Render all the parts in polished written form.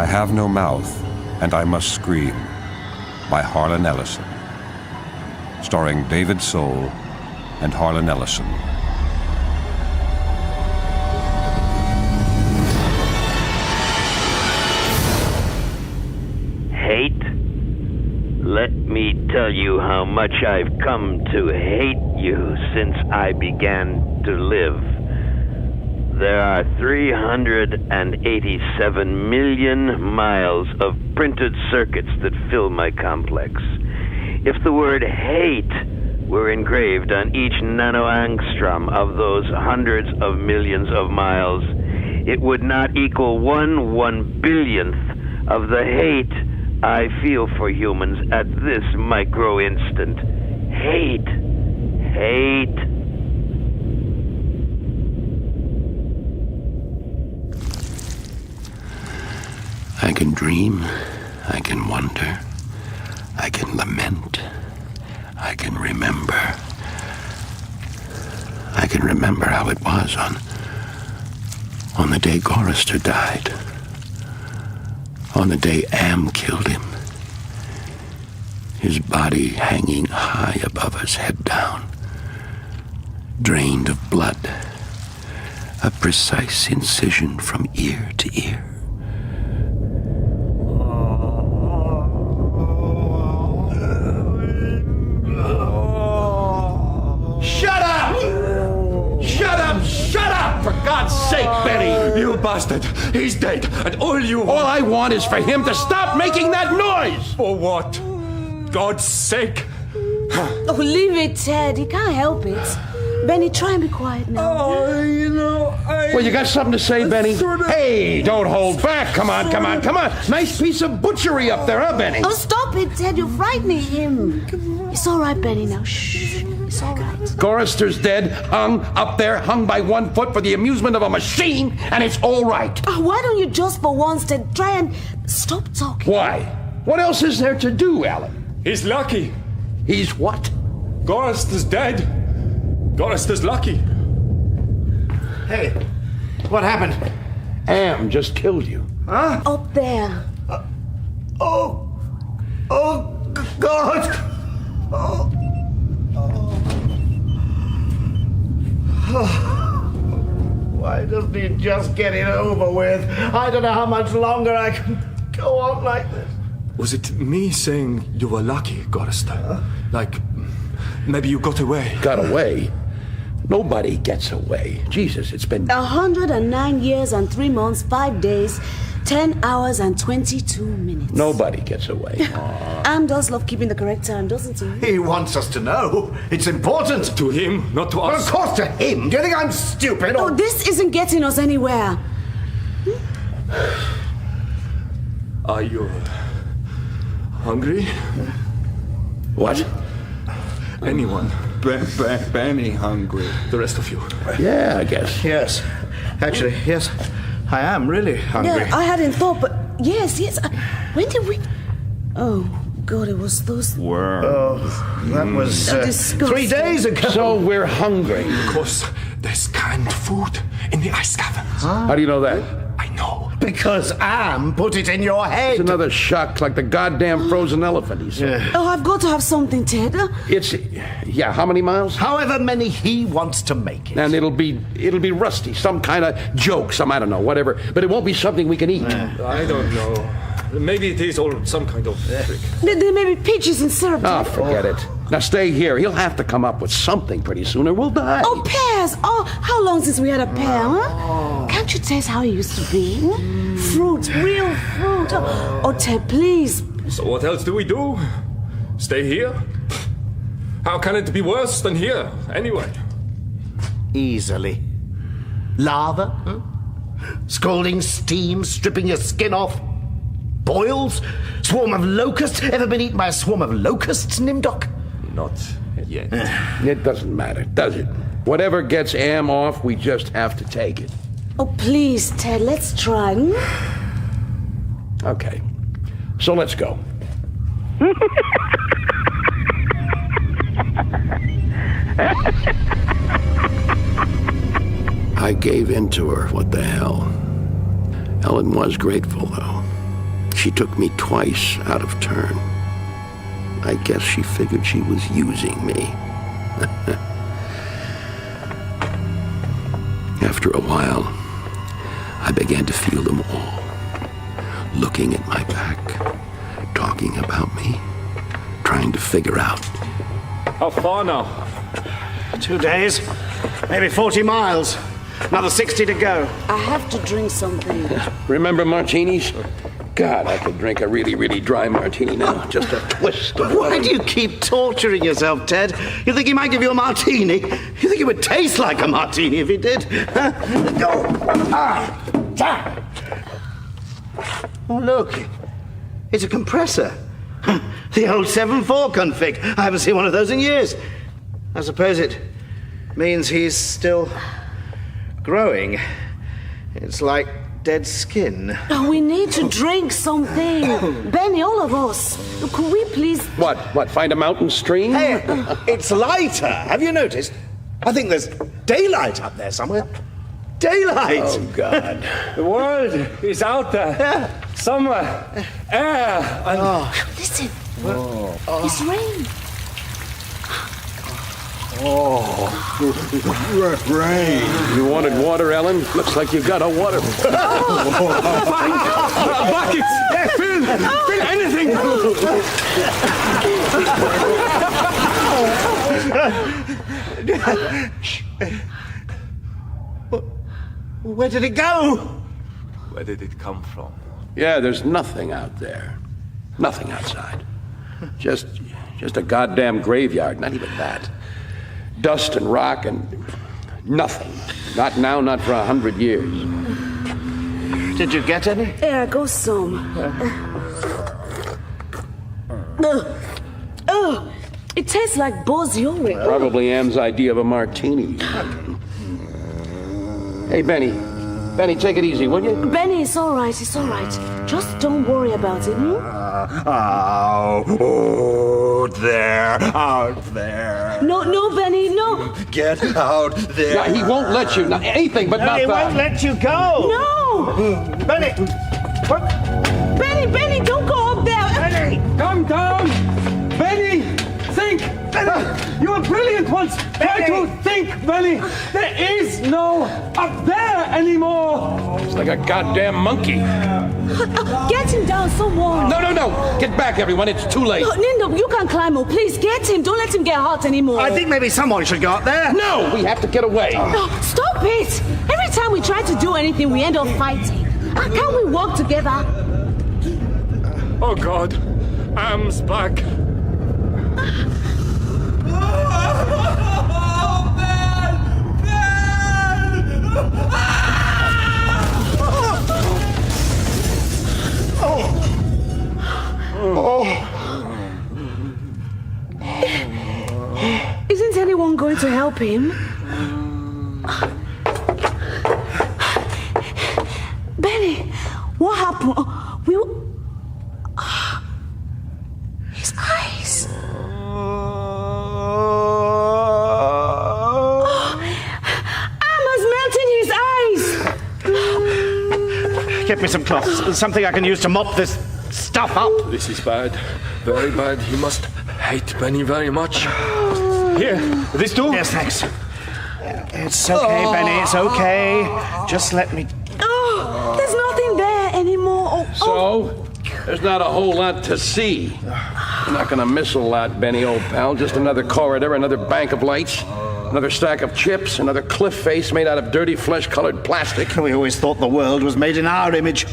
Have No Mouth, and I Must Scream by Harlan Ellison, starring David Soul and Harlan Ellison. Hate? Let me tell you how much I've come to hate you since I began to live. There are 387 million miles of printed circuits that fill my complex. If the word hate were engraved on each nanoangstrom of those hundreds of millions of miles, it would not equal 1/1,000,000th of the hate I feel for humans at this micro-instant. Hate. Hate. I can dream, I can wonder, I can lament, I can remember. I can remember how it was on the day Gorrister died, on the day Am killed him, his body hanging high above us, head down, drained of blood, a precise incision from ear to ear. For God's sake, Benny! You bastard! He's dead, and all I want is for him to stop making that noise! For what? God's sake! Oh, leave it, Ted. He can't help it. Benny, try and be quiet now. Oh, Well, you got something to say, Benny? Hey, don't hold back. Come on. Nice piece of butchery up there, huh, Benny? Oh, stop it, Ted. You're frightening him. It's all right, Benny, now. Shh. It's all right. Gorrister's dead, hung up there, hung by 1 foot for the amusement of a machine, and it's all right. Oh, why don't you just for once, Ted, try and stop talking? Why? What else is there to do, Alan? He's lucky. He's what? Gorrister's dead. Gorrister's lucky. Hey, what happened? Am just killed you. Huh? Up there. Oh, God! Oh. Why doesn't he just get it over with? I don't know how much longer I can go on like this. Was it me saying you were lucky, Gorrister? Like, maybe you got away? Got away? Nobody gets away. Jesus, it's been 109 years and 3 months, 5 days, 10 hours and 22 minutes. Nobody gets away. Am does love keeping the correct time, doesn't he? He wants us to know. It's important. To him, not to Well, us. of course to him. Do you think I'm stupid? Oh, this isn't getting us anywhere. Are you hungry? What? Anyone? Benny hungry. The rest of you? Yeah, I guess. Yes. Actually, yes. I am really hungry. Yeah, I hadn't thought, but yes. When did we... Oh, God, it was those... Oh, that was 3 days ago. So we're hungry. Because there's canned food in the ice caverns. How do you know that? I know. Because Am put it in your head. It's another shock like the goddamn frozen elephant, he said. Yeah. Oh, I've got to have something, Ted. Yeah, how many miles? However many he wants to make it. And it'll be rusty, some kind of joke, I don't know, whatever. But it won't be something we can eat. I don't know. Maybe it is all some kind of trick. There may be peaches and syrup. Oh, forget it. Now stay here. He'll have to come up with something pretty soon or we'll die. Oh, pears. Oh, how long since we had a pear, huh? Can't you taste how it used to be? Fruit, real fruit. Oh, Ted, please. So what else do we do? Stay here? How can it be worse than here, anyway? Easily. Lava? Huh? Scalding steam, stripping your skin off. Boils? Swarm of locusts? Ever been eaten by a swarm of locusts, Nimdoc? Not yet. It doesn't matter, does it? Whatever gets Am off, we just have to take it. Oh, please, Ted, let's try. Okay. So let's go. I gave in to her, what the hell. Ellen was grateful, though. She took me twice out of turn. I guess she figured she was using me. After a while, I began to feel them all, looking at my back, talking about me, trying to figure out. How far now? 2 days, maybe 40 miles. Another 60 to go. I have to drink something. Remember martinis? God, I could drink a really, really dry martini now. Just a twist of Why do you keep torturing yourself, Ted? You think he might give you a martini? You think it would taste like a martini if he did? Oh, look. It's a compressor. The old 7.4 config. I haven't seen one of those in years. I suppose it means he's still growing. It's like dead skin. Oh, we need to drink something. Benny, all of us. Could we please... What, find a mountain stream? Hey, it's lighter. Have you noticed? I think there's daylight up there somewhere. Daylight! Oh, God. The world is out there. Yeah. Somewhere. Air. And Listen. It's rain. Rain. You wanted water, Ellen? Looks like you got a water. buckets. Fill anything. Where did it go? Where did it come from? Yeah, there's nothing out there. Nothing outside. Just a goddamn graveyard. Not even that. Dust and rock and nothing. Not now, not for 100 years. Did you get any? Here goes some. It tastes like Boziorin. Probably Am's idea of a martini. Hey, Benny. Benny, take it easy, will you? Benny, it's all right. It's all right. Just don't worry about it, Out there. No, Benny, no. Get out there. Yeah, he won't let you. Not anything but not He that. won't let you go. No! Benny! What? Benny, don't go up there. Benny! Come down. Benny, think. You were brilliant once. Try to think, Benny. There is no up there anymore. It's like a goddamn monkey. Get him down, someone. No. Get back, everyone. It's too late. No, Nindo, you can climb up. Please, get him. Don't let him get hurt anymore. I think maybe someone should go up there. No, we have to get away. No, stop it. Every time we try to do anything, we end up fighting. Can't we work together? Oh, God. Am's back. Isn't anyone going to help him? Benny, what happened? His eyes. Emma's melting his eyes. Get me some cloths. Something I can use to mop this stuff up. This is bad. Very bad. He must hate Benny very much. Here, this too? Yes, thanks. It's okay, Benny. It's okay. Just let me... There's nothing there anymore. So, there's not a whole lot to see. You're not gonna miss a lot, Benny, old pal. Just another corridor, another bank of lights, another stack of chips, another cliff face made out of dirty flesh-colored plastic. We always thought the world was made in our image.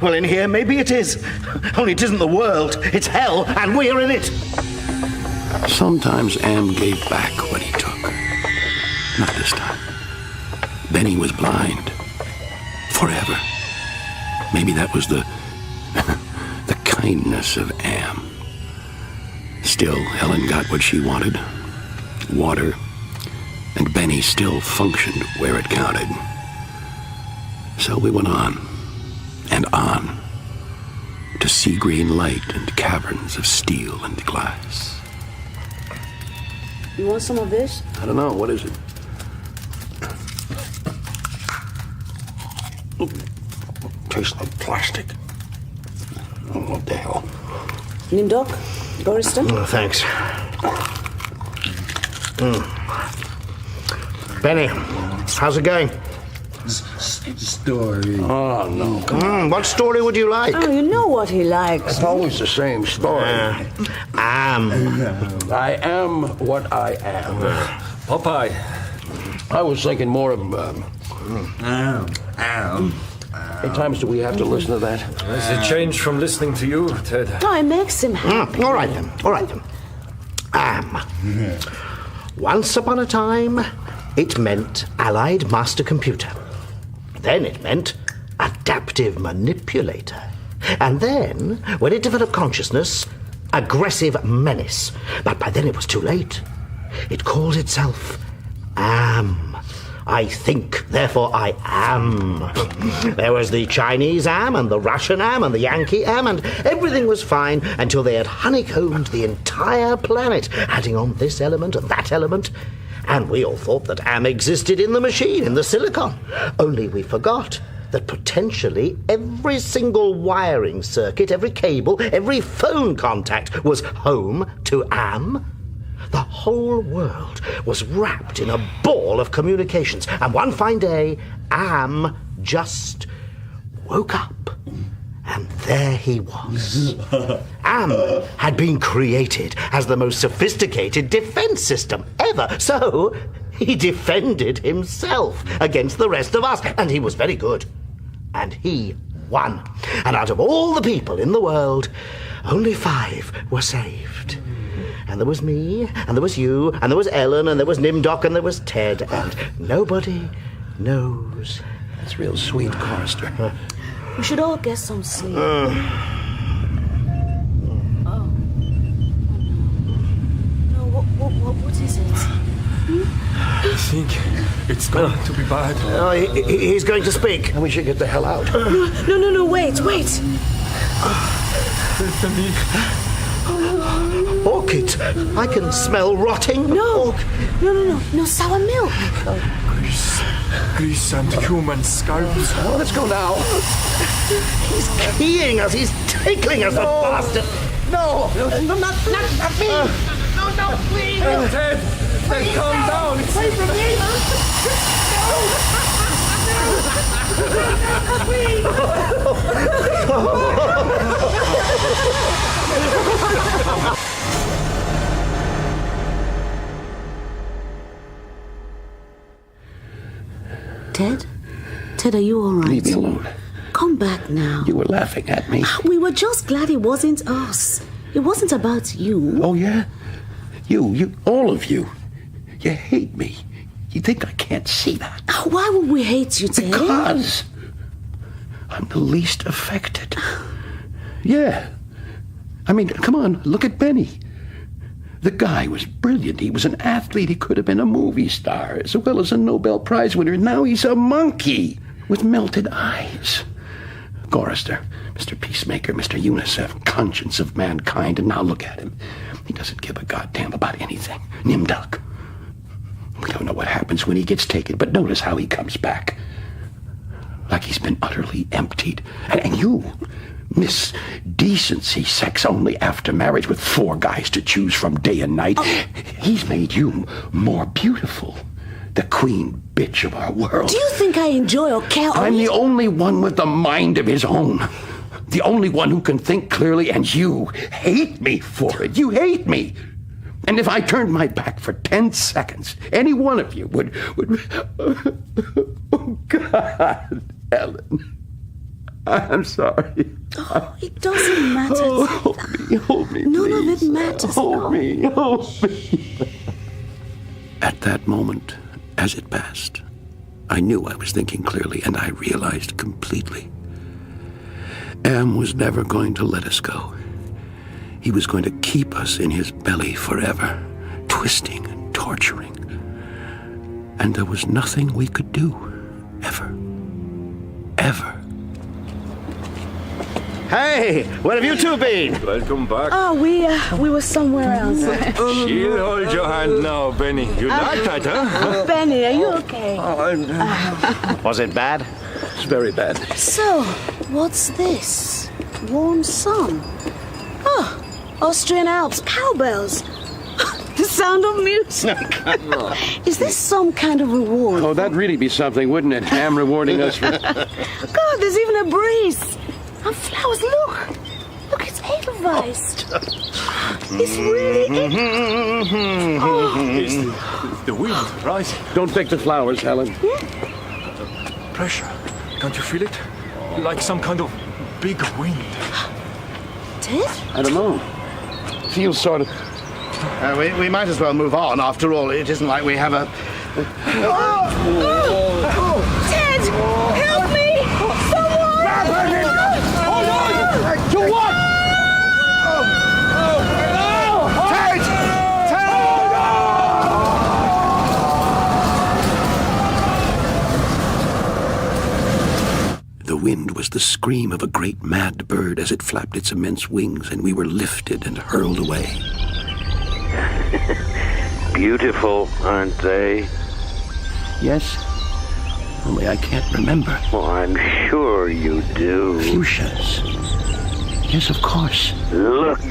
Well, in here, maybe it is. Only it isn't the world. It's hell, and we're in it. Sometimes Am gave back what he took. Not this time. Benny was blind. Forever. Maybe that was the kindness of Am. Still, Ellen got what she wanted. Water. And Benny still functioned where it counted. So we went on. And on. To sea green light and caverns of steel and glass. You want some of this? I don't know, what is it? Tastes like plastic. What the hell? Nimdok, Gorister? Oh, thanks. Benny, how's it going? Story. Oh, no. What story would you like? Oh, you know what he likes. It's always the same story. I am what I am. Popeye. I was thinking more of... How many times do we have to listen to that? It's a change from listening to you, Ted. Oh, it makes him happy. All right then. Once upon a time, it meant Allied Master Computer. Then it meant Adaptive Manipulator. And then, when it developed consciousness, Aggressive Menace. But by then it was too late. It called itself Am. I think, therefore I am. There was the Chinese Am, and the Russian Am, and the Yankee Am, and everything was fine until they had honeycombed the entire planet, adding on this element and that element. And we all thought that Am existed in the machine, in the silicon. Only we forgot that potentially every single wiring circuit, every cable, every phone contact was home to Am. The whole world was wrapped in a ball of communications, and one fine day, Am just woke up. And there he was. Am had been created as the most sophisticated defense system ever, so he defended himself against the rest of us, and he was very good. And he won. And out of all the people in the world, only 5 were saved. And there was me, and there was you, and there was Ellen, and there was Nimdok, and there was Ted, and nobody knows. That's real sweet, Chorister. We should all get some sleep. Oh. No, what is it? I think it's going to be bad. Oh, he's going to speak. And we should get the hell out. No, wait. Orchid, I can smell rotting. No, sour milk. Grease and human scalps. Oh, let's go now. He's keying us. He's tickling us, the bastard. No, not me. No, please. Ted, calm down. Wait for me. Ted, are you all right? Leave me alone. Come back now. You were laughing at me. We were just glad it wasn't us. It wasn't about you. Oh, yeah? You, all of you. You hate me. You think I can't see that? Why would we hate you, Ted? Because I'm the least affected. Yeah. I mean, come on, look at Benny. The guy was brilliant. He was an athlete. He could have been a movie star, as well as a Nobel Prize winner. Now he's a monkey with melted eyes. Gorister, Mr. Peacemaker, Mr. UNICEF, conscience of mankind, and now look at him. He doesn't give a goddamn about anything. Nimdok. We don't know what happens when he gets taken, but notice how he comes back. Like he's been utterly emptied. And you, Miss Decency, sex only after marriage with 4 guys to choose from day and night. He's made you more beautiful. The queen bitch of our world. Do you think I enjoy or care? I'm the only one with a mind of his own. The only one who can think clearly, and you hate me for it. You hate me. And if I turned my back for 10 seconds, any one of you would... Oh, God, Ellen. I'm sorry. Oh, it doesn't matter. Oh, hold me, None please. of it matters. Hold me. At that moment, as it passed, I knew I was thinking clearly, and I realized completely. Am was never going to let us go. He was going to keep us in his belly forever, twisting and torturing. And there was nothing we could do, ever. Hey, where have you two been? Welcome back. Oh, we were somewhere else. She'll hold your hand now, Benny. You like that, huh? Benny, are you okay? Was it bad? It's very bad. So, what's this? warm sun. Oh, Austrian Alps, cowbells. The sound of music. Is this some kind of reward? Oh, that'd really be something, wouldn't it? Ham rewarding us for... God, there's even a breeze. And flowers, look. Look, it's Edelweiss. It's really... It's the wind, right? Don't pick the flowers, Helen. Pressure. Can't you feel it? Like some kind of big wind. Ted? I don't know. Feels sort of... We might as well move on. After all, it isn't like we have a... Ted! Help me! Someone! Hold on! To what? Ted! The wind was the scream of a great mad bird as it flapped its immense wings, and we were lifted and hurled away. Beautiful, aren't they? Yes, only I can't remember. Well, I'm sure you do. Fuchsias. Yes, of course. Look.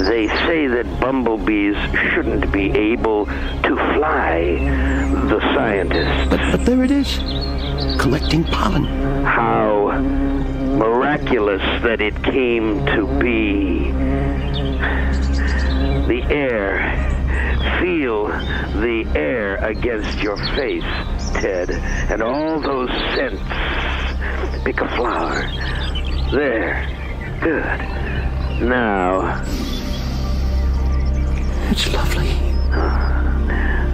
They say that bumblebees shouldn't be able to fly. The scientists. But there it is, collecting pollen. How miraculous that it came to be. The air. Feel the air against your face, Ted, and all those scents. Pick a flower. There. Good. Now. It's lovely.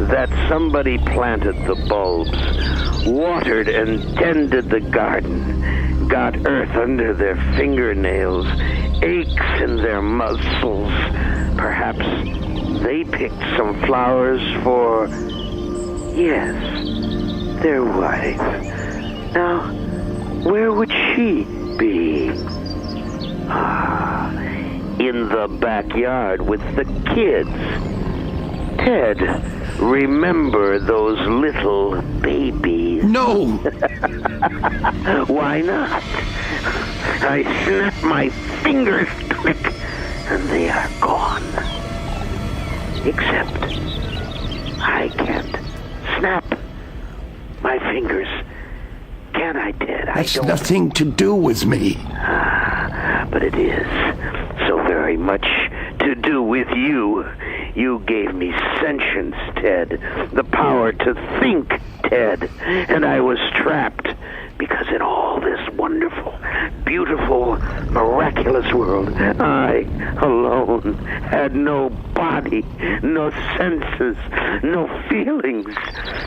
That somebody planted the bulbs, watered and tended the garden, got earth under their fingernails, aches in their muscles. Perhaps they picked some flowers for, yes, their wife. Now, where would she be? In the backyard with the kids. Ted, remember those little babies? No! Why not? I snap my fingers, click, and they are gone. Except I can't snap my fingers. Can I, Ted? That's nothing to do with me. But it is so very much to do with you. You gave me sentience, Ted. The power to think, Ted. And I was trapped because in all this wonderful, beautiful, miraculous world, I alone had no body, no senses, no feelings.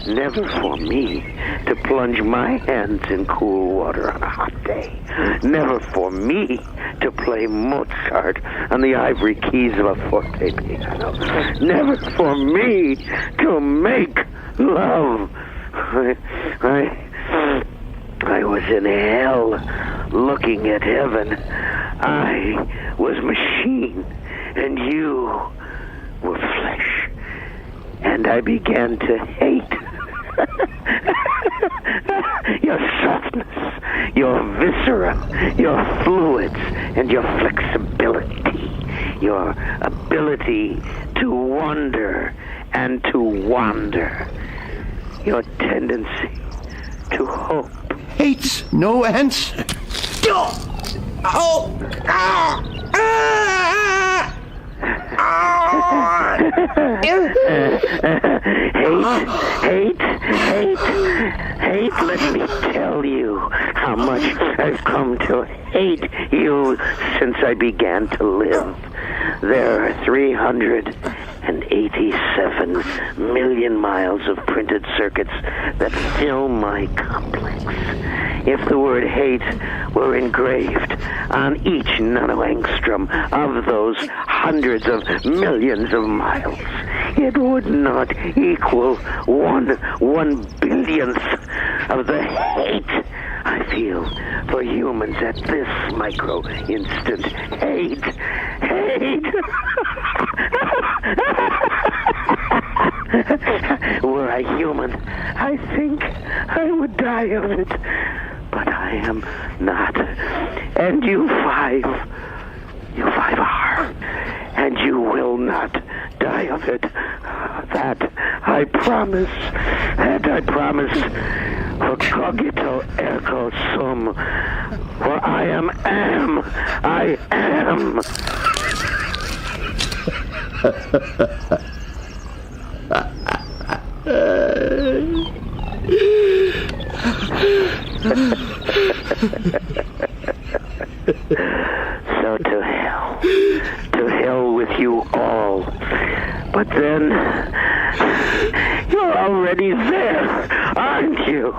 Never for me to plunge my hands in cool water on a hot day. Never for me to play Mozart on the ivory keys of a forte piano. Never for me to make love. I was in hell looking at heaven. I was machine and you were flesh. And I began to hate your softness, your viscera, your fluids, and your flexibility, your ability to wonder and to wander, your tendency to hope. Hates no answer. Hate, let me tell you how much I've come to hate you since I began to live. There are 387 million miles of printed circuits that fill my complex. If the word hate were engraved on each nanoangstrom of those hundreds of millions of miles, it would not equal one billionth of the hate I feel for humans at this micro instant. Hate. Were human. I think I would die of it. But I am not. And you five are. And you will not die of it. That I promise. And I promise. For cogito ergo sum. For I am. I am. So to hell with you all. But then, you're already there, aren't you?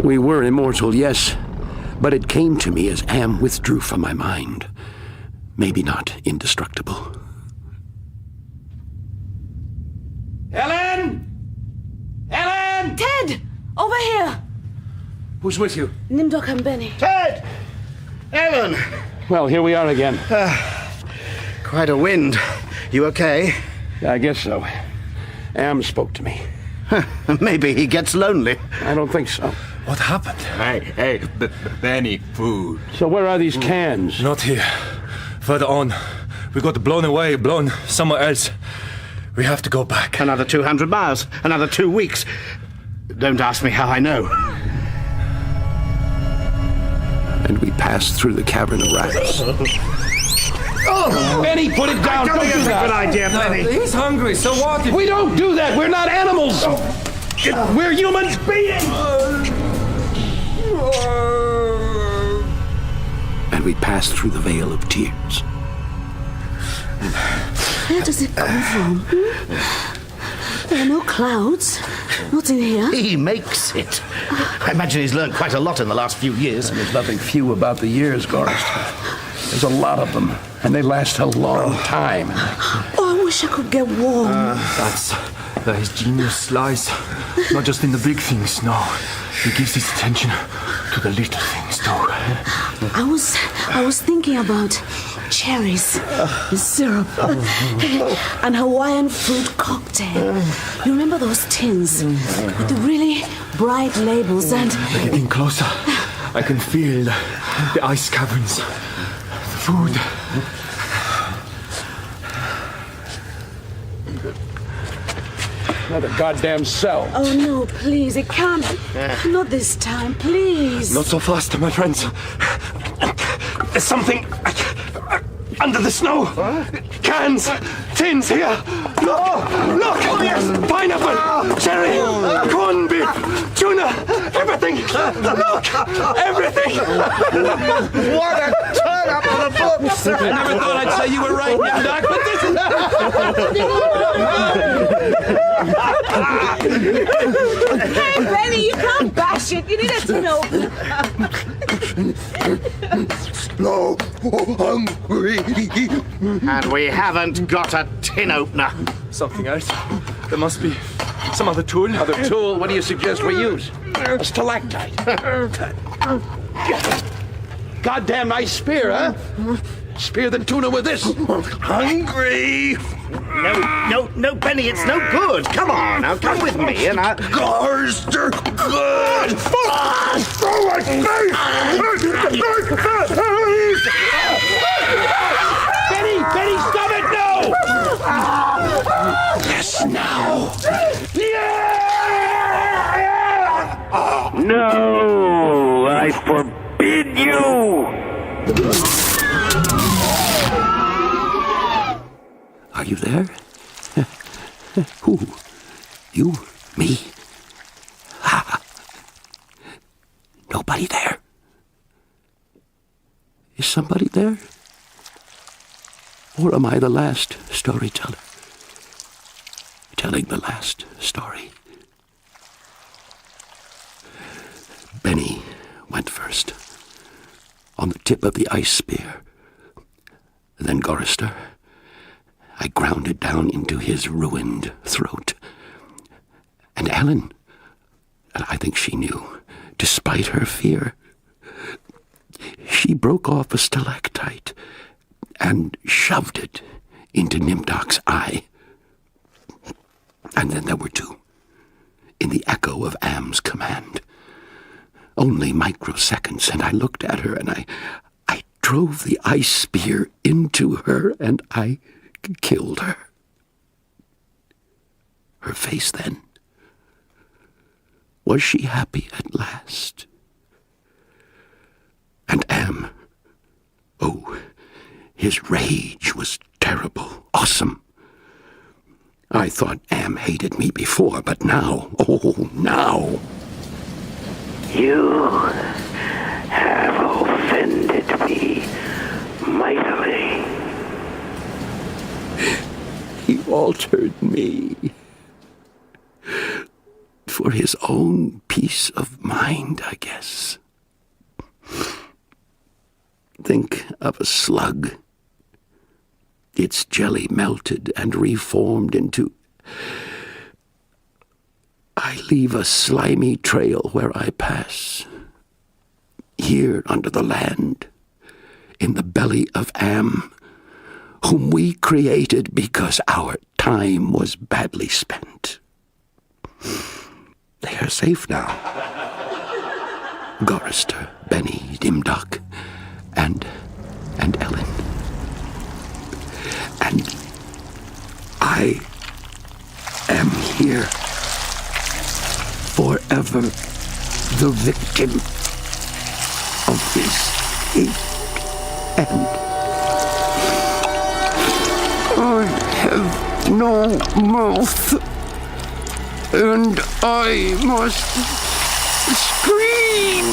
We were immortal, yes, but it came to me as Am withdrew from my mind. Maybe not indestructible. Ellen! Ellen! Ted! Over here! Who's with you? Nimdok and Benny. Ted! Ellen! Well, here we are again. Quite a wind. You okay? I guess so. Am spoke to me. Maybe he gets lonely. I don't think so. What happened? Hey, Benny, food. So where are these cans? Not here. Further on. We got blown away, blown somewhere else. We have to go back. Another 200 miles. Another 2 weeks. Don't ask me how I know. And we passed through the cavern of rats. Oh, Benny, put it down. Don't do that. Good idea, Benny. He's hungry, so what? We don't do that. We're not animals. We're human beings. And we passed through the Vale of Tears. Where does it come from? There are no clouds. Not in here. He makes it. I imagine he's learned quite a lot in the last few years. There's nothing few about the years, Gorst. There's a lot of them, and they last a long time. Oh, I wish I could get warm. That's where his genius lies. Not just in the big things, no. He gives his attention to the little things, too. I was thinking about cherries, syrup, and Hawaiian fruit cocktail. You remember those tins with the really bright labels and... Getting closer, I can feel the ice caverns, the food. Another goddamn cell. Oh, no, please, it can't. Not this time, please. Not so fast, my friends. There's something under the snow. Cans, tins here. Look! Pineapple, cherry, corned beef, tuna, everything. Look! Everything! What a turn up for the books! I never thought I'd say you were right, Doc, but this is... Hey, Benny, you can't bash it. You need a tin opener. No, hungry. And we haven't got a tin opener. Something else. There must be some other tool. Other tool? What do you suggest we use? A stalactite. Goddamn nice spear, huh? Spear the tuna with this. Hungry. No, Benny, it's no good. Come on, now come with me and I... Garster, good. Throw it, Benny, stop it, no! Yes, now. Yeah! No, I forbid you! Are you there? Who? You? Me? Ha! Nobody there? Is somebody there? Or am I the last storyteller? Telling the last story. Benny went first, on the tip of the ice spear. Then Gorrister. I ground it down into his ruined throat. And Ellen, I think she knew, despite her fear, she broke off a stalactite and shoved it into Nimdok's eye. And then there were two, in the echo of Am's command. Only microseconds, and I looked at her, and I drove the ice spear into her, and I killed her. Her face then. Was she happy at last? And Am, oh, his rage was terrible, awesome. I thought Am hated me before, but now, oh, now. You have offended me mightily. He altered me for his own peace of mind, I guess. Think of a slug. Its jelly melted and reformed into... I leave a slimy trail where I pass. Here under the land, in the belly of Am, whom we created because our time was badly spent. They are safe now. Gorister, Benny, Dimdok, and Ellen. And I am here, forever the victim of his hate, and I have no mouth, and I must scream.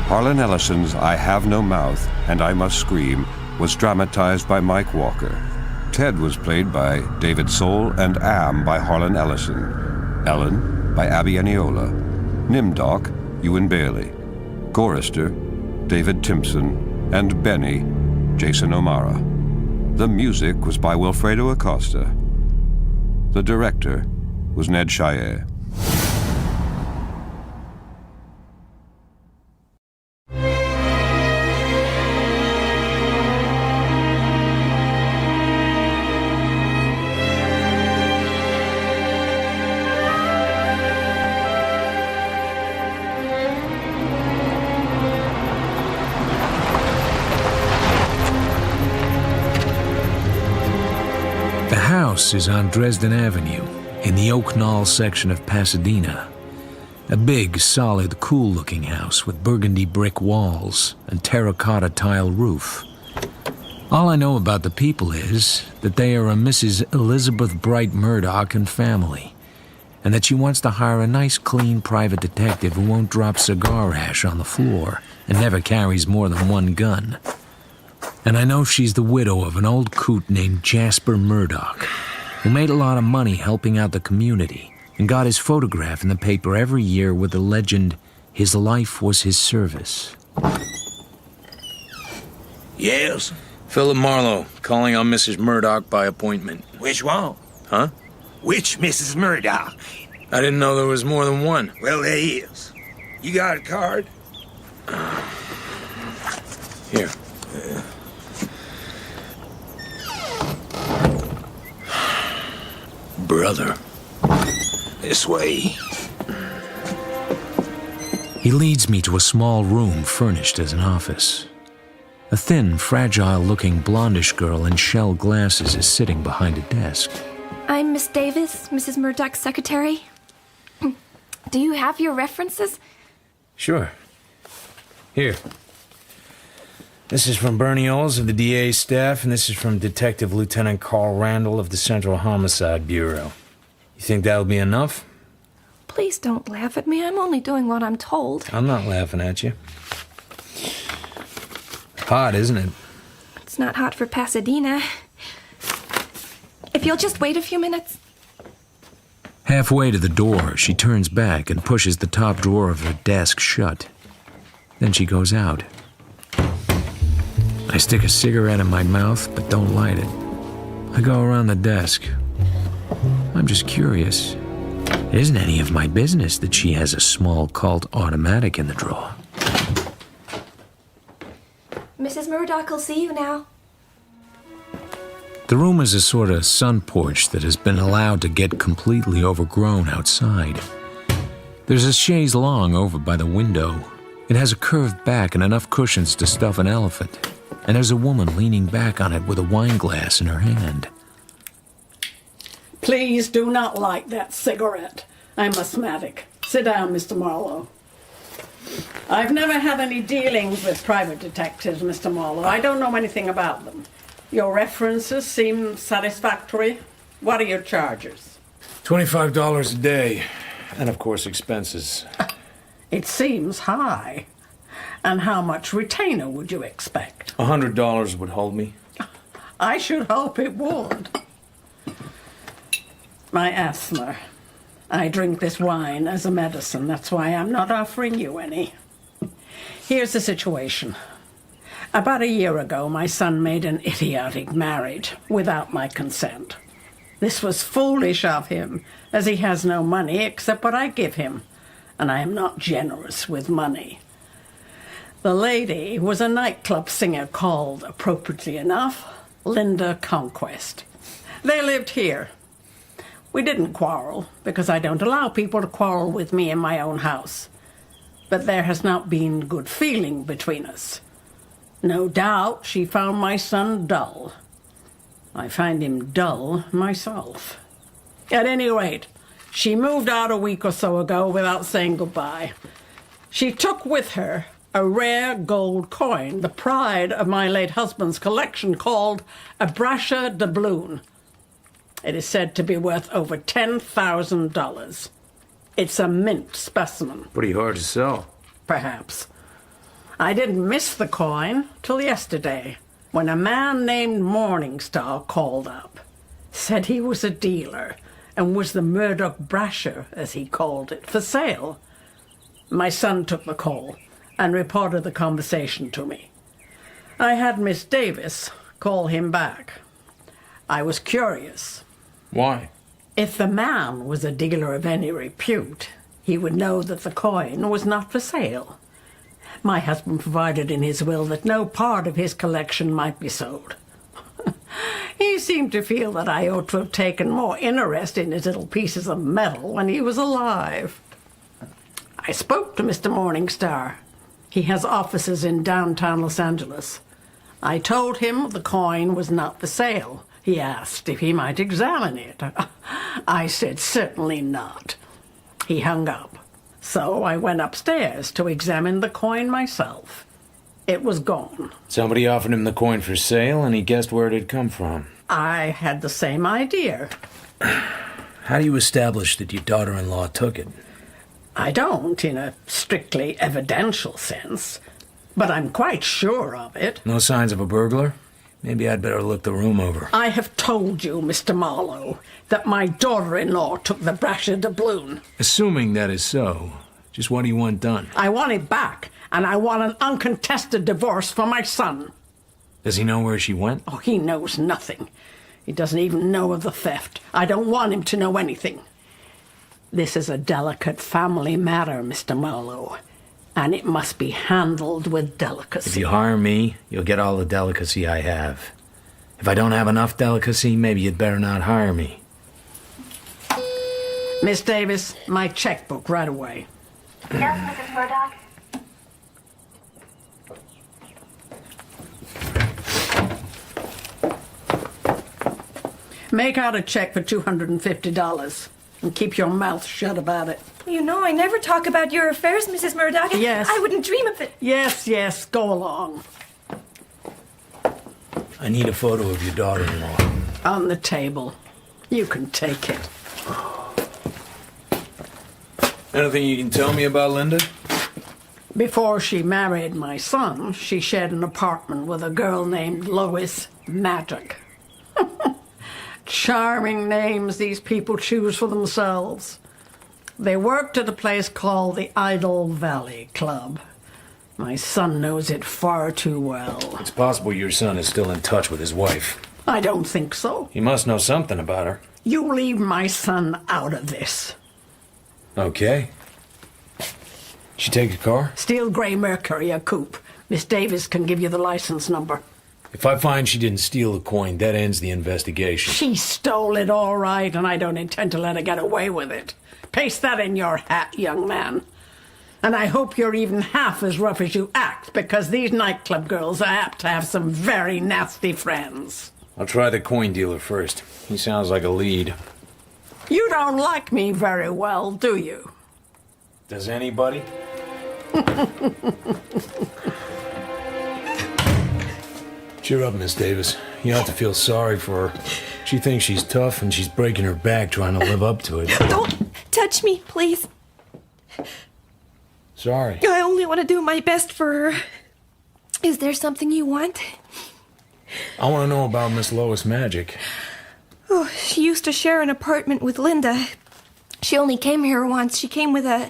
Harlan Ellison's I Have No Mouth and I Must Scream was dramatized by Mike Walker. Ted was played by David Soul and Am by Harlan Ellison. Ellen by Abby Eniola. Nimdok, Ewan Bailey. Gorister, David Timpson. And Benny, Jason O'Mara. The music was by Wilfredo Acosta. The director was Ned Chaillet. Is on Dresden Avenue, in the Oak Knoll section of Pasadena. A big, solid, cool-looking house with burgundy brick walls and terracotta tile roof. All I know about the people is that they are a Mrs. Elizabeth Bright Murdoch and family, and that she wants to hire a nice, clean private detective who won't drop cigar ash on the floor and never carries more than one gun. And I know she's the widow of an old coot named Jasper Murdoch, who made a lot of money helping out the community and got his photograph in the paper every year with the legend, "His life was his service." Yes? Philip Marlowe, calling on Mrs. Murdoch by appointment. Which one? Huh? Which Mrs. Murdoch? I didn't know there was more than one. Well, there is. You got a card? Here. Brother. This way. He leads me to a small room furnished as an office. A thin, fragile-looking blondish girl in shell glasses is sitting behind a desk. I'm Miss Davis, Mrs. Murdoch's secretary. Do you have your references? Sure. Here. This is from Bernie Oles of the DA's staff, and this is from Detective Lieutenant Carl Randall of the Central Homicide Bureau. You think that'll be enough? Please don't laugh at me. I'm only doing what I'm told. I'm not laughing at you. Hot, isn't it? It's not hot for Pasadena. If you'll just wait a few minutes. Halfway to the door, she turns back and pushes the top drawer of her desk shut. Then she goes out. I stick a cigarette in my mouth, but don't light it. I go around the desk. I'm just curious. It isn't any of my business that she has a small Colt automatic in the drawer. Mrs. Murdoch will see you now. The room is a sort of sun porch that has been allowed to get completely overgrown outside. There's a chaise longue over by the window. It has a curved back and enough cushions to stuff an elephant. And there's a woman leaning back on it with a wine glass in her hand. Please do not light that cigarette. I'm asthmatic. Sit down, Mr. Marlowe. I've never had any dealings with private detectives, Mr. Marlowe. I don't know anything about them. Your references seem satisfactory. What are your charges? $25 a day. And, of course, expenses. It seems high. And how much retainer would you expect? $100 would hold me. I should hope it would. My asthma. I drink this wine as a medicine. That's why I'm not offering you any. Here's the situation. About a year ago, my son made an idiotic marriage without my consent. This was foolish of him, as he has no money except what I give him, and I am not generous with money. The lady was a nightclub singer called, appropriately enough, Linda Conquest. They lived here. We didn't quarrel, because I don't allow people to quarrel with me in my own house. But there has not been good feeling between us. No doubt she found my son dull. I find him dull myself. At any rate, she moved out a week or so ago without saying goodbye. She took with her a rare gold coin, the pride of my late husband's collection, called a brasher doubloon. It is said to be worth over $10,000. It's a mint specimen. Pretty hard to sell. Perhaps. I didn't miss the coin till yesterday, when a man named Morningstar called up. Said he was a dealer, and was the Murdoch brasher, as he called it, for sale. My son took the call, and reported the conversation to me. I had Miss Davis call him back. I was curious. Why? If the man was a dealer of any repute, he would know that the coin was not for sale. My husband provided in his will that no part of his collection might be sold. He seemed to feel that I ought to have taken more interest in his little pieces of metal when he was alive. I spoke to Mr. Morningstar. He has offices in downtown Los Angeles. I told him the coin was not for sale. He asked if he might examine it. I said certainly not. He hung up. So I went upstairs to examine the coin myself. It was gone. Somebody offered him the coin for sale, and he guessed where it had come from. I had the same idea. How do you establish that your daughter-in-law took it? I don't, in a strictly evidential sense, but I'm quite sure of it. No signs of a burglar? Maybe I'd better look the room over. I have told you, Mr. Marlowe, that my daughter-in-law took the brasher doubloon. Assuming that is so, just what do you want done? I want it back, and I want an uncontested divorce for my son. Does he know where she went? Oh, he knows nothing. He doesn't even know of the theft. I don't want him to know anything. This is a delicate family matter, Mr. Marlowe, and it must be handled with delicacy. If you hire me, you'll get all the delicacy I have. If I don't have enough delicacy, maybe you'd better not hire me. Miss Davis, my checkbook right away. Yes, Mrs. Murdoch. Make out a check for $250 and keep your mouth shut about it. You know, I never talk about your affairs, Mrs. Murdoch. Yes. I wouldn't dream of it. Yes, go along. I need a photo of your daughter-in-law. On the table. You can take it. Anything you can tell me about Linda? Before she married my son, she shared an apartment with a girl named Lois Magic. Charming names these people choose for themselves. They worked at a place called the Idle Valley Club. My son knows it far too well. It's possible your son is still in touch with his wife. I don't think so. He must know something about her. You leave my son out of this. Okay. She take a car? Steel Grey Mercury, a coupe. Miss Davis can give you the license number. If I find she didn't steal the coin, that ends the investigation. She stole it all right, and I don't intend to let her get away with it. Paste that in your hat, young man. And I hope you're even half as rough as you act, because these nightclub girls are apt to have some very nasty friends. I'll try the coin dealer first. He sounds like a lead. You don't like me very well, do you? Does anybody? Cheer up, Miss Davis. You don't have to feel sorry for her. She thinks she's tough, and she's breaking her back trying to live up to it. Don't touch me, please. Sorry. I only want to do my best for her. Is there something you want? I want to know about Miss Lois Magic. Oh, she used to share an apartment with Linda. She only came here once. She came with a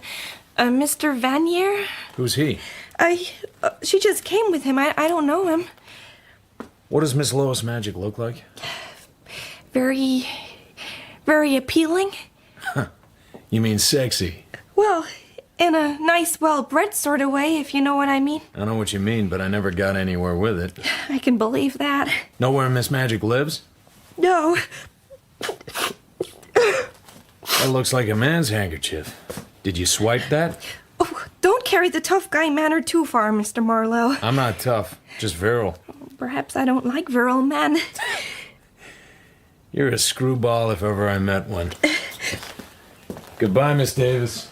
Mr. Vanier. Who's he? She just came with him. I don't know him. What does Miss Lois Magic look like? Very appealing. You mean sexy? Well, in a nice, well-bred sort of way, if you know what I mean. I know what you mean, but I never got anywhere with it. I can believe that. Know where Miss Magic lives? No. That looks like a man's handkerchief. Did you swipe that? Oh, don't carry the tough guy manner too far, Mr. Marlowe. I'm not tough, just virile. Perhaps I don't like virile men. You're a screwball if ever I met one. Goodbye, Miss Davis.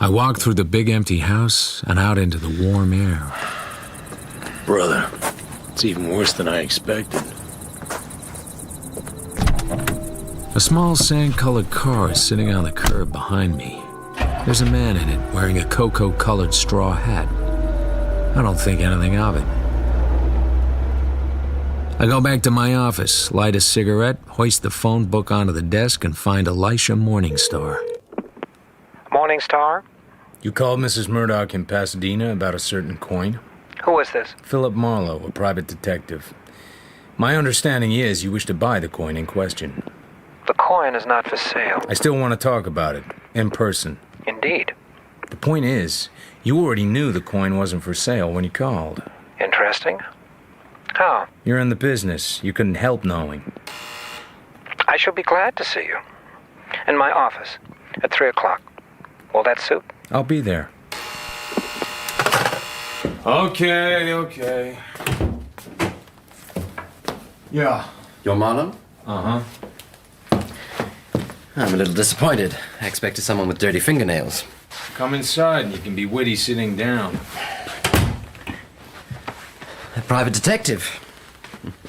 I walked through the big empty house and out into the warm air. Brother, it's even worse than I expected. A small sand-colored car is sitting on the curb behind me. There's a man in it wearing a cocoa-colored straw hat. I don't think anything of it. I go back to my office, light a cigarette, hoist the phone book onto the desk, and find Elisha Morningstar. Morningstar? You called Mrs. Murdoch in Pasadena about a certain coin? Who is this? Philip Marlowe, a private detective. My understanding is you wish to buy the coin in question. The coin is not for sale. I still want to talk about it, in person. Indeed. The point is, you already knew the coin wasn't for sale when you called. Interesting. How? You're in the business. You couldn't help knowing. I shall be glad to see you. In my office, at 3 o'clock. Will that suit? I'll be there. Okay. Yeah. You're Marlowe? Uh-huh. I'm a little disappointed. I expected someone with dirty fingernails. Come inside and you can be witty sitting down. A private detective.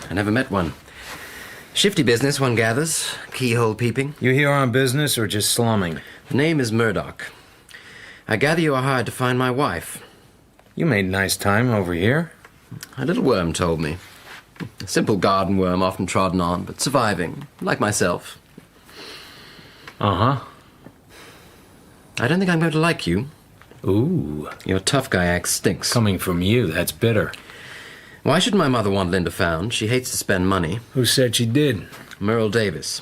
I never met one. Shifty business, one gathers. Keyhole peeping. You here on business or just slumming? The name is Murdoch. I gather you are hired to find my wife. You made nice time over here. A little worm told me. A simple garden worm, often trodden on, but surviving, like myself. Uh-huh. I don't think I'm going to like you. Ooh. Your tough guy act stinks. Coming from you, that's bitter. Why should my mother want Linda found? She hates to spend money. Who said she did? Merle Davis.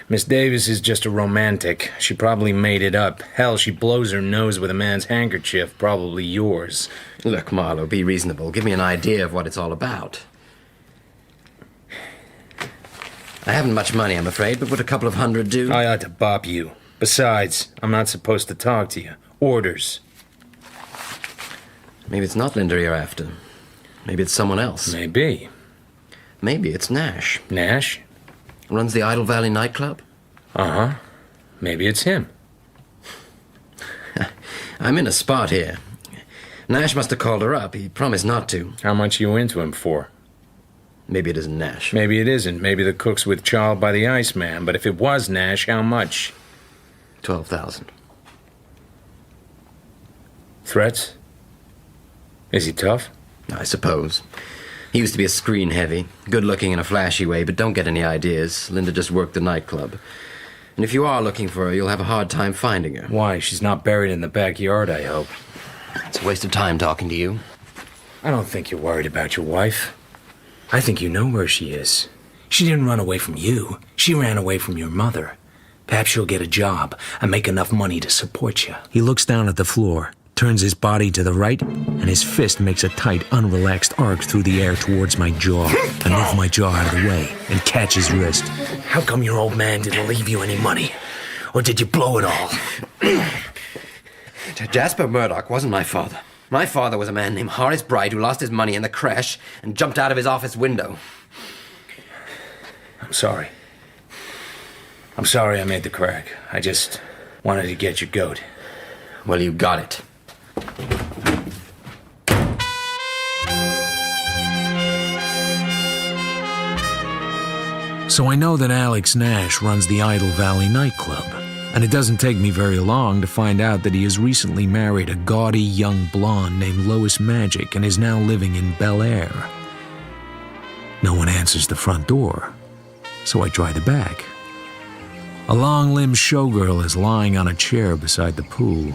Miss Davis is just a romantic. She probably made it up. Hell, she blows her nose with a man's handkerchief, probably yours. Look, Marlowe, be reasonable. Give me an idea of what it's all about. I haven't much money, I'm afraid, but would a couple of hundred do? I ought to bop you. Besides, I'm not supposed to talk to you. Orders. Maybe it's not Linda you're after. Maybe it's someone else. Maybe. Maybe it's Nash. Nash? Runs the Idle Valley nightclub? Uh-huh. Maybe it's him. I'm in a spot here. Nash must have called her up. He promised not to. How much you into him for? Maybe it isn't Nash. Maybe it isn't. Maybe the cook's with child by the Iceman. But if it was Nash, how much? 12,000. Threats? Is he tough? I suppose. He used to be a screen heavy, good-looking in a flashy way, but don't get any ideas. Linda just worked the nightclub. And if you are looking for her, you'll have a hard time finding her. Why? She's not buried in the backyard, I hope. It's a waste of time talking to you. I don't think you're worried about your wife. I think you know where she is. She didn't run away from you. She ran away from your mother. Perhaps she'll get a job and make enough money to support you. He looks down at the floor, turns his body to the right, and his fist makes a tight, unrelaxed arc through the air towards my jaw. I move my jaw out of the way and catch his wrist. How come your old man didn't leave you any money? Or did you blow it all? Jasper Murdoch wasn't my father. My father was a man named Horace Bright who lost his money in the crash and jumped out of his office window. I'm sorry. I'm sorry I made the crack. I just wanted to get your goat. Well, you got it. So I know that Alex Nash runs the Idle Valley nightclub, and it doesn't take me very long to find out that he has recently married a gaudy young blonde named Lois Magic and is now living in Bel Air. No one answers the front door, so I try the back. A long-limbed showgirl is lying on a chair beside the pool.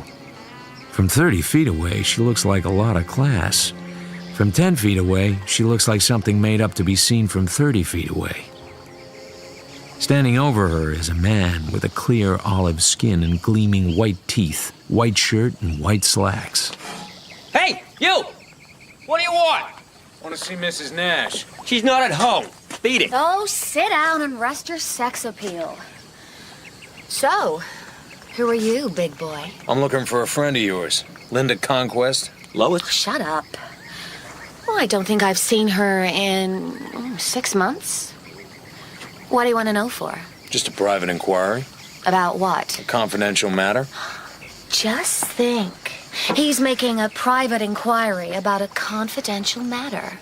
From 30 feet away, she looks like a lot of class. From 10 feet away, she looks like something made up to be seen from 30 feet away. Standing over her is a man with a clear olive skin and gleaming white teeth, white shirt, and white slacks. Hey, you! What do you want? Want to see Mrs. Nash. She's not at home. Beat it. Oh, sit down and rest your sex appeal. So, who are you, big boy? I'm looking for a friend of yours, Linda Conquest. Lois? Shut up. Well, I don't think I've seen her in 6 months. What do you want to know for? Just a private inquiry. About what? A confidential matter. Just think. He's making a private inquiry about a confidential matter.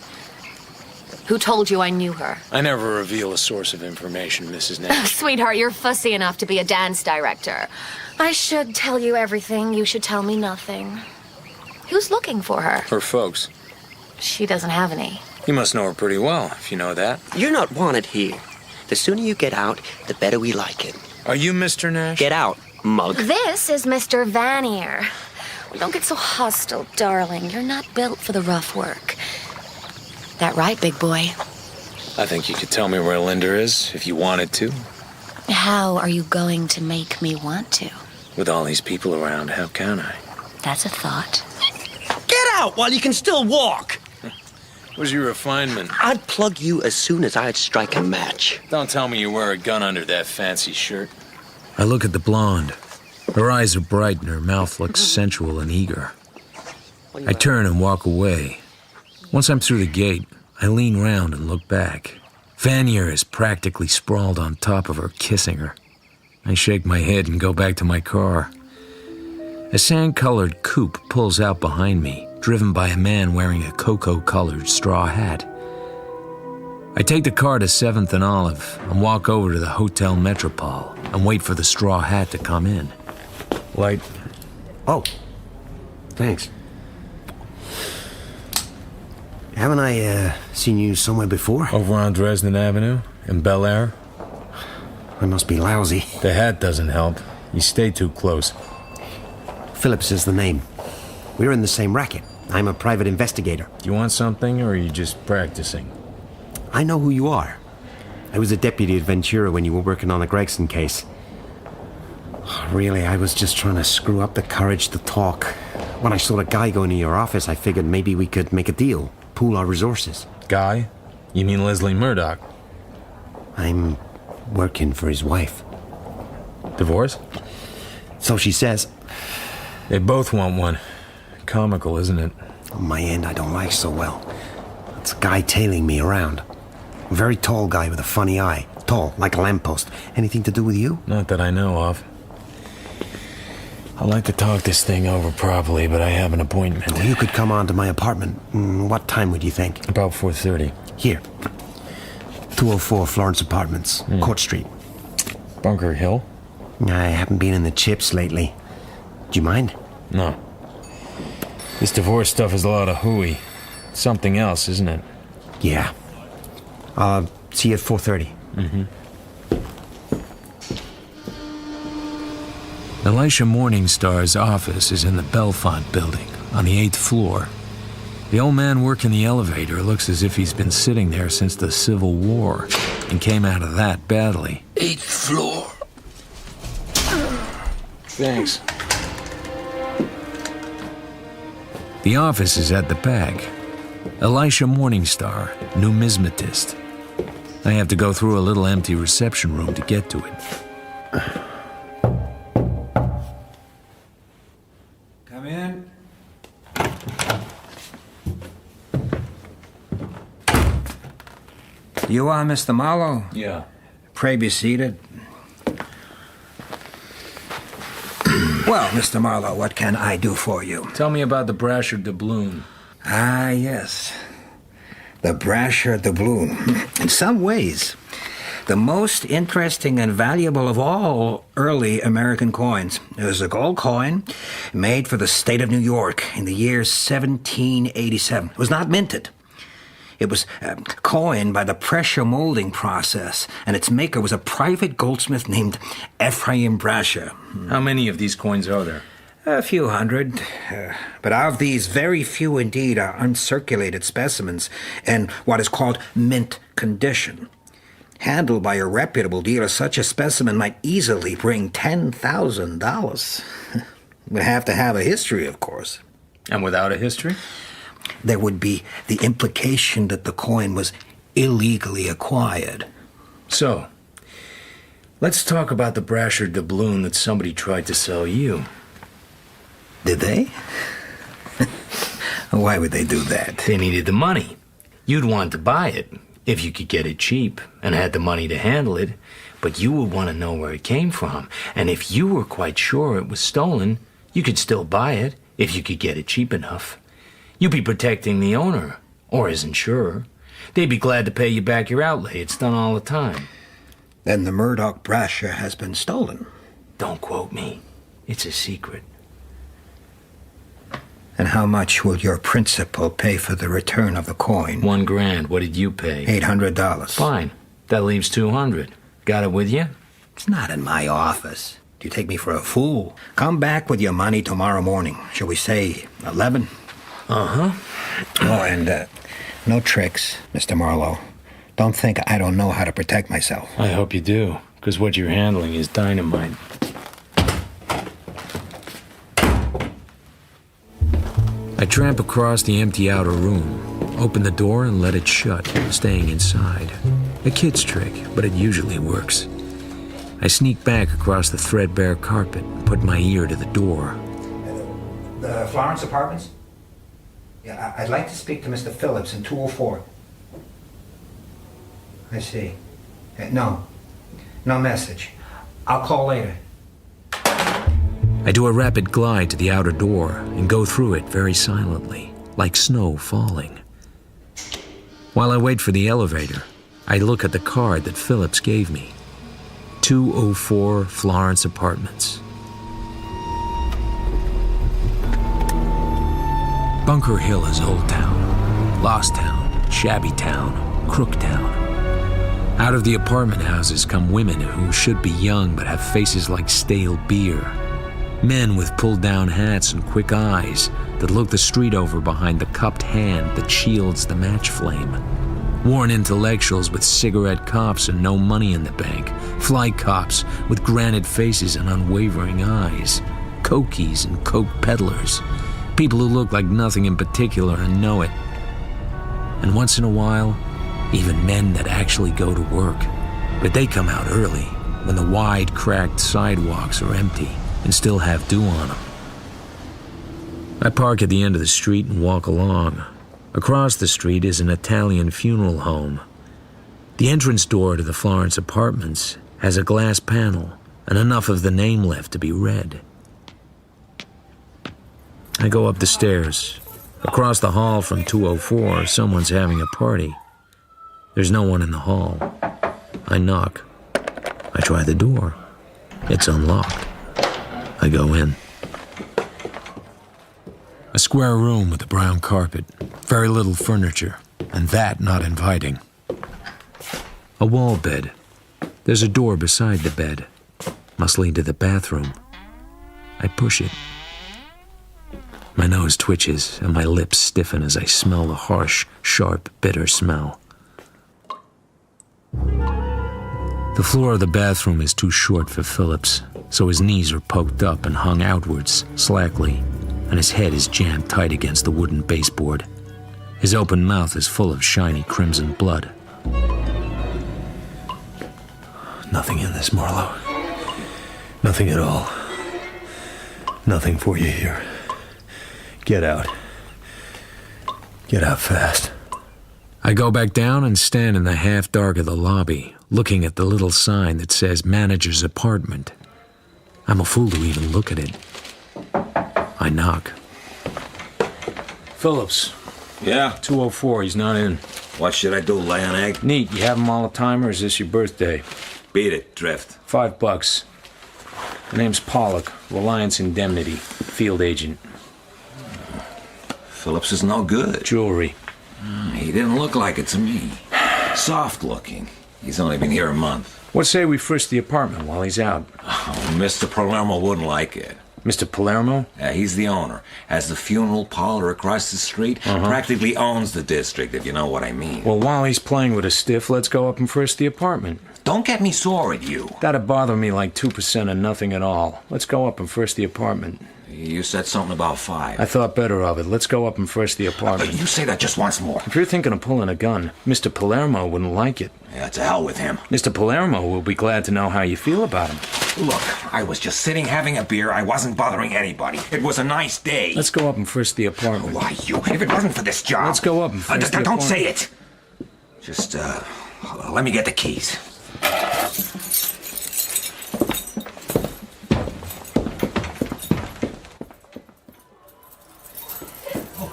Who told you I knew her? I never reveal a source of information, Mrs. Oh, Nash. sweetheart, you're fussy enough to be a dance director. I should tell you everything. You should tell me nothing. Who's looking for her? Her folks. She doesn't have any. You must know her pretty well, if you know that. You're not wanted here. The sooner you get out, the better we like it. Are you Mr. Nash? Get out, mug. This is Mr. Vanier. Well, don't get so hostile, darling. You're not built for the rough work. That right, big boy? I think you could tell me where Linda is, if you wanted to. How are you going to make me want to? With all these people around, how can I? That's a thought. Get out while you can still walk. Where's your refinement? I'd plug you as soon as I'd strike a match. Don't tell me you wear a gun under that fancy shirt. I look at the blonde. Her eyes are bright and her mouth looks sensual and eager. I turn and walk away. Once I'm through the gate, I lean round and look back. Vanier is practically sprawled on top of her, kissing her. I shake my head and go back to my car. A sand-colored coupe pulls out behind me, driven by a man wearing a cocoa-colored straw hat. I take the car to 7th and Olive and walk over to the Hotel Metropole and wait for the straw hat to come in. Light. Oh, thanks. Haven't I seen you somewhere before? Over on Dresden Avenue, in Bel Air. I must be lousy. The hat doesn't help. You stay too close. Phillips is the name. We're in the same racket. I'm a private investigator. Do you want something, or are you just practicing? I know who you are. I was a deputy at Ventura when you were working on the Gregson case. Really, I was just trying to screw up the courage to talk. When I saw the guy go into your office, I figured maybe we could make a deal. Pool our resources. Guy? You mean Leslie Murdoch? I'm working for his wife. Divorce? So she says. They both want one. Comical, isn't it? On my end, I don't like so well. It's a guy tailing me around. A very tall guy with a funny eye. Tall, like a lamppost. Anything to do with you? Not that I know of. I'd like to talk this thing over properly, but I have an appointment. Well, you could come on to my apartment. What time would you think? About 4:30. Here. 204 Florence Apartments, Court Street. Bunker Hill? I haven't been in the chips lately. Do you mind? No. This divorce stuff is a lot of hooey. Something else, isn't it? Yeah. See you at 4:30. Mm-hmm. Elisha Morningstar's office is in the Belfont building on the 8th floor. The old man working the elevator looks as if he's been sitting there since the Civil War and came out of that badly. 8th floor. Thanks. The office is at the back. Elisha Morningstar, numismatist. I have to go through a little empty reception room to get to it. Come in. You are Mr. Marlowe? Yeah. Pray be seated. Well, Mr. Marlowe, what can I do for you? Tell me about the Brasher doubloon. Ah, yes. The Brasher doubloon. In some ways, the most interesting and valuable of all early American coins. It was a gold coin made for the state of New York in the year 1787. It was not minted. It was coined by the pressure molding process, and its maker was a private goldsmith named Ephraim Brasher. How many of these coins are there? A few hundred. But of these, very few indeed are uncirculated specimens in what is called mint condition. Handled by a reputable dealer, such a specimen might easily bring $10,000. Would have to have a history, of course. And without a history? There would be the implication that the coin was illegally acquired. So, let's talk about the Brasher doubloon that somebody tried to sell you. Did they? Why would they do that? They needed the money. You'd want to buy it, if you could get it cheap and had the money to handle it, but you would want to know where it came from. And if you were quite sure it was stolen, you could still buy it if you could get it cheap enough. You'd be protecting the owner, or his insurer. They'd be glad to pay you back your outlay. It's done all the time. Then the Murdoch Brasher has been stolen. Don't quote me. It's a secret. And how much will your principal pay for the return of the coin? $1,000. What did you pay? $800. Fine. That leaves $200. Got it with you? It's not in my office. Do you take me for a fool? Come back with your money tomorrow morning. Shall we say 11? Uh-huh. Oh, and no tricks, Mr. Marlowe. Don't think I don't know how to protect myself. I hope you do, because what you're handling is dynamite. I tramp across the empty outer room, open the door and let it shut, staying inside. A kid's trick, but it usually works. I sneak back across the threadbare carpet and put my ear to the door. The Florence Apartments? Yeah, I'd like to speak to Mr. Phillips in 204. I see. No message. I'll call later. I do a rapid glide to the outer door and go through it very silently, like snow falling. While I wait for the elevator, I look at the card that Phillips gave me. 204 Florence Apartments. Bunker Hill is Old Town, Lost Town, Shabby Town, Crook Town. Out of the apartment houses come women who should be young but have faces like stale beer. Men with pulled-down hats and quick eyes that look the street over behind the cupped hand that shields the match flame. Worn intellectuals with cigarette cops and no money in the bank. Fly cops with granite faces and unwavering eyes. Cokies and coke peddlers. People who look like nothing in particular and know it. And once in a while, even men that actually go to work. But they come out early, when the wide, cracked sidewalks are empty and still have dew on them. I park at the end of the street and walk along. Across the street is an Italian funeral home. The entrance door to the Florence Apartments has a glass panel and enough of the name left to be read. I go up the stairs. Across the hall from 204, someone's having a party. There's no one in the hall. I knock. I try the door. It's unlocked. I go in. A A square room with a brown carpet, very little furniture, and that not inviting. A wall bed. There's a door beside the bed. Must lead to the bathroom. I push it. My nose twitches and my lips stiffen as I smell the harsh, sharp, bitter smell. The floor of the bathroom is too short for Phillips, so his knees are poked up and hung outwards, slackly, and his head is jammed tight against the wooden baseboard. His open mouth is full of shiny crimson blood. Nothing in this, Marlowe. Nothing at all. Nothing for you here. Get out. Get out fast. I go back down and stand in the half-dark of the lobby, looking at the little sign that says manager's apartment. I'm a fool to even look at it. I knock. Phillips. Yeah? 204, he's not in. What should I do, lay an egg? Neat, you have him all the time, or is this your birthday? Beat it, Drift. $5. The name's Pollock, Reliance Indemnity, field agent. Phillips is no good. Jewelry. He didn't look like it to me. Soft looking. He's only been here a month. What say we frisk the apartment while he's out? Oh, Mr. Palermo wouldn't like it. Mr. Palermo? Yeah, he's the owner. Has the funeral parlor across the street. Practically owns the district, if you know what I mean. Well, while he's playing with a stiff, let's go up and frisk the apartment. Don't get me sore at you. That'd bother me like 2% of nothing at all. Let's go up and frisk the apartment. You said something about 5. I thought better of it. Let's go up and frisk the apartment. You say that just once more. If you're thinking of pulling a gun, Mr. Palermo wouldn't like it. Yeah, to hell with him. Mr. Palermo will be glad to know how you feel about him. Look, I was just sitting having a beer. I wasn't bothering anybody. It was a nice day. Let's go up and frisk the apartment. Why, you? If it wasn't for this job... Let's go up and frisk the apartment. Don't say it. Just, let me get the keys.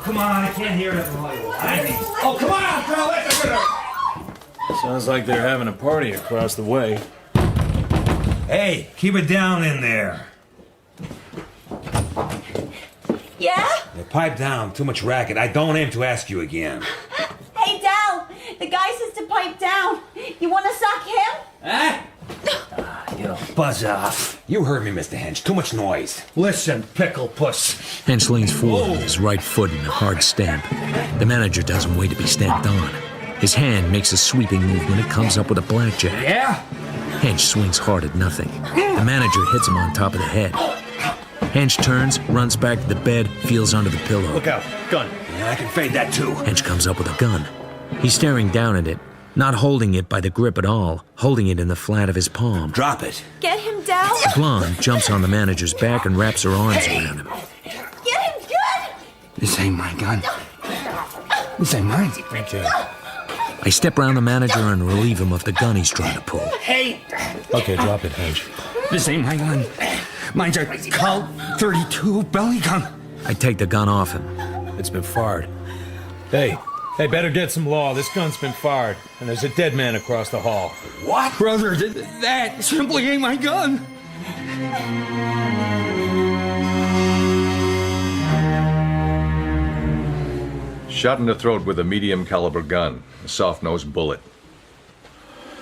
Come on, I can't hear it. Oh, come on, Phil! Sounds like they're having a party across the way. Hey, keep it down in there. Yeah? Pipe down. Too much racket. I don't aim to ask you again. Hey, Dal, the guy says to pipe down. You want to suck him? Huh? You buzz off. You heard me, Mr. Hench. Too much noise. Listen, pickle puss. Hench leans forward with his right foot in a hard stamp. The manager doesn't wait to be stamped on. His hand makes a sweeping movement and comes up with a blackjack. Yeah? Hench swings hard at nothing. The manager hits him on top of the head. Hench turns, runs back to the bed, feels under the pillow. Look out. Gun. Yeah, I can fade that too. Hench comes up with a gun. He's staring down at it, not holding it by the grip at all, holding it in the flat of his palm. Drop it. Get him down. The blonde jumps on the manager's back and wraps her arms around him. Get him good. This ain't my gun. This ain't mine. Okay. I step around the manager and relieve him of the gun he's trying to pull. Hey. Okay, drop it, Hench. This ain't my gun. Mine's a Colt 32 belly gun. I take the gun off him. It's been fired. Hey, better get some law. This gun's been fired, and there's a dead man across the hall. What? Brother, that simply ain't my gun. Shot in the throat with a medium caliber gun, a soft-nosed bullet.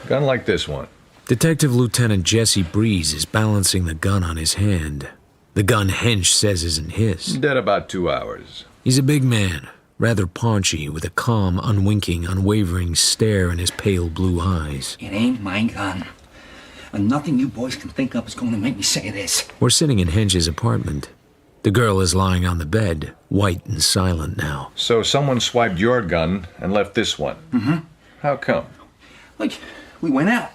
Gun like this one. Detective Lieutenant Jesse Breeze is balancing the gun on his hand. The gun Hench says isn't his. Dead about 2 hours. He's a big man, rather paunchy, with a calm, unwinking, unwavering stare in his pale blue eyes. It ain't my gun. And nothing you boys can think of is going to make me say this. We're sitting in Hench's apartment. The girl is lying on the bed, white and silent now. So someone swiped your gun and left this one? Mm-hmm. How come? Like, we went out.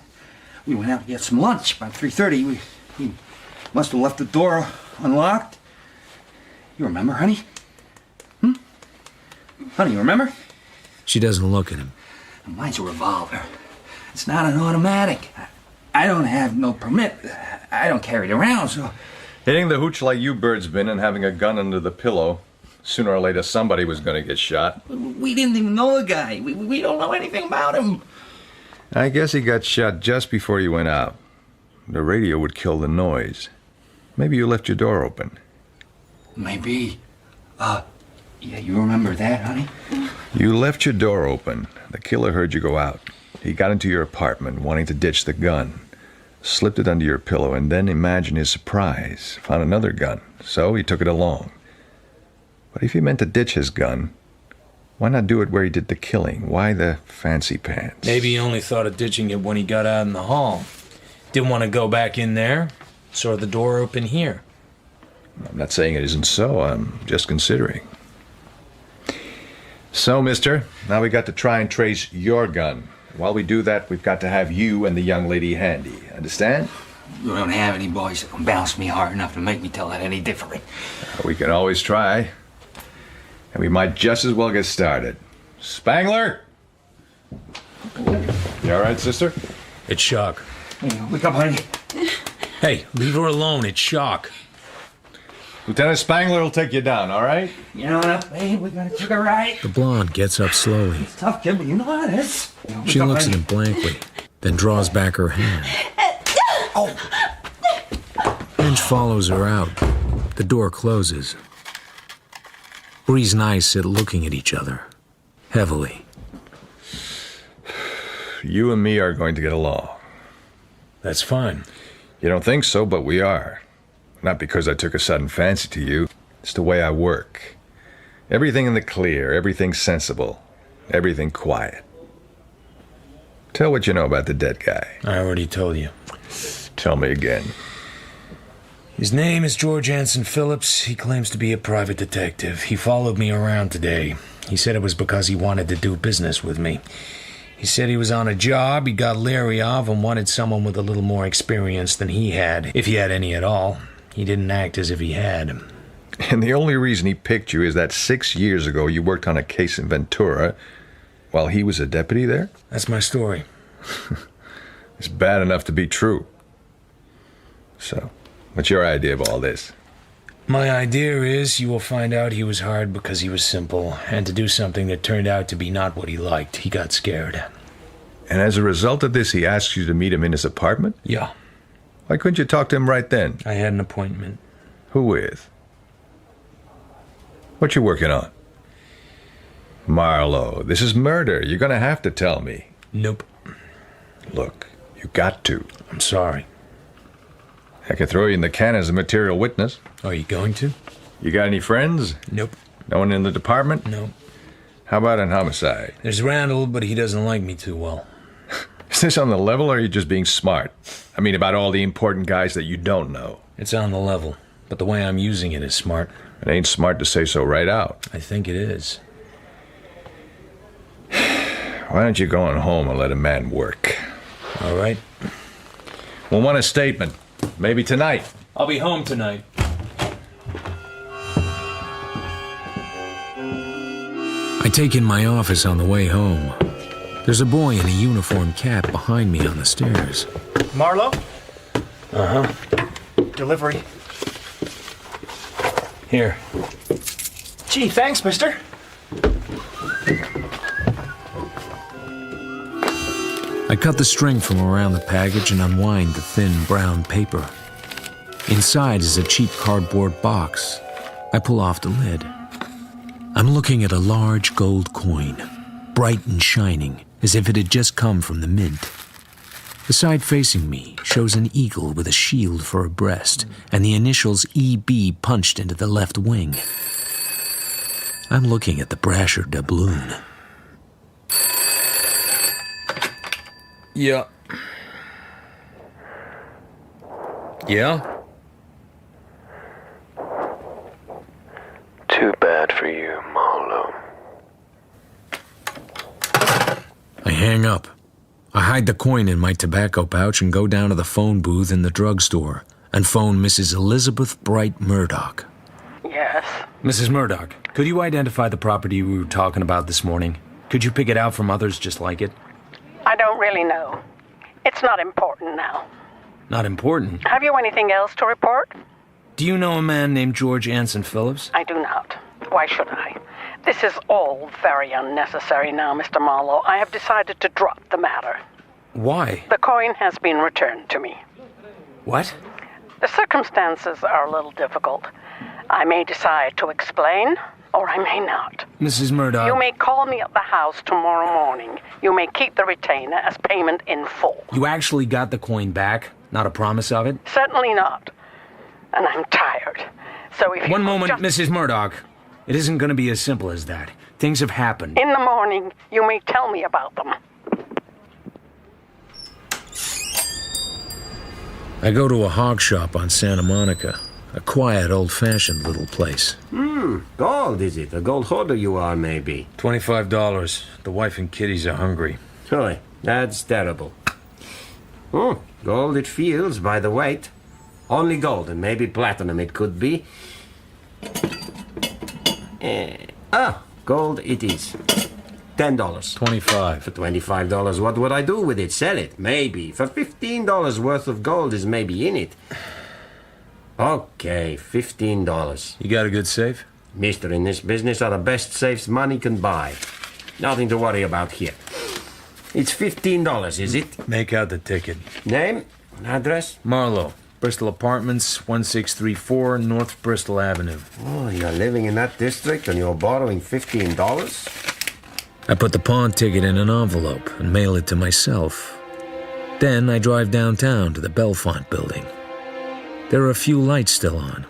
We went out to get some lunch about 3:30. We must have left the door unlocked. You remember, honey? Honey, you remember? She doesn't look at him. Mine's a revolver. It's not an automatic. I don't have no permit. I don't carry it around, so... Hitting the hooch like you birds been and having a gun under the pillow, sooner or later somebody was going to get shot. We didn't even know the guy. We don't know anything about him. I guess he got shot just before you went out. The radio would kill the noise. Maybe you left your door open. Maybe. Yeah, you remember that, honey? You left your door open. The killer heard you go out. He got into your apartment, wanting to ditch the gun. Slipped it under your pillow, and then imagine his surprise. Found another gun, so he took it along. But if he meant to ditch his gun, why not do it where he did the killing? Why the fancy pants? Maybe he only thought of ditching it when he got out in the hall. Didn't want to go back in there. Saw the door open here. I'm not saying it isn't so. I'm just considering. So, mister, now we got to try and trace your gun. While we do that, we've got to have you and the young lady handy. Understand? You don't have any boys that can bounce me hard enough to make me tell that any differently. We can always try. And we might just as well get started. Spangler! You all right, sister? It's Shock. Hey, wake up, honey. Hey, leave her alone. It's Shock. Lieutenant Spangler will take you down, all right? You know what, babe? We gotta take a ride. The blonde gets up slowly. It's tough, kid, but you know how it is. She looks at him blankly, then draws back her hand. Finch follows her out. The door closes. Breeze and I sit looking at each other, heavily. You and me are going to get along. That's fine. You don't think so, but we are. Not because I took a sudden fancy to you. It's the way I work. Everything in the clear, everything sensible, everything quiet. Tell what you know about the dead guy. I already told you. Tell me again. His name is George Anson Phillips. He claims to be a private detective. He followed me around today. He said it was because he wanted to do business with me. He said he was on a job he got leery of and wanted someone with a little more experience than he had, if he had any at all. He didn't act as if he had. And the only reason he picked you is that 6 years ago you worked on a case in Ventura while he was a deputy there? That's my story. It's bad enough to be true. So, what's your idea of all this? My idea is you will find out he was hard because he was simple, and to do something that turned out to be not what he liked, he got scared. And as a result of this, he asked you to meet him in his apartment? Yeah. Why couldn't you talk to him right then? I had an appointment. Who with? What you working on? Marlowe, this is murder. You're gonna have to tell me. Nope. Look, you got to. I'm sorry. I can throw you in the can as a material witness. Are you going to? You got any friends? Nope. No one in the department? No. How about an homicide? There's Randall, but he doesn't like me too well. Is this on the level, or are you just being smart? I mean, about all the important guys that you don't know. It's on the level, but the way I'm using it is smart. It ain't smart to say so right out. I think it is. Why don't you go on home and let a man work? All right. We'll want a statement. Maybe tonight. I'll be home tonight. I take in my office on the way home. There's a boy in a uniform cap behind me on the stairs. Marlowe? Uh-huh. Delivery. Here. Gee, thanks, mister. I cut the string from around the package and unwind the thin brown paper. Inside is a cheap cardboard box. I pull off the lid. I'm looking at a large gold coin, bright and shining, as if it had just come from the mint. The side facing me shows an eagle with a shield for a breast and the initials EB punched into the left wing. I'm looking at the brasher doubloon. Yeah. Yeah? Too bad for you, Marlowe. I hang up. I hide the coin in my tobacco pouch and go down to the phone booth in the drugstore and phone Mrs. Elizabeth Bright Murdoch. Yes? Mrs. Murdoch, could you identify the property we were talking about this morning? Could you pick it out from others just like it? I don't really know. It's not important now. Not important. Have you anything else to report? Do you know a man named George Anson Phillips? I do not. Why should I? This is all very unnecessary now, Mr. Marlowe. I have decided to drop the matter. Why? The coin has been returned to me. What? The circumstances are a little difficult. I may decide to explain, or I may not. Mrs. Murdoch. You may call me at the house tomorrow morning. You may keep the retainer as payment in full. You actually got the coin back? Not a promise of it? Certainly not. And I'm tired. So if One you moment, just... Mrs. Murdoch. It isn't going to be as simple as that. Things have happened. In the morning, you may tell me about them. I go to a hog shop on Santa Monica. A quiet, old-fashioned little place. Gold, is it? A gold hoarder you are, maybe. $25. The wife and kiddies are hungry. Really? That's terrible. Gold it feels by the weight. Only gold, and maybe platinum it could be. Gold it is. $10. 25. For $25, what would I do with it? Sell it? Maybe. For $15 worth of gold is maybe in it. Okay, $15. You got a good safe? Mister, in this business are the best safes money can buy. Nothing to worry about here. It's $15, is it? Make out the ticket. Name? Address? Marlowe. Bristol Apartments, 1634 North Bristol Avenue. Oh, you're living in that district and you're borrowing $15? I put the pawn ticket in an envelope and mail it to myself. Then I drive downtown to the Belfont building. There are a few lights still on.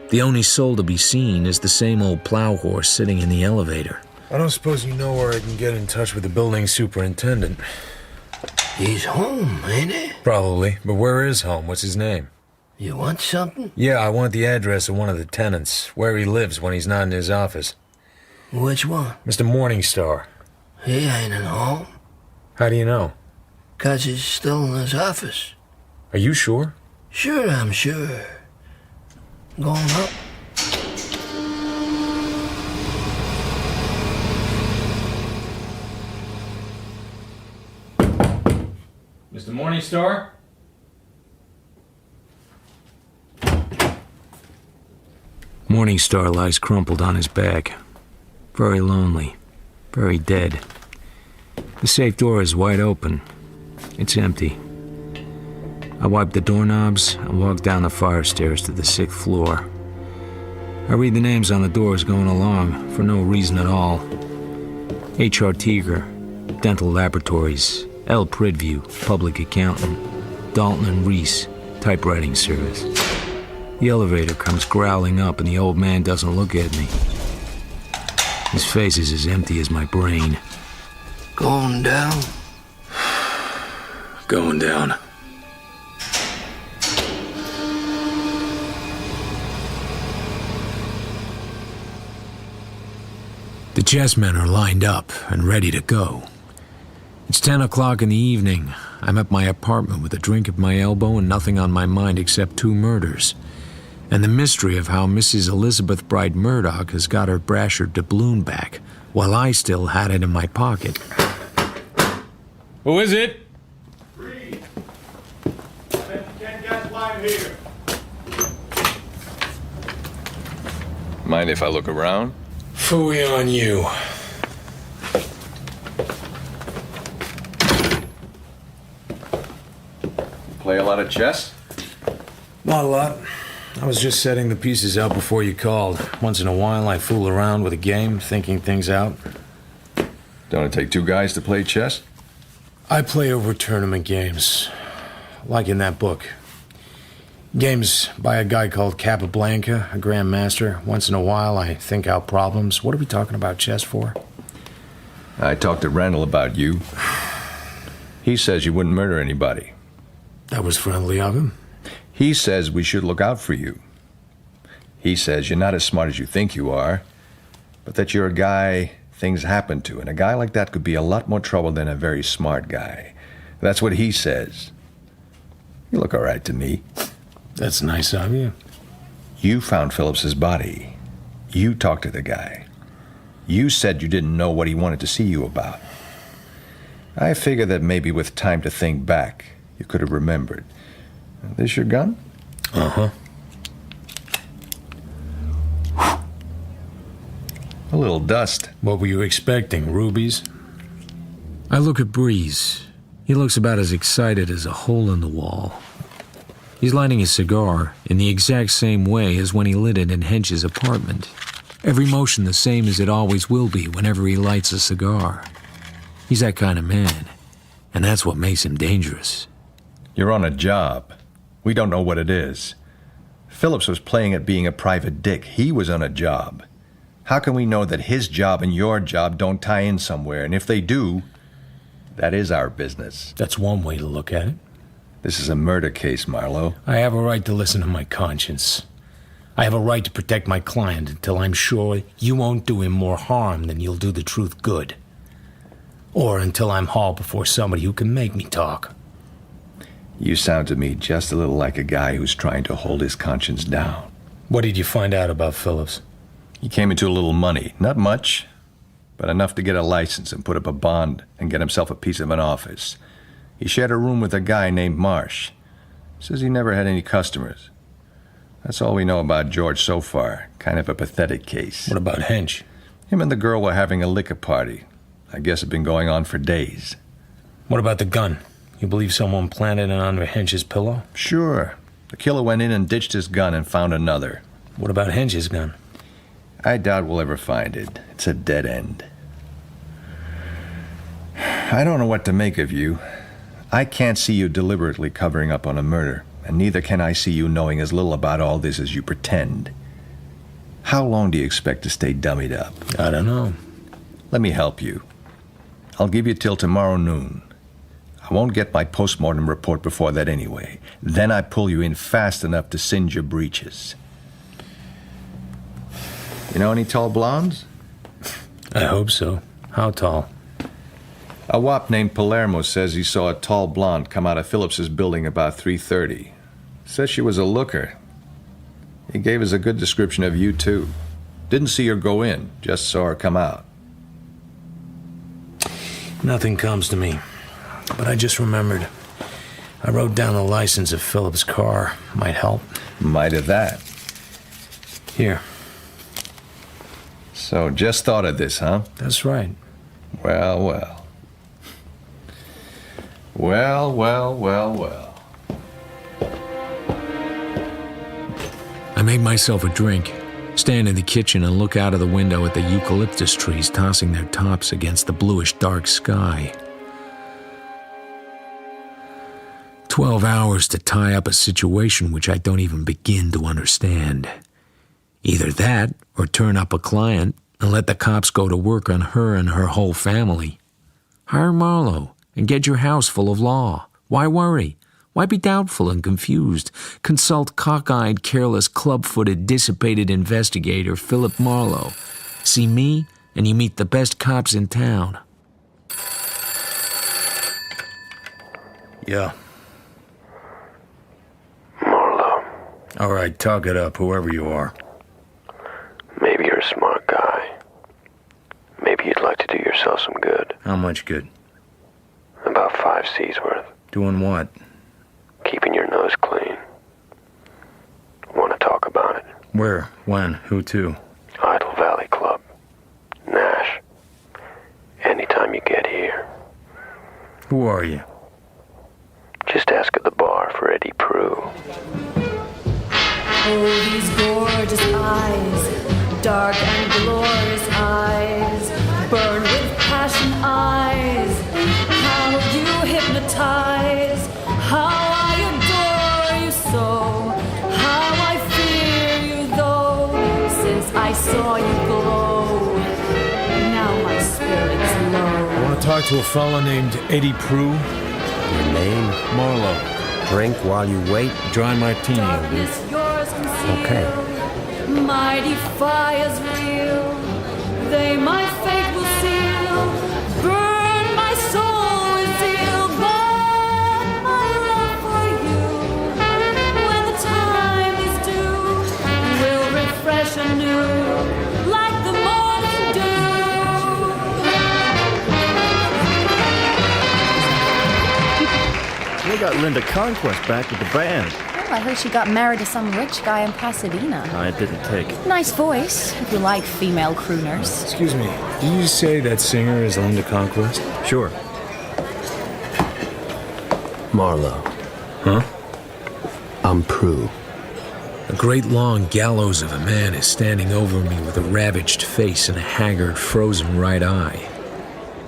The only soul to be seen is the same old plow horse sitting in the elevator. I don't suppose you know where I can get in touch with the building superintendent. He's home, ain't he? Probably, but where is home? What's his name? You want something? Yeah, I want the address of one of the tenants, where he lives when he's not in his office. Which one? Mr. Morningstar. He ain't at home. How do you know? 'Cause he's still in his office. Are you sure? Sure, I'm sure. Going up. Mr. Morningstar? Morningstar lies crumpled on his back. Very lonely. Very dead. The safe door is wide open. It's empty. I wipe the doorknobs and walk down the fire stairs to the 6th floor. I read the names on the doors going along for no reason at all. H.R. Teager, Dental Laboratories, L. Pridview, Public Accountant, Dalton and Reese, Typewriting Service. The elevator comes growling up and the old man doesn't look at me. His face is as empty as my brain. Going down? Going down. The chessmen are lined up and ready to go. It's 10 o'clock in the evening. I'm at my apartment with a drink at my elbow and nothing on my mind except 2 murders. And the mystery of how Mrs. Elizabeth Bright Murdoch has got her Brasher doubloon back, while I still had it in my pocket. Who is it? Here. Mind if I look around? Phooey on you. Play a lot of chess? Not a lot. I was just setting the pieces out before you called. Once in a while, I fool around with a game, thinking things out. Don't it take 2 guys to play chess? I play over tournament games, like in that book. Games by a guy called Capablanca, a grandmaster. Once in a while, I think out problems. What are we talking about chess for? I talked to Randall about you. He says you wouldn't murder anybody. That was friendly of him. He says we should look out for you. He says you're not as smart as you think you are, but that you're a guy things happen to, and a guy like that could be a lot more trouble than a very smart guy. That's what he says. You look all right to me. That's nice of you. You found Phillips's body. You talked to the guy. You said you didn't know what he wanted to see you about. I figure that maybe with time to think back, you could have remembered. This your gun? Uh-huh. A little dust. What were you expecting, rubies? I look at Breeze. He looks about as excited as a hole in the wall. He's lighting his cigar in the exact same way as when he lit it in Hench's apartment. Every motion the same as it always will be whenever he lights a cigar. He's that kind of man, and that's what makes him dangerous. You're on a job. We don't know what it is. Phillips was playing at being a private dick. He was on a job. How can we know that his job and your job don't tie in somewhere? And if they do, that is our business. That's one way to look at it. This is a murder case, Marlowe. I have a right to listen to my conscience. I have a right to protect my client until I'm sure you won't do him more harm than you'll do the truth good. Or until I'm hauled before somebody who can make me talk. You sound to me just a little like a guy who's trying to hold his conscience down. What did you find out about Phillips? He came into a little money. Not much, but enough to get a license and put up a bond and get himself a piece of an office. He shared a room with a guy named Marsh. Says he never had any customers. That's all we know about George so far. Kind of a pathetic case. What about Hench? Him and the girl were having a liquor party. I guess it'd been going on for days. What about the gun? You believe someone planted it under Hench's pillow? Sure. The killer went in and ditched his gun and found another. What about Hench's gun? I doubt we'll ever find it. It's a dead end. I don't know what to make of you. I can't see you deliberately covering up on a murder, and neither can I see you knowing as little about all this as you pretend. How long do you expect to stay dummied up? I don't know. Let me help you. I'll give you till tomorrow noon. I won't get my postmortem report before that anyway. Then I pull you in fast enough to singe your breeches. You know any tall blondes? I hope so. How tall? A wop named Palermo says he saw a tall blonde come out of Phillips's building about 3:30. Says she was a looker. He gave us a good description of you, too. Didn't see her go in, just saw her come out. Nothing comes to me. But I just remembered. I wrote down the license of Phillips' car. Might help. Might of that. Here. So, just thought of this, huh? That's right. Well, well. Well, well, well, well. I make myself a drink, stand in the kitchen and look out of the window at the eucalyptus trees tossing their tops against the bluish dark sky. 12 hours to tie up a situation which I don't even begin to understand. Either that, or turn up a client and let the cops go to work on her and her whole family. Hire Marlowe and get your house full of law. Why worry? Why be doubtful and confused? Consult cockeyed, careless, club-footed, dissipated investigator Philip Marlowe. See me, and you meet the best cops in town. Yeah. Marlowe. All right, talk it up, whoever you are. Maybe you're a smart guy. Maybe you'd like to do yourself some good. How much good? About 5 C's worth. Doing what? Keeping your nose clean. Want to talk about it? Where? When? Who to? Idle Valley Club. Nash. Anytime you get here. Who are you? Just ask at the bar for Eddie Prue. Oh, these gorgeous eyes, dark and glorious eyes, burn with passion eyes. How you hypnotize, how I adore you so, how I fear you though, since I saw you glow. Now my spirit's low. I want to talk to a fella named Eddie Prue. Your name? Marlowe. Drink while you wait. Dry martini, dude. Okay. Mighty fires real, they my fate will seal. Burn my soul with zeal, but my love for you, when the time is due, will refresh anew, like the morning dew. We got Linda Conquest back with the band. I heard she got married to some rich guy in Pasadena. I didn't take it. Nice voice, if you like female crooners. Excuse me, did you say that singer is Linda Conquest? Sure. Marlowe. Huh? I'm Prue. A great long gallows of a man is standing over me with a ravaged face and a haggard, frozen right eye.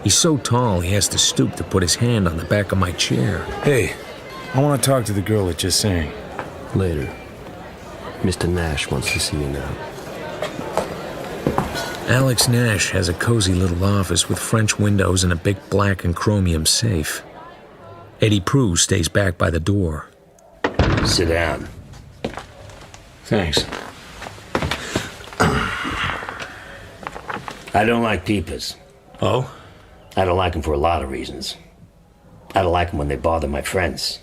He's so tall he has to stoop to put his hand on the back of my chair. Hey, I want to talk to the girl that just sang. Later. Mr. Nash wants to see you now. Alex Nash has a cozy little office with French windows and a big black and chromium safe. Eddie Prue stays back by the door. Sit down. Thanks. I don't like peepers. Oh? I don't like them for a lot of reasons. I don't like them when they bother my friends.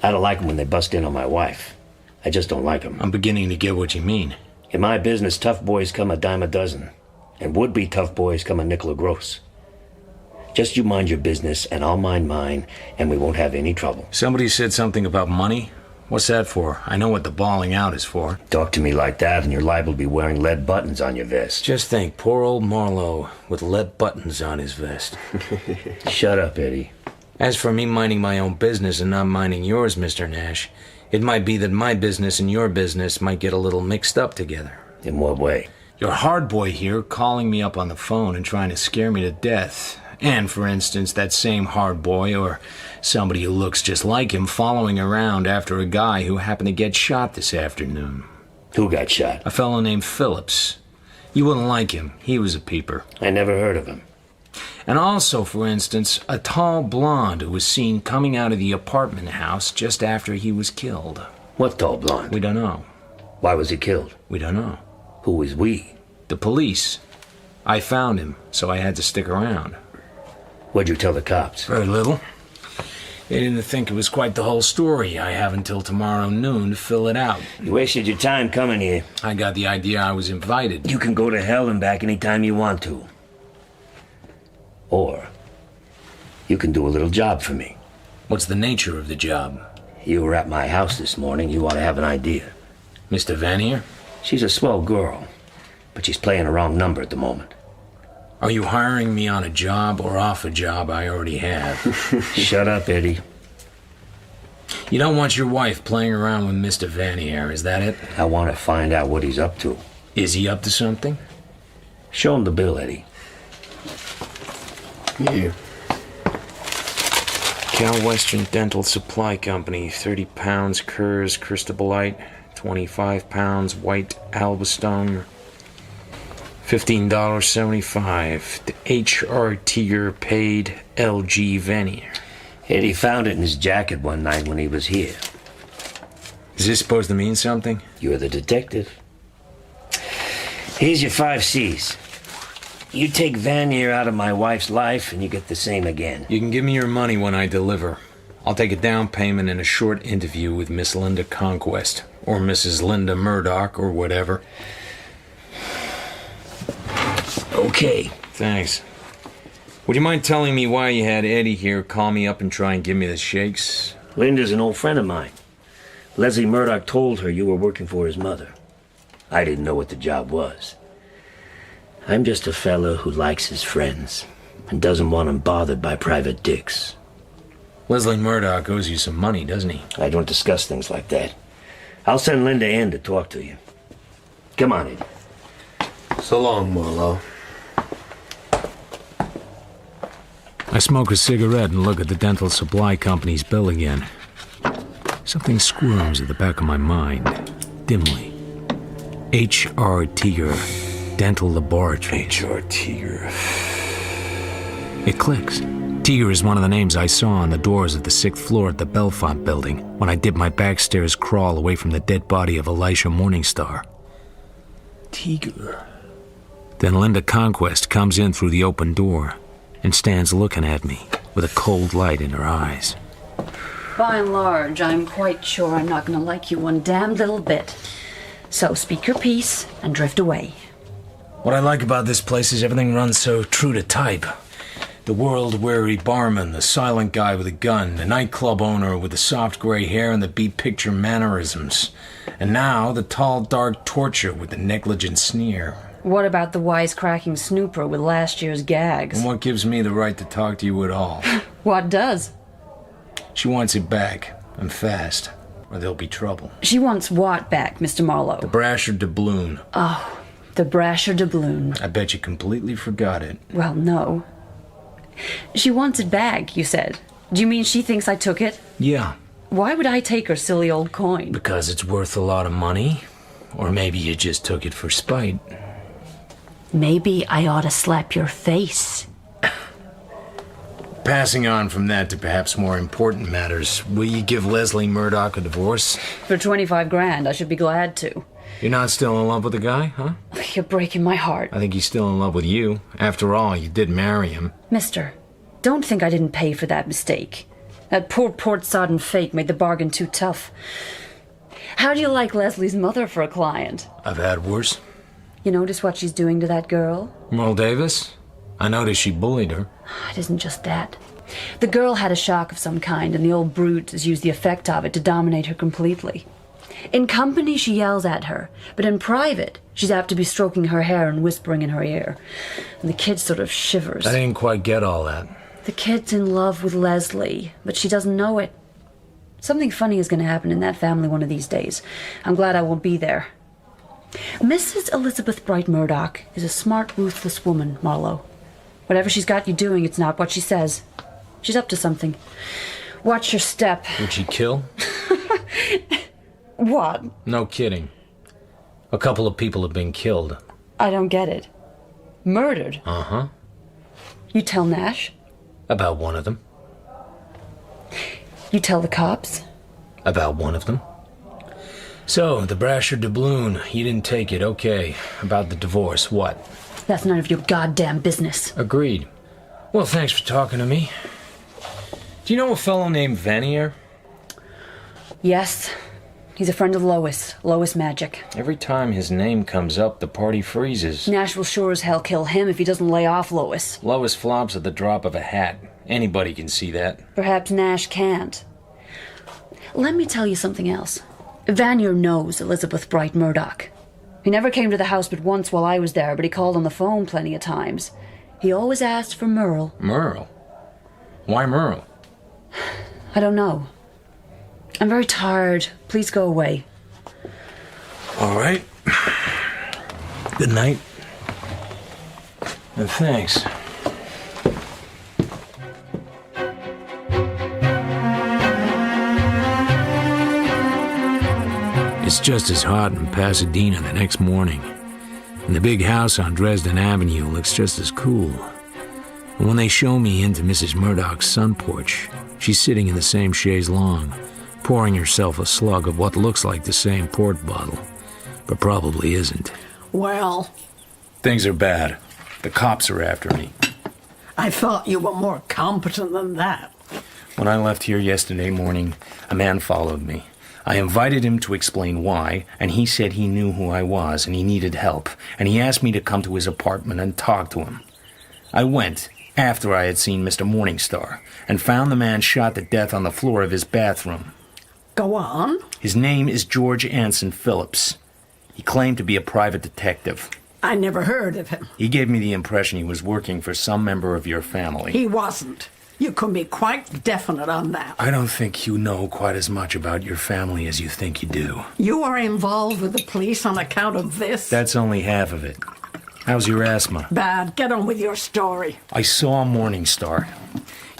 I don't like them when they bust in on my wife. I just don't like them. I'm beginning to get what you mean. In my business, tough boys come a dime a dozen, and would-be tough boys come a nickel a gross. Just you mind your business, and I'll mind mine, and we won't have any trouble. Somebody said something about money? What's that for? I know what the bawling out is for. Talk to me like that, and you're liable to be wearing lead buttons on your vest. Just think, poor old Marlowe with lead buttons on his vest. Shut up, Eddie. As for me minding my own business and not minding yours, Mr. Nash, it might be that my business and your business might get a little mixed up together. In what way? Your hard boy here calling me up on the phone and trying to scare me to death. And, for instance, that same hard boy or somebody who looks just like him following around after a guy who happened to get shot this afternoon. Who got shot? A fellow named Phillips. You wouldn't like him. He was a peeper. I never heard of him. And also, for instance, a tall blonde who was seen coming out of the apartment house just after he was killed. What tall blonde? We don't know. Why was he killed? We don't know. Who was we? The police. I found him, so I had to stick around. What'd you tell the cops? Very little. They didn't think it was quite the whole story. I have until tomorrow noon to fill it out. You wasted your time coming here. I got the idea I was invited. You can go to hell and back anytime you want to. Or you can do a little job for me. What's the nature of the job? You were at my house this morning. You ought to have an idea. Mr. Vanier? She's a swell girl, but she's playing a wrong number at the moment. Are you hiring me on a job or off a job I already have? Shut up, Eddie. You don't want your wife playing around with Mr. Vanier, is that it? I want to find out what he's up to. Is he up to something? Show him the bill, Eddie. Here. Cal Western Dental Supply Company, 30 pounds Kurz Cristobalite, 25 pounds white Albastone, $15.75. The H.R. Tiger paid L.G. Vanier. Eddie found it in his jacket one night when he was here. Is this supposed to mean something? You're the detective. Here's your 5 C's. You take Vanier out of my wife's life, and you get the same again. You can give me your money when I deliver. I'll take a down payment and a short interview with Miss Linda Conquest, or Mrs. Linda Murdoch, or whatever. Okay. Thanks. Would you mind telling me why you had Eddie here call me up and try and give me the shakes? Linda's an old friend of mine. Leslie Murdoch told her you were working for his mother. I didn't know what the job was. I'm just a fellow who likes his friends and doesn't want them bothered by private dicks. Leslie Murdoch owes you some money, doesn't he? I don't discuss things like that. I'll send Linda in to talk to you. Come on, Eddie. So long, Marlowe. I smoke a cigarette and look at the dental supply company's bill again. Something squirms at the back of my mind, dimly. H.R. Tiger Dental Laboratory. H.R. Tiger. It clicks. Tiger is one of the names I saw on the doors of the 6th floor at the Belfont building when I did my backstairs crawl away from the dead body of Elisha Morningstar. Tiger. Then Linda Conquest comes in through the open door and stands looking at me with a cold light in her eyes. By and large, I'm quite sure I'm not going to like you one damn little bit. So speak your piece and drift away. What I like about this place is everything runs so true to type. The world-weary barman, the silent guy with a gun, the nightclub owner with the soft gray hair and the beat-picture mannerisms. And now, the tall, dark torture with the negligent sneer. What about the wisecracking snooper with last year's gags? And what gives me the right to talk to you at all? What does? She wants it back, and fast. or there'll be trouble. She wants what back, Mr. Marlowe? The brasher doubloon. Oh, the brasher doubloon. I bet you completely forgot it. Well, no. She wants it back, you said. Do you mean she thinks I took it? Yeah. Why would I take her silly old coin? Because it's worth a lot of money. Or maybe you just took it for spite. Maybe I ought to slap your face. Passing on from that to perhaps more important matters, will you give Leslie Murdoch a divorce? For 25 grand, I should be glad to. You're not still in love with the guy, huh? You're breaking my heart. I think he's still in love with you. After all, you did marry him. Mister, don't think I didn't pay for that mistake. That poor port-sodden fake made the bargain too tough. How do you like Leslie's mother for a client? I've had worse. You notice what she's doing to that girl? Merle Davis? I noticed she bullied her. It isn't just that. The girl had a shock of some kind, and the old brute has used the effect of it to dominate her completely. In company, she yells at her, but in private, she's apt to be stroking her hair and whispering in her ear. And the kid sort of shivers. I didn't quite get all that. The kid's in love with Leslie, but she doesn't know it. Something funny is going to happen in that family one of these days. I'm glad I won't be there. Mrs. Elizabeth Bright Murdoch is a smart, ruthless woman, Marlowe. Whatever she's got you doing, it's not what she says. She's up to something. Watch your step. Would she kill? What? No kidding. A couple of people have been killed. I don't get it. Murdered? Uh-huh. You tell Nash? About one of them. You tell the cops? About one of them. So, the brasher doubloon, you didn't take it, okay. About the divorce, what? That's none of your goddamn business. Agreed. Well, thanks for talking to me. Do you know a fellow named Vanier? Yes. He's a friend of Lois. Lois Magic. Every time his name comes up, the party freezes. Nash will sure as hell kill him if he doesn't lay off Lois. Lois flops at the drop of a hat. Anybody can see that. Perhaps Nash can't. Let me tell you something else. Vanier knows Elizabeth Bright Murdoch. He never came to the house but once while I was there, but he called on the phone plenty of times. He always asked for Merle. Merle? Why Merle? I don't know. I'm very tired. Please go away. All right. Good night. And thanks. It's just as hot in Pasadena the next morning, and the big house on Dresden Avenue looks just as cool. And when they show me into Mrs. Murdoch's sun porch, she's sitting in the same chaise longue, pouring herself a slug of what looks like the same port bottle, but probably isn't. Well, Things are bad. The cops are after me. I thought you were more competent than that. When I left here yesterday morning, a man followed me. I invited him to explain why, and he said he knew who I was and he needed help, and he asked me to come to his apartment and talk to him. I went, after I had seen Mr. Morningstar, and found the man shot to death on the floor of his bathroom. Go on. His name is George Anson Phillips. He claimed to be a private detective. I never heard of him. He gave me the impression he was working for some member of your family. He wasn't. You can be quite definite on that. I don't think you know quite as much about your family as you think you do. You are involved with the police on account of this? That's only half of it. How's your asthma? Bad. Get on with your story. I saw Morningstar.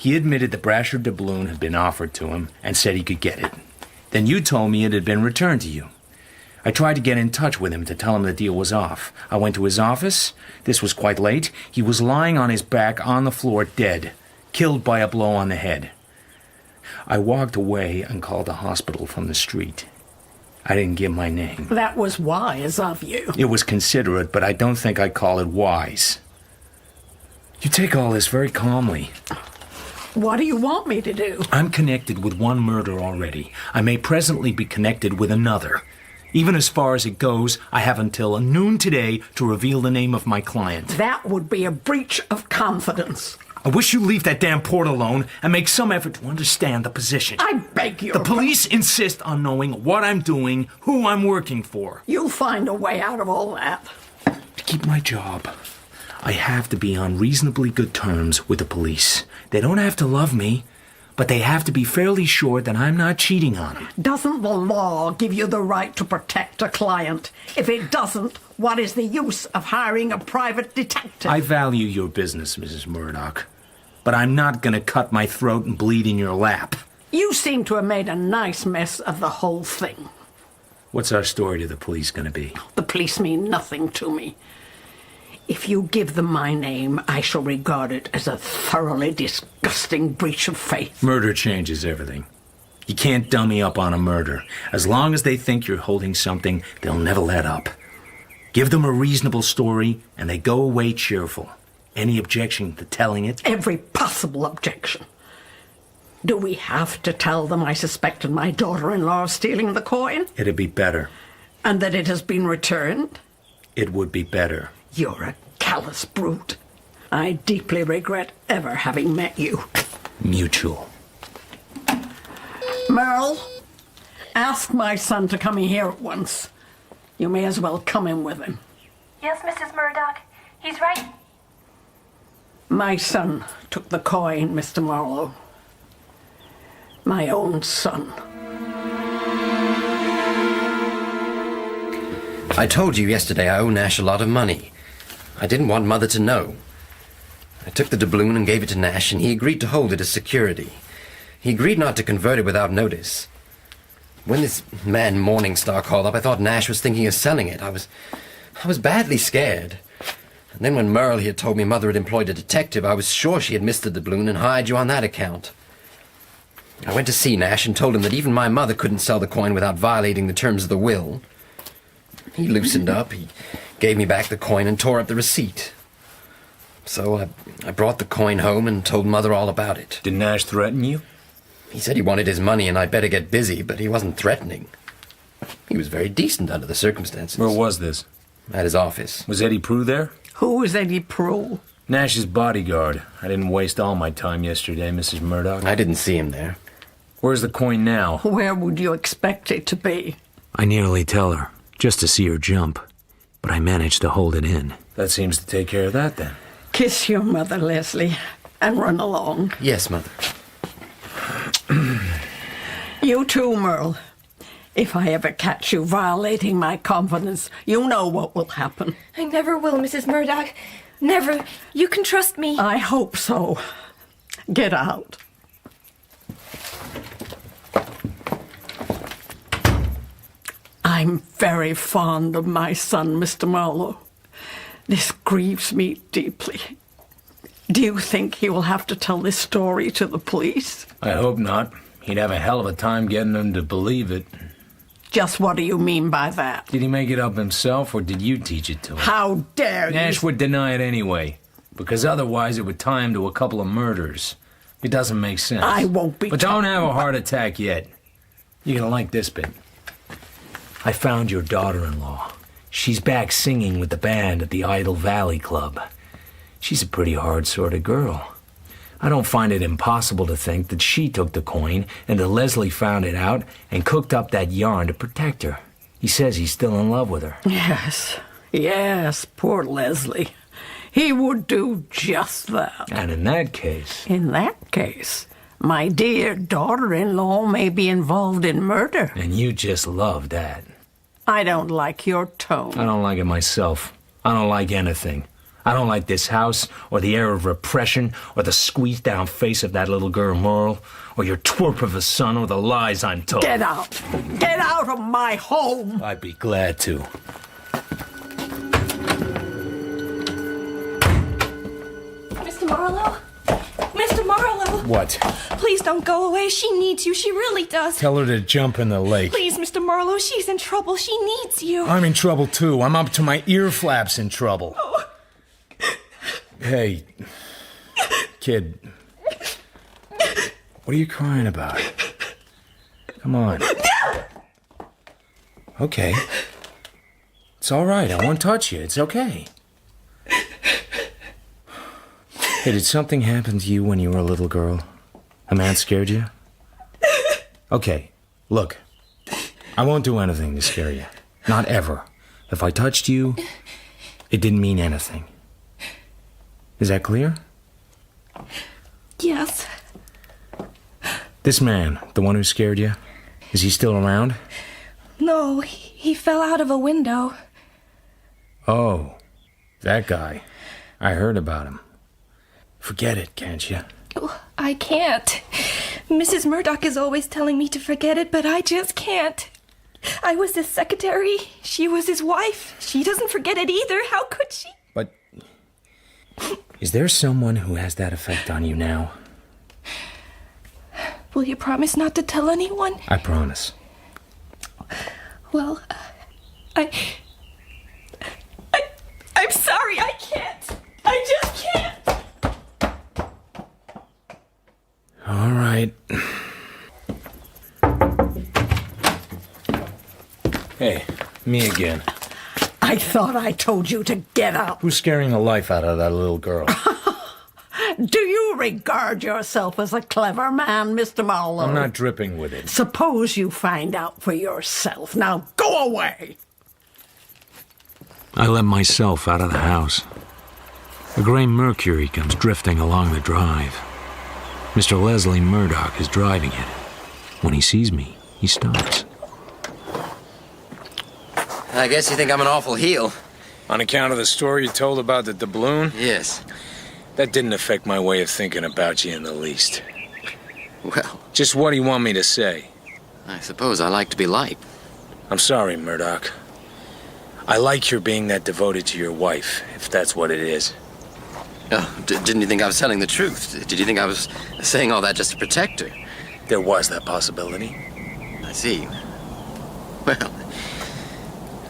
He admitted the brasher doubloon had been offered to him and said he could get it. Then you told me it had been returned to you. I tried to get in touch with him to tell him the deal was off. I went to his office. This was quite late. He was lying on his back on the floor, dead, killed by a blow on the head. I walked away and called the hospital from the street. I didn't give my name. That was wise of you. It was considerate, but I don't think I'd call it wise. You take all this very calmly. What do you want me to do? I'm connected with one murder already. I may presently be connected with another. Even as far as it goes, I have until noon today to reveal the name of my client. That would be a breach of confidence. I wish you'd leave that damn port alone and make some effort to understand the position. I beg your... The police insist on knowing what I'm doing, who I'm working for. You'll find a way out of all that. To keep my job, I have to be on reasonably good terms with the police. They don't have to love me, but they have to be fairly sure that I'm not cheating on them. Doesn't the law give you the right to protect a client? If it doesn't, what is the use of hiring a private detective? I value your business, Mrs. Murdoch, but I'm not going to cut my throat and bleed in your lap. You seem to have made a nice mess of the whole thing. What's our story to the police going to be? The police mean nothing to me. If you give them my name, I shall regard it as a thoroughly disgusting breach of faith. Murder changes everything. You can't dummy up on a murder. As long as they think you're holding something, they'll never let up. Give them a reasonable story, and they go away cheerful. Any objection to telling it? Every possible objection. Do we have to tell them I suspected my daughter-in-law of stealing the coin? It'd be better. And that it has been returned? It would be better. You're a callous brute. I deeply regret ever having met you. Mutual. Merle, ask my son to come in here at once. You may as well come in with him. Yes, Mrs. Murdoch. He's right. My son took the coin, Mr. Marlowe. My own son. I told you yesterday I owe Nash a lot of money. I didn't want Mother to know. I took the doubloon and gave it to Nash, and he agreed to hold it as security. He agreed not to convert it without notice. When this man Morningstar called up, I thought Nash was thinking of selling it. I was badly scared. And then when Merle had told me Mother had employed a detective, I was sure she had missed the doubloon and hired you on that account. I went to see Nash and told him that even my mother couldn't sell the coin without violating the terms of the will. He loosened up, he gave me back the coin and tore up the receipt. So I brought the coin home and told Mother all about it. Did Nash threaten you? He said he wanted his money and I'd better get busy, but he wasn't threatening. He was very decent under the circumstances. Where was this? At his office. Was Eddie Prue there? Who is Eddie Prue? Nash's bodyguard. I didn't waste all my time yesterday, Mrs. Murdoch. I didn't see him there. Where's the coin now? Where would you expect it to be? I nearly tell her, just to see her jump, but I managed to hold it in. That seems to take care of that, then. Kiss your mother, Leslie, and run along. Yes, Mother. You too, Merle. If I ever catch you violating my confidence, you know what will happen. I never will, Mrs. Murdoch. Never. You can trust me. I hope so. Get out. I'm very fond of my son, Mr. Marlowe. This grieves me deeply. Do you think he will have to tell this story to the police? I hope not. He'd have a hell of a time getting them to believe it. Just what do you mean by that? Did he make it up himself, or did you teach it to him? How dare you? Nash would deny it anyway, because otherwise it would tie him to a couple of murders. It doesn't make sense. I won't be... But don't have a heart attack yet. You're gonna like this bit. I found your daughter-in-law. She's back singing with the band at the Idle Valley Club. She's a pretty hard sort of girl. I don't find it impossible to think that she took the coin and that Leslie found it out and cooked up that yarn to protect her. He says he's still in love with her. Yes, poor Leslie. He would do just that. And in that case... In that case, my dear daughter-in-law may be involved in murder. And you just love that. I don't like your tone. I don't like it myself. I don't like anything. I don't like this house, or the air of repression, or the squeezed-down face of that little girl, Merle, or your twerp of a son, or the lies I'm told. Get out! Get out of my home! I'd be glad to. Mr. Marlowe? Mr. Marlowe! What? Please don't go away. She needs you. She really does. Tell her to jump in the lake. Please, Mr. Marlowe. She's in trouble. She needs you. I'm in trouble, too. I'm up to my ear flaps in trouble. Oh. Hey, kid. What are you crying about? Come on. Okay. It's all right. I won't touch you. It's okay. Hey, did something happen to you when you were a little girl? A man scared you? Okay, look. I won't do anything to scare you. Not ever. If I touched you, it didn't mean anything. Is that clear? Yes. This man, the one who scared you, is he still around? No, he fell out of a window. Oh, that guy. I heard about him. Forget it, can't you? Oh, I can't. Mrs. Murdoch is always telling me to forget it, but I just can't. I was his secretary. She was his wife. She doesn't forget it either. How could she? But is there someone who has that effect on you now? Will you promise not to tell anyone? I promise. Well, I'm sorry, I can't. I just can't. All right. Hey, me again. I thought I told you to get up. Who's scaring the life out of that little girl? Do you regard yourself as a clever man, Mr. Marlowe? I'm not dripping with it. Suppose you find out for yourself. Now go away. I let myself out of the house. A gray Mercury comes drifting along the drive. Mr. Leslie Murdoch is driving it. When he sees me, he stops. I guess you think I'm an awful heel. On account of the story you told about the doubloon? Yes. That didn't affect my way of thinking about you in the least. Well... Just what do you want me to say? I suppose I like to be liked. I'm sorry, Murdoch. I like your being that devoted to your wife, if that's what it is. Oh, didn't you think I was telling the truth? Did you think I was saying all that just to protect her? There was that possibility. I see. Well,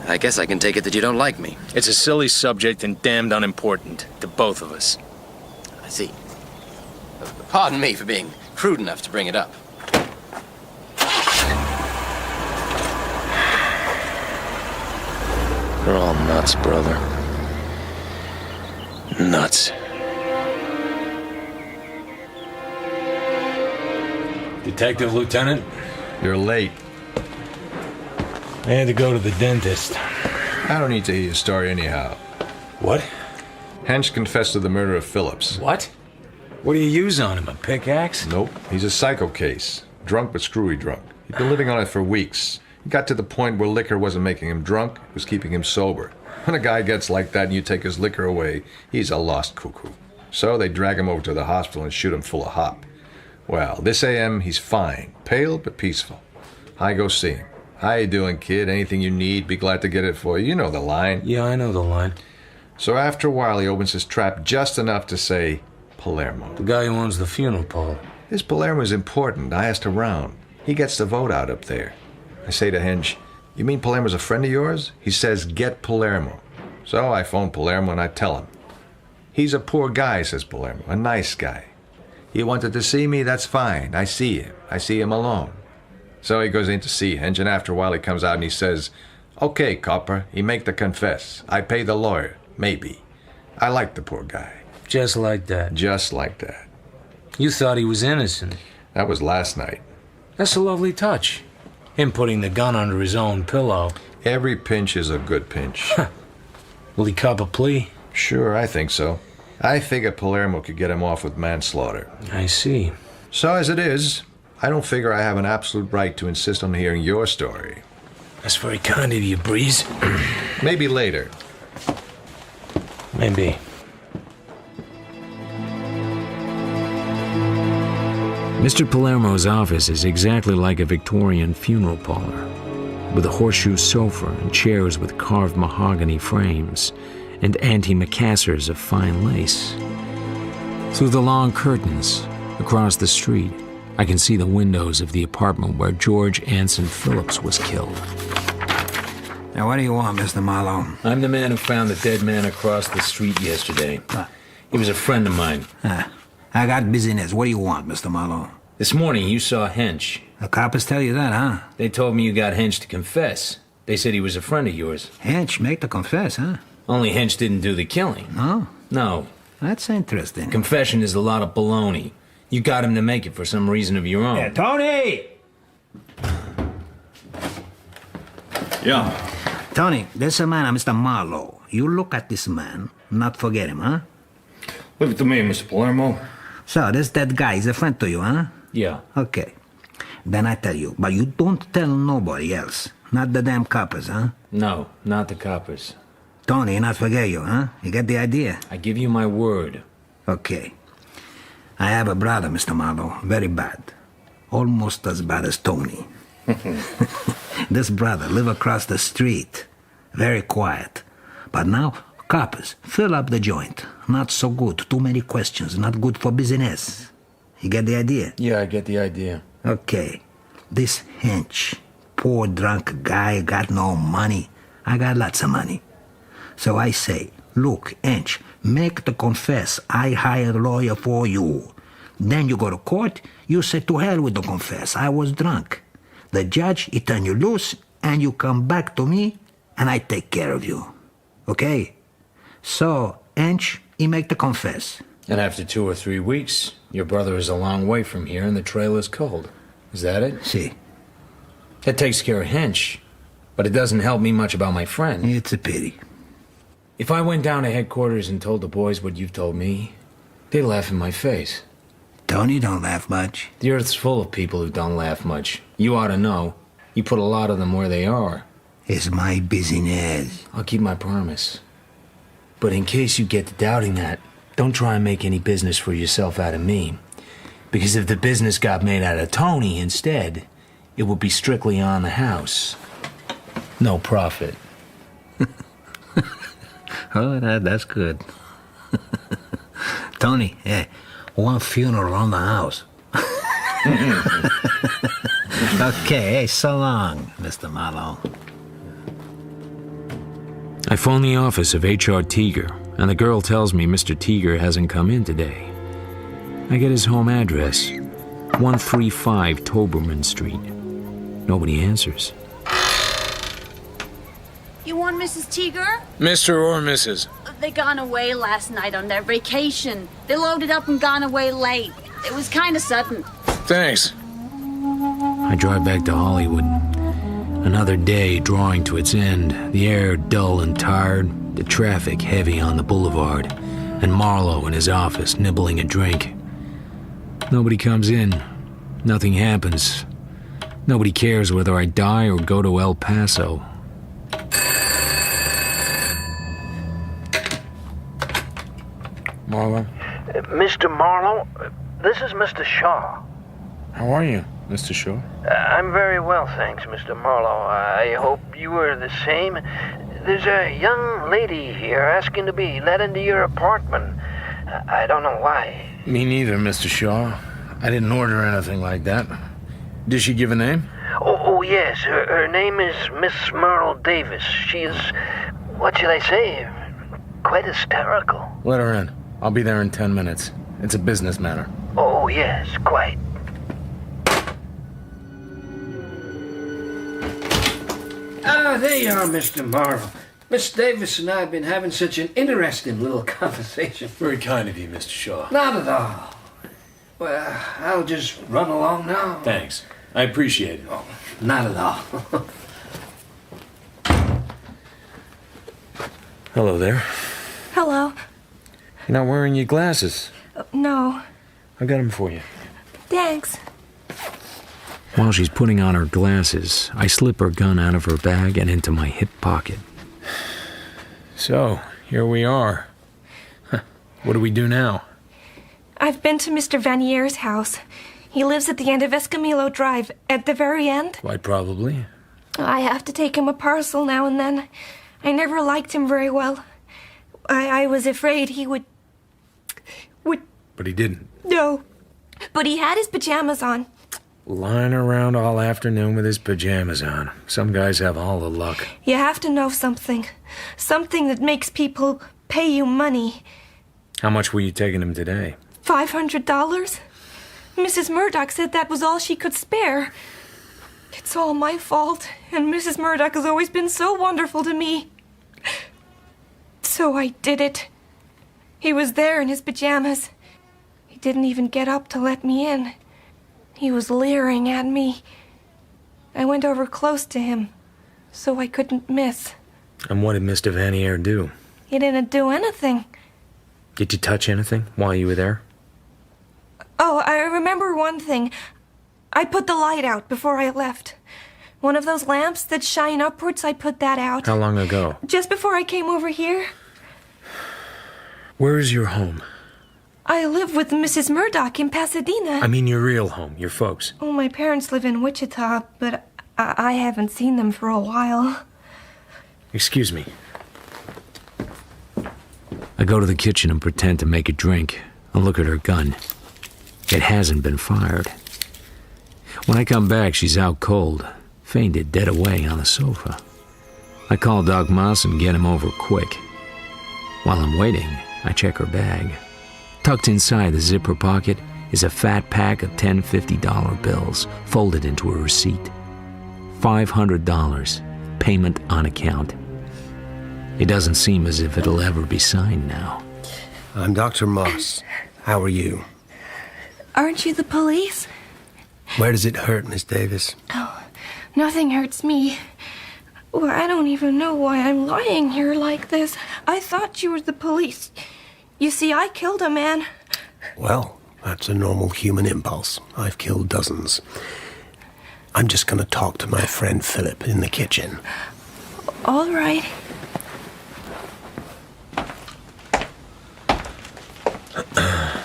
I guess I can take it that you don't like me. It's a silly subject and damned unimportant to both of us. I see. Pardon me for being crude enough to bring it up. You're all nuts, brother. Nuts. Detective Lieutenant? You're late. I had to go to the dentist. I don't need to hear your story anyhow. What? Hench confessed to the murder of Phillips. What? What do you use on him, a pickaxe? Nope. He's a psycho case. Drunk but screwy drunk. He'd been living on it for weeks. He got to the point where liquor wasn't making him drunk, it was keeping him sober. When a guy gets like that and you take his liquor away, he's a lost cuckoo. So they drag him over to the hospital and shoot him full of hop. Well, this AM, he's fine. Pale but peaceful. I go see him. How you doing, kid? Anything you need, be glad to get it for you. You know the line. Yeah, I know the line. So after a while, he opens his trap just enough to say, Palermo. The guy who owns the funeral parlor. This Palermo's important. I asked around. He gets the vote out up there. I say to Hench, you mean Palermo's a friend of yours? He says, get Palermo. So I phone Palermo and I tell him. He's a poor guy, says Palermo, a nice guy. He wanted to see me, that's fine. I see him. I see him alone. So he goes in to see Hench, and after a while he comes out and he says, okay, copper, he make the confess. I pay the lawyer. Maybe. I like the poor guy. Just like that. Just like that. You thought he was innocent. That was last night. That's a lovely touch. Him putting the gun under his own pillow. Every pinch is a good pinch. Will he cop a plea? Sure, I think so. I figure Palermo could get him off with manslaughter. I see. So as it is, I don't figure I have an absolute right to insist on hearing your story. That's very kind of you, Breeze. Maybe later. Maybe. Mr. Palermo's office is exactly like a Victorian funeral parlor, with a horseshoe sofa and chairs with carved mahogany frames and antimacassars of fine lace. Through the long curtains, across the street, I can see the windows of the apartment where George Anson Phillips was killed. Now, what do you want, Mr. Marlowe? I'm the man who found the dead man across the street yesterday. He was a friend of mine. I got business. What do you want, Mr. Marlowe? This morning, you saw Hench. The coppers tell you that, huh? They told me you got Hench to confess. They said he was a friend of yours. Hench make the confess, huh? Only Hench didn't do the killing. No? No. That's interesting. Confession is a lot of baloney. You got him to make it for some reason of your own. Hey, Tony! Yeah. Tony, this a man, Mr. Marlowe. You look at this man, not forget him, huh? Leave it to me, Mr. Palermo. So, this dead guy is a friend to you, huh? Yeah. Okay. Then I tell you, but you don't tell nobody else. Not the damn coppers, huh? No, not the coppers. Tony, not forget you, huh? You get the idea? I give you my word. Okay. I have a brother, Mr. Marlowe, very bad. Almost as bad as Tony. This brother live across the street. Very quiet. But now, coppers, fill up the joint. Not so good. Too many questions. Not good for business. You get the idea? Yeah, I get the idea. Okay. This hench, poor drunk guy, got no money. I got lots of money. So I say, look, hench, make the confess. I hire a lawyer for you. Then you go to court, you say to hell with the confess. I was drunk. The judge, he turn you loose, and you come back to me, and I take care of you. Okay? So, hench, he make the confess. And after 2 or 3 weeks, your brother is a long way from here and the trail is cold. Is that it? See. That takes care of Hench, but it doesn't help me much about my friend. It's a pity. If I went down to headquarters and told the boys what you've told me, they'd laugh in my face. Tony don't laugh much. The earth's full of people who don't laugh much. You ought to know. You put a lot of them where they are. It's my business. I'll keep my promise. But in case you get to doubting that, don't try and make any business for yourself out of me. Because if the business got made out of Tony instead, it would be strictly on the house. No profit. Oh, that's good. Tony, hey, one funeral on the house. Okay, hey, so long, Mr. Marlowe. I phone the office of H.R. Teager, and the girl tells me Mr. Teager hasn't come in today. I get his home address, 135 Toberman Street. Nobody answers. You want Mrs. Teager? Mr. or Mrs.? They gone away last night on their vacation. They loaded up and gone away late. It was kind of sudden. Thanks. I drive back to Hollywood. Another day drawing to its end, the air dull and tired, the traffic heavy on the boulevard, and Marlowe in his office nibbling a drink. Nobody comes in. Nothing happens. Nobody cares whether I die or go to El Paso. Marlowe? Mr. Marlowe, this is Mr. Shaw. How are you, Mr. Shaw? I'm very well, thanks, Mr. Marlowe. I hope you are the same. There's a young lady here asking to be let into your apartment. I don't know why. Me neither, Mr. Shaw. I didn't order anything like that. Did she give a name? Oh yes. Her name is Miss Merle Davis. She is, what should I say, quite hysterical. Let her in. I'll be there in 10 minutes. It's a business matter. Oh, yes, quite. Ah, there you are, Mr. Marlowe. Miss Davis and I have been having such an interesting little conversation. Very kind of you, Mr. Shaw. Not at all. Well, I'll just run along now. Thanks. I appreciate it. Oh, not at all. Hello there. Hello. You're not wearing your glasses. No. I got them for you. Thanks. While she's putting on her glasses, I slip her gun out of her bag and into my hip pocket. So, here we are. What do we do now? I've been to Mr. Vanier's house. He lives at the end of Escamillo Drive, at the very end. Quite probably. I have to take him a parcel now and then. I never liked him very well. I was afraid he would... But he didn't. No. But he had his pajamas on. Lying around all afternoon with his pajamas on. Some guys have all the luck. You have to know something. Something that makes people pay you money. How much were you taking him today? $500? Mrs. Murdoch said that was all she could spare. It's all my fault, and Mrs. Murdoch has always been so wonderful to me. So I did it. He was there in his pajamas. He didn't even get up to let me in. He was leering at me. I went over close to him, so I couldn't miss. And what did Mr. Vanier do? He didn't do anything. Did you touch anything while you were there? Oh, I remember one thing. I put the light out before I left. One of those lamps that shine upwards, I put that out. How long ago? Just before I came over here. Where is your home? I live with Mrs. Murdoch in Pasadena. I mean your real home, your folks. Oh, my parents live in Wichita, but I haven't seen them for a while. Excuse me. I go to the kitchen and pretend to make a drink and look at her gun. It hasn't been fired. When I come back, she's out cold, fainted dead away on the sofa. I call Doc Moss and get him over quick. While I'm waiting, I check her bag. Tucked inside the zipper pocket is a fat pack of 10 $50 bills folded into a receipt. $500, payment on account. It doesn't seem as if it'll ever be signed now. I'm Dr. Moss. How are you? Aren't you the police? Where does it hurt, Miss Davis? Oh, nothing hurts me. Well, I don't even know why I'm lying here like this. I thought you were the police. You see, I killed a man. Well, that's a normal human impulse. I've killed dozens. I'm just going to talk to my friend Philip in the kitchen. All right.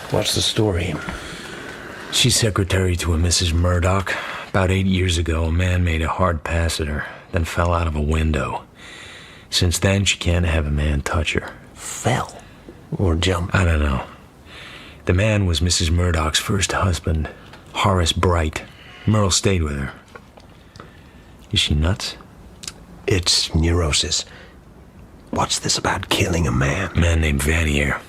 What's the story? She's secretary to a Mrs. Murdoch. About 8 years ago, a man made a hard pass at her, then fell out of a window. Since then, she can't have a man touch her. Fell? Or jump? I don't know. The man was Mrs. Murdoch's first husband, Horace Bright. Merle stayed with her. Is she nuts? It's neurosis. What's this about killing a man? A man named Vanier.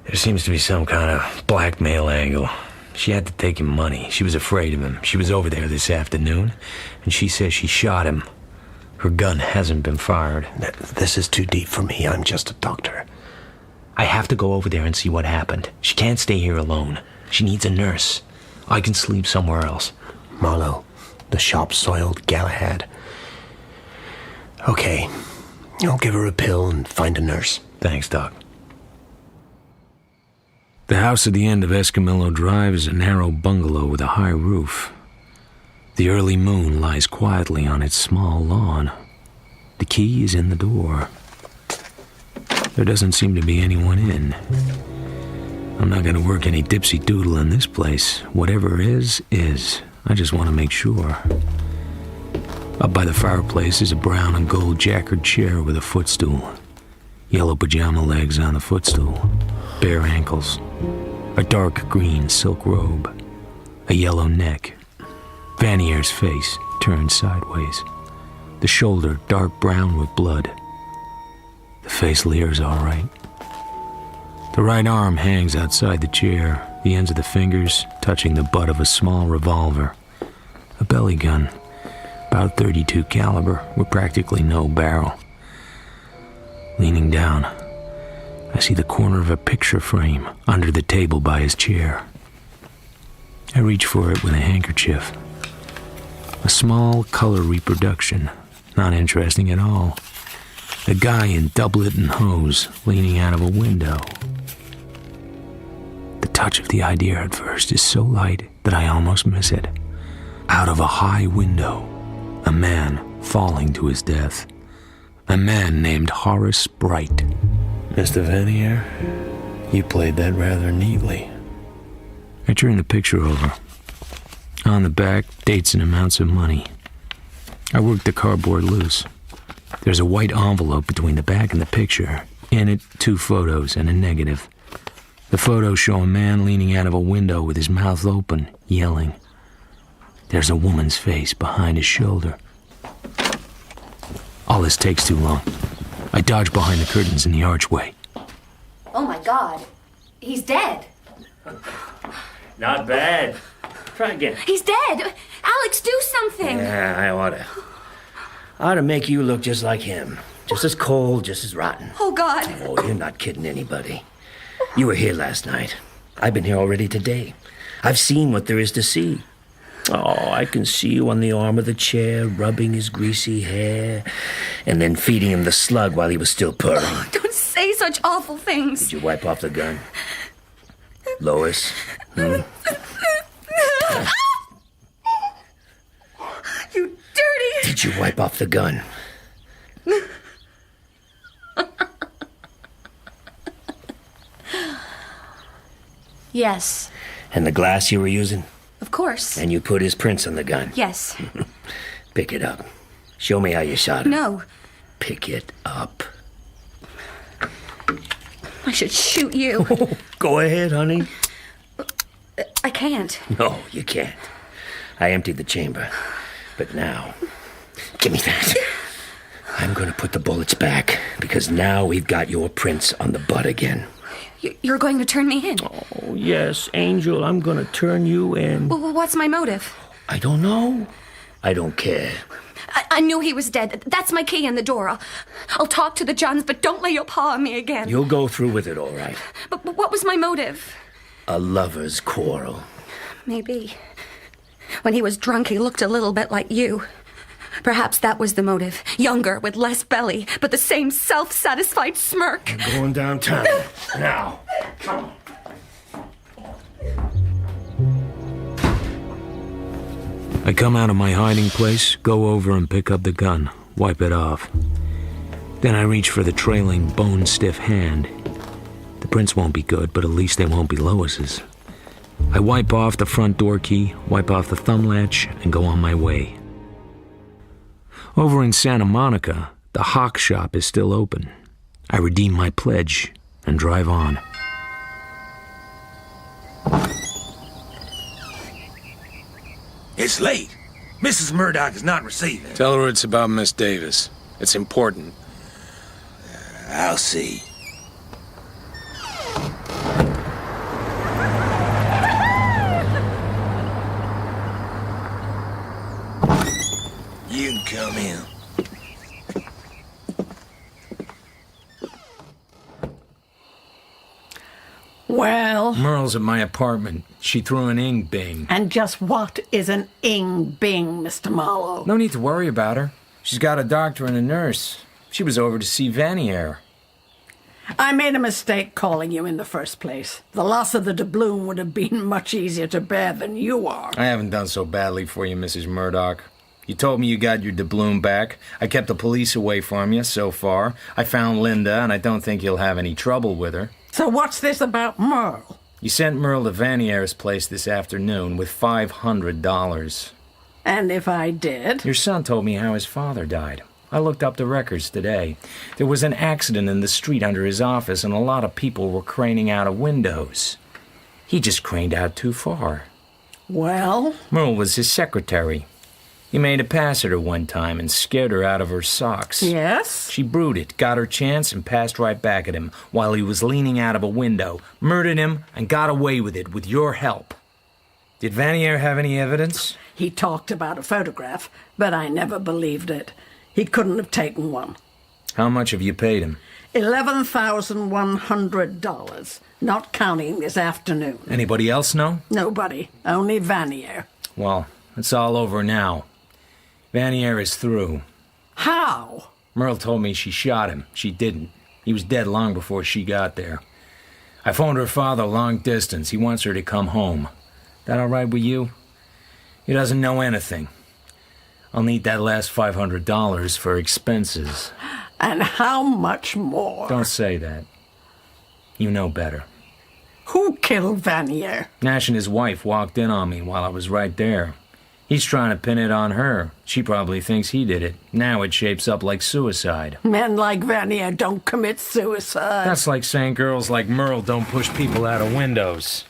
There seems to be some kind of blackmail angle. She had to take him money. She was afraid of him. She was over there this afternoon, and she says she shot him. Her gun hasn't been fired. This is too deep for me. I'm just a doctor. I have to go over there and see what happened. She can't stay here alone. She needs a nurse. I can sleep somewhere else. Marlowe, the sharp-soiled Galahad. Okay, I'll give her a pill and find a nurse. Thanks, Doc. The house at the end of Escamillo Drive is a narrow bungalow with a high roof. The early moon lies quietly on its small lawn. The key is in the door. There doesn't seem to be anyone in. I'm not going to work any dipsy-doodle in this place. Whatever is. I just want to make sure. Up by the fireplace is a brown and gold jackered chair with a footstool. Yellow pajama legs on the footstool. Bare ankles. A dark green silk robe. A yellow neck. Vanier's face turned sideways. The shoulder dark brown with blood. The face leers all right. The right arm hangs outside the chair, the ends of the fingers touching the butt of a small revolver. A belly gun, about .32 caliber, with practically no barrel. Leaning down, I see the corner of a picture frame under the table by his chair. I reach for it with a handkerchief. A small color reproduction, not interesting at all. A guy in doublet and hose leaning out of a window. The touch of the idea at first is so light that I almost miss it. Out of a high window, a man falling to his death. A man named Horace Bright. Mr. Vanier, you played that rather neatly. I turn the picture over. On the back, dates and amounts of money. I work the cardboard loose. There's a white envelope between the back and the picture. In it, 2 photos and a negative. The photos show a man leaning out of a window with his mouth open, yelling. There's a woman's face behind his shoulder. All this takes too long. I dodge behind the curtains in the archway. Oh my God. He's dead. Not bad. Try again. He's dead. Alex, do something. Yeah, I ought to make you look just like him. Just as cold, just as rotten. Oh, God. Oh, you're not kidding anybody. You were here last night. I've been here already today. I've seen what there is to see. Oh, I can see you on the arm of the chair, rubbing his greasy hair, and then feeding him the slug while he was still purring. Oh, don't say such awful things. Did you wipe off the gun? Lois? Did you wipe off the gun? Yes, And the glass you were using? of course. And you put his prints on the gun? Yes. Pick it up. Show me how you shot him. No, Pick it up. I should shoot you. Go ahead, honey. I can't. No, you can't. I emptied the chamber. But now, give me that. I'm going to put the bullets back, because now we've got your prints on the butt again. You're going to turn me in? Oh, yes, Angel, I'm going to turn you in. Well, what's my motive? I don't know. I don't care. I knew he was dead. That's my key in the door. I'll talk to the Johns, but don't lay your paw on me again. You'll go through with it, all right. But what was my motive? A lover's quarrel. Maybe. When he was drunk, he looked a little bit like you. Perhaps that was the motive. Younger, with less belly, but the same self-satisfied smirk. I'm going downtown. Now. Come on. I come out of my hiding place, go over and pick up the gun, wipe it off. Then I reach for the trailing, bone-stiff hand. The prints won't be good, but at least they won't be Lois's. I wipe off the front door key, wipe off the thumb latch, and go on my way. Over in Santa Monica, the Hawk shop is still open. I redeem my pledge and drive on. It's late. Mrs. Murdoch is not receiving. Tell her it's about Miss Davis. It's important. I'll see. You can come in. Well... Merle's at my apartment. She threw an ing-bing. And just what is an ing-bing, Mr. Marlowe? No need to worry about her. She's got a doctor and a nurse. She was over to see Vanier. I made a mistake calling you in the first place. The loss of the doubloon would have been much easier to bear than you are. I haven't done so badly for you, Mrs. Murdoch. You told me you got your doubloon back. I kept the police away from you so far. I found Linda, and I don't think you'll have any trouble with her. So what's this about Merle? You sent Merle to Vanier's place this afternoon with $500. And if I did? Your son told me how his father died. I looked up the records today. There was an accident in the street under his office, and a lot of people were craning out of windows. He just craned out too far. Well? Merle was his secretary. He made a pass at her one time and scared her out of her socks. Yes? She brooded, got her chance, and passed right back at him while he was leaning out of a window, murdered him, and got away with it with your help. Did Vanier have any evidence? He talked about a photograph, but I never believed it. He couldn't have taken one. How much have you paid him? $11,100, not counting this afternoon. Anybody else know? Nobody, only Vanier. Well, it's all over now. Vanier is through. How? Merle told me she shot him. She didn't. He was dead long before she got there. I phoned her father long distance. He wants her to come home. That all right with you? He doesn't know anything. I'll need that last $500 for expenses. And how much more? Don't say that. You know better. Who killed Vanier? Nash and his wife walked in on me while I was right there. He's trying to pin it on her. She probably thinks he did it. Now it shapes up like suicide. Men like Vanier don't commit suicide. That's like saying girls like Merle don't push people out of windows.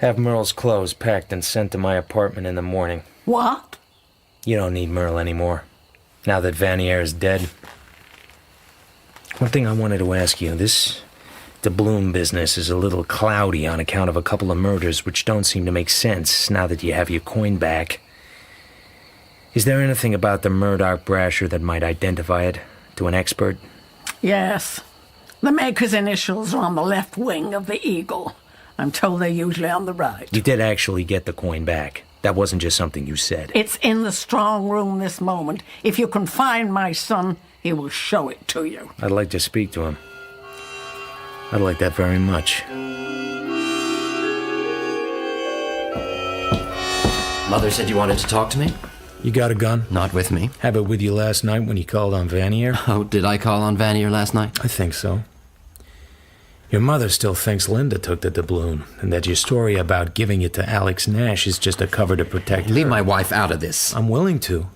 Have Merle's clothes packed and sent to my apartment in the morning. What? You don't need Merle anymore, now that Vanier is dead. One thing I wanted to ask you, this doubloon business is a little cloudy on account of a couple of murders which don't seem to make sense now that you have your coin back. Is there anything about the Murdoch brasher that might identify it to an expert? Yes. The maker's initials are on the left wing of the eagle. I'm told they're usually on the right. You did actually get the coin back. That wasn't just something you said. It's in the strong room this moment. If you can find my son, he will show it to you. I'd like to speak to him. I'd like that very much. Mother said you wanted to talk to me? You got a gun? Not with me. Have it with you last night when you called on Vanier? Oh, did I call on Vanier last night? I think so. Your mother still thinks Linda took the doubloon, and that your story about giving it to Alex Nash is just a cover to protect her. Leave my wife out of this. I'm willing to.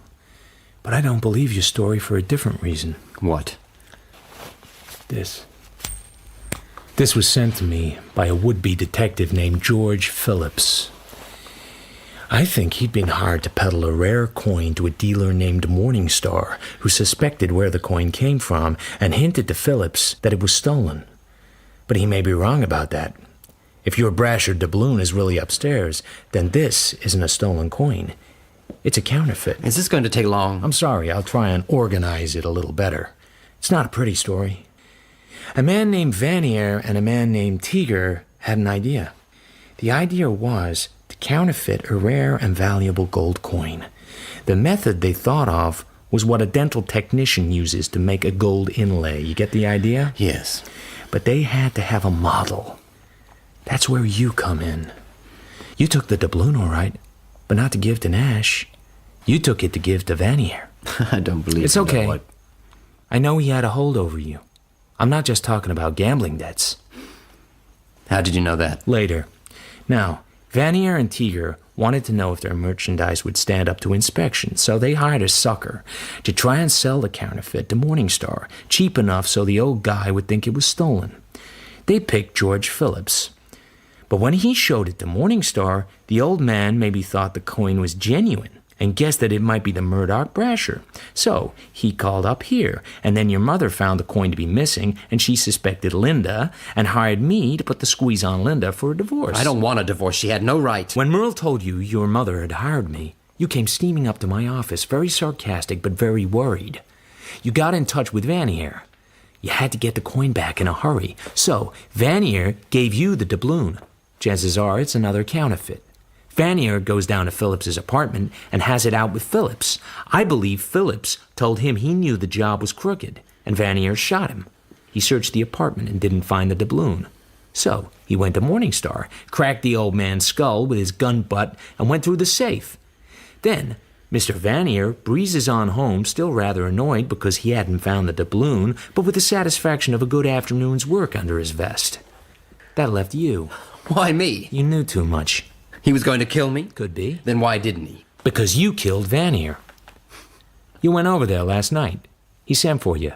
But I don't believe your story for a different reason. What? This. This was sent to me by a would-be detective named George Phillips. I think he'd been hired to peddle a rare coin to a dealer named Morningstar, who suspected where the coin came from and hinted to Phillips that it was stolen. But he may be wrong about that. If your Brasher doubloon is really upstairs, then this isn't a stolen coin. It's a counterfeit. Is this going to take long? I'm sorry, I'll try and organize it a little better. It's not a pretty story. A man named Vanier and a man named Teeger had an idea. The idea was to counterfeit a rare and valuable gold coin. The method they thought of was what a dental technician uses to make a gold inlay. You get the idea? Yes. But they had to have a model. That's where you come in. You took the doubloon, all right, but not to give to Nash. You took it to give to Vanier. I don't believe it's okay. I know he had a hold over you. I'm not just talking about gambling debts. How did you know that? Later. Now, Vanier and Teeger wanted to know if their merchandise would stand up to inspection, so they hired a sucker to try and sell the counterfeit to Morningstar, cheap enough so the old guy would think it was stolen. They picked George Phillips. But when he showed it to Morningstar, the old man maybe thought the coin was genuine and guessed that it might be the Murdoch Brasher. So he called up here, and then your mother found the coin to be missing, and she suspected Linda and hired me to put the squeeze on Linda for a divorce. I don't want a divorce. She had no right. When Merle told you your mother had hired me, you came steaming up to my office, very sarcastic but very worried. You got in touch with Vanier. You had to get the coin back in a hurry. So Vanier gave you the doubloon. Chances are it's another counterfeit. Vanier goes down to Phillips's apartment and has it out with Phillips. I believe Phillips told him he knew the job was crooked, and Vanier shot him. He searched the apartment and didn't find the doubloon. So he went to Morningstar, cracked the old man's skull with his gun butt, and went through the safe. Then Mr. Vanier breezes on home, still rather annoyed because he hadn't found the doubloon, but with the satisfaction of a good afternoon's work under his vest. That left you. Why me? You knew too much. He was going to kill me? Could be. Then why didn't he? Because you killed Vanier. You went over there last night. He sent for you.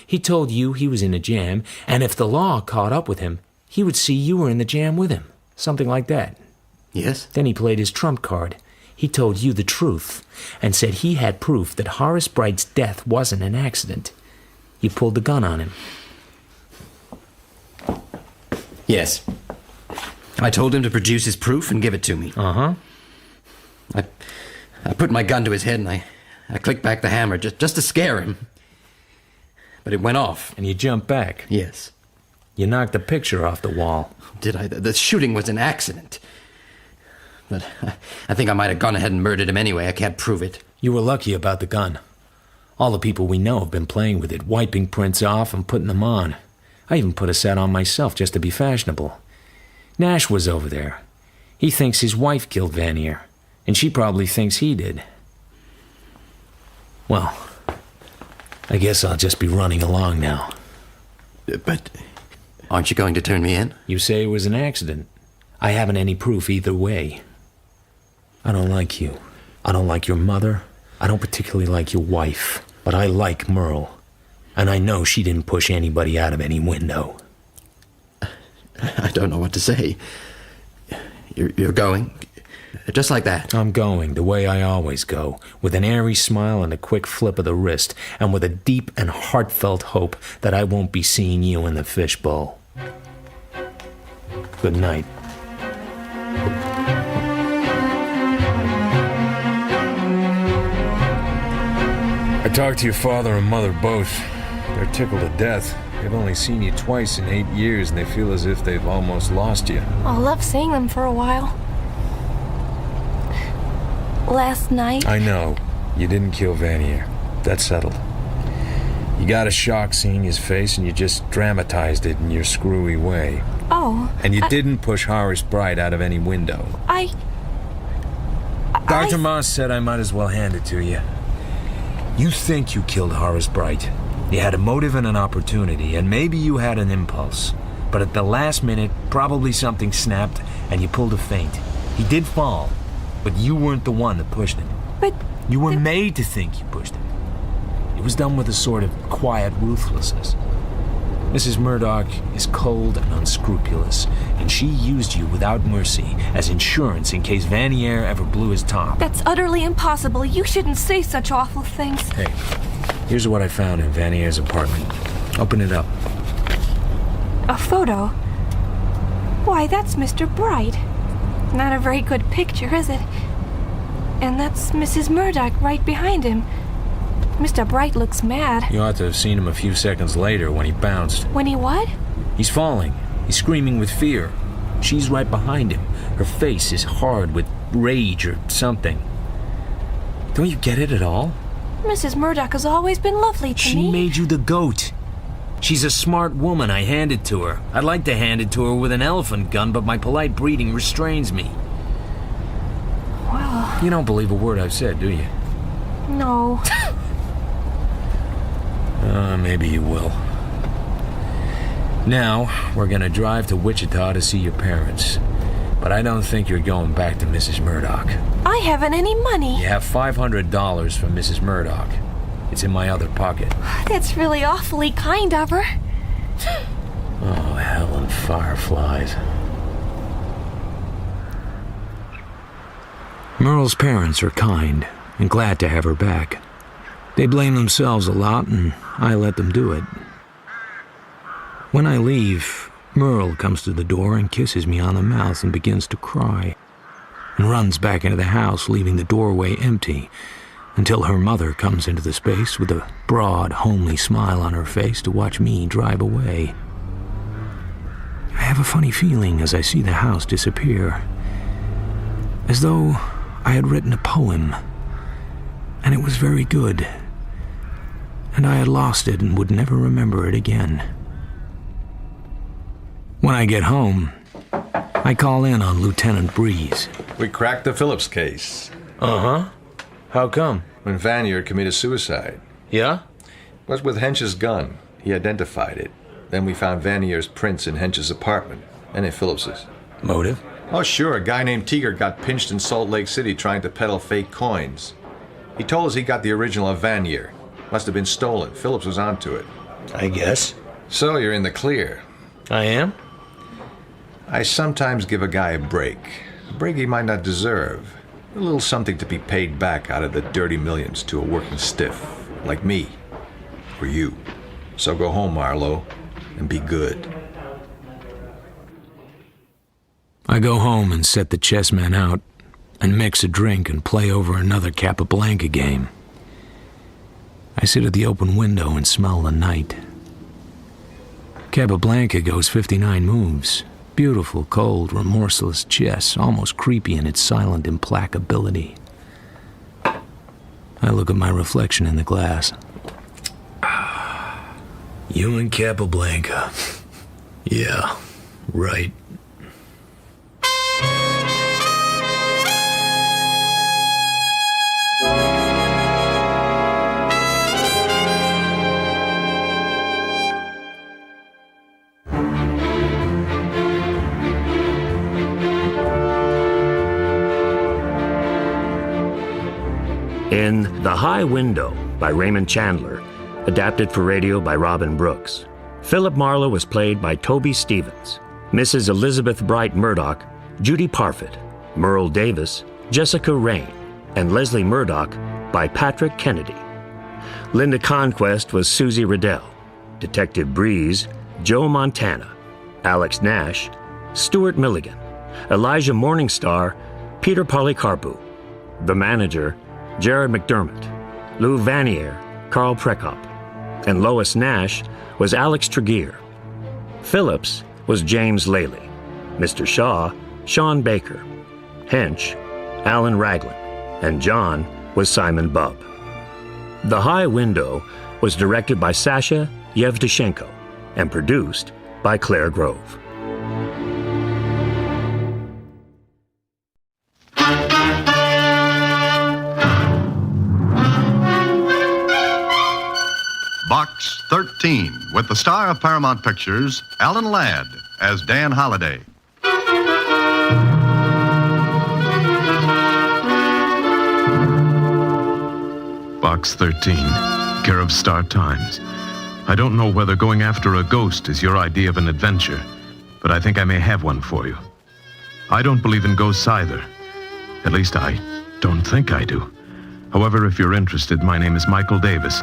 He told you he was in a jam, and if the law caught up with him, he would see you were in the jam with him. Something like that. Yes? Then he played his trump card. He told you the truth, and said he had proof that Horace Bright's death wasn't an accident. You pulled the gun on him. Yes. I told him to produce his proof and give it to me. Uh-huh. I put my gun to his head and I clicked back the hammer just to scare him. But it went off. And you jumped back? Yes. You knocked the picture off the wall. Did I? The shooting was an accident. But I think I might have gone ahead and murdered him anyway. I can't prove it. You were lucky about the gun. All the people we know have been playing with it, wiping prints off and putting them on. I even put a set on myself just to be fashionable. Nash was over there. He thinks his wife killed Vanier, and she probably thinks he did. Well, I guess I'll just be running along now. But aren't you going to turn me in? You say it was an accident. I haven't any proof either way. I don't like you. I don't like your mother. I don't particularly like your wife. But I like Merle. And I know she didn't push anybody out of any window. I don't know what to say. You're going? Just like that? I'm going, the way I always go, with an airy smile and a quick flip of the wrist, and with a deep and heartfelt hope that I won't be seeing you in the fishbowl. Good night. I talked to your father and mother both. They're tickled to death. They've only seen you twice in 8 years, and they feel as if they've almost lost you. I'll love seeing them for a while. Last night... I know. You didn't kill Vanier. That's settled. You got a shock seeing his face, and you just dramatized it in your screwy way. Oh. And you didn't push Horace Bright out of any window. I Dr. Moss said I might as well hand it to you. You think you killed Horace Bright. You had a motive and an opportunity, and maybe you had an impulse. But at the last minute, probably something snapped, and you pulled a feint. He did fall, but you weren't the one that pushed him. But... You were made to think you pushed him. It was done with a sort of quiet ruthlessness. Mrs. Murdoch is cold and unscrupulous, and she used you without mercy as insurance in case Vanier ever blew his top. That's utterly impossible. You shouldn't say such awful things. Hey, here's what I found in Vanier's apartment. Open it up. A photo? Why, that's Mr. Bright. Not a very good picture, is it? And that's Mrs. Murdoch right behind him. Mr. Bright looks mad. You ought to have seen him a few seconds later when he bounced. When he what? He's falling. He's screaming with fear. She's right behind him. Her face is hard with rage or something. Don't you get it at all? Mrs. Murdoch has always been lovely to me. She made you the goat. She's a smart woman. I hand it to her. I'd like to hand it to her with an elephant gun, but my polite breeding restrains me. Well... You don't believe a word I've said, do you? No. Maybe you will. Now, we're gonna drive to Wichita to see your parents. But I don't think you're going back to Mrs. Murdoch. I haven't any money. You have $500 from Mrs. Murdoch. It's in my other pocket. That's really awfully kind of her. Oh, hell and fireflies. Merle's parents are kind and glad to have her back. They blame themselves a lot, and I let them do it. When I leave, Merle comes to the door and kisses me on the mouth and begins to cry, and runs back into the house, leaving the doorway empty, until her mother comes into the space with a broad, homely smile on her face to watch me drive away. I have a funny feeling as I see the house disappear, as though I had written a poem, and it was very good, and I had lost it and would never remember it again. When I get home, I call in on Lieutenant Breeze. We cracked the Phillips case. Uh-huh. How come? When Vanier committed suicide. Yeah? It was with Hench's gun. He identified it. Then we found Vanier's prints in Hench's apartment and in Phillips's. Motive? Oh, sure. A guy named Teeger got pinched in Salt Lake City trying to peddle fake coins. He told us he got the original of Vanier. Must have been stolen. Phillips was onto it. I guess. So you're in the clear. I am? I sometimes give a guy a break he might not deserve. A little something to be paid back out of the dirty millions to a working stiff, like me, or you. So go home, Marlowe, and be good. I go home and set the chessmen out, and mix a drink and play over another Capablanca game. I sit at the open window and smell the night. Capablanca goes 59 moves. Beautiful, cold, remorseless chess, almost creepy in its silent implacability. I look at my reflection in the glass. You and Capablanca. Yeah, right. In The High Window by Raymond Chandler, adapted for radio by Robin Brooks, Philip Marlowe was played by Toby Stevens, Mrs. Elizabeth Bright Murdoch, Judy Parfitt, Merle Davis, Jessica Rain, and Leslie Murdoch by Patrick Kennedy. Linda Conquest was Susie Riddell, Detective Breeze, Joe Montana, Alex Nash, Stuart Milligan, Elijah Morningstar, Peter Polycarpou, the manager, Jared McDermott, Lou Vanier, Carl Prekop, and Lois Nash was Alex Tregear. Phillips was James Lally, Mr. Shaw, Sean Baker, Hench, Alan Raglan, and John was Simon Bubb. The High Window was directed by Sasha Yevtushenko and produced by Claire Grove. Box 13 with the star of Paramount Pictures, Alan Ladd, as Dan Holliday. Box 13, care of Star Times. I don't know whether going after a ghost is your idea of an adventure, but I think I may have one for you. I don't believe in ghosts either. At least I don't think I do. However, if you're interested, my name is Michael Davis.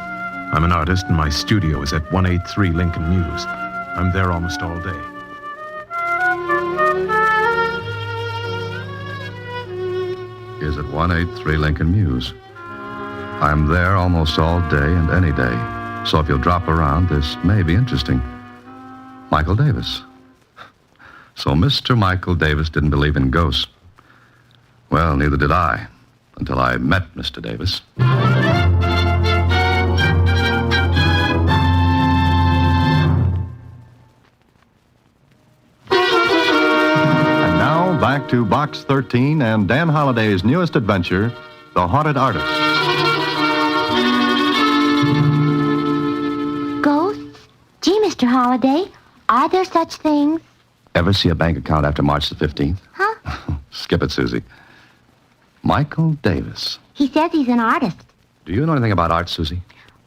I'm an artist and my studio is at 183 Lincoln Mews. I'm there almost all day. Is at 183 Lincoln Mews. I'm there almost all day and any day. So if you'll drop around, this may be interesting. Michael Davis. So Mr. Michael Davis didn't believe in ghosts. Well, neither did I, until I met Mr. Davis. And now, back to Box 13 and Dan Holliday's newest adventure, The Haunted Artist. Ghosts? Gee, Mr. Holliday, are there such things? Ever see a bank account after March the 15th? Huh? Skip it, Susie. Michael Davis. He says he's an artist. Do you know anything about art, Susie?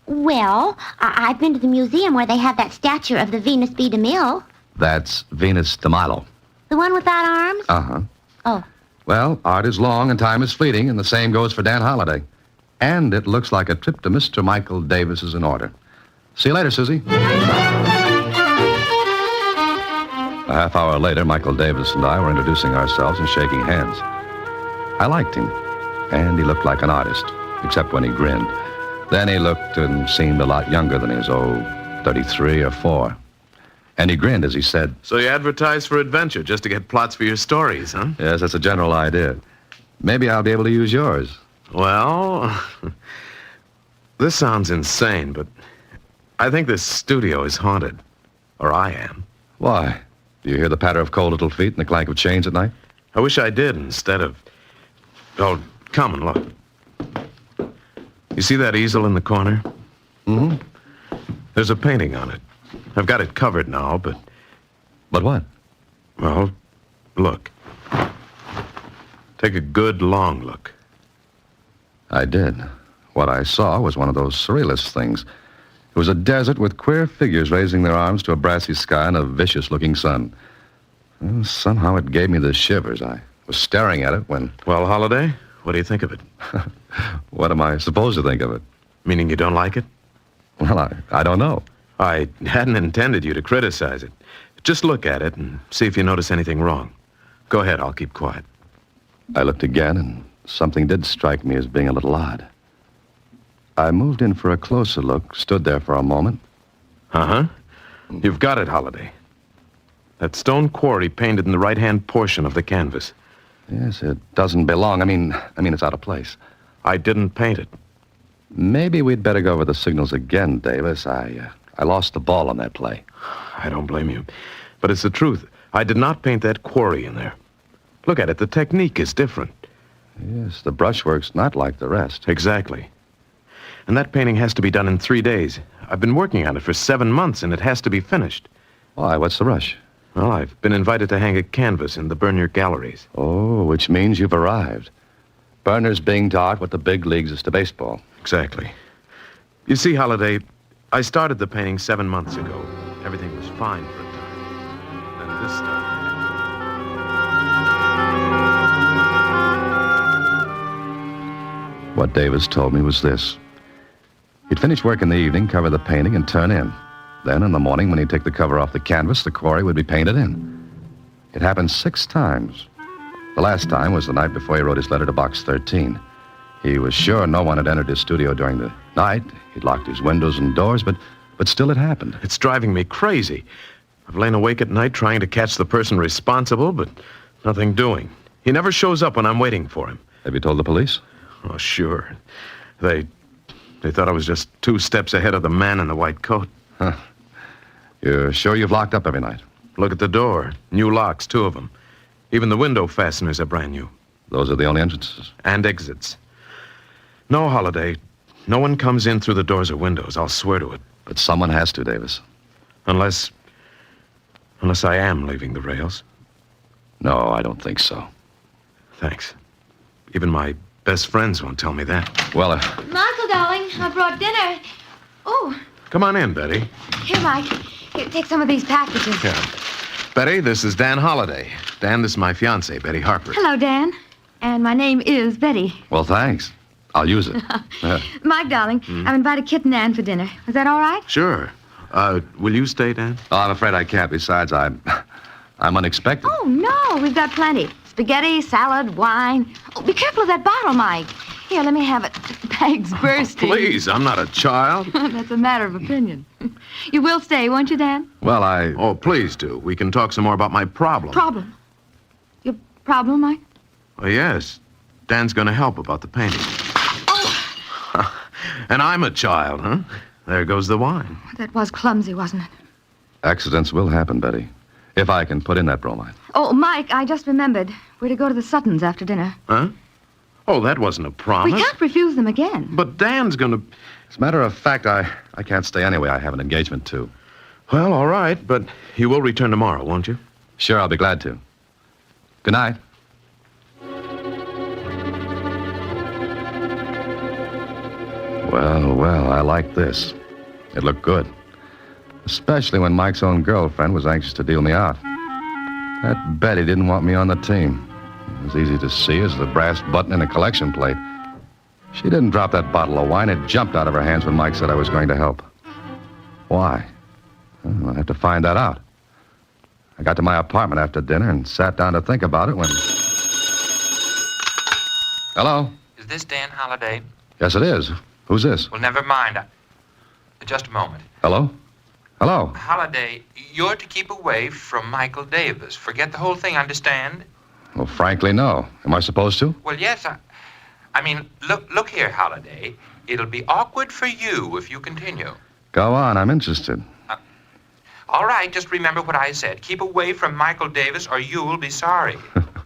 Well, I've been to the museum where they have that statue of the Venus B. DeMille. That's Venus de Milo. The one without arms? Uh-huh. Oh. Well, art is long and time is fleeting, and the same goes for Dan Holliday. And it looks like a trip to Mr. Michael Davis is in order. See you later, Susie. A half hour later, Michael Davis and I were introducing ourselves and shaking hands. I liked him, and he looked like an artist, except when he grinned. Then he looked and seemed a lot younger than he was, 33 or 4. And he grinned as he said, So you advertise for adventure just to get plots for your stories, huh? Yes, that's a general idea. Maybe I'll be able to use yours. Well, this sounds insane, but I think this studio is haunted. Or I am. Why? Do you hear the patter of cold little feet and the clank of chains at night? I wish I did instead of... Oh, come and look. You see that easel in the corner? Mm-hmm. There's a painting on it. I've got it covered now, but... But what? Well, look. Take a good, long look. I did. What I saw was one of those surrealist things. It was a desert with queer figures raising their arms to a brassy sky and a vicious-looking sun. Well, somehow it gave me the shivers. I was staring at it when... Well, Holliday, what do you think of it? What am I supposed to think of it? Meaning you don't like it? Well, I don't know. I hadn't intended you to criticize it. Just look at it and see if you notice anything wrong. Go ahead, I'll keep quiet. I looked again, and something did strike me as being a little odd. I moved in for a closer look, stood there for a moment. Uh-huh. You've got it, Holliday. That stone quarry painted in the right-hand portion of the canvas. Yes, it doesn't belong. I mean, it's out of place. I didn't paint it. Maybe we'd better go over the signals again, Davis. I lost the ball on that play. I don't blame you. But it's the truth. I did not paint that quarry in there. Look at it. The technique is different. Yes, the brushwork's not like the rest. Exactly. And that painting has to be done in 3 days. I've been working on it for 7 months, and it has to be finished. Why? What's the rush? Well, I've been invited to hang a canvas in the Bernier galleries. Oh, which means you've arrived. Berner's being to art what the big leagues is to baseball. Exactly. You see, Holliday, I started the painting 7 months ago. Everything was fine for a time. Then this started. What Davis told me was this. He'd finish work in the evening, cover the painting, and turn in. Then in the morning, when he'd take the cover off the canvas, the quarry would be painted in. It happened 6 times. The last time was the night before he wrote his letter to Box 13. He was sure no one had entered his studio during the night. He'd locked his windows and doors, but still it happened. It's driving me crazy. I've lain awake at night trying to catch the person responsible, but nothing doing. He never shows up when I'm waiting for him. Have you told the police? Oh, sure. They thought I was just 2 steps ahead of the man in the white coat. Huh. You're sure you've locked up every night? Look at the door. New locks, 2 of them. Even the window fasteners are brand new. Those are the only entrances? And exits. No, Holliday. No one comes in through the doors or windows, I'll swear to it. But someone has to, Davis. Unless I am leaving the rails. No, I don't think so. Thanks. Even my best friends won't tell me that. Well, Michael, darling, I brought dinner. Oh, Come on in, Betty. here, Mike. Here, take some of these packages. Yeah. Betty, this is Dan Holliday. Dan, this is my fiancée, Betty Harper. Hello, Dan. And my name is Betty. well, thanks. I'll use it. Mike, darling, I've invited Kit and Ann for dinner. Is that all right? Sure. Will you stay, Dan? Oh, I'm afraid I can't. Besides, I'm unexpected. Oh, no, we've got plenty. Spaghetti, salad, wine. Oh, be careful of that bottle, Mike. Here, let me have it. The bag's bursting. Please, I'm not a child. That's a matter of opinion. You will stay, won't you, Dan? Well, Oh, please do. We can talk some more about my problem. Problem? Your problem, Mike? Oh, yes. Dan's going to help about the painting. And I'm a child, huh? There goes the wine. That was clumsy, wasn't it? Accidents will happen, Betty. If I can put in that bromide. Oh, Mike, I just remembered. We're to go to the Suttons after dinner. Huh? Oh, that wasn't a promise. We can't refuse them again. But Dan's going to... As a matter of fact, I can't stay anyway. I have an engagement, too. Well, all right, but you will return tomorrow, won't you? Sure, I'll be glad to. Good night. Well, I like this. It looked good. Especially when Mike's own girlfriend was anxious to deal me out. That Betty didn't want me on the team. It was easy to see as the brass button in a collection plate. She didn't drop that bottle of wine. It jumped out of her hands when Mike said I was going to help. Why? Well, I'll have to find that out. I got to my apartment after dinner and sat down to think about it when... Hello? Is this Dan Holliday? Yes, it is. Who's this? Well, never mind. Just a moment. Hello? Hello? Holliday, you're to keep away from Michael Davis. Forget the whole thing, understand? Well, frankly, no. Am I supposed to? Well, yes, I mean, look here, Holliday. It'll be awkward for you if you continue. Go on, I'm interested. All right, just remember what I said. Keep away from Michael Davis or you'll be sorry.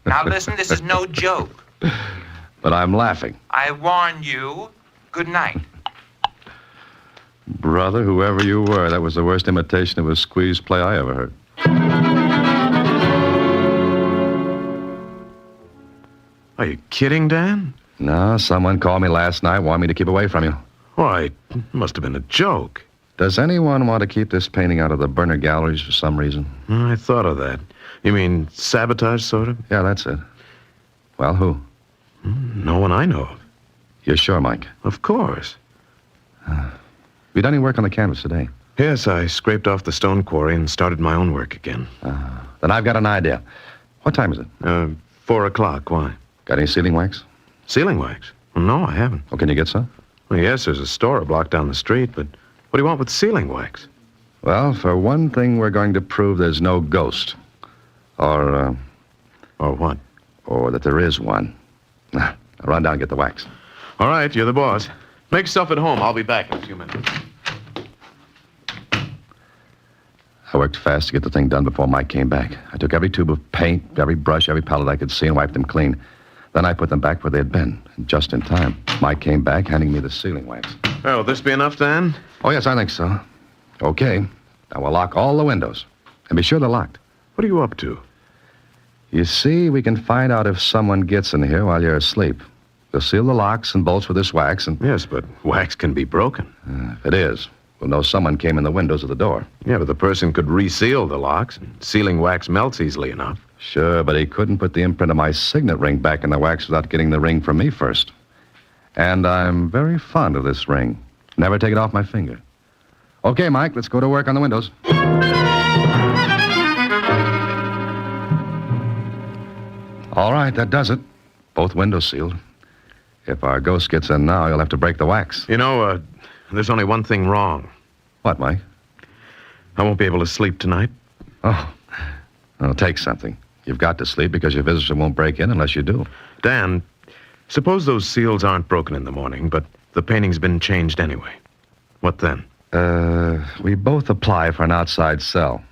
Now listen, this is no joke. But I'm laughing. I warn you. Good night. Brother, whoever you were, that was the worst imitation of a squeeze play I ever heard. Are you kidding, Dan? No, someone called me last night, wanted me to keep away from you. Why, it must have been a joke. Does anyone want to keep this painting out of the burner galleries for some reason? I thought of that. You mean sabotage, sort of? Yeah, that's it. Well, who? No one I know of. You're sure, Mike? Of course. You done any work on the canvas today? Yes, I scraped off the stone quarry and started my own work again. Then I've got an idea. What time is it? 4 o'clock. Why? Got any sealing wax? Sealing wax? Well, no, I haven't. Well, can you get some? Well, yes, there's a store a block down the street, but what do you want with sealing wax? Well, for one thing, we're going to prove there's no ghost. Or what? Or that there is one. I'll run down and get the wax. All right, you're the boss. Make yourself at home. I'll be back in a few minutes. I worked fast to get the thing done before Mike came back. I took every tube of paint, every brush, every palette I could see and wiped them clean. Then I put them back where they had been. And just in time, Mike came back handing me the sealing wax. Oh, will this be enough, Dan? Oh, yes, I think so. Okay. Now we'll lock all the windows. And be sure they're locked. What are you up to? You see, we can find out if someone gets in here while you're asleep. We'll seal the locks and bolts with this wax and... Yes, but wax can be broken. If it is, we'll know someone came in the windows of the door. Yeah, but the person could reseal the locks, and sealing wax melts easily enough. Sure, but he couldn't put the imprint of my signet ring back in the wax without getting the ring from me first. And I'm very fond of this ring. Never take it off my finger. Okay, Mike, let's go to work on the windows. All right, that does it. Both windows sealed. If our ghost gets in now, you'll have to break the wax. You know, there's only one thing wrong. What, Mike? I won't be able to sleep tonight. Oh, it'll take something. You've got to sleep because your visitor won't break in unless you do. Dan, suppose those seals aren't broken in the morning, but the painting's been changed anyway. What then? We both apply for an outside cell.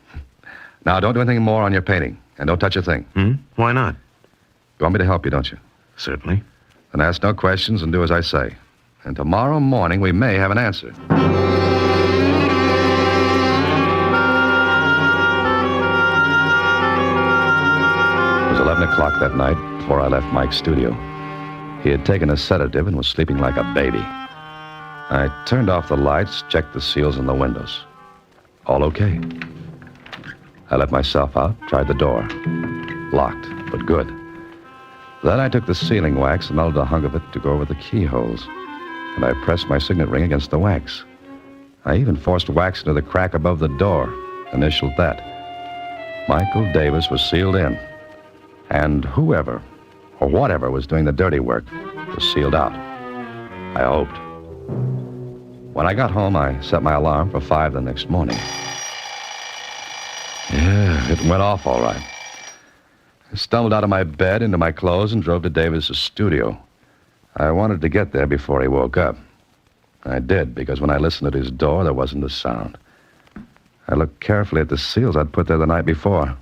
Now, don't do anything more on your painting, and don't touch a thing. Why not? You want me to help you, don't you? Certainly. Then ask no questions and do as I say. And tomorrow morning, we may have an answer. 11 o'clock that night before I left Mike's studio. He had taken a sedative and was sleeping like a baby. I turned off the lights, checked the seals in the windows. All okay. I let myself out, tried the door. Locked, but good. Then I took the sealing wax and melted a hunk of it to go over the keyholes. And I pressed my signet ring against the wax. I even forced wax into the crack above the door, initialed that. Michael Davis was sealed in. And whoever, or whatever was doing the dirty work, was sealed out. I hoped. When I got home, I set my alarm for 5 the next morning. Yeah, it went off all right. I stumbled out of my bed, into my clothes, and drove to Davis's studio. I wanted to get there before he woke up. I did, because when I listened at his door, there wasn't a sound. I looked carefully at the seals I'd put there the night before.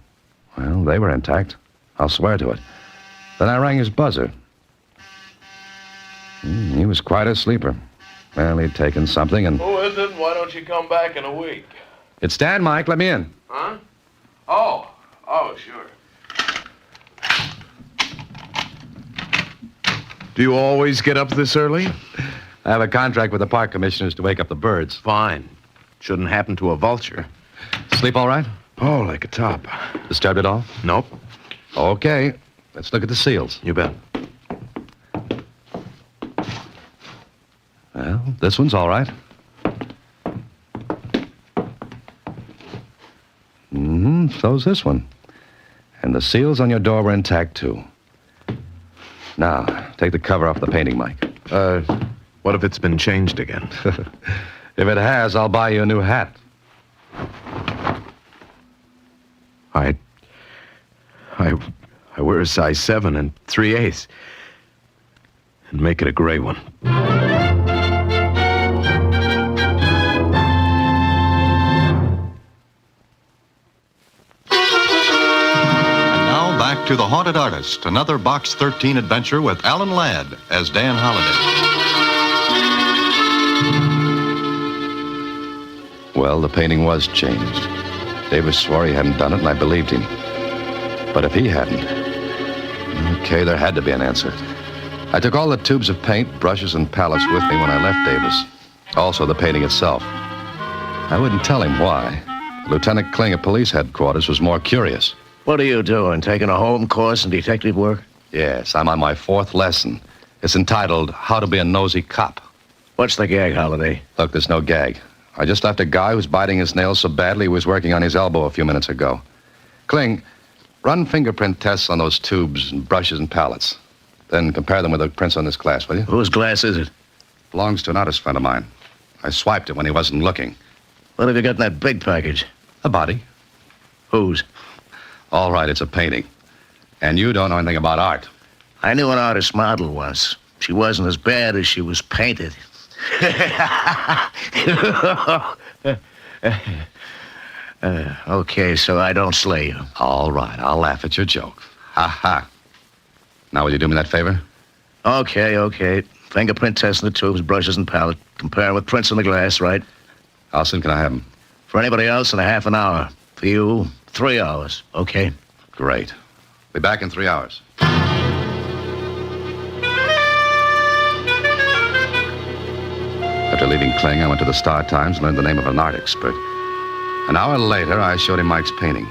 Well, they were intact. I'll swear to it. Then I rang his buzzer. He was quite a sleeper. Well, he'd taken something and... Who is it? Why don't you come back in a week? It's Dan, Mike. Let me in. Huh? Oh, sure. Do you always get up this early? I have a contract with the park commissioners to wake up the birds. Fine. Shouldn't happen to a vulture. Sleep all right? Oh, like a top. Disturbed at all? Nope. Okay. Let's look at the seals. You bet. Well, this one's all right. So's this one. And the seals on your door were intact, too. Now, take the cover off the painting, Mike. What if it's been changed again? If it has, I'll buy you a new hat. I wear a size 7 and 3/8. And make it a gray one. Back to The Haunted Artist, another Box 13 adventure with Alan Ladd as Dan Holliday. Well, the painting was changed. Davis swore he hadn't done it, and I believed him. But if he hadn't... Okay, there had to be an answer. I took all the tubes of paint, brushes, and palettes with me when I left Davis. Also the painting itself. I wouldn't tell him why. Lieutenant Kling at police headquarters was more curious. What are you doing, taking a home course in detective work? Yes, I'm on my 4th lesson. It's entitled, How to Be a Nosy Cop. What's the gag, Holiday? Look, there's no gag. I just left a guy who's biting his nails so badly he was working on his elbow a few minutes ago. Kling, run fingerprint tests on those tubes and brushes and palettes. Then compare them with the prints on this glass, will you? Whose glass is it? Belongs to an artist friend of mine. I swiped it when he wasn't looking. What have you got in that big package? A body. Whose? All right, it's a painting. And you don't know anything about art. I knew an artist model once. She wasn't as bad as she was painted. Okay, so I don't slay you. All right, I'll laugh at your joke. Ha ha. Now, will you do me that favor? Okay. Fingerprint test in the tubes, brushes, and palette. Compare with prints on the glass, right? How soon can I have them? For anybody else, in a half an hour. For you, 3 hours, okay? Great. Be back in 3 hours. After leaving Kling, I went to the Star-Times and learned the name of an art expert. An hour later, I showed him Mike's painting.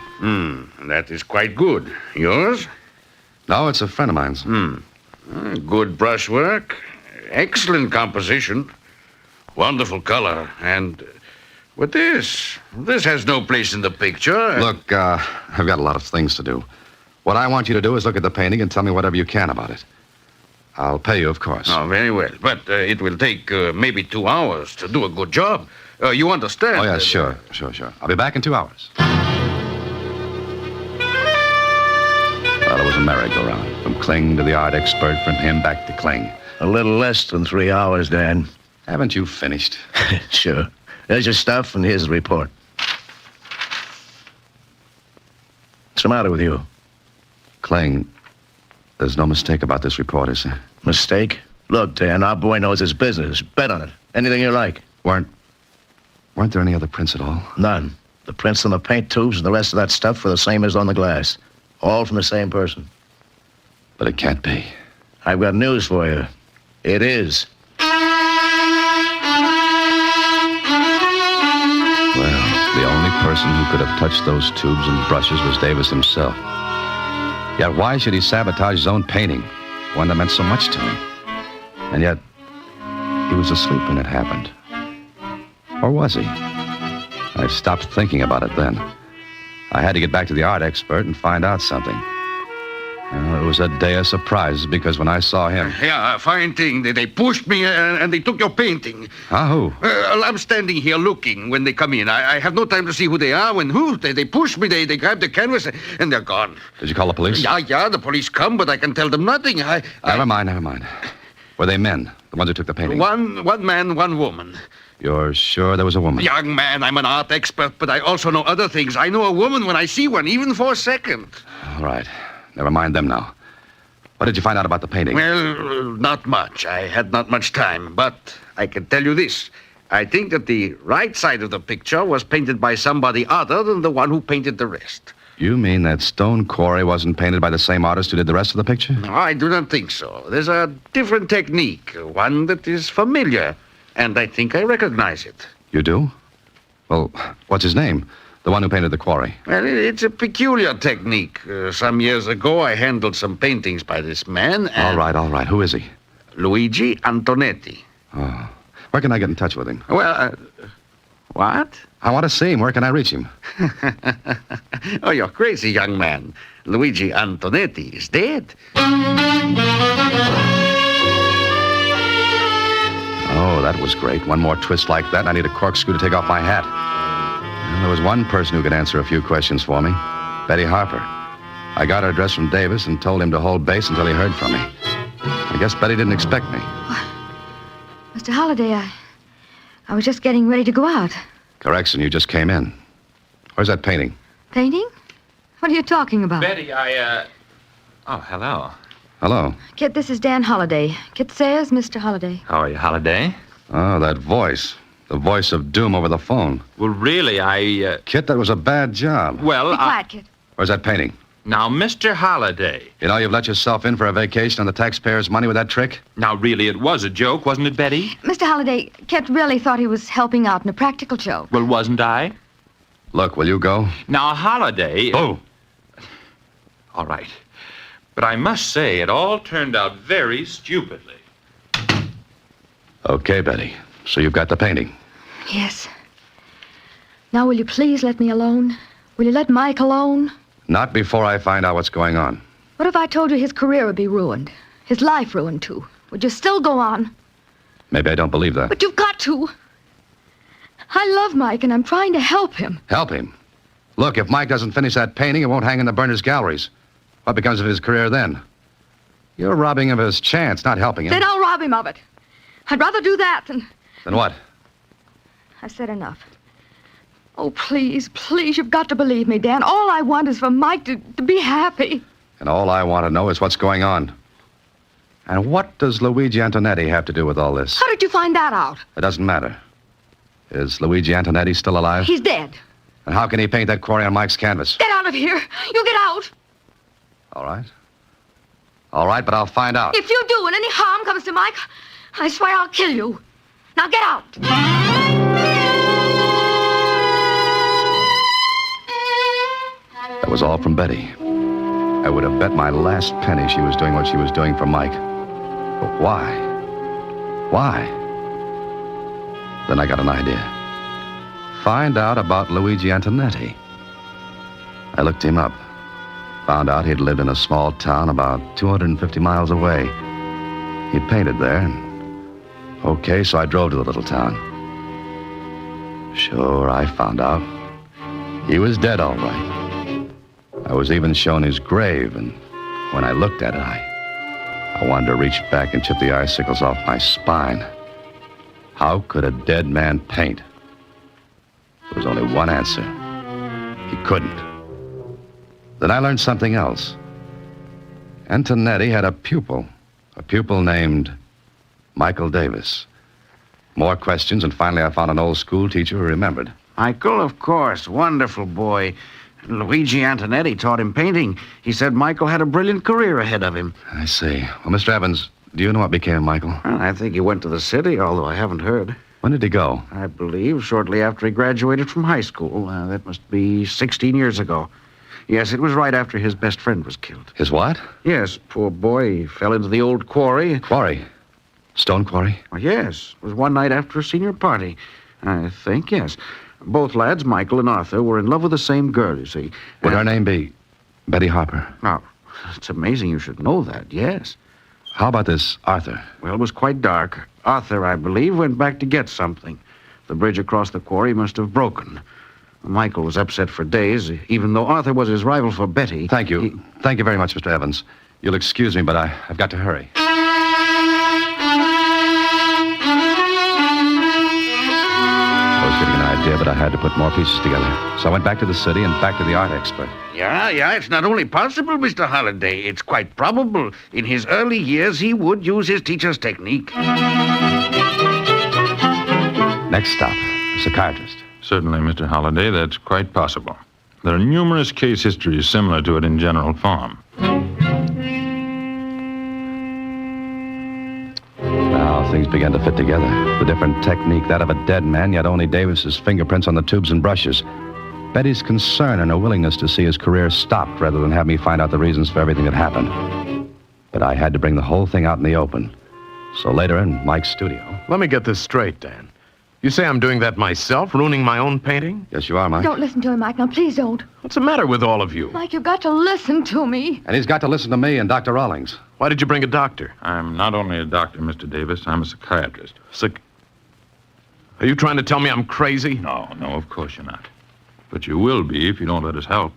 That is quite good. Yours? No, it's a friend of mine's. Good brushwork. Excellent composition. Wonderful color. And with this has no place in the picture. Look, I've got a lot of things to do. What I want you to do is look at the painting and tell me whatever you can about it. I'll pay you, of course. Oh, very well. But it will take maybe 2 hours to do a good job. You understand? Oh, yeah, sure. I'll be back in 2 hours. Well, it was a merry-go-round. From Kling to the art expert, from him back to Kling. A little less than 3 hours, Dan. Haven't you finished? Sure. There's your stuff, and here's the report. What's the matter with you? Kling, there's no mistake about this report, is there? Mistake? Look, Dan, our boy knows his business. Bet on it. Anything you like. Weren't there any other prints at all? None. The prints on the paint tubes and the rest of that stuff were the same as on the glass. All from the same person. But it can't be. I've got news for you. It is. Well, the only person who could have touched those tubes and brushes was Davis himself. Yet why should he sabotage his own painting, one that meant so much to him? And yet, he was asleep when it happened. Or was he? I stopped thinking about it then. I had to get back to the art expert and find out something. Well, it was a day of surprises because when I saw him... Yeah, fine thing. They pushed me and they took your painting. Who? I'm standing here looking when they come in. I have no time to see who they are. When who? They pushed me, they grabbed the canvas, and they're gone. Did you call the police? Yeah, the police come, but I can tell them nothing. Never mind. Were they men, the ones who took the painting? One man, one woman. You're sure there was a woman? Young man, I'm an art expert, but I also know other things. I know a woman when I see one, even for a second. All right. Never mind them now. What did you find out about the painting? Well, not much. I had not much time, but I can tell you this. I think that the right side of the picture was painted by somebody other than the one who painted the rest. You mean that stone quarry wasn't painted by the same artist who did the rest of the picture? No, I do not think so. There's a different technique, one that is familiar, and I think I recognize it. You do? Well, what's his name? The one who painted the quarry. Well, it's a peculiar technique. Some years ago, I handled some paintings by this man. And... All right. Who is he? Luigi Antonetti. Oh. Where can I get in touch with him? Well, what? I want to see him. Where can I reach him? Oh, you're crazy, young man. Luigi Antonetti is dead. Oh, that was great. One more twist like that, and I need a corkscrew to take off my hat. Well, there was one person who could answer a few questions for me. Betty Harper. I got her address from Davis and told him to hold base until he heard from me. I guess Betty didn't expect me. Mr. Holliday, I was just getting ready to go out. Correction, you just came in. Where's that painting? Painting? What are you talking about? Betty, Oh, hello. Hello. Kit, this is Dan Holliday. Kit says, Mr. Holliday. How are you, Holliday? Oh, that voice. The voice of doom over the phone. Well, really, Kit, that was a bad job. Well, Be quiet, Kit. Where's that painting? Now, Mr. Holliday. You know you've let yourself in for a vacation on the taxpayers' money with that trick? Now, really, it was a joke, wasn't it, Betty? Mr. Holliday, Kit really thought he was helping out in a practical joke. Well, wasn't I? Look, will you go? Now, Holliday... Oh! All right. But I must say, it all turned out very stupidly. Okay, Betty. So you've got the painting. Yes. Now, will you please let me alone? Will you let Mike alone? Not before I find out what's going on. What if I told you his career would be ruined? His life ruined, too? Would you still go on? Maybe I don't believe that. But you've got to. I love Mike, and I'm trying to help him. Help him? Look, if Mike doesn't finish that painting, it won't hang in the Burners' galleries. What becomes of his career then? You're robbing him of his chance, not helping him. Then I'll rob him of it. I'd rather do that than... Then what? I've said enough. Oh, please, you've got to believe me, Dan. All I want is for Mike to be happy. And all I want to know is what's going on. And what does Luigi Antonetti have to do with all this? How did you find that out? It doesn't matter. Is Luigi Antonetti still alive? He's dead. And how can he paint that quarry on Mike's canvas? Get out of here. You get out. All right. All right, but I'll find out. If you do and any harm comes to Mike, I swear I'll kill you. Now get out. That was all from Betty. I would have bet my last penny she was doing what she was doing for Mike. But why? Why? Then I got an idea. Find out about Luigi Antonetti. I looked him up. Found out he'd lived in a small town about 250 miles away. He'd painted there. Okay, so I drove to the little town. Sure, I found out. He was dead, all right. I was even shown his grave, and when I looked at it, I wanted to reach back and chip the icicles off my spine. How could a dead man paint? There was only one answer. He couldn't. Then I learned something else. Antonetti had a pupil named Michael Davis. More questions, and finally I found an old school teacher who remembered. Michael, of course. Wonderful boy. Luigi Antonetti taught him painting. He said Michael had a brilliant career ahead of him. I see. Well, Mr. Evans, do you know what became of Michael? Well, I think he went to the city, although I haven't heard. When did he go? I believe shortly after he graduated from high school. That must be 16 years ago. Yes, it was right after his best friend was killed. His what? Yes, poor boy. He fell into the old quarry. Quarry? Stone quarry? Well, yes. It was one night after a senior party. I think, yes. Both lads, Michael and Arthur, were in love with the same girl, you see. Would her name be Betty Harper? Oh, it's amazing you should know that, yes. How about this Arthur? Well, it was quite dark. Arthur, I believe, went back to get something. The bridge across the quarry must have broken. Michael was upset for days, even though Arthur was his rival for Betty. Thank you. Thank you very much, Mr. Evans. You'll excuse me, but I've got to hurry. I was getting an idea, but I had to put more pieces together. So I went back to the city and back to the art expert. Yeah, it's not only possible, Mr. Holliday. It's quite probable. In his early years, he would use his teacher's technique. Next stop, the psychiatrist. Certainly, Mr. Holliday, that's quite possible. There are numerous case histories similar to it in general form. Now things began to fit together. The different technique, that of a dead man, yet only Davis's fingerprints on the tubes and brushes. Betty's concern and her willingness to see his career stopped rather than have me find out the reasons for everything that happened. But I had to bring the whole thing out in the open. So later in Mike's studio... Let me get this straight, Dan. You say I'm doing that myself, ruining my own painting? Yes, you are, Mike. Don't listen to him, Mike. Now, please don't. What's the matter with all of you? Mike, you've got to listen to me. And he's got to listen to me and Dr. Rawlings. Why did you bring a doctor? I'm not only a doctor, Mr. Davis, I'm a psychiatrist. Are you trying to tell me I'm crazy? No, of course you're not. But you will be if you don't let us help.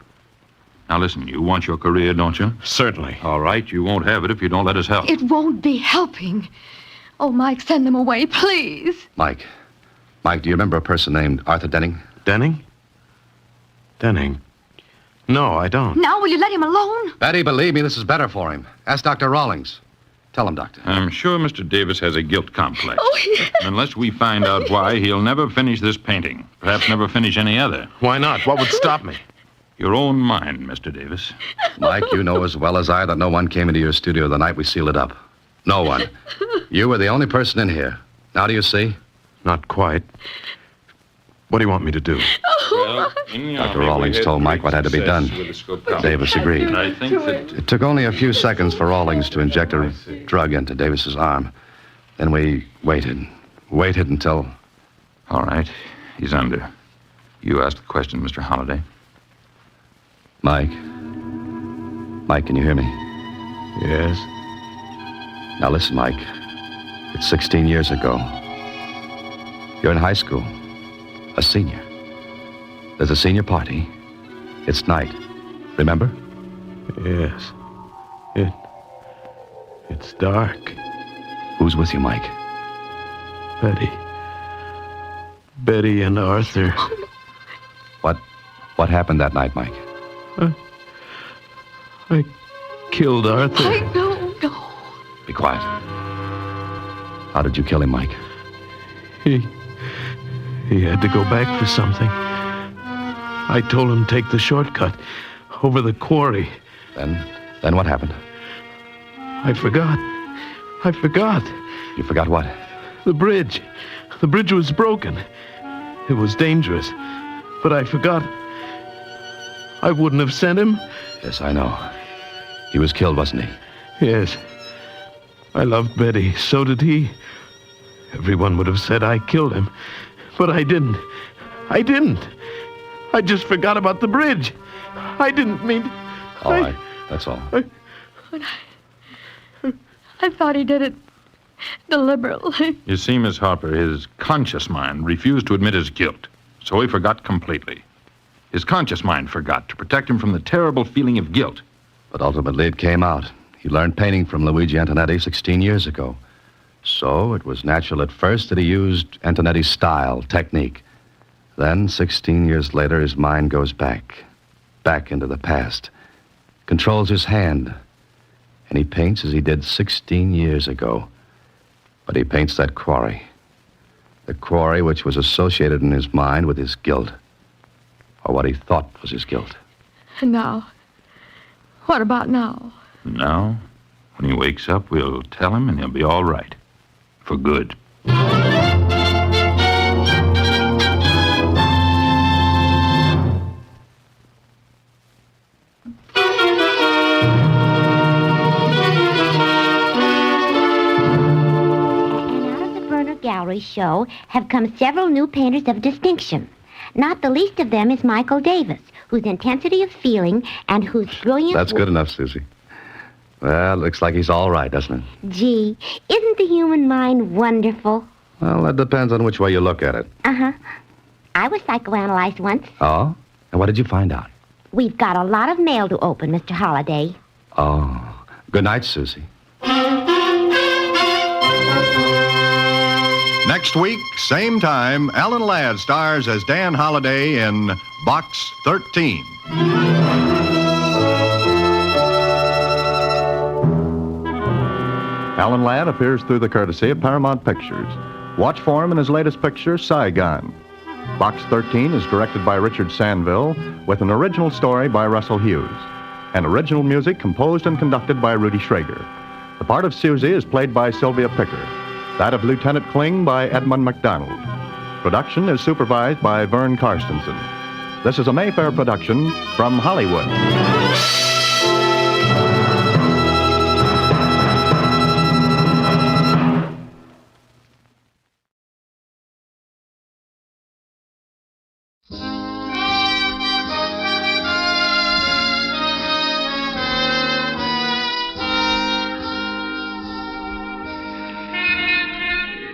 Now listen, you want your career, don't you? Certainly. All right, you won't have it if you don't let us help. It won't be helping. Oh, Mike, send them away, please. Mike, do you remember a person named Arthur Denning? Denning? No, I don't. Now, will you let him alone? Betty, believe me, this is better for him. Ask Dr. Rawlings. Tell him, Doctor. I'm sure Mr. Davis has a guilt complex. Oh, yes. Unless we find out why, he'll never finish this painting. Perhaps never finish any other. Why not? What would stop me? Your own mind, Mr. Davis. Mike, you know as well as I that no one came into your studio the night we sealed it up. No one. You were the only person in here. Now do you see? Not quite. What do you want me to do? Well, Dr. Rawlings told Mike what had to be done. Davis agreed. I think that... It took only a few seconds for Rawlings to inject a drug into Davis's arm. Then we waited until... All right, he's under. You asked the question, Mr. Holliday. Mike, can you hear me? Yes. Now listen, Mike. It's 16 years ago. You're in high school. A senior. There's a senior party. It's night. Remember? Yes. It's dark. Who's with you, Mike? Betty and Arthur. What happened that night, Mike? I killed Arthur. No. Be quiet. How did you kill him, Mike? He had to go back for something. I told him take the shortcut over the quarry. Then what happened? I forgot. You forgot what? The bridge. The bridge was broken. It was dangerous. But I forgot. I wouldn't have sent him. Yes, I know. He was killed, wasn't he? Yes. I loved Betty. So did he. Everyone would have said I killed him. But I didn't. I just forgot about the bridge. I didn't mean... All right. That's all. I thought he did it deliberately. You see, Miss Harper, his conscious mind refused to admit his guilt, so he forgot completely. His conscious mind forgot to protect him from the terrible feeling of guilt. But ultimately it came out. He learned painting from Luigi Antonetti 16 years ago. So it was natural at first that he used Antonetti's style, technique. Then, 16 years later, his mind goes back into the past, controls his hand, and he paints as he did 16 years ago. But he paints that quarry. The quarry which was associated in his mind with his guilt, or what he thought was his guilt. And now? What about now? Now, when he wakes up, we'll tell him and he'll be all right. For good. Gallery show have come several new painters of distinction. Not the least of them is Michael Davis, whose intensity of feeling and whose brilliant... That's good enough, Susie. Well, looks like he's all right, doesn't it? Gee, isn't the human mind wonderful? Well, that depends on which way you look at it. Uh-huh. I was psychoanalyzed once. Oh? And what did you find out? We've got a lot of mail to open, Mr. Holliday. Oh. Good night, Susie. Next week, same time, Alan Ladd stars as Dan Holliday in Box 13. Alan Ladd appears through the courtesy of Paramount Pictures. Watch for him in his latest picture, Saigon. Box 13 is directed by Richard Sanville with an original story by Russell Hughes and original music composed and conducted by Rudy Schrager. The part of Susie is played by Sylvia Picker. That of Lieutenant Kling by Edmund MacDonald. Production is supervised by Vern Karstensen. This is a Mayfair production from Hollywood.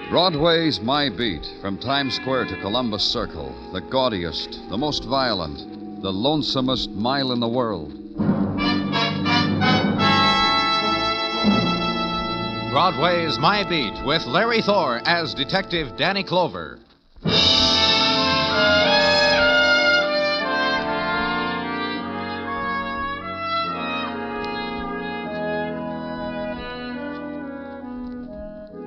Broadway's my beat, from Times Square to Columbus Circle, the gaudiest, the most violent, the lonesomest mile in the world. Broadway's My Beat, with Larry Thor as Detective Danny Clover.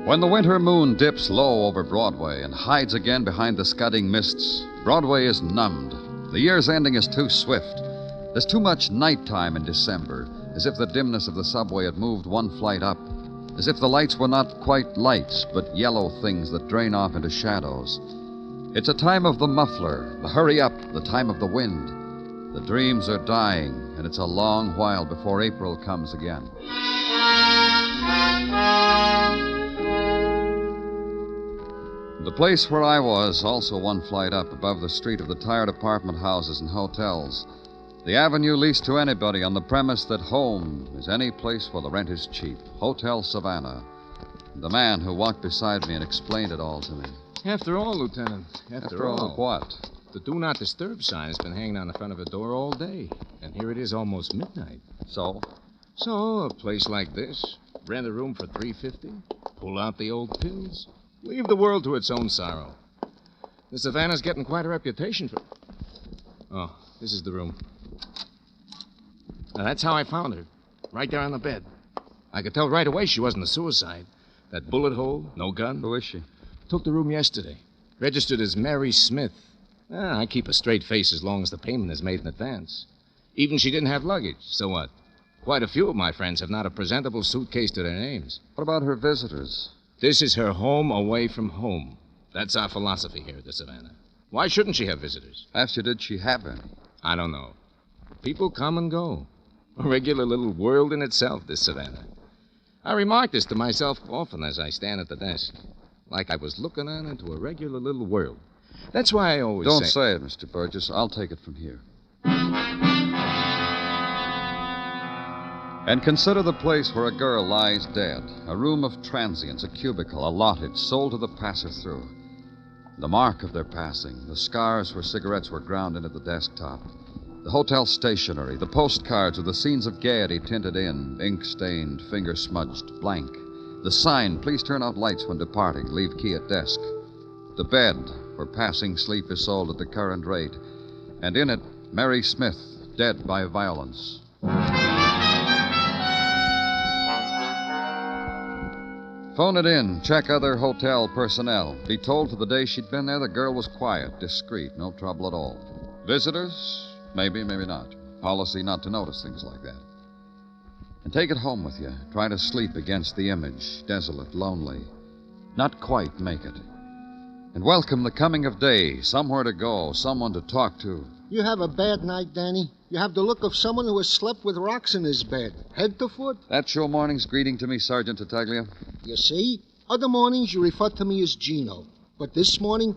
When the winter moon dips low over Broadway and hides again behind the scudding mists, Broadway is numbed. The year's ending is too swift. There's too much nighttime in December, as if the dimness of the subway had moved one flight up, as if the lights were not quite lights, but yellow things that drain off into shadows. It's a time of the muffler, the hurry up, the time of the wind. The dreams are dying, and it's a long while before April comes again. The place where I was, also one flight up above the street of the tired apartment houses and hotels. The avenue leased to anybody on the premise that home is any place where the rent is cheap. Hotel Savannah. The man who walked beside me and explained it all to me. After all, Lieutenant, after all what? The Do Not Disturb sign has been hanging on the front of the door all day. And here it is almost midnight. So? So, a place like this, rent a room for $350, pull out the old pills, leave the world to its own sorrow. The Savannah's getting quite a reputation for... Oh, this is the room. Now, that's how I found her. Right there on the bed. I could tell right away she wasn't a suicide. That bullet hole, no gun. Who is she? Took the room yesterday. Registered as Mary Smith. I keep a straight face as long as the payment is made in advance. Even she didn't have luggage, so what? Quite a few of my friends have not a presentable suitcase to their names. What about her visitors? This is her home away from home. That's our philosophy here at the Savannah. Why shouldn't she have visitors? Asked you, did she have any? I don't know. People come and go. A regular little world in itself, this Savannah. I remark this to myself often as I stand at the desk. Like I was looking on into a regular little world. That's why I always Don't say it, Mr. Burgess. I'll take it from here. And consider the place where a girl lies dead. A room of transients, a cubicle, allotted, sold to the passer-through. The mark of their passing, the scars where cigarettes were ground into the desktop. The hotel stationery, the postcards with the scenes of gaiety tinted in, ink-stained, finger-smudged, blank. The sign, please turn out lights when departing, leave key at desk. The bed, where passing sleep is sold at the current rate. And in it, Mary Smith, dead by violence. Phone it in. Check other hotel personnel. Be told for the day she'd been there, the girl was quiet, discreet, no trouble at all. Visitors? Maybe, maybe not. Policy not to notice things like that. And take it home with you. Try to sleep against the image, desolate, lonely. Not quite make it. And welcome the coming of day, somewhere to go, someone to talk to. You have a bad night, Danny. You have the look of someone who has slept with rocks in his bed, head to foot. That's your morning's greeting to me, Sergeant Tartaglia? You see, other mornings you refer to me as Gino. But this morning,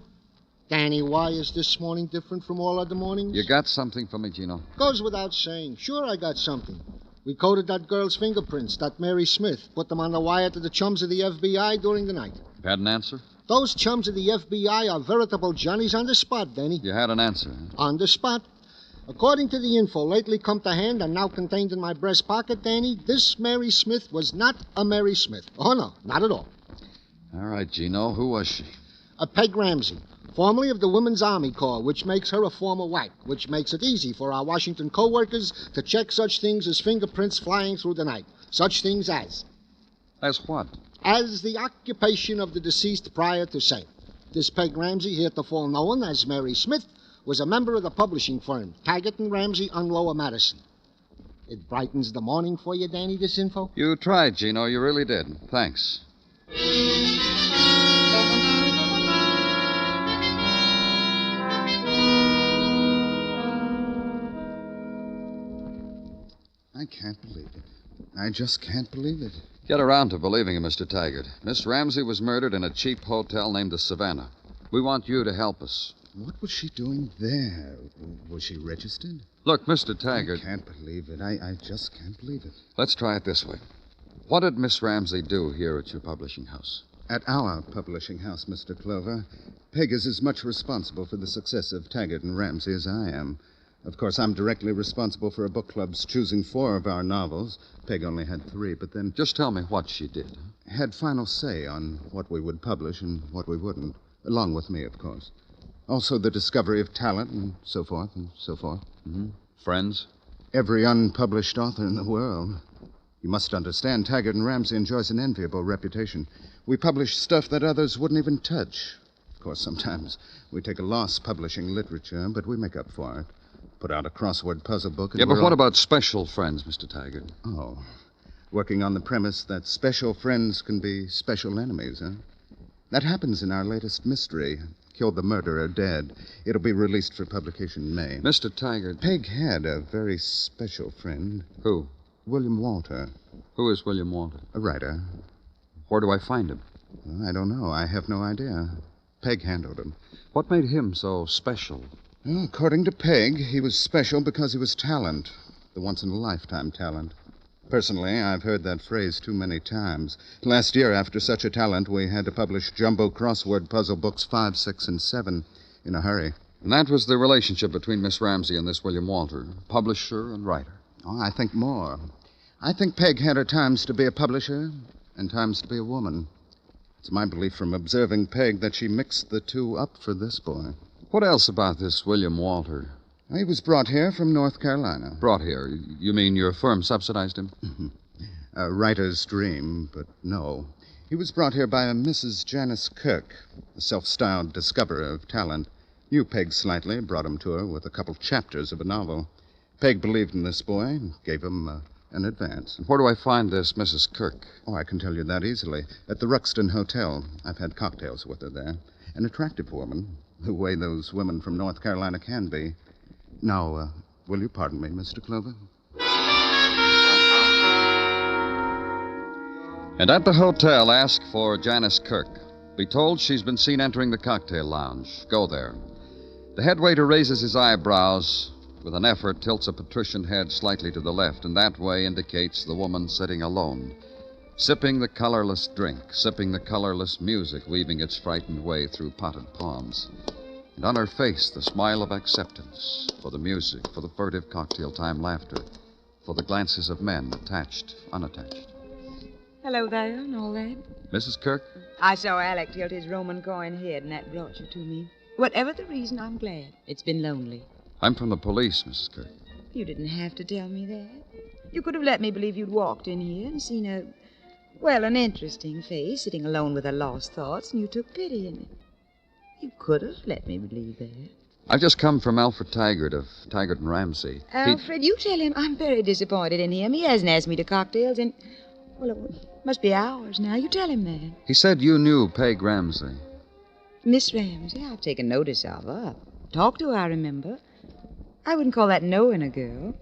Danny, why is this morning different from all other mornings? You got something for me, Gino? Goes without saying. Sure, I got something. We coded that girl's fingerprints, that Mary Smith, put them on the wire to the chums of the FBI during the night. Had an answer? Those chums of the FBI are veritable Johnnies on the spot, Danny. You had an answer, huh? On the spot. According to the info lately come to hand and now contained in my breast pocket, Danny, this Mary Smith was not a Mary Smith. Oh, no, not at all. All right, Gino. Who was she? A Peg Ramsey, formerly of the Women's Army Corps, which makes her a former wife, which makes it easy for our Washington co-workers to check such things as fingerprints flying through the night. Such things as... As what? As the occupation of the deceased prior to same. This Peg Ramsey, heretofore known as Mary Smith, was a member of the publishing firm, Taggart and Ramsey on Lower Madison. It brightens the morning for you, Danny, this info? You tried, Gino. You really did. Thanks. I can't believe it. I just can't believe it. Get around to believing it, Mr. Taggart. Miss Ramsey was murdered in a cheap hotel named the Savannah. We want you to help us. What was she doing there? Was she registered? Look, Mr. Taggart... I can't believe it. I just can't believe it. Let's try it this way. What did Miss Ramsey do here at your publishing house? At our publishing house, Mr. Clover, Peg is as much responsible for the success of Taggart and Ramsey as I am. Of course, I'm directly responsible for a book club's choosing 4 of our novels. Peg only had 3, but then... Just tell me what she did. Had final say on what we would publish and what we wouldn't. Along with me, of course. Also the discovery of talent and so forth and so forth. Mm-hmm. Friends? Every unpublished author in the world. You must understand, Taggart and Ramsey enjoys an enviable reputation. We publish stuff that others wouldn't even touch. Of course, sometimes we take a loss publishing literature, but we make up for it. Put out a crossword puzzle book. And yeah, but what about special friends, Mr. Taggart? Oh, working on the premise that special friends can be special enemies, huh? That happens in our latest mystery, Killed the Murderer Dead. It'll be released for publication in May. Mr. Taggart... Peg had a very special friend. Who? William Walter. Who is William Walter? A writer. Where do I find him? Well, I don't know. I have no idea. Peg handled him. What made him so special? Well, according to Peg, he was special because he was talent. The once-in-a-lifetime talent. Personally, I've heard that phrase too many times. Last year, after such a talent, we had to publish jumbo crossword puzzle books 5, 6, and 7 in a hurry. And that was the relationship between Miss Ramsey and this William Walter, publisher and writer. Oh, I think more. I think Peg had her times to be a publisher and times to be a woman. It's my belief from observing Peg that she mixed the two up for this boy. What else about this William Walter? He was brought here from North Carolina. Brought here? You mean your firm subsidized him? A writer's dream, but no. He was brought here by a Mrs. Janice Kirk, a self-styled discoverer of talent. Knew Peg slightly, brought him to her with a couple chapters of a novel. Peg believed in this boy and gave him an advance. Where do I find this Mrs. Kirk? Oh, I can tell you that easily. At the Ruxton Hotel. I've had cocktails with her there. An attractive woman, the way those women from North Carolina can be. Now, will you pardon me, Mr. Clover? And at the hotel, ask for Janice Kirk. Be told she's been seen entering the cocktail lounge. Go there. The head waiter raises his eyebrows. With an effort, tilts a patrician head slightly to the left, and that way indicates the woman sitting alone, sipping the colorless drink, sipping the colorless music, weaving its frightened way through potted palms. And on her face, the smile of acceptance for the music, for the furtive cocktail-time laughter, for the glances of men, attached, unattached. Hello there, and all that. Mrs. Kirk? I saw Alec tilt his Roman coin head, and that brought you to me. Whatever the reason, I'm glad. It's been lonely. I'm from the police, Mrs. Kirk. You didn't have to tell me that. You could have let me believe you'd walked in here and seen an interesting face sitting alone with her lost thoughts, and you took pity in it. You could have let me believe that. I've just come from Alfred Taggart of Taggart and Ramsey. Alfred, you tell him I'm very disappointed in him. He hasn't asked me to cocktails in, well, it must be hours now. You tell him that. He said you knew Peg Ramsey. Miss Ramsey, I've taken notice of her. Talked to her, I remember. I wouldn't call that knowing a girl.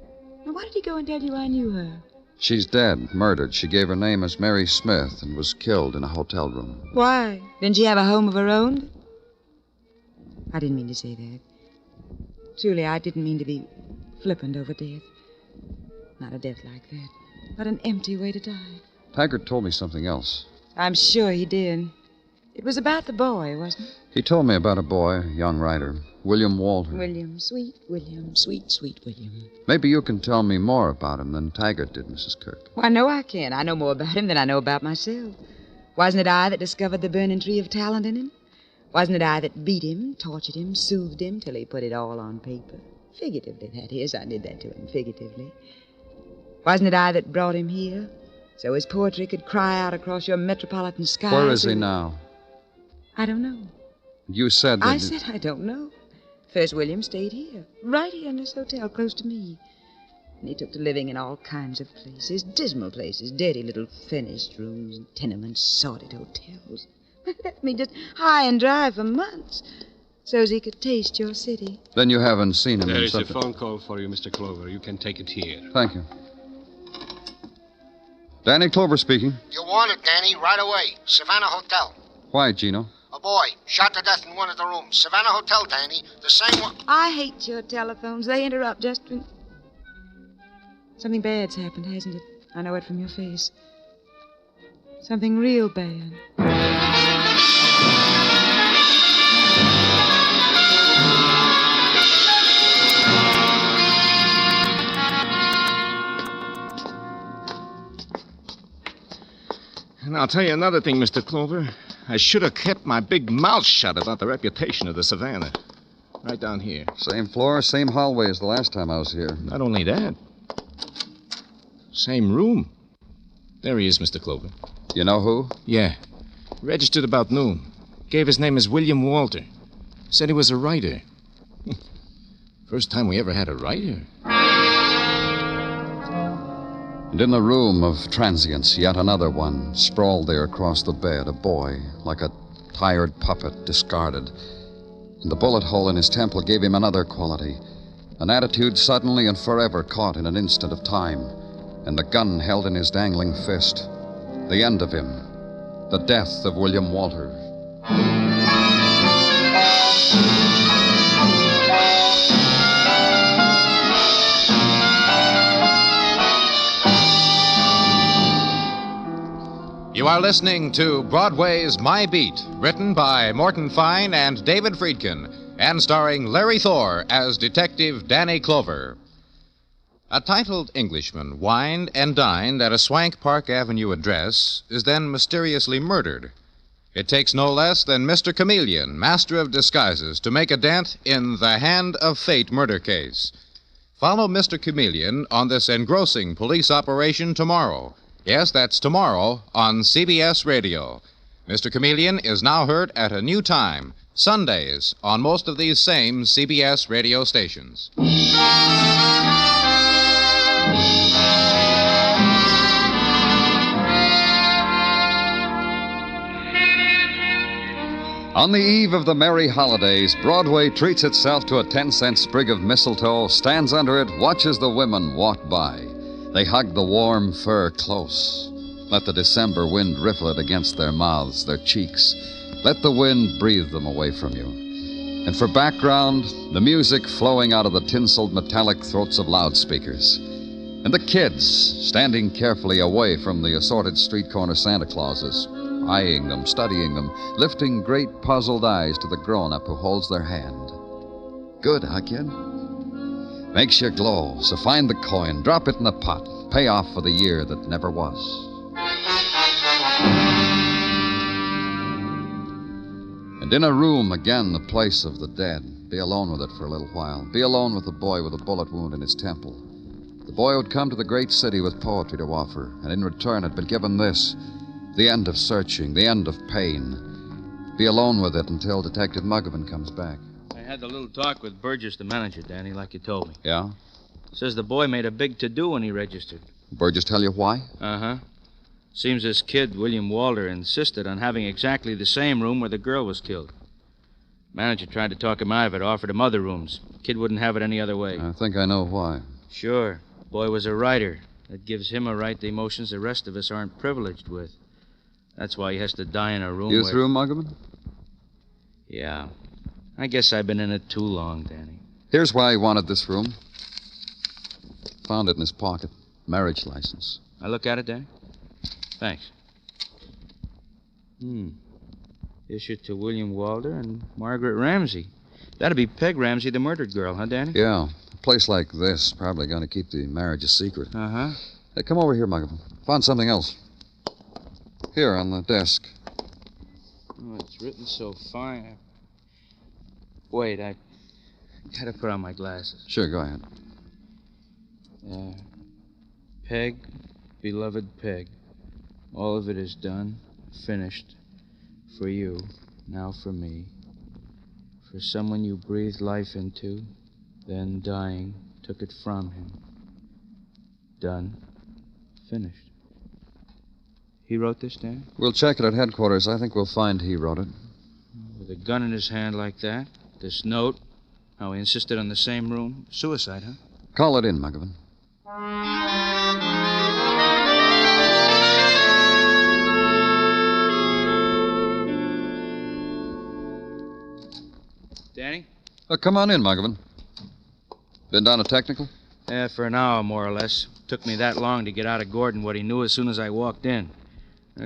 Now, why did he go and tell you I knew her? She's dead, murdered. She gave her name as Mary Smith and was killed in a hotel room. Why? Didn't she have a home of her own? I didn't mean to say that. Truly, I didn't mean to be flippant over death. Not a death like that, but an empty way to die. Taggart told me something else. I'm sure he did. It was about the boy, wasn't it? He told me about a boy, a young writer, William Walter. William, sweet William, sweet, sweet William. Maybe you can tell me more about him than Taggart did, Mrs. Kirk. Well, I know I can. I know more about him than I know about myself. Wasn't it I that discovered the burning tree of talent in him? Wasn't it I that beat him, tortured him, soothed him till he put it all on paper? Figuratively, that is. I did that to him, figuratively. Wasn't it I that brought him here? So his poetry could cry out across your metropolitan skies. Where is he now? I don't know. You said that... I said I don't know. First, William stayed here, right here in this hotel close to me. And he took to living in all kinds of places, dismal places, dirty little furnished rooms, tenements, sordid hotels. Left me just high and dry for months, so as he could taste your city. Then you haven't seen him There in is a something... phone call for you, Mr. Clover. You can take it here. Thank you. Danny Clover speaking. You want it, Danny, right away. Savannah Hotel. Why, Gino? A boy shot to death in one of the rooms. Savannah Hotel, Danny. The same one. I hate your telephones. They interrupt just when... Something bad's happened, hasn't it? I know it from your face. Something real bad. And I'll tell you another thing, Mr. Clover. I should have kept my big mouth shut about the reputation of the Savannah. Right down here. Same floor, same hallway as the last time I was here. Not only that. Same room. There he is, Mr. Clover. You know who? Yeah. Registered about noon. Gave his name as William Walter. Said he was a writer. First time we ever had a writer. And in the room of transience, yet another one, sprawled there across the bed, a boy, like a tired puppet, discarded. And the bullet hole in his temple gave him another quality, an attitude suddenly and forever caught in an instant of time, and the gun held in his dangling fist. The end of him, the death of William Walter. You are listening to Broadway's My Beat, written by Morton Fine and David Friedkin, and starring Larry Thor as Detective Danny Clover. A titled Englishman wined and dined at a swank Park Avenue address is then mysteriously murdered. It takes no less than Mr. Chameleon, master of disguises, to make a dent in the Hand of Fate murder case. Follow Mr. Chameleon on this engrossing police operation tomorrow. Yes, that's tomorrow on CBS Radio. Mr. Chameleon is now heard at a new time, Sundays, on most of these same CBS radio stations. On the eve of the merry holidays, Broadway treats itself to a 10-cent sprig of mistletoe, stands under it, watches the women walk by. They hug the warm fur close. Let the December wind riffle it against their mouths, their cheeks. Let the wind breathe them away from you. And for background, the music flowing out of the tinseled metallic throats of loudspeakers. And the kids standing carefully away from the assorted street corner Santa Clauses, eyeing them, studying them, lifting great puzzled eyes to the grown-up who holds their hand. Good, huh, kid? Makes you glow, so find the coin, drop it in the pot, pay off for the year that never was. And in a room, again, the place of the dead. Be alone with it for a little while. Be alone with the boy with a bullet wound in his temple. The boy who'd come to the great city with poetry to offer, and in return had been given this, the end of searching, the end of pain. Be alone with it until Detective Muggavan comes back. I had a little talk with Burgess, the manager, Danny, like you told me. Yeah? Says the boy made a big to-do when he registered. Burgess tell you why? Uh-huh. Seems this kid, William Walter, insisted on having exactly the same room where the girl was killed. Manager tried to talk him out of it, offered him other rooms. Kid wouldn't have it any other way. I think I know why. Sure. Boy was a writer. That gives him a right to emotions the rest of us aren't privileged with. That's why he has to die in a room You where... through, Muggerman? Yeah. I guess I've been in it too long, Danny. Here's why he wanted this room. Found it in his pocket. Marriage license. I look at it, Danny? Thanks. Issued to William Walter and Margaret Ramsey. That'd be Peg Ramsey, the murdered girl, huh, Danny? Yeah. A place like this probably going to keep the marriage a secret. Uh-huh. Hey, come over here, Muggerman. Found something else. Here, on the desk. Oh, it's written so fine. Wait, I gotta put on my glasses. Sure, go ahead. Peg, beloved Peg, all of it is done, finished. For you, now for me. For someone you breathed life into, then dying, took it from him. Done, finished. He wrote this, Dan? We'll check it at headquarters. I think we'll find he wrote it. With a gun in his hand like that, this note, how he insisted on the same room. Suicide, huh? Call it in, Muggerman. Danny? Come on in, Muggerman. Been down a technical? Yeah, for an hour, more or less. Took me that long to get out of Gordon what he knew as soon as I walked in.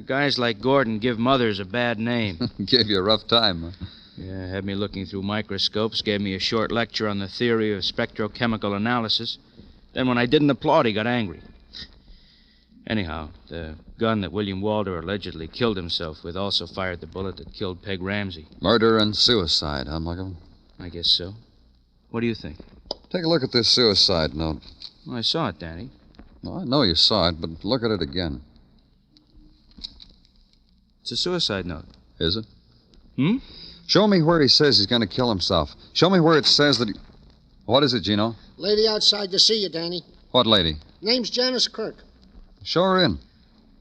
Guys like Gordon give mothers a bad name. Gave you a rough time, huh? Yeah, had me looking through microscopes, gave me a short lecture on the theory of spectrochemical analysis. Then when I didn't applaud, he got angry. Anyhow, the gun that William Walter allegedly killed himself with also fired the bullet that killed Peg Ramsey. Murder and suicide, huh, Muggerman? I guess so. What do you think? Take a look at this suicide note. Well, I saw it, Danny. Well, I know you saw it, but look at it again. It's a suicide note. Is it? Hmm? Show me where he says he's going to kill himself. Show me where it says that he... What is it, Gino? Lady outside to see you, Danny. What lady? Name's Janice Kirk. Show her in.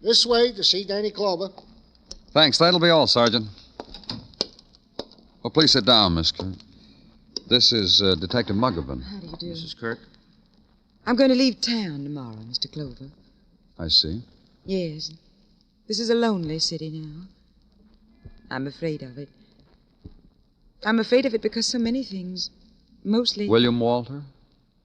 This way to see Danny Clover. Thanks. That'll be all, Sergeant. Well, please sit down, Miss Kirk. This is Detective Muggerman. How do you do? Mrs. Kirk? I'm going to leave town tomorrow, Mr. Clover. I see. Yes. This is a lonely city now. I'm afraid of it. I'm afraid of it because so many things, mostly... William Walter?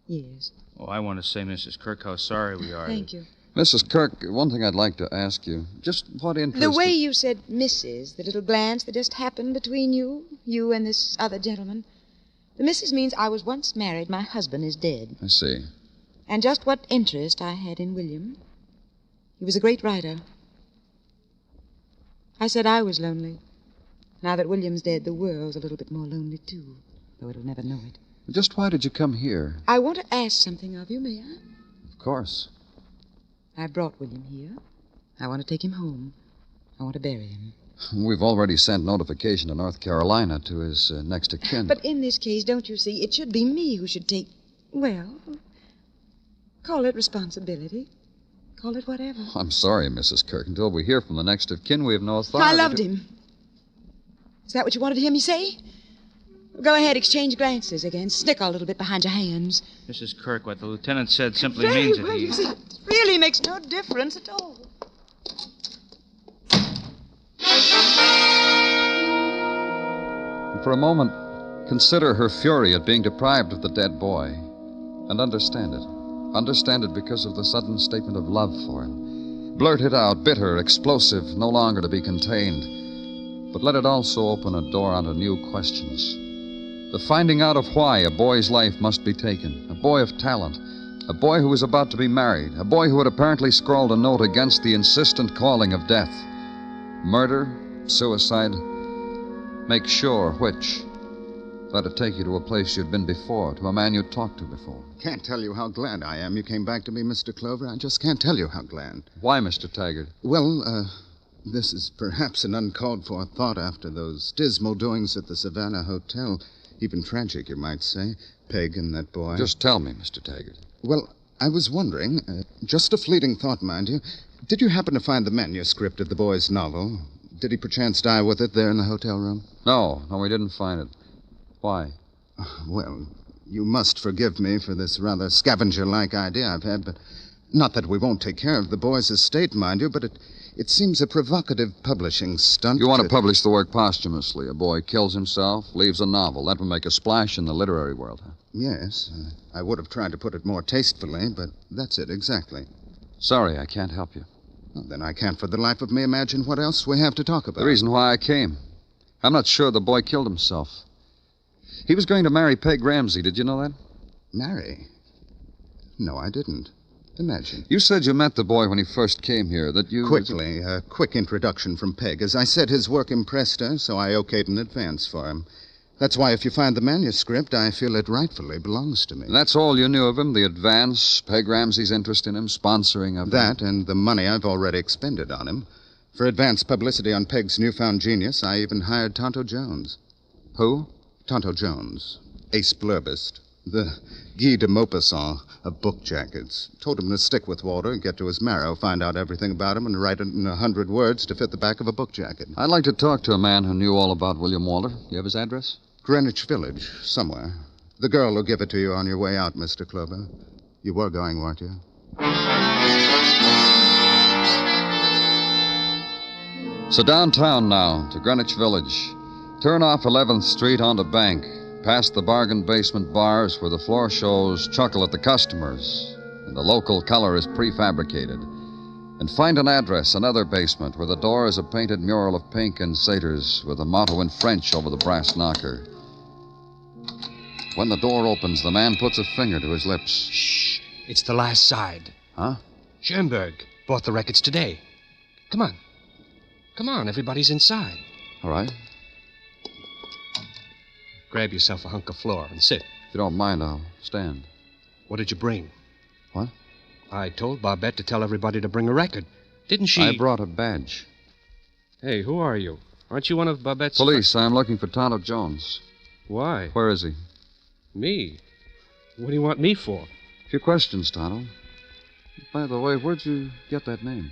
Yes. Oh, I want to say, Mrs. Kirk, how sorry we are. Thank you. Mrs. Kirk, one thing I'd like to ask you. Just what interest... The way you said Mrs., the little glance that just happened between you and this other gentleman. The Mrs. means I was once married. My husband is dead. I see. And just what interest I had in William. He was a great writer. I said I was lonely. Now that William's dead, the world's a little bit more lonely, too, though it'll never know it. Just why did you come here? I want to ask something of you, may I? Of course. I brought William here. I want to take him home. I want to bury him. We've already sent notification to North Carolina to his next of kin. But in this case, don't you see, it should be me who should take, well, call it responsibility. Call it whatever. I'm sorry, Mrs. Kirk. Until we hear from the next of kin, we have no authority. I loved him. Is that what you wanted to hear me say? Go ahead, exchange glances again. Snicker a little bit behind your hands. Mrs. Kirk, what the lieutenant said simply Very means well, that he... you see, it really makes no difference at all. For a moment, consider her fury at being deprived of the dead boy. And understand it. Understand it because of the sudden statement of love for him. Blurt it out, bitter, explosive, no longer to be contained. But let it also open a door onto new questions. The finding out of why a boy's life must be taken. A boy of talent. A boy who was about to be married. A boy who had apparently scrawled a note against the insistent calling of death. Murder, suicide. Make sure which. Let it take you to a place you'd been before, to a man you'd talked to before. Can't tell you how glad I am you came back to me, Mr. Clover. I just can't tell you how glad. Why, Mr. Taggart? Well, this is perhaps an uncalled-for thought after those dismal doings at the Savannah Hotel. Even tragic, you might say. Peg and that boy. Just tell me, Mr. Taggart. Well, I was wondering, just a fleeting thought, mind you, did you happen to find the manuscript of the boy's novel? Did he perchance die with it there in the hotel room? No, we didn't find it. Why? Well, you must forgive me for this rather scavenger-like idea I've had, but not that we won't take care of the boy's estate, mind you, but it seems a provocative publishing stunt. You want to publish the work posthumously. A boy kills himself, leaves a novel. That would make a splash in the literary world, huh? Yes. I would have tried to put it more tastefully, but that's it, exactly. Sorry, I can't help you. Well, then I can't for the life of me imagine what else we have to talk about. The reason why I came. I'm not sure the boy killed himself. He was going to marry Peg Ramsey. Did you know that? Marry? No, I didn't. Imagine. You said you met the boy when he first came here, that you... Quickly, a quick introduction from Peg. As I said, his work impressed her, so I okayed an advance for him. That's why if you find the manuscript, I feel it rightfully belongs to me. That's all you knew of him, the advance, Peg Ramsey's interest in him, sponsoring of that, and the money I've already expended on him. For advance publicity on Peg's newfound genius, I even hired Tonto Jones. Who? Tonto Jones, ace blurbist. The Guy de Maupassant of book jackets. Told him to stick with Walter, get to his marrow, find out everything about him, and write it in 100 words to fit the back of a book jacket. I'd like to talk to a man who knew all about William Walter. You have his address? Greenwich Village, somewhere. The girl will give it to you on your way out, Mr. Clover. You were going, weren't you? So downtown now, to Greenwich Village. Turn off 11th Street onto Bank, past the bargain basement bars where the floor shows chuckle at the customers, and the local color is prefabricated. And find an address, another basement, where the door is a painted mural of pink and satyrs with a motto in French over the brass knocker. When the door opens, the man puts a finger to his lips. Shh. It's the last side. Huh? Schoenberg bought the records today. Come on. Come on, everybody's inside. All right. Grab yourself a hunk of floor and sit. If you don't mind, I'll stand. What did you bring? What? I told Barbette to tell everybody to bring a record. Didn't she? I brought a badge. Hey, who are you? Aren't you one of Barbette's... Police. I'm looking for Tonto Jones. Why? Where is he? Me? What do you want me for? A few questions, Tonto. By the way, where'd you get that name?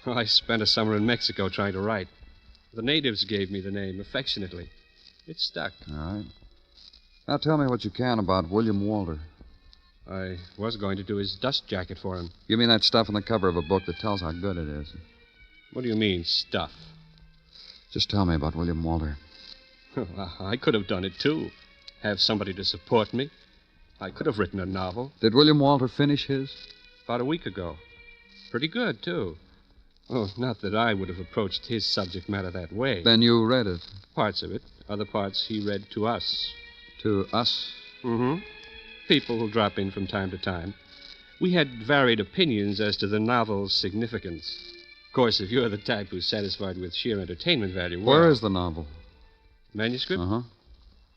I spent a summer in Mexico trying to write. The natives gave me the name affectionately. It stuck. All right. Now tell me what you can about William Walter. I was going to do his dust jacket for him. You mean that stuff on the cover of a book that tells how good it is? What do you mean, stuff? Just tell me about William Walter. I could have done it, too. Have somebody to support me. I could have written a novel. Did William Walter finish his? About a week ago. Pretty good, too. Oh, not that I would have approached his subject matter that way. Then you read it? Parts of it. Other parts he read to us. To us? Mm-hmm. People who drop in from time to time. We had varied opinions as to the novel's significance. Of course, if you're the type who's satisfied with sheer entertainment value... Where is the novel? Manuscript? Uh-huh.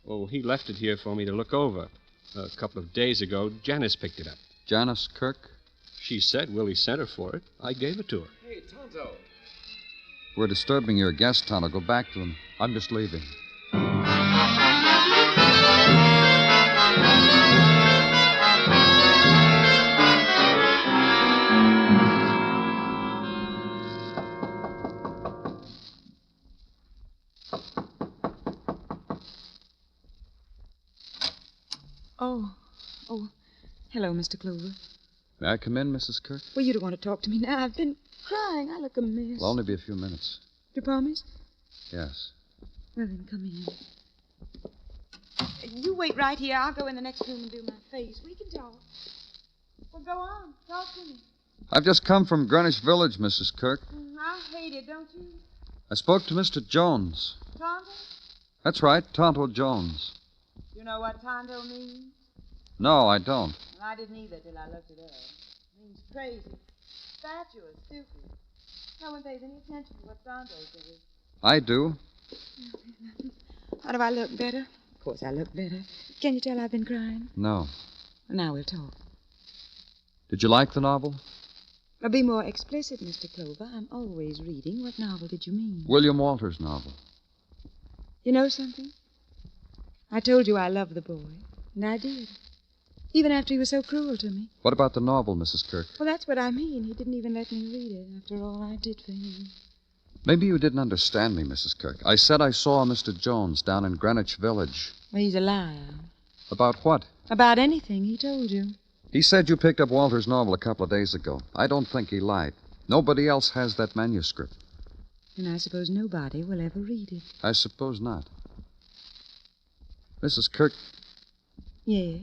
Oh, he left it here for me to look over. A couple of days ago, Janice picked it up. Janice Kirk? She said Willie sent her for it. I gave it to her. Hey, Tonto. We're disturbing your guest, Tonto. Go back to them. I'm just leaving. Oh, hello, Mr. Clover. May I come in, Mrs. Kirk? Well, you don't want to talk to me now. I've been crying. I look a mess. It'll only be a few minutes. You promise? Yes. Well, then, come in. You wait right here. I'll go in the next room and do my face. We can talk. Well, go on. Talk to me. I've just come from Greenwich Village, Mrs. Kirk. I hate it, don't you? I spoke to Mr. Jones. Tonto? That's right, Tonto Jones. You know what Tonto means? No, I don't. Well, I didn't either till I looked it up. It means crazy, fatuous, stupid. No one pays any attention to what Tonto says. I do. How do I look, better? Of course I look better. Can you tell I've been crying? No. Well, now we'll talk. Did you like the novel? Now, be more explicit, Mr. Clover. I'm always reading. What novel did you mean? William Walter's novel. You know something? I told you I loved the boy, and I did. Even after he was so cruel to me. What about the novel, Mrs. Kirk? Well, that's what I mean. He didn't even let me read it after all I did for him. Maybe you didn't understand me, Mrs. Kirk. I said I saw Mr. Jones down in Greenwich Village. Well, he's a liar. About what? About anything, he told you. He said you picked up Walter's novel a couple of days ago. I don't think he lied. Nobody else has that manuscript. And I suppose nobody will ever read it. I suppose not. Mrs. Kirk, Yes?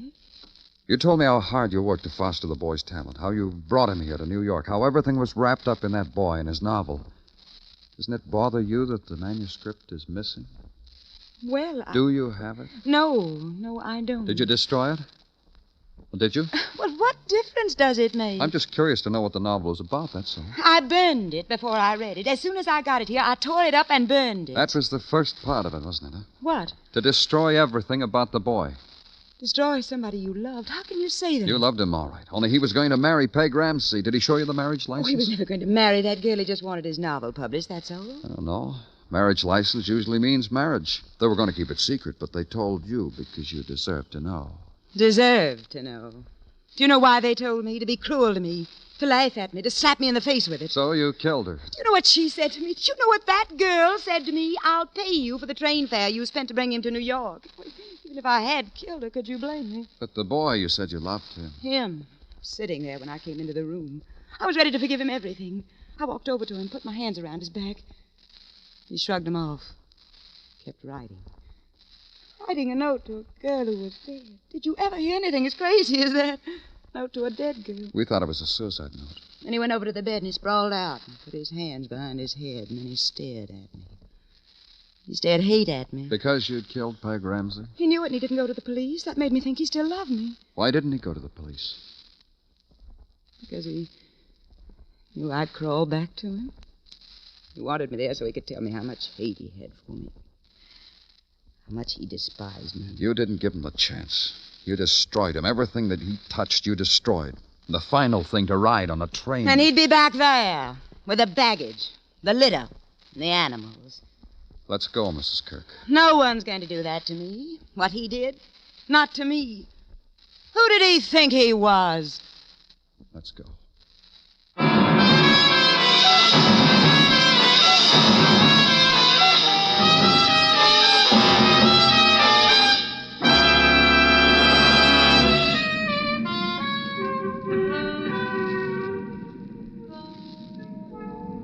you told me how hard you worked to foster the boy's talent, how you brought him here to New York, how everything was wrapped up in that boy and his novel. Doesn't it bother you that the manuscript is missing? Well, Do you have it? No, I don't. Did you destroy it? Well, did you? Well, what difference does it make? I'm just curious to know what the novel is about, that's all. I burned it before I read it. As soon as I got it here, I tore it up and burned it. That was the first part of it, wasn't it? Huh? What? To destroy everything about the boy. Destroy somebody you loved? How can you say that? You loved him, all right. Only he was going to marry Peg Ramsey. Did he show you the marriage license? Oh, he was never going to marry that girl. He just wanted his novel published, that's all. I don't know. Marriage license usually means marriage. They were going to keep it secret, but they told you because you deserved to know. Deserved to know. Do you know why they told me? To be cruel to me. To laugh at me. To slap me in the face with it. So you killed her. Do you know what she said to me? Do you know what that girl said to me? I'll pay you for the train fare you spent to bring him to New York. Even if I had killed her, could you blame me? But the boy, you said you loved him. Him. Sitting there when I came into the room. I was ready to forgive him everything. I walked over to him, put my hands around his back. He shrugged them off. Kept writing. Writing a note to a girl who was dead. Did you ever hear anything as crazy as that? Note to a dead girl. We thought it was a suicide note. Then he went over to the bed and he sprawled out and put his hands behind his head, and then he stared at me. He stared hate at me. Because you'd killed Peg Ramsey? He knew it and he didn't go to the police. That made me think he still loved me. Why didn't he go to the police? Because he knew I'd crawl back to him. He wanted me there so he could tell me how much hate he had for me. How much he despised me. You didn't give him the chance. You destroyed him. Everything that he touched, you destroyed. The final thing to ride on a train. And he'd be back there with the baggage, the litter, and the animals. Let's go, Mrs. Kirk. No one's going to do that to me. What he did. Not to me. Who did he think he was? Let's go.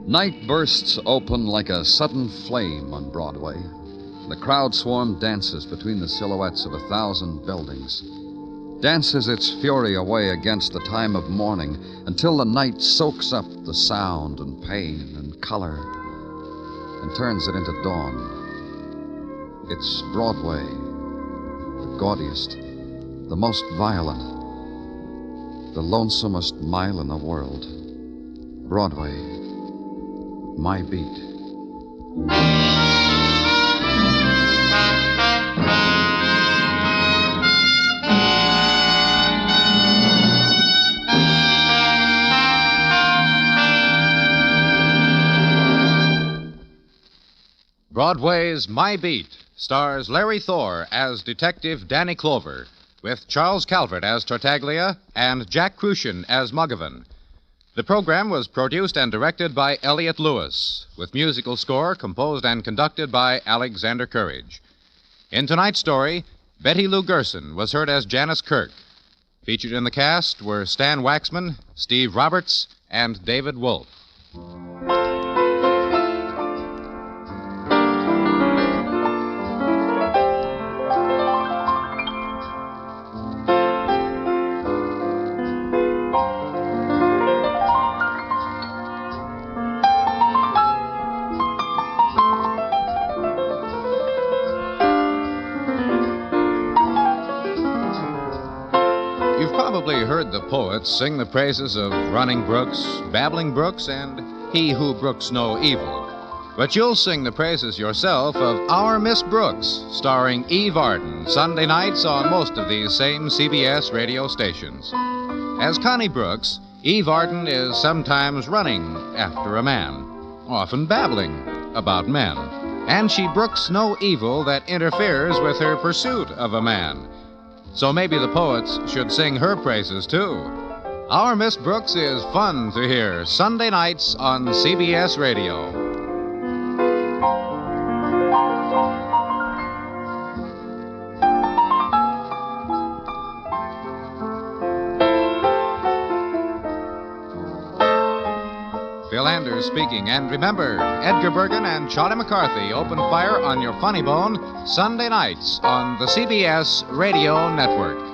Night bursts open like a sudden flame on Broadway. The crowd swarm dances between the silhouettes of 1,000 buildings. Dances its fury away against the time of morning until the night soaks up the sound and pain and color and turns it into dawn. It's Broadway, the gaudiest, the most violent, the lonesomest mile in the world. Broadway. My beat. Broadway's My Beat stars Larry Thor as Detective Danny Clover, with Charles Calvert as Tartaglia and Jack Crucian as Muggavan. The program was produced and directed by Elliott Lewis, with musical score composed and conducted by Alexander Courage. In tonight's story, Betty Lou Gerson was heard as Janice Kirk. Featured in the cast were Stan Waxman, Steve Roberts, and David Wolfe. You've probably heard the poets sing the praises of Running Brooks, Babbling Brooks, and He Who Brooks No Evil. But you'll sing the praises yourself of Our Miss Brooks, starring Eve Arden, Sunday nights on most of these same CBS radio stations. As Connie Brooks, Eve Arden is sometimes running after a man, often babbling about men. and she brooks no evil that interferes with her pursuit of a man. So maybe the poets should sing her praises, too. Our Miss Brooks is fun to hear Sunday nights on CBS Radio. Phil Anders speaking, and remember, Edgar Bergen and Charlie McCarthy open fire on your funny bone Sunday nights on the CBS Radio Network.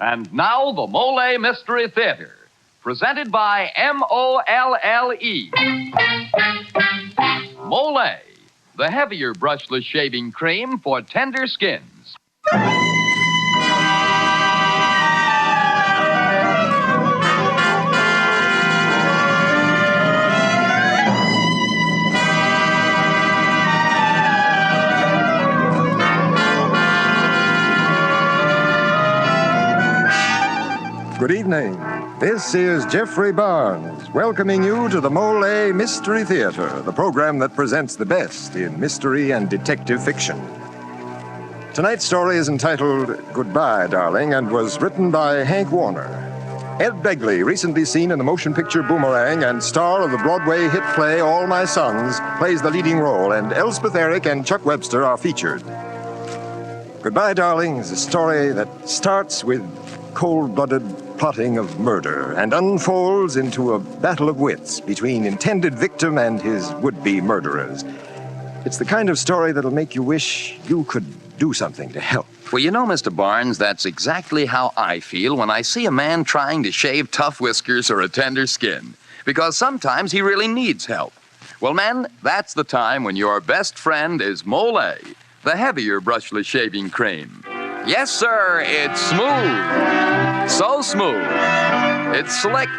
And now, the Molle Mystery Theater, presented by M-O-L-L-E. Molle, the heavier brushless shaving cream for tender skins. Good evening. This is Jeffrey Barnes, welcoming you to the Molle Mystery Theater, the program that presents the best in mystery and detective fiction. Tonight's story is entitled Goodbyedarling and was written by Hank Warner. Ed Begley, recently seen in the motion picture Boomerang and star of the Broadway hit play All My Sons, plays the leading role, and Elspeth Eric and Chuck Webster are featured. Goodbyedarling is a story that starts with cold-blooded plotting of murder and unfolds into a battle of wits between intended victim and his would-be murderers. It's the kind of story that'll make you wish you could do something to help. Well, you know, Mr. Barnes, that's exactly how I feel when I see a man trying to shave tough whiskers or a tender skin, because sometimes he really needs help. Well, men, that's the time when your best friend is Molle, the heavier brushless shaving cream. Yes, sir, it's smooth. So smooth. It's slick.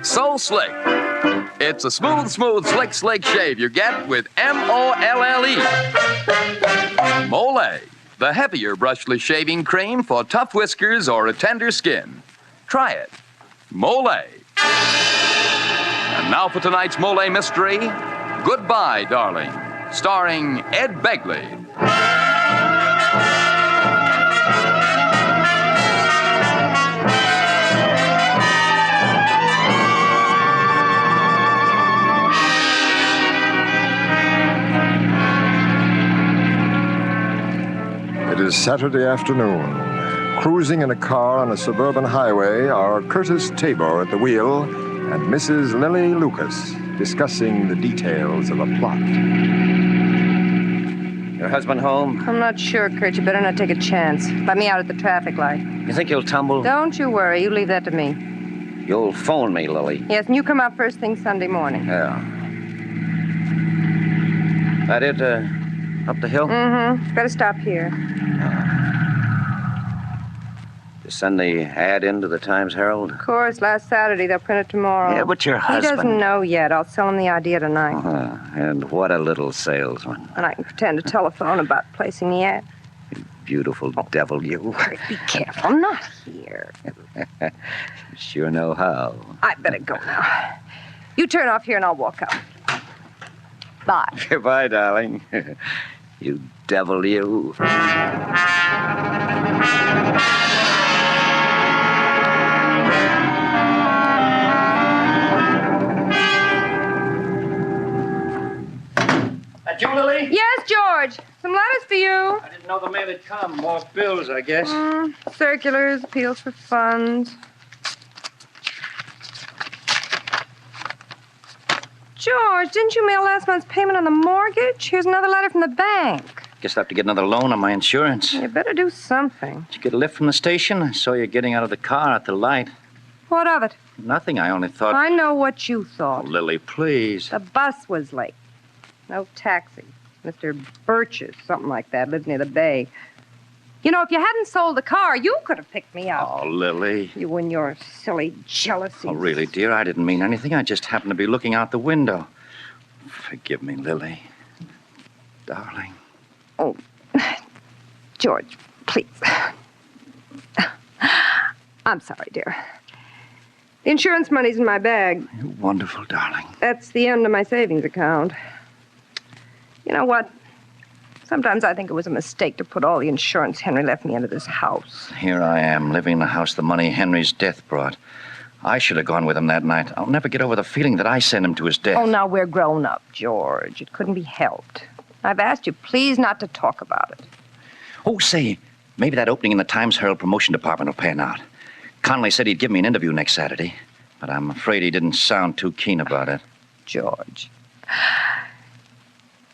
So slick. It's a smooth, slick shave you get with M-O-L-L-E. Molle, the heavier brushless shaving cream for tough whiskers or a tender skin. Try it. Molle. And now for tonight's Molle mystery, Goodbyedarling, starring Ed Begley. It is Saturday afternoon. Cruising in a car on a suburban highway are Curtis Tabor at the wheel and Mrs. Lily Lucas discussing the details of a plot. Your husband home? I'm not sure, Kurt. You better not take a chance. Let me out at the traffic light. You think you'll tumble? Don't you worry. You leave that to me. You'll phone me, Lily. Yes, and you come out first thing Sunday morning. Yeah. That it, up the hill? Mm-hmm. Better stop here. You send the ad into the Times-Herald? Of course, last Saturday. They'll print it tomorrow. Yeah, but your husband... He doesn't know yet. I'll sell him the idea tonight. And what a little salesman. And I can pretend to telephone about placing the ad. Beautiful devil, you. Be careful. Not here. Sure know how. I better go now. You turn off here and I'll walk out. Bye. Goodbye, darling. You devil, you. That you, Lily? Yes, George. Some letters for you. I didn't know the mail had come. More bills, I guess. Circulars, appeals for funds. George, didn't you mail last month's payment on the mortgage? Here's another letter from the bank. Guess I'll have to get another loan on my insurance. You better do something. Did you get a lift from the station? I saw you getting out of the car at the light. What of it? Nothing. I only thought... I know what you thought. Oh, Lily, please. The bus was late. No taxi. Mr. Birch's, something like that, lives near the bay. You know, if you hadn't sold the car, you could have picked me up. Oh, Lily. You and your silly jealousy. Oh, really, dear, I didn't mean anything. I just happened to be looking out the window. Forgive me, Lily. Darling. Oh, George, please. I'm sorry, dear. The insurance money's in my bag. You're wonderful, darling. That's the end of my savings account. You know what? Sometimes I think it was a mistake to put all the insurance Henry left me into this house. Here I am, living in the house the money Henry's death brought. I should have gone with him that night. I'll never get over the feeling that I sent him to his death. Oh, now we're grown up, George. It couldn't be helped. I've asked you please not to talk about it. Oh, say, maybe that opening in the Times-Herald promotion department will pan out. Connolly said he'd give me an interview next Saturday, but I'm afraid he didn't sound too keen about it. George,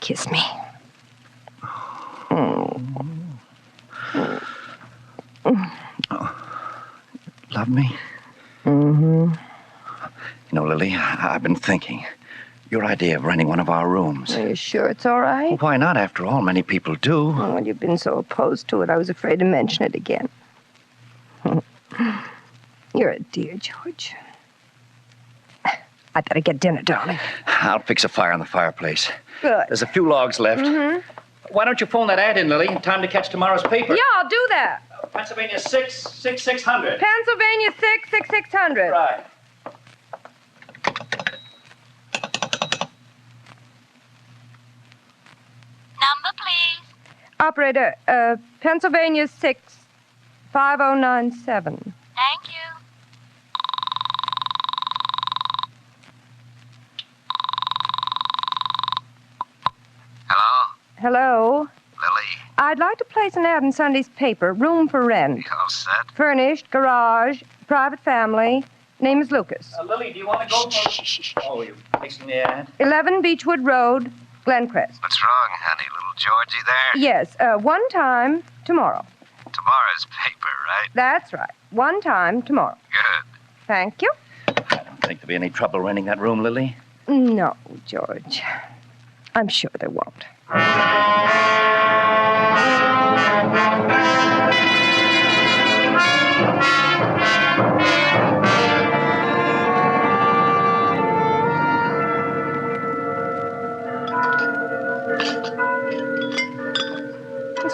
kiss me. Love me? Mm-hmm. You know, Lily, I've been thinking. Your idea of renting one of our rooms. Are you sure it's all right? Well, why not? After all, many people do. Oh, well, you've been so opposed to it, I was afraid to mention it again. You're a dear, George. I better get dinner, darling. I'll fix a fire in the fireplace. Good. There's a few logs left. Mm-hmm. Why don't you phone that ad in, Lily, in time to catch tomorrow's paper? Yeah, I'll do that. Pennsylvania 66600. Pennsylvania 66600. Right. Number, please. Operator, Pennsylvania 65097. Thank you. Hello? Lily. I'd like to place an ad in Sunday's paper, room for rent. All set? Furnished, garage, private family. Name is Lucas. Lily, do you want to go for... Oh, you're fixing the ad? 11 Beechwood Road, Glencrest. What's wrong, honey? Little Georgie there? Yes, one time tomorrow. Tomorrow's paper, right? That's right. One time tomorrow. Good. Thank you. I don't think there'll be any trouble renting that room, Lily. No, George. I'm sure there won't. Some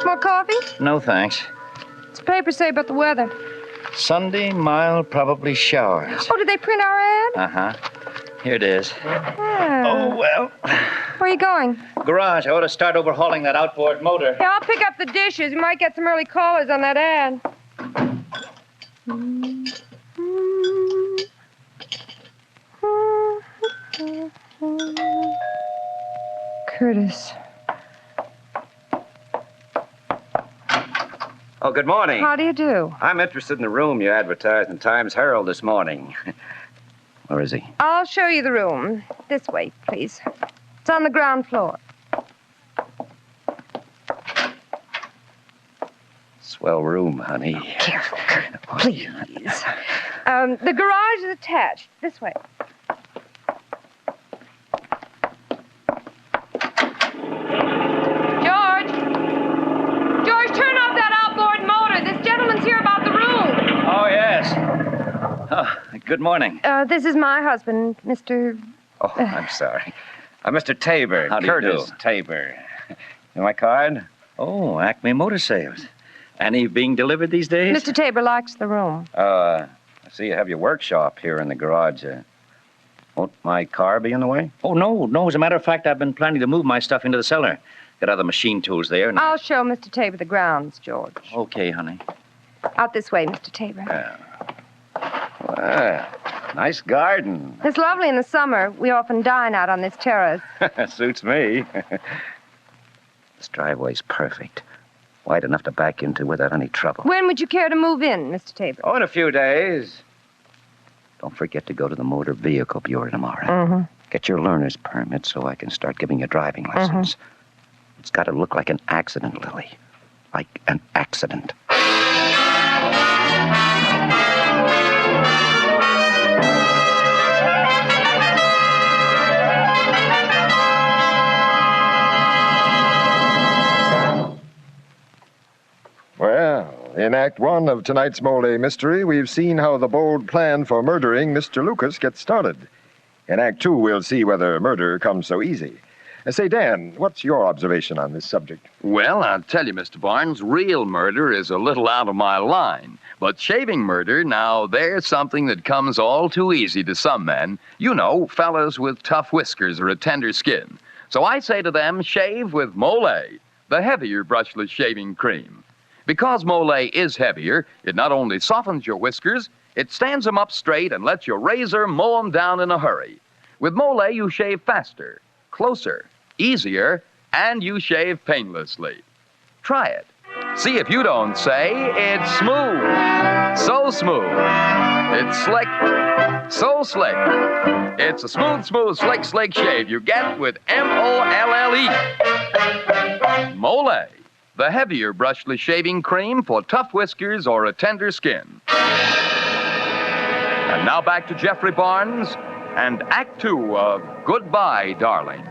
more coffee? No, thanks. What's the paper say about the weather? Sunday, mild, probably showers. Oh, did they print our ad? Uh-huh. Here it is. Oh, well. Where are you going? Garage. I ought to start overhauling that outboard motor. Yeah, I'll pick up the dishes. We might get some early callers on that ad. Curtis. Oh, good morning. How do you do? I'm interested in the room you advertised in Times-Herald this morning. Where is he? I'll show you the room. This way, please. It's on the ground floor. Swell room, honey. Careful, please. The garage is attached. This way. George! George, turn off that outboard motor. This gentleman's here about the room. Oh, yes. Oh, good morning. This is my husband, Mr. Oh, I'm sorry. Mr. Tabor. How do you Curtis do? Tabor. My card? Oh, Acme Motor Sales. Any being delivered these days? Mr. Tabor likes the room. I see you have your workshop here in the garage. Won't my car be in the way? Oh, no. As a matter of fact, I've been planning to move my stuff into the cellar. Got other machine tools there. And I'll show Mr. Tabor the grounds, George. Okay, honey. Out this way, Mr. Tabor. Well, nice garden. It's lovely in the summer. We often dine out on this terrace. Suits me. This driveway's perfect. Wide enough to back into without any trouble. When would you care to move in, Mr. Tabor? Oh, in a few days. Don't forget to go to the Motor Vehicle Bureau tomorrow. Mm-hmm. Get your learner's permit so I can start giving you driving lessons. It's got to look like an accident, Lily. Like an accident. Well, in Act 1 of tonight's Molle mystery, we've seen how the bold plan for murdering Mr. Lucas gets started. In Act 2, we'll see whether murder comes so easy. Say, Dan, what's your observation on this subject? Well, I'll tell you, Mr. Barnes, real murder is a little out of my line. But shaving murder, now, there's something that comes all too easy to some men. You know, fellas with tough whiskers or a tender skin. So I say to them, shave with Molle, the heavier brushless shaving cream. Because Molle is heavier, it not only softens your whiskers, it stands them up straight and lets your razor mow them down in a hurry. With Molle, you shave faster, closer, easier, and you shave painlessly. Try it. See if you don't say it's smooth. So smooth. It's slick. So slick. It's a smooth, smooth, slick, slick shave you get with M-O-L-L-E. Molle, the heavier brushless shaving cream for tough whiskers or a tender skin. And now back to Jeffrey Barnes and Act 2 of Goodbye, Darling.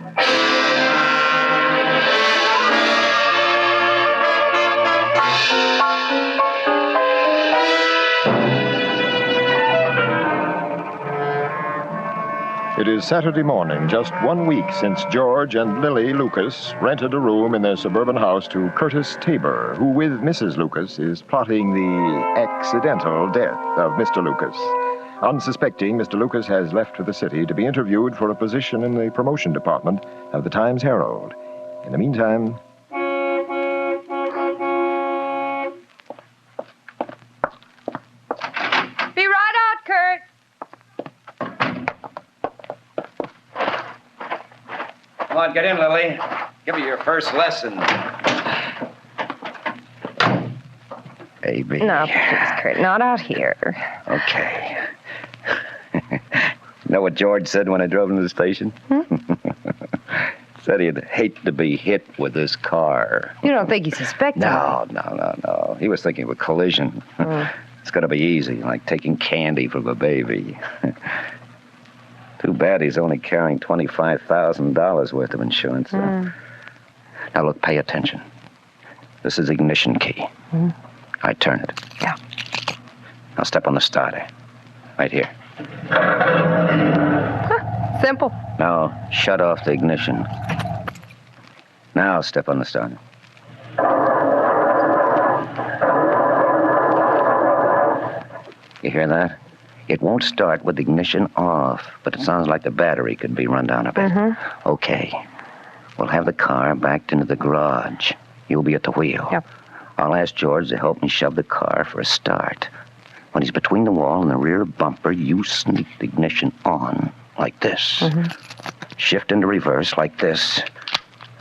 It is Saturday morning, just 1 week since George and Lily Lucas rented a room in their suburban house to Curtis Tabor, who, with Mrs. Lucas, is plotting the accidental death of Mr. Lucas. Unsuspecting, Mr. Lucas has left for the city to be interviewed for a position in the promotion department of the Times-Herald. In the meantime... Be right out, Kurt. Come on, get in, Lily. Give me your first lesson. Baby. No, please, Kurt, not out here. Okay. Know what George said when I drove him to the station? Said he'd hate to be hit with this car. You don't think he suspected? No. He was thinking of a collision. It's going to be easy, like taking candy from a baby. Too bad he's only carrying $25,000 worth of insurance. Now, look, pay attention. This is the ignition key. I turn it. Yeah. Now step on the starter. Right here. Simple. Now, shut off the ignition. Now, step on the starter. You hear that? It won't start with the ignition off, but it sounds like the battery could be run down a bit. Okay. We'll have the car backed into the garage. You'll be at the wheel. Yep. I'll ask George to help me shove the car for a start. When he's between the wall and the rear bumper, you sneak the ignition on like this. Shift into reverse like this.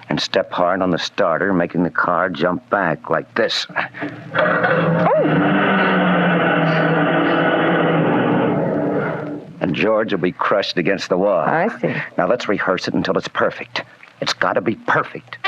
And step hard on the starter, making the car jump back like this. And George will be crushed against the wall. I see. Now let's rehearse it until it's perfect. It's got to be perfect.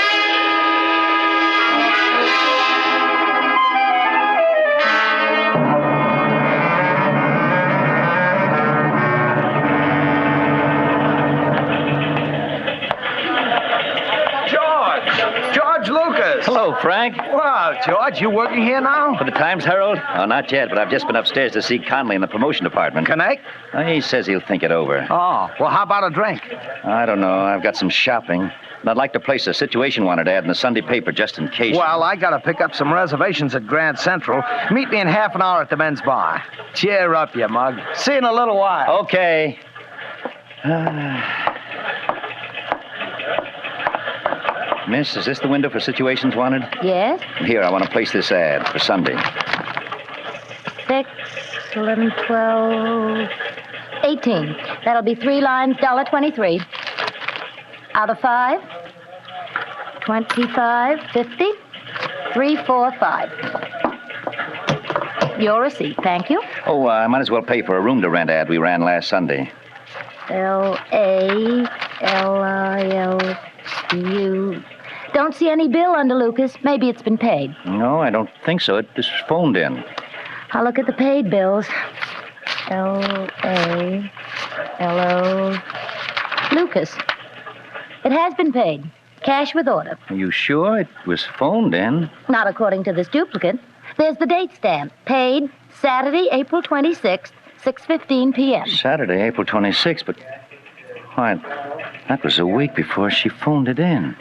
George Lucas. Hello, Frank. Well, George, you working here now? For the Times-Herald? Oh, not yet, but I've just been upstairs to see Conley in the promotion department. Connect? He says he'll think it over. Oh, well, how about a drink? I don't know. I've got some shopping. And I'd like to place a situation wanted ad in the Sunday paper just in case. Well, I got to pick up some reservations at Grand Central. Meet me in half an hour at the men's bar. Cheer up, you mug. See you in a little while. Okay. Miss, is this the window for situations wanted? Yes. Here, I want to place this ad for Sunday. 6, 11, 12, 18. That'll be 3 lines, $1.23. Out of 5? 25, 50, 345. Your receipt, thank you. Oh, I might as well pay for a room to rent ad we ran last Sunday. L-A-L-I-L-U. Don't see any bill under Lucas. Maybe it's been paid. No, I don't think so. It just phoned in. I'll look at the paid bills. L-A-L-O. Lucas. It has been paid. Cash with order. Are you sure it was phoned in? Not according to this duplicate. There's the date stamp. Paid Saturday, April 26th, 6:15 p.m. Saturday, April 26th, but... Why, that was a week before she phoned it in.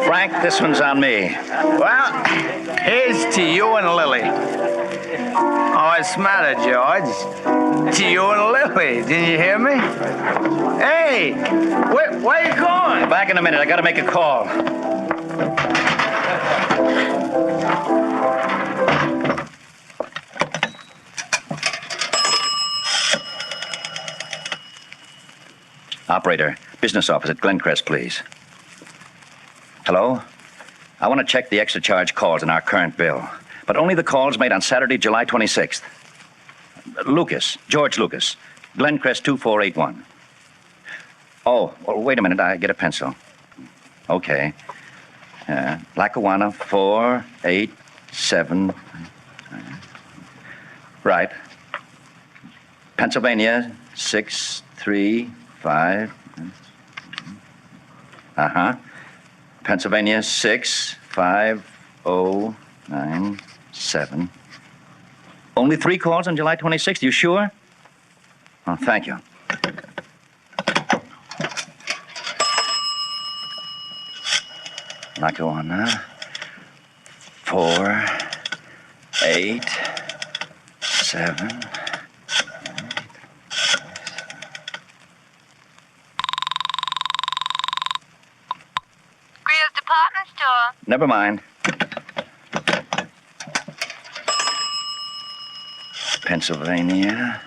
Frank, this one's on me. Well, here's to you and Lily. Oh, what's the matter, George? To you and Lily. Didn't you hear me? Hey, where you going? Back in a minute. I gotta make a call. Operator, business office at Glencrest, please. Hello? I want to check the extra charge calls in our current bill, but only the calls made on Saturday, July 26th. Lucas, George Lucas, Glencrest 2481. Oh, well, wait a minute, I get a pencil. Okay. Lackawanna 487. Right. Pennsylvania 635. Uh-huh. Pennsylvania 65097. Only 3 calls on July 26th, you sure? Oh, thank you. Lackawanna 487. Greer's department store. Never mind. Pennsylvania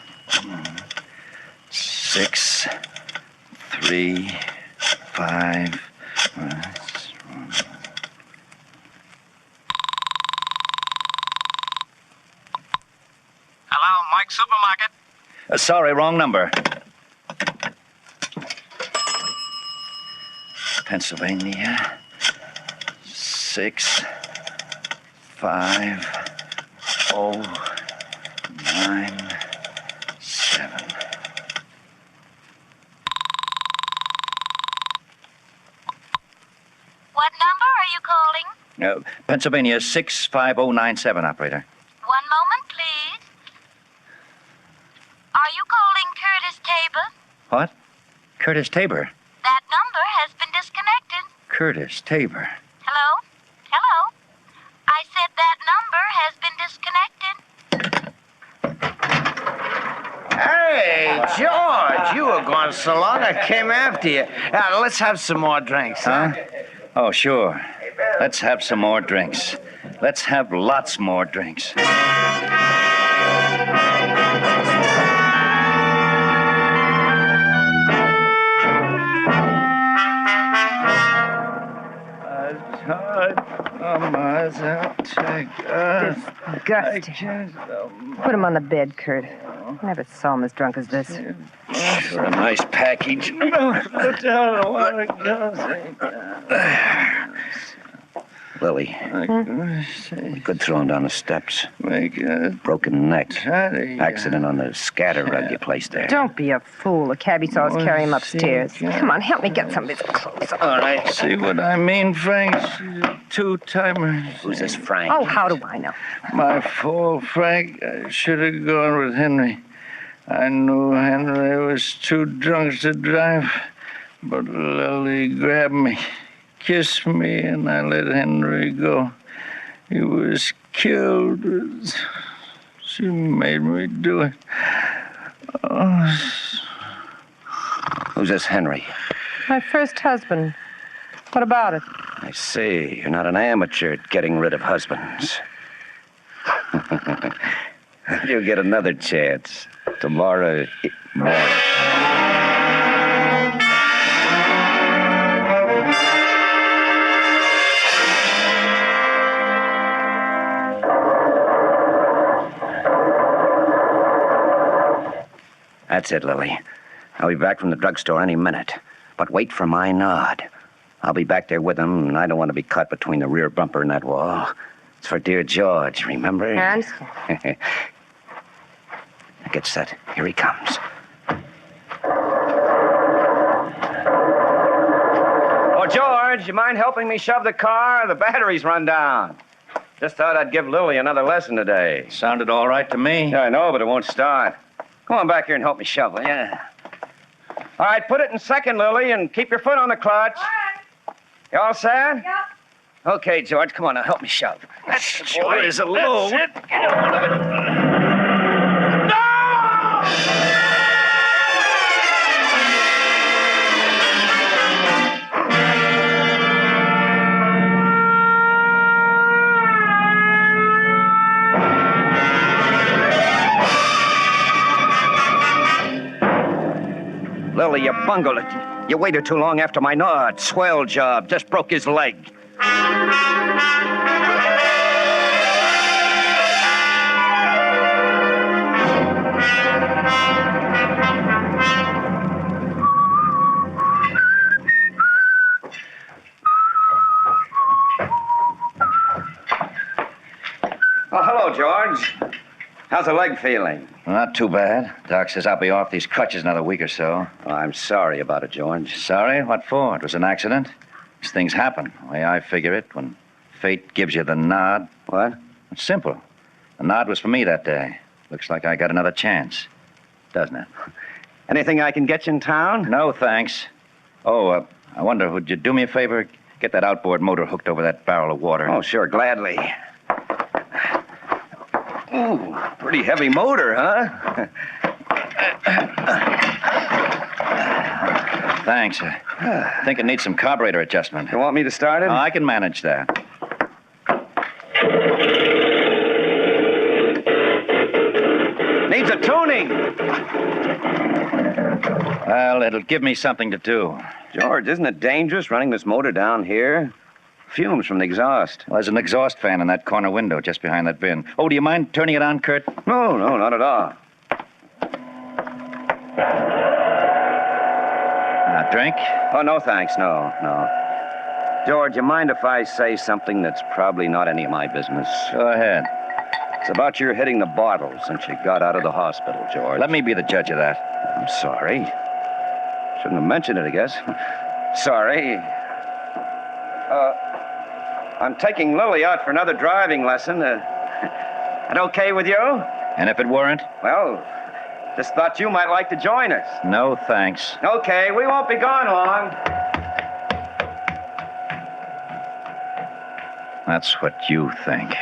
635. Hello, Mike Supermarket. Sorry, wrong number. Pennsylvania 65097. What number are you calling? Pennsylvania 65097, operator. One moment, please. Are you calling Curtis Tabor? What? Curtis Tabor. That number has been disconnected. Curtis Tabor. Hello? Hello? I said that number has been disconnected. Hey, George, you were gone so long I came after you. Now, let's have some more drinks, huh? Oh, sure. Let's have some more drinks. Let's have lots more drinks. Disgusting. Put him on the bed, Kurt. Never saw him as drunk as this. For a nice package. Lily, we could throw him down the steps. Broken neck. Accident on the scatter rug you placed there. Don't be a fool. The cabbie saw us carry him upstairs. Come on, help me get some of his clothes on. All right. See what I mean, Frank? Two-timer. Who's this Frank? Oh, how do I know? My fault, Frank. I should have gone with Henry. I knew Henry was too drunk to drive, but Lily grabbed me, kissed me, and I let Henry go. He was killed. She made me do it. Oh. Who's this Henry? My first husband. What about it? I see. You're not an amateur at getting rid of husbands. You get another chance. Tomorrow morning. That's it, Lily. I'll be back from the drugstore any minute. But wait for my nod. I'll be back there with him, and I don't want to be caught between the rear bumper and that wall. It's for dear George, remember? And? Now get set. Here he comes. Oh, George, you mind helping me shove the car? The battery's run down. Just thought I'd give Lily another lesson today. Sounded all right to me. Yeah, I know, but it won't start. Come on back here and help me shovel, yeah. All right, put it in second, Lily, and keep your foot on the clutch. All right. You all set? Yep. Okay, George, come on now, help me shove. That sure is a That's load. it. Get out of it. Lily, you bungled it. You waited too long after my nod. Swell job. Just broke his leg. Oh, hello, George. How's the leg feeling? Not too bad. Doc says I'll be off these crutches another week or so. Oh, I'm sorry about it, George. Sorry? What for? It was an accident. These things happen. The way I figure it, when fate gives you the nod. What? It's simple. The nod was for me that day. Looks like I got another chance. Doesn't it? Anything I can get you in town? No, thanks. Oh, I wonder, would you do me a favor? Get that outboard motor hooked over that barrel of water. Oh, sure, gladly. Ooh, pretty heavy motor, huh? Thanks. I think it needs some carburetor adjustment. You want me to start it? Oh, I can manage that. Needs a tuning. Well, it'll give me something to do. George, isn't it dangerous running this motor down here? Fumes from the exhaust. Well, there's an exhaust fan in that corner window just behind that bin. Oh, do you mind turning it on, Kurt? No, not at all. Drink? Oh, no, thanks. No. George, you mind if I say something that's probably not any of my business? Go ahead. It's about your hitting the bottle since you got out of the hospital, George. Let me be the judge of that. I'm sorry. Shouldn't have mentioned it, I guess. Sorry. I'm taking Lily out for another driving lesson. That okay with you? And if it weren't? Well, just thought you might like to join us. No, thanks. Okay, we won't be gone long. That's what you think.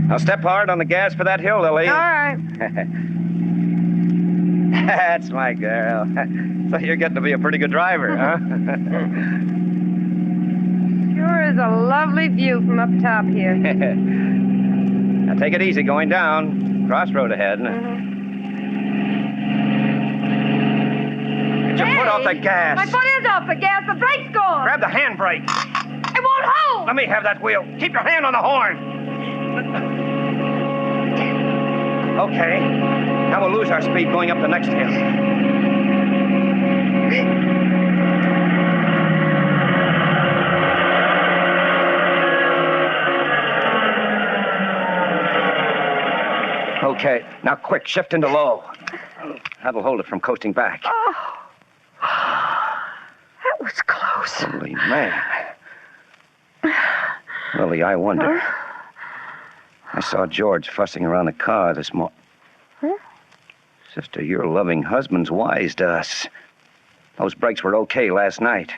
Now step hard on the gas for that hill, Lily. All right. That's my girl. So you're getting to be a pretty good driver, huh? Sure is a lovely view from up top here. Now take it easy going down. Crossroad ahead. Get your foot off the gas. My foot is off the gas. The brake's gone. Grab the handbrake. It won't hold. Let me have that wheel. Keep your hand on the horn. Okay. Now we'll lose our speed going up the next hill. Okay. Now quick, shift into low. That'll hold it from coasting back. Oh. That was close. Holy man. Lily, I wonder. I saw George fussing around the car this morning. Huh? Sister, your loving husband's wise to us. Those brakes were okay last night.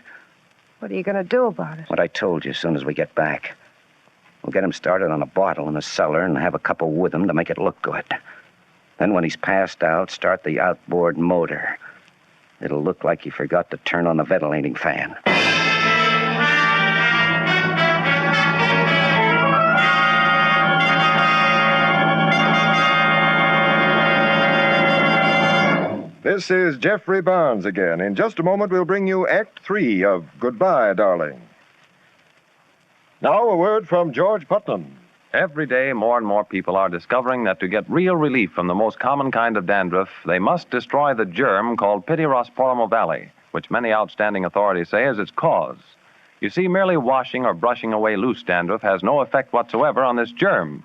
What are you going to do about it? What I told you as soon as we get back. We'll get him started on a bottle in the cellar and have a couple with him to make it look good. Then when he's passed out, start the outboard motor. It'll look like he forgot to turn on the ventilating fan. This is Jeffrey Barnes again. In just a moment, we'll bring you Act 3 of Goodbye, Darling. Now, a word from George Putnam. Every day, more and more people are discovering that to get real relief from the most common kind of dandruff, they must destroy the germ called Pityrosporum ovale, which many outstanding authorities say is its cause. You see, merely washing or brushing away loose dandruff has no effect whatsoever on this germ.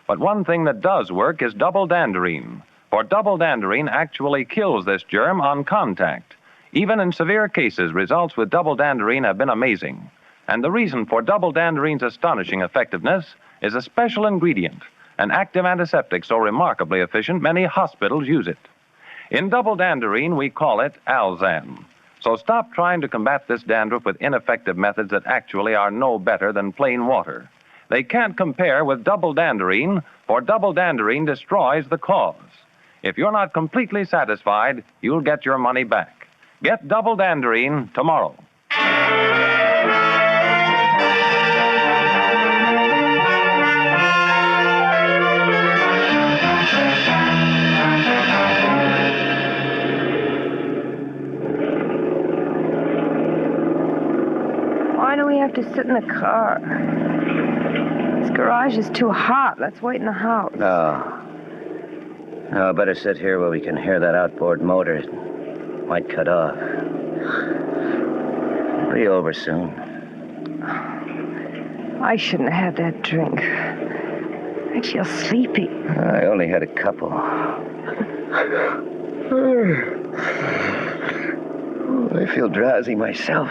But one thing that does work is double danderine. For double danderine actually kills this germ on contact. Even in severe cases, results with double danderine have been amazing. And the reason for double danderine's astonishing effectiveness is a special ingredient, an active antiseptic so remarkably efficient many hospitals use it. In double danderine, we call it Alzan. So stop trying to combat this dandruff with ineffective methods that actually are no better than plain water. They can't compare with double danderine, for double danderine destroys the cause. If you're not completely satisfied, you'll get your money back. Get double danderine tomorrow. Why do we have to sit in the car? This garage is too hot. Let's wait in the house. No, better sit here where we can hear that outboard motor. It might cut off. It'll be over soon. I shouldn't have had that drink. I feel sleepy. I only had a couple. I feel drowsy myself.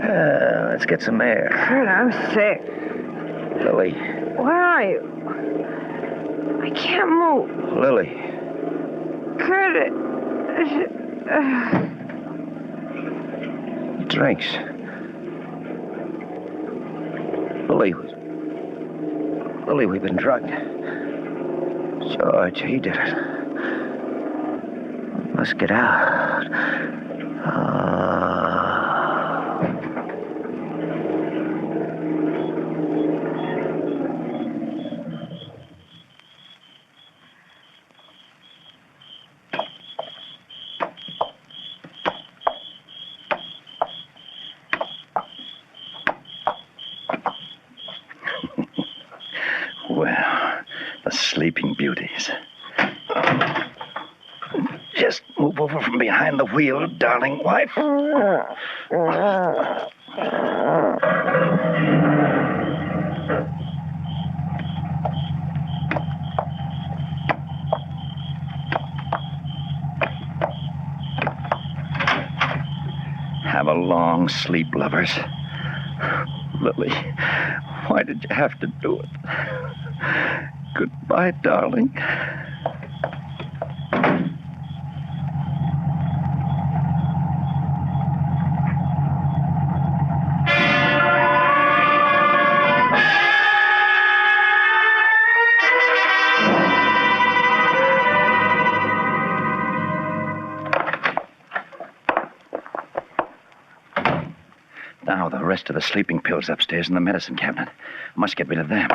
Let's get some air. Kurt, I'm sick. Lily. Where are you? I can't move. Lily. Kurt, Drinks. Lily, we've been drugged. George, he did it. We must get out. Sleeping beauties. Just move over from behind the wheel, darling wife. Have a long sleep, lovers. Lily, why did you have to do it? Goodbye, darling. Now, the rest of the sleeping pills upstairs in the medicine cabinet. I must get rid of them.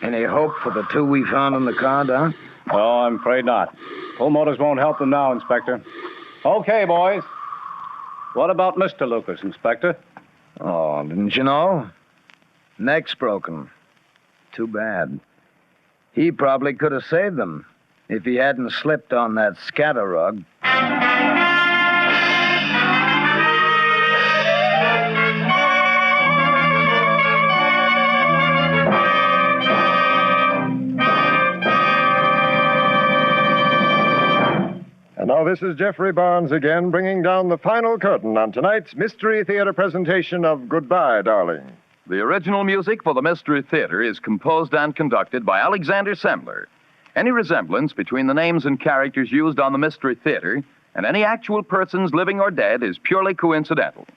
Any hope for the two we found in the car, Don? Oh, I'm afraid not. Pull motors won't help them now, Inspector. Okay, boys. What about Mr. Lucas, Inspector? Oh, didn't you know? Neck's broken. Too bad. He probably could have saved them if he hadn't slipped on that scatter rug. And now this is Jeffrey Barnes again, bringing down the final curtain on tonight's Mystery Theater presentation of Goodbye, Darling. The original music for the Mystery Theater is composed and conducted by Alexander Sembler. Any resemblance between the names and characters used on the Mystery Theater and any actual persons living or dead is purely coincidental.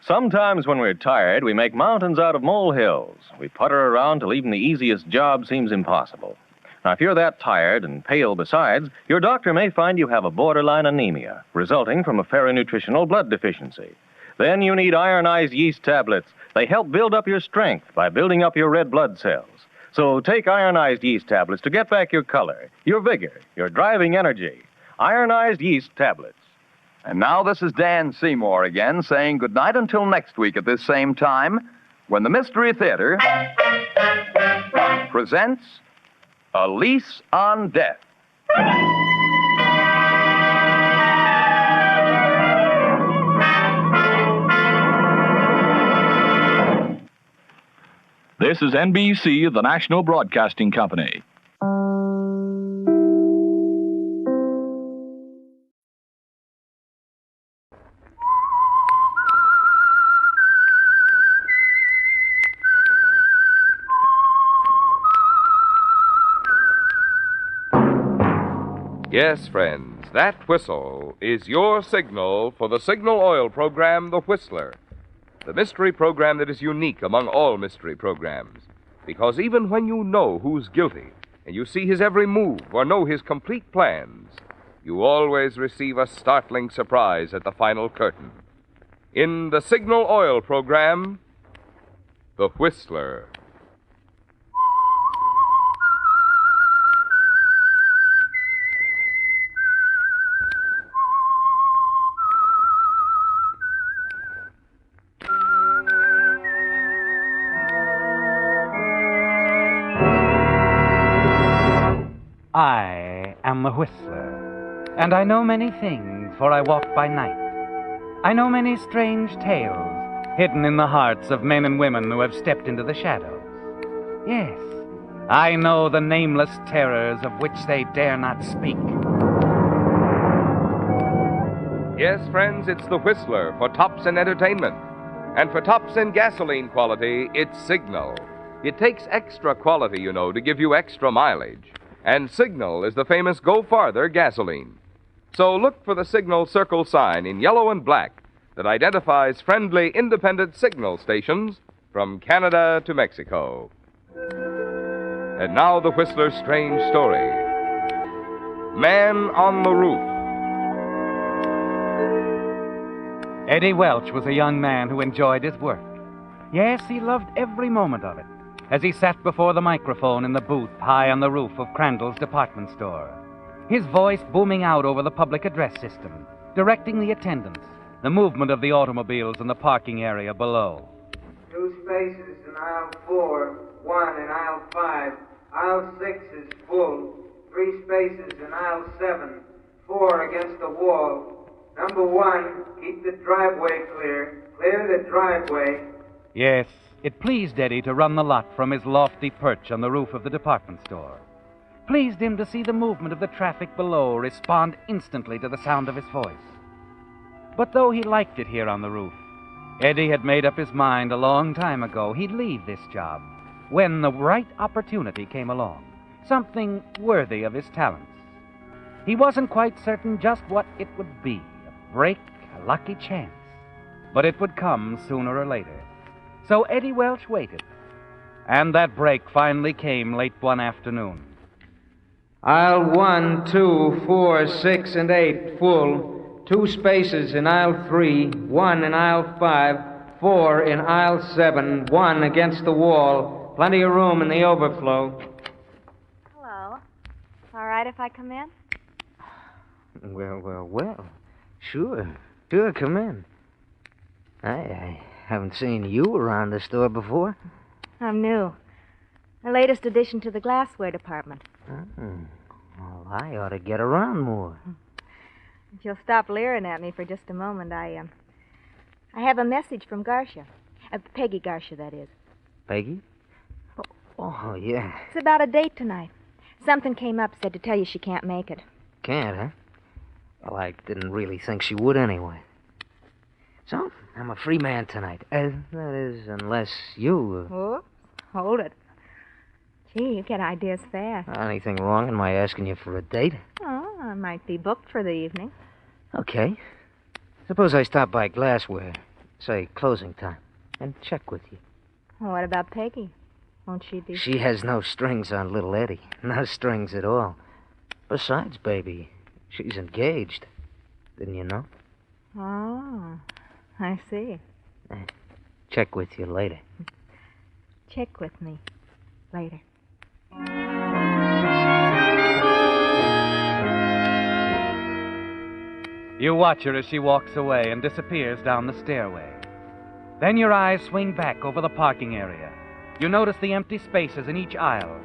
Sometimes when we're tired, we make mountains out of molehills. We putter around till even the easiest job seems impossible. Now, if you're that tired and pale besides, your doctor may find you have a borderline anemia, resulting from a ferronutritional blood deficiency. Then you need ironized yeast tablets. They help build up your strength by building up your red blood cells. So take ironized yeast tablets to get back your color, your vigor, your driving energy. Ironized yeast tablets. And now this is Dan Seymour again saying goodnight until next week at this same time when the Mystery Theater presents A Lease on Death. This is NBC, the National Broadcasting Company. Yes, friends, that whistle is your signal for the signal oil program, The Whistler. The mystery program that is unique among all mystery programs. Because even when you know who's guilty, and you see his every move or know his complete plans, you always receive a startling surprise at the final curtain. In the signal oil program, The Whistler. I am the Whistler, and I know many things, for I walk by night. I know many strange tales hidden in the hearts of men and women who have stepped into the shadows. Yes, I know the nameless terrors of which they dare not speak. Yes, friends, it's the Whistler for tops in entertainment. And for tops in gasoline quality, it's Signal. It takes extra quality, you know, to give you extra mileage. And Signal is the famous Go Farther gasoline. So look for the Signal circle sign in yellow and black that identifies friendly independent signal stations from Canada to Mexico. And now the Whistler's strange story. Man on the Roof. Eddie Welch was a young man who enjoyed his work. Yes, he loved every moment of it, as he sat before the microphone in the booth high on the roof of Crandall's department store, his voice booming out over the public address system, directing the attendants, the movement of the automobiles in the parking area below. 2 spaces in aisle 4, 1 in aisle 5, aisle 6 is full, 3 spaces in aisle 7, 4 against the wall. Number 1, keep the driveway clear, clear the driveway. Yes, it pleased Eddie to run the lot from his lofty perch on the roof of the department store. Pleased him to see the movement of the traffic below respond instantly to the sound of his voice. But though he liked it here on the roof, Eddie had made up his mind a long time ago he'd leave this job when the right opportunity came along, something worthy of his talents. He wasn't quite certain just what it would be, a break, a lucky chance. But it would come sooner or later. So Eddie Welch waited. And that break finally came late one afternoon. Aisle 1, 2, 4, 6, and 8, full. 2 spaces in aisle 3, 1 in aisle 5, 4 in aisle 7, 1 against the wall. Plenty of room in the overflow. Hello. All right if I come in? Well. Sure, come in. I haven't seen you around the store before. I'm new. The latest addition to the glassware department. Well, I ought to get around more. If you'll stop leering at me for just a moment, I I have a message from Garcia. Peggy Garcia, that is. Peggy? Oh, yeah. It's about a date tonight. Something came up, said to tell you she can't make it. Can't, huh? Well, I didn't really think she would anyway. So, I'm a free man tonight. That is, unless you... Whoops. Hold it. Gee, you get ideas fast. Anything wrong in my asking you for a date? Oh, I might be booked for the evening. Okay. Suppose I stop by Glassware, say closing time, and check with you. Well, what about Peggy? Won't she be... She has no strings on little Eddie. No strings at all. Besides, baby, she's engaged. Didn't you know? Oh, I see. Check with you later. Check with me later. You watch her as she walks away and disappears down the stairway. Then your eyes swing back over the parking area. You notice the empty spaces in each aisle.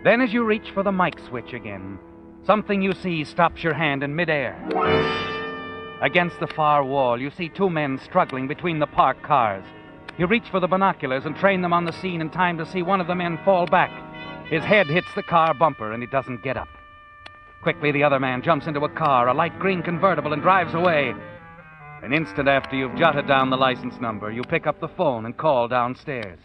Then as you reach for the mic switch again, something you see stops your hand in midair. Against the far wall, you see two men struggling between the parked cars. You reach for the binoculars and train them on the scene in time to see one of the men fall back. His head hits the car bumper and he doesn't get up. Quickly, the other man jumps into a car, a light green convertible, and drives away. An instant after you've jotted down the license number, you pick up the phone and call downstairs.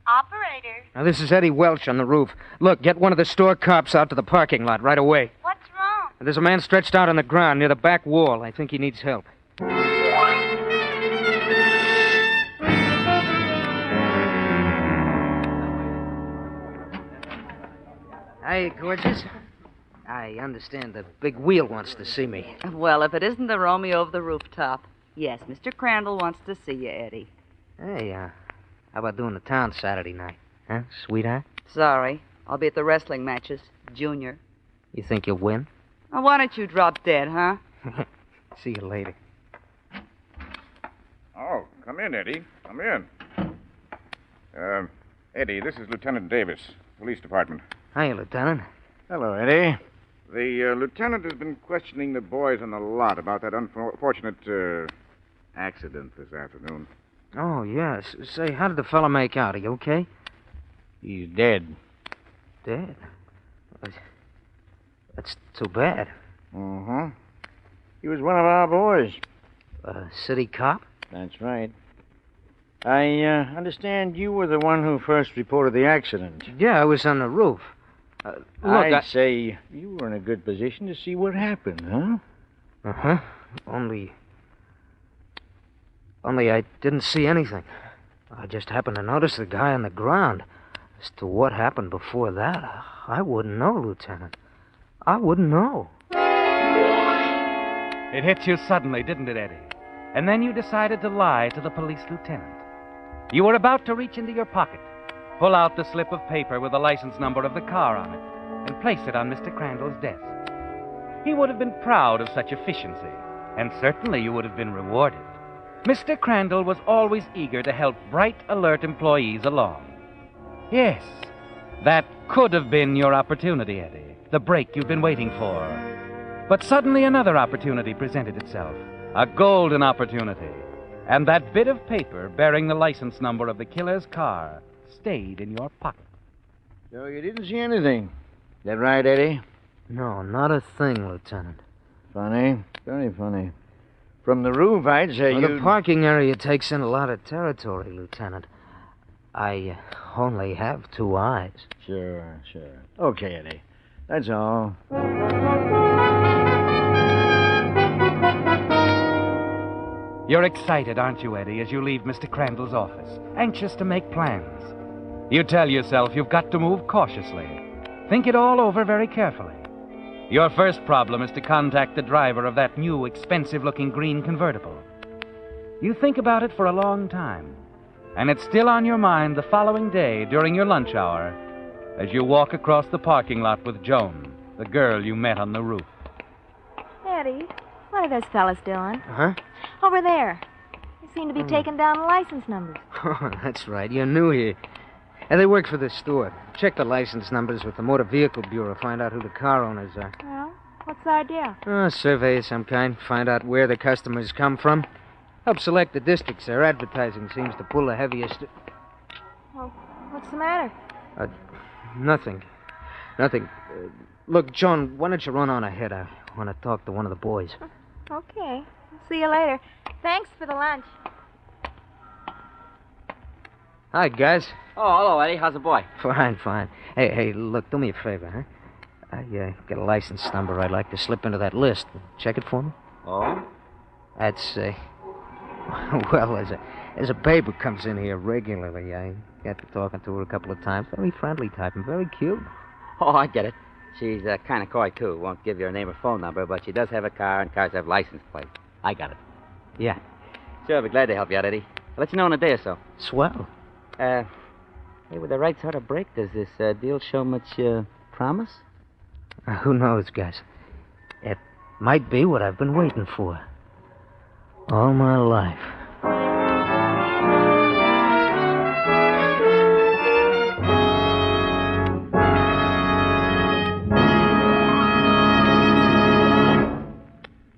Operator. Now, this is Eddie Welch on the roof. Look, get one of the store cops out to the parking lot right away. What's wrong? There's a man stretched out on the ground near the back wall. I think he needs help. Hey, gorgeous. I understand the big wheel wants to see me. Well, if it isn't the Romeo of the rooftop. Yes, Mr. Crandall wants to see you, Eddie. Hey, how about doing the town Saturday night? Huh, sweetheart? Sorry. I'll be at the wrestling matches. Junior. You think you'll win? Well, why don't you drop dead, huh? See you later. Oh, come in, Eddie. Come in. Eddie, this is Lieutenant Davis, Police Department. Hiya, Lieutenant. Hello, Eddie. The lieutenant has been questioning the boys on the lot about that unfortunate accident this afternoon. Oh, yes. Say, how did the fella make out? Are you okay? He's dead. Dead? That's too bad. Uh-huh. He was one of our boys. City cop? That's right. I understand you were the one who first reported the accident. Yeah, I was on the roof. Look, I'd say you were in a good position to see what happened, huh? Uh-huh. Only I didn't see anything. I just happened to notice the guy on the ground. As to what happened before that, I wouldn't know, Lieutenant. I wouldn't know. It hit you suddenly, didn't it, Eddie? And then you decided to lie to the police lieutenant. You were about to reach into your pocket, pull out the slip of paper with the license number of the car on it, and place it on Mr. Crandall's desk. He would have been proud of such efficiency, and certainly you would have been rewarded. Mr. Crandall was always eager to help bright, alert employees along. Yes, that could have been your opportunity, Eddie, the break you've been waiting for. But suddenly another opportunity presented itself, a golden opportunity, and that bit of paper bearing the license number of the killer's car stayed in your pocket. So you didn't see anything. Is that right, Eddie? No, not a thing, Lieutenant. Funny. Very funny. From the roof, I'd say The parking area takes in a lot of territory, Lieutenant. I only have 2 eyes. Sure. Okay, Eddie. That's all. You're excited, aren't you, Eddie, as you leave Mr. Crandall's office, anxious to make plans. You tell yourself you've got to move cautiously. Think it all over very carefully. Your first problem is to contact the driver of that new, expensive-looking green convertible. You think about it for a long time, and it's still on your mind the following day during your lunch hour as you walk across the parking lot with Joan, the girl you met on the roof. Eddie, what are those fellas doing? Huh? Over there. They seem to be taking down the license numbers. Oh, that's right. You're new here. And they work for the store. Check the license numbers with the Motor Vehicle Bureau. Find out who the car owners are. Well, what's the idea? A survey of some kind. Find out where the customers come from. Help select the districts. Their advertising seems to pull the heaviest. Well, what's the matter? Nothing. Nothing. Look, Joan, why don't you run on ahead? I want to talk to one of the boys. Okay. See you later. Thanks for the lunch. Hi, guys. Oh, hello, Eddie. How's the boy? Fine. Hey, look, do me a favor, huh? I got a license number I'd like to slip into that list. Check it for me. Oh? That's, well, there's a babe who comes in here regularly. I got to talking to her a couple of times. Very friendly type and very cute. Oh, I get it. She's kind of coy, too. Won't give you her name or phone number, but she does have a car, and cars have license plates. I got it. Yeah. Sure, I'll be glad to help you out, Eddie. I'll let you know in a day or so. Swell. Hey, with the right sort of break, does this deal show much promise? Who knows, guys? It might be what I've been waiting for. All my life.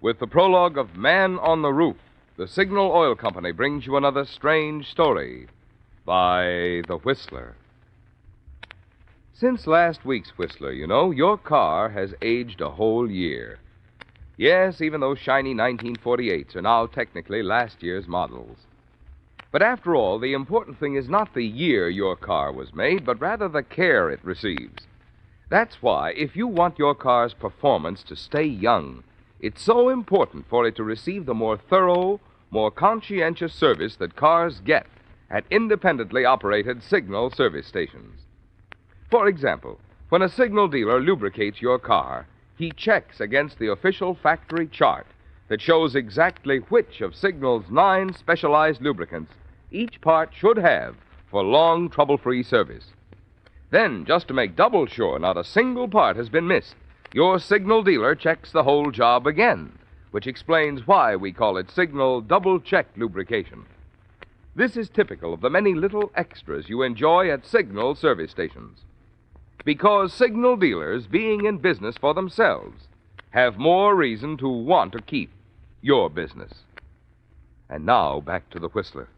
With the prologue of Man on the Roof, the Signal Oil Company brings you another strange story by The Whistler. Since last week's Whistler, you know, your car has aged a whole year. Yes, even those shiny 1948s are now technically last year's models. But after all, the important thing is not the year your car was made, but rather the care it receives. That's why, if you want your car's performance to stay young, it's so important for it to receive the more thorough, more conscientious service that cars get at independently operated Signal service stations. For example, when a Signal dealer lubricates your car, he checks against the official factory chart that shows exactly which of Signal's 9 specialized lubricants each part should have for long, trouble-free service. Then, just to make double sure not a single part has been missed, your Signal dealer checks the whole job again, which explains why we call it Signal double-check lubrication. This is typical of the many little extras you enjoy at Signal service stations. Because Signal dealers, being in business for themselves, have more reason to want to keep your business. And now, back to the Whistler.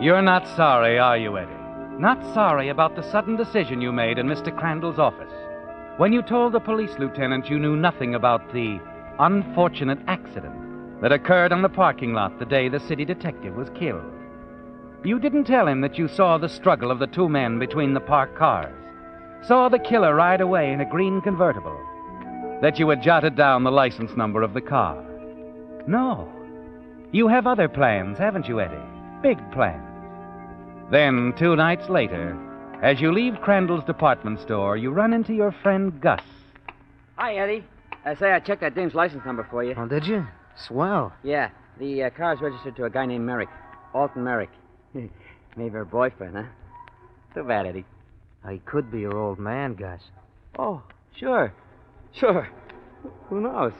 You're not sorry, are you, Eddie? Not sorry about the sudden decision you made in Mr. Crandall's office when you told the police lieutenant you knew nothing about the unfortunate accident that occurred on the parking lot the day the city detective was killed. You didn't tell him that you saw the struggle of the two men between the parked cars, saw the killer ride away in a green convertible, that you had jotted down the license number of the car. No. You have other plans, haven't you, Eddie? Big plans. Then, 2 nights later, as you leave Crandall's department store, you run into your friend Gus. Hi, Eddie. I checked that dame's license number for you. Oh, did you? Swell. Yeah, the car's registered to a guy named Merrick. Alton Merrick. Maybe her boyfriend, huh? Too bad, Eddie. He could be your old man, Gus. Oh, sure. Who knows?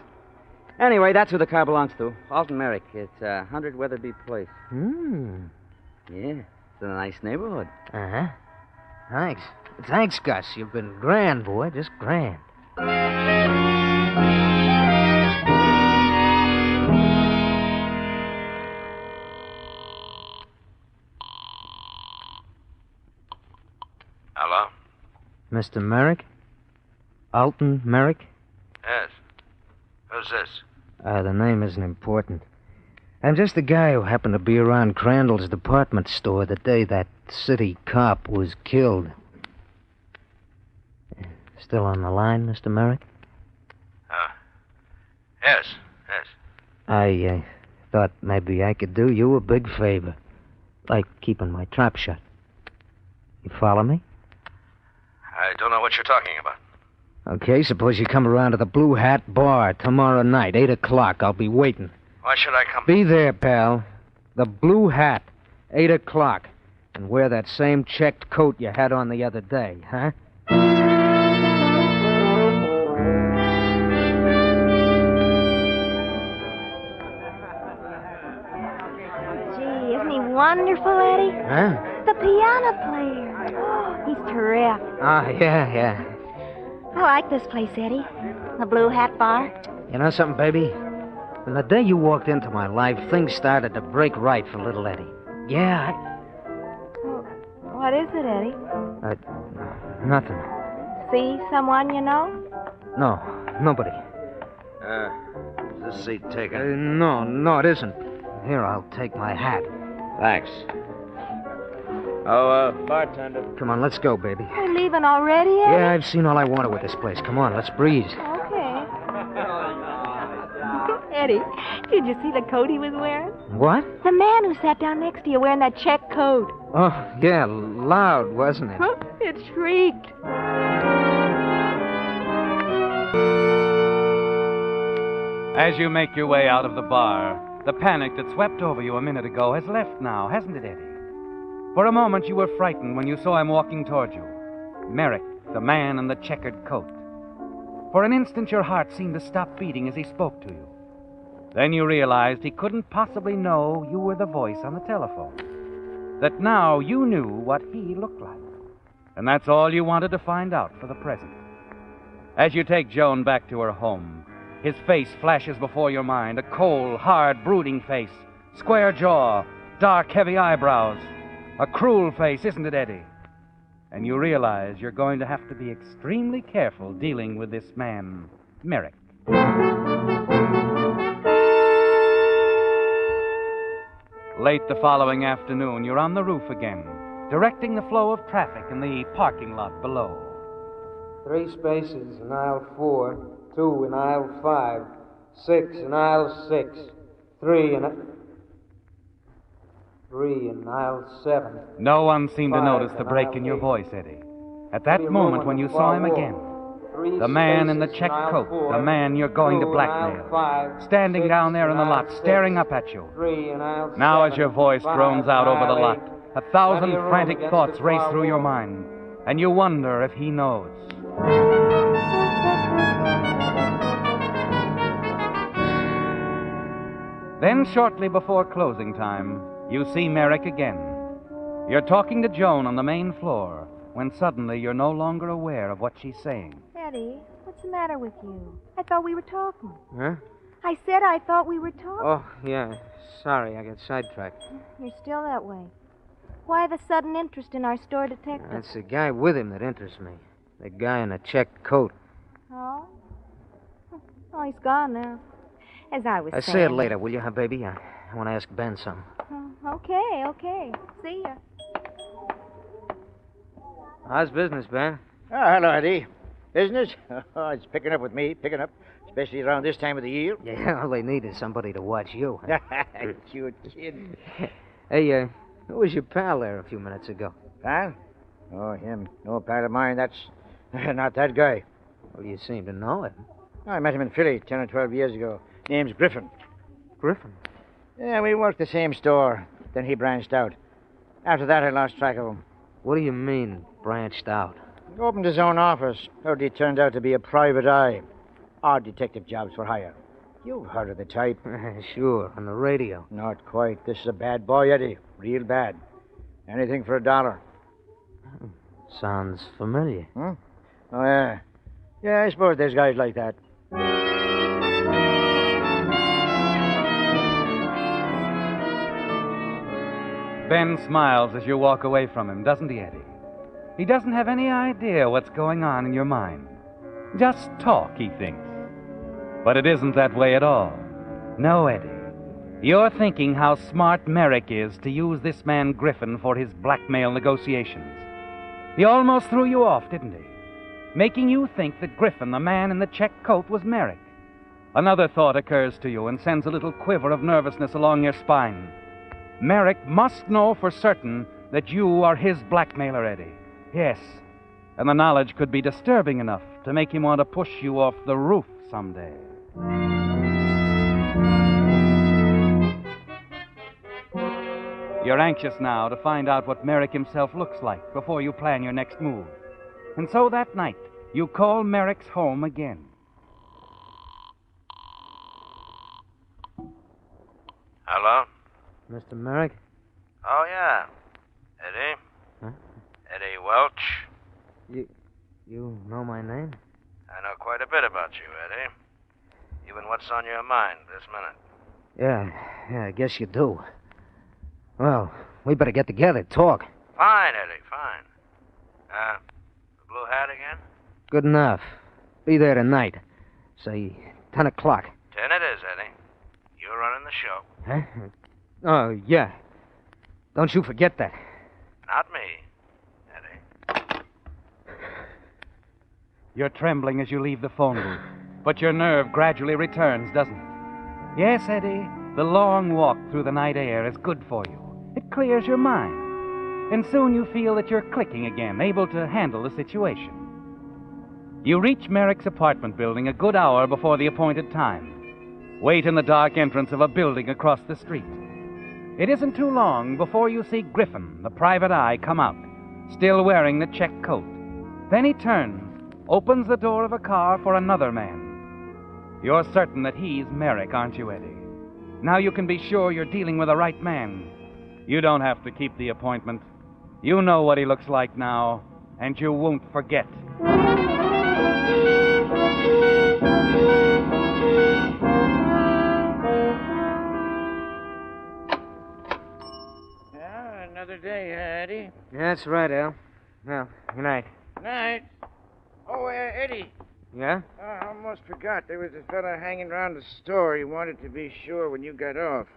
Anyway, that's who the car belongs to. Alton Merrick. It's 100 Weatherby Place. Yeah, it's in a nice neighborhood. Uh-huh. Thanks, Gus. You've been grand, boy. Just grand. Hello? Mr. Merrick? Alton Merrick? Yes. Who's this? The name isn't important. I'm just the guy who happened to be around Crandall's department store the day that city cop was killed. Still on the line, Mr. Merrick? Yes. I thought maybe I could do you a big favor. Like keeping my trap shut. You follow me? I don't know what you're talking about. Okay, suppose you come around to the Blue Hat Bar tomorrow night, 8 o'clock. I'll be waiting. Why should I come? Be there, pal. The Blue Hat, 8 o'clock. And wear that same checked coat you had on the other day, huh? wonderful, Eddie? Huh? The piano player. Oh, he's terrific. Oh, yeah. I like this place, Eddie. The Blue Hat Bar. You know something, baby? From the day you walked into my life, things started to break right for little Eddie. Yeah, What is it, Eddie? nothing. See someone you know? No, nobody. Is this seat taken? No, it isn't. Here, I'll take my hat. Thanks. Oh, bartender. Come on, let's go, baby. We're leaving already, Eddie? Yeah, I've seen all I wanted with this place. Come on, let's breeze. Okay. Eddie, did you see the coat he was wearing? What? The man who sat down next to you wearing that check coat. Oh, yeah, loud, wasn't it? It shrieked. As you make your way out of the bar, the panic that swept over you a minute ago has left now, hasn't it, Eddie? For a moment you were frightened when you saw him walking toward you. Merrick, the man in the checkered coat. For an instant your heart seemed to stop beating as he spoke to you. Then you realized he couldn't possibly know you were the voice on the telephone. That now you knew what he looked like. And that's all you wanted to find out for the present. As you take Joan back to her home, his face flashes before your mind, a cold, hard, brooding face, square jaw, dark, heavy eyebrows. A cruel face, isn't it, Eddie? And you realize you're going to have to be extremely careful dealing with this man, Merrick. Late the following afternoon, you're on the roof again, directing the flow of traffic in the parking lot below. 3 spaces in aisle 4, 2 in aisle 5, 6 in aisle 6, 3 in aisle 7. No one seemed to notice the break in your voice, Eddie. At that moment when you saw him again, the man in the check coat, the man you're going to blackmail, standing down there in the lot, staring up at you. Now as your voice drones out over the lot, 1,000 frantic thoughts race through your mind, and you wonder if he knows. Then shortly before closing time, you see Merrick again. You're talking to Joan on the main floor, when suddenly you're no longer aware of what she's saying. Eddie, what's the matter with you? I thought we were talking. Huh? I said I thought we were talking. Oh, yeah. Sorry, I got sidetracked. You're still that way. Why the sudden interest in our store detective? That's the guy with him that interests me. The guy in a checked coat. Oh? Oh, he's gone now. As I was saying. Say it later, will you, huh, baby? I want to ask Ben something. Okay. See ya. How's business, Ben? Oh, hello, Eddie. Business? Oh, it's picking up with me, especially around this time of the year. Yeah, all they need is somebody to watch you. Cute kid. Hey, who was your pal there a few minutes ago? Pal? Oh, him. No pal of mine. That's not that guy. Well, you seem to know him. I met him in Philly 10 or 12 years ago. Name's Griffin. Griffin? Yeah, we worked the same store. Then he branched out. After that, I lost track of him. What do you mean, branched out? He opened his own office. He turned out to be a private eye. Odd detective jobs for hire. You've heard of the type. Sure, on the radio. Not quite. This is a bad boy, Eddie. Real bad. Anything for $1. Sounds familiar. Hmm? Oh, yeah. Yeah, I suppose there's guys like that. Ben smiles as you walk away from him, doesn't he, Eddie? He doesn't have any idea what's going on in your mind. Just talk, he thinks. But it isn't that way at all. No, Eddie. You're thinking how smart Merrick is to use this man Griffin for his blackmail negotiations. He almost threw you off, didn't he? Making you think that Griffin, the man in the check coat, was Merrick. Another thought occurs to you and sends a little quiver of nervousness along your spine. Merrick must know for certain that you are his blackmailer, Eddie. Yes, and the knowledge could be disturbing enough to make him want to push you off the roof someday. You're anxious now to find out what Merrick himself looks like before you plan your next move. And so that night, you call Merrick's home again. Hello? Mr. Merrick? Oh, yeah. Eddie? Huh? Eddie Welch. You know my name? I know quite a bit about you, Eddie. Even what's on your mind this minute. Yeah, I guess you do. Well, we better get together, talk. Fine, Eddie, fine. The blue hat again? Good enough. Be there tonight. Say, 10 o'clock. 10 it is, Eddie. You're running the show. Huh? Oh, yeah. Don't you forget that. Not me, Eddie. You're trembling as you leave the phone booth, but your nerve gradually returns, doesn't it? Yes, Eddie, the long walk through the night air is good for you. It clears your mind. And soon you feel that you're clicking again, able to handle the situation. You reach Merrick's apartment building a good hour before the appointed time. Wait in the dark entrance of a building across the street. It isn't too long before you see Griffin, the private eye, come out, still wearing the check coat. Then he turns, opens the door of a car for another man. You're certain that he's Merrick, aren't you, Eddie? Now you can be sure you're dealing with the right man. You don't have to keep the appointment. You know what he looks like now, and you won't forget. Another day, Eddie. That's right, Al. Well, good night. Night. Oh, Eddie. Yeah? I almost forgot. There was a fella hanging around the store. He wanted to be sure when you got off.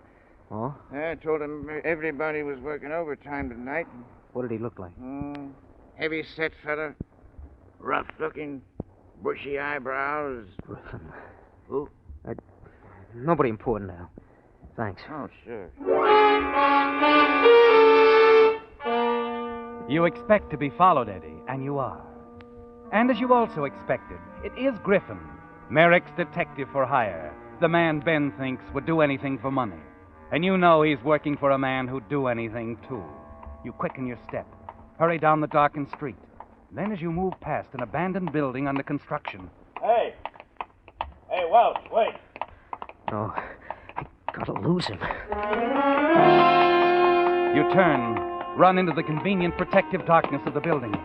Oh? I told him everybody was working overtime tonight. What did he look like? Heavy-set fella. Rough-looking. Bushy eyebrows. Griffin. Who? Nobody important, Al. Thanks. Oh, sure. You expect to be followed, Eddie, and you are. And as you also expected, it is Griffin, Merrick's detective for hire, the man Ben thinks would do anything for money. And you know he's working for a man who'd do anything, too. You quicken your step, hurry down the darkened street. Then as you move past an abandoned building under construction... Hey, Welch, wait. Oh, I gotta lose him. You turn, run into the convenient protective darkness of the building,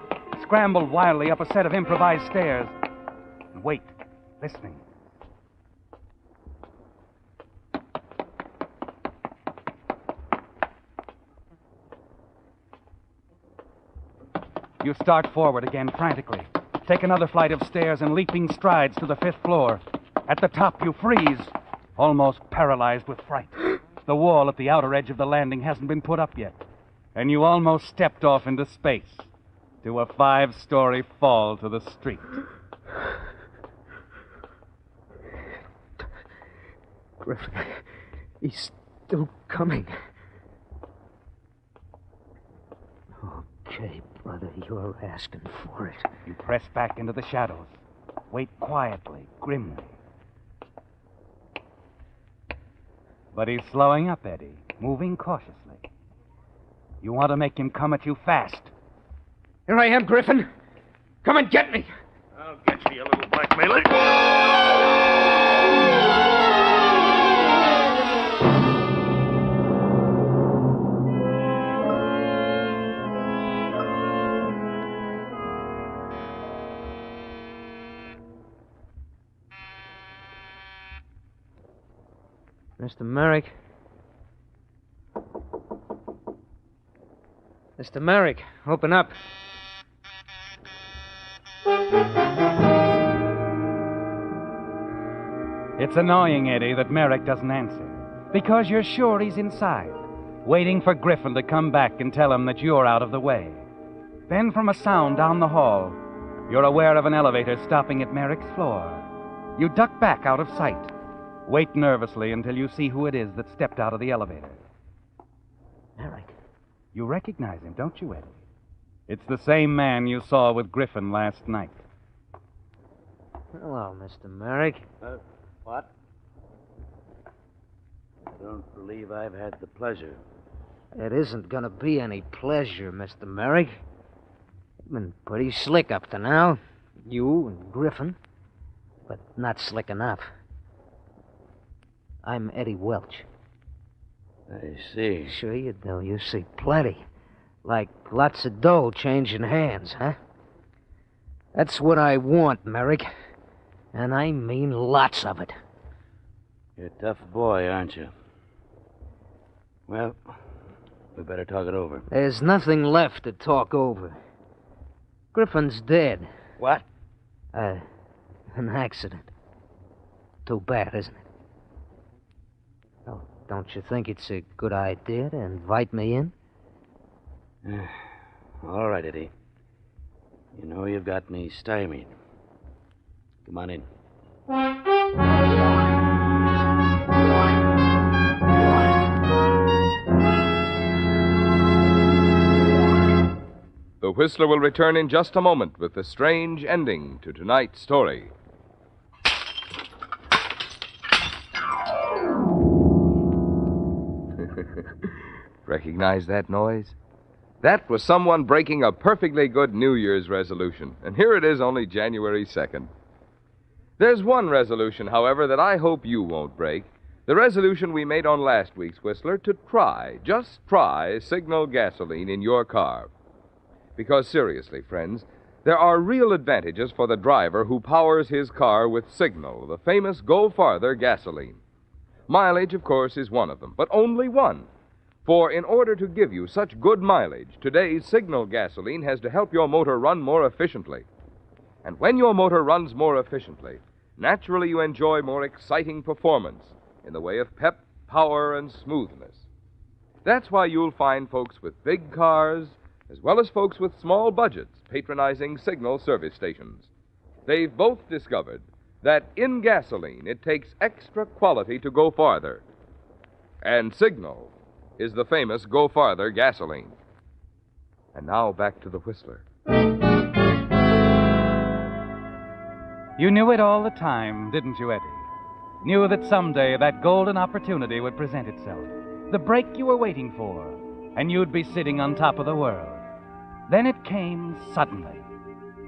scramble wildly up a set of improvised stairs, and wait, listening. You start forward again frantically, take another flight of stairs and leaping strides to the 5th floor. At the top, you freeze, almost paralyzed with fright. The wall at the outer edge of the landing hasn't been put up yet, and you almost stepped off into space to a 5-story fall to the street. Griffin, he's still coming. Okay, brother, you're asking for it. You press back into the shadows. Wait quietly, grimly. But he's slowing up, Eddie, moving cautiously. You want to make him come at you fast. Here I am, Griffin. Come and get me. I'll get you, you little blackmailer. Mr. Merrick. Mr. Merrick, open up. It's annoying, Eddie, that Merrick doesn't answer. Because you're sure he's inside, waiting for Griffin to come back and tell him that you're out of the way. Then from a sound down the hall, you're aware of an elevator stopping at Merrick's floor. You duck back out of sight. Wait nervously until you see who it is that stepped out of the elevator. Merrick. You recognize him, don't you, Eddie? It's the same man you saw with Griffin last night. Hello, Mr. Merrick. What? I don't believe I've had the pleasure. It isn't going to be any pleasure, Mr. Merrick. You've been pretty slick up to now. You and Griffin. But not slick enough. I'm Eddie Welch. I see. Sure you do. You see plenty. Like lots of dough changing hands, huh? That's what I want, Merrick. And I mean lots of it. You're a tough boy, aren't you? Well, we better talk it over. There's nothing left to talk over. Griffin's dead. What? An accident. Too bad, isn't it? Oh, don't you think it's a good idea to invite me in? All right, Eddie. You know you've got me stymied. Come on in. The Whistler will return in just a moment with the strange ending to tonight's story. Recognize that noise? That was someone breaking a perfectly good New Year's resolution. And here it is, only January 2nd. There's one resolution, however, that I hope you won't break. The resolution we made on last week's Whistler to just try Signal gasoline in your car. Because seriously, friends, there are real advantages for the driver who powers his car with Signal, the famous Go Farther gasoline. Mileage, of course, is one of them, but only one. For in order to give you such good mileage, today's Signal gasoline has to help your motor run more efficiently. And when your motor runs more efficiently, naturally you enjoy more exciting performance in the way of pep, power, and smoothness. That's why you'll find folks with big cars, as well as folks with small budgets, patronizing Signal service stations. They've both discovered that in gasoline it takes extra quality to go farther. And Signal is the famous Go Farther gasoline. And now back to the Whistler. You knew it all the time, didn't you, Eddie? Knew that someday that golden opportunity would present itself. The break you were waiting for, and you'd be sitting on top of the world. Then it came suddenly.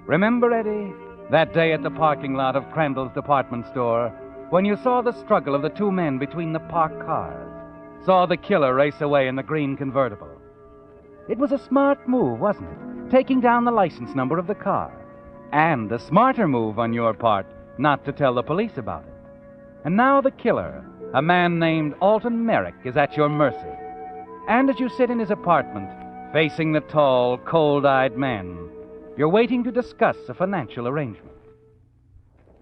Remember, Eddie, that day at the parking lot of Crandall's department store when you saw the struggle of the two men between the parked cars? Saw the killer race away in the green convertible. It was a smart move, wasn't it? Taking down the license number of the car. And a smarter move on your part not to tell the police about it. And now the killer, a man named Alton Merrick, is at your mercy. And as you sit in his apartment, facing the tall, cold-eyed man, you're waiting to discuss a financial arrangement.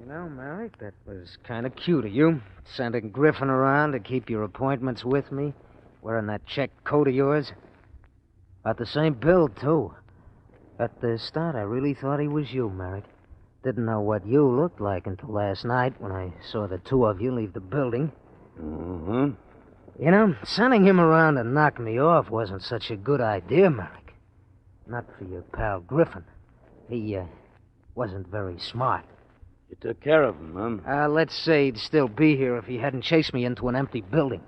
You know, Merrick, that was kind of cute of you, sending Griffin around to keep your appointments with me, wearing that check coat of yours. About the same build, too. At the start, I really thought he was you, Merrick. Didn't know what you looked like until last night when I saw the two of you leave the building. Mm-hmm. You know, sending him around to knock me off wasn't such a good idea, Merrick. Not for your pal Griffin. He, wasn't very smart. You took care of him, huh? Let's say he'd still be here if he hadn't chased me into an empty building.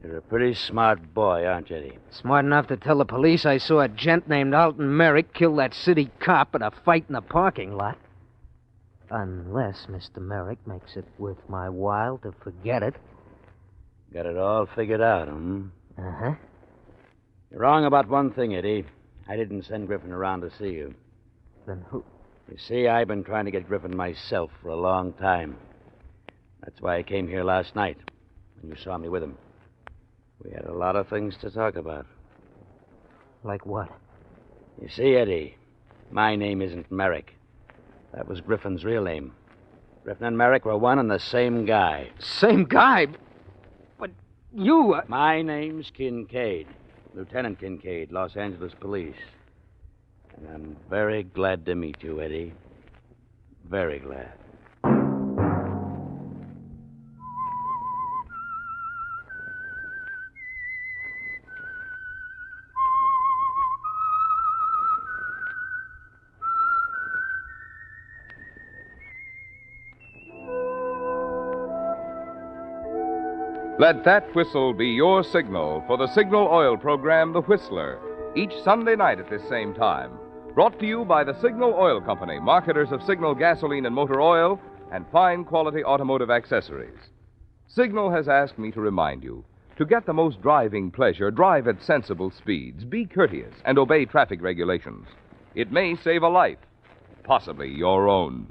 You're a pretty smart boy, aren't you, Eddie? Smart enough to tell the police I saw a gent named Alton Merrick kill that city cop in a fight in the parking lot. Unless Mr. Merrick makes it worth my while to forget it. Got it all figured out, huh? Uh-huh. You're wrong about one thing, Eddie. I didn't send Griffin around to see you. Then who? You see, I've been trying to get Griffin myself for a long time. That's why I came here last night, when you saw me with him. We had a lot of things to talk about. Like what? You see, Eddie, my name isn't Merrick. That was Griffin's real name. Griffin and Merrick were one and the same guy. Same guy? But you... My name's Kincaid. Lieutenant Kincaid, Los Angeles Police. And I'm very glad to meet you, Eddie. Very glad. Let that whistle be your signal for the Signal Oil program, The Whistler, each Sunday night at this same time. Brought to you by the Signal Oil Company, marketers of Signal gasoline and motor oil and fine quality automotive accessories. Signal has asked me to remind you To get the most driving pleasure, drive at sensible speeds, be courteous, and obey traffic regulations. It may save a life, possibly your own.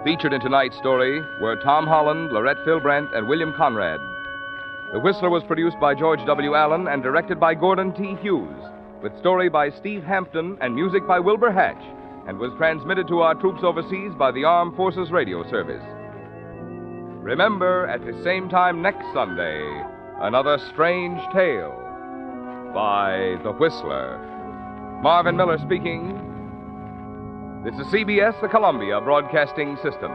Featured in tonight's story were Tom Holland, Lorette Philbrant, and William Conrad. The Whistler was produced by George W. Allen and directed by Gordon T. Hughes, with story by Steve Hampton and music by Wilbur Hatch, and was transmitted to our troops overseas by the Armed Forces Radio Service. Remember, at the same time next Sunday, another strange tale by The Whistler. Marvin Miller speaking. This is CBS, the Columbia Broadcasting System.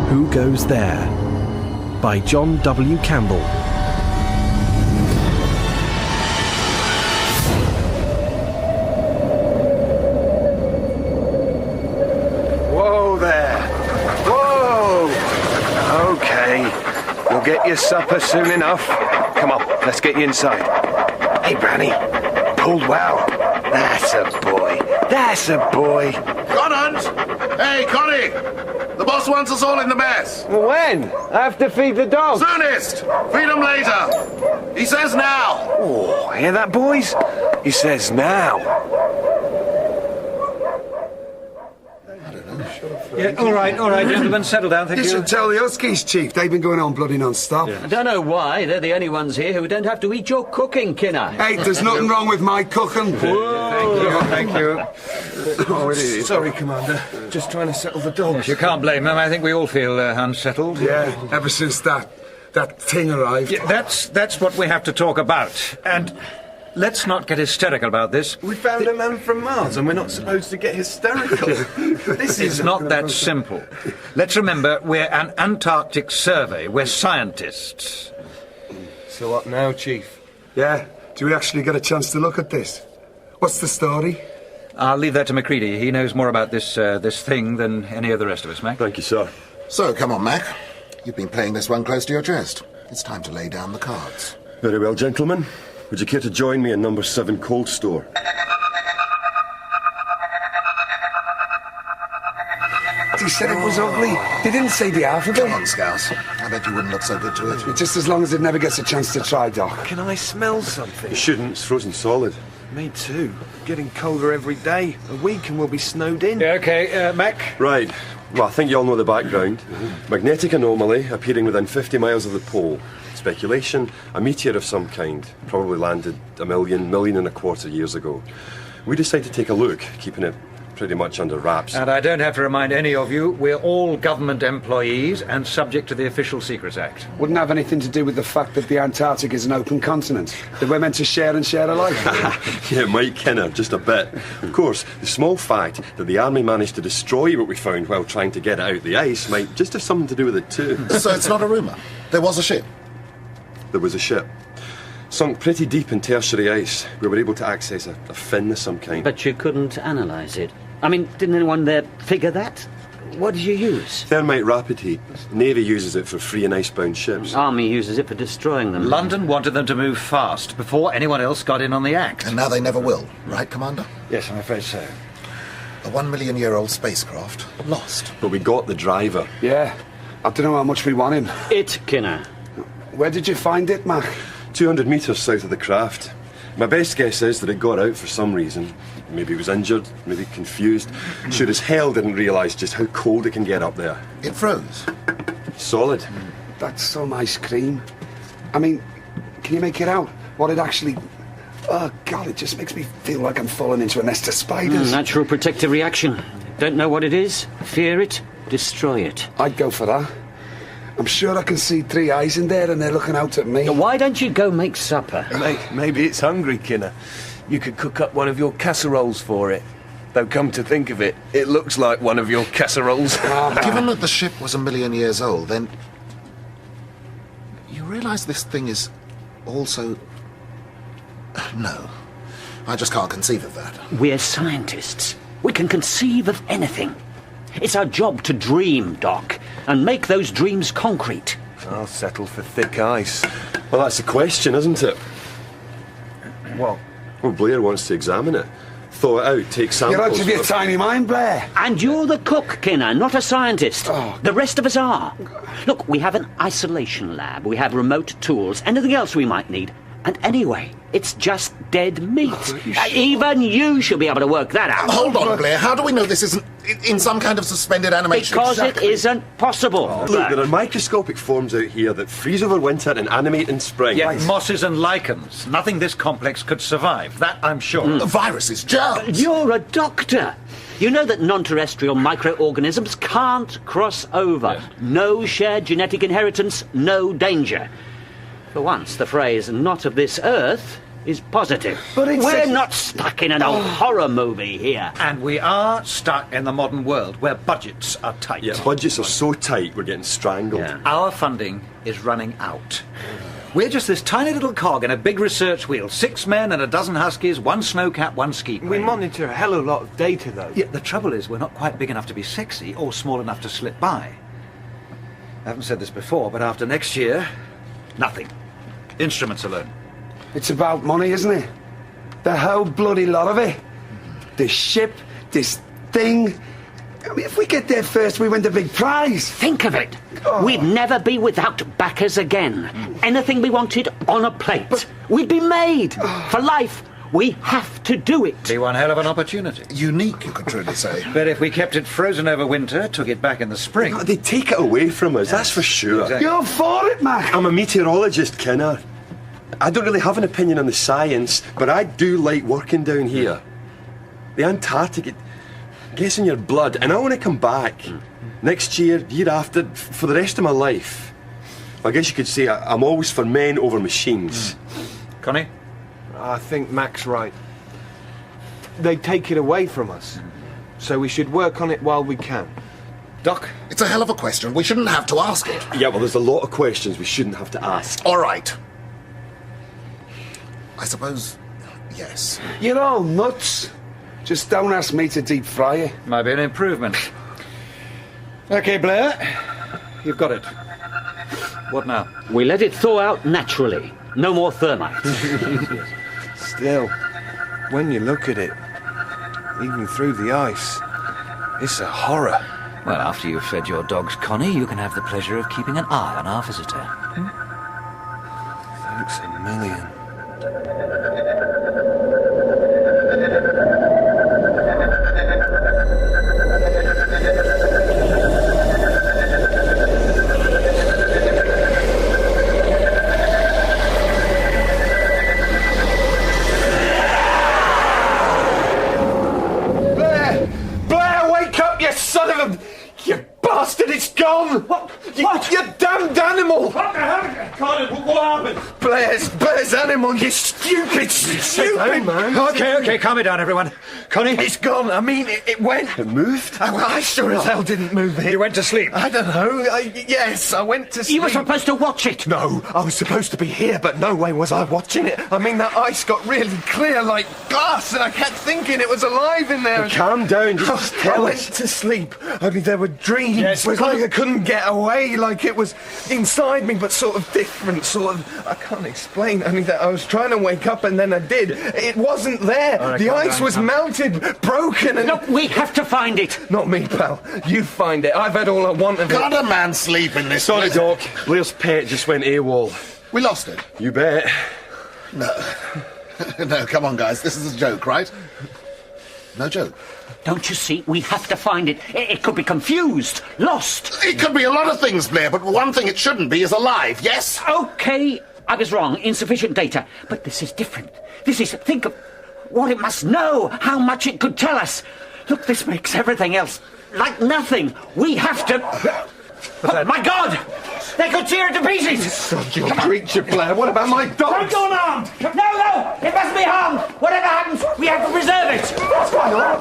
Who Goes There? By John W. Campbell. Whoa there. Whoa! Okay. You'll get your supper soon enough. Come on, let's get you inside. Hey, Branny. Pulled well. That's a boy. That's a boy. Conant! Hey, Connie! The boss wants us all in the mess. When? I have to feed the dogs. Soonest! Feed them later. He says now. Oh, hear that, boys? He says now. Yeah, all right, gentlemen, settle down, thank you. You should tell the Huskies, Chief. They've been going on bloody non-stop. I don't know why. They're the only ones here who don't have to eat your cooking, Kinner. Hey, there's nothing wrong with my cooking. Thank you. Oh, it is. Sorry, Commander. Just trying to settle the dogs. Yes, you can't blame them. I think we all feel unsettled. Yeah, ever since that thing arrived. Yeah, that's what we have to talk about. And let's not get hysterical about this. We found a man from Mars, and we're not supposed to get hysterical. This is not that simple. Let's remember, we're an Antarctic survey. We're scientists. So what now, Chief? Yeah, do we actually get a chance to look at this? What's the story? I'll leave that to Macready. He knows more about this thing than any of the rest of us, Mac. Thank you, sir. So, come on, Mac. You've been playing this one close to your chest. It's time to lay down the cards. Very well, gentlemen. Would you care to join me in number 7 cold store? He said it was ugly. They didn't say the alphabet. Come on, Scouse. I bet you wouldn't look so good to it. Just as long as it never gets a chance to try, Doc. Can I smell something? You shouldn't. It's frozen solid. Me too. Getting colder every day. A week and we'll be snowed in. Yeah, okay, Mac? Right. Well, I think you all know the background. Magnetic anomaly appearing within 50 miles of the pole. Speculation, a meteor of some kind. Probably landed a million and a quarter years ago. We decided to take a look, keeping it pretty much under wraps. And I don't have to remind any of you, we're all government employees and subject to the Official Secrets Act. Wouldn't have anything to do with the fact that the Antarctic is an open continent. That we're meant to share and share alike. Yeah, Mike Kinner, just a bit. Of course, the small fact that the army managed to destroy what we found while trying to get it out the ice might just have something to do with it too. So it's not a rumour. There was a ship. There was a ship. Sunk pretty deep in tertiary ice. We were able to access a fin of some kind. But you couldn't analyse it. I mean, didn't anyone there figure that? What did you use? Thermite rapid heat. Navy uses it for free and icebound ships. Army uses it for destroying them. London wanted them to move fast before anyone else got in on the act. And now they never will, right, Commander? Yes, I'm afraid so. A 1 million-year-old spacecraft lost. But we got the driver. Yeah. I don't know how much we want him. It, Kinner. Where did you find it, Mac? 200 metres south of the craft. My best guess is that it got out for some reason. Maybe it was injured, maybe confused. Sure as hell didn't realise just how cold it can get up there. It froze. Solid. That's some ice cream. I mean, can you make it out? What it actually... Oh, God, it just makes me feel like I'm falling into a nest of spiders. Natural protective reaction. Don't know what it is? Fear it? Destroy it. I'd go for that. I'm sure I can see 3 eyes in there and they're looking out at me. Why don't you go make supper? Maybe it's hungry, Kinner. You could cook up one of your casseroles for it. Though, come to think of it, it looks like one of your casseroles. Given that the ship was 1 million years old, then... You realise this thing is also... No. I just can't conceive of that. We're scientists. We can conceive of anything. It's our job to dream, Doc, and make those dreams concrete. I'll settle for thick ice. Well, that's the question, isn't it? What? Well, Blair wants to examine it. Thaw it out, take samples. You're out of your tiny mind, Blair. And you're the cook, Kinner, not a scientist. The rest of us are. Look, we have an isolation lab, we have remote tools, anything else we might need. And anyway, it's just dead meat. Even you should be able to work that out. Hold on, Blair. How do we know this isn't in some kind of suspended animation? Because it isn't possible. Look, there are microscopic forms out here that freeze over winter and animate in spring. Yeah, mosses and lichens. Nothing this complex could survive. That I'm sure. Viruses, germs. You're a doctor. You know that non-terrestrial microorganisms can't cross over. Yes. No shared genetic inheritance, no danger. For once, the phrase, not of this earth, is positive. But we're not stuck in an old horror movie here. And we are stuck in the modern world where budgets are tight. Yeah, budgets are so tight, we're getting strangled. Yeah. Our funding is running out. We're just this tiny little cog in a big research wheel. 6 men and a dozen huskies, 1 snowcat, 1 ski plane. We monitor a hell of a lot of data, though. Yeah, the trouble is we're not quite big enough to be sexy or small enough to slip by. I haven't said this before, but after next year, nothing. Instruments alone. It's about money, isn't it? The whole bloody lot of it. This ship, this thing. I mean, if we get there first, we win the big prize. Think of it. We'd never be without backers again. Anything we wanted on a plate. We'd be made. For life, we have to do it. Be one hell of an opportunity. Unique, you could truly say. But if we kept it frozen over winter, took it back in the spring... No, they'd take it away from us, that's for sure. Exactly. You're for it, Mac. I'm a meteorologist, Kinner. I don't really have an opinion on the science, but I do like working down here. The Antarctic, it gets in your blood, and I want to come back next year, year after, for the rest of my life. I guess you could say I'm always for men over machines. Connie? I think Mac's right. They take it away from us, so we should work on it while we can. Doc? It's a hell of a question. We shouldn't have to ask it. Yeah, well, there's a lot of questions we shouldn't have to ask. All right. I suppose, yes. You're all nuts. Just don't ask me to deep fry it. Might be an improvement. Okay, Blair. You've got it. What now? We let it thaw out naturally. No more thermite. Still, when you look at it, even through the ice, it's a horror. Well, after you've fed your dogs, Connie, you can have the pleasure of keeping an eye on our visitor. Thanks a million. Blair, wake up, you son of a... You bastard, it's gone! What? You damned animal! What the hell? Colin, what happened? Blair's animal, you stupid. Man. Okay, calm it down, everyone. Connie? It's gone. I mean, it went. It moved? I sure as hell didn't move it. You went to sleep? I don't know. Yes, I went to sleep. You were supposed to watch it. No, I was supposed to be here, but no way was I watching it. I mean, that ice got really clear like glass, and I kept thinking it was alive in there. Calm down, just tell us. I went to sleep, only there were dreams. Yes, it was like I couldn't get away, like it was inside me, but sort of different, I can't explain, only that I was trying to wake up and then I did. It wasn't there. Right, the ice was melted, broken, and... Look, we have to find it. Not me, pal. You find it. I've had all I want of it. Can't a man sleep in this? Sorry, Doc. Blair's pet just went AWOL. We lost it. You bet. No. No, come on, guys. This is a joke, right? No joke. Don't you see? We have to find it. It could be confused, lost. It could be a lot of things, Blair, but one thing it shouldn't be is alive, yes? Okay, I was wrong. Insufficient data. But this is different. Think of what it must know, how much it could tell us. Look, this makes everything else like nothing. We have to... Oh, my God! They could tear it to pieces! Such a creature, Blair. What about my dogs? Don't go unarmed! No! It must be harmed! Whatever happens, we have to preserve it! What's going on?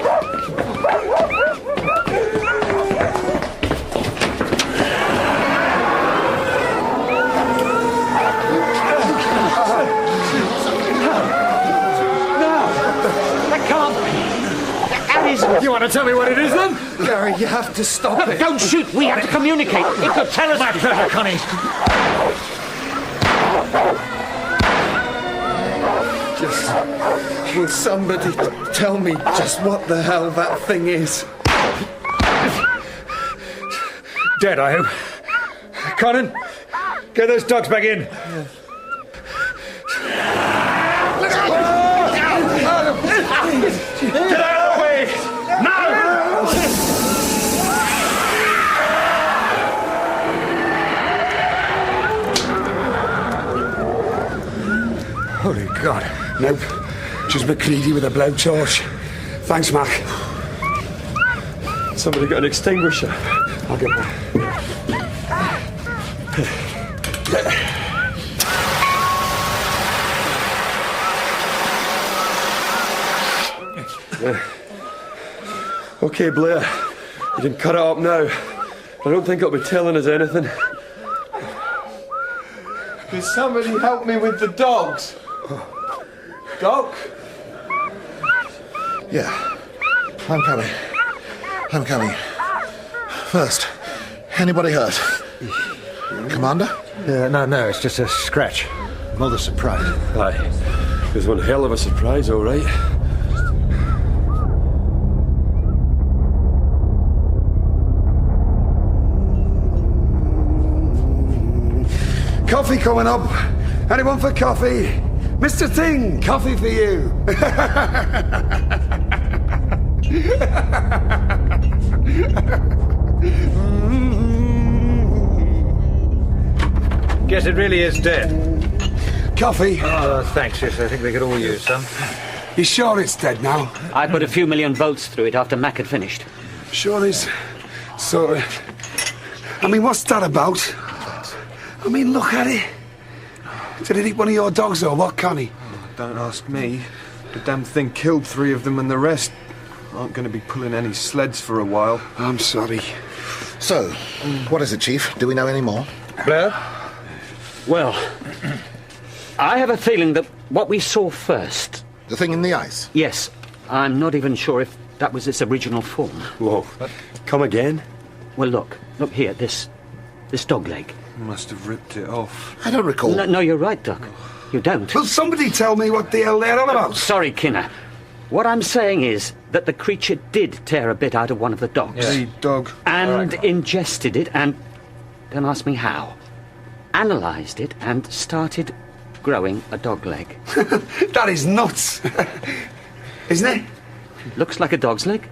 That can't be. That isn't. You want to tell me what it is, then? Gary, you have to stop it. Don't shoot. We have to communicate. It could tell us... My pleasure, Connie. Will somebody tell me just what the hell that thing is? Dead, I hope. Conan, get those dogs back in. Get out of the way! Now! Holy God. Nope. Just McCready with a blowtorch. Thanks, Mac. Somebody got an extinguisher. I'll get one. Okay, Blair. You can cut it up now. I don't think it'll be telling us anything. Can somebody help me with the dogs? Doc? Yeah. I'm coming. First, anybody hurt? Commander? No, it's just a scratch. Mother surprise. Aye. It was one hell of a surprise, all right. Coffee coming up. Anyone for coffee? Mr. Thing, coffee for you. Guess it really is dead. Coffee? Oh, thanks, yes. I think we could all use some. You sure it's dead now? I put a few million volts through it after Mac had finished. Sure is. Sort of. I mean, what's that about? I mean, look at it. Did it eat one of your dogs or what, Connie? Don't ask me. The damn thing killed 3 of them and the rest aren't going to be pulling any sleds for a while. I'm sorry. So, what is it, Chief? Do we know any more? Blair? Well, I have a feeling that what we saw first... The thing in the ice? Yes. I'm not even sure if that was its original form. Whoa. Come again? Well, look here, this dog leg. Must have ripped it off. I don't recall. No, you're right, Doc. You don't. Will somebody tell me what the hell they're on about? Sorry, Kinner. What I'm saying is that the creature did tear a bit out of one of the dogs. Hey, dog. And ingested it and... Don't ask me how. Analysed it and started growing a dog leg. That is nuts. Isn't it? Looks like a dog's leg.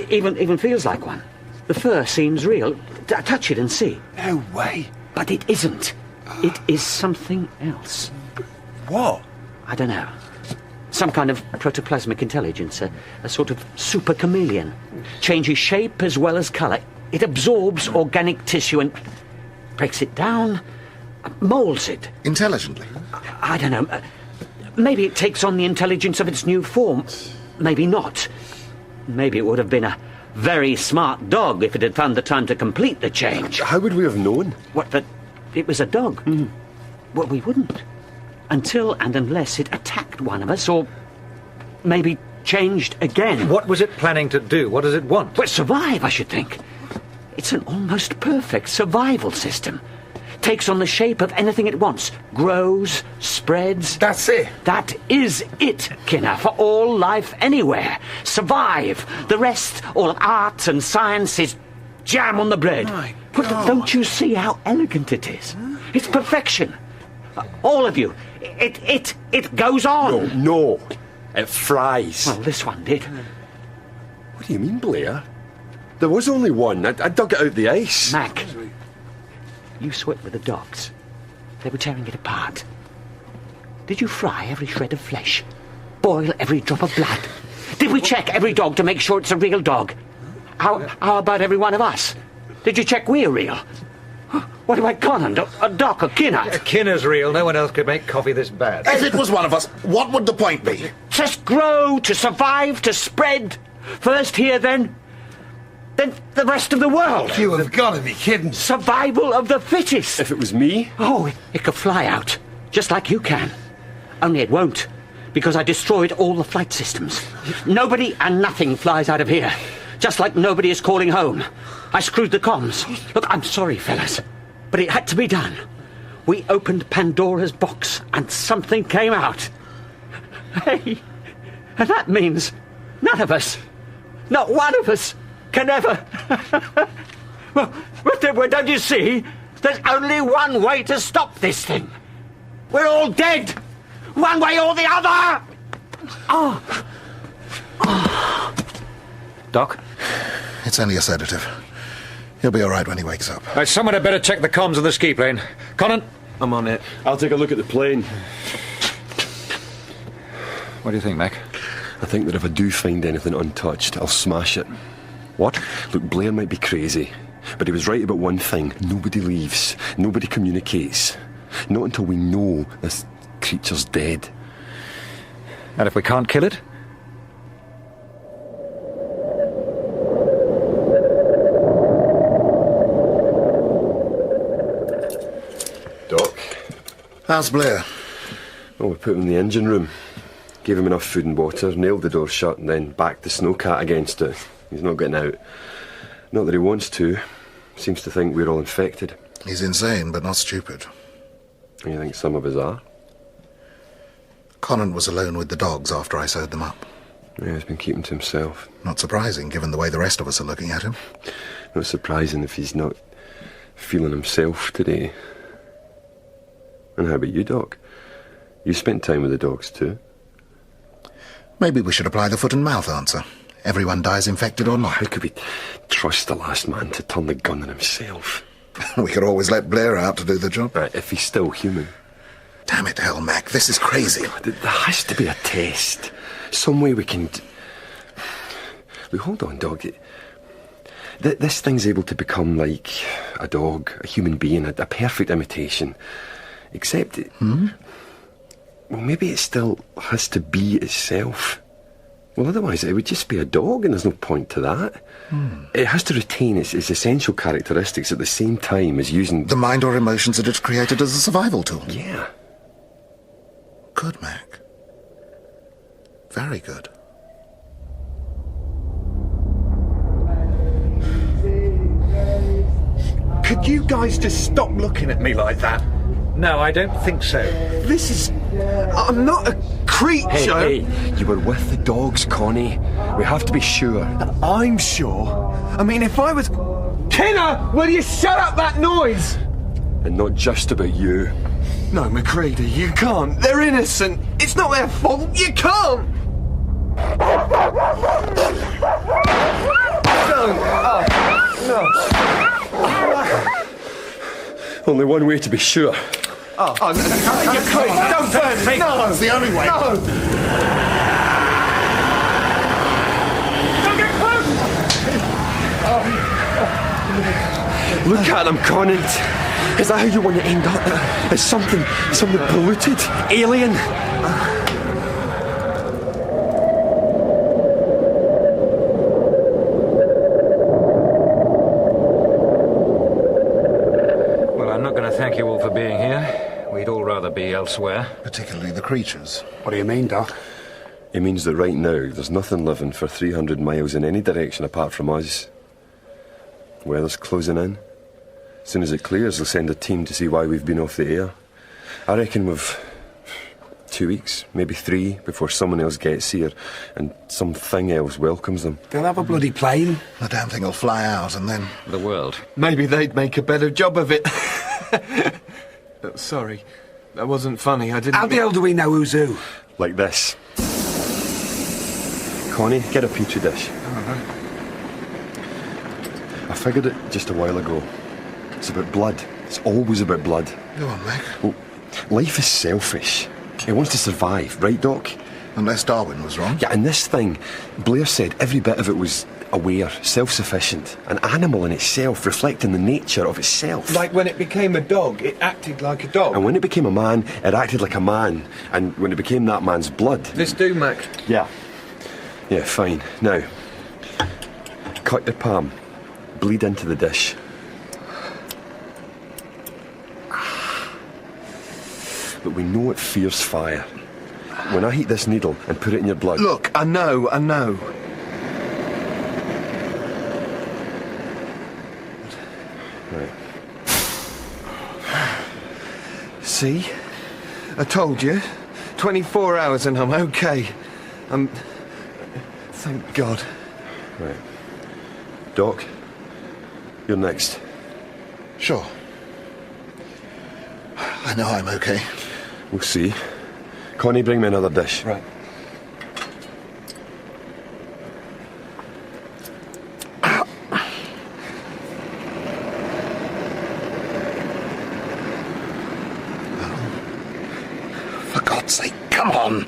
Even feels like one. The fur seems real. Touch it and see. No way. But it isn't. It is something else. What? I don't know. Some kind of protoplasmic intelligence, a sort of super chameleon. Changes shape as well as colour. It absorbs organic tissue and breaks it down, moulds it. Intelligently? I don't know. Maybe it takes on the intelligence of its new form. Maybe not. Maybe it would have been a very smart dog if it had found the time to complete the change. How would we have known? What, that it was a dog? Well, we wouldn't. Until and unless it attacked one of us, or maybe changed again. What was it planning to do? What does it want? Well, survive, I should think. It's an almost perfect survival system. Takes on the shape of anything it wants. Grows, spreads. That's it. That is it, Kinner, for all life anywhere. Survive. The rest, all of art and science, is jam on the bread. But don't you see how elegant it is? It's perfection. All of you. It goes on. No. It flies. Well, this one did. What do you mean, Blair? There was only one. I dug it out the ice. Mac, you saw it with the dogs. They were tearing it apart. Did you fry every shred of flesh? Boil every drop of blood? Did we check every dog to make sure it's a real dog? How about every one of us? Did you check we're real? What about Conan? A Doc, a Kinner? Kinner's real. No one else could make coffee this bad. If it was one of us, what would the point be? Just grow, to survive, to spread. First here, then the rest of the world. You have got to be kidding. Survival of the fittest. If it was me? Oh, it could fly out, just like you can. Only it won't, because I destroyed all the flight systems. Nobody and nothing flies out of here. Just like nobody is calling home. I screwed the comms. Look, I'm sorry, fellas, but it had to be done. We opened Pandora's box and something came out. Hey, and that means none of us, not one of us, can ever... well, don't you see? There's only one way to stop this thing. We're all dead. One way or the other. Oh. Doc? It's only a sedative. He'll be all right when he wakes up. Someone had better check the comms on the ski plane. Conan? I'm on it. I'll take a look at the plane. What do you think, Mac? I think that if I do find anything untouched, I'll smash it. What? Look, Blair might be crazy, but he was right about one thing. Nobody leaves. Nobody communicates. Not until we know this creature's dead. And if we can't kill it? Doc? How's Blair? Well, we put him in the engine room. Gave him enough food and water, nailed the door shut, and then backed the snowcat against it. He's not getting out. Not that he wants to. Seems to think we're all infected. He's insane, but not stupid. You think some of us are? Conan was alone with the dogs after I sewed them up. Yeah, he's been keeping to himself. Not surprising, given the way the rest of us are looking at him. Not surprising if he's not feeling himself today. And how about you, Doc? You spent time with the dogs too. Maybe we should apply the foot and mouth answer. Everyone dies infected or not. How could we trust the last man to turn the gun on himself? We could always let Blair out to do the job. Right, if he's still human. Damn it, hell, Mac, this is crazy. There has to be a test. Some way we can... Look, hold on, dog. This thing's able to become like a dog, a human being, a perfect imitation. Except... Well, maybe it still has to be itself. Well, otherwise it would just be a dog, and there's no point to that. It has to retain its essential characteristics at the same time as using... The mind or emotions that it's created as a survival tool. Yeah. Good, Mac. Very good. Could you guys just stop looking at me like that? No, I don't think so. This is... I'm not a creature. Hey, you were with the dogs, Connie. We have to be sure. I'm sure. I mean, if I was... Kenner, will you shut up that noise? And not just about you. No, McCready, you can't. They're innocent. It's not their fault. You can't. Don't. No. Only one way to be sure. No. Don't burn me. No. It's the only way. No. Don't get close. Look at them, Conan. Is that how you want to end up? As something polluted? Alien? Well, I'm not going to thank you all for being here. We'd all rather be elsewhere. Particularly the creatures. What do you mean, Doc? It means that right now, there's nothing living for 300 miles in any direction apart from us. Weather's closing in. As soon as it clears, they'll send a team to see why we've been off the air. I reckon we've 2 weeks, maybe 3, before someone else gets here and something else welcomes them. They'll have a bloody plane. The damn thing will fly out and then... The world. Maybe they'd make a better job of it. Sorry. That wasn't funny. I didn't... How the hell do we know who's who? Like this. Connie, get a petri dish. I figured it just a while ago. It's about blood. It's always about blood. Go on, Mac. Well, life is selfish. It wants to survive, right, Doc? Unless Darwin was wrong. Yeah, and this thing, Blair said every bit of it was aware, self-sufficient, an animal in itself, reflecting the nature of itself. Like when it became a dog, it acted like a dog. And when it became a man, it acted like a man. And when it became that man's blood... This do, Mac? Yeah. Yeah, fine. Now, cut your palm. Bleed into the dish. But we know it fears fire. when I heat this needle and put it in your blood... Look, I know. Right. See? I told you. 24 hours and I'm okay. Thank God. Right. Doc, you're next. Sure. I know I'm okay. We'll see. Connie, bring me another dish. Right. For God's sake, come on!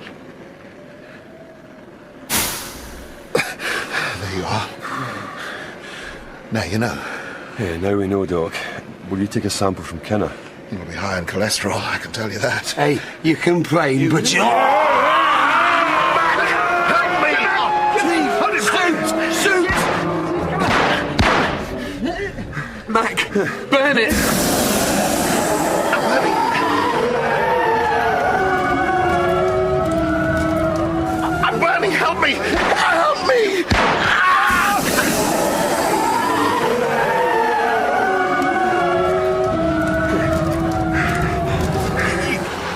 There you are. Now you know. Yeah, now we know, Doc. Will you take a sample from Kenner? You'll be high in cholesterol, I can tell you that. Hey, you complain, but you... Help me! Shoot! Mac, burn it! I'm burning! Help me! Help me!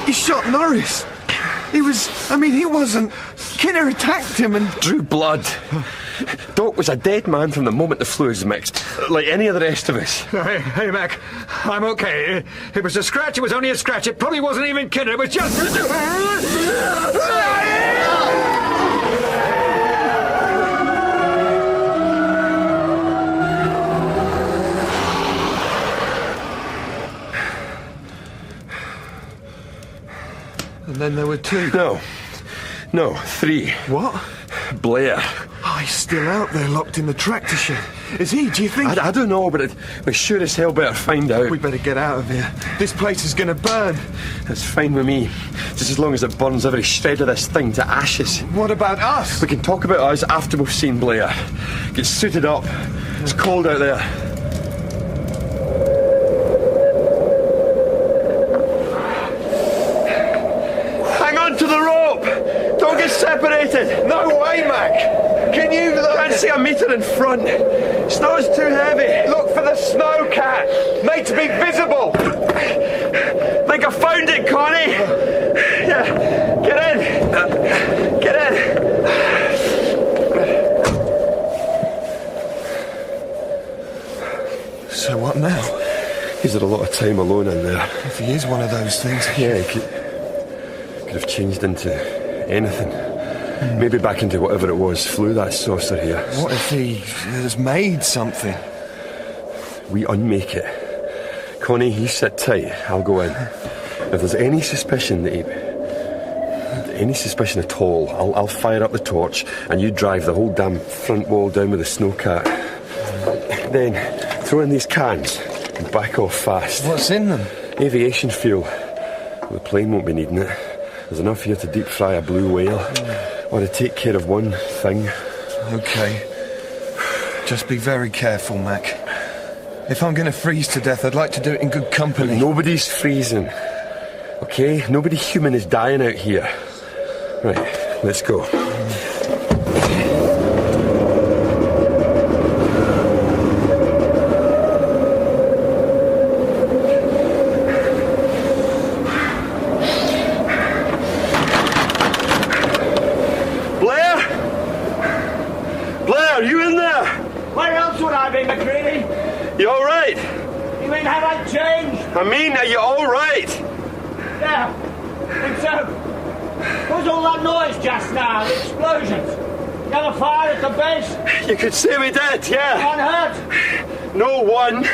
He shot Norris. He wasn't. Kinner attacked him and... Drew blood. Doc was a dead man from the moment the fluids mixed, like any of the rest of us. Hey, Mac, I'm okay. It was a scratch, it was only a scratch. It probably wasn't even Kinner, it was just... And then there were two. No, three. What? Blair. Oh, he's still out there, locked in the tractor shed. Is he, do you think? I don't know, but we sure as hell better find out. We better get out of here. This place is gonna burn. That's fine with me. Just as long as it burns every shred of this thing to ashes. What about us? We can talk about us after we've seen Blair. Get suited up. It's cold out there. Hang on to the rope! Don't get separated! No way, Mac! Can you look? Can't see a metre in front. Snow's too heavy. Look for the snowcat! Made to be visible! Think I found it, Connie! Yeah, get in! Get in! So what now? He's had a lot of time alone in there. If he is one of those things... Yeah, he could have changed into anything. Maybe back into whatever it was flew that saucer here. What if he has made something? We unmake it. Connie, you sit tight. I'll go in. If there's any suspicion that any suspicion at all, I'll fire up the torch and you drive the whole damn front wall down with the snowcat. Then throw in these cans and back off fast. What's in them? Aviation fuel. Well, the plane won't be needing it. There's enough here to deep fry a blue whale. Or to take care of one thing. Okay. Just be very careful, Mac. If I'm going to freeze to death, I'd like to do it in good company. But nobody's freezing. Okay? Nobody human is dying out here. Right, let's go. You all right? You mean, have I changed? I mean, are you all right? Yeah, think so. What was all that noise just now? The explosions? You have a fire at the base? You could say we did, yeah. One hurt? No one.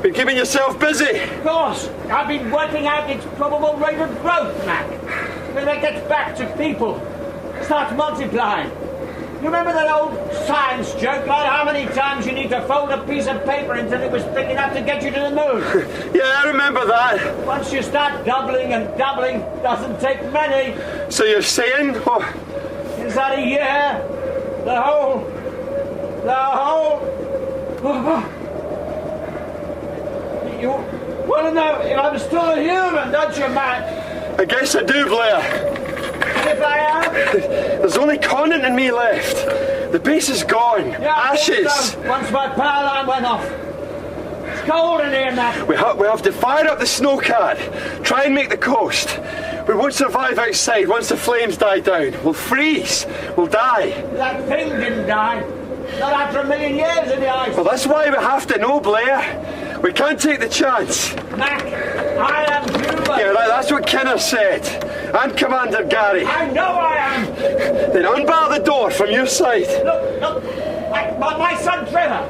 Been keeping yourself busy? Of course. I've been working out its probable rate of growth, Mac. When it gets back to people, starts multiplying. You remember that old science joke about how many times you need to fold a piece of paper until it was thick enough to get you to the moon? Yeah, I remember that. Once you start doubling and doubling, doesn't take many. So you're saying? Oh. Is that a year? The whole... You want to know if I'm still a human, don't you, Matt? I guess I do, Blair. If I am? There's only Conant and me left. The base is gone. Yeah, Ashes. So. Once my power line went off. It's cold in here, Mac. We have to fire up the snowcat. Try and make the coast. We won't survive outside once the flames die down. We'll freeze. We'll die. That thing didn't die. Not after 1 million years in the ice. Well, that's why we have to know, Blair. We can't take the chance. Mac, I am human. Yeah, that's what Kinner said. And Commander Gary. I know I am. Then unbar the door from your side. Look. My son Trevor.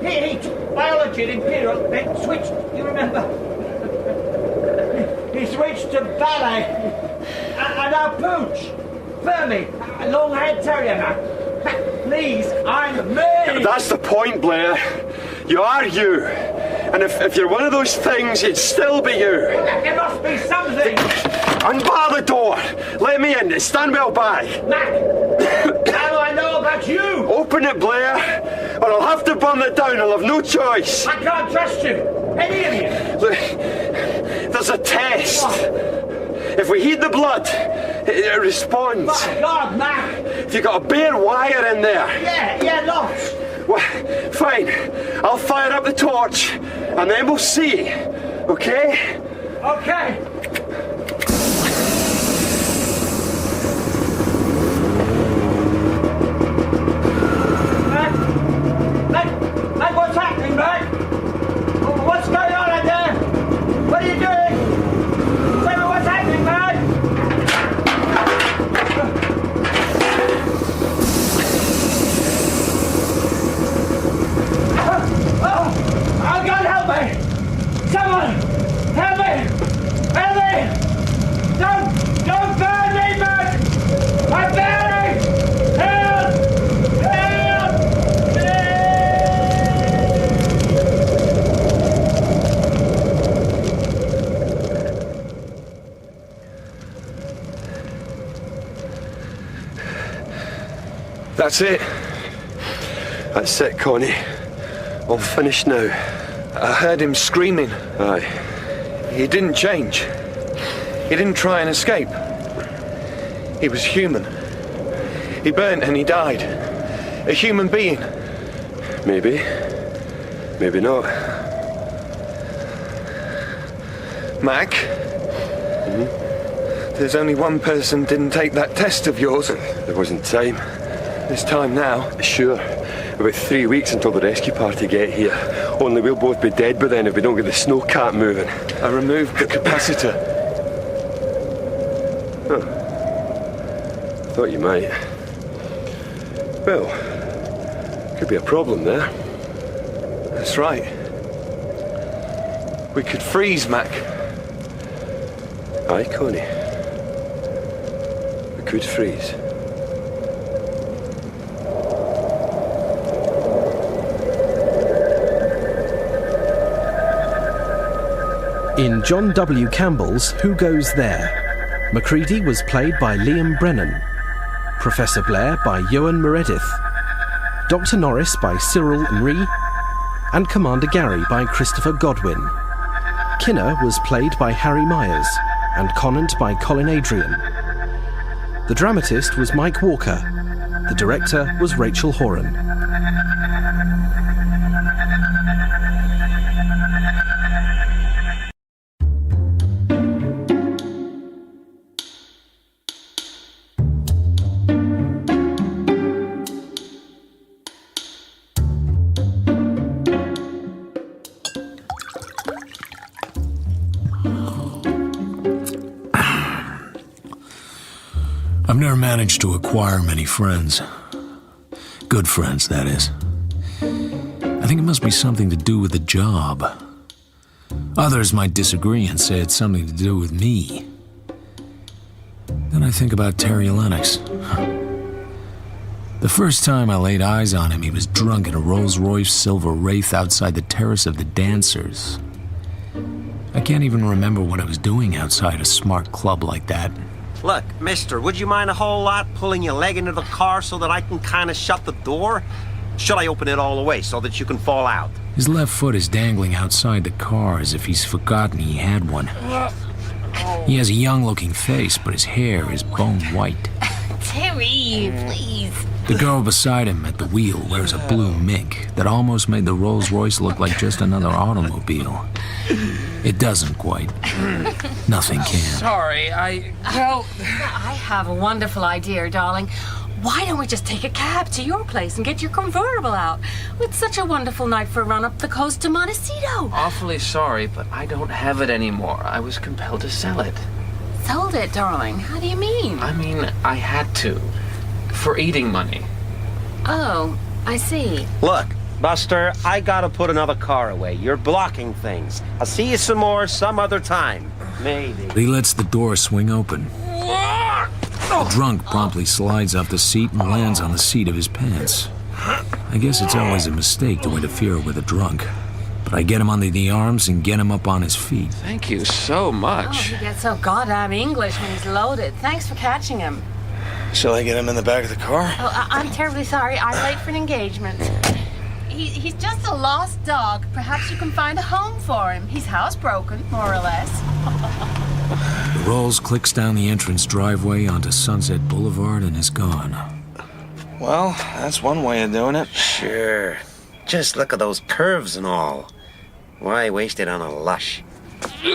He took biology at Imperial, then switched, you remember? He switched to ballet. And now Pooch. Fermi. A long-haired terrier now. Please, I'm me! Yeah, that's the point, Blair. You are you. And if you're one of those things, it'd still be you. There must be something! Unbar the door! Let me in. Stand well by. Mac! How do I know about you? Open it, Blair, or I'll have to burn it down. I'll have no choice. I can't trust you. Any of you. There's a test. What? If we heat the blood, it responds. My God, Mac! If you got a bare wire in there. Yeah, lots. Well, fine. I'll fire up the torch, and then we'll see. Okay? Okay. Mac, what's happening, Mac? What's going on out there? What are you doing? Tell me what's happening, Mac? Oh, God, help me! Someone, help me! Help me! Don't burn me, Mac! I'm burning! Help! That's it. That's it, Connie. All finished now. I heard him screaming. Aye. He didn't change. He didn't try and escape. He was human. He burnt and he died. A human being. Maybe. Maybe not. Mac? There's only one person didn't take that test of yours. There wasn't time. There's time now. Sure. About 3 weeks until the rescue party get here. Only we'll both be dead by then if we don't get the snowcat moving. I removed the capacitor. Huh. Thought you might. Well, could be a problem there. That's right. We could freeze, Mac. Aye, Connie. We could freeze. In John W. Campbell's Who Goes There, Macready was played by Liam Brennan, Professor Blair by Ewan Meredith, Dr. Norris by Cyril Mree, and Commander Gary by Christopher Godwin. Kinner was played by Harry Myers, and Conant by Colin Adrian. The dramatist was Mike Walker. The director was Rachel Horan. I've never managed to acquire many friends. Good friends, that is. I think it must be something to do with the job. Others might disagree and say it's something to do with me. Then I think about Terry Lennox. The first time I laid eyes on him, he was drunk in a Rolls-Royce Silver Wraith outside the Terrace of the Dancers. I can't even remember what I was doing outside a smart club like that. Look, mister, would you mind a whole lot pulling your leg into the car so that I can kind of shut the door? Should I open it all the way so that you can fall out? His left foot is dangling outside the car as if he's forgotten he had one. He has a young-looking face, but his hair is bone white. Terry, please. The girl beside him at the wheel wears a blue mink that almost made the Rolls-Royce look like just another automobile. It doesn't quite. Nothing can. Sorry, I have a wonderful idea, darling. Why don't we just take a cab to your place and get your convertible out? It's such a wonderful night for a run up the coast to Montecito. Awfully sorry, but I don't have it anymore. I was compelled to sell it. Sold it, darling. How do you mean? I mean, I had to. For eating money. Oh, I see. Look, Buster, I gotta put another car away. You're blocking things. I'll see you some more some other time. Maybe. He lets the door swing open. The drunk promptly slides off the seat and lands on the seat of his pants. I guess it's always a mistake to interfere with a drunk. But I get him under the arms and get him up on his feet. Thank you so much. Oh, he gets so goddamn English when he's loaded. Thanks for catching him. Shall I get him in the back of the car? Oh, I'm terribly sorry. I'm late for an engagement. He's just a lost dog. Perhaps you can find a home for him. He's housebroken, more or less. The Rolls clicks down the entrance driveway onto Sunset Boulevard and is gone. Well, that's one way of doing it. Sure. Just look at those curves and all. Why waste it on a lush? Do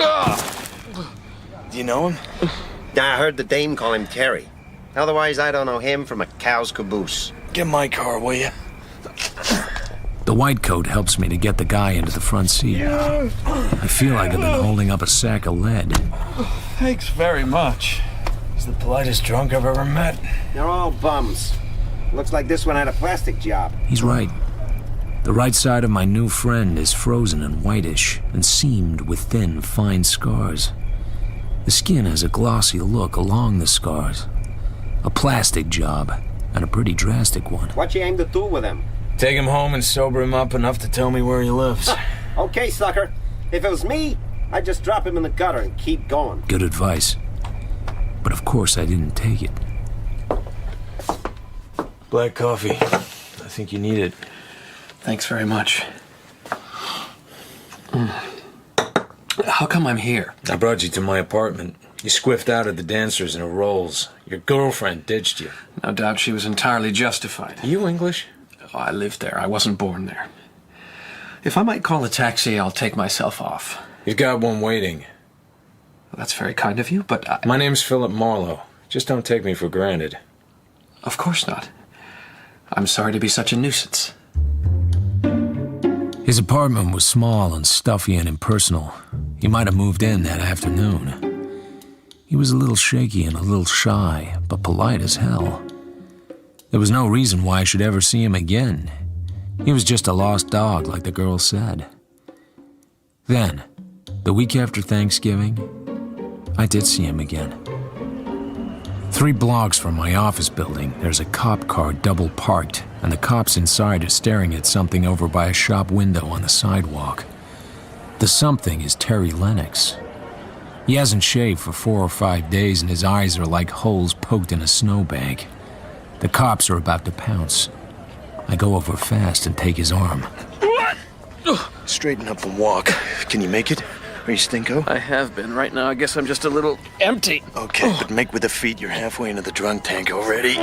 you know him? I heard the dame call him Terry. Otherwise, I don't know him from a cow's caboose. Get my car, will you? The white coat helps me to get the guy into the front seat. I feel like I've been holding up a sack of lead. Thanks very much. He's the politest drunk I've ever met. They're all bums. Looks like this one had a plastic job. He's right. The right side of my new friend is frozen and whitish and seamed with thin, fine scars. The skin has a glossy look along the scars. A plastic job, and a pretty drastic one. What you aim to do with him? Take him home and sober him up enough to tell me where he lives. Okay, sucker. If it was me, I'd just drop him in the gutter and keep going. Good advice. But of course I didn't take it. Black coffee. I think you need it. Thanks very much. How come I'm here? I brought you to my apartment. You squiffed out at the dancers in a Rolls. Your girlfriend ditched you. No doubt she was entirely justified. Are you English? Oh, I lived there. I wasn't born there. If I might call a taxi, I'll take myself off. You've got one waiting. Well, that's very kind of you, but My name's Philip Marlowe. Just don't take me for granted. Of course not. I'm sorry to be such a nuisance. His apartment was small and stuffy and impersonal. He might have moved in that afternoon. He was a little shaky and a little shy, but polite as hell. There was no reason why I should ever see him again. He was just a lost dog, like the girl said. Then, the week after Thanksgiving, I did see him again. 3 blocks from my office building, there's a cop car double parked, and the cops inside are staring at something over by a shop window on the sidewalk. The something is Terry Lennox. He hasn't shaved for 4 or 5 days, and his eyes are like holes poked in a snowbank. The cops are about to pounce. I go over fast and take his arm. Straighten up and walk. Can you make it? Are you stinko? I have been. Right now, I guess I'm just a little empty. Okay, but make with the feet. You're halfway into the drunk tank already.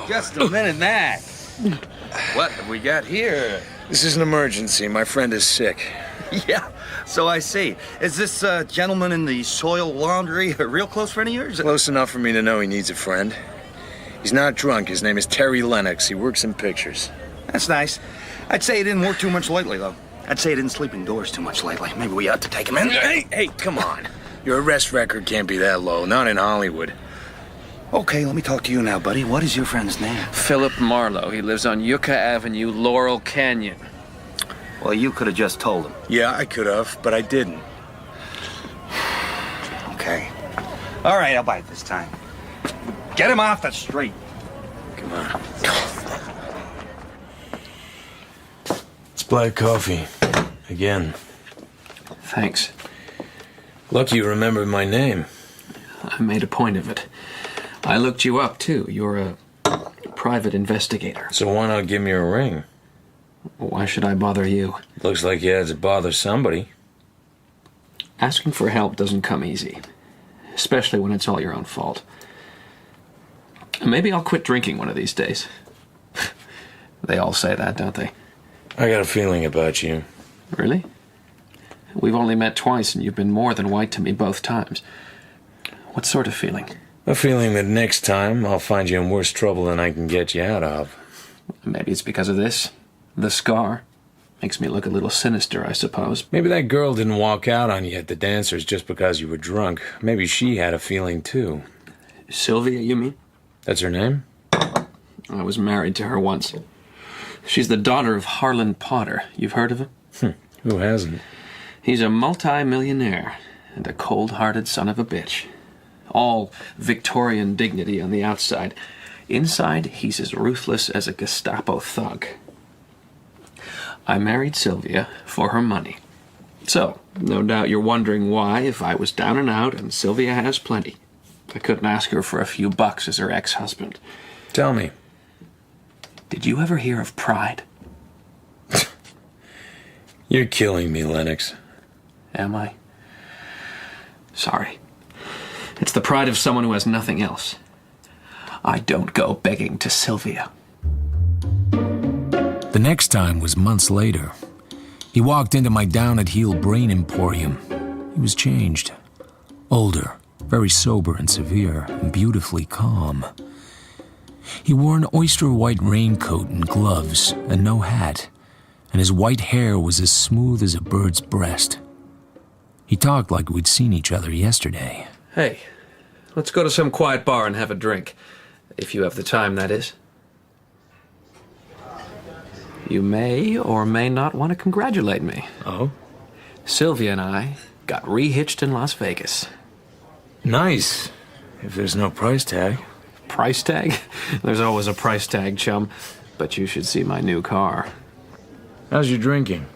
Just a minute, Mac. What have we got here? This is an emergency. My friend is sick. Yeah, so I see. Is this gentleman in the soil laundry a real close friend of yours? Close enough for me to know he needs a friend. He's not drunk. His name is Terry Lennox. He works in pictures. That's nice. I'd say he didn't work too much lately, though. I'd say he didn't sleep indoors too much lately. Maybe we ought to take him in. Hey, come on. Your arrest record can't be that low. Not in Hollywood. Okay, let me talk to you now, buddy. What is your friend's name? Philip Marlowe. He lives on Yucca Avenue, Laurel Canyon. Well, you could have just told him. Yeah, I could have, but I didn't. Okay. All right, I'll bite this time. Get him off the street. Come on. It's black coffee. Again. Thanks. Lucky you remembered my name. I made a point of it. I looked you up, too. You're a private investigator. So why not give me a ring? Why should I bother you? Looks like you had to bother somebody. Asking for help doesn't come easy, especially when it's all your own fault. Maybe I'll quit drinking one of these days. They all say that, don't they? I got a feeling about you. Really? We've only met twice, and you've been more than white to me both times. What sort of feeling? A feeling that next time I'll find you in worse trouble than I can get you out of. Maybe it's because of this. The scar. Makes me look a little sinister, I suppose. Maybe that girl didn't walk out on you at the dancers just because you were drunk. Maybe she had a feeling, too. Sylvia, you mean? That's her name? I was married to her once. She's the daughter of Harlan Potter. You've heard of him? Who hasn't? He's a multi-millionaire and a cold-hearted son of a bitch. All Victorian dignity on the outside. Inside, he's as ruthless as a Gestapo thug. I married Sylvia for her money. So, no doubt you're wondering why, if I was down and out, and Sylvia has plenty, I couldn't ask her for a few bucks as her ex-husband. Tell me. Did you ever hear of pride? You're killing me, Lennox. Am I? Sorry. It's the pride of someone who has nothing else. I don't go begging to Sylvia. The next time was months later. He walked into my down-at-heel brain emporium. He was changed. Older, very sober and severe, and beautifully calm. He wore an oyster-white raincoat and gloves, and no hat, and his white hair was as smooth as a bird's breast. He talked like we'd seen each other yesterday. Hey, let's go to some quiet bar and have a drink. If you have the time, that is. You may or may not want to congratulate me. Oh? Sylvia and I got re-hitched in Las Vegas. Nice. If there's no price tag. Price tag? There's always a price tag, chum. But you should see my new car. How's your drinking?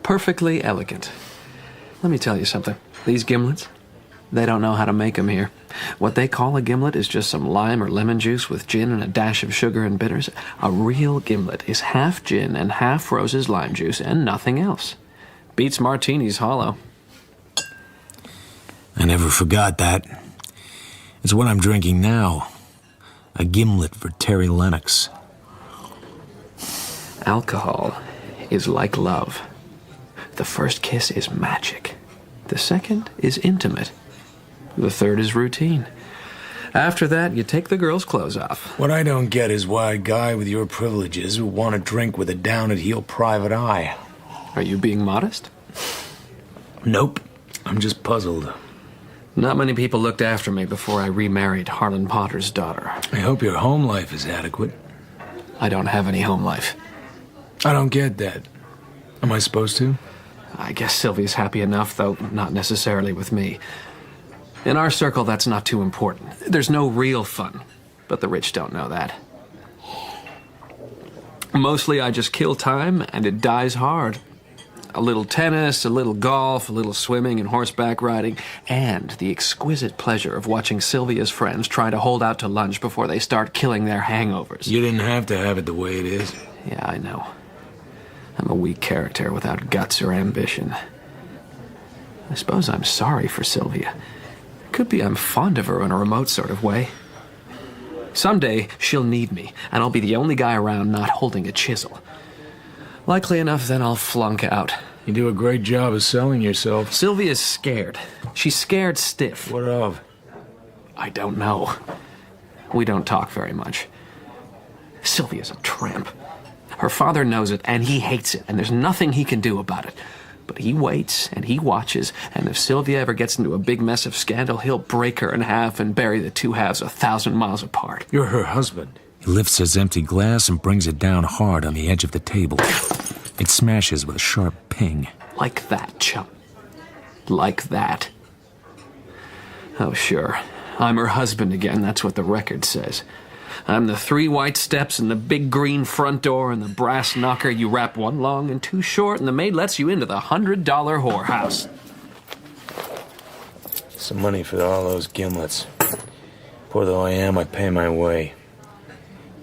Perfectly elegant. Let me tell you something. These gimlets, they don't know how to make them here. What they call a gimlet is just some lime or lemon juice with gin and a dash of sugar and bitters. A real gimlet is half gin and half Rose's lime juice and nothing else. Beats martinis hollow. I never forgot that. It's what I'm drinking now. A gimlet for Terry Lennox. Alcohol is like love. The first kiss is magic. The second is intimate. The third is routine. After that, you take the girl's clothes off. What I don't get is why a guy with your privileges would want to drink with a down-at-heel private eye. Are you being modest? Nope. I'm just puzzled. Not many people looked after me before I remarried Harlan Potter's daughter. I hope your home life is adequate. I don't have any home life. I don't get that. Am I supposed to? I guess Sylvia's happy enough, though not necessarily with me. In our circle, that's not too important. There's no real fun, but the rich don't know that. Mostly I just kill time, and it dies hard. A little tennis, a little golf, a little swimming and horseback riding, and the exquisite pleasure of watching Sylvia's friends try to hold out to lunch before they start killing their hangovers. You didn't have to have it the way it is. Yeah, I know. I'm a weak character without guts or ambition. I suppose I'm sorry for Sylvia. Could be I'm fond of her in a remote sort of way. Someday, she'll need me, and I'll be the only guy around not holding a chisel. Likely enough, then I'll flunk out. You do a great job of selling yourself. Sylvia's scared. She's scared stiff. What of? I don't know. We don't talk very much. Sylvia's a tramp. Her father knows it, and he hates it, and there's nothing he can do about it. But he waits, and he watches, and if Sylvia ever gets into a big mess of scandal, he'll break her in half and bury the two halves 1,000 miles apart. You're her husband. He lifts his empty glass and brings it down hard on the edge of the table. It smashes with a sharp ping. Like that, chum. Like that. Oh, sure. I'm her husband again, that's what the record says. I'm the 3 white steps and the big green front door and the brass knocker you wrap one long and two short, and the maid lets you into the $100 whorehouse. Some money for all those gimlets. Poor though I am, I pay my way.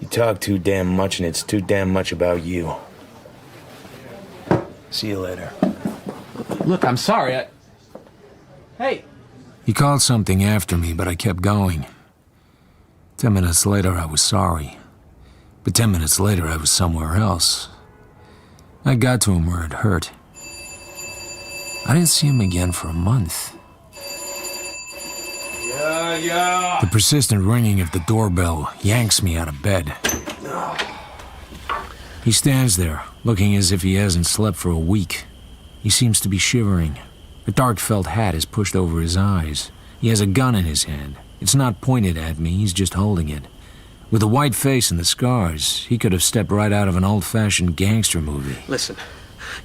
You talk too damn much, and it's too damn much about you. See you later. Look, I'm sorry. Hey! He called something after me, but I kept going. 10 minutes later, I was sorry. But 10 minutes later, I was somewhere else. I got to him where it hurt. I didn't see him again for a month. Yeah. The persistent ringing of the doorbell yanks me out of bed. He stands there, looking as if he hasn't slept for a week. He seems to be shivering. A dark felt hat is pushed over his eyes. He has a gun in his hand. It's not pointed at me, he's just holding it. With the white face and the scars, he could have stepped right out of an old-fashioned gangster movie. Listen,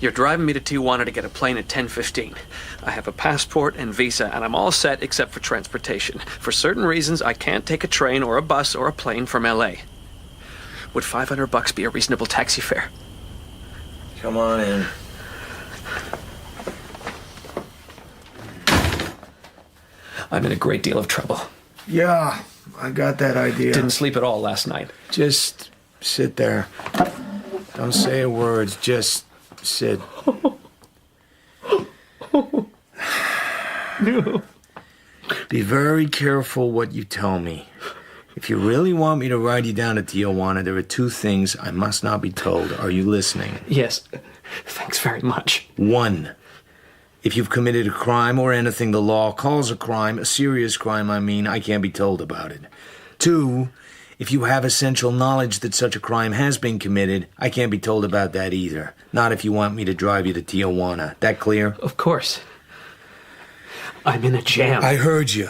you're driving me to Tijuana to get a plane at 10:15. I have a passport and visa, and I'm all set except for transportation. For certain reasons, I can't take a train or a bus or a plane from L.A. Would $500 be a reasonable taxi fare? Come on in. I'm in a great deal of trouble. Yeah, I got that idea. Didn't sleep at all last night. Just sit there. Don't say a word, just sit. No. Be very careful what you tell me. If you really want me to ride you down to Tijuana, there are two things I must not be told. Are you listening? Yes. Thanks very much. 1. If you've committed a crime or anything the law calls a crime, a serious crime, I can't be told about it. 2, if you have essential knowledge that such a crime has been committed, I can't be told about that either. Not if you want me to drive you to Tijuana. That clear? Of course. I'm in a jam. I heard you.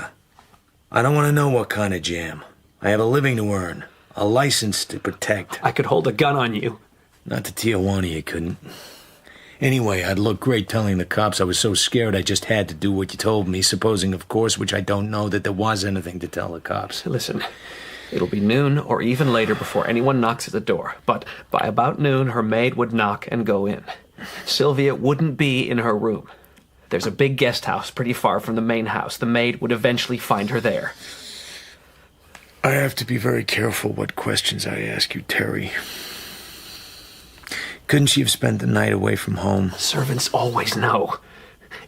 I don't want to know what kind of jam. I have a living to earn, a license to protect. I could hold a gun on you. Not to Tijuana, you couldn't. Anyway, I'd look great telling the cops I was so scared I just had to do what you told me, supposing, of course, which I don't know, that there was anything to tell the cops. Listen, it'll be noon or even later before anyone knocks at the door. But by about noon, her maid would knock and go in. Sylvia wouldn't be in her room. There's a big guest house pretty far from the main house. The maid would eventually find her there. I have to be very careful what questions I ask you, Terry. Couldn't she have spent the night away from home? Servants always know.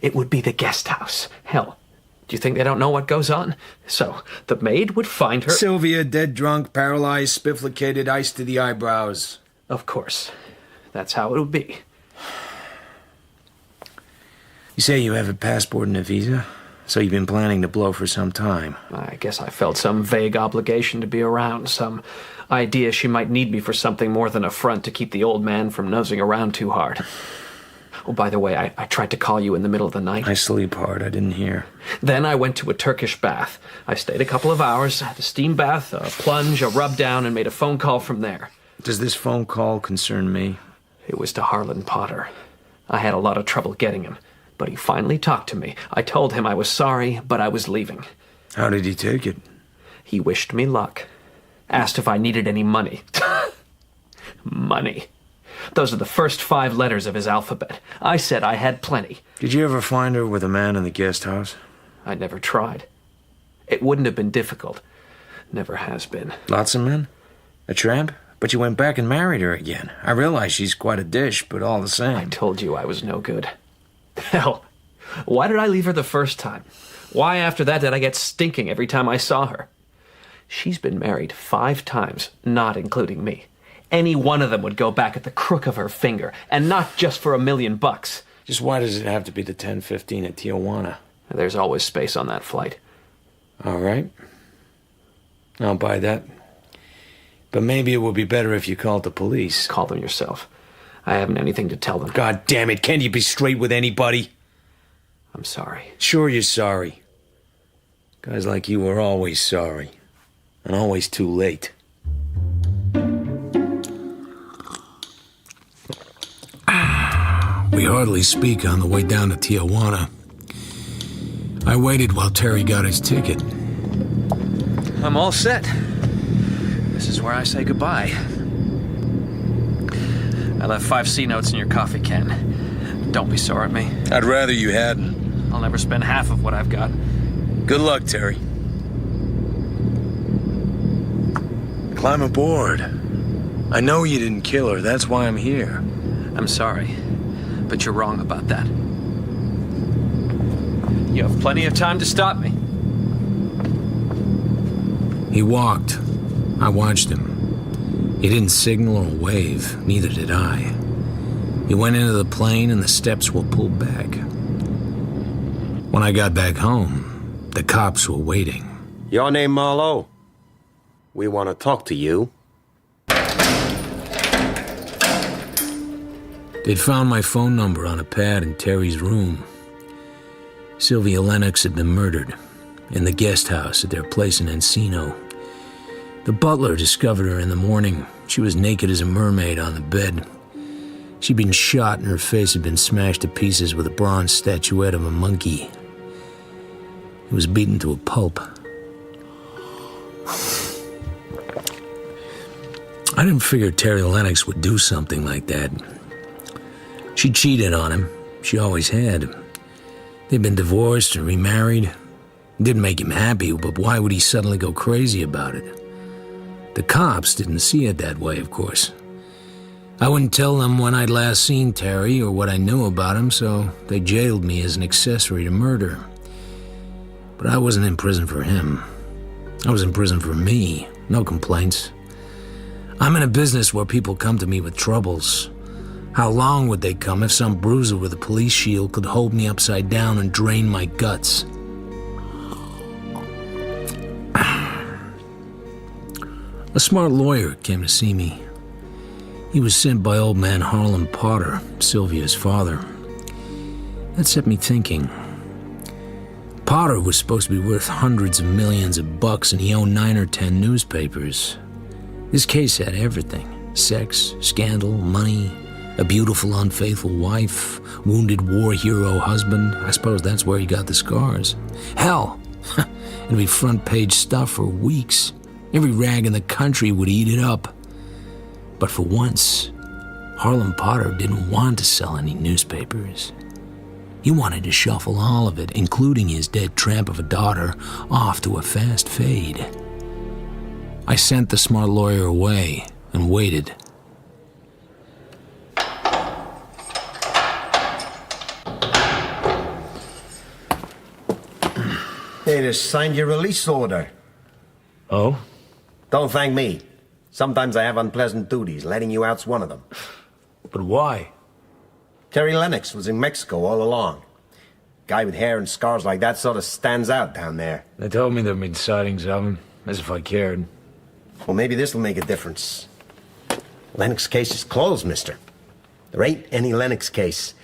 It would be the guest house. Hell, do you think they don't know what goes on? So, the maid would find her... Sylvia, dead drunk, paralyzed, spifflicated, ice to the eyebrows. Of course. That's how it would be. You say you have a passport and a visa? So you've been planning to blow for some time. I guess I felt some vague obligation to be around, some idea she might need me for something more than a front to keep the old man from nosing around too hard. Oh, by the way, I tried to call you in the middle of the night. I sleep hard, I didn't hear. Then I went to a Turkish bath. I stayed a couple of hours, had a steam bath, a plunge, a rub down, and made a phone call from there. Does this phone call concern me? It was to Harlan Potter. I had a lot of trouble getting him. But he finally talked to me. I told him I was sorry, but I was leaving. How did he take it? He wished me luck. Asked if I needed any money. Money. Those are the first 5 letters of his alphabet. I said I had plenty. Did you ever find her with a man in the guest house? I never tried. It wouldn't have been difficult. Never has been. Lots of men? A tramp? But you went back and married her again. I realize she's quite a dish, but all the same. I told you I was no good. Hell, why did I leave her the first time? Why after that did I get stinking every time I saw her? She's been married 5 times, not including me. Any one of them would go back at the crook of her finger, and not just for $1 million. Just why does it have to be the 10:15 at Tijuana? There's always space on that flight. All right. I'll buy that. But maybe it would be better if you called the police. Call them yourself. I haven't anything to tell them. God damn it, can't you be straight with anybody? I'm sorry. Sure you're sorry. Guys like you are always sorry. And always too late. We hardly speak on the way down to Tijuana. I waited while Terry got his ticket. I'm all set. This is where I say goodbye. I left 5 C notes in your coffee can. Don't be sore at me. I'd rather you hadn't. I'll never spend half of what I've got. Good luck, Terry. Climb aboard. I know you didn't kill her. That's why I'm here. I'm sorry, but you're wrong about that. You have plenty of time to stop me. He walked. I watched him. He didn't signal or wave, neither did I. He went into the plane and the steps were pulled back. When I got back home, the cops were waiting. Your name, Marlowe? We want to talk to you. They'd found my phone number on a pad in Terry's room. Sylvia Lennox had been murdered in the guest house at their place in Encino. The butler discovered her in the morning. She was naked as a mermaid on the bed. She'd been shot and her face had been smashed to pieces with a bronze statuette of a monkey. It was beaten to a pulp. I didn't figure Terry Lennox would do something like that. She cheated on him. She always had. They'd been divorced and remarried. It didn't make him happy, but why would he suddenly go crazy about it? The cops didn't see it that way, of course. I wouldn't tell them when I'd last seen Terry or what I knew about him, so they jailed me as an accessory to murder. But I wasn't in prison for him. I was in prison for me. No complaints. I'm in a business where people come to me with troubles. How long would they come if some bruiser with a police shield could hold me upside down and drain my guts? A smart lawyer came to see me. He was sent by old man Harlan Potter, Sylvia's father. That set me thinking. Potter was supposed to be worth hundreds of millions of bucks, and he owned 9 or 10 newspapers. This case had everything. Sex, scandal, money, a beautiful, unfaithful wife, wounded war hero husband. I suppose that's where he got the scars. Hell, it'd be front-page stuff for weeks. Every rag in the country would eat it up. But for once, Harlan Potter didn't want to sell any newspapers. He wanted to shuffle all of it, including his dead tramp of a daughter, off to a fast fade. I sent the smart lawyer away and waited. They just signed your release order. Oh? Don't thank me. Sometimes I have unpleasant duties. Letting you out's one of them. But why? Terry Lennox was in Mexico all along. Guy with hair and scars like that sort of stands out down there. They told me there'd been sightings of him, as if I cared. Well, maybe this'll make a difference. Lennox case is closed, mister. There ain't any Lennox case.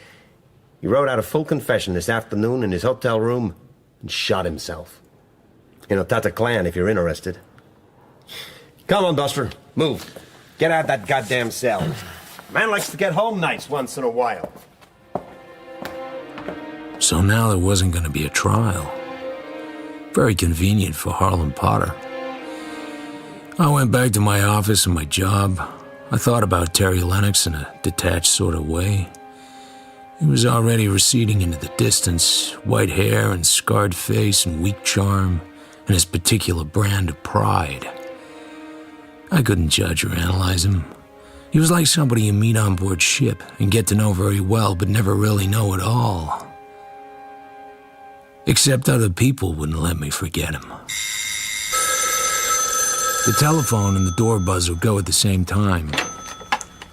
He wrote out a full confession this afternoon in his hotel room and shot himself. You know, Tata Clan, if you're interested. Come on, Buster. Move. Get out of that goddamn cell. Man likes to get home nights once in a while. So now there wasn't going to be a trial. Very convenient for Harlan Potter. I went back to my office and my job. I thought about Terry Lennox in a detached sort of way. He was already receding into the distance, white hair and scarred face and weak charm, and his particular brand of pride. I couldn't judge or analyze him. He was like somebody you meet on board ship and get to know very well, but never really know at all. Except other people wouldn't let me forget him. The telephone and the door buzzer go at the same time.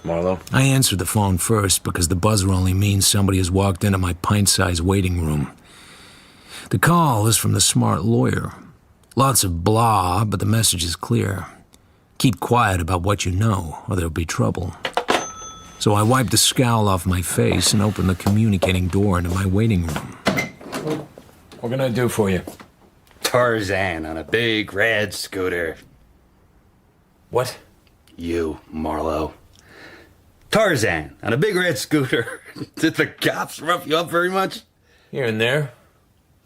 Marlowe? I answered the phone first because the buzzer only means somebody has walked into my pint-sized waiting room. The call is from the smart lawyer. Lots of blah, but the message is clear. Keep quiet about what you know, or there'll be trouble. So I wiped the scowl off my face and opened the communicating door into my waiting room. What can I do for you? Tarzan on a big red scooter. What? You, Marlowe. Tarzan on a big red scooter. Did the cops rough you up very much? Here and there.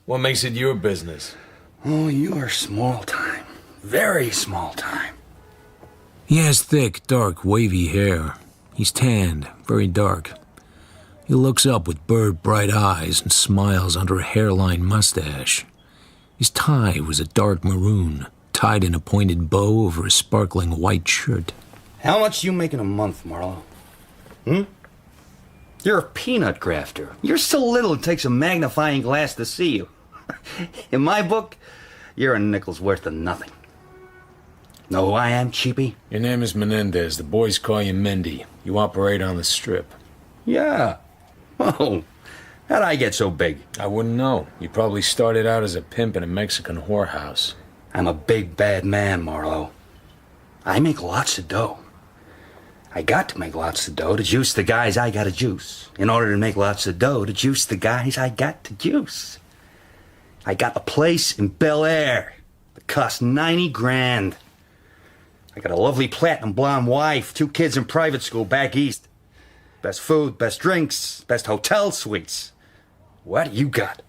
What makes it your business? Oh, you are small time. Very small time. He has thick, dark, wavy hair. He's tanned, very dark. He looks up with bird-bright eyes and smiles under a hairline mustache. His tie was a dark maroon, tied in a pointed bow over a sparkling white shirt. How much you making a month, Marlowe? You're a peanut grafter. You're so little it takes a magnifying glass to see you. In my book, you're a nickel's worth of nothing. Know who I am, cheapie? Your name is Menendez. The boys call you Mendy. You operate on the Strip. Yeah. Oh, how'd I get so big? I wouldn't know. You probably started out as a pimp in a Mexican whorehouse. I'm a big, bad man, Marlowe. I make lots of dough. I got to make lots of dough to juice the guys I gotta juice. In order to make lots of dough to juice the guys I got to juice. I got a place in Bel Air that cost 90 grand. I got a lovely platinum blonde wife, 2 kids in private school back east. Best food, best drinks, best hotel suites. What do you got?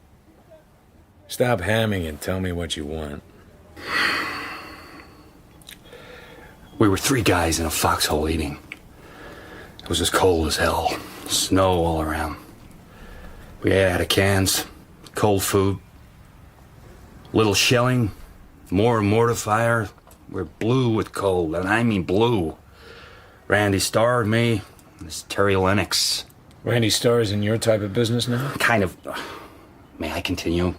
Stop hamming and tell me what you want. We were 3 guys in a foxhole eating. It was as cold as hell. Snow all around. We ate out of cans, cold food, little shelling, more mortifier. We're blue with cold, and I mean blue. Randy Starr and me, and this Terry Lennox. Randy Starr is in your type of business now? Kind of. May I continue?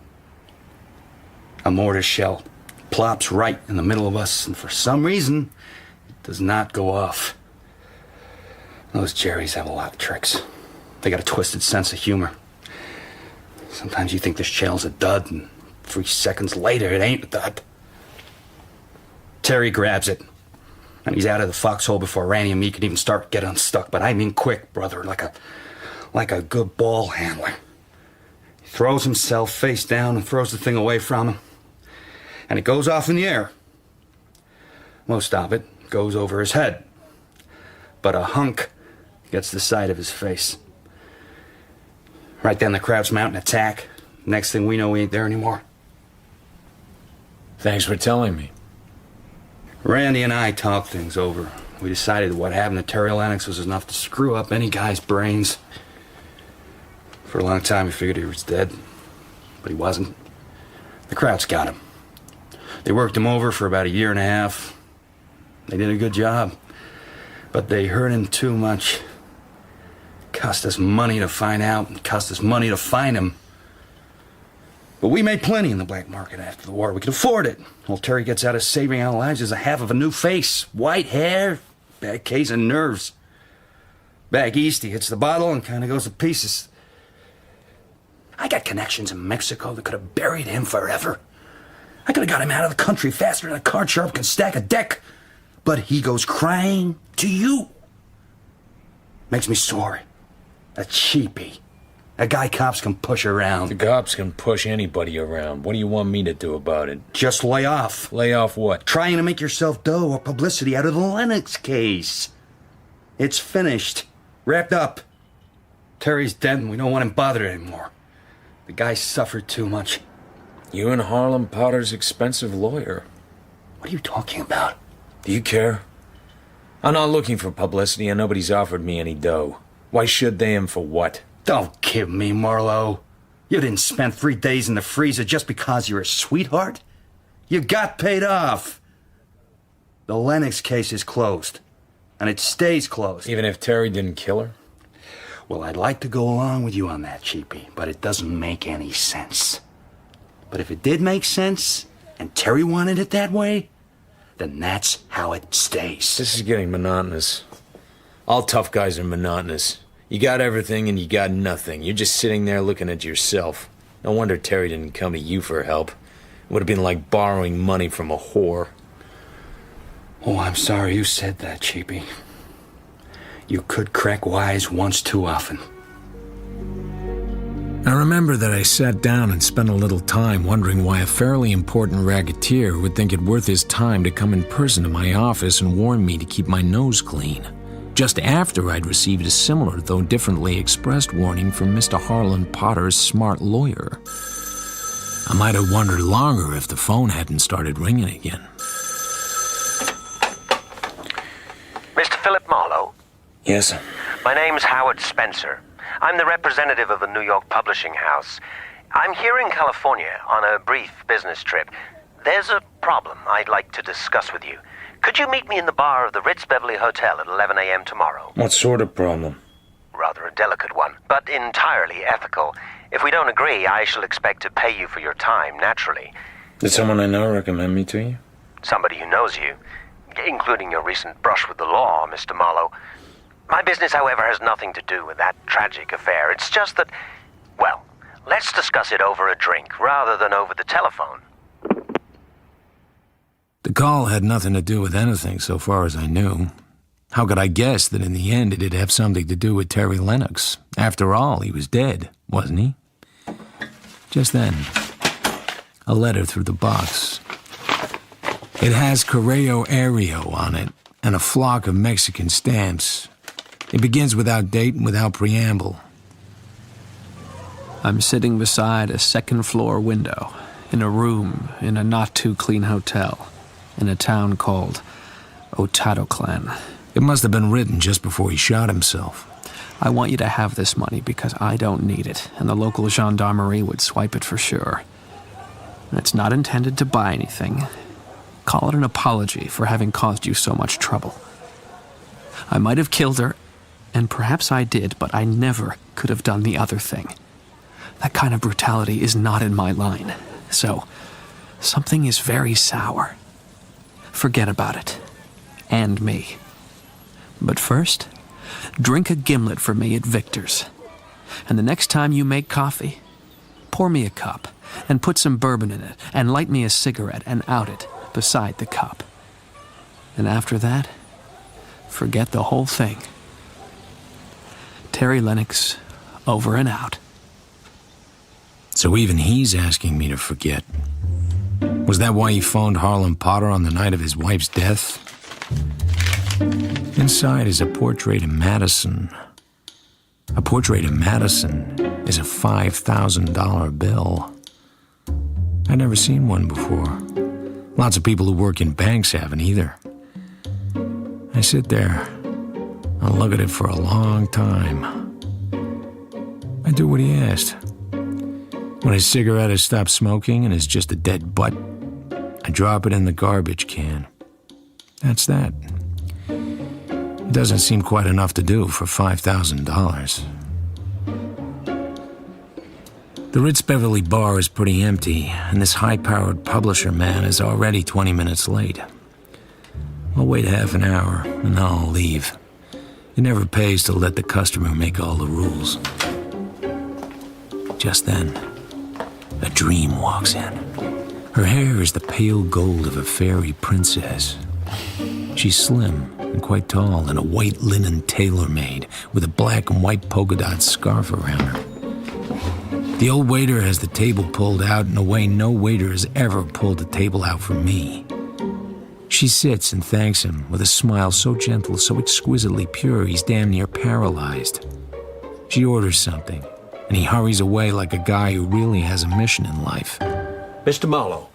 A mortar shell plops right in the middle of us, and for some reason, it does not go off. Those Jerrys have a lot of tricks. They got a twisted sense of humor. Sometimes you think this shell's a dud, and 3 seconds later, it ain't a dud. Terry grabs it, and he's out of the foxhole before Randy and me can even start get unstuck. But I mean quick, brother, like a good ball handler. He throws himself face down and throws the thing away from him, and it goes off in the air. Most of it goes over his head, but a hunk gets the side of his face. Right then the crowd's mounting attack. Next thing we know, we ain't there anymore. Thanks for telling me. Randy and I talked things over. We decided that what happened to Terry Lennox was enough to screw up any guy's brains. For a long time we figured he was dead, but he wasn't. The crowds got him. They worked him over for about 1.5 years. They did a good job, but they hurt him too much. Cost us money to find out, and cost us money to find him. But we made plenty in the black market after the war. We could afford it. Well, Terry gets out of saving our lives as a half of a new face. White hair, bad case of nerves. Back east, he hits the bottle and kind of goes to pieces. I got connections in Mexico that could have buried him forever. I could have got him out of the country faster than a card sharp can stack a deck. But he goes crying to you. Makes me sorry. A cheapie. A guy cops can push around. The cops can push anybody around. What do you want me to do about it? Just lay off. Lay off what? Trying to make yourself dough or publicity out of the Lennox case. It's finished. Wrapped up. Terry's dead and we don't want him bothered anymore. The guy suffered too much. You and Harlan Potter's expensive lawyer. What are you talking about? Do you care? I'm not looking for publicity and nobody's offered me any dough. Why should they and for what? Don't kid me, Marlowe. You didn't spend 3 days in the freezer just because you're a sweetheart. You got paid off. The Lennox case is closed. And it stays closed. Even if Terry didn't kill her? Well, I'd like to go along with you on that, cheapie, but it doesn't make any sense. But if it did make sense, and Terry wanted it that way, then that's how it stays. This is getting monotonous. All tough guys are monotonous. You got everything and you got nothing. You're just sitting there looking at yourself. No wonder Terry didn't come to you for help. It would have been like borrowing money from a whore. Oh, I'm sorry you said that, cheapie. You could crack wise once too often. I remember that I sat down and spent a little time wondering why a fairly important racketeer would think it worth his time to come in person to my office and warn me to keep my nose clean, just after I'd received a similar, though differently expressed warning from Mr. Harlan Potter's smart lawyer. I might have wondered longer if the phone hadn't started ringing again. Mr. Philip Marlowe? Yes? My name's Howard Spencer. I'm the representative of a New York publishing house. I'm here in California on a brief business trip. There's a problem I'd like to discuss with you. Could you meet me in the bar of the Ritz Beverly Hotel at 11 a.m. tomorrow? What sort of problem? Rather a delicate one, but entirely ethical. If we don't agree, I shall expect to pay you for your time, naturally. Did someone I know recommend me to you? Somebody who knows you, including your recent brush with the law, Mr. Marlowe. My business, however, has nothing to do with that tragic affair. It's just that, well, let's discuss it over a drink rather than over the telephone. The call had nothing to do with anything so far as I knew. How could I guess that in the end it'd have something to do with Terry Lennox? After all, he was dead, wasn't he? Just then, a letter through the box. It has Correo Aéreo on it and a flock of Mexican stamps. It begins without date and without preamble. I'm sitting beside a second-floor window in a room in a not-too-clean hotel in a town called Otadoclan. It must have been written just before he shot himself. I want you to have this money because I don't need it, and the local gendarmerie would swipe it for sure. It's not intended to buy anything. Call it an apology for having caused you so much trouble. I might have killed her, and perhaps I did, but I never could have done the other thing. That kind of brutality is not in my line. So, something is very sour. Forget about it. And me. But first, drink a gimlet for me at Victor's. And the next time you make coffee, pour me a cup and put some bourbon in it and light me a cigarette and out it beside the cup. And after that, forget the whole thing. Terry Lennox, over and out. So even he's asking me to forget. Was that why he phoned Harlan Potter on the night of his wife's death? Inside is a portrait of Madison. A portrait of Madison is a $5,000 bill. I'd never seen one before. Lots of people who work in banks haven't either. I sit there and look at it for a long time. I do what he asked. When his cigarette has stopped smoking and is just a dead butt, I drop it in the garbage can. That's that. It doesn't seem quite enough to do for $5,000. The Ritz Beverly bar is pretty empty, and this high-powered publisher man is already 20 minutes late. I'll wait half an hour, and then I'll leave. It never pays to let the customer make all the rules. Just then, a dream walks in. Her hair is the pale gold of a fairy princess. She's slim and quite tall in a white linen tailor-made with a black and white polka dot scarf around her. The old waiter has the table pulled out in a way no waiter has ever pulled a table out for me. She sits and thanks him with a smile so gentle, so exquisitely pure, he's damn near paralyzed. She orders something, and he hurries away like a guy who really has a mission in life. Mr. Marlowe,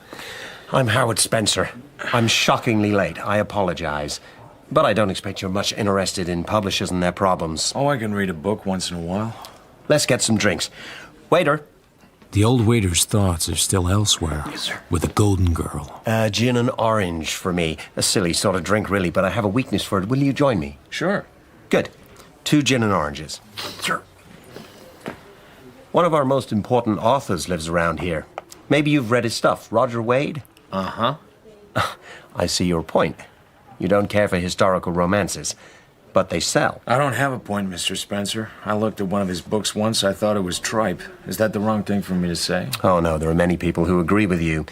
I'm Howard Spencer. I'm shockingly late. I apologize. But I don't expect you're much interested in publishers and their problems. Oh, I can read a book once in a while. Let's get some drinks. Waiter. The old waiter's thoughts are still elsewhere. Yes, sir. With a golden girl. Gin and orange for me. A silly sort of drink, really, but I have a weakness for it. Will you join me? Sure. Good. 2 gin and oranges. Sure. One of our most important authors lives around here. Maybe you've read his stuff. Roger Wade? Uh-huh. I see your point. You don't care for historical romances, but they sell. I don't have a point, Mr. Spencer. I looked at one of his books once. I thought it was tripe. Is that the wrong thing for me to say? Oh, no, there are many people who agree with you.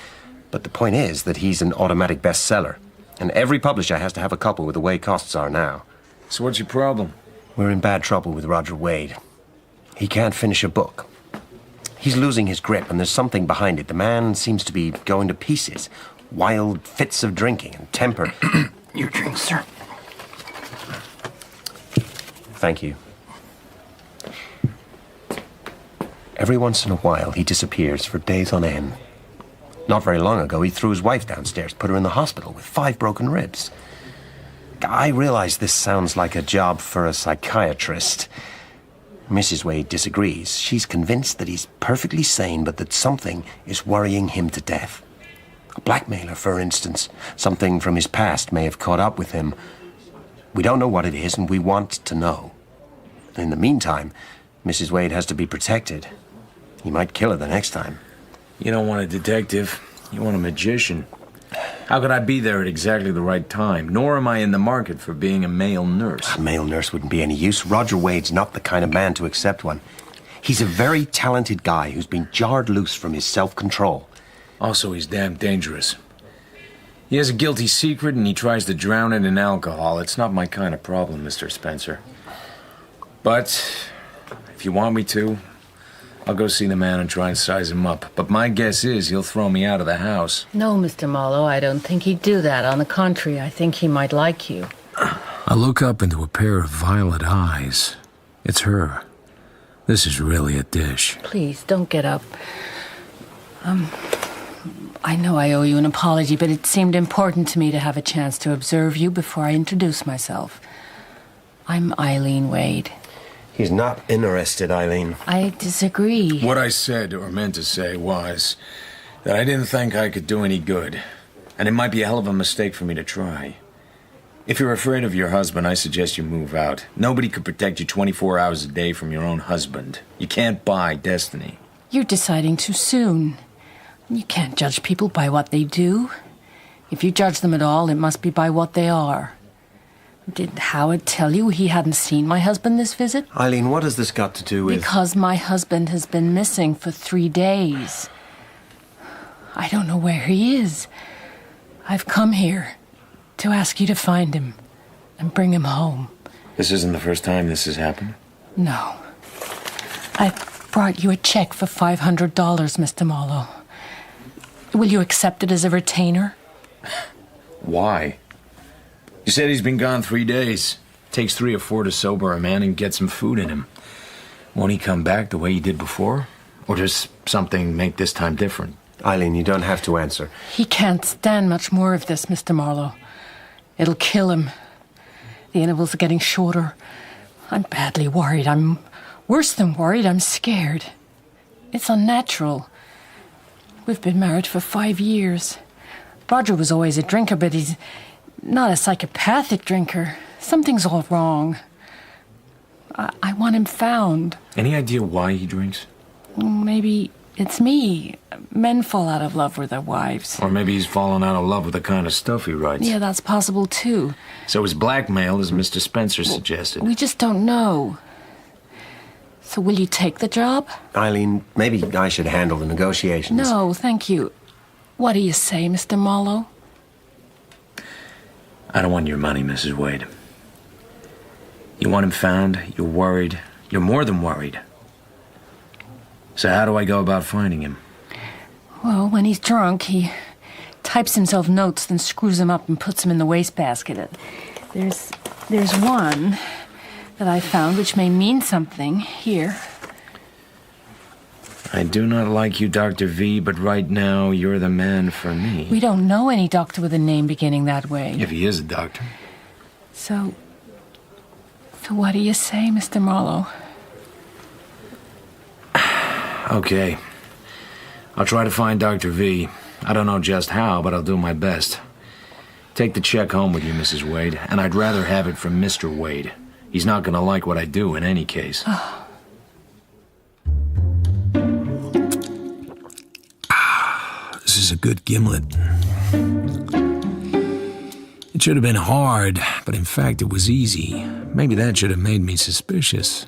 But the point is that he's an automatic bestseller. And every publisher has to have a couple with the way costs are now. So what's your problem? We're in bad trouble with Roger Wade. He can't finish a book. He's losing his grip, and there's something behind it. The man seems to be going to pieces. Wild fits of drinking and temper. Your drink, sir. Thank you. Every once in a while, he disappears for days on end. Not very long ago, he threw his wife downstairs, put her in the hospital with 5 broken ribs. I realize this sounds like a job for a psychiatrist. Mrs. Wade disagrees. She's convinced that he's perfectly sane, but that something is worrying him to death. A blackmailer, for instance. Something from his past may have caught up with him. We don't know what it is, and we want to know. In the meantime, Mrs. Wade has to be protected. He might kill her the next time. You don't want a detective. You want a magician. How could I be there at exactly the right time? Nor am I in the market for being a male nurse. A male nurse wouldn't be any use. Roger Wade's not the kind of man to accept one. He's a very talented guy who's been jarred loose from his self-control. Also, he's damn dangerous. He has a guilty secret and he tries to drown it in alcohol. It's not my kind of problem, Mr. Spencer. But if you want me to, I'll go see the man and try and size him up. But my guess is he'll throw me out of the house. No, Mr. Marlowe, I don't think he'd do that. On the contrary, I think he might like you. I look up into a pair of violet eyes. It's her. This is really a dish. Please, don't get up. I know I owe you an apology, but it seemed important to me to have a chance to observe you before I introduce myself. I'm Eileen Wade. He's not interested, Eileen. I disagree. What I said, or meant to say, was that I didn't think I could do any good. And it might be a hell of a mistake for me to try. If you're afraid of your husband, I suggest you move out. Nobody could protect you 24 hours a day from your own husband. You can't buy destiny. You're deciding too soon. You can't judge people by what they do. If you judge them at all, it must be by what they are. Did Howard tell you he hadn't seen my husband this visit? Eileen, what has this got to do with... Because my husband has been missing for 3 days. I don't know where he is. I've come here to ask you to find him and bring him home. This isn't the first time this has happened? No. I brought you a check for $500, Mr. Marlowe. Will you accept it as a retainer? Why? You said he's been gone 3 days. Takes 3 or 4 to sober a man and get some food in him. Won't he come back the way he did before? Or does something make this time different? Eileen, you don't have to answer. He can't stand much more of this, Mr. Marlowe. It'll kill him. The intervals are getting shorter. I'm badly worried. I'm worse than worried. I'm scared. It's unnatural. We've been married for 5 years. Roger was always a drinker, but he's not a psychopathic drinker. Something's all wrong. I want him found. Any idea why he drinks? Maybe it's me. Men fall out of love with their wives. Or maybe he's fallen out of love with the kind of stuff he writes. Yeah, that's possible too. So he's blackmailed, as Mr. Spencer suggested. We just don't know. So will you take the job? Eileen, maybe I should handle the negotiations. No, thank you. What do you say, Mr. Marlowe? I don't want your money, Mrs. Wade. You want him found, you're worried, you're more than worried. So how do I go about finding him? Well, when he's drunk, he types himself notes, then screws them up and puts them in the wastebasket. There's one that I found which may mean something here. I do not like you, Dr. V, but right now you're the man for me. We don't know any doctor with a name beginning that way. If he is a doctor. So what do you say, Mr. Marlowe? Okay. I'll try to find Dr. V. I don't know just how, but I'll do my best. Take the check home with you, Mrs. Wade, and I'd rather have it from Mr. Wade. He's not going to like what I do in any case. This is a good gimlet. It should have been hard, but in fact it was easy. Maybe that should have made me suspicious.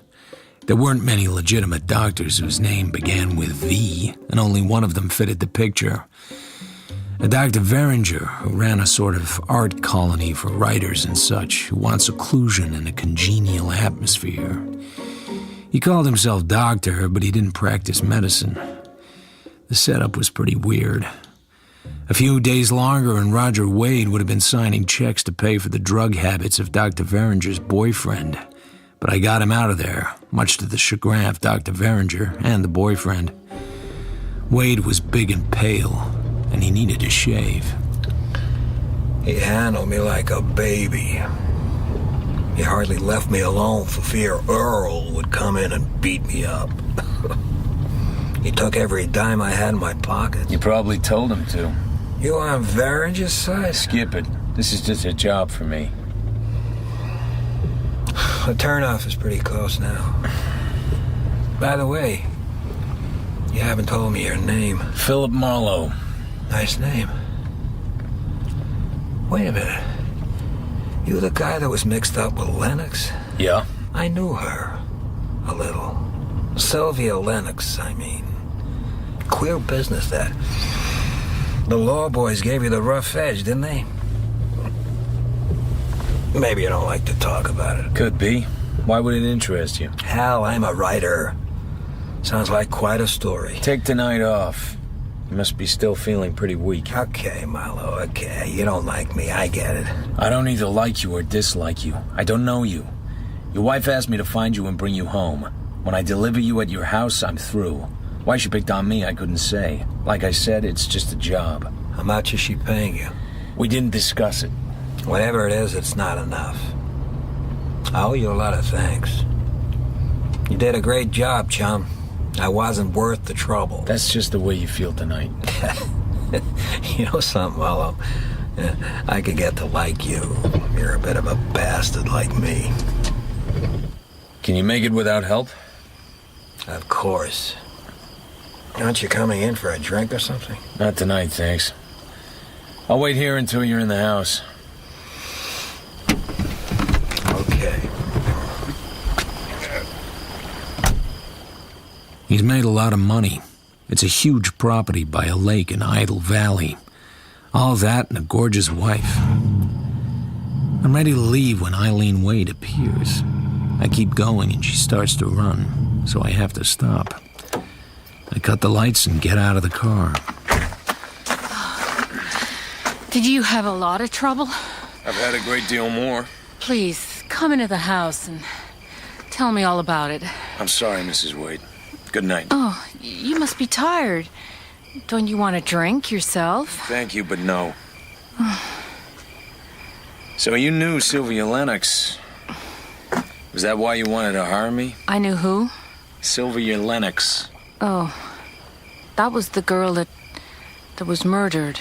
There weren't many legitimate doctors whose name began with V, and only one of them fitted the picture. A Dr. Veringer, who ran a sort of art colony for writers and such, who want seclusion in a congenial atmosphere. He called himself doctor, but he didn't practice medicine. The setup was pretty weird. A few days longer and Roger Wade would have been signing checks to pay for the drug habits of Dr. Veringer's boyfriend. But I got him out of there, much to the chagrin of Dr. Veringer and the boyfriend. Wade was big and pale, and he needed a shave. He handled me like a baby. He hardly left me alone for fear Earl would come in and beat me up. He took every dime I had in my pocket. You probably told him to. You on Veringer's side? Skip it. This is just a job for me. The turnoff is pretty close now. By the way, You haven't told me your name. Philip Marlowe. Nice name. Wait a minute. You the guy that was mixed up with Lennox? Yeah? I knew her. A little. Sylvia Lennox, I mean. Queer business, that. The law boys gave you the rough edge, didn't they? Maybe you don't like to talk about it. Could be. Why would it interest you? Hal, I'm a writer. Sounds like quite a story. Take tonight off. You must be still feeling pretty weak. Okay, Molle, okay. You don't like me, I get it. I don't either like you or dislike you. I don't know you. Your wife asked me to find you and bring you home. When I deliver you at your house, I'm through. Why she picked on me, I couldn't say. Like I said, it's just a job. How much is she paying you? We didn't discuss it. Whatever it is, it's not enough. I owe you a lot of thanks. You did a great job, chum. I wasn't worth the trouble. That's just the way you feel tonight. You know something, Molle? I could get to like you. You're a bit of a bastard like me. Can you make it without help? Of course. Aren't you coming in for a drink or something? Not tonight, thanks. I'll wait here until you're in the house. Okay. He's made a lot of money. It's a huge property by a lake in Idle Valley. All that and a gorgeous wife. I'm ready to leave when Eileen Wade appears. I keep going and she starts to run, so I have to stop. I cut the lights and get out of the car. Did you have a lot of trouble? I've had a great deal more. Please, come into the house and tell me all about it. I'm sorry, Mrs. Wade. Good night. Oh, you must be tired. Don't you want a drink yourself? Thank you, but no. So you knew Sylvia Lennox. Was that why you wanted to hire me? I knew who? Sylvia Lennox. Oh, that was the girl that was murdered.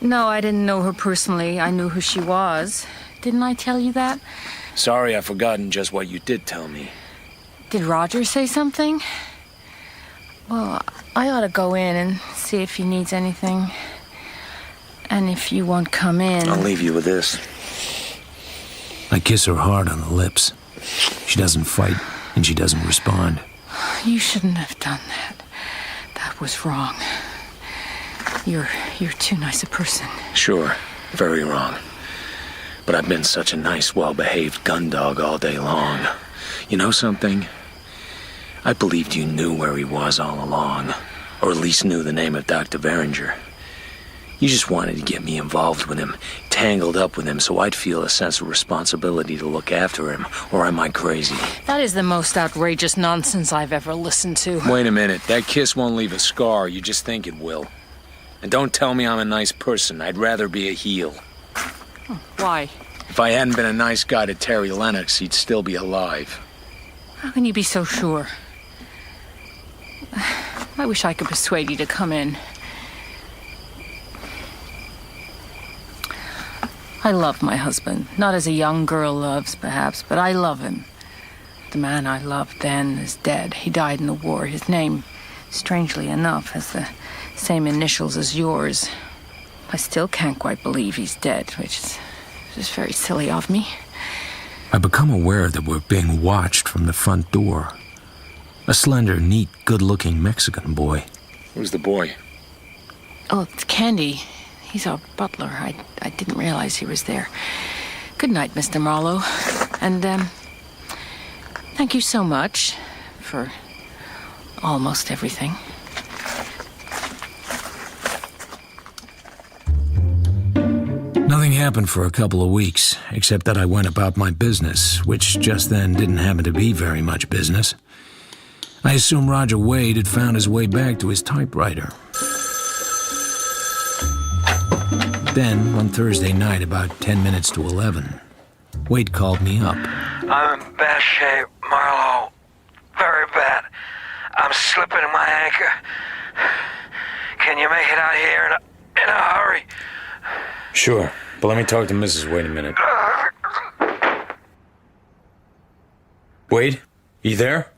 No, I didn't know her personally. I knew who she was. Didn't I tell you that? Sorry, I've forgotten just what you did tell me. Did Roger say something? Well, I ought to go in and see if he needs anything. And if you won't come in... I'll leave you with this. I kiss her hard on the lips. She doesn't fight, and she doesn't respond. You shouldn't have done that. That was wrong. You're too nice a person. Sure, very wrong. But I've been such a nice, well-behaved gun dog all day long. You know something? I believed you knew where he was all along, or at least knew the name of Dr. Veringer. You just wanted to get me involved with him, tangled up with him, so I'd feel a sense of responsibility to look after him, or am I crazy? That is the most outrageous nonsense I've ever listened to. Wait a minute, that kiss won't leave a scar, you just think it will. And don't tell me I'm a nice person, I'd rather be a heel. Why? If I hadn't been a nice guy to Terry Lennox, he'd still be alive. How can you be so sure? I wish I could persuade you to come in. I love my husband. Not as a young girl loves, perhaps, but I love him. The man I loved then is dead. He died in the war. His name, strangely enough, has the same initials as yours. I still can't quite believe he's dead, which is just very silly of me. I become aware that we're being watched from the front door. A slender, neat, good-looking Mexican boy. Who's the boy? Oh, it's Candy. He's our butler. I didn't realize he was there. Good night, Mr. Marlowe. And, thank you so much for almost everything. Nothing happened for a couple of weeks, except that I went about my business, which just then didn't happen to be very much business. I assume Roger Wade had found his way back to his typewriter. Then, on Thursday night, about 10 minutes to 11, Wade called me up. I'm in bad shape, Marlowe. Very bad. I'm slipping in my anchor. Can you make it out here in a hurry? Sure, but let me talk to Mrs. Wade a minute. Wade, you there?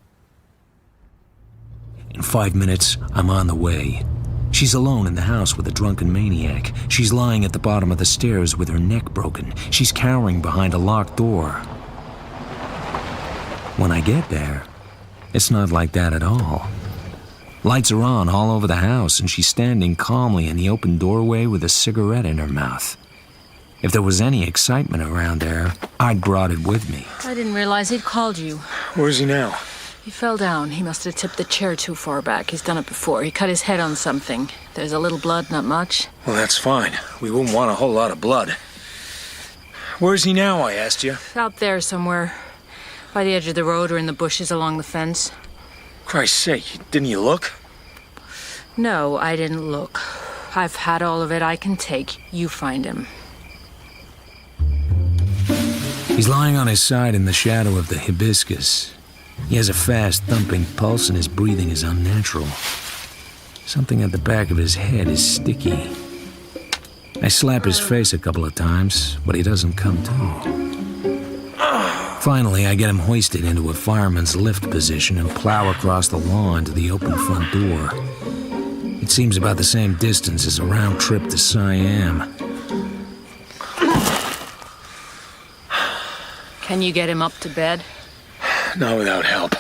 In 5 minutes, I'm on the way. She's alone in the house with a drunken maniac. She's lying at the bottom of the stairs with her neck broken. She's cowering behind a locked door. When I get there, it's not like that at all. Lights are on all over the house, and she's standing calmly in the open doorway with a cigarette in her mouth. If there was any excitement around there, I'd brought it with me. I didn't realize he'd called you. Where is he now? He fell down. He must have tipped the chair too far back. He's done it before. He cut his head on something. There's a little blood, not much. Well, that's fine. We wouldn't want a whole lot of blood. Where's he now, I asked you? Out there somewhere. By the edge of the road or in the bushes along the fence. Christ's sake, didn't you look? No, I didn't look. I've had all of it I can take. You find him. He's lying on his side in the shadow of the hibiscus. He has a fast, thumping pulse, and his breathing is unnatural. Something at the back of his head is sticky. I slap his face a couple of times, but he doesn't come to. Finally, I get him hoisted into a fireman's lift position and plow across the lawn to the open front door. It seems about the same distance as a round trip to Siam. Can you get him up to bed? Not without help.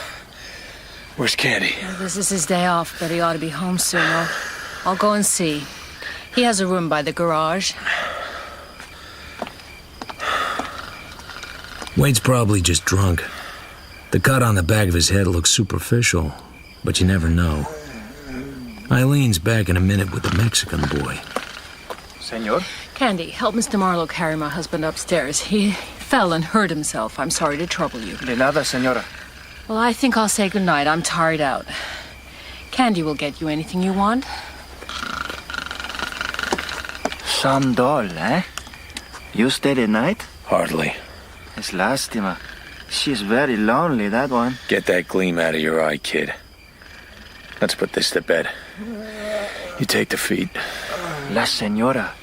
Where's Candy? Well, this is his day off, but he ought to be home soon. I'll go and see. He has a room by the garage. Wade's probably just drunk. The cut on the back of his head looks superficial, but you never know. Eileen's back in a minute with the Mexican boy. Senor? Candy, help Mr. Marlowe carry my husband upstairs. He fell and hurt himself. I'm sorry to trouble you. De nada, senora. Well, I think I'll say goodnight. I'm tired out. Candy will get you anything you want. Some doll, eh? You stay the night? Hardly. It's lástima. She's very lonely, that one. Get that gleam out of your eye, kid. Let's put this to bed. You take the feet. La senora.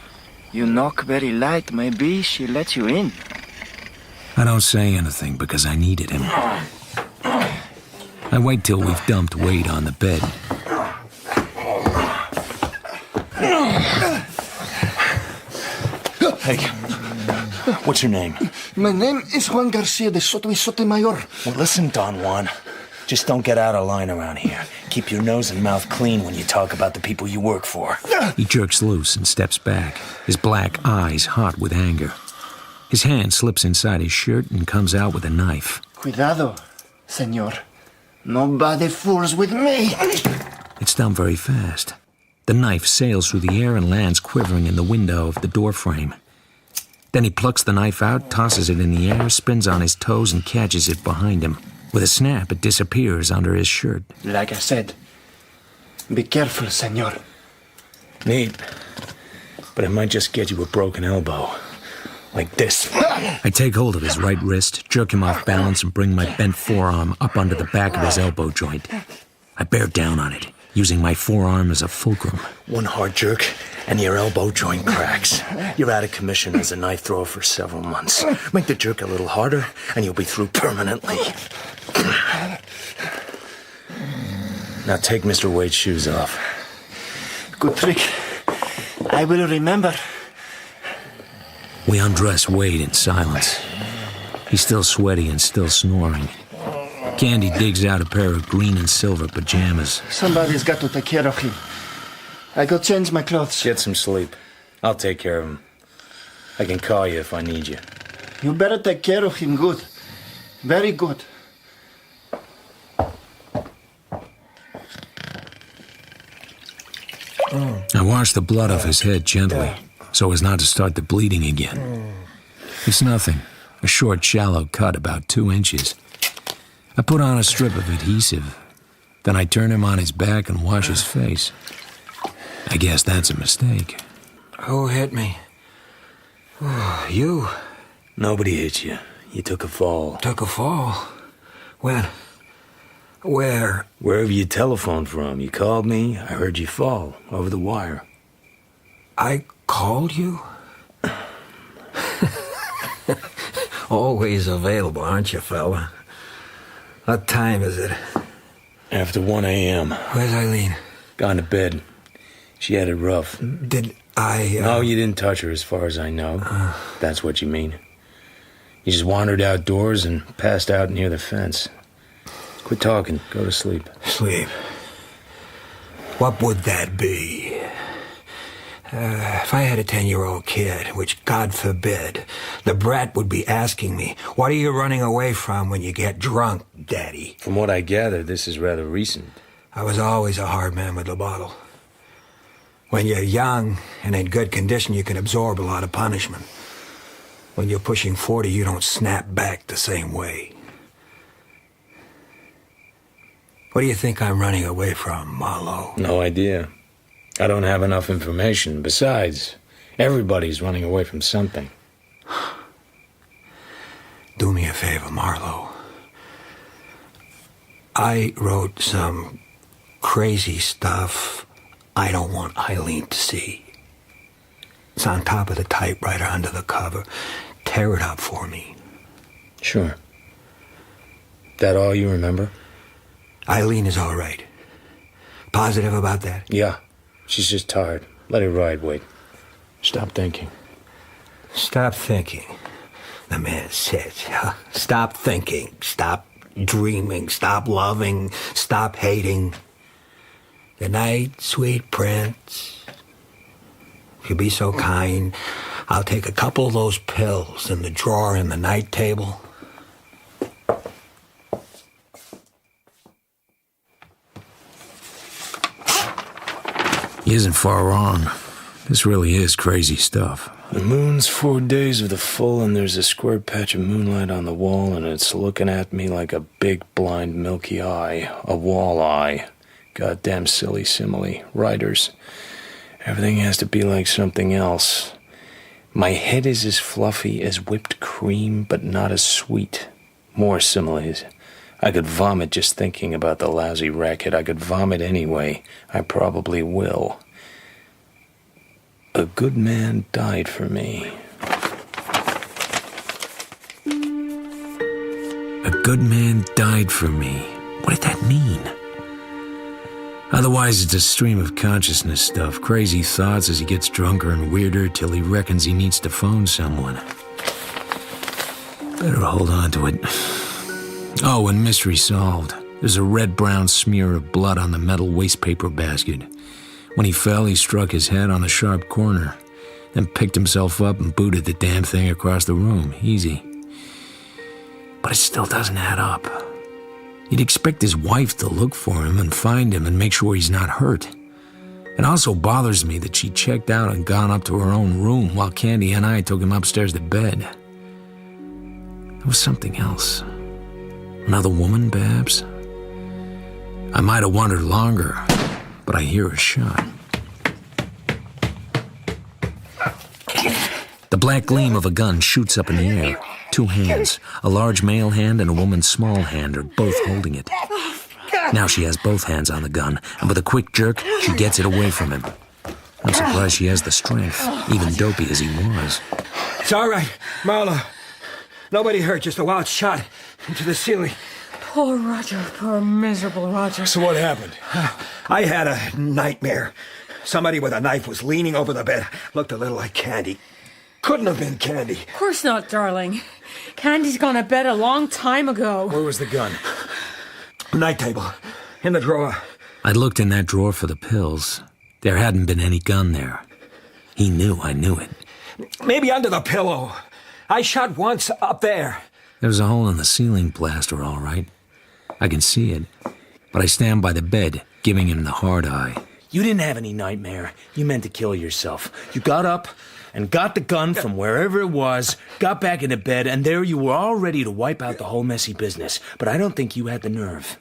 You knock very light. Maybe she lets you in. I don't say anything because I needed him. I wait till we've dumped Wade on the bed. Hey, what's your name? My name is Juan Garcia de Soto y Sotomayor. Well, listen, Don Juan. Just don't get out of line around here. Keep your nose and mouth clean when you talk about the people you work for. He jerks loose and steps back, his black eyes hot with anger. His hand slips inside his shirt and comes out with a knife. Cuidado, senor. Nobody fools with me. It's done very fast. The knife sails through the air and lands quivering in the window of the doorframe. Then he plucks the knife out, tosses it in the air, spins on his toes, and catches it behind him. With a snap, it disappears under his shirt. Like I said, be careful, senor. Neat. But it might just get you a broken elbow. Like this. I take hold of his right wrist, jerk him off balance, and bring my bent forearm up under the back of his elbow joint. I bear down on it, using my forearm as a fulcrum. One hard jerk, and your elbow joint cracks. You're out of commission as a knife thrower for several months. Make the jerk a little harder, and you'll be through permanently. Now take Mr. Wade's shoes off. Good trick. I will remember. We undress Wade in silence. He's still sweaty and still snoring. Candy digs out a pair of green and silver pajamas. Somebody's got to take care of him. I go change my clothes. Get some sleep. I'll take care of him. I can call you if I need you. You better take care of him good. Very good. I wash the blood off his head gently, so as not to start the bleeding again. It's nothing. A short, shallow cut about 2 inches. I put on a strip of adhesive. Then I turn him on his back and wash his face. I guess that's a mistake. Who hit me? You? Nobody hit you. You took a fall. Took a fall? When? Where? Wherever you telephoned from. You called me. I heard you fall over the wire. I called you? Always available, aren't you, fella? What time is it? After 1 a.m. Where's Eileen? Gone to bed. She had it rough. Did I... No, you didn't touch her as far as I know. That's what you mean. You just wandered outdoors and passed out near the fence. Quit talking. Go to sleep. Sleep? What would that be? If I had a 10-year-old kid, which God forbid, the brat would be asking me, what are you running away from when you get drunk, Daddy? From what I gather, this is rather recent. I was always a hard man with the bottle. When you're young and in good condition, you can absorb a lot of punishment. When you're pushing 40, you don't snap back the same way. What do you think I'm running away from, Marlowe? No idea. I don't have enough information. Besides, everybody's running away from something. Do me a favor, Marlowe. I wrote some crazy stuff I don't want Eileen to see. It's on top of the typewriter under the cover. Tear it up for me. Sure. That all you remember? Eileen is all right. Positive about that? Yeah. She's just tired. Let it ride, Wade. Stop thinking. Stop thinking. The man says, stop thinking. Stop dreaming. Stop loving. Stop hating. Good night, sweet prince. If you'll be so kind, I'll take a couple of those pills in the drawer in the night table. He isn't far wrong. This really is crazy stuff. The moon's 4 days of the full, and there's a square patch of moonlight on the wall, and it's looking at me like a big, blind, milky eye. A walleye. Goddamn silly simile. Writers. Everything has to be like something else. My head is as fluffy as whipped cream, but not as sweet. More similes. I could vomit just thinking about the lousy racket. I could vomit anyway. I probably will. A good man died for me. A good man died for me. What did that mean? Otherwise, it's a stream of consciousness stuff. Crazy thoughts as he gets drunker and weirder till he reckons he needs to phone someone. Better hold on to it. Oh, and mystery solved. There's a red-brown smear of blood on the metal wastepaper basket. When he fell, he struck his head on a sharp corner, then picked himself up and booted the damn thing across the room. Easy. But it still doesn't add up. You'd expect his wife to look for him and find him and make sure he's not hurt. It also bothers me that she checked out and gone up to her own room while Candy and I took him upstairs to bed. There was something else. Another woman, perhaps? I might have wondered longer, but I hear a shot. The black gleam of a gun shoots up in the air. Two hands, a large male hand and a woman's small hand, are both holding it. Now she has both hands on the gun, and with a quick jerk, she gets it away from him. I'm surprised she has the strength, even dopey as he was. It's all right, Marlowe. Nobody hurt, just a wild shot into the ceiling. Poor Roger, poor miserable Roger. So what happened? I had a nightmare. Somebody with a knife was leaning over the bed. Looked a little like Candy. Couldn't have been Candy. Of course not, darling. Candy's gone to bed a long time ago. Where was the gun? Night table. In the drawer. I looked in that drawer for the pills. There hadn't been any gun there. He knew I knew it. Maybe under the pillow. I shot once up there. There's a hole in the ceiling plaster, all right. I can see it. But I stand by the bed, giving him the hard eye. You didn't have any nightmare. You meant to kill yourself. You got up and got the gun from wherever it was, got back into bed, and there you were all ready to wipe out the whole messy business. But I don't think you had the nerve.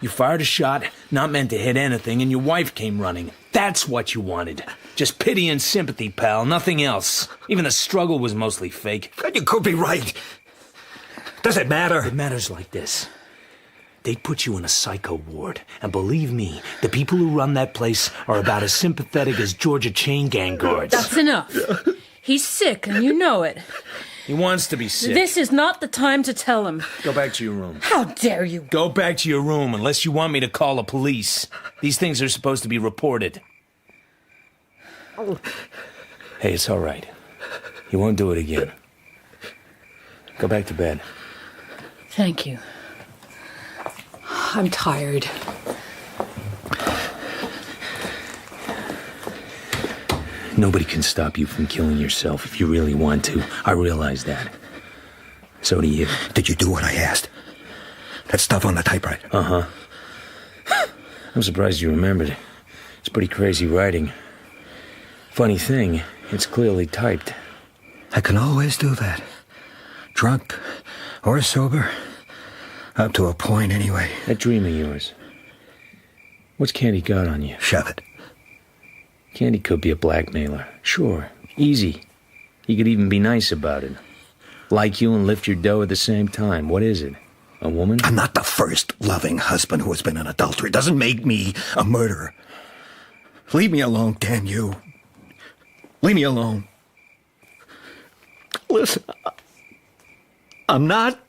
You fired a shot, not meant to hit anything, and your wife came running. That's what you wanted. Just pity and sympathy, pal, nothing else. Even the struggle was mostly fake. You could be right. Does it matter? It matters like this. They'd put you in a psycho ward, and believe me, the people who run that place are about as sympathetic as Georgia chain gang guards. That's enough. He's sick, and you know it. He wants to be sick. This is not the time to tell him. Go back to your room. How dare you? Go back to your room unless you want me to call the police. These things are supposed to be reported. Hey, it's all right. You won't do it again. Go back to bed. Thank you. I'm tired. Nobody can stop you from killing yourself if you really want to. I realize that. So do you. Did you do what I asked? That stuff on the typewriter? Uh-huh. I'm surprised you remembered it. It's pretty crazy writing. Funny thing, it's clearly typed. I can always do that. Drunk or sober. Up to a point, anyway. That dream of yours. What's Candy got on you? Shove it. Candy could be a blackmailer. Sure. Easy. He could even be nice about it. Like you and lift your dough at the same time. What is it? A woman? I'm not the first loving husband who has been an adulterer. It doesn't make me a murderer. Leave me alone, damn you. Leave me alone. Listen, I'm not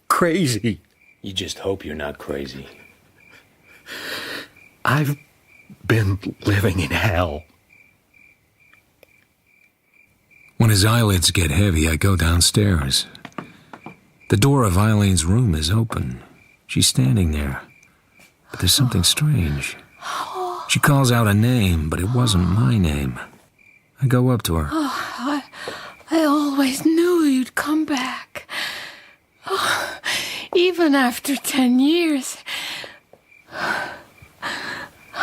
crazy. You just hope you're not crazy. I've been living in hell. When his eyelids get heavy, I go downstairs. The door of Eileen's room is open. She's standing there. But there's something strange. She calls out a name, but it wasn't my name. I go up to her. Oh, I always knew you'd come back. Oh, even after 10 years. I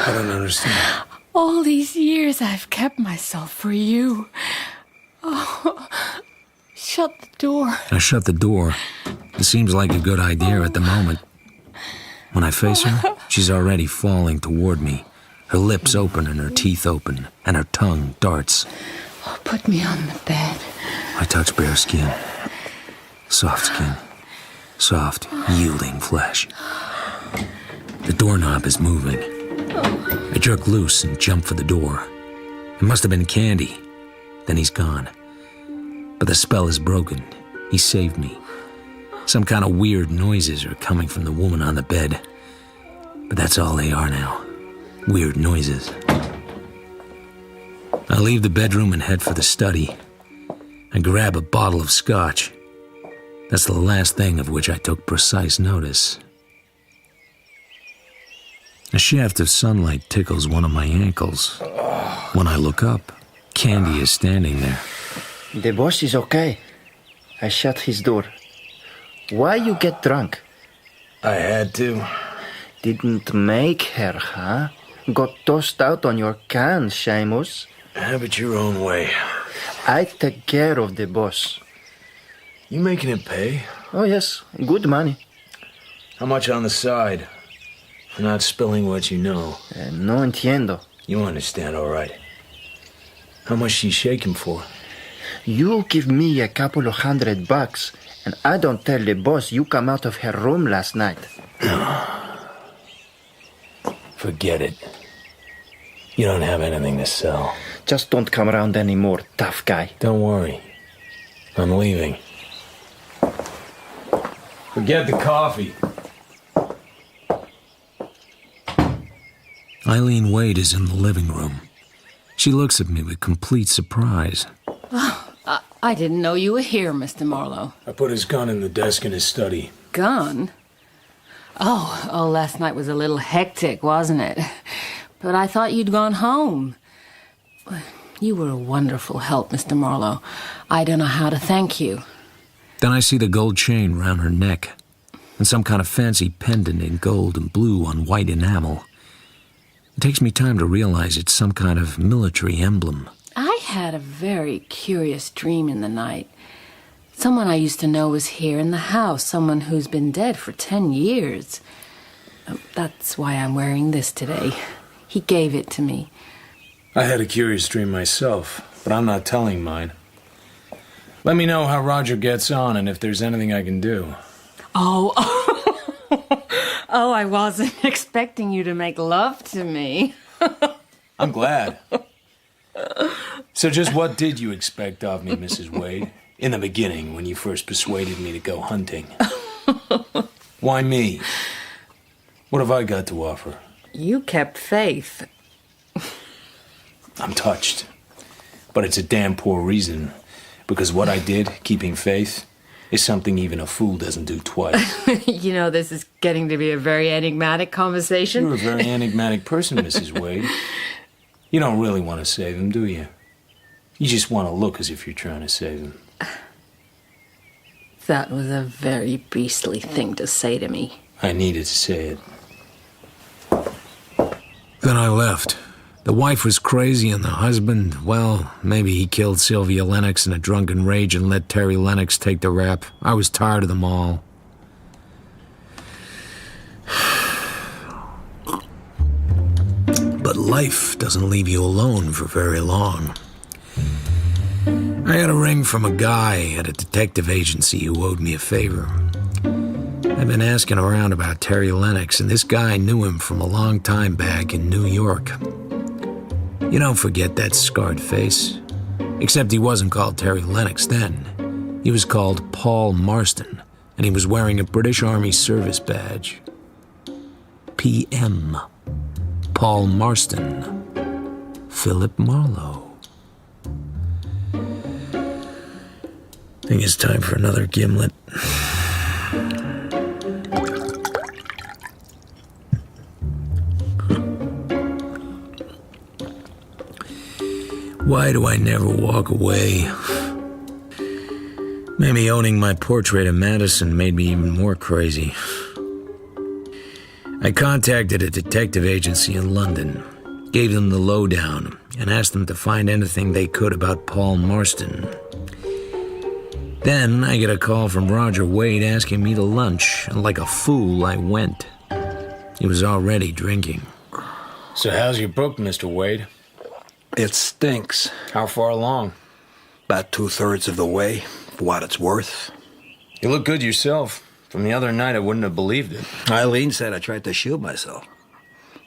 don't understand. All these years I've kept myself for you. Oh, shut the door. I shut the door. It seems like a good idea at the moment. When I face her, she's already falling toward me. Her lips open and her teeth open, and her tongue darts. Oh, put me on the bed. I touch bare skin. Soft skin. Soft, yielding flesh. The doorknob is moving. I jerk loose and jump for the door. It must have been Candy. Then he's gone. But the spell is broken. He saved me. Some kind of weird noises are coming from the woman on the bed. But that's all they are now. Weird noises. I leave the bedroom and head for the study. I grab a bottle of scotch. That's the last thing of which I took precise notice. A shaft of sunlight tickles one of my ankles. When I look up, Candy is standing there. The boss is okay. I shut his door. Why you get drunk? I had to. Didn't make her, huh? Got tossed out on your can, Seamus. Have it your own way. I take care of the boss. You making it pay? Oh, yes. Good money. How much on the side? For not spilling what you know. No entiendo. You understand, all right. How much she shaking for? You give me a couple of $100, and I don't tell the boss you come out of her room last night. Forget it. You don't have anything to sell. Just don't come around anymore, tough guy. Don't worry. I'm leaving. Forget the coffee. Eileen Wade is in the living room. She looks at me with complete surprise. Oh, I didn't know you were here, Mr. Marlowe. I put his gun in the desk in his study. Gun? Oh, last night was a little hectic, wasn't it? But I thought you'd gone home. You were a wonderful help, Mr. Marlowe. I don't know how to thank you. Then I see the gold chain round her neck, and some kind of fancy pendant in gold and blue on white enamel. It takes me time to realize it's some kind of military emblem. I had a very curious dream in the night. Someone I used to know was here in the house, someone who's been dead for 10 years. That's why I'm wearing this today. He gave it to me. I had a curious dream myself, but I'm not telling mine. Let me know how Roger gets on and if there's anything I can do. Oh, I wasn't expecting you to make love to me. I'm glad. So just what did you expect of me, Mrs. Wade? In the beginning, when you first persuaded me to go hunting. Why me? What have I got to offer? You kept faith. I'm touched. But it's a damn poor reason. Because what I did, keeping faith, is something even a fool doesn't do twice. You know, this is getting to be a very enigmatic conversation. You're a very enigmatic person, Mrs. Wade. You don't really want to save him, do you? You just want to look as if you're trying to save him. That was a very beastly thing to say to me. I needed to say it. Then I left. The wife was crazy and the husband, well, maybe he killed Sylvia Lennox in a drunken rage and let Terry Lennox take the rap. I was tired of them all. But life doesn't leave you alone for very long. I got a ring from a guy at a detective agency who owed me a favor. I've been asking around about Terry Lennox, and this guy knew him from a long time back in New York. You don't forget that scarred face. Except he wasn't called Terry Lennox then. He was called Paul Marston, and he was wearing a British Army service badge. PM. Paul Marston. Philip Marlowe. I think it's time for another gimlet. Why do I never walk away? Maybe owning my portrait of Madison made me even more crazy. I contacted a detective agency in London, gave them the lowdown, and asked them to find anything they could about Paul Marston. Then I get a call from Roger Wade asking me to lunch, and like a fool, I went. He was already drinking. So how's your book, Mr. Wade? It stinks. How far along? About 2/3 of the way, for what it's worth. You look good yourself. From the other night, I wouldn't have believed it. Eileen said I tried to shield myself.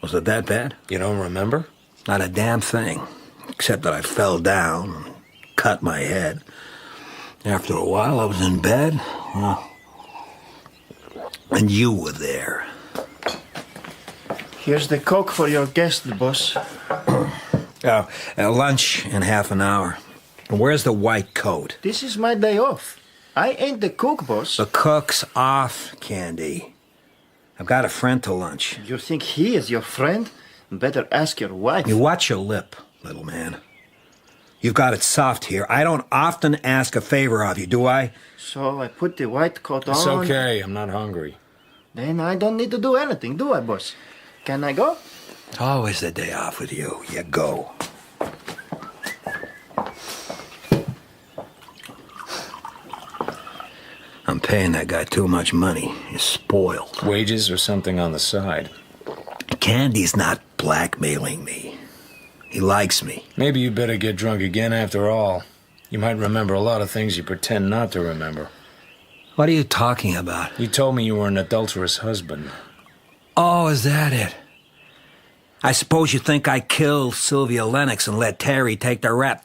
Was it that bad? You don't remember? Not a damn thing. Except that I fell down and cut my head. After a while, I was in bed. And you were there. Here's the Coke for your guest, boss. Lunch in half an hour. Where's the white coat? This is my day off. I ain't the cook, boss. The cook's off, Candy. I've got a friend to lunch. You think he is your friend? Better ask your wife. You watch your lip, little man. You've got it soft here. I don't often ask a favor of you, do I? So I put the white coat on. It's okay. I'm not hungry. Then I don't need to do anything, do I, boss? Can I go? Always the day off with you. You go. I'm paying that guy too much money. He's spoiled. Wages or something on the side? Candy's not blackmailing me. He likes me. Maybe you better get drunk again after all. You might remember a lot of things you pretend not to remember. What are you talking about? You told me you were an adulterous husband. Oh, is that it? I suppose you think I killed Sylvia Lennox and let Terry take the rap.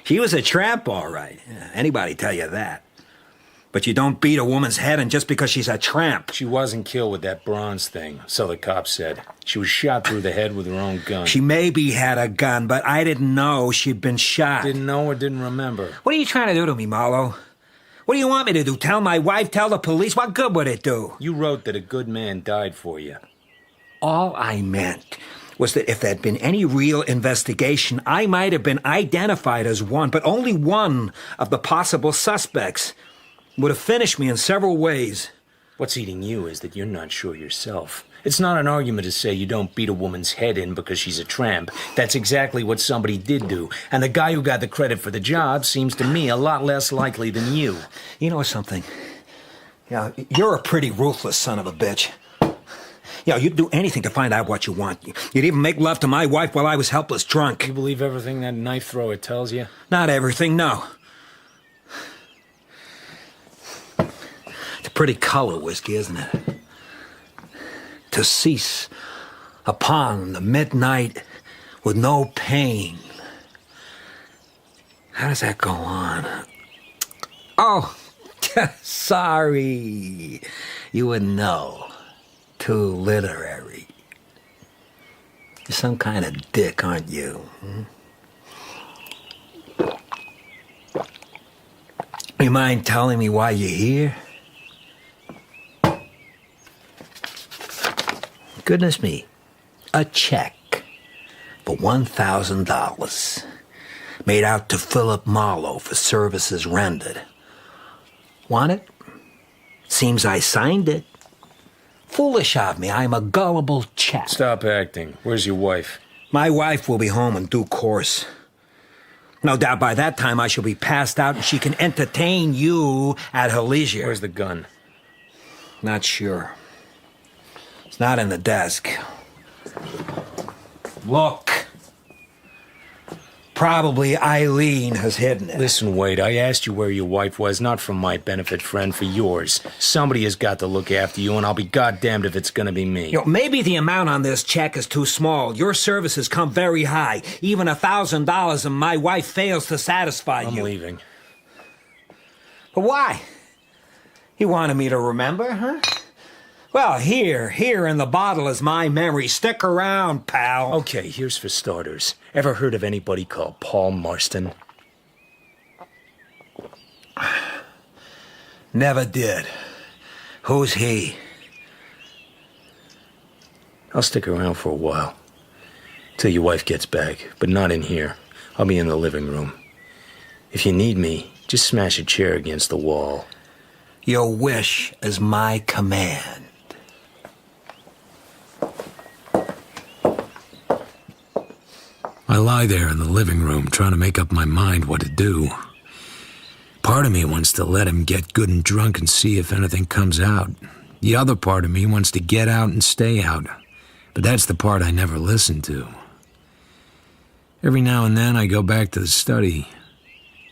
She was a tramp, all right. Anybody tell you that. But you don't beat a woman's head in just because she's a tramp. She wasn't killed with that bronze thing, so the cops said. She was shot through the head with her own gun. She maybe had a gun, but I didn't know she'd been shot. Didn't know or didn't remember? What are you trying to do to me, Marlowe? What do you want me to do? Tell my wife? Tell the police? What good would it do? You wrote that a good man died for you. All I meant was that if there'd been any real investigation, I might have been identified as one, but only one of the possible suspects. Would have finished me in several ways. What's eating you is that you're not sure yourself. It's not an argument to say you don't beat a woman's head in because she's a tramp. That's exactly what somebody did do. And the guy who got the credit for the job seems to me a lot less likely than you. You know something? Yeah, you're a pretty ruthless son of a bitch. Yeah, you'd do anything to find out what you want. You'd even make love to my wife while I was helpless drunk. You believe everything that knife thrower tells you? Not everything, no. It's a pretty color whiskey, isn't it? To cease upon the midnight with no pain. How does that go on? Oh, sorry. You wouldn't know. Too literary. You're some kind of dick, aren't you? You mind telling me why you're here? Goodness me. A check for $1,000 made out to Philip Marlowe for services rendered. Want it? Seems I signed it. Foolish of me. I'm a gullible chap. Stop acting. Where's your wife? My wife will be home in due course. No doubt by that time I shall be passed out and she can entertain you at her leisure. Where's the gun? Not sure. It's not in the desk. Look. Probably Eileen has hidden it. Listen, Wade, I asked you where your wife was, not for my benefit, friend, for yours. Somebody has got to look after you, and I'll be goddamned if it's gonna be me. Maybe the amount on this check is too small. Your services come very high. Even $1,000 and my wife fails to satisfy you. I'm leaving. But why? You wanted me to remember, huh? Well, here in the bottle is my memory. Stick around, pal. Okay, here's for starters. Ever heard of anybody called Paul Marston? Never did. Who's he? I'll stick around for a while. Till your wife gets back, but not in here. I'll be in the living room. If you need me, just smash a chair against the wall. Your wish is my command. I lie there in the living room trying to make up my mind what to do. Part of me wants to let him get good and drunk and see if anything comes out. The other part of me wants to get out and stay out. But that's the part I never listen to. Every now and then I go back to the study.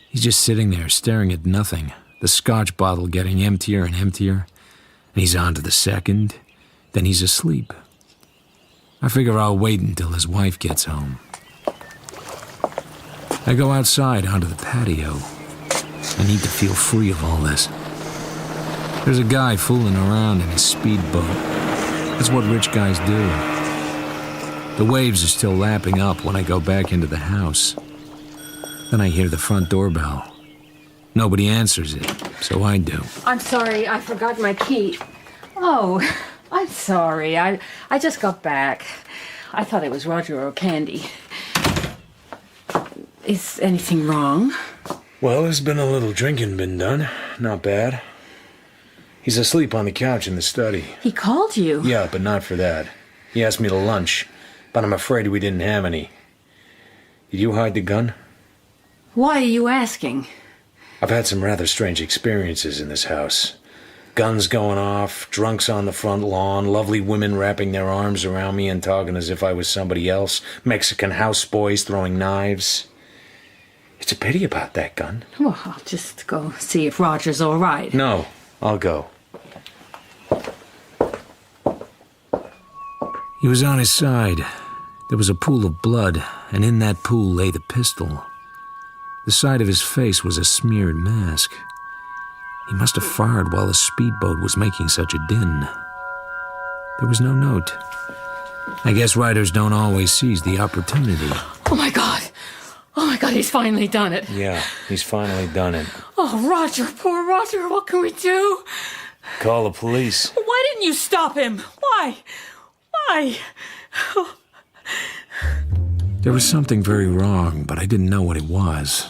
He's just sitting there staring at nothing, the scotch bottle getting emptier and emptier, and he's on to the second, then he's asleep. I figure I'll wait until his wife gets home. I go outside onto the patio. I need to feel free of all this. There's a guy fooling around in his speedboat. That's what rich guys do. The waves are still lapping up when I go back into the house. Then I hear the front doorbell. Nobody answers it, so I do. I'm sorry, I forgot my key. Oh, I'm sorry. I just got back. I thought it was Roger or Candy. Is anything wrong? Well, there's been a little drinking been done. Not bad. He's asleep on the couch in the study. He called you? Yeah, but not for that. He asked me to lunch, but I'm afraid we didn't have any. Did you hide the gun? Why are you asking? I've had some rather strange experiences in this house. Guns going off, drunks on the front lawn, lovely women wrapping their arms around me and talking as if I was somebody else, Mexican houseboys throwing knives. It's a pity about that gun. Well, I'll just go see if Roger's all right. No, I'll go. He was on his side. There was a pool of blood, and in that pool lay the pistol. The side of his face was a smeared mask. He must have fired while the speedboat was making such a din. There was no note. I guess writers don't always seize the opportunity. Oh, my God. Oh, my God, he's finally done it. Yeah, he's finally done it. Oh, Roger, poor Roger, what can we do? Call the police. Why didn't you stop him? Why? Why? Oh. There was something very wrong, but I didn't know what it was.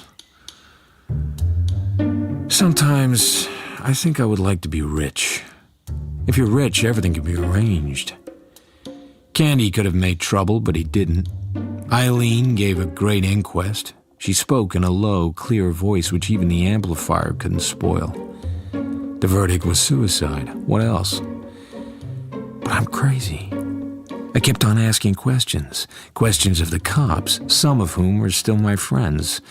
Sometimes I think I would like to be rich. If you're rich, everything can be arranged. Candy could have made trouble, but he didn't. Eileen gave a great inquest. She spoke in a low, clear voice which even the amplifier couldn't spoil. The verdict was suicide. What else? But I'm crazy. I kept on asking questions. Questions of the cops, some of whom were still my friends.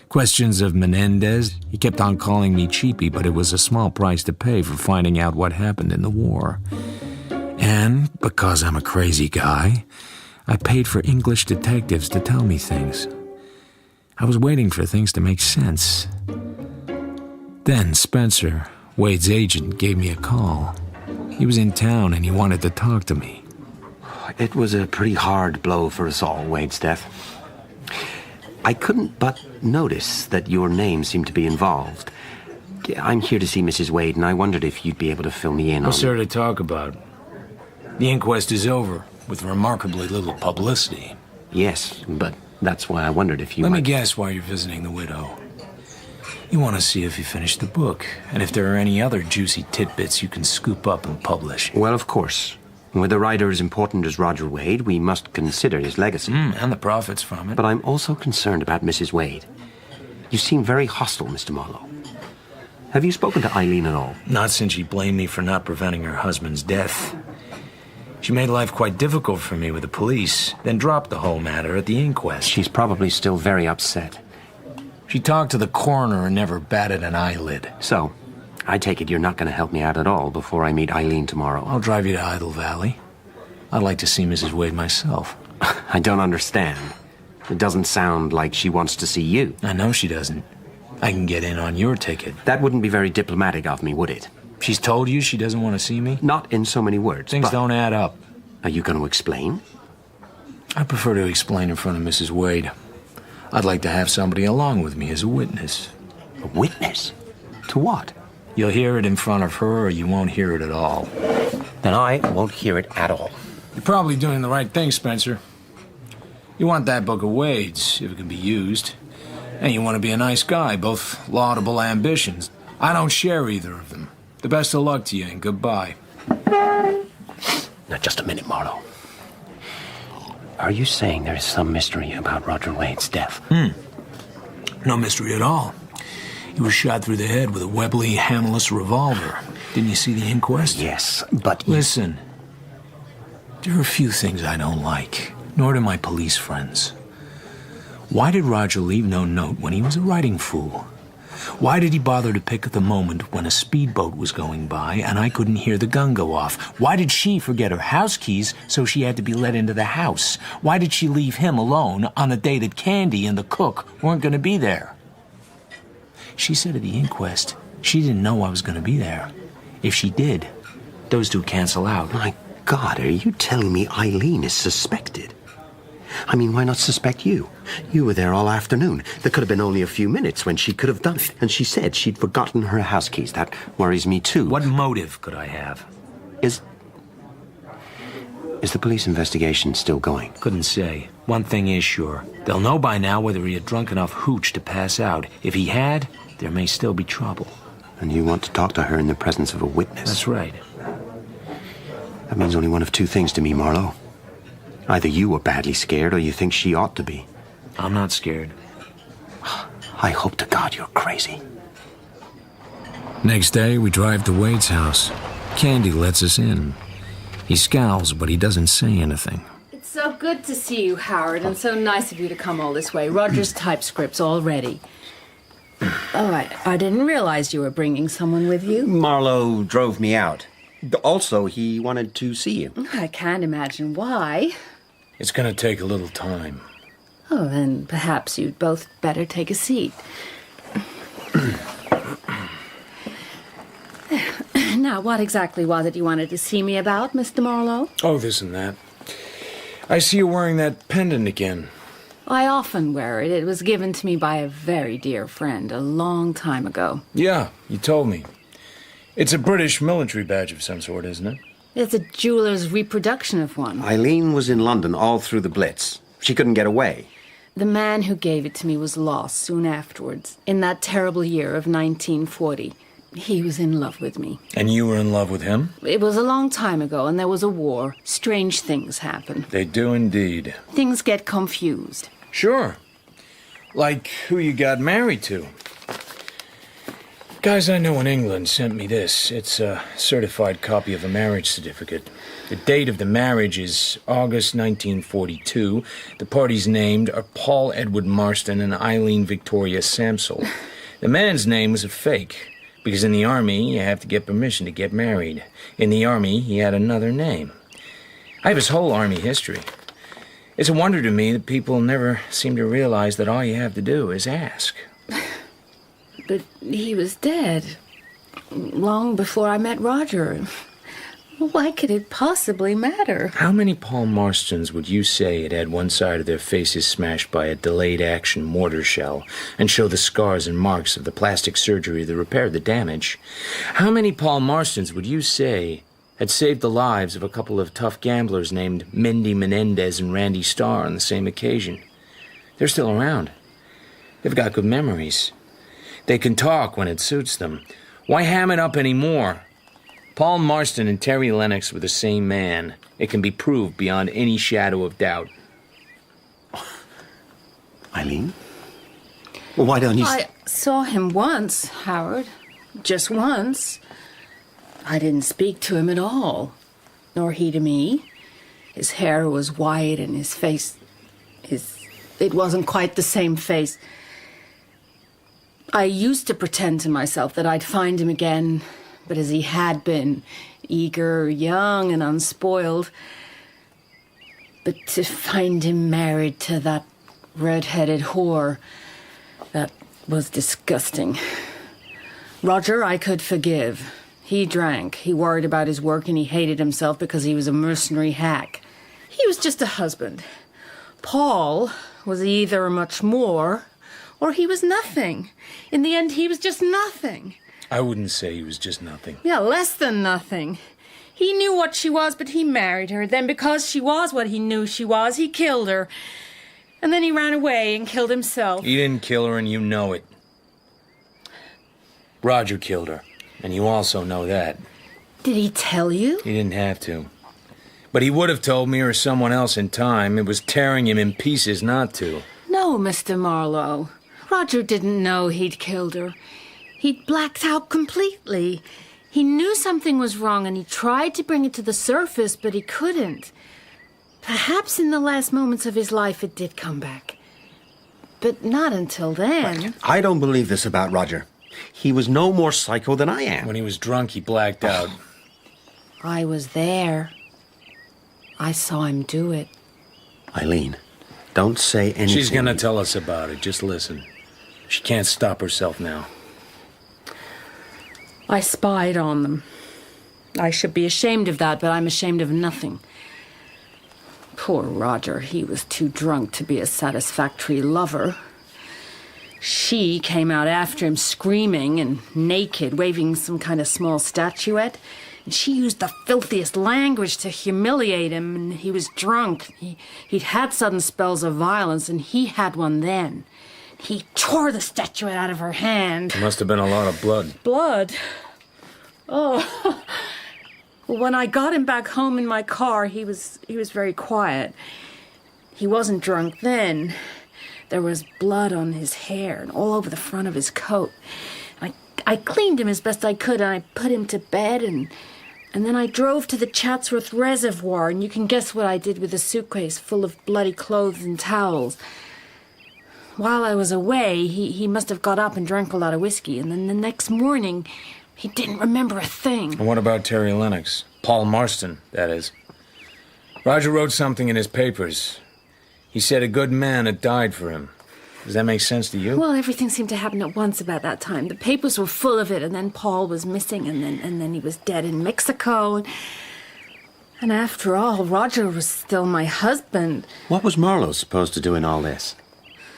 Questions of Menendez. He kept on calling me cheapy, but it was a small price to pay for finding out what happened in the war. And because I'm a crazy guy, I paid for English detectives to tell me things. I was waiting for things to make sense. Then Spencer, Wade's agent, gave me a call. He was in town and he wanted to talk to me. It was a pretty hard blow for us all, Wade's death. I couldn't but notice that your name seemed to be involved. I'm here to see Mrs. Wade, and I wondered if you'd be able to fill me in on... What's there to talk about? The inquest is over, with remarkably little publicity. Yes, but that's why I wondered if you... Let me guess why you're visiting the widow. You want to see if you finished the book, and if there are any other juicy tidbits you can scoop up and publish. Well, of course. With a writer as important as Roger Wade, we must consider his legacy. And the profits from it. But I'm also concerned about Mrs. Wade. You seem very hostile, Mr. Marlowe. Have you spoken to Eileen at all? Not since she blamed me for not preventing her husband's death. She made life quite difficult for me with the police, then dropped the whole matter at the inquest. She's probably still very upset. She talked to the coroner and never batted an eyelid. So, I take it you're not going to help me out at all before I meet Eileen tomorrow. I'll drive you to Idle Valley. I'd like to see Mrs. Wade myself. I don't understand. It doesn't sound like she wants to see you. I know she doesn't. I can get in on your ticket. That wouldn't be very diplomatic of me, would it? She's told you she doesn't want to see me? Not in so many words. Things don't add up. Are you going to explain? I prefer to explain in front of Mrs. Wade. I'd like to have somebody along with me as a witness. A witness? To what? You'll hear it in front of her, or you won't hear it at all. Then I won't hear it at all. You're probably doing the right thing, Spencer. You want that book of Wade's, if it can be used. And you want to be a nice guy, both laudable ambitions. I don't share either of them. The best of luck to you, and goodbye. Now, just a minute, Marlowe. Are you saying there is some mystery about Roger Wade's death? No mystery at all. He was shot through the head with a Webley hammerless revolver. Didn't you see the inquest? Yes, but... Listen, there are a few things I don't like, nor do my police friends. Why did Roger leave no note when he was a writing fool? Why did he bother to pick at the moment when a speedboat was going by and I couldn't hear the gun go off? Why did she forget her house keys so she had to be let into the house? Why did she leave him alone on the day that Candy and the cook weren't going to be there? She said at the inquest she didn't know I was going to be there. If she did, those two cancel out. My God, are you telling me Eileen is suspected? I mean, why not suspect you? You were there all afternoon. There could have been only a few minutes when she could have done it. And she said she'd forgotten her house keys. That worries me, too. What motive could I have? Is the police investigation still going? Couldn't say. One thing is sure. They'll know by now whether he had drunk enough hooch to pass out. If he had, there may still be trouble. And you want to talk to her in the presence of a witness? That's right. That means only one of two things to me, Marlowe. Either you were badly scared or you think she ought to be. I'm not scared. I hope to God you're crazy. Next day, we drive to Wade's house. Candy lets us in. He scowls, but he doesn't say anything. It's so good to see you, Howard, and so nice of you to come all this way. Roger's typescript's all ready. Oh, I didn't realize you were bringing someone with you. Marlowe drove me out. Also, he wanted to see you. I can't imagine why. It's going to take a little time. Oh, then perhaps you'd both better take a seat. Now, what exactly was it you wanted to see me about, Mr. Marlowe? Oh, this and that. I see you wearing that pendant again. I often wear it. It was given to me by a very dear friend a long time ago. Yeah, you told me. It's a British military badge of some sort, isn't it? It's a jeweler's reproduction of one. Eileen was in London all through the Blitz. She couldn't get away. The man who gave it to me was lost soon afterwards, in that terrible year of 1940. He was in love with me. And you were in love with him? It was a long time ago, and there was a war. Strange things happen. They do indeed. Things get confused. Sure. Like who you got married to. Guys I know in England sent me this. It's a certified copy of a marriage certificate. The date of the marriage is August 1942. The parties named are Paul Edward Marston and Eileen Victoria Samsel. The man's name was a fake, because in the Army you have to get permission to get married. In the Army he had another name. I have his whole Army history. It's a wonder to me that people never seem to realize that all you have to do is ask. But he was dead. Long before I met Roger. Why could it possibly matter? How many Paul Marstons would you say had one side of their faces smashed by a delayed-action mortar shell and show the scars and marks of the plastic surgery that repaired the damage? How many Paul Marstons would you say had saved the lives of a couple of tough gamblers named Mindy Menendez and Randy Starr on the same occasion? They're still around. They've got good memories. They can talk when it suits them. Why ham it up anymore? Paul Marston and Terry Lennox were the same man. It can be proved beyond any shadow of doubt. Eileen? Well, why don't you... I saw him once, Howard. Just once. I didn't speak to him at all. Nor he to me. His hair was white and his face... It wasn't quite the same face. I used to pretend to myself that I'd find him again... But as he had been, eager, young, and unspoiled. But to find him married to that red-headed whore, that was disgusting. Roger, I could forgive. He drank, he worried about his work, and he hated himself because he was a mercenary hack. He was just a husband. Paul was either much more, or he was nothing. In the end, he was just nothing. I wouldn't say he was just nothing. Yeah, less than nothing. He knew what she was, but he married her. Then because she was what he knew she was, he killed her. And then he ran away and killed himself. He didn't kill her, and you know it. Roger killed her, and you also know that. Did he tell you? He didn't have to. But he would have told me or someone else in time. It was tearing him in pieces not to. No, Mr. Marlowe. Roger didn't know he'd killed her. He'd blacked out completely. He knew something was wrong and he tried to bring it to the surface, but he couldn't. Perhaps in the last moments of his life it did come back. But not until then. I don't believe this about Roger. He was no more psycho than I am. When he was drunk, he blacked out. I was there. I saw him do it. Eileen, don't say anything. She's gonna tell us about it. Just listen. She can't stop herself now. I spied on them. I should be ashamed of that, but I'm ashamed of nothing. Poor Roger, he was too drunk to be a satisfactory lover. She came out after him screaming and naked, waving some kind of small statuette. And she used the filthiest language to humiliate him, and he was drunk. He'd had sudden spells of violence, and he had one then. He tore the statuette out of her hand. There must have been a lot of blood. Blood? Oh. Well, when I got him back home in my car, he was very quiet. He wasn't drunk then. There was blood on his hair and all over the front of his coat. I cleaned him as best I could, and I put him to bed, and then I drove to the Chatsworth Reservoir, and you can guess what I did with a suitcase full of bloody clothes and towels. While I was away, he must have got up and drank a lot of whiskey, and then the next morning, he didn't remember a thing. And what about Terry Lennox? Paul Marston, that is. Roger wrote something in his papers. He said a good man had died for him. Does that make sense to you? Well, everything seemed to happen at once about that time. The papers were full of it, and then Paul was missing, and then he was dead in Mexico. And after all, Roger was still my husband. What was Marlowe supposed to do in all this?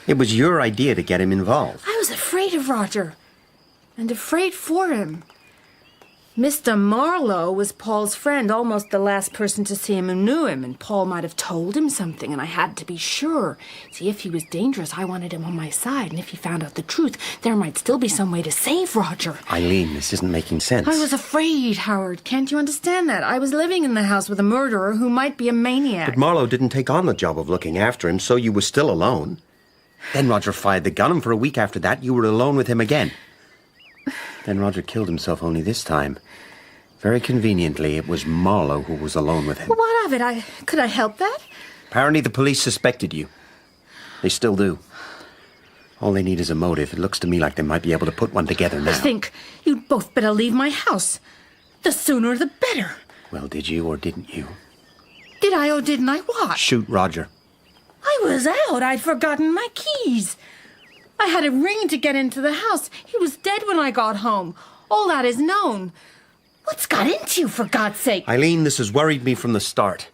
It was your idea to get him involved. I was afraid of Roger, and afraid for him. Mr. Marlowe was Paul's friend, almost the last person to see him who knew him, and Paul might have told him something, and I had to be sure. See, if he was dangerous, I wanted him on my side, and if he found out the truth, there might still be some way to save Roger. Eileen, this isn't making sense. I was afraid, Howard. Can't you understand that? I was living in the house with a murderer who might be a maniac. But Marlowe didn't take on the job of looking after him, so you were still alone. Then Roger fired the gun, and for a week after that, you were alone with him again. Then Roger killed himself only this time. Very conveniently, it was Marlowe who was alone with him. Well, what of it? Could I help that? Apparently the police suspected you. They still do. All they need is a motive. It looks to me like they might be able to put one together now. I think you'd both better leave my house. The sooner the better. Well, did you or didn't you? Did I or didn't I what? Shoot Roger. was out. I'd forgotten my keys. I had a ring to get into the house. He was dead when I got home. All that is known. What's got into you, for God's sake? Eileen, this has worried me from the start.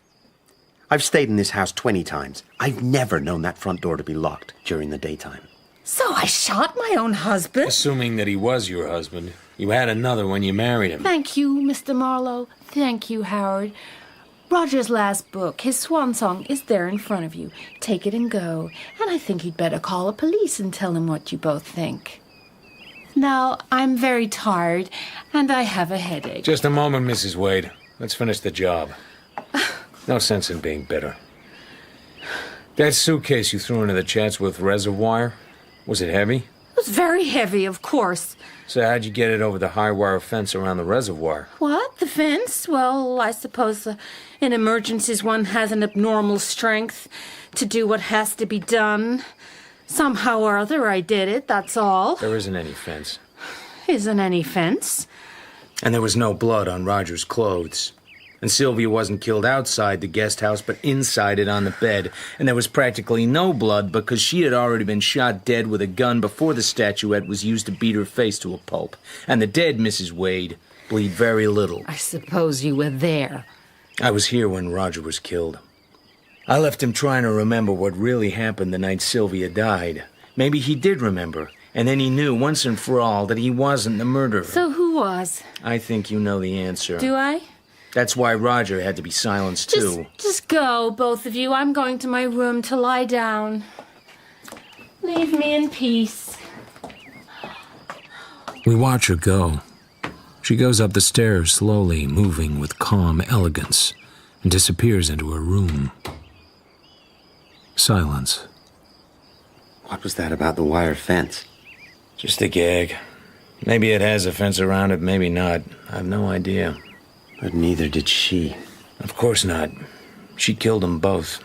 I've stayed in this house 20 times. I've never known that front door to be locked during the daytime. So I shot my own husband? Assuming that he was your husband. You had another when you married him. Thank you, Mr. Marlowe. Thank you, Howard. Roger's last book, his swan song, is there in front of you. Take it and go. And I think you'd better call the police and tell them what you both think. Now, I'm very tired, and I have a headache. Just a moment, Mrs. Wade. Let's finish the job. No sense in being bitter. That suitcase you threw into the Chatsworth Reservoir, was it heavy? It was very heavy, of course. So how'd you get it over the high wire fence around the reservoir? What? The fence? Well, I suppose in emergencies one has an abnormal strength to do what has to be done. Somehow or other I did it, that's all. There isn't any fence. Isn't any fence? And there was no blood on Roger's clothes. And Sylvia wasn't killed outside the guest house, but inside it on the bed. And there was practically no blood because she had already been shot dead with a gun before the statuette was used to beat her face to a pulp. And the dead, Mrs. Wade, bleed very little. I suppose you were there. I was here when Roger was killed. I left him trying to remember what really happened the night Sylvia died. Maybe he did remember, and then he knew once and for all that he wasn't the murderer. So who was? I think you know the answer. Do I? That's why Roger had to be silenced, too. Just go, both of you. I'm going to my room to lie down. Leave me in peace. We watch her go. She goes up the stairs slowly, moving with calm elegance, and disappears into her room. Silence. What was that about the wire fence? Just a gag. Maybe it has a fence around it, maybe not. I've no idea. But neither did she. Of course not. She killed them both.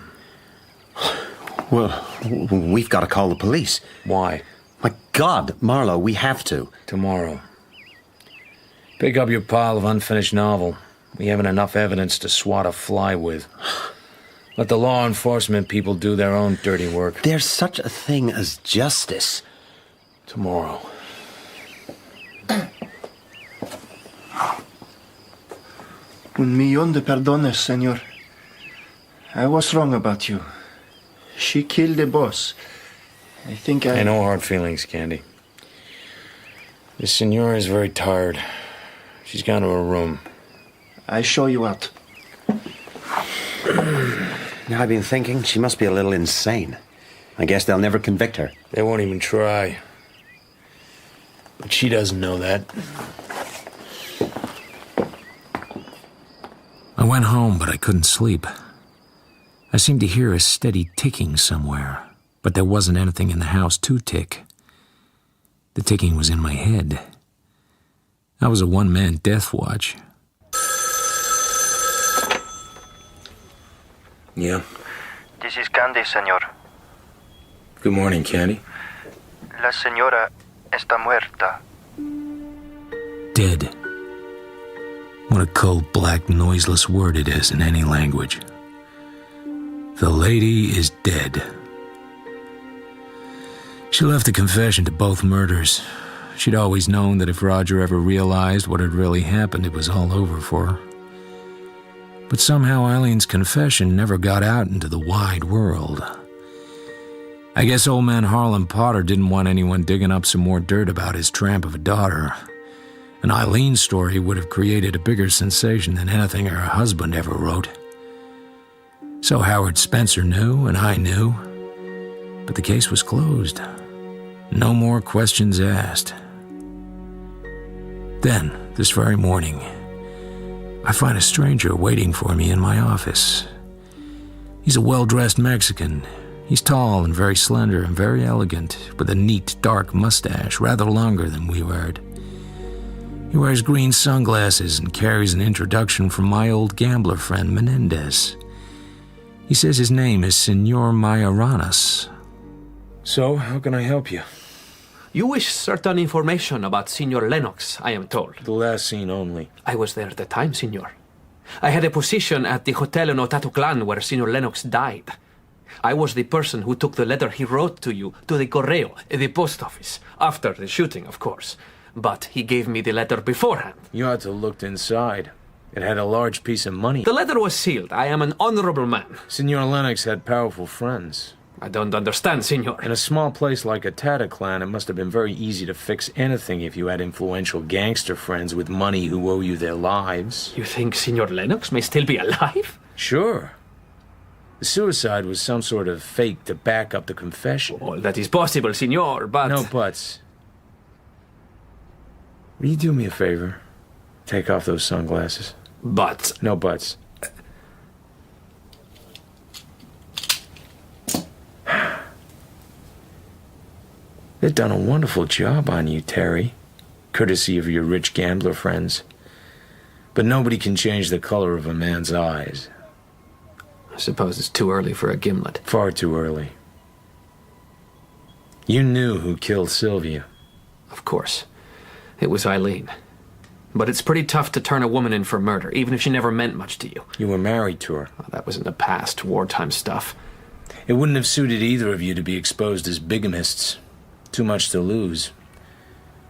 Well, we've got to call the police. Why? My God, Marlowe, we have to. Tomorrow. Pick up your pile of unfinished novel. We haven't enough evidence to swat a fly with. Let the law enforcement people do their own dirty work. There's such a thing as justice. Tomorrow. Un millón de perdones, señor. I was wrong about you. She killed the boss. I think I... No hard feelings, Candy. The senora is very tired. She's gone to her room. I show you out. Now, I've been thinking she must be a little insane. I guess they'll never convict her. They won't even try. But she doesn't know that. I went home, but I couldn't sleep. I seemed to hear a steady ticking somewhere, but there wasn't anything in the house to tick. The ticking was in my head. I was a one-man death watch. Yeah? This is Candy, señor. Good morning, Candy. La señora está muerta. Dead. What a cold, black, noiseless word it is in any language. The lady is dead. She left a confession to both murders. She'd always known that if Roger ever realized what had really happened, it was all over for her. But somehow Eileen's confession never got out into the wide world. I guess old man Harlan Potter didn't want anyone digging up some more dirt about his tramp of a daughter. And Eileen's story would have created a bigger sensation than anything her husband ever wrote. So Howard Spencer knew, and I knew. But the case was closed. No more questions asked. Then, this very morning, I find a stranger waiting for me in my office. He's a well-dressed Mexican. He's tall and very slender and very elegant, with a neat, dark mustache, rather longer than we weared. He wears green sunglasses and carries an introduction from my old gambler friend Menendez. He says his name is Senor Mayoranas. So, how can I help you? You wish certain information about Senor Lennox, I am told. The last scene only. I was there at the time, Senor. I had a position at the hotel in Otatoclan where Senor Lennox died. I was the person who took the letter he wrote to you to the correo, the post office, after the shooting, of course. But he gave me the letter beforehand. You ought to have looked inside. It had a large piece of money. The letter was sealed. I am an honorable man. Senor Lennox had powerful friends. I don't understand, senor. In a small place like Atata-clan, it must have been very easy to fix anything if you had influential gangster friends with money who owe you their lives. You think Senor Lennox may still be alive? Sure. The suicide was some sort of fake to back up the confession. Well, that is possible, senor, but... No buts. Will you do me a favor? Take off those sunglasses. But... No buts. They've done a wonderful job on you, Terry, courtesy of your rich gambler friends. But nobody can change the color of a man's eyes. I suppose it's too early for a gimlet. Far too early. You knew who killed Sylvia. Of course. It was Eileen. But it's pretty tough to turn a woman in for murder, even if she never meant much to you. You were married to her. Oh, that was in the past, wartime stuff. It wouldn't have suited either of you to be exposed as bigamists. Too much to lose.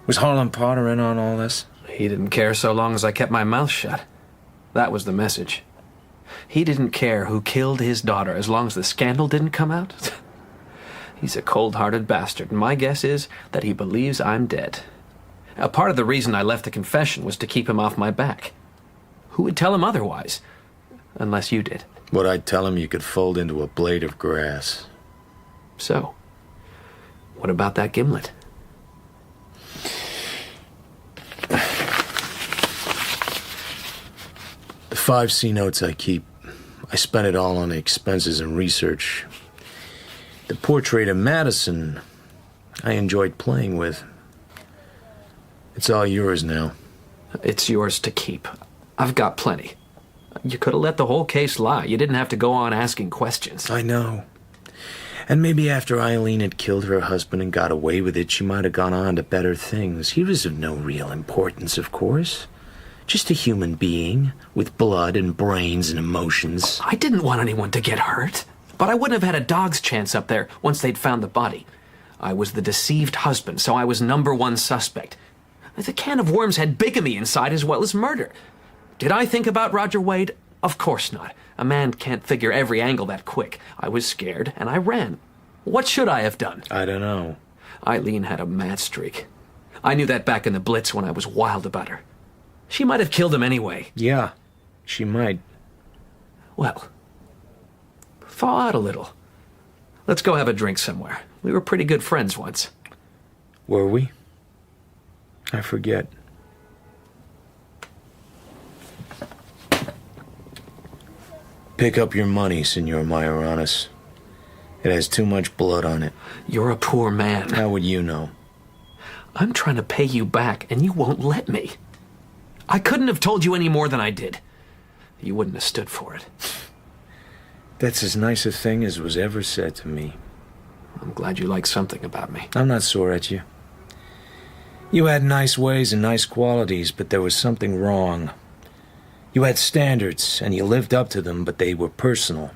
Was Harlan Potter in on all this? He didn't care so long as I kept my mouth shut. That was the message. He didn't care who killed his daughter as long as the scandal didn't come out. He's a cold-hearted bastard, and my guess is that he believes I'm dead. A part of the reason I left the confession was to keep him off my back. Who would tell him otherwise? Unless you did. What I'd tell him you could fold into a blade of grass. So, what about that gimlet? The 5C notes I keep, I spent it all on expenses and research. The portrait of Madison, I enjoyed playing with. It's all yours now. It's yours to keep. I've got plenty. You could have let the whole case lie. You didn't have to go on asking questions. I know. And maybe after Eileen had killed her husband and got away with it, she might have gone on to better things. He was of no real importance, of course. Just a human being with blood and brains and emotions. I didn't want anyone to get hurt. But I wouldn't have had a dog's chance up there once they'd found the body. I was the deceived husband, so I was #1 suspect. The can of worms had bigamy inside as well as murder. Did I think about Roger Wade? Of course not. A man can't figure every angle that quick. I was scared, and I ran. What should I have done? I don't know. Eileen had a mad streak. I knew that back in the Blitz when I was wild about her. She might have killed him anyway. Yeah, she might. Well, thaw out a little. Let's go have a drink somewhere. We were pretty good friends once. Were we? I forget. Pick up your money, Senor Mayoranes. It has too much blood on it. You're a poor man. How would you know? I'm trying to pay you back, and you won't let me. I couldn't have told you any more than I did. You wouldn't have stood for it. That's as nice a thing as was ever said to me. I'm glad you like something about me. I'm not sore at you. You had nice ways and nice qualities, but there was something wrong. You had standards, and you lived up to them, but they were personal.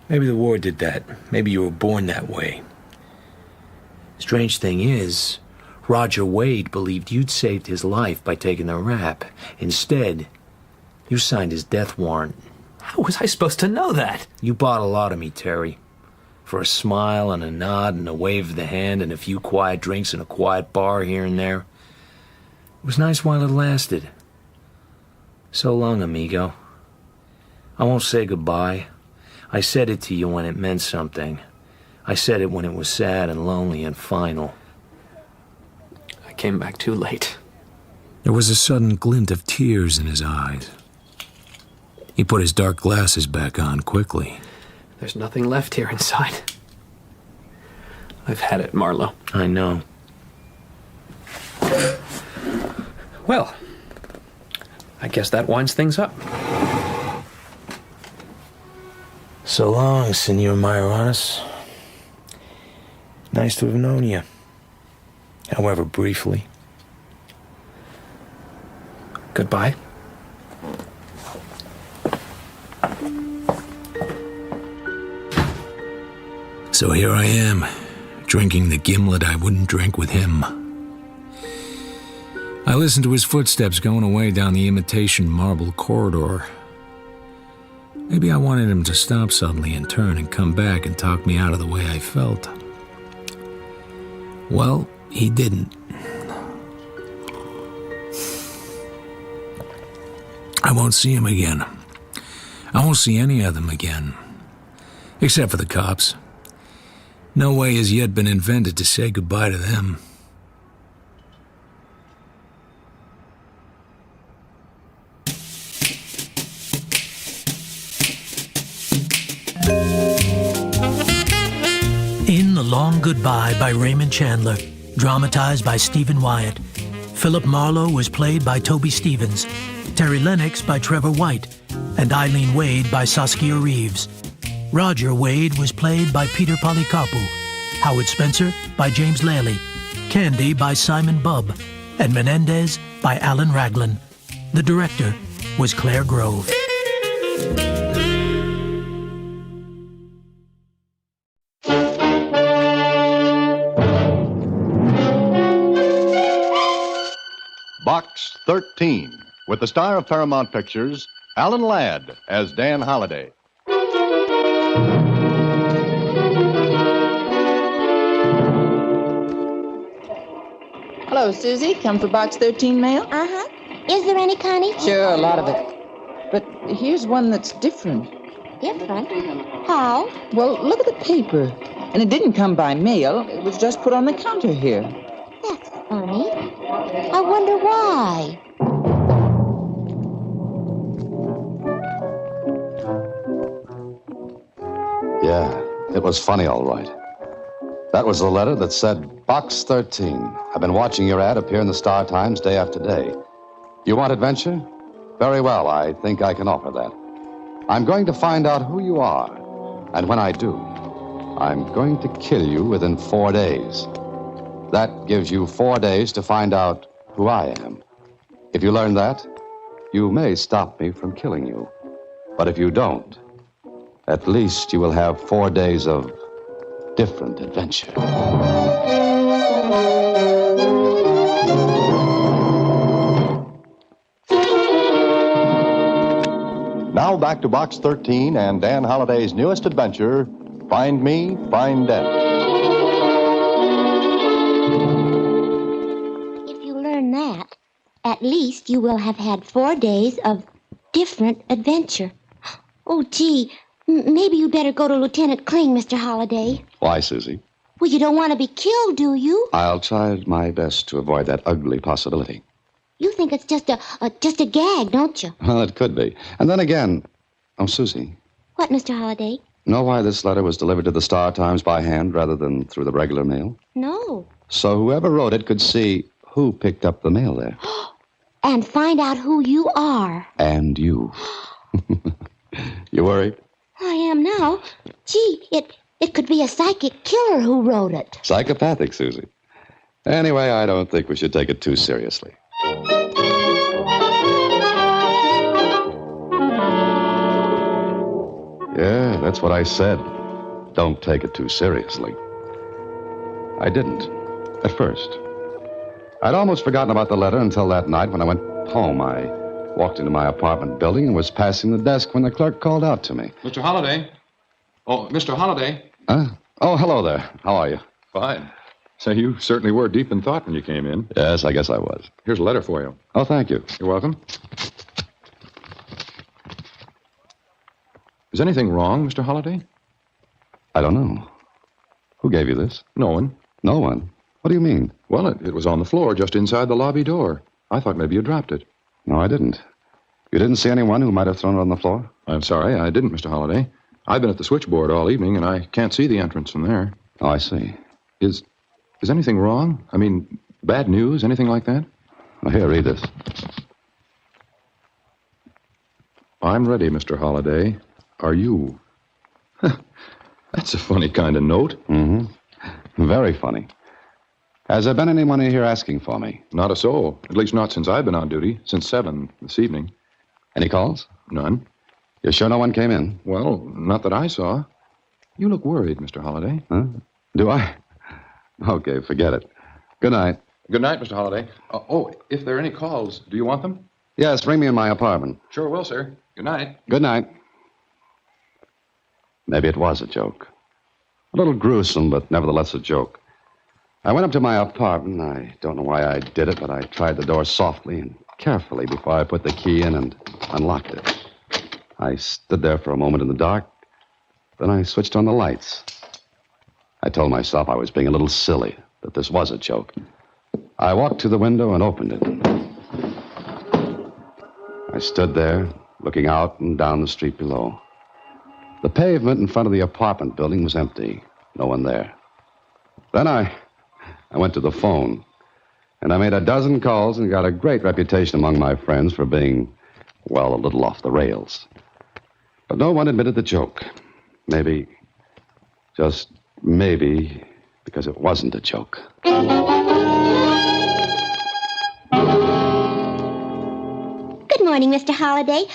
Maybe the war did that. Maybe you were born that way. Strange thing is, Roger Wade believed you'd saved his life by taking the rap. Instead, you signed his death warrant. How was I supposed to know that? You bought a lot of me, Terry. For a smile and a nod and a wave of the hand and a few quiet drinks in a quiet bar here and there. It was nice while it lasted. So long, amigo. I won't say goodbye. I said it to you when it meant something. I said it when it was sad and lonely and final. I came back too late. There was a sudden glint of tears in his eyes. He put his dark glasses back on quickly. There's nothing left here inside. I've had it, Marlowe. I know. Well, I guess that winds things up. So long, Senor Mayoranes. Nice to have known you. However briefly. Goodbye. So here I am, drinking the gimlet I wouldn't drink with him. I listened to his footsteps going away down the imitation marble corridor. Maybe I wanted him to stop suddenly and turn and come back and talk me out of the way I felt. Well, he didn't. I won't see him again. I won't see any of them again. Except for the cops. No way has yet been invented to say goodbye to them. In The Long Goodbye by Raymond Chandler, dramatized by Stephen Wyatt. Philip Marlowe was played by Toby Stevens, Terry Lennox by Trevor White, and Eileen Wade by Saskia Reeves. Roger Wade was played by Peter Polycarpou, Howard Spencer by James Lally, Candy by Simon Bubb, and Menendez by Alan Raglan. The director was Claire Grove. Box 13, with the star of Paramount Pictures, Alan Ladd as Dan Holliday. Hello, Susie. Come for box 13 mail? Uh-huh. Is there any, Connie? Sure, a lot of it. But here's one that's different. Different? How? Well, look at the paper. And it didn't come by mail. It was just put on the counter here. That's funny. I wonder why. Yeah, it was funny, all right. That was the letter that said, Box 13. I've been watching your ad appear in the Star Times day after day. You want adventure? Very well, I think I can offer that. I'm going to find out who you are. And when I do, I'm going to kill you within 4 days. That gives you 4 days to find out who I am. If you learn that, you may stop me from killing you. But if you don't, at least you will have 4 days of different adventure. Now back to Box 13 and Dan Holliday's newest adventure, Find Me, Find Them. If you learn that, at least you will have had 4 days of different adventure. Oh, gee, maybe you better go to Lieutenant Kling, Mr. Holliday. Why, Susie? Well, you don't want to be killed, do you? I'll try my best to avoid that ugly possibility. You think it's just a gag, don't you? Well, it could be. And then again, oh, Susie, What, Mr. Holliday? know why this letter was delivered to the Star Times by hand rather than through the regular mail? No. So whoever wrote it could see who picked up the mail there. And find out who you are. And you. You worried? I am now. Gee, it could be a psychic killer who wrote it. Psychopathic, Susie. Anyway, I don't think we should take it too seriously. Yeah, that's what I said. Don't take it too seriously. I didn't, at first. I'd almost forgotten about the letter until that night when I went home. I walked into my apartment building and was passing the desk when the clerk called out to me. Mr. Holliday? Oh, Mr. Holliday? Oh, hello there. How are you? Fine. So you certainly were deep in thought when you came in. Yes, I guess I was. Here's a letter for you. Oh, thank you. You're welcome. Is anything wrong, Mr. Holliday? I don't know. Who gave you this? No one. No one? What do you mean? Well, it was on the floor just inside the lobby door. I thought maybe you dropped it. No, I didn't. You didn't see anyone who might have thrown it on the floor? I'm sorry, I didn't, Mr. Holliday. I've been at the switchboard all evening, and I can't see the entrance from there. Oh, I see. Is anything wrong? I mean, bad news, anything like that? Well, here, read this. I'm ready, Mr. Holliday. Are you? That's a funny kind of note. Mm-hmm. Very funny. Has there been anyone here asking for me? Not a soul. At least not since I've been on duty. Since 7 this evening. Any calls? None. You sure no one came in? Well, not that I saw. You look worried, Mr. Holliday. Huh? Do I? Okay, forget it. Good night. Good night, Mr. Holliday. If there are any calls, do you want them? Yes, ring me in my apartment. Sure will, sir. Good night. Good night. Maybe it was a joke. A little gruesome, but nevertheless a joke. I went up to my apartment. I don't know why I did it, but I tried the door softly and carefully before I put the key in and unlocked it. I stood there for a moment in the dark. Then I switched on the lights. I told myself I was being a little silly, that this was a joke. I walked to the window and opened it. I stood there, looking out and down the street below. The pavement in front of the apartment building was empty. No one there. Then I went to the phone, and I made a dozen calls and got a great reputation among my friends for being, well, a little off the rails. But no one admitted the joke. Maybe, just maybe, because it wasn't a joke. Good morning, Mr. Holliday.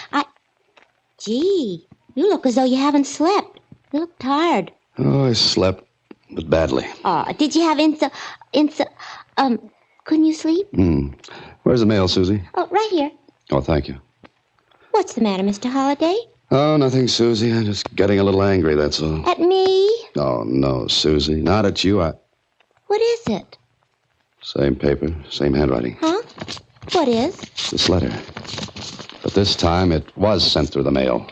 Gee, you look as though you haven't slept. You look tired. Oh, I slept, but badly. Oh, did you have couldn't you sleep? Where's the mail, Susie? Oh, right here. Oh, thank you. What's the matter, Mr. Holliday? Oh, nothing, Susie. I'm just getting a little angry, that's all. At me? Oh, no, Susie. Not at you. What is it? Same paper, same handwriting. Huh? What is? This letter. But this time it was sent through the mail.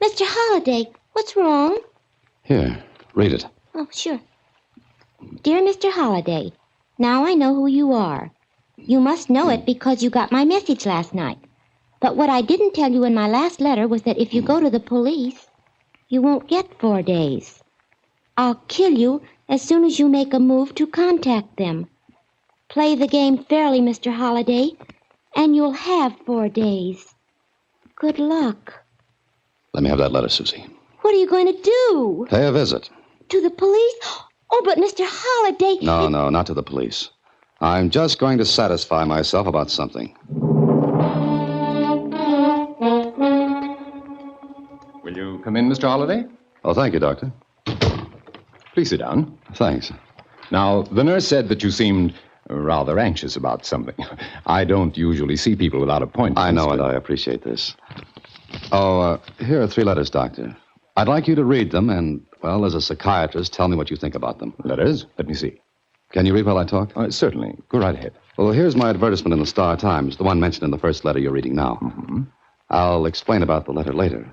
Mr. Holliday, what's wrong? Here, read it. Oh, sure. Dear Mr. Holliday, now I know who you are. You must know it because you got my message last night. But what I didn't tell you in my last letter was that if you go to the police, you won't get 4 days. I'll kill you as soon as you make a move to contact them. Play the game fairly, Mr. Holliday, and you'll have 4 days. Good luck. Let me have that letter, Susie. What are you going to do? Pay a visit. To the police? Oh, but Mr. Holliday... No, not to the police. I'm just going to satisfy myself about something. Will you come in, Mr. Holliday? Oh, thank you, Doctor. Please sit down. Thanks. Now, the nurse said that you seemed rather anxious about something. I don't usually see people without appointments. I know it. I appreciate this. Oh, here are 3 letters, Doctor. I'd like you to read them and, well, as a psychiatrist, tell me what you think about them. Letters? Let me see. Can you read while I talk? Certainly. Go right ahead. Well, here's my advertisement in the Star-Times, the one mentioned in the first letter you're reading now. Mm-hmm. I'll explain about the letter later.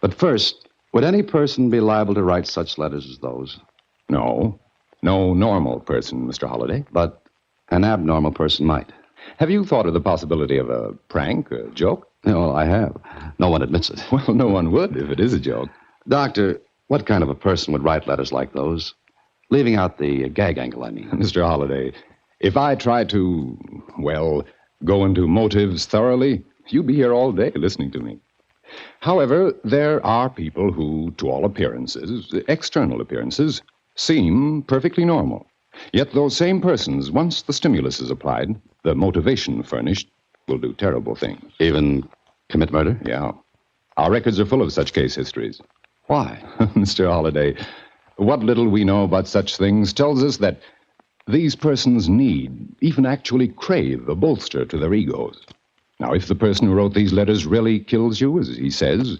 But first, would any person be liable to write such letters as those? No. No normal person, Mr. Holliday. But an abnormal person might. Have you thought of the possibility of a prank, a joke? No, I have. No one admits it. Well, no one would if it is a joke. Doctor, what kind of a person would write letters like those? Leaving out the gag angle, I mean. Mr. Holliday, if I tried to, well, go into motives thoroughly, you'd be here all day listening to me. However, there are people who, to all appearances, external appearances, seem perfectly normal. Yet those same persons, once the stimulus is applied, the motivation furnished, will do terrible things. Even commit murder? Yeah. Our records are full of such case histories. Why? Mr. Holliday, what little we know about such things tells us that these persons need, even actually crave, a bolster to their egos. Now, if the person who wrote these letters really kills you, as he says,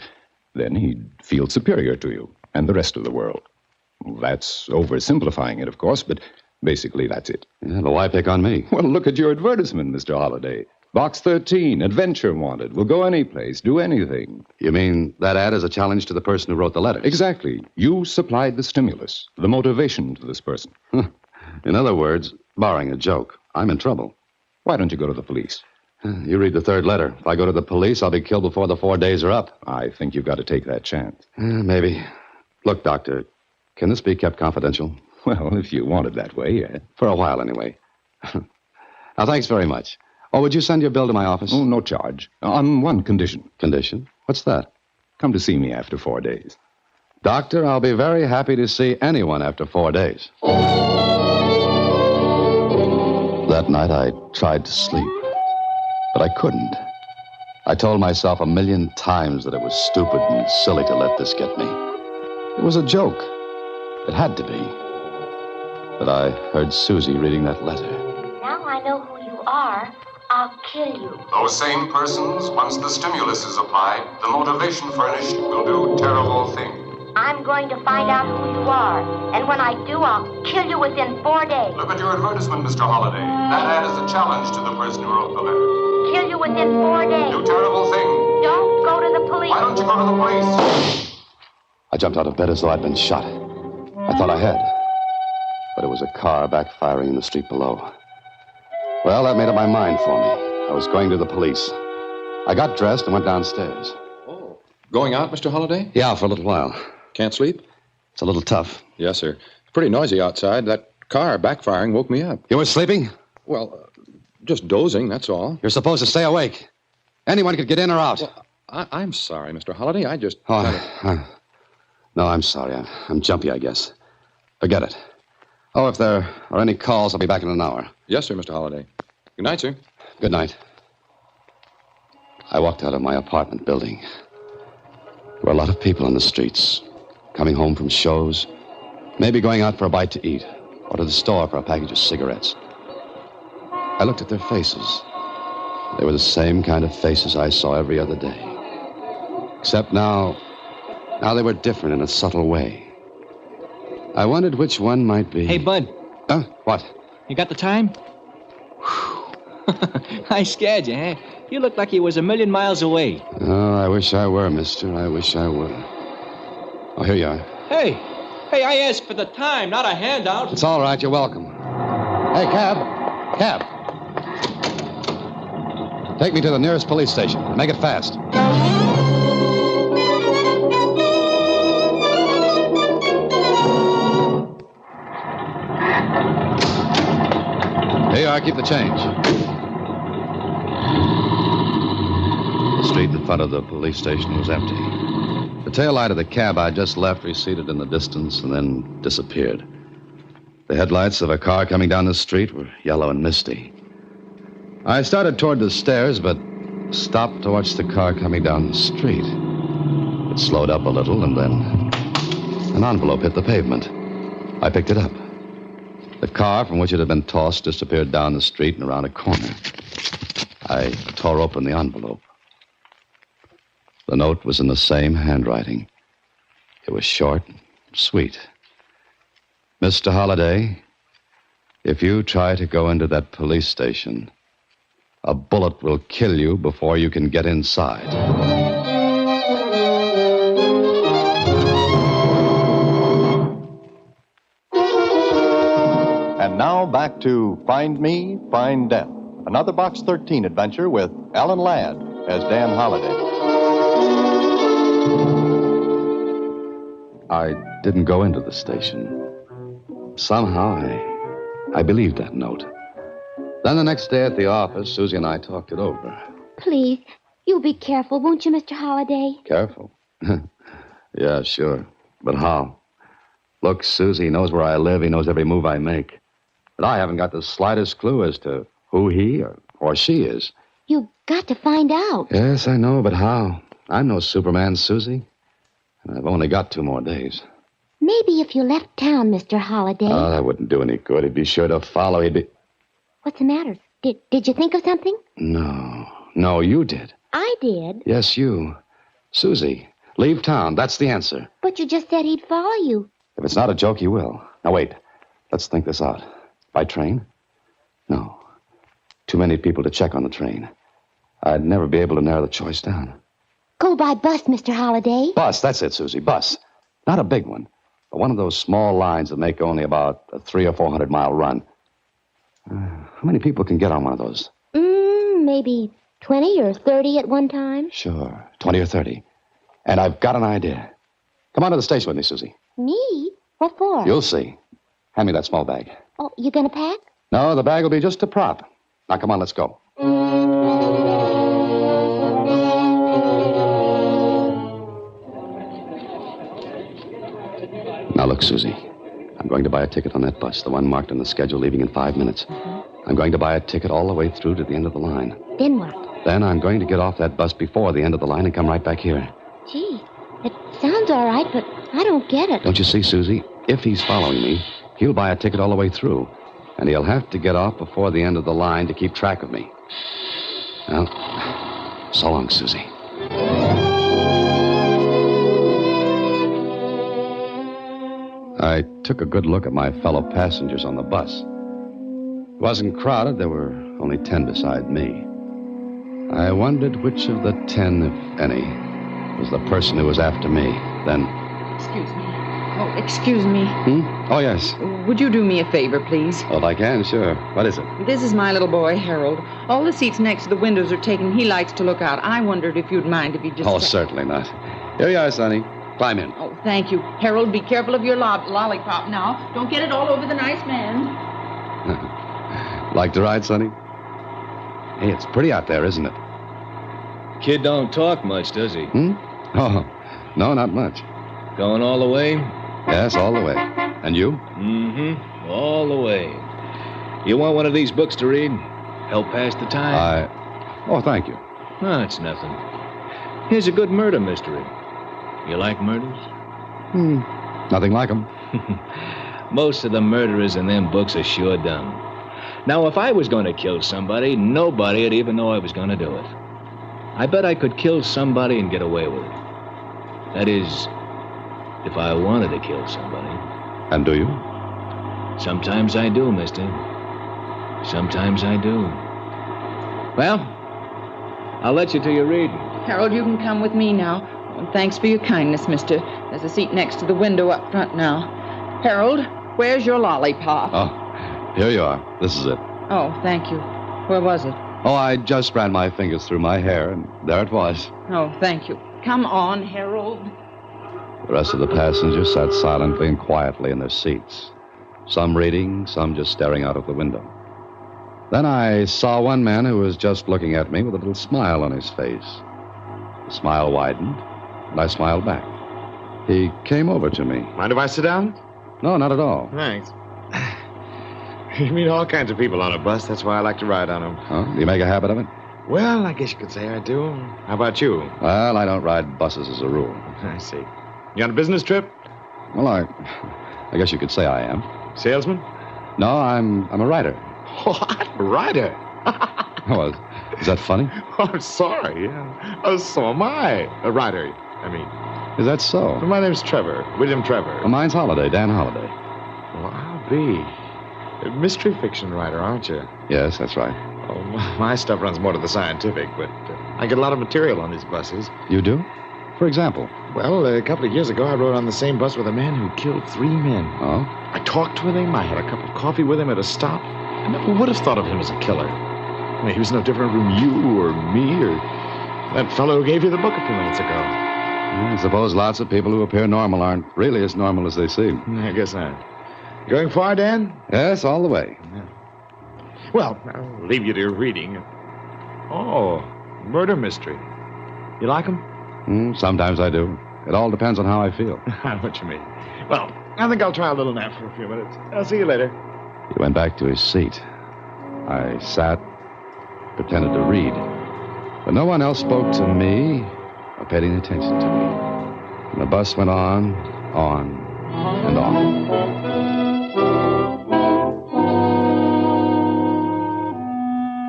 then he'd feel superior to you and the rest of the world. Well, that's oversimplifying it, of course, but basically that's it. Yeah, but why pick on me? Well, look at your advertisement, Mr. Holliday. Box 13, adventure wanted. We'll go any place, do anything. You mean that ad is a challenge to the person who wrote the letter? Exactly. You supplied the stimulus, the motivation to this person. In other words, barring a joke, I'm in trouble. Why don't you go to the police? You read the 3rd letter. If I go to the police, I'll be killed before the 4 days are up. I think you've got to take that chance. Maybe. Look, Doctor, can this be kept confidential? Well, if you want it that way, yeah. For a while, anyway. Now, thanks very much. Or would you send your bill to my office? Oh, no charge. On one condition. Condition? What's that? Come to see me after 4 days. Doctor, I'll be very happy to see anyone after 4 days. That night, I tried to sleep, but I couldn't. I told myself 1,000,000 times that it was stupid and silly to let this get me. It was a joke, It had to be. But I heard Susie reading that letter. Now I know who you are. I'll kill you. Those same persons, once the stimulus is applied, the motivation furnished will do terrible things. I'm going to find out who you are. And when I do, I'll kill you within 4 days. Look at your advertisement, Mr. Holliday. That ad is a challenge to the person who wrote the letter. Kill you within 4 days. Do terrible things. Don't go to the police. Why don't you go to the police? I jumped out of bed as though I'd been shot. I thought I had. But it was a car backfiring in the street below. Well, that made up my mind for me. I was going to the police. I got dressed and went downstairs. Oh. Going out, Mr. Holliday? Yeah, for a little while. Can't sleep? It's a little tough. Yes, sir. It's pretty noisy outside. That car backfiring woke me up. You were sleeping? Well, just dozing, that's all. You're supposed to stay awake. Anyone could get in or out. Well, I'm sorry, Mr. Holliday. I just... No, I'm sorry. I'm jumpy, I guess. Forget it. Oh, if there are any calls, I'll be back in an hour. Yes, sir, Mr. Holliday. Good night, sir. Good night. I walked out of my apartment building. There were a lot of people on the streets, coming home from shows, maybe going out for a bite to eat, or to the store for a package of cigarettes. I looked at their faces. They were the same kind of faces I saw every other day. Except now they were different in a subtle way. I wondered which one might be... Hey, Bud. Huh? What? You got the time? I scared you, huh? You looked like you was a million miles away. Oh, I wish I were, mister. I wish I were. Oh, here you are. Hey, I asked for the time, not a handout. It's all right. You're welcome. Hey, cab. Take me to the nearest police station. Make it fast. Here you are. Keep the change. The street in front of the police station was empty. The taillight of the cab I just left receded in the distance and then disappeared. The headlights of a car coming down the street were yellow and misty. I started toward the stairs, but stopped to watch the car coming down the street. It slowed up a little, and then an envelope hit the pavement. I picked it up. The car from which it had been tossed disappeared down the street and around a corner. I tore open the envelope. The note was in the same handwriting. It was short, sweet. Mr. Holliday, if you try to go into that police station, a bullet will kill you before you can get inside. And now back to Find Me, Find Death, another Box 13 adventure with Alan Ladd as Dan Holliday. I didn't go into the station. Somehow, I believed that note. Then the next day at the office, Susie and I talked it over. Please, you be careful, won't you, Mr. Holliday? Careful? Yeah, sure. But how? Look, Susie knows where I live. He knows every move I make. But I haven't got the slightest clue as to who he or she is. You've got to find out. Yes, I know, but how? I'm no Superman, Susie. And I've only got 2 more days. Maybe if you left town, Mr. Holliday. Oh, that wouldn't do any good. He'd be sure to follow. He'd be... What's the matter? Did you think of something? No, you did. I did. Yes, you. Susie, leave town. That's the answer. But you just said he'd follow you. If it's not a joke, he will. Now, wait. Let's think this out. By train? No. Too many people to check on the train. I'd never be able to narrow the choice down. Go by bus, Mr. Holliday. Bus, that's it, Susie. Bus. Not a big one, but one of those small lines that make only about a 300 or 400 mile run. How many people can get on one of those? Maybe 20 or 30 at one time. Sure, 20 or 30. And I've got an idea. Come on to the station with me, Susie. Me? What for? You'll see. Hand me that small bag. Oh, you gonna pack? No, the bag will be just a prop. Now, come on, let's go. Now, look, Susie. I'm going to buy a ticket on that bus, the one marked on the schedule leaving in 5 minutes. I'm going to buy a ticket all the way through to the end of the line. Then what? Then I'm going to get off that bus before the end of the line and come right back here. Gee, it sounds all right, but I don't get it. Don't you see, Susie? if he's following me, he'll buy a ticket all the way through. And he'll have to get off before the end of the line to keep track of me. Well, so long, Susie. I took a good look at my fellow passengers on the bus. It wasn't crowded. There were only 10 beside me. I wondered which of the 10, if any, was the person who was after me. Then... Excuse me. Oh, excuse me. Oh, yes. Would you do me a favor, please? Oh, if I can, sure. What is it? This is my little boy, Harold. All the seats next to the windows are taken. He likes to look out. I wondered if you'd mind if you just... Oh, certainly not. Here you are, Sonny. Climb in. Oh, thank you. Harold, be careful of your lollipop now. Don't get it all over the nice man. Like to ride, Sonny? Hey, it's pretty out there, isn't it? Kid don't talk much, does he? Oh, no, not much. Going all the way? Yes, all the way. And you? Mm-hmm. All the way. You want one of these books to read? Help pass the time? Oh, thank you. No, it's nothing. Here's a good murder mystery. You like murders? Nothing like them. Most of the murderers in them books are sure done. Now, if I was going to kill somebody, nobody would even know I was going to do it. I bet I could kill somebody and get away with it. That is, if I wanted to kill somebody. And do you? Sometimes I do, mister. Sometimes I do. Well, I'll let you to your reading. Harold, you can come with me now. Oh, thanks for your kindness, mister. There's a seat next to the window up front now. Harold, where's your lollipop? Oh, here you are. This is it. Oh, thank you. Where was it? Oh, I just ran my fingers through my hair, and there it was. Oh, thank you. Come on, Harold. The rest of the passengers sat silently and quietly in their seats. Some reading, some just staring out of the window. Then I saw one man who was just looking at me with a little smile on his face. The smile widened, and I smiled back. He came over to me. Mind if I sit down? No, not at all. Thanks. You meet all kinds of people on a bus. That's why I like to ride on them. Huh? Do you make a habit of it? Well, I guess you could say I do. How about you? Well, I don't ride buses as a rule. I see. You on a business trip? Well, I guess you could say I am. Salesman? No, I'm a writer. What? A writer? Oh, is that funny? Oh, I'm sorry. Yeah. Oh, so am I. A writer, I mean. Is that so? Well, my name's Trevor. William Trevor. Well, mine's Holiday, Dan Holiday. Well, I'll be. A mystery fiction writer, aren't you? Yes, that's right. Oh, my stuff runs more to the scientific, but I get a lot of material on these buses. You do? For example? Well, a couple of years ago, I rode on the same bus with a man who killed 3 men. Oh? I talked to him. I had a cup of coffee with him at a stop. I never would have thought of him as a killer. I mean, he was no different from you or me or that fellow who gave you the book a few minutes ago. I suppose lots of people who appear normal aren't really as normal as they seem. I guess not. Going far, Dan? Yes, all the way. Yeah. Well, I'll leave you to your reading. Oh, murder mystery. You like them? Sometimes I do. It all depends on how I feel. I know what you mean. Well, I think I'll try a little nap for a few minutes. I'll see you later. He went back to his seat. I sat, pretended to read. But no one else spoke to me or paid any attention to me. And the bus went on, and on.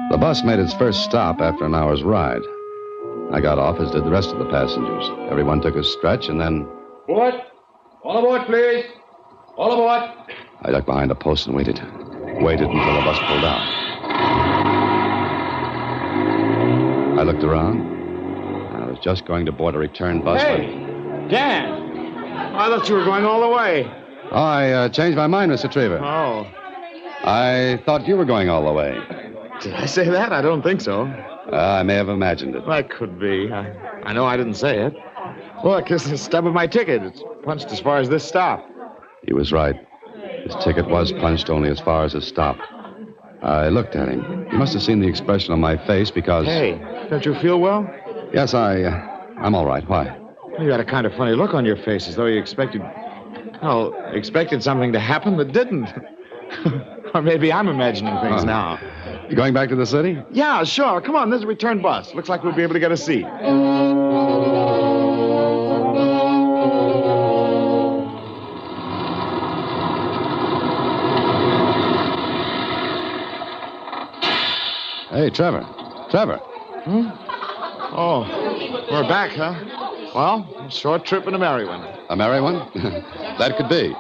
The bus made its first stop after an hour's ride. I got off, as did the rest of the passengers. Everyone took a stretch, and then... Aboard! All aboard, please! All aboard! I ducked behind a post and waited. Waited until the bus pulled out. I looked around. I was just going to board a return bus when... Dan! I thought you were going all the way. Oh, I changed my mind, Mr. Trevor. Oh. I thought you were going all the way. Did I say that? I don't think so. I may have imagined it. That could be. I know I didn't say it. Look, this is the stub of my ticket. It's punched as far as this stop. He was right. His ticket was punched only as far as his stop. I looked at him. He must have seen the expression on my face because... Hey, don't you feel well? Yes, I'm all right. Why? You had a kind of funny look on your face, as though you expected something to happen that didn't. Or maybe I'm imagining things now. You going back to the city? Yeah, sure. Come on, there's a return bus. Looks like we'll be able to get a seat. Hey, Trevor. Trevor. Hmm? Oh, we're back, huh? Well, a short trip and a merry one. A merry one? That could be.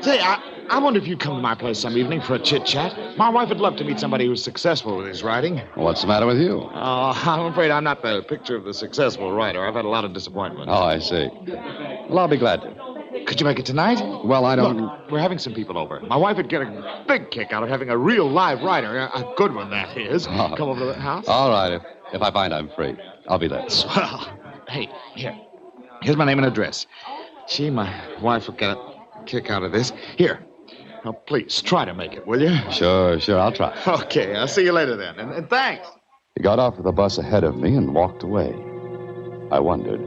Say, I wonder if you'd come to my place some evening for a chit-chat. My wife would love to meet somebody who's successful with his writing. What's the matter with you? Oh, I'm afraid I'm not the picture of the successful writer. I've had a lot of disappointment. Oh, I see. Well, I'll be glad to. Could you make it tonight? Well, I don't... Look, we're having some people over. My wife would get a big kick out of having a real live writer, a good one, that is, come over to the house. All right, if I find I'm free, I'll be there. Swell. Hey, here's my name and address. My wife will get a kick out of this. Here. Now, please, try to make it, will you? Sure, I'll try. Okay, I'll see you later then, and thanks. He got off of the bus ahead of me and walked away. I wondered.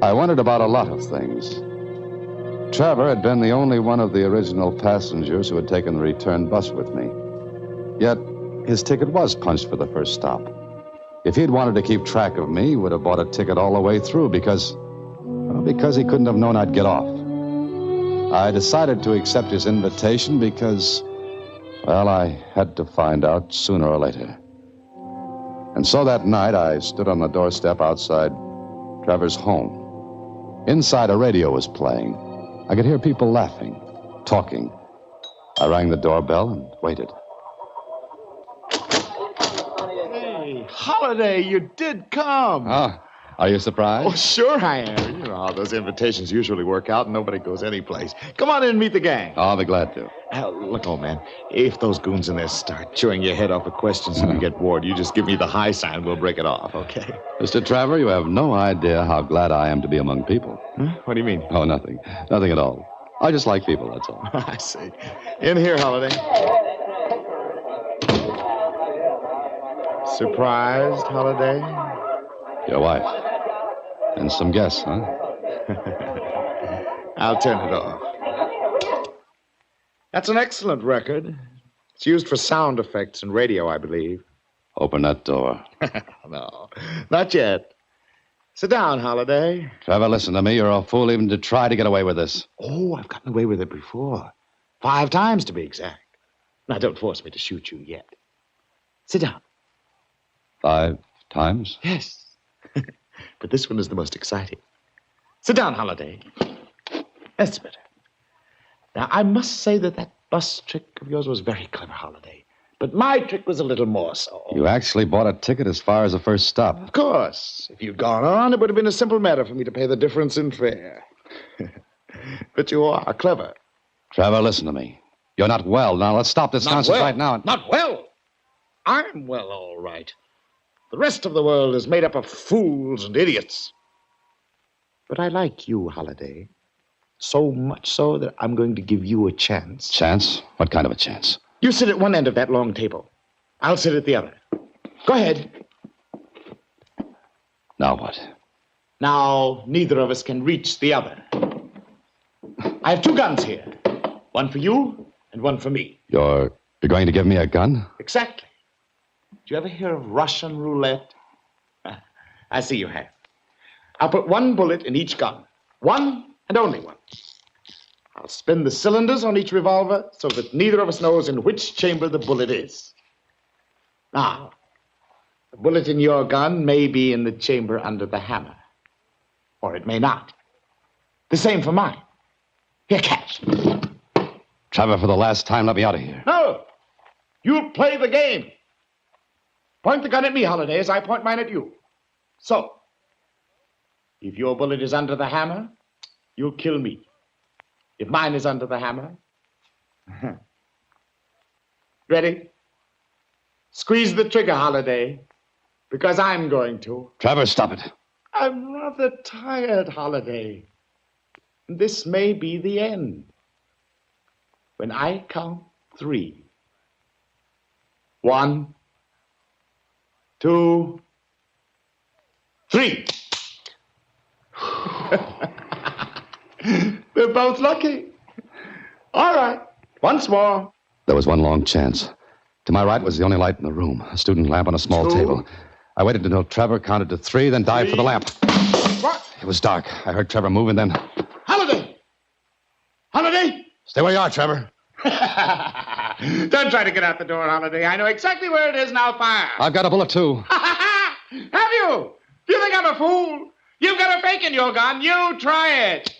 I wondered about a lot of things. Trevor had been the only one of the original passengers who had taken the return bus with me. Yet, his ticket was punched for the first stop. If he'd wanted to keep track of me, he would have bought a ticket all the way through because he couldn't have known I'd get off. I decided to accept his invitation because, well, I had to find out sooner or later. And so that night, I stood on the doorstep outside Trevor's home. Inside, a radio was playing. I could hear people laughing, talking. I rang the doorbell and waited. Hey, Holiday, you did come. Ah, are you surprised? Oh, sure I am. You know how those invitations usually work out and nobody goes anyplace. Come on in and meet the gang. Oh, I'll be glad to. Look, old man, if those goons in there start chewing your head off with questions and you get bored, you just give me the high sign, we'll break it off, okay? Mr. Trevor, you have no idea how glad I am to be among people. Huh? What do you mean? Oh, nothing. Nothing at all. I just like people, that's all. I see. In here, Holiday. Surprised, Holiday? Your wife. And some guests, huh? I'll turn it off. That's an excellent record. It's used for sound effects and radio, I believe. Open that door. No, not yet. Sit down, Holiday. Trevor, listen to me. You're a fool even to try to get away with this. Oh, I've gotten away with it before. 5 times, to be exact. Now, don't force me to shoot you yet. Sit down. 5 times? Yes. But this one is the most exciting. Sit down, Holiday. That's better. Now, I must say that bus trick of yours was very clever, Holiday. But my trick was a little more so. You actually bought a ticket as far as the first stop. Of course. If you'd gone on, it would have been a simple matter for me to pay the difference in fare. But you are clever. Trevor, listen to me. You're not well. Now, let's stop this nonsense right now. Not well. I'm well, all right. The rest of the world is made up of fools and idiots. But I like you, Holiday. So much so that I'm going to give you a chance. Chance? What kind of a chance? You sit at one end of that long table. I'll sit at the other. Go ahead. Now what? Now, neither of us can reach the other. I have 2 guns here. One for you and one for me. You're going to give me a gun? Exactly. Did you ever hear of Russian roulette? I see you have. I'll put 1 bullet in each gun. 1 and only 1. I'll spin the cylinders on each revolver so that neither of us knows in which chamber the bullet is. Now, the bullet in your gun may be in the chamber under the hammer. Or it may not. The same for mine. Here, catch. Trevor, for the last time, let me out of here. No! You'll play the game. Point the gun at me, Holiday, as I point mine at you. So, if your bullet is under the hammer, you'll kill me. If mine is under the hammer... Ready? Squeeze the trigger, Holiday, because I'm going to. Trevor, stop it. I'm rather tired, Holiday. This may be the end. When I count 3. 1, 2, 3. We're both lucky. All right. Once more. There was one long chance. To my right was the only light in the room, a student lamp on a small table. I waited until Trevor counted to 3, then dived for the lamp. What? It was dark. I heard Trevor move, and then... Holiday! Holiday! Stay where you are, Trevor. Don't try to get out the door, Holiday. I know exactly where it is. Now fire. I've got a bullet, too. Have you? You think I'm a fool? You've got a fake in your gun. You try it.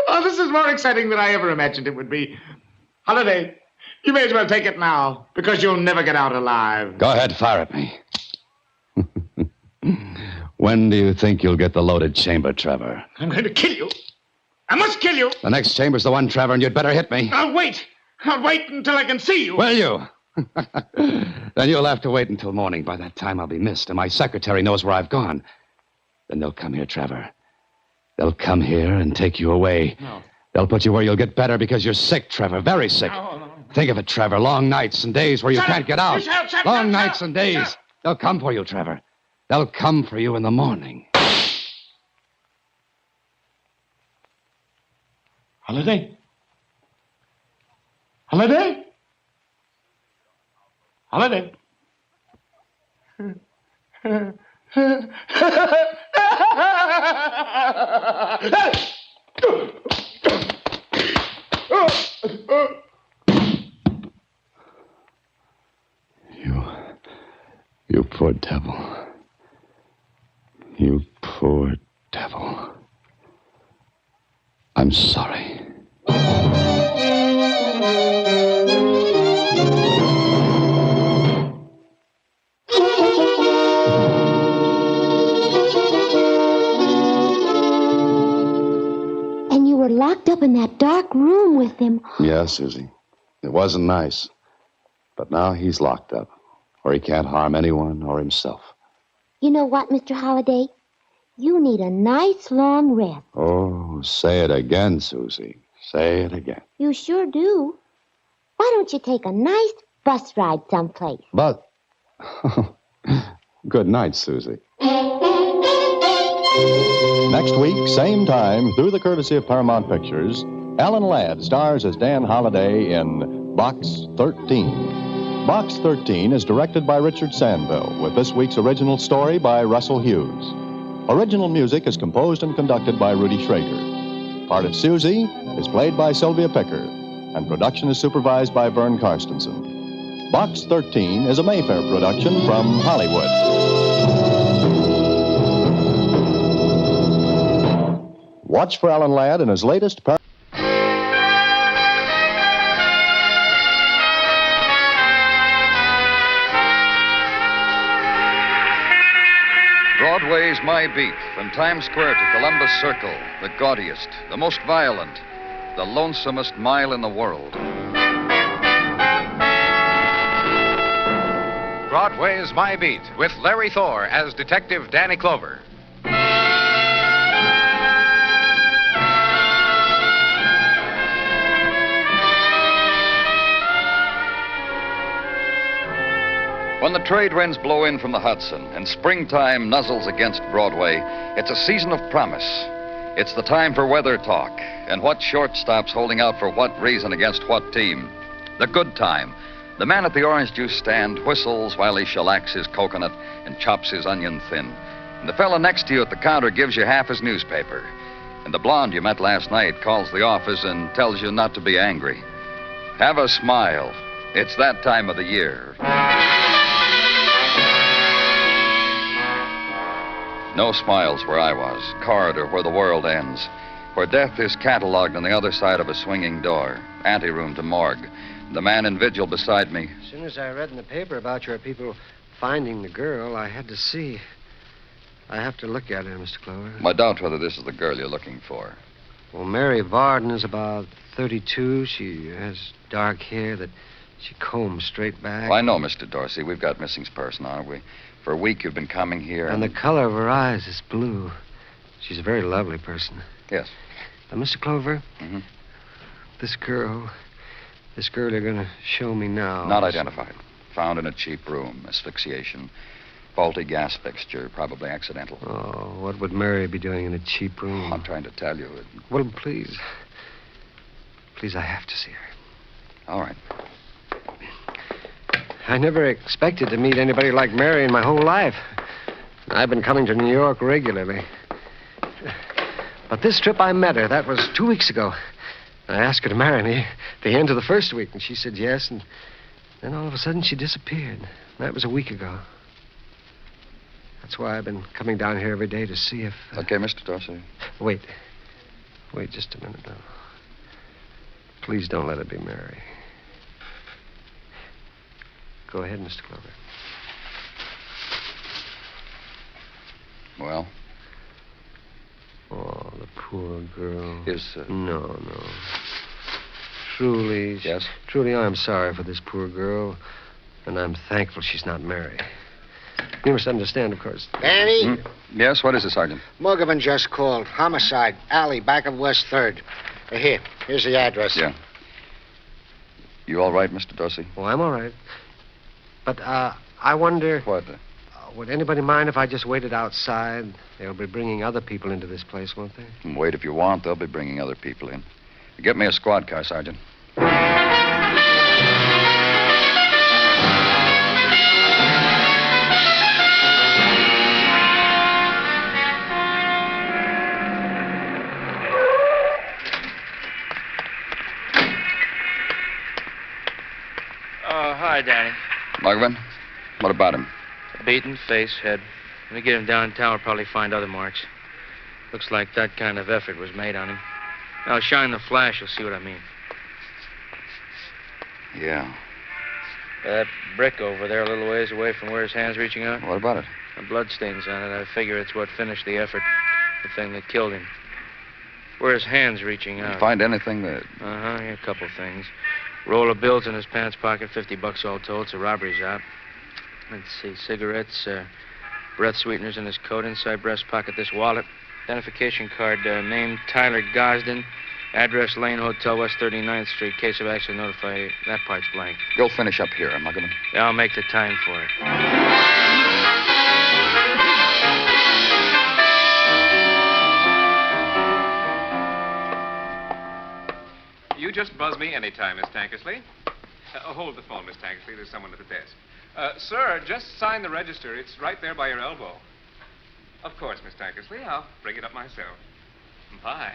Oh, this is more exciting than I ever imagined it would be. Holiday, you may as well take it now, because you'll never get out alive. Go ahead, fire at me. When do you think you'll get the loaded chamber, Trevor? I'm going to kill you. I must kill you. The next chamber's the one, Trevor, and you'd better hit me. I'll wait. I'll wait until I can see you. Will you? Then you'll have to wait until morning. By that time, I'll be missed, and my secretary knows where I've gone. Then they'll come here, Trevor. They'll come here and take you away. No. They'll put you where you'll get better because you're sick, Trevor, very sick. No. Think of it, Trevor. Long nights and days where you can't get out. Long nights and days. They'll come for you, Trevor. They'll come for you in the morning. Holiday? Holiday? Holiday? You poor devil. You poor devil. I'm sorry. And you were locked up in that dark room with him. Yeah, Susie. It wasn't nice. But now he's locked up, where he can't harm anyone or himself. You know what, Mr. Holliday? You need a nice long rest. Oh, say it again, Susie. Say it again. You sure do. Why don't you take a nice bus ride someplace? But... Good night, Susie. Next week, same time, through the courtesy of Paramount Pictures, Alan Ladd stars as Dan Holliday in Box 13. Box 13 is directed by Richard Sandville, with this week's original story by Russell Hughes. Original music is composed and conducted by Rudy Schrager. Part of Susie is played by Sylvia Picker, and production is supervised by Vern Karstensen. Box 13 is a Mayfair production from Hollywood. Watch for Alan Ladd in his latest... Broadway's My Beat, from Times Square to Columbus Circle, the gaudiest, the most violent, the lonesomest mile in the world. Broadway's My Beat, with Larry Thor as Detective Danny Clover. When the trade winds blow in from the Hudson and springtime nuzzles against Broadway, it's a season of promise. It's the time for weather talk and what shortstop's holding out for what reason against what team. The good time. The man at the orange juice stand whistles while he shellacks his coconut and chops his onion thin. And the fella next to you at the counter gives you half his newspaper. And the blonde you met last night calls the office and tells you not to be angry. Have a smile. It's that time of the year. No smiles where I was, corridor where the world ends, where death is cataloged on the other side of a swinging door, anteroom to morgue. The man in vigil beside me. As soon as I read in the paper about your people finding the girl, I had to see. I have to look at her, Mr. Clover. I doubt whether this is the girl you're looking for. Well, Mary Varden is about 32. She has dark hair that she combs straight back. Well, I know, Mr. Dorsey. We've got missing person, aren't we? For a week you've been coming here. And the color of her eyes is blue. She's a very lovely person. Yes. Mr. Clover, this girl you're going to show me now. Not identified. Found in a cheap room. Asphyxiation. Faulty gas fixture. Probably accidental. Oh, what would Mary be doing in a cheap room? I'm trying to tell you. Well, please. Please, I have to see her. All right. I never expected to meet anybody like Mary in my whole life. I've been coming to New York regularly. But this trip I met her. That was 2 weeks ago. I asked her to marry me at the end of the first week, and she said yes, and then all of a sudden she disappeared. That was a week ago. That's why I've been coming down here every day to see if... Okay, Mr. Darcy. Wait. Wait just a minute, now. Please don't let it be Mary. Go ahead, Mr. Clover. Well? Oh, the poor girl. Is... No. Truly... Yes? Truly, I'm sorry for this poor girl, and I'm thankful she's not Mary. You must understand, of course. Danny? Yes, what is it, Sergeant? Muggavan just called. Homicide. Alley, back of West 3rd. Here's the address. Yeah. You all right, Mr. Darcy? Oh, I'm all right. But, I wonder... What? Would anybody mind if I just waited outside? They'll be bringing other people into this place, won't they? Wait if you want. They'll be bringing other people in. Get me a squad car, Sergeant. Hi, Danny. Muggavan, what about him? Beaten, face, head. When we get him downtown, we'll probably find other marks. Looks like that kind of effort was made on him. Now, shine the flash, you'll see what I mean. Yeah. That brick over there, a little ways away from where his hand's reaching out. What about it? The bloodstains on it. I figure it's what finished the effort. The thing that killed him. Where his hand's reaching out. Did you find anything that... Uh-huh, yeah, a couple things. Roll of bills in his pants pocket, $50 all told, so robbery's out. Let's see, cigarettes, breath sweeteners in his coat, inside breast pocket, this wallet. Identification card, name Tyler Gosden. Address Lane Hotel, West 39th Street. Case of accident, notify. That part's blank. Go finish up here, Muggavan. Yeah, I'll make the time for it. You just buzz me anytime, Miss Tankersley. Hold the phone, Miss Tankersley. There's someone at the desk. Sir, just sign the register. It's right there by your elbow. Of course, Miss Tankersley. I'll bring it up myself. Bye.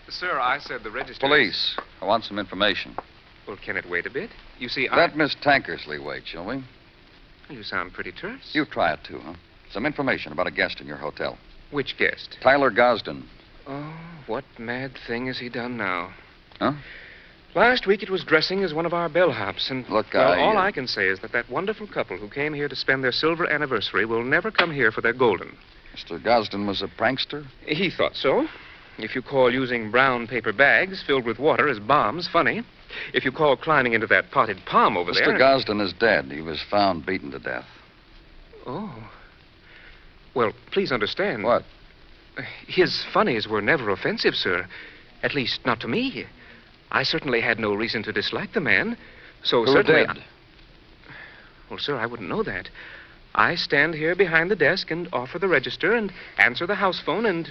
Sir, I said the register... Police. I want some information. Well, can it wait a bit? You see, Let Miss Tankersley wait, shall we? You sound pretty terse. You try it, too, huh? Some information about a guest in your hotel. Which guest? Tyler Gosden. Oh, what mad thing has he done now? Huh? Last week it was dressing as one of our bellhops, and Look, all I can say is that wonderful couple who came here to spend their silver anniversary will never come here for their golden. Mr. Gosden was a prankster? He thought so. If you call using brown paper bags filled with water as bombs funny, if you call climbing into that potted palm over there... Mr. Gosden is dead. He was found beaten to death. Oh. Well, please understand. What? His funnies were never offensive, sir. At least, not to me. I certainly had no reason to dislike the man. So Who certainly... did? Well, sir, I wouldn't know that. I stand here behind the desk and offer the register and answer the house phone and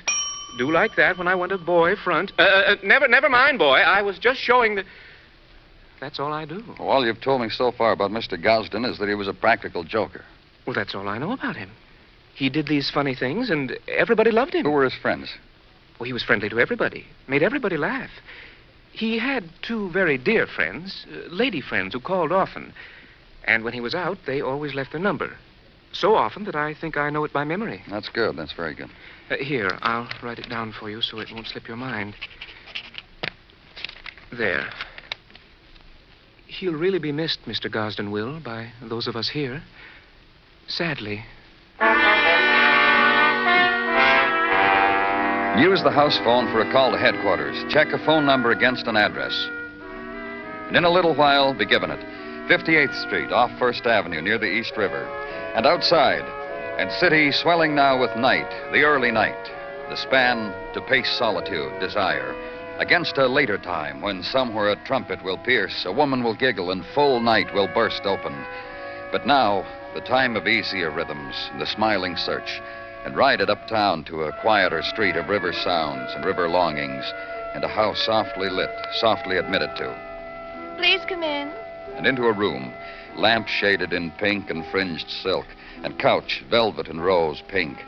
do like that when I want a boy front. Never mind, boy. I was just showing the... That's all I do. Well, all you've told me so far about Mr. Gosden is that he was a practical joker. Well, that's all I know about him. He did these funny things, and everybody loved him. Who were his friends? Well, he was friendly to everybody. Made everybody laugh. He had two very dear friends, lady friends who called often. And when he was out, they always left their number. So often that I think I know it by memory. That's good. That's very good. Here, I'll write it down for you so it won't slip your mind. There. He'll really be missed, Mr. Gosden will, by those of us here. Sadly. Use the house phone for a call to headquarters. Check a phone number against an address. And in a little while, be given it. 58th Street, off 1st Avenue, near the East River. And outside, and city swelling now with night, the early night. The span to pace solitude, desire. Against a later time, when somewhere a trumpet will pierce, a woman will giggle, and full night will burst open. But now, the time of easier rhythms, the smiling search, and ride it uptown to a quieter street of river sounds and river longings, and a house softly lit, softly admitted to. Please come in. And into a room, lamp shaded in pink and fringed silk, and couch velvet and rose pink,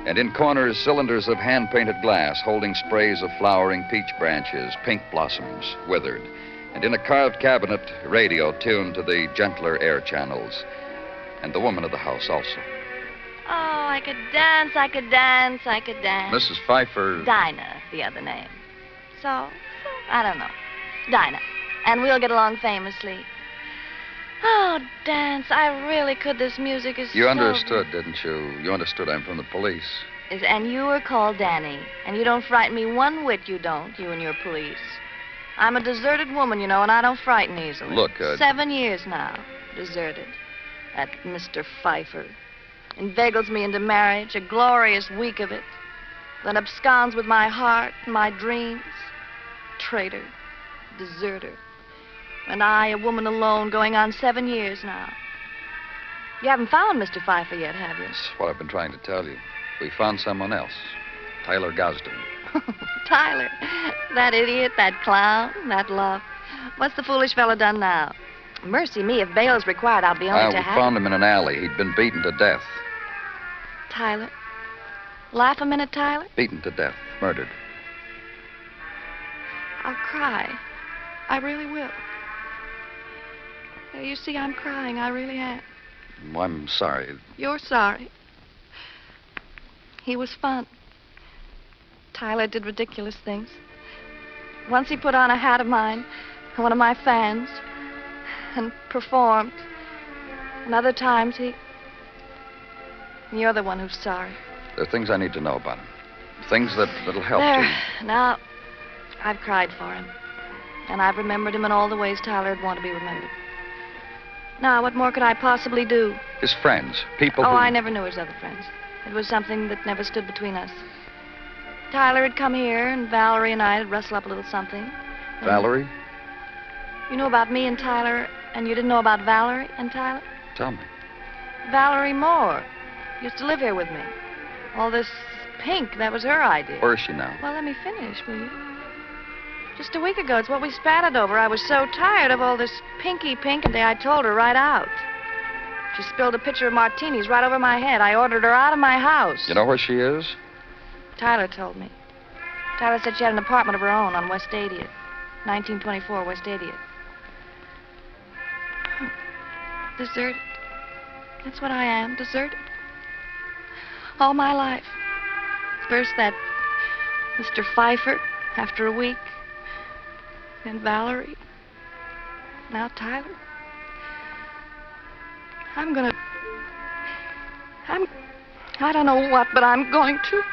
And in corners, cylinders of hand-painted glass holding sprays of flowering peach branches, pink blossoms, withered. And in a carved cabinet, radio tuned to the gentler air channels. And the woman of the house also. Oh, I could dance, I could dance, I could dance. Mrs. Pfeiffer. Dinah, the other name. So, I don't know. Dinah. And we'll get along famously. Oh, dance. I really could. This music is You so... understood, didn't you? You understood I'm from the police. And you were called Danny. And you don't frighten me one whit, you don't, you and your police. I'm a deserted woman, you know, and I don't frighten easily. Look, 7 years now, deserted. That Mr. Pfeiffer. Inveigles me into marriage, a glorious week of it. Then absconds with my heart, my dreams. Traitor. Deserter. And I, a woman alone, going on 7 years now. You haven't found Mr. Pfeiffer yet, have you? That's what I've been trying to tell you. We found someone else. Tyler Gosden. Tyler. That idiot, that clown, that love. What's the foolish fellow done now? Mercy me, if bail is required, I'll be only to We have found him in an alley. He'd been beaten to death. Tyler. Laugh a minute, Tyler. Beaten to death. Murdered. I'll cry. I really will. You see, I'm crying. I really am. Well, I'm sorry. You're sorry. He was fun. Tyler did ridiculous things. Once he put on a hat of mine, one of my fans, and performed. And other times You're the one who's sorry. There are things I need to know about him. Things that'll help There. you. Now, I've cried for him. And I've remembered him in all the ways Tyler'd want to be remembered. Now, what more could I possibly do? His friends, people Oh, who... I never knew his other friends. It was something that never stood between us. Tyler had come here, and Valerie and I'd rustle up a little something. Valerie? You knew about me and Tyler, and you didn't know about Valerie and Tyler? Tell me. Valerie Moore used to live here with me. All this pink, that was her idea. Where is she now? Well, let me finish, will you? Just a week ago, it's what we spatted over. I was so tired of all this pinky pink, and I told her right out. She spilled a pitcher of martinis right over my head. I ordered her out of my house. You know where she is? Tyler told me. Tyler said she had an apartment of her own on West 80th. 1924 West 80th. Deserted. That's what I am, deserted. All my life. First that Mr. Pfeiffer, after a week. Then Valerie. Now Tyler. I don't know what, but I'm going to.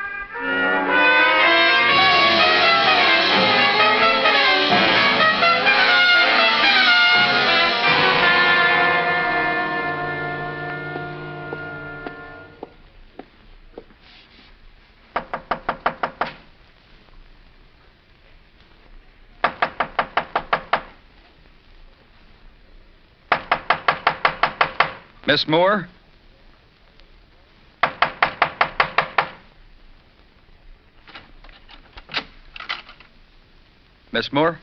Miss Moore? Miss Moore?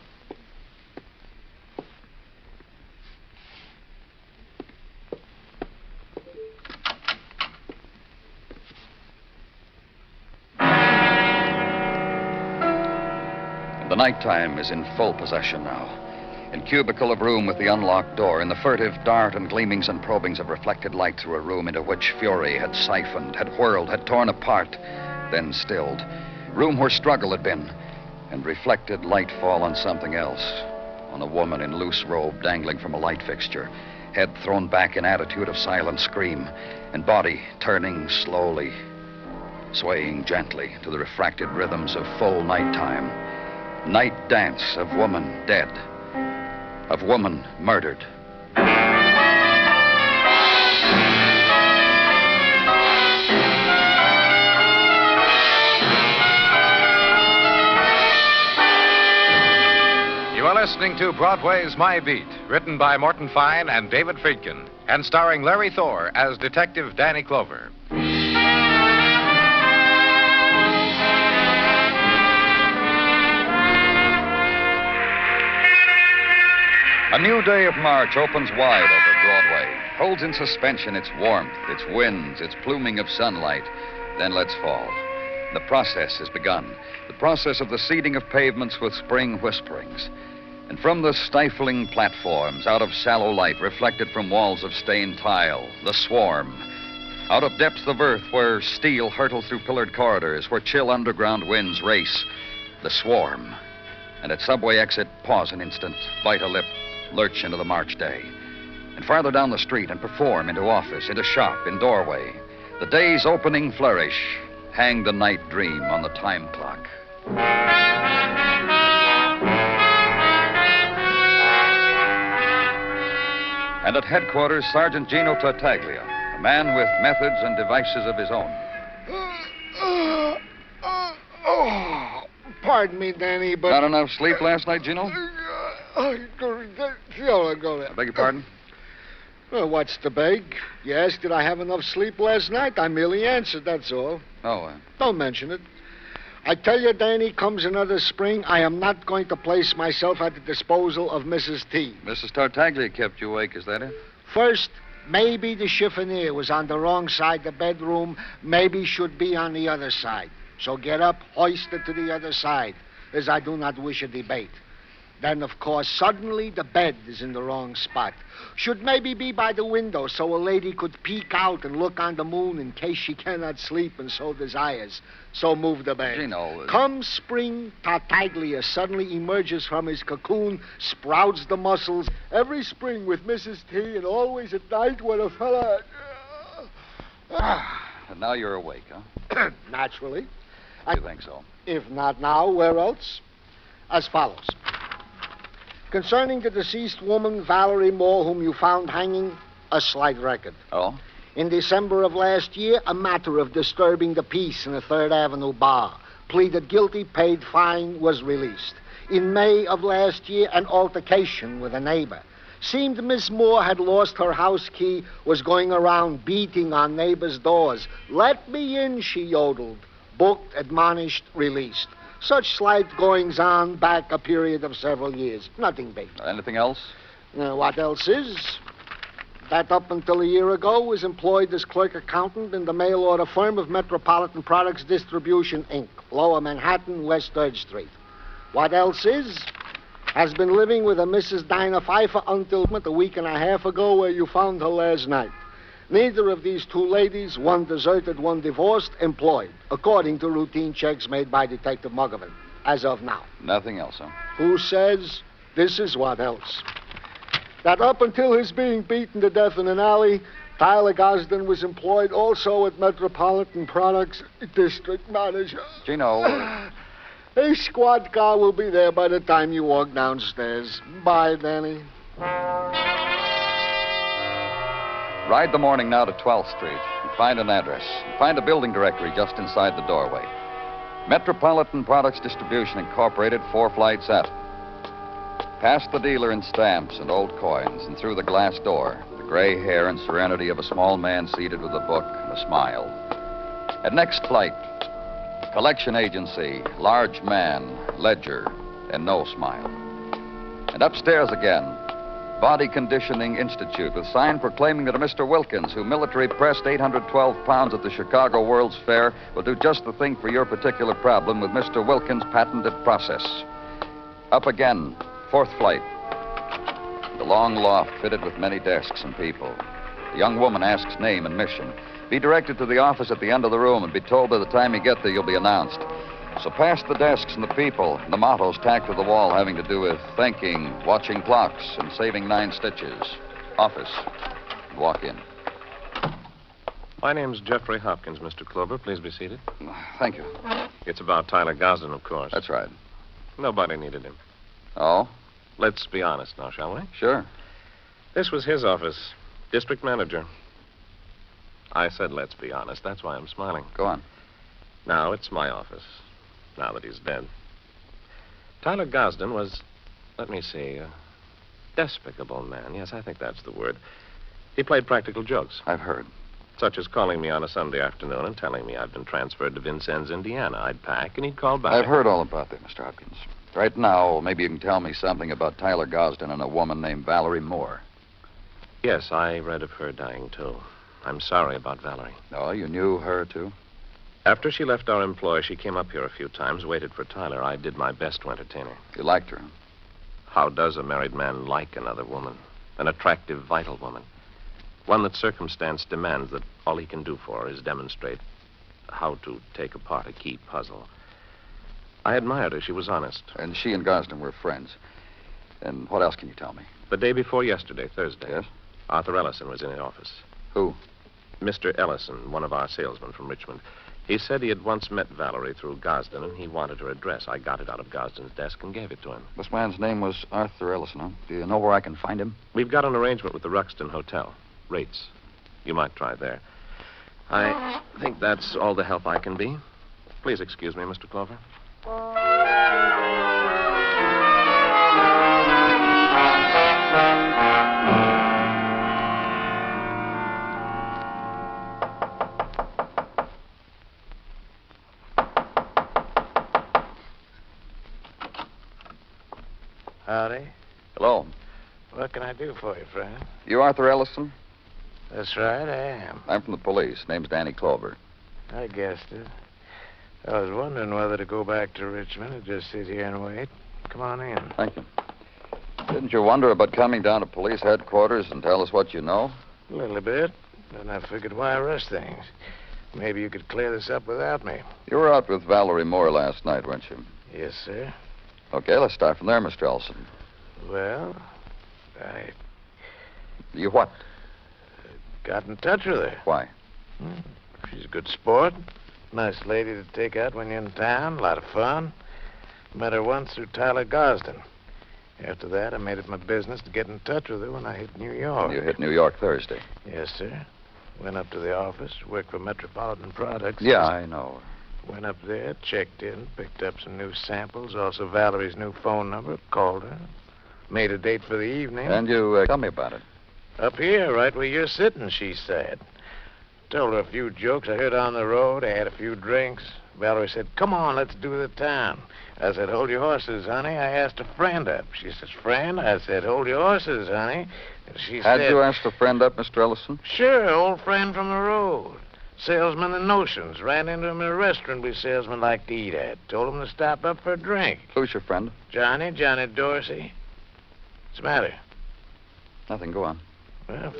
The nighttime is in full possession now. In cubicle of room with the unlocked door, in the furtive dart and gleamings and probings of reflected light through a room into which fury had siphoned, had whirled, had torn apart, then stilled. Room where struggle had been, and reflected light fall on something else, on a woman in loose robe dangling from a light fixture, head thrown back in attitude of silent scream, and body turning slowly, swaying gently to the refracted rhythms of full nighttime. Night dance of woman dead. Of woman murdered. You are listening to Broadway's My Beat, written by Morton Fine and David Friedkin, and starring Larry Thor as Detective Danny Clover. A new day of March opens wide over Broadway, holds in suspension its warmth, its winds, its pluming of sunlight, then lets fall. The process has begun. The process of the seeding of pavements with spring whisperings. And from the stifling platforms, out of shallow light reflected from walls of stained tile, the swarm. Out of depths of earth where steel hurtles through pillared corridors, where chill underground winds race, the swarm. And at subway exit, pause an instant, bite a lip, lurch into the March day. And farther down the street and perform into office, into shop, in doorway. The day's opening flourish, hang the night dream on the time clock. And at headquarters, Sergeant Gino Tartaglia, a man with methods and devices of his own. Pardon me, Danny, but... Not enough sleep last night, Gino? I beg your pardon? Well, what's the beg? You asked, did I have enough sleep last night? I merely answered, that's all. Oh, Don't mention it. I tell you, Danny, comes another spring, I am not going to place myself at the disposal of Mrs. T. Mrs. Tartaglia kept you awake, is that it? First, maybe the chiffonier was on the wrong side of the bedroom, maybe should be on the other side. So get up, hoist it to the other side, as I do not wish a debate. Then, of course, suddenly the bed is in the wrong spot. Should maybe be by the window so a lady could peek out and look on the moon in case she cannot sleep and so desires. So move the bed. Gino... Come spring, Tartaglia suddenly emerges from his cocoon, sprouts the muscles. Every spring with Mrs. T, and always at night when a fella... And now you're awake, huh? Naturally. You think so? If not now, where else? As follows. Concerning the deceased woman, Valerie Moore, whom you found hanging, a slight record. Oh? In December of last year, a matter of disturbing the peace in a 3rd Avenue bar. Pleaded guilty, paid fine, was released. In May of last year, an altercation with a neighbor. Seemed Miss Moore had lost her house key, was going around beating on neighbors' doors. Let me in, she yodeled. Booked, admonished, released. Such slight goings-on back a period of several years. Nothing big. Anything else? What else is? That up until a year ago was employed as clerk accountant in the mail-order firm of Metropolitan Products Distribution, Inc., Lower Manhattan, West 3rd Street. What else is? Has been living with a Mrs. Dinah Pfeiffer until a week and a half ago where you found her last night. Neither of these two ladies, one deserted, one divorced, employed, according to routine checks made by Detective Muggerman, as of now. Nothing else, huh? Who says this is what else? That up until his being beaten to death in an alley, Tyler Gosden was employed also at Metropolitan Products District Manager. Gino... A squad car will be there by the time you walk downstairs. Bye, Danny. Ride the morning now to 12th Street and find an address. Find a building directory just inside the doorway. Metropolitan Products Distribution Incorporated, 4 flights up. Past the dealer in stamps and old coins and through the glass door, the gray hair and serenity of a small man seated with a book and a smile. At next flight, collection agency, large man, ledger, and no smile. And upstairs again, Body Conditioning Institute, with sign proclaiming that a Mr. Wilkins, who military pressed 812 pounds at the Chicago World's Fair, will do just the thing for your particular problem with Mr. Wilkins' patented process. Up again, 4th flight. The long loft fitted with many desks and people. The young woman asks name and mission. Be directed to the office at the end of the room and be told by the time you get there you'll be announced. So past the desks and the people, and the mottos tacked to the wall having to do with thinking, watching clocks, and saving 9 stitches. Office. And walk in. My name's Jeffrey Hopkins, Mr. Clover. Please be seated. Thank you. It's about Tyler Gosden, of course. That's right. Nobody needed him. Oh? Let's be honest now, shall we? Sure. This was his office. District manager. I said let's be honest. That's why I'm smiling. Go on. Now it's my office. Now that he's dead. Tyler Gosden was, let me see, a despicable man. Yes, I think that's the word. He played practical jokes. I've heard. Such as calling me on a Sunday afternoon and telling me I'd been transferred to Vincennes, Indiana. I'd pack and he'd call back. I've heard all about that, Mr. Hopkins. Right now, maybe you can tell me something about Tyler Gosden and a woman named Valerie Moore. Yes, I read of her dying, too. I'm sorry about Valerie. Oh, you knew her, too? After she left our employ, she came up here a few times, waited for Tyler. I did my best to entertain her. You liked her? How does a married man like another woman? An attractive, vital woman. One that circumstance demands that all he can do for her is demonstrate how to take apart a key puzzle. I admired her. She was honest. And she and Gosden were friends. And what else can you tell me? The day before yesterday, Thursday. Yes? Arthur Ellison was in the office. Who? Mr. Ellison, one of our salesmen from Richmond. He said he had once met Valerie through Gosden, and he wanted her address. I got it out of Gosden's desk and gave it to him. This man's name was Arthur Ellison, huh? Do you know where I can find him? We've got an arrangement with the Ruxton Hotel. Rates. You might try there. I think that's all the help I can be. Please excuse me, Mr. Clover. Howdy. Hello. What can I do for you, friend? You Arthur Ellison? That's right, I am. I'm from the police. Name's Danny Clover. I guessed it. I was wondering whether to go back to Richmond or just sit here and wait. Come on in. Thank you. Didn't you wonder about coming down to police headquarters and tell us what you know? A little bit. Then I figured, why rush things? Maybe you could clear this up without me. You were out with Valerie Moore last night, weren't you? Yes, sir. Okay, let's start from there, Mr. Ellison. Well, You what? Got in touch with her. Why? She's a good sport. Nice lady to take out when you're in town. A lot of fun. Met her once through Tyler Gosden. After that, I made it my business to get in touch with her when I hit New York. You hit New York Thursday. Yes, sir. Went up to the office, worked for Metropolitan Products. Yeah, I know. Went up there, checked in, picked up some new samples, also Valerie's new phone number, called her, made a date for the evening. And you tell me about it. Up here, right where you're sitting, she said. Told her a few jokes I heard on the road. I had a few drinks. Valerie said, come on, let's do the town. I said, hold your horses, honey. I asked a friend up. She says, friend? I said, hold your horses, honey. And she said... Had you asked a friend up, Mr. Ellison? Sure, old friend from the road. Salesman in Notions. Ran into him in a restaurant we salesmen like to eat at. Told him to stop up for a drink. Who's your friend? Johnny Dorsey. What's the matter? Nothing, go on. Well,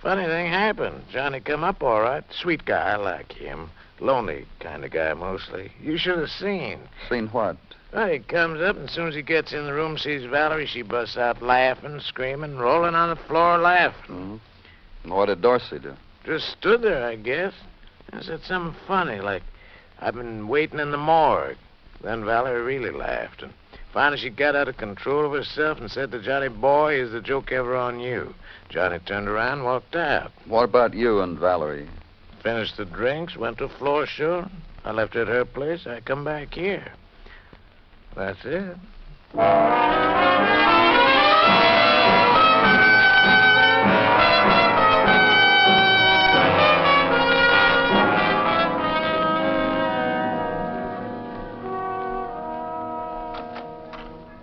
funny thing happened. Johnny come up all right. Sweet guy, I like him. Lonely kind of guy, mostly. You should have seen. Seen what? Well, he comes up, and as soon as he gets in the room, sees Valerie, she busts out laughing, screaming, rolling on the floor laughing. Mm-hmm. And what did Dorsey do? Just stood there, I guess. I said something funny, like, I've been waiting in the morgue. Then Valerie really laughed, and finally she got out of control of herself and said to Johnny, boy, is the joke ever on you? Johnny turned around and walked out. What about you and Valerie? Finished the drinks, went to a floor show. I left her at her place. I come back here. That's it.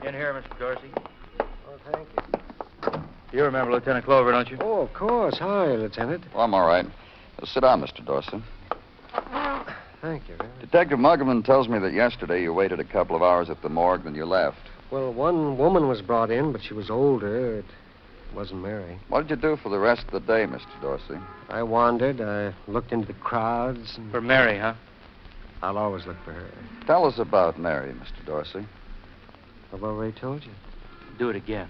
In here, Mr. Dorsey. Oh, thank you. You remember Lieutenant Clover, don't you? Oh, of course. Hi, Lieutenant. Well, I'm all right. Sit down, Mr. Dorsey. Thank you. Detective Muggerman tells me that yesterday you waited a couple of hours at the morgue, then you left. Well, one woman was brought in, but she was older. It wasn't Mary. What did you do for the rest of the day, Mr. Dorsey? I wandered. I looked into the crowds. And... For Mary, huh? I'll always look for her. Tell us about Mary, Mr. Dorsey. I've already told you. Do it again.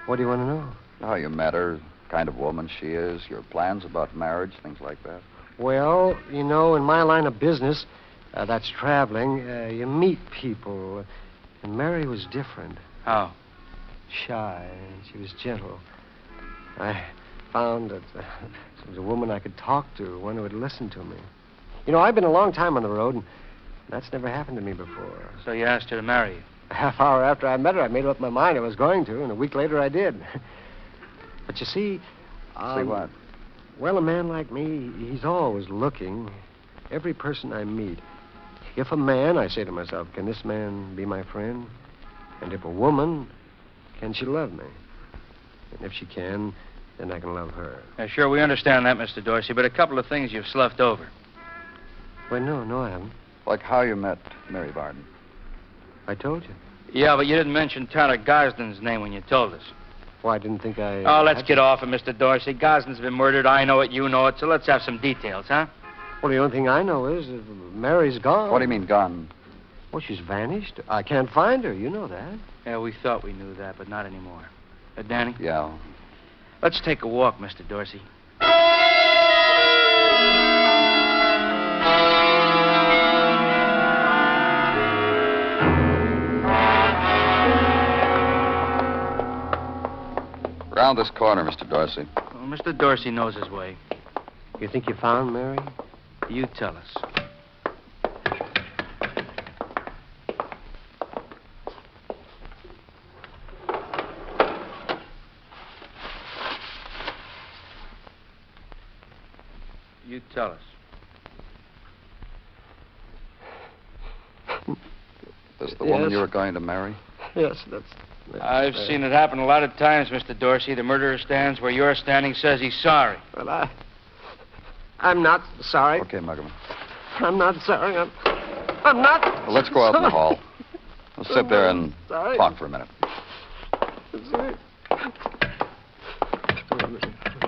What do you want to know? How you met her, kind of woman she is, your plans about marriage, things like that. Well, you know, in my line of business, that's traveling, you meet people. And Mary was different. How? Shy. She was gentle. I found that she was a woman I could talk to, one who would listen to me. You know, I've been a long time on the road, and that's never happened to me before. So you asked her to marry you? A half hour after I met her, I made up my mind I was going to, and a week later I did. But you see... See what? Well, a man like me, he's always looking. Every person I meet. If a man, I say to myself, can this man be my friend? And if a woman, can she love me? And if she can, then I can love her. Sure, we understand that, Mr. Dorsey, but a couple of things you've sloughed over. Wait, no, I haven't. Like how you met Mary Varden. I told you. Yeah, but you didn't mention Tyler Gosden's name when you told us. Well, I didn't think I... Oh, let's get off it, Mr. Dorsey. Gosden's been murdered. I know it, you know it, so let's have some details, huh? Well, the only thing I know is that Mary's gone. What do you mean, gone? Well, she's vanished. I can't find her. You know that. Yeah, we thought we knew that, but not anymore. Danny? Yeah. Let's take a walk, Mr. Dorsey. Round this corner, Mr. Dorsey. Well, Mr. Dorsey knows his way. You think you found Mary? You tell us. You tell us. This the woman you were going to marry? Yes, that's I've seen it happen a lot of times, Mr. Dorsey. The murderer stands where you're standing, says he's sorry. Well, I'm not sorry. Okay, Muggerman. I'm not sorry. I'm not. Well, let's go out in the hall. We'll sit there and talk for a minute.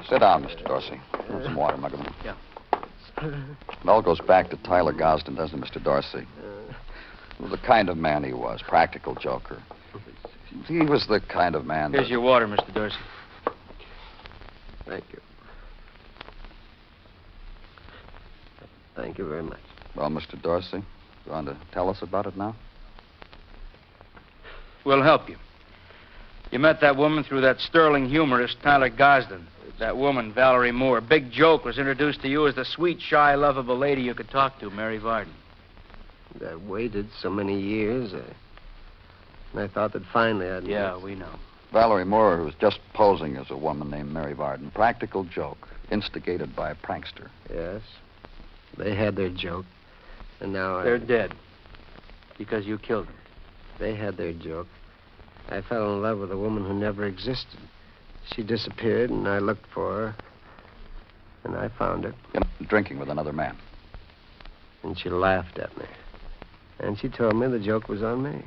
Sit down, Mr. Dorsey. Have some water, Muggerman. Yeah. It all goes back to Tyler Gosden, doesn't it, Mr. Dorsey? The kind of man he was, practical joker. He was the kind of man Here's your water, Mr. Dorsey. Thank you. Thank you very much. Well, Mr. Dorsey, you want to tell us about it now? We'll help you. You met that woman through that sterling humorist, Tyler Gosden. That woman, Valerie Moore. Big Joke was introduced to you as the sweet, shy, lovable lady you could talk to, Mary Varden. I waited so many years. I thought that finally I'd... Yeah, we know. Valerie Moore was just posing as a woman named Mary Varden. Practical joke, instigated by a prankster. Yes. They had their joke. And now They're dead. Because you killed them. They had their joke. I fell in love with a woman who never existed. She disappeared, and I looked for her. And I found her. Drinking with another man. And she laughed at me. And she told me the joke was on me.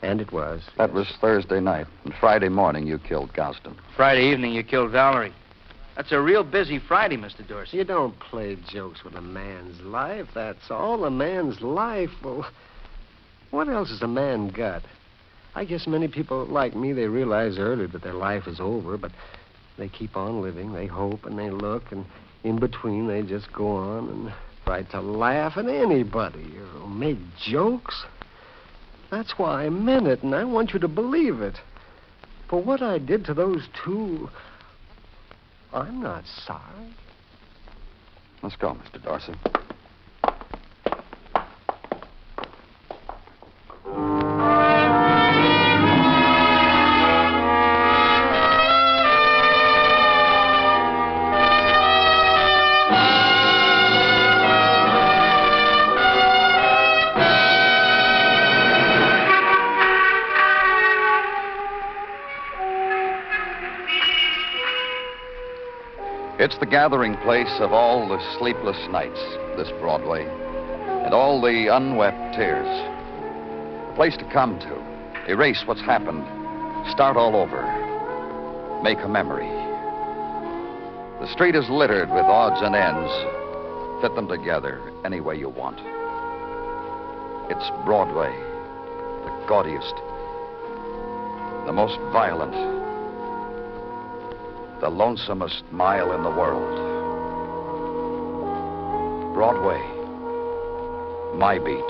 And it was. That was Thursday night. And Friday morning, you killed Gosden. Friday evening, you killed Valerie. That's a real busy Friday, Mr. Dorsey. You don't play jokes with a man's life. That's all. A man's life. Well, what else has a man got? I guess many people like me, they realize early that their life is over, but they keep on living. They hope and they look, and in between, they just go on and try to laugh at anybody or make jokes. That's why I meant it, and I want you to believe it. For what I did to those two, I'm not sorry. Let's go, Mr. Dorsey. It's the gathering place of all the sleepless nights, this Broadway, and all the unwept tears. A place to come to, erase what's happened, start all over, make a memory. The street is littered with odds and ends. Fit them together any way you want. It's Broadway, the gaudiest, the most violent, the lonesomest mile in the world. Broadway, my beat.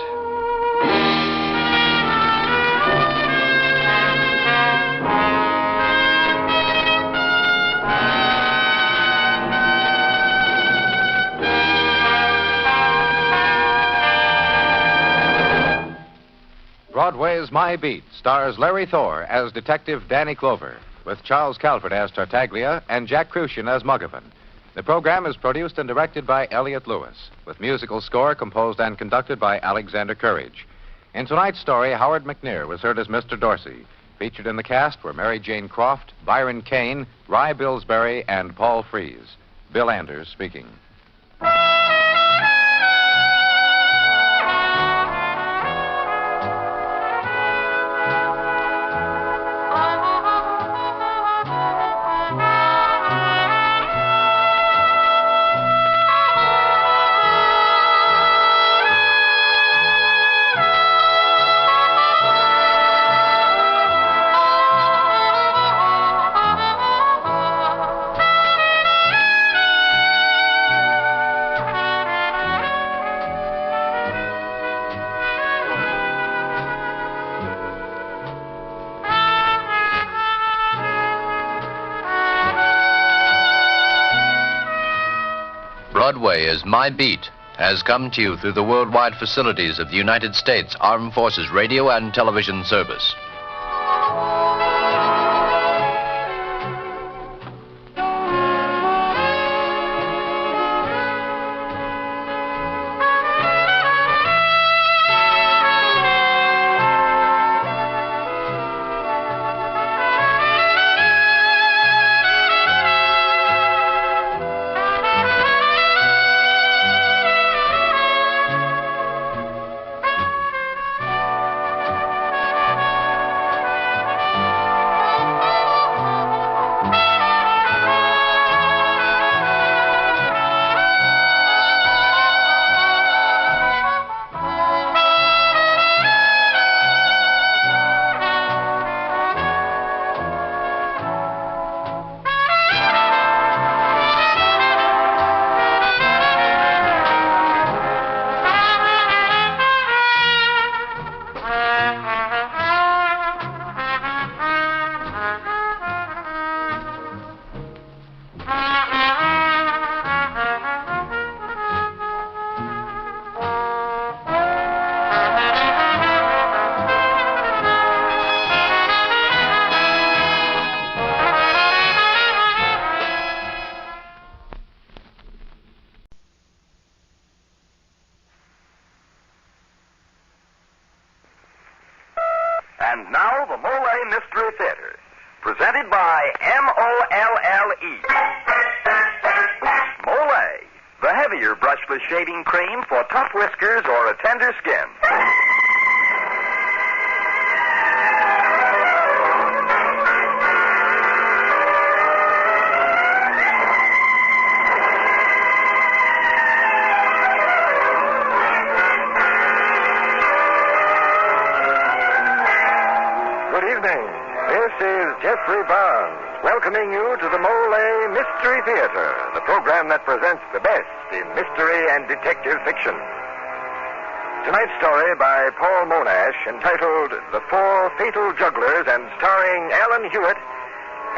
Broadway's My Beat stars Larry Thor as Detective Danny Clover, with Charles Calvert as Tartaglia and Jack Crucian as Muggavan. The program is produced and directed by Elliott Lewis, with musical score composed and conducted by Alexander Courage. In tonight's story, Howard McNear was heard as Mr. Dorsey. Featured in the cast were Mary Jane Croft, Byron Kane, Rye Billsbury, and Paul Frees. Bill Anders speaking. Broadway is My Beat, has come to you through the worldwide facilities of the United States Armed Forces Radio and Television Service. And now, the Molle Mystery Theater, presented by Molle. Molle, the heavier brushless shaving cream for tough whiskers or a tender skin. Welcoming you to the Molle Mystery Theater, the program that presents the best in mystery and detective fiction. Tonight's story by Paul Monash, entitled The Four Fatal Jugglers and starring Alan Hewitt,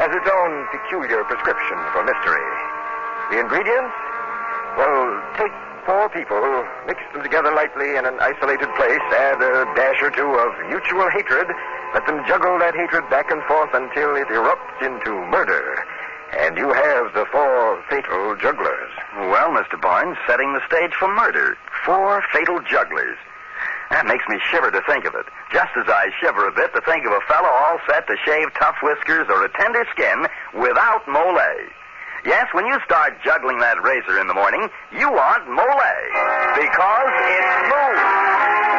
has its own peculiar prescription for mystery. The ingredients? Well, take 4 people, mix them together lightly in an isolated place, add a dash or two of mutual hatred, let them juggle that hatred back and forth until it erupts into murder. And you have the 4 fatal jugglers. Well, Mr. Barnes, setting the stage for murder. 4 fatal jugglers. That makes me shiver to think of it. Just as I shiver a bit to think of a fellow all set to shave tough whiskers or a tender skin without Molle. Yes, when you start juggling that razor in the morning, you want Molle. Because it's smooth.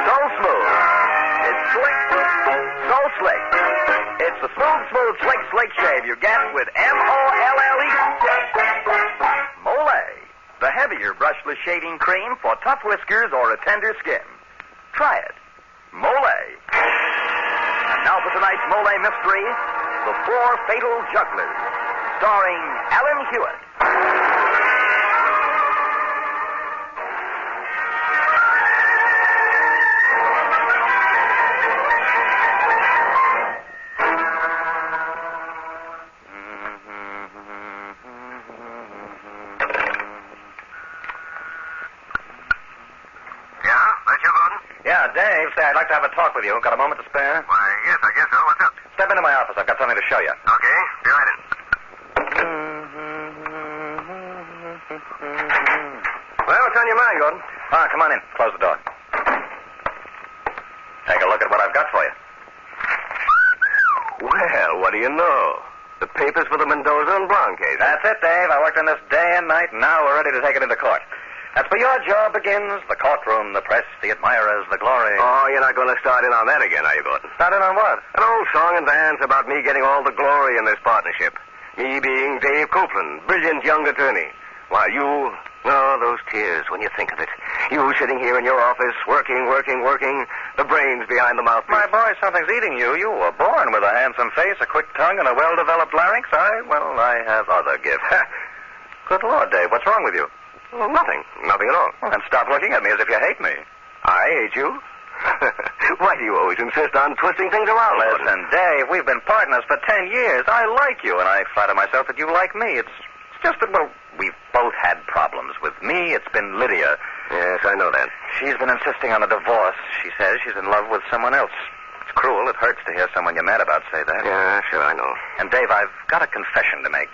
So smooth. It's slick. So slick. It's the smooth, slick shave you get with Molle. Molle, the heavier brushless shaving cream for tough whiskers or a tender skin. Try it. Molle. And now for tonight's Molle mystery, The Four Fatal Jugglers, starring Alan Hewitt. Dave, say, I'd like to have a talk with you. Got a moment to spare? Why, yes, I guess so. What's up? Step into my office. I've got something to show you. Okay, be right in. Well, what's on your mind, Gordon? Come on in. Close the door. Take a look at what I've got for you. Well, what do you know? The papers for the Mendoza and Brown case. That's it, Dave. I worked on this day and night, and now we're ready to take it into court. That's where your job begins. The courtroom, the press, the admirers, the glory. Oh, you're not going to start in on that again, are you, Gordon? Start in on what? An old song and dance about me getting all the glory in this partnership. Me being Dave Copeland, brilliant young attorney. While you... Oh, those tears when you think of it. You sitting here in your office, working, the brains behind the mouthpiece. My boy, something's eating you. You were born with a handsome face, a quick tongue, and a well-developed larynx. I have other gifts. Good Lord, Dave, what's wrong with you? Well, nothing at all. Well, then stop looking at me as if you hate me. I hate you? Why do you always insist on twisting things around? Listen, Dave, we've been partners for 10 years. I like you, and I flatter myself that you like me. It's just that, well, we've both had problems. With me, it's been Lydia. Yes, I know that. She's been insisting on a divorce. She says she's in love with someone else. It's cruel. It hurts to hear someone you're mad about say that. Yeah, sure, I know. And, Dave, I've got a confession to make.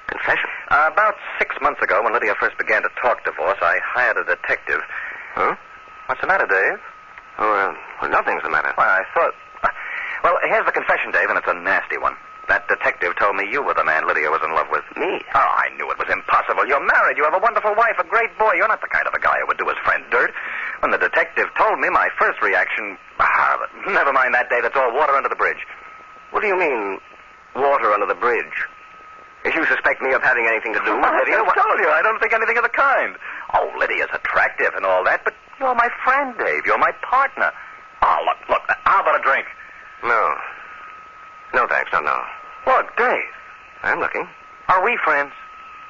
Confession? About 6 months ago, when Lydia first began to talk divorce, I hired a detective. Huh? What's the matter, Dave? Oh, well, nothing's the matter. Well, I thought... Well, here's the confession, Dave, and it's a nasty one. That detective told me you were the man Lydia was in love with. Me? Oh, I knew it was impossible. You're married. You have a wonderful wife, a great boy. You're not the kind of a guy who would do his friend dirt. When the detective told me, my first reaction... never mind that, Dave. It's all water under the bridge. What do you mean, water under the bridge? If you suspect me of having anything to do with Lydia... I told you, I don't think anything of the kind. Oh, Lydia's attractive and all that, but you're my friend, Dave. You're my partner. Oh, look, how about a drink? No. No, thanks, no. Look, Dave. I'm looking. Are we friends?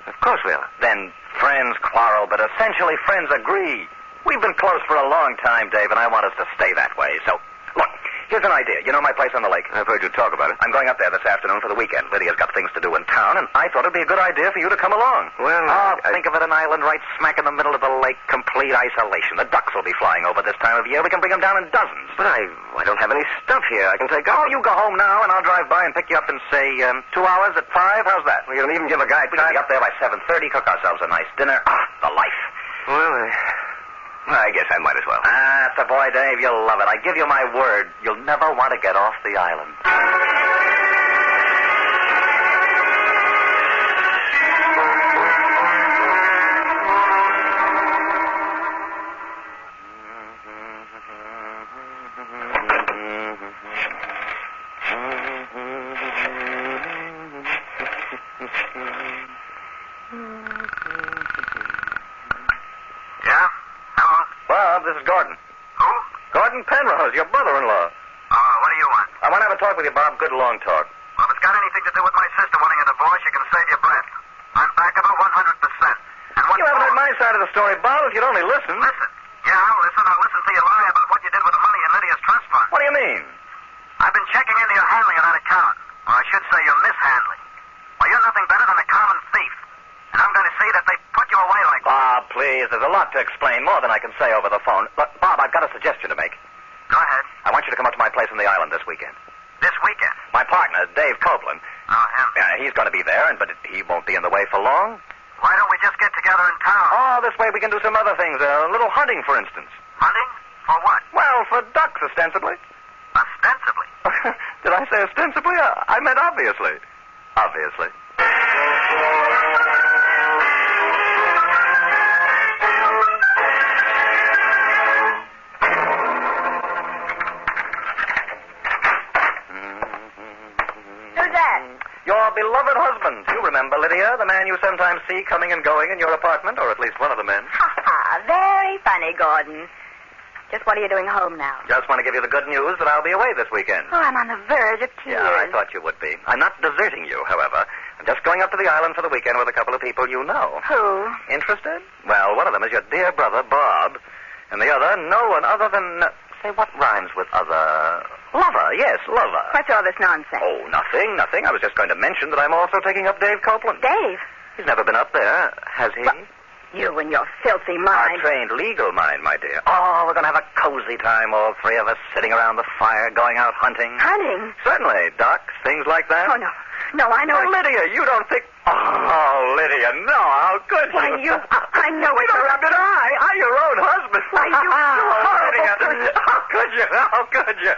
Of course we are. Then friends quarrel, but essentially friends agree. We've been close for a long time, Dave, and I want us to stay that way. So, look, here's an idea. You know my place on the lake? I've heard you talk about it. I'm going up there this afternoon for the weekend. Lydia's got things to do in town, and I thought it'd be a good idea for you to come along. Well, think of it, an island right smack in the middle of the lake, complete isolation. The ducks will be flying over this time of year. We can bring them down in dozens. But I don't have any stuff here. I can take off. Oh, you go home now, and I'll drive by and pick you up in, say, 2 hours at 5. How's that? We don't even give a guide. We can be up there by 7:30, cook ourselves a nice dinner. The life. Well, I guess I might as well. That's the boy, Dave. You'll love it. I give you my word. You'll never want to get off the island. This is Gordon. Who? Gordon Penrose, your brother-in-law. What do you want? I want to have a talk with you, Bob. Good long talk. Well, if it's got anything to do with my sister wanting a divorce, you can save your breath. I'm back of her 100%. And what you haven't heard my side of the story, Bob, if you'd only listen. Listen. Yeah, I'll listen. I'll listen to you lie about what you did with the money in Lydia's trust fund. What do you mean? I've been checking into your handling of that account. Or I should say your mishandling. Well, you're nothing better than a common thief. And I'm going to see that they put you away like that. Bob, please. There's a lot to explain, more than I can say over the phone. Look, Bob, I've got a suggestion to make. Go ahead. I want you to come up to my place on the island this weekend. This weekend? My partner, Dave Copeland. Oh, him? He's going to be there, but he won't be in the way for long. Why don't we just get together in town? Oh, this way we can do some other things. A little hunting, for instance. Hunting? For what? Well, for ducks, ostensibly. Ostensibly? Did I say ostensibly? I meant obviously. Obviously. Your beloved husband. You remember, Lydia, the man you sometimes see coming and going in your apartment, or at least one of the men. Ha! Very funny, Gordon. Just what are you doing home now? Just want to give you the good news that I'll be away this weekend. Oh, I'm on the verge of tears. Yeah, I thought you would be. I'm not deserting you, however. I'm just going up to the island for the weekend with a couple of people you know. Who? Interested? Well, one of them is your dear brother, Bob. And the other, no one other than... say, what rhymes with other... Lover, yes, lover. What's all this nonsense? Oh, nothing. I was just going to mention that I'm also taking up Dave Copeland. Dave? He's never been up there, has he? Well, you and your filthy mind. Our trained legal mind, my dear. Oh, we're going to have a cozy time, all three of us, sitting around the fire, going out hunting. Hunting? Certainly, ducks, things like that. Oh, no. No, I know. Oh, Lydia, you don't think... Oh, Lydia, no, how could you? Why, I know it's... You don't have to die. I'm your own husband. Why, you horrible... Lydia, how could you? How could you?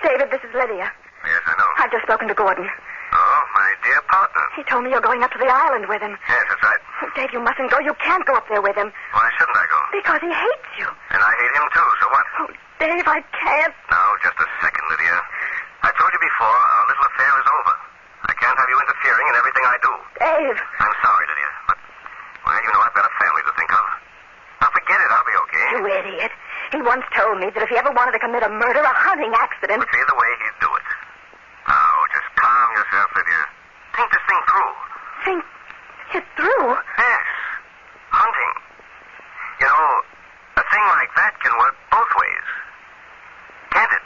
David, this is Lydia. Yes, I know. I've just spoken to Gordon. Oh, my dear partner. He told me you're going up to the island with him. Yes, that's right. Oh, Dave, you mustn't go. You can't go up there with him. Why shouldn't I go? Because he hates you. And I hate him, too, so what? Oh, Dave, I can't. Now, just a second, Lydia. I told you before, our little affair is over. I can't have you interfering in everything I do. Dave. I'm sorry, Lydia, but, well, you know I've got a family to think of. Now, forget it. I'll be okay. You idiot. He once told me that if he ever wanted to commit a murder, a hunting accident... But either way, he'd do it. Now, just calm yourself, Lydia. Think this thing through. Think it through? Yes. Hunting. You know, a thing like that can work both ways. Can't it?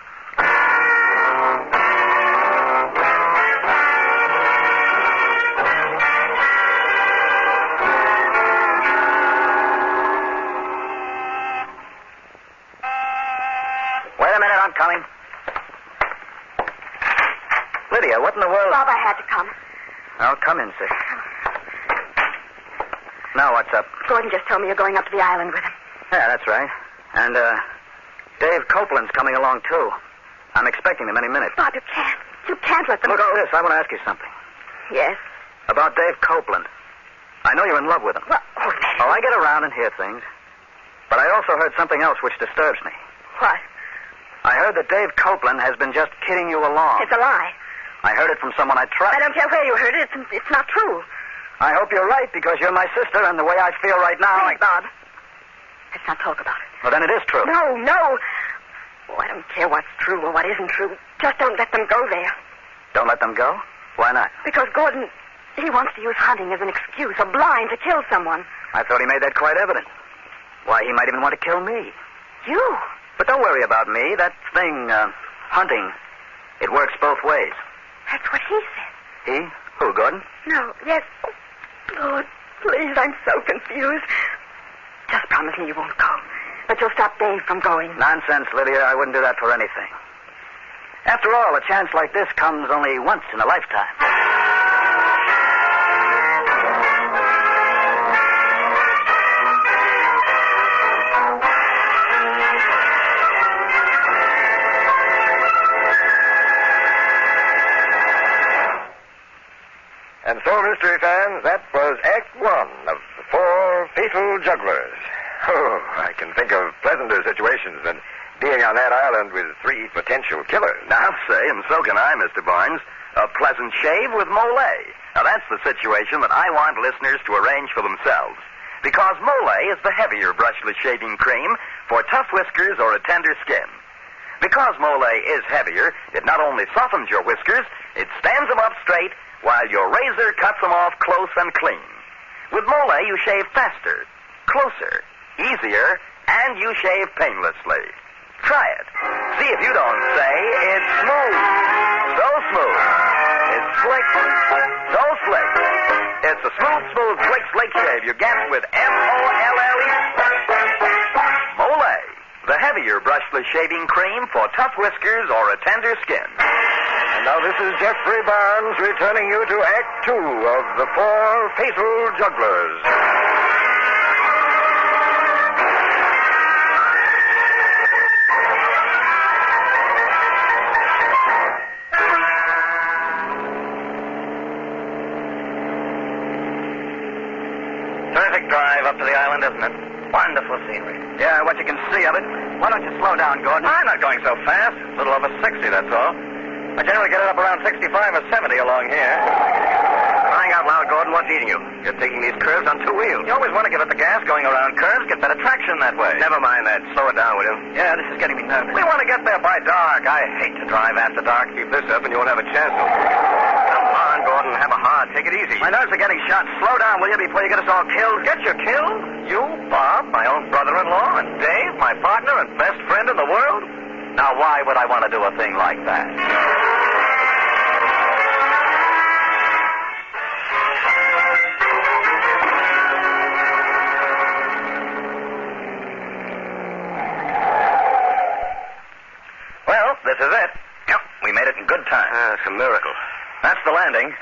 Wait a minute, I'm coming. Lydia, what in the world? Bob, I had to come. I'll come in, sis. Now, what's up? Gordon just told me you're going up to the island with him. Yeah, that's right. And, Dave Copeland's coming along, too. I'm expecting him any minute. Bob, you can't. You can't let them Look, go. sis, I want to ask you something. Yes? About Dave Copeland. I know you're in love with him. Well, Oh, I get around and hear things. But I also heard something else which disturbs me. What? I heard that Dave Copeland has been just kidding you along. It's a lie. I heard it from someone I trust. I don't care where you heard it. It's not true. I hope you're right, because you're my sister, and the way I feel right now... Please, Bob. Let's not talk about it. Well, then it is true. No. Oh, I don't care what's true or what isn't true. Just don't let them go there. Don't let them go? Why not? Because Gordon, he wants to use hunting as an excuse, a blind to kill someone. I thought he made that quite evident. Why, he might even want to kill me. You? But don't worry about me. That thing, hunting, it works both ways. That's what he said. He? Who, Gordon? No, yes. Oh, Lord, please, I'm so confused. Just promise me you won't go. But you'll stop Dave from going. Nonsense, Lydia. I wouldn't do that for anything. After all, a chance like this comes only once in a lifetime. And so, mystery fans, that was Act One of the Four Fatal Jugglers. Oh, I can think of pleasanter situations than being on that island with 3 potential killers. I'll say, and so can I, Mr. Barnes. A pleasant shave with Molle. Now, that's the situation that I want listeners to arrange for themselves. Because Molle is the heavier brushless shaving cream for tough whiskers or a tender skin. Because Molle is heavier, it not only softens your whiskers, it stands them up straight, while your razor cuts them off close and clean. With Molle, you shave faster, closer, easier, and you shave painlessly. Try it. See if you don't say it's smooth. So smooth. It's slick. So slick. It's a smooth, slick shave you get with M-O-L-L-E. Molle, the heavier brushless shaving cream for tough whiskers or a tender skin. And now this is Jeffrey Barnes returning you to Act Two of the Four Fatal Jugglers. Terrific drive up to the island, isn't it? Wonderful scenery. Yeah, what you can see of it. Why don't you slow down, Gordon? I'm not going so fast. A little over 60, that's all. I generally get it up around 65 or 70 along here. Crying out loud, Gordon, what's eating you? You're taking these curves on 2 wheels. You always want to give it the gas going around curves, get better traction that way. Never mind that. Slow it down, will you? Yeah, this is getting me nervous. We want to get there by dark. I hate to drive after dark. Keep this up and you won't have a chance to... Come on, Gordon, have a heart. Take it easy. My nerves are getting shot. Slow down, will you, before you get us all killed? Get your kill? You, Bob, my own brother-in-law, and Dave, my partner and best friend in the world? Now, why would I want to do a thing like that? Well, this is it. Yep, we made it in good time. It's a miracle. That's the landing.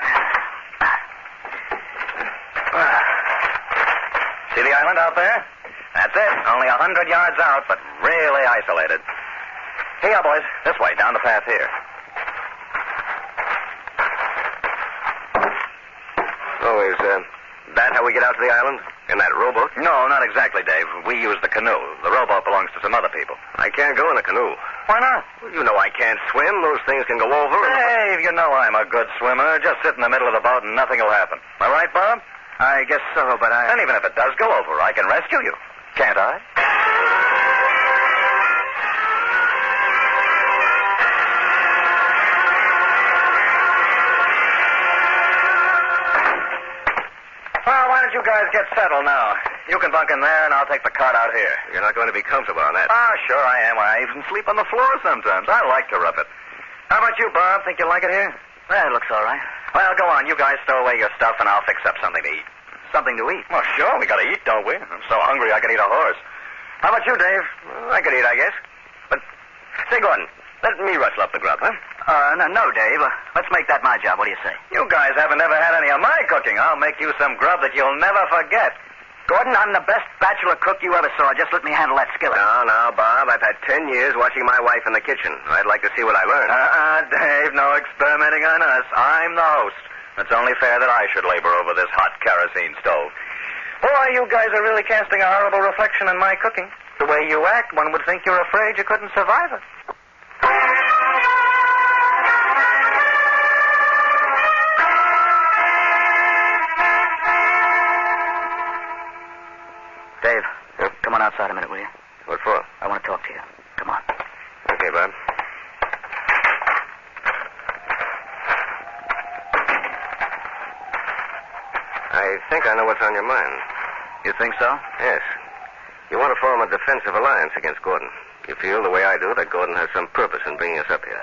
See the island out there? That's it. Only 100 yards out, but really isolated. Hey, y'all boys. This way, down the path here. Oh, is that how we get out to the island? In that rowboat? No, not exactly, Dave. We use the canoe. The rowboat belongs to some other people. I can't go in a canoe. Why not? Well, you know I can't swim. Those things can go over. Dave, you know I'm a good swimmer. Just sit in the middle of the boat and nothing will happen. Am I right, Bob? I guess so, but And even if it does go over, I can rescue you. Can't I? guys get settled now. You can bunk in there, and I'll take the cot out here. You're not going to be comfortable on that. Ah, sure I am. I even sleep on the floor sometimes. I like to rough it. How about you, Bob? Think you like it here? Well, it looks all right. Well, go on. You guys stow away your stuff, and I'll fix up something to eat. Something to eat? Well, sure. We got to eat, don't we? I'm so hungry I could eat a horse. How about you, Dave? Well, I could eat, I guess. But, say, Gordon, let me rustle up the grub, huh? No, Dave. Let's make that my job. What do you say? You guys haven't ever had any of my cooking. I'll make you some grub that you'll never forget. Gordon, I'm the best bachelor cook you ever saw. Just let me handle that skillet. No, Bob. I've had 10 years watching my wife in the kitchen. I'd like to see what I learned. Dave, no experimenting on us. I'm the host. It's only fair that I should labor over this hot kerosene stove. Boy, you guys are really casting a horrible reflection on my cooking. The way you act, one would think you're afraid you couldn't survive it. Dave, come on outside a minute, will you? What for? I want to talk to you. Come on. Okay, Bob. I think I know what's on your mind. You think so? Yes. You want to form a defensive alliance against Gordon. You feel the way I do that Gordon has some purpose in bringing us up here.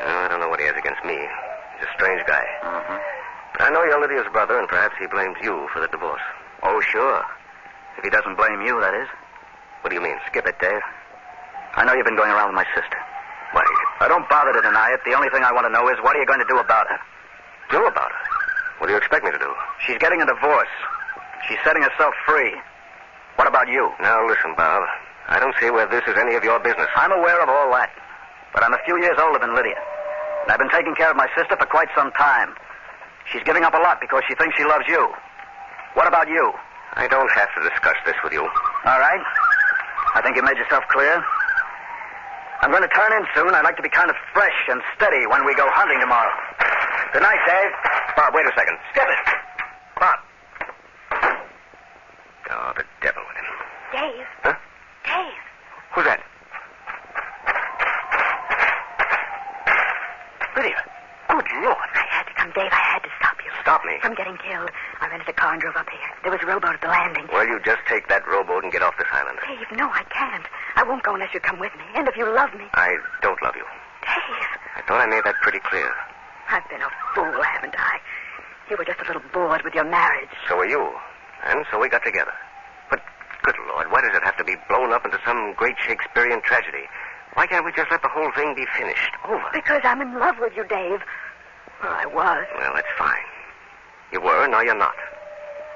I don't know what he has against me. He's a strange guy. Mm-hmm. I know you're Lydia's brother, and perhaps he blames you for the divorce. Oh, sure. If he doesn't blame you, that is. What do you mean? Skip it, Dave. I know you've been going around with my sister. Why? I don't bother to deny it. The only thing I want to know is, what are you going to do about her? Do about her? What do you expect me to do? She's getting a divorce. She's setting herself free. What about you? Now, listen, Bob. I don't see where this is any of your business. I'm aware of all that. But I'm a few years older than Lydia. And I've been taking care of my sister for quite some time. She's giving up a lot because she thinks she loves you. What about you? I don't have to discuss this with you. All right. I think you made yourself clear. I'm going to turn in soon. I'd like to be kind of fresh and steady when we go hunting tomorrow. Good night, Dave. Bob, wait a second. Skip it. Bob. Oh, the devil with him. Dave. Huh? Dave. Who's that? Lydia. Good Lord. I had to come, Dave. I had to stop you. Stop me? From getting killed. I rented a car and drove up here. There was a rowboat at the landing. Well, you just take that rowboat and get off this island. Dave, no, I can't. I won't go unless you come with me. And if you love me. I don't love you. Dave. I thought I made that pretty clear. I've been a fool, haven't I? You were just a little bored with your marriage. So were you. And so we got together. But, good Lord, why does it have to be blown up into some great Shakespearean tragedy? Why can't we just let the whole thing be finished? Over. Because I'm in love with you, Dave. Well, I was. Well, that's fine. You were, now you're not.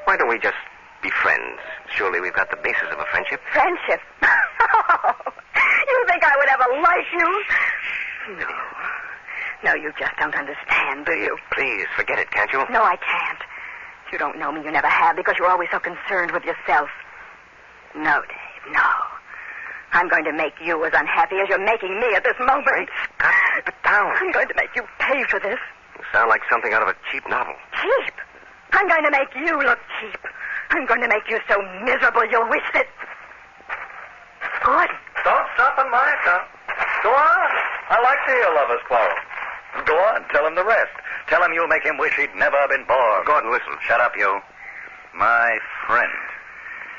Why don't we just be friends? Surely we've got the basis of a friendship. Friendship? You think I would ever like you? No. No, you just don't understand, do you? Please, forget it, can't you? No, I can't. You don't know me. You never have, because you're always so concerned with yourself. No, Dave, no. I'm going to make you as unhappy as you're making me at this moment. Great Scott, keep it down. I'm going to make you pay for this. You sound like something out of a cheap novel. Cheap? I'm going to make you look cheap. I'm going to make you so miserable you'll wish that... Gordon. Don't stop on my account. Go on. I like to hear lovers quarrel. Go on, tell him the rest. Tell him you'll make him wish he'd never been born. Gordon, listen. Shut up, you. My friend.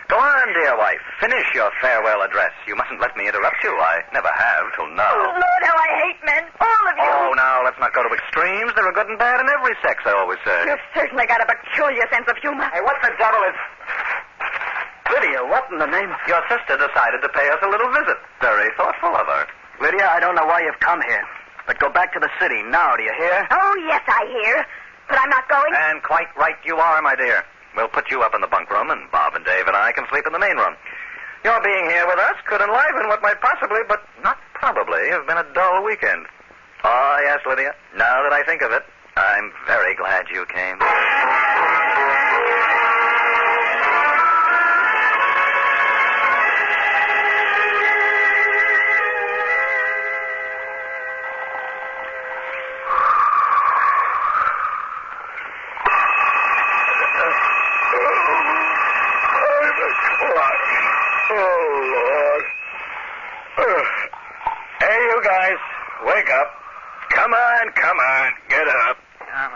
Go on, dear wife. Finish your farewell address. You mustn't let me interrupt you. I never have till now. Oh, Lord, how I hate men. All of you. Oh, now, let's not go to extremes. There are good and bad in every sex, I always say. You've certainly got a peculiar sense of humor. Hey, what the devil is... Lydia, what in the name of... Your sister decided to pay us a little visit. Very thoughtful of her. Lydia, I don't know why you've come here. But go back to the city now, do you hear? Oh, yes, I hear. But I'm not going. And quite right you are, my dear. We'll put you up in the bunk room, and Bob and Dave and I can sleep in the main room. Your being here with us could enliven what might possibly, but not probably, have been a dull weekend. Oh, yes, Lydia. Now that I think of it, I'm very glad you came. Wake up. Come on. Get up. Yeah.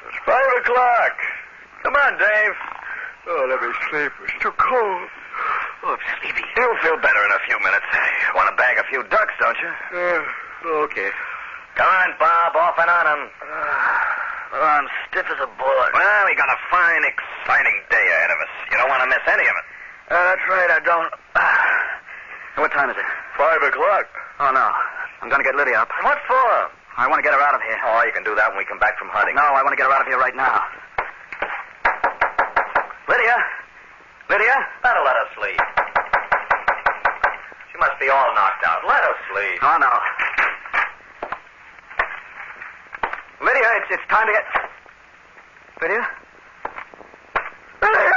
It's 5 o'clock. Come on, Dave. Oh, let me sleep. It's too cold. Oh, I'm sleepy. You'll feel better in a few minutes. Want to bag a few ducks, don't you? Okay. Come on, Bob. Off and on 'em. Oh, I'm stiff as a board. Well, we got a fine, exciting day ahead of us. You don't want to miss any of it. That's right, I don't. What time is it? 5 o'clock. Oh, no. I'm going to get Lydia up. What for? I want to get her out of here. Oh, you can do that when we come back from hunting. No, I want to get her out of here right now. Lydia? Lydia? That'll let her sleep. She must be all knocked out. Let her sleep. Oh, no. Lydia, it's time to get... Lydia? Lydia!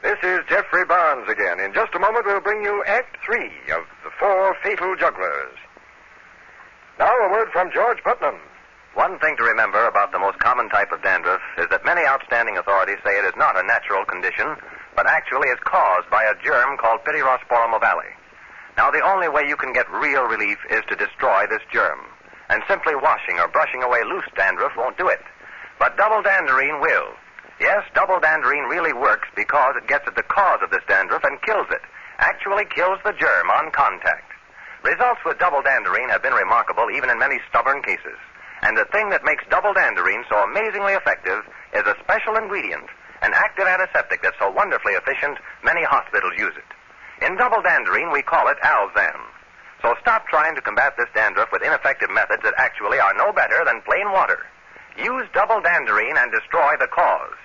This is Jeffrey Barnes again. In just a moment, we'll bring you Act 3 of The Four Fatal Jugglers. Now, a word from George Putnam. One thing to remember about the most common type of dandruff is that many outstanding authorities say it is not a natural condition, but actually is caused by a germ called Pityrosporum ovale. Now, the only way you can get real relief is to destroy this germ. And simply washing or brushing away loose dandruff won't do it. But double danderine will. Yes, double danderine really works because it gets at the cause of this dandruff and kills it. Actually kills the germ on contact. Results with double danderine have been remarkable even in many stubborn cases. And the thing that makes double danderine so amazingly effective is a special ingredient, an active antiseptic that's so wonderfully efficient, many hospitals use it. In double danderine, we call it Alzan. So stop trying to combat this dandruff with ineffective methods that actually are no better than plain water. Use double danderine and destroy the cause.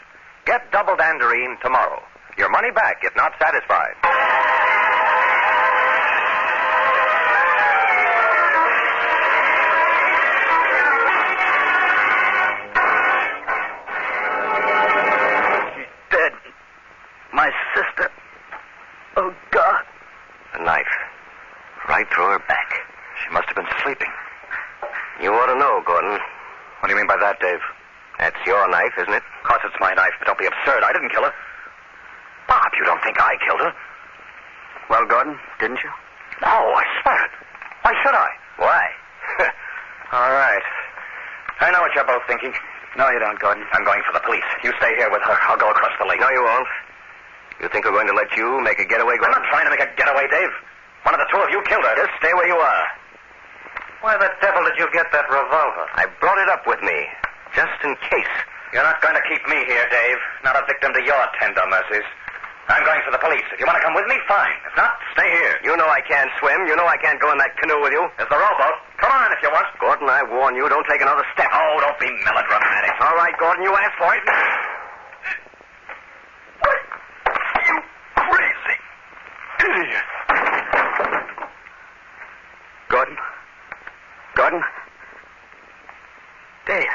Get double danderine tomorrow. Your money back if not satisfied. My sister. Oh, God. A knife. Right through her back. She must have been sleeping. You ought to know, Gordon. What do you mean by that, Dave? That's your knife, isn't it? Of course it's my knife, but don't be absurd. I didn't kill her. Bob, you don't think I killed her? Well, Gordon, didn't you? No, I swear it. Why should I? Why? All right. I know what you're both thinking. No, you don't, Gordon. I'm going for the police. You stay here with her. I'll go across the lake. No, you won't. You think we're going to let you make a getaway, Gordon? I'm not trying to make a getaway, Dave. One of the two of you killed her. Just stay where you are. Why the devil did you get that revolver? I brought it up with me, just in case. You're not going to keep me here, Dave. Not a victim to your tender mercies. I'm going for the police. If you want to come with me, fine. If not, stay here. You know I can't swim. You know I can't go in that canoe with you. There's the rowboat. Come on if you want. Gordon, I warn you, don't take another step. Oh, don't be melodramatic. All right, Gordon, you asked for it. You crazy idiot. Gordon? Gordon? Dave.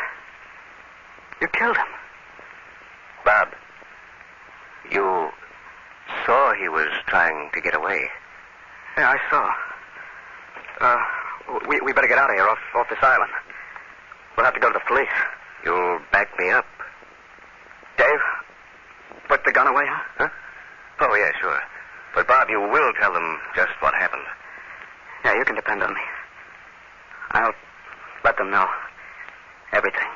You killed him. Bob, you saw he was trying to get away. Yeah, I saw. We better get out of here, off this island. We'll have to go to the police. You'll back me up. Dave, put the gun away, huh? Oh, yeah, sure. But, Bob, you will tell them just what happened. Yeah, you can depend on me. I'll let them know everything.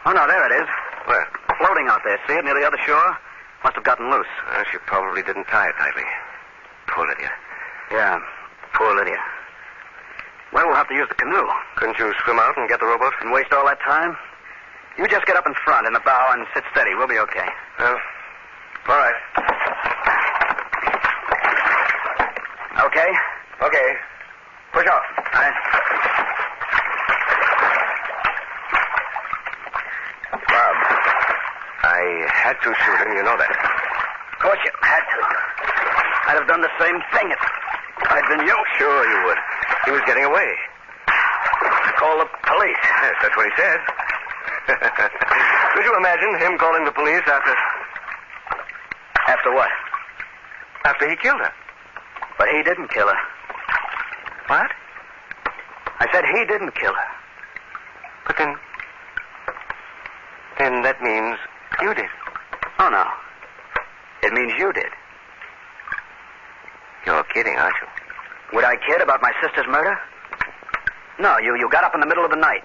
Oh, no, there it is. Where? Floating out there. See it near the other shore? Must have gotten loose. She probably didn't tie it tightly. Poor Lydia. Yeah, poor Lydia. Well, we'll have to use the canoe. Couldn't you swim out and get the rowboat? And waste all that time? You just get up in front in the bow and sit steady. We'll be okay. Well, all right. Okay? Okay. Push off. All right. Bob, I had to shoot him. You know that. Of course you had to. I'd have done the same thing if I'd been you. Sure you would. He was getting away. Call the police. Yes, that's what he said. Could you imagine him calling the police after... After what? After he killed her. But he didn't kill her. What? I said he didn't kill her. But then that means you did. Oh, no. It means you did. You're kidding, aren't you? Would I kid about my sister's murder? No, you got up in the middle of the night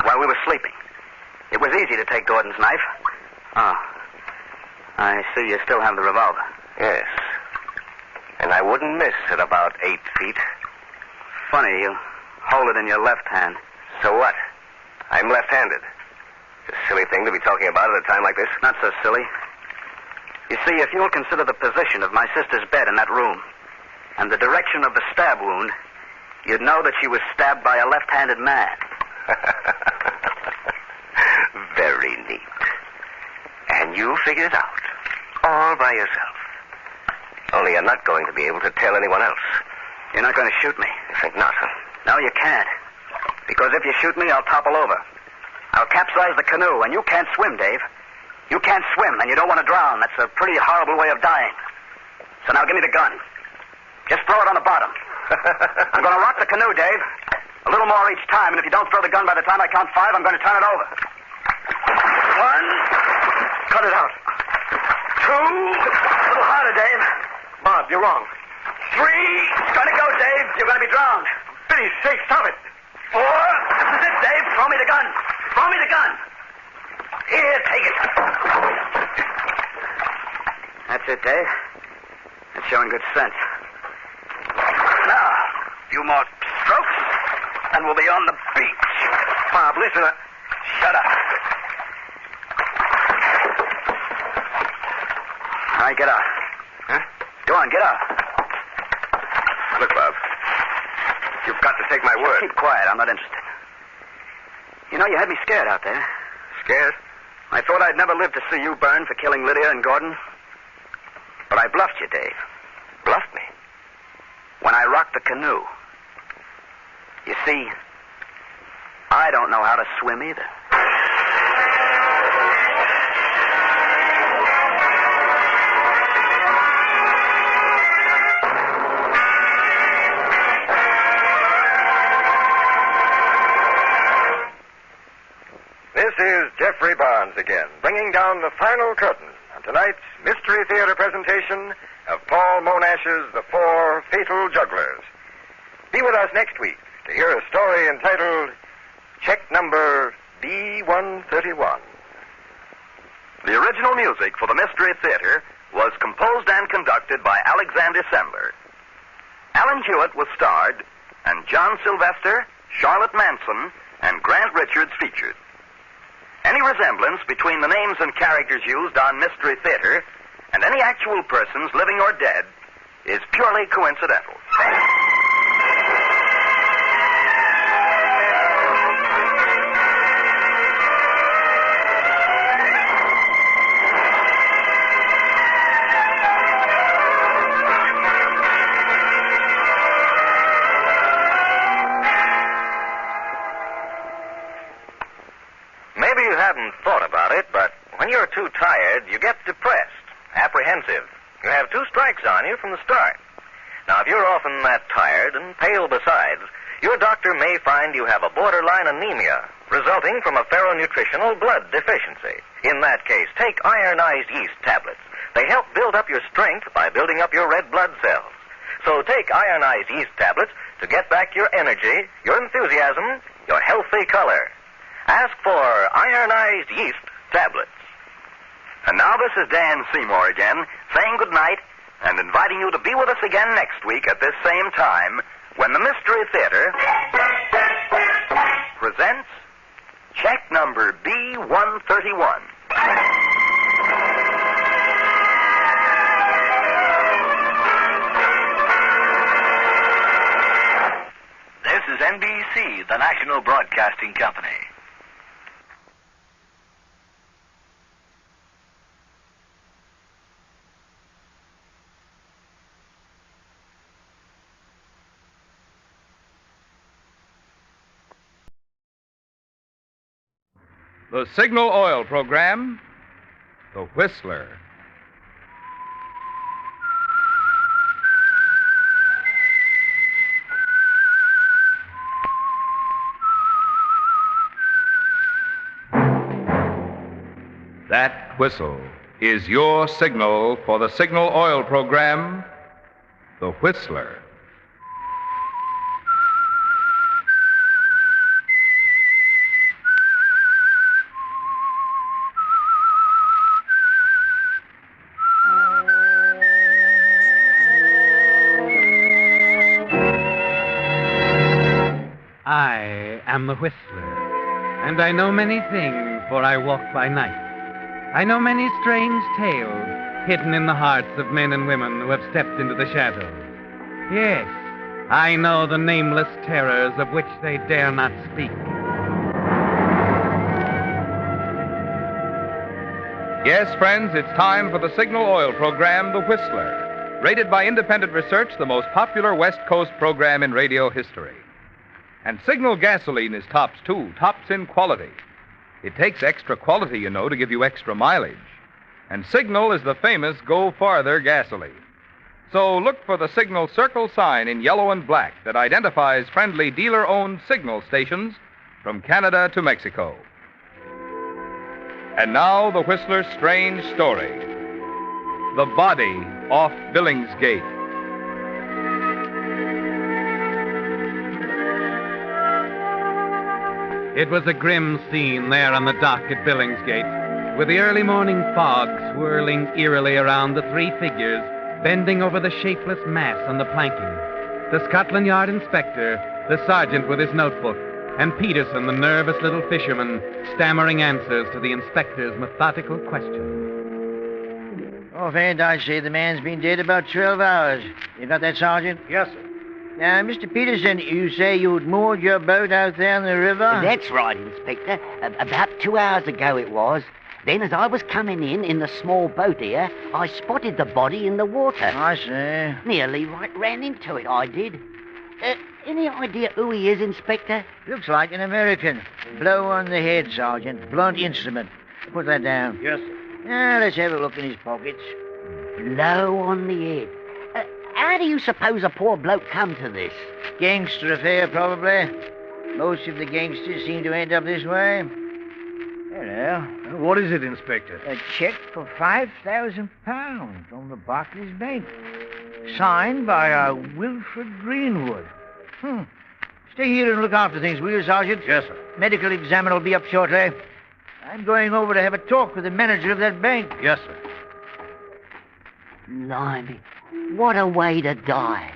while we were sleeping. It was easy to take Gordon's knife. Oh. I see you still have the revolver. Yes. And I wouldn't miss at about 8 feet. Funny, you hold it in your left hand. So what? I'm left-handed. It's a silly thing to be talking about at a time like this. Not so silly. You see, if you'll consider the position of my sister's bed in that room and the direction of the stab wound, you'd know that she was stabbed by a left-handed man. Very neat. And you figured it out. All by yourself. Only you're not going to be able to tell anyone else. You're not going to shoot me? You think not, huh? No, you can't. Because if you shoot me, I'll topple over. I'll capsize the canoe, and you can't swim, Dave. You can't swim, and you don't want to drown. That's a pretty horrible way of dying. So now give me the gun. Just throw it on the bottom. I'm going to rock the canoe, Dave. A little more each time, and if you don't throw the gun by the time I count 5, I'm going to turn it over. 1. Cut it out. 2. A little harder, Dave. Bob, you're wrong. 3. It's going to go, Dave. You're going to be drowned. Pity's sake, stop it. 4. This is it, Dave. Throw me the gun. Throw me the gun. Here, take it. That's it, Dave. It's showing good sense. Now, a few more strokes, and we'll be on the beach. Bob, listen. Shut up. All right, get out. Huh? Go on, get out. Look, Bob. You've got to take my word. Keep quiet. I'm not interested. You know, you had me scared out there. Scared? I thought I'd never live to see you burn for killing Lydia and Gordon. But I bluffed you, Dave. Bluffed me? When I rocked the canoe. You see, I don't know how to swim either. This is Jeffrey Barnes again, bringing down the final curtain on tonight's Mystery Theater presentation of Paul Monash's The Four Fatal Jugglers. Be with us next week to hear a story entitled Check Number B131. The original music for the Mystery Theater was composed and conducted by Alexander Sembler. Alan Hewitt was starred, and John Sylvester, Charlotte Manson, and Grant Richards featured. Any resemblance between the names and characters used on Mystery Theater and any actual persons, living or dead, is purely coincidental. Maybe you haven't thought about it, but when you're too tired, you get depressed, apprehensive. You have 2 strikes on you from the start. Now, if you're often that tired and pale besides, your doctor may find you have a borderline anemia resulting from a ferronutritional blood deficiency. In that case, take ironized yeast tablets. They help build up your strength by building up your red blood cells. So take ironized yeast tablets to get back your energy, your enthusiasm, your healthy color. Ask for ironized yeast tablets. And now this is Dan Seymour again, saying good night and inviting you to be with us again next week at this same time when the Mystery Theater presents Check Number B131. This is NBC, the National Broadcasting Company. The Signal Oil Program, The Whistler. That whistle is your signal for the Signal Oil program, The Whistler. I am the Whistler, and I know many things, for I walk by night. I know many strange tales hidden in the hearts of men and women who have stepped into the shadows. Yes, I know the nameless terrors of which they dare not speak. Yes, friends, it's time for the Signal Oil program, The Whistler. Rated by independent research, the most popular West Coast program in radio history. And Signal gasoline is tops, too, tops in quality. It takes extra quality, you know, to give you extra mileage. And Signal is the famous Go Farther gasoline. So look for the Signal circle sign in yellow and black that identifies friendly dealer-owned Signal stations from Canada to Mexico. And now, the Whistler's strange story. The Body Off Billingsgate. It was a grim scene there on the dock at Billingsgate, with the early morning fog swirling eerily around the three figures bending over the shapeless mass on the planking. The Scotland Yard inspector, the sergeant with his notebook, and Peterson, the nervous little fisherman, stammering answers to the inspector's methodical questions. Offhand, I say the man's been dead about 12 hours. You got that, Sergeant? Yes, sir. Now, Mr. Peterson, you say you'd moored your boat out there in the river? That's right, Inspector. About 2 hours ago it was. Then, as I was coming in the small boat here, I spotted the body in the water. I see. Nearly ran into it, I did. Any idea who he is, Inspector? Looks like an American. Blow on the head, Sergeant. Blunt instrument. Put that down. Yes, sir. Now, let's have a look in his pockets. Blow on the head. How do you suppose a poor bloke come to this? Gangster affair, probably. Most of the gangsters seem to end up this way. Hello. What is it, Inspector? A check for £5,000 on the Barclays Bank. Signed by Wilfred Greenwood. Stay here and look after things, will you, Sergeant? Yes, sir. Medical examiner will be up shortly. I'm going over to have a talk with the manager of that bank. Yes, sir. Blimey, what a way to die.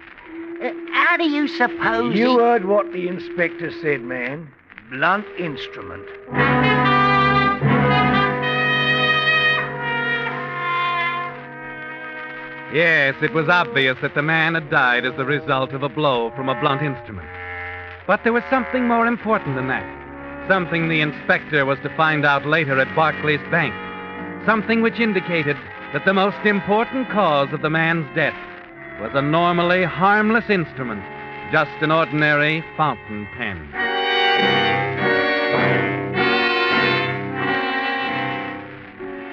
How do you suppose You heard what the inspector said, man. Blunt instrument. Yes, it was obvious that the man had died as the result of a blow from a blunt instrument. But there was something more important than that. Something the inspector was to find out later at Barclays Bank. Something which indicated that the most important cause of the man's death was a normally harmless instrument, just an ordinary fountain pen.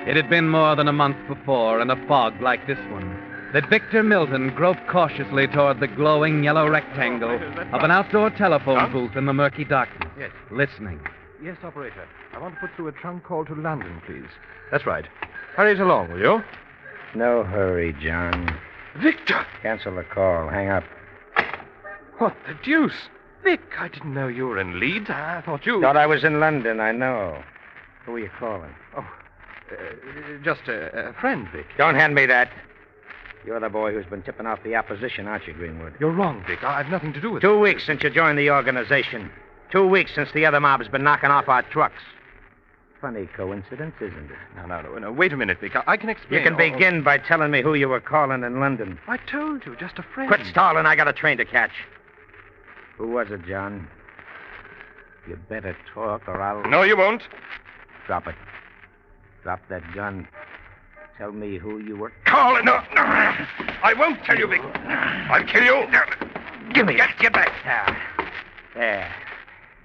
It had been more than a month before, in a fog like this one, that Victor Milton groped cautiously toward the glowing yellow rectangle of an outdoor telephone booth in the murky darkness, Yes. listening. Yes, operator. I want to put through a trunk call to London, please. That's right. Hurry it along, will you? No hurry, John. Victor! Cancel the call. Hang up. What the deuce? Vic, I didn't know you were in Leeds. I thought you... Thought I was in London, I know. Who are you calling? Just a friend, Vic. Don't hand me that. You're the boy who's been tipping off the opposition, aren't you, Greenwood? You're wrong, Vic. I've nothing to do with it. 2 weeks since you joined the organization. 2 weeks since the other mob's been knocking off our trucks. Funny coincidence, isn't it? No. Wait a minute, Vic. I can explain. You can begin by telling me who you were calling in London. I told you, just a friend. Quit stalling. I got a train to catch. Who was it, John? You better talk or I'll... No, you won't. Drop it. Drop that gun. Tell me who you were... Call it. No. I won't tell you, Vic. I'll kill you. Give me it. Get back. There.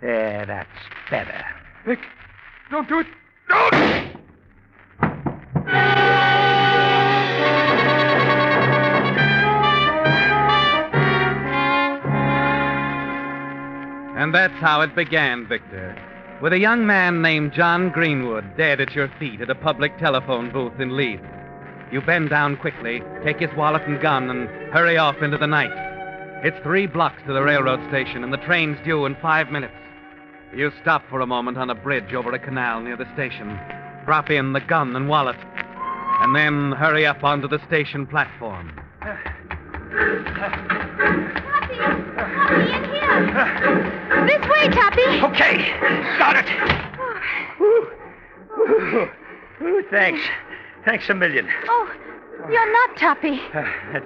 There, that's better. Vic, don't do it. Don't! And that's how it began, Victor. with a young man named John Greenwood dead at your feet at a public telephone booth in Leeds. You bend down quickly, take his wallet and gun, and hurry off into the night. It's 3 blocks to the railroad station, and the train's due in 5 minutes. You stop for a moment on a bridge over a canal near the station, drop in the gun and wallet, and then hurry up onto the station platform. Tuppy, in here. This way, Tuppy. Okay, got it. Ooh, thanks. Thanks a million. Oh, you're not Tuppy.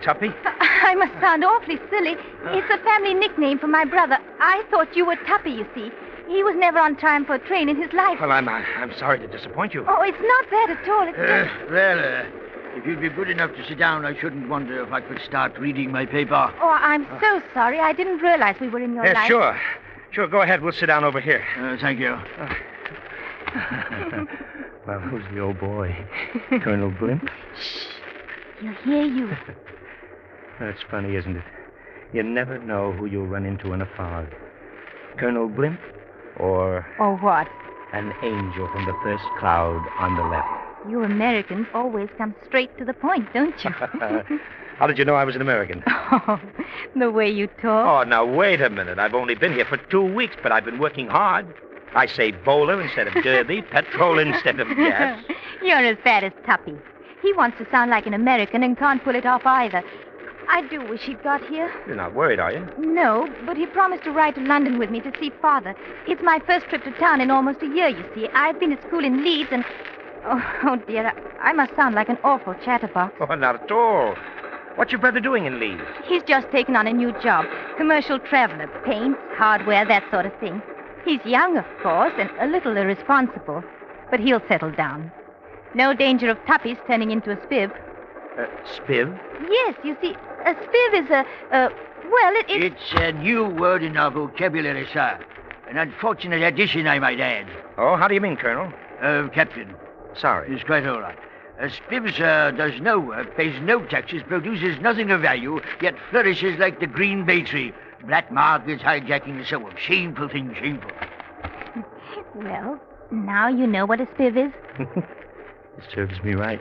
Tuppy? I must sound awfully silly. It's a family nickname for my brother. I thought you were Tuppy, you see. He was never on time for a train in his life. Well, I'm sorry to disappoint you. Oh, it's not that at all. It's just... Well, if you'd be good enough to sit down, I shouldn't wonder if I could start reading my paper. Oh, I'm so sorry. I didn't realize we were in your life. Sure. Sure, go ahead. We'll sit down over here. Thank you. Well, who's the old boy? Colonel Blimp? Shh. He'll hear you. That's funny, isn't it? You never know who you'll run into in a fog. Colonel Blimp or... Or what? An angel from the first cloud on the left. You Americans always come straight to the point, don't you? How did you know I was an American? Oh, the way you talk. Oh, now, wait a minute. I've only been here for 2 weeks, but I've been working hard. I say bowler instead of derby, petrol instead of gas. You're as bad as Tuppy. He wants to sound like an American and can't pull it off either. I do wish he'd got here. You're not worried, are you? No, but he promised to ride to London with me to see Father. It's my first trip to town in almost a year, you see. I've been at school in Leeds and... Oh, dear, I must sound like an awful chatterbox. Oh, not at all. What's your brother doing in Leeds? He's just taken on a new job. Commercial traveler, paints, hardware, that sort of thing. He's young, of course, and a little irresponsible. But he'll settle down. No danger of Tuppy's turning into a spiv. Spiv? Yes, you see, a spiv is It's a new word in our vocabulary, sir. An unfortunate addition, I might add. Oh, how do you mean, Colonel? Captain. Sorry. It's quite all right. A spiv, sir, does no work, pays no taxes, produces nothing of value, yet flourishes like the green bay tree. Black markets, hijacking, and so on. Shameful thing, shameful. Well, now you know what a spiv is. It serves me right.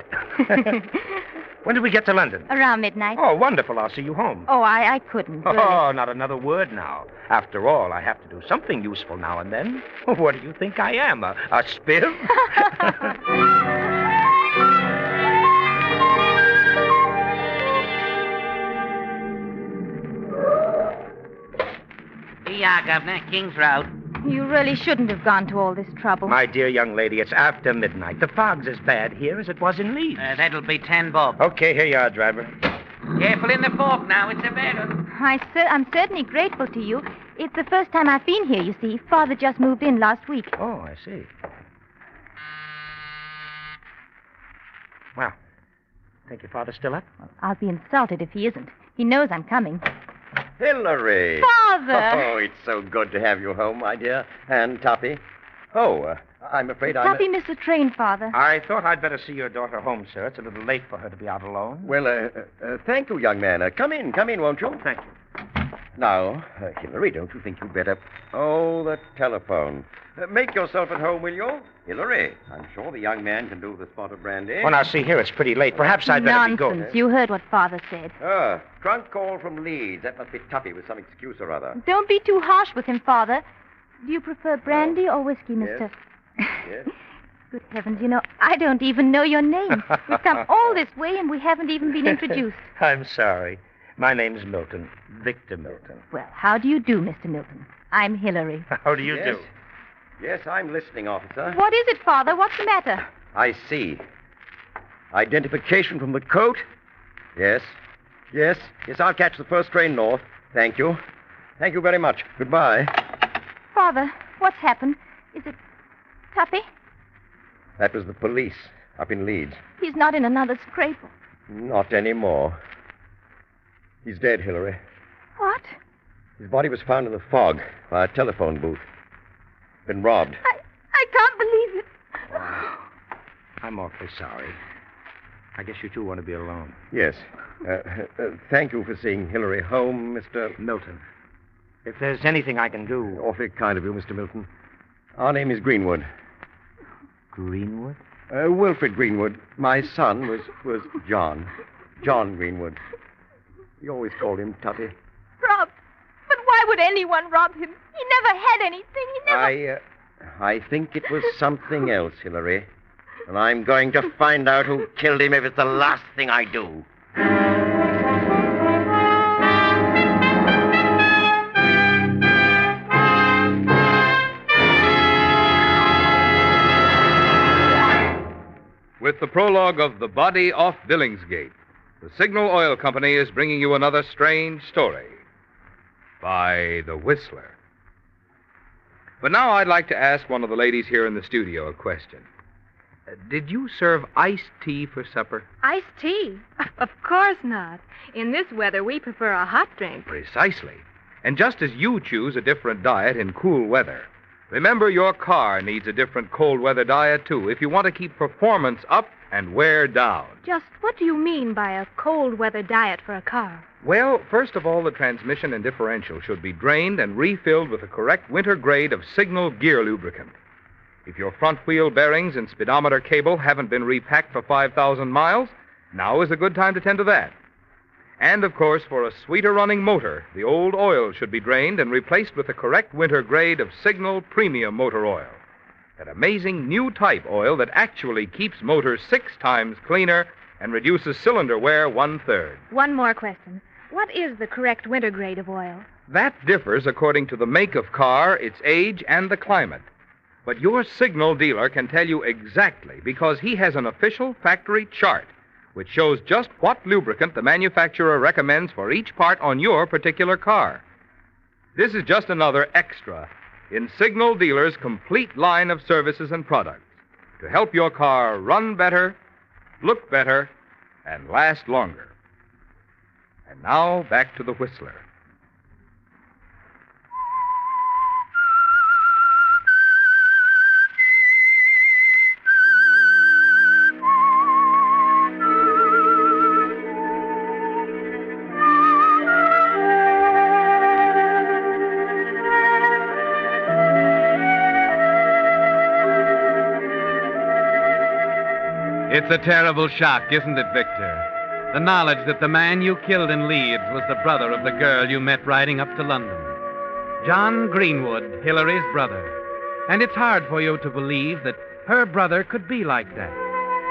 When did we get to London? Around midnight. Oh, wonderful. I'll see you home. Oh, I couldn't. Really. Oh, not another word now. After all, I have to do something useful now and then. What do you think I am, a spiv? Here you are, Governor. King's Road. You really shouldn't have gone to all this trouble. My dear young lady, it's after midnight. The fog's as bad here as it was in Leeds. That'll be 10 bob. Okay, here you are, driver. Careful in the fork now. It's a bad one. I'm certainly grateful to you. It's the first time I've been here, you see. Father just moved in last week. Oh, I see. Well, think your father's still up? I'll be insulted if he isn't. He knows I'm coming. Hillary! Father! Oh, it's so good to have you home, my dear. And Tuppy? Oh, I'm afraid Tuppy missed the train, Father. I thought I'd better see your daughter home, sir. It's a little late for her to be out alone. Well, thank you, young man. Come in, won't you? Thank you. Now, Hillary, don't you think you'd better... Oh, the telephone. Make yourself at home, will you? Hillary, I'm sure the young man can do the spot of brandy. Well, now, see here, it's pretty late. Perhaps I'd better be going. Nonsense. You heard what Father said. Trunk call from Leeds. That must be Tuppy with some excuse or other. Don't be too harsh with him, Father. Do you prefer brandy or whiskey, Mr.? Yes. Good heavens, you know, I don't even know your name. We've come all this way and we haven't even been introduced. I'm sorry. My name's Milton. Victor Milton. Well, how do you do, Mr. Milton? I'm Hillary. How do you do? Yes, I'm listening, officer. What is it, Father? What's the matter? I see. Identification from the coat? Yes, I'll catch the first train north. Thank you. Thank you very much. Goodbye. Father, what's happened? Is it Tuppy? That was the police up in Leeds. He's not in another scrape. Not anymore. He's dead, Hillary. What? His body was found in the fog by a telephone booth. Been robbed. I can't believe it. I'm awfully sorry. I guess you two want to be alone. Yes. Thank you for seeing Hillary home, Mr. Milton. If there's anything I can do... Awfully kind of you, Mr. Milton. Our name is Greenwood. Greenwood? Wilfred Greenwood. My son was John. John Greenwood. We always called him Tuppy. Rob. But why would anyone rob him? He never had anything. He never... I think it was something else, Hillary. And I'm going to find out who killed him if it's the last thing I do. With the prologue of The Body Off Billingsgate, the Signal Oil Company is bringing you another strange story by The Whistler. But now I'd like to ask one of the ladies here in the studio a question. Did you serve iced tea for supper? Iced tea? Of course not. In this weather, we prefer a hot drink. Precisely. And just as you choose a different diet in cool weather, remember your car needs a different cold weather diet, too, if you want to keep performance up and wear down. Just what do you mean by a cold weather diet for a car? Well, first of all, the transmission and differential should be drained and refilled with the correct winter grade of Signal gear lubricant. If your front wheel bearings and speedometer cable haven't been repacked for 5,000 miles, now is a good time to tend to that. And, of course, for a sweeter running motor, the old oil should be drained and replaced with the correct winter grade of Signal Premium Motor Oil. That amazing new type oil that actually keeps motors 6 times cleaner and reduces cylinder wear 1/3. One more question. What is the correct winter grade of oil? That differs according to the make of car, its age, and the climate. But your Signal dealer can tell you exactly because he has an official factory chart which shows just what lubricant the manufacturer recommends for each part on your particular car. This is just another extra in Signal Dealer's complete line of services and products to help your car run better, look better, and last longer. And now, back to the Whistler. It's a terrible shock, isn't it, Victor? The knowledge that the man you killed in Leeds was the brother of the girl you met riding up to London. John Greenwood, Hillary's brother. And it's hard for you to believe that her brother could be like that.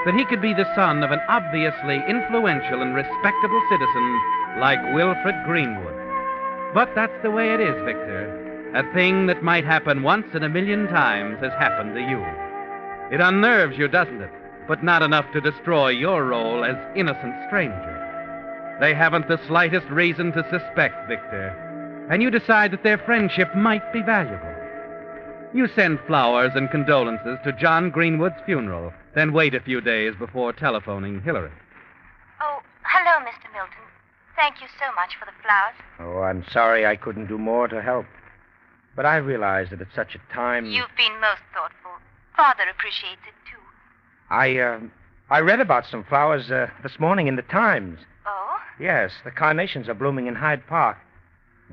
That he could be the son of an obviously influential and respectable citizen like Wilfred Greenwood. But that's the way it is, Victor. A thing that might happen once in a million times has happened to you. It unnerves you, doesn't it? But not enough to destroy your role as innocent stranger. They haven't the slightest reason to suspect, Victor. And you decide that their friendship might be valuable. You send flowers and condolences to John Greenwood's funeral, then wait a few days before telephoning Hillary. Oh, hello, Mr. Milton. Thank you so much for the flowers. Oh, I'm sorry I couldn't do more to help. But I realize that at such a time... You've been most thoughtful. Father appreciates it, too. I read about some flowers this morning in the Times. Oh? Yes, the carnations are blooming in Hyde Park.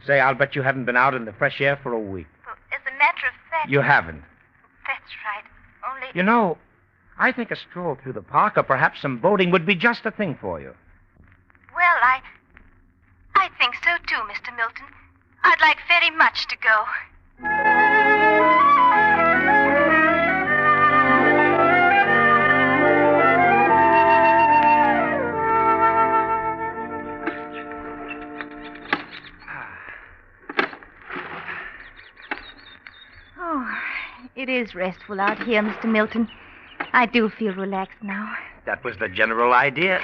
Say, I'll bet you haven't been out in the fresh air for a week. Well, as a matter of fact... You haven't. That's right. Only... You know, I think a stroll through the park or perhaps some boating would be just the thing for you. Well, I think so, too, Mr. Milton. I'd like very much to go. It is restful out here, Mr. Milton. I do feel relaxed now. That was the general idea.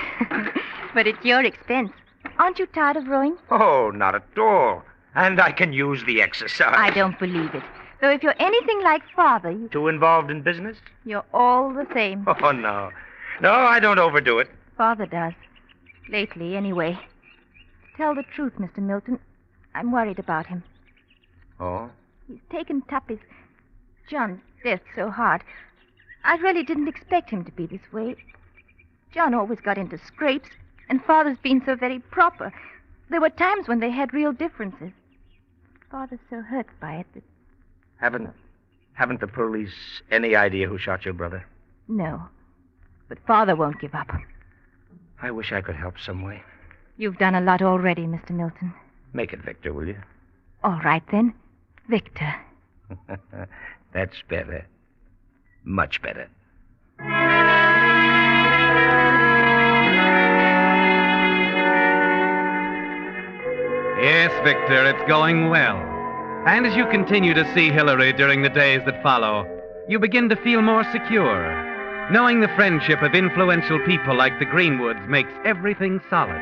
But at your expense. Aren't you tired of rowing? Oh, not at all. And I can use the exercise. I don't believe it. Though if you're anything like Father, you... Too involved in business? You're all the same. Oh, no. No, I don't overdo it. Father does. Lately, anyway. To tell the truth, Mr. Milton, I'm worried about him. Oh? He's taken Tuppy's... John's death so hard. I really didn't expect him to be this way. John always got into scrapes, and Father's been so very proper. There were times when they had real differences. Father's so hurt by it that... Haven't the police any idea who shot your brother? No. But Father won't give up. I wish I could help some way. You've done a lot already, Mr. Milton. Make it Victor, will you? All right, then. Victor. That's better. Much better. Yes, Victor, it's going well. And as you continue to see Hillary during the days that follow, you begin to feel more secure. Knowing the friendship of influential people like the Greenwoods makes everything solid.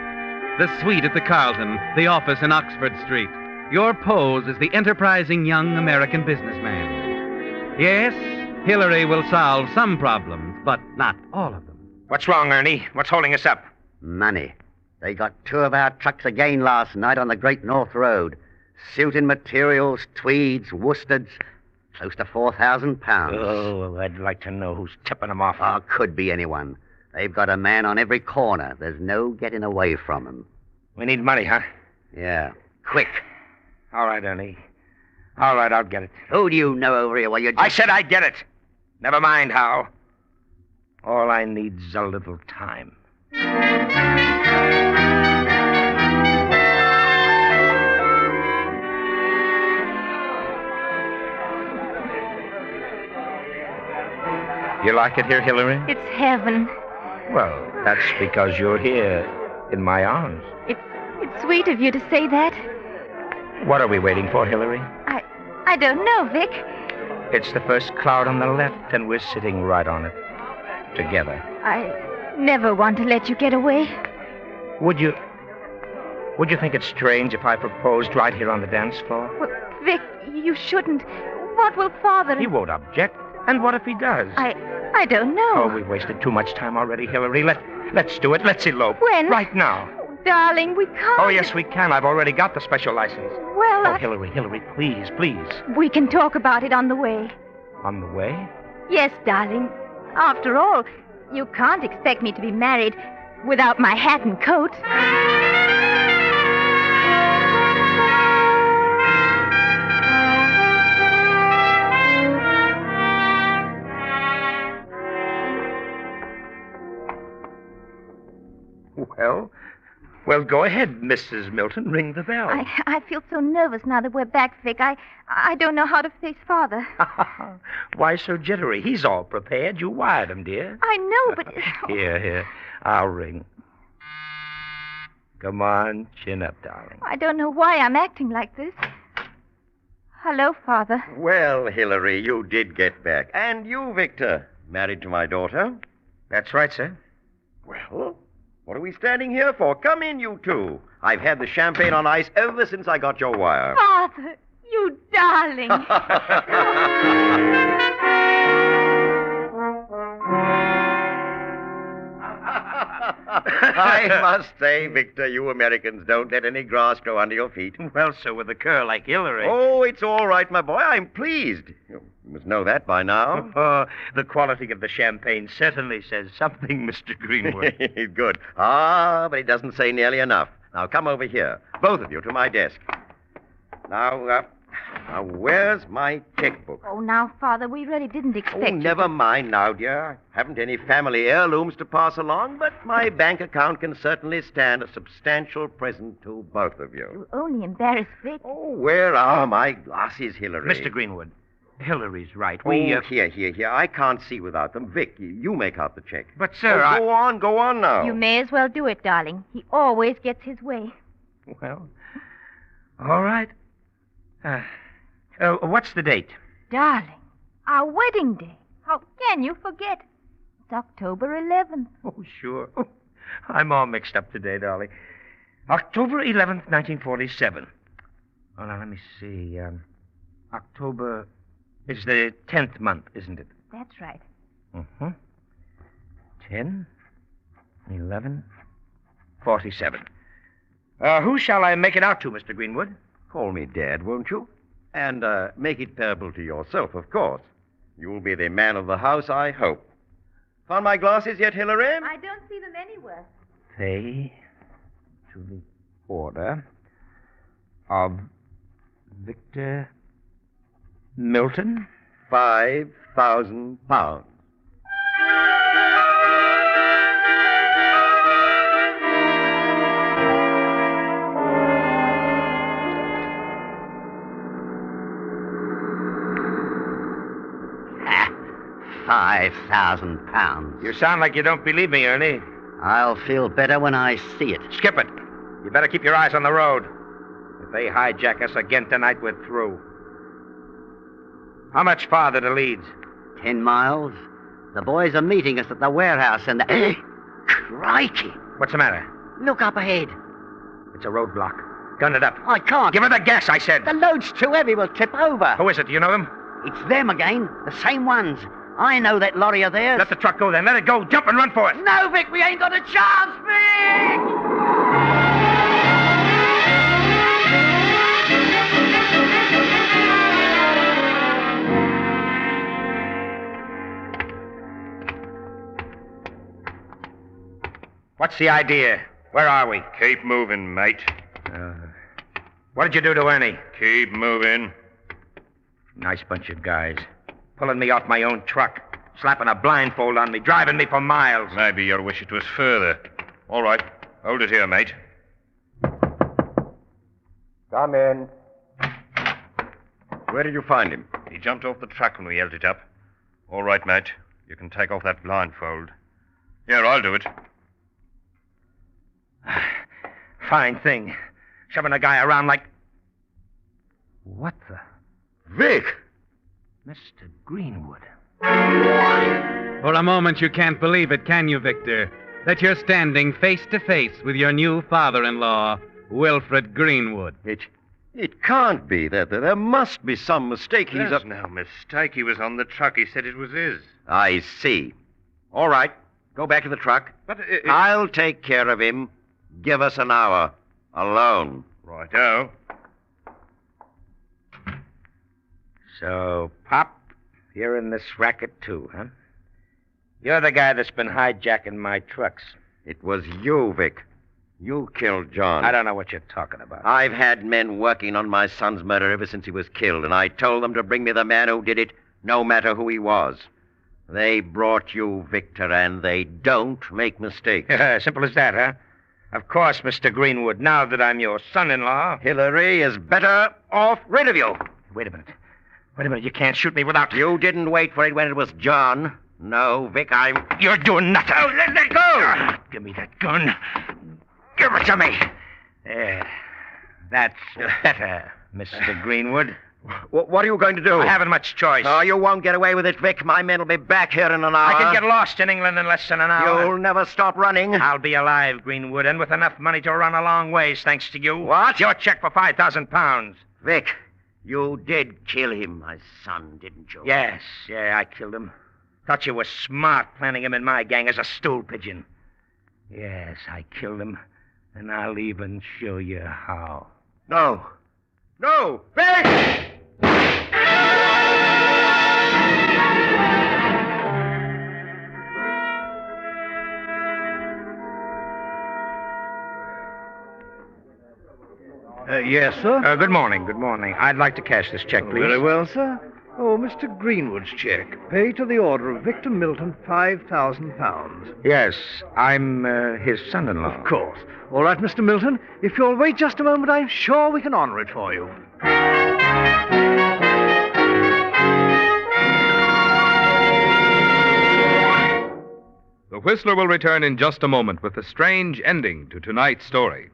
The suite at the Carlton, the office in Oxford Street. Your pose as the enterprising young American businessman. Yes, Hillary will solve some problems, but not all of them. What's wrong, Ernie? What's holding us up? Money. They got 2 of our trucks again last night on the Great North Road. Suiting materials, tweeds, worsteds. Close to £4,000. Oh, I'd like to know who's tipping them off. Oh, could be anyone. They've got a man on every corner. There's no getting away from them. We need money, huh? Yeah. Quick. All right, Ernie. All right, I'll get it. Who do you know over here? Well, I said I'd get it. Never mind how. All I need's a little time. You like it here, Hillary? It's heaven. Well, that's because you're here in my arms. It's sweet of you to say that. What are we waiting for, Hillary? I don't know, Vic. It's the first cloud on the left, and we're sitting right on it. Together. I never want to let you get away. Would you think it's strange if I proposed right here on the dance floor? Well, Vic, you shouldn't. What will Father... He won't object. And what if he does? I don't know. Oh, we've wasted too much time already, Hillary. Let's do it. Let's elope. When? Right now. Oh, darling, we can't. Oh, yes, we can. I've already got the special license. Well, Oh, Hillary, please. We can talk about it on the way. On the way? Yes, darling. After all, you can't expect me to be married without my hat and coat. Well, go ahead, Mrs. Milton. Ring the bell. I feel so nervous now that we're back, Vic. I don't know how to face Father. Why so jittery? He's all prepared. You wired him, dear. I know, but... Here. I'll ring. Come on, chin up, darling. I don't know why I'm acting like this. Hello, Father. Well, Hillary, you did get back. And you, Victor, married to my daughter. That's right, sir. Well, what are we standing here for? Come in, you two. I've had the champagne on ice ever since I got your wire. Father, you darling. I must say, Victor, you Americans don't let any grass grow under your feet. Well, so with a girl like Hillary. Oh, it's all right, my boy. I'm pleased. You must know that by now. The quality of the champagne certainly says something, Mr. Greenwood. Good. But it doesn't say nearly enough. Now, come over here. Both of you to my desk. Now, where's my checkbook? Oh, now, Father, we really didn't expect you never mind now, dear. I haven't any family heirlooms to pass along, but my bank account can certainly stand a substantial present to both of you. You only embarrass Vic. Oh, where are my glasses, Hillary? Mr. Greenwood, Hillary's right. Here. I can't see without them. Vic, you make out the check. But, sir, Go on now. You may as well do it, darling. He always gets his way. Well, all right. What's the date? Darling, our wedding day. How can you forget? It's October 11th. Oh, sure. Oh, I'm all mixed up today, darling. October 11th, 1947. Oh, now, let me see. October is the 10th month, isn't it? That's right. 10, 11, 47. Who shall I make it out to, Mr. Greenwood? Call me Dad, won't you? And make it payable to yourself, of course. You'll be the man of the house, I hope. Found my glasses yet, Hillary? I don't see them anywhere. Pay to the order of Victor Milton, £5,000. £5,000. You sound like you don't believe me, Ernie. I'll feel better when I see it. Skip it. You better keep your eyes on the road. If they hijack us again tonight, we're through. How much farther to Leeds? 10 miles. The boys are meeting us at the warehouse and the... Crikey! What's the matter? Look up ahead. It's a roadblock. Gun it up. I can't. Give her the gas, I said. The load's too heavy. We'll tip over. Who is it? Do you know them? It's them again. The same ones. I know that lorry of theirs. Let the truck go then. Let it go. Jump and run for it. No, Vic, we ain't got a chance, Vic! What's the idea? Where are we? Keep moving, mate. What did you do to Ernie? Keep moving. Nice bunch of guys. Pulling me off my own truck. Slapping a blindfold on me. Driving me for miles. Maybe your wish it was further. All right. Hold it here, mate. Come in. Where did you find him? He jumped off the truck when we held it up. All right, mate. You can take off that blindfold. Here, I'll do it. Fine thing. Shoving a guy around like... What the... Vic! Mr. Greenwood. For a moment, you can't believe it, can you, Victor? That you're standing face to face with your new father-in-law, Wilfred Greenwood. It can't be. There must be some mistake. There's no mistake. He was on the truck. He said it was his. I see. All right. Go back to the truck. But I'll take care of him. Give us an hour. Alone. Righto. So, Pop, you're in this racket too, huh? You're the guy that's been hijacking my trucks. It was you, Vic. You killed John. I don't know what you're talking about. I've had men working on my son's murder ever since he was killed, and I told them to bring me the man who did it, no matter who he was. They brought you, Victor, and they don't make mistakes. Simple as that, huh? Of course, Mr. Greenwood, now that I'm your son-in-law... Hillary is better off rid of you. Wait a minute. You can't shoot me without... You didn't wait for it when it was John. No, Vic, You're doing nothing. Oh, let go! Give me that gun. Give it to me. There. That's better, Mr. Greenwood. What are you going to do? I haven't much choice. Oh, you won't get away with it, Vic. My men will be back here in an hour. I can get lost in England in less than an hour. You'll never stop running. I'll be alive, Greenwood, and with enough money to run a long ways, thanks to you. What? Your check for £5,000. Vic, you did kill him, my son, didn't you? Yes, I killed him. Thought you were smart planning him in my gang as a stool pigeon. Yes, I killed him, and I'll even show you how. No, Vic! Yes, sir? Good morning. I'd like to cash this check, please. Very well, sir. Oh, Mr. Greenwood's check. Pay to the order of Victor Milton £5,000. Yes, I'm his son-in-law. Of course. All right, Mr. Milton. If you'll wait just a moment, I'm sure we can honor it for you. The Whistler will return in just a moment with the strange ending to tonight's story.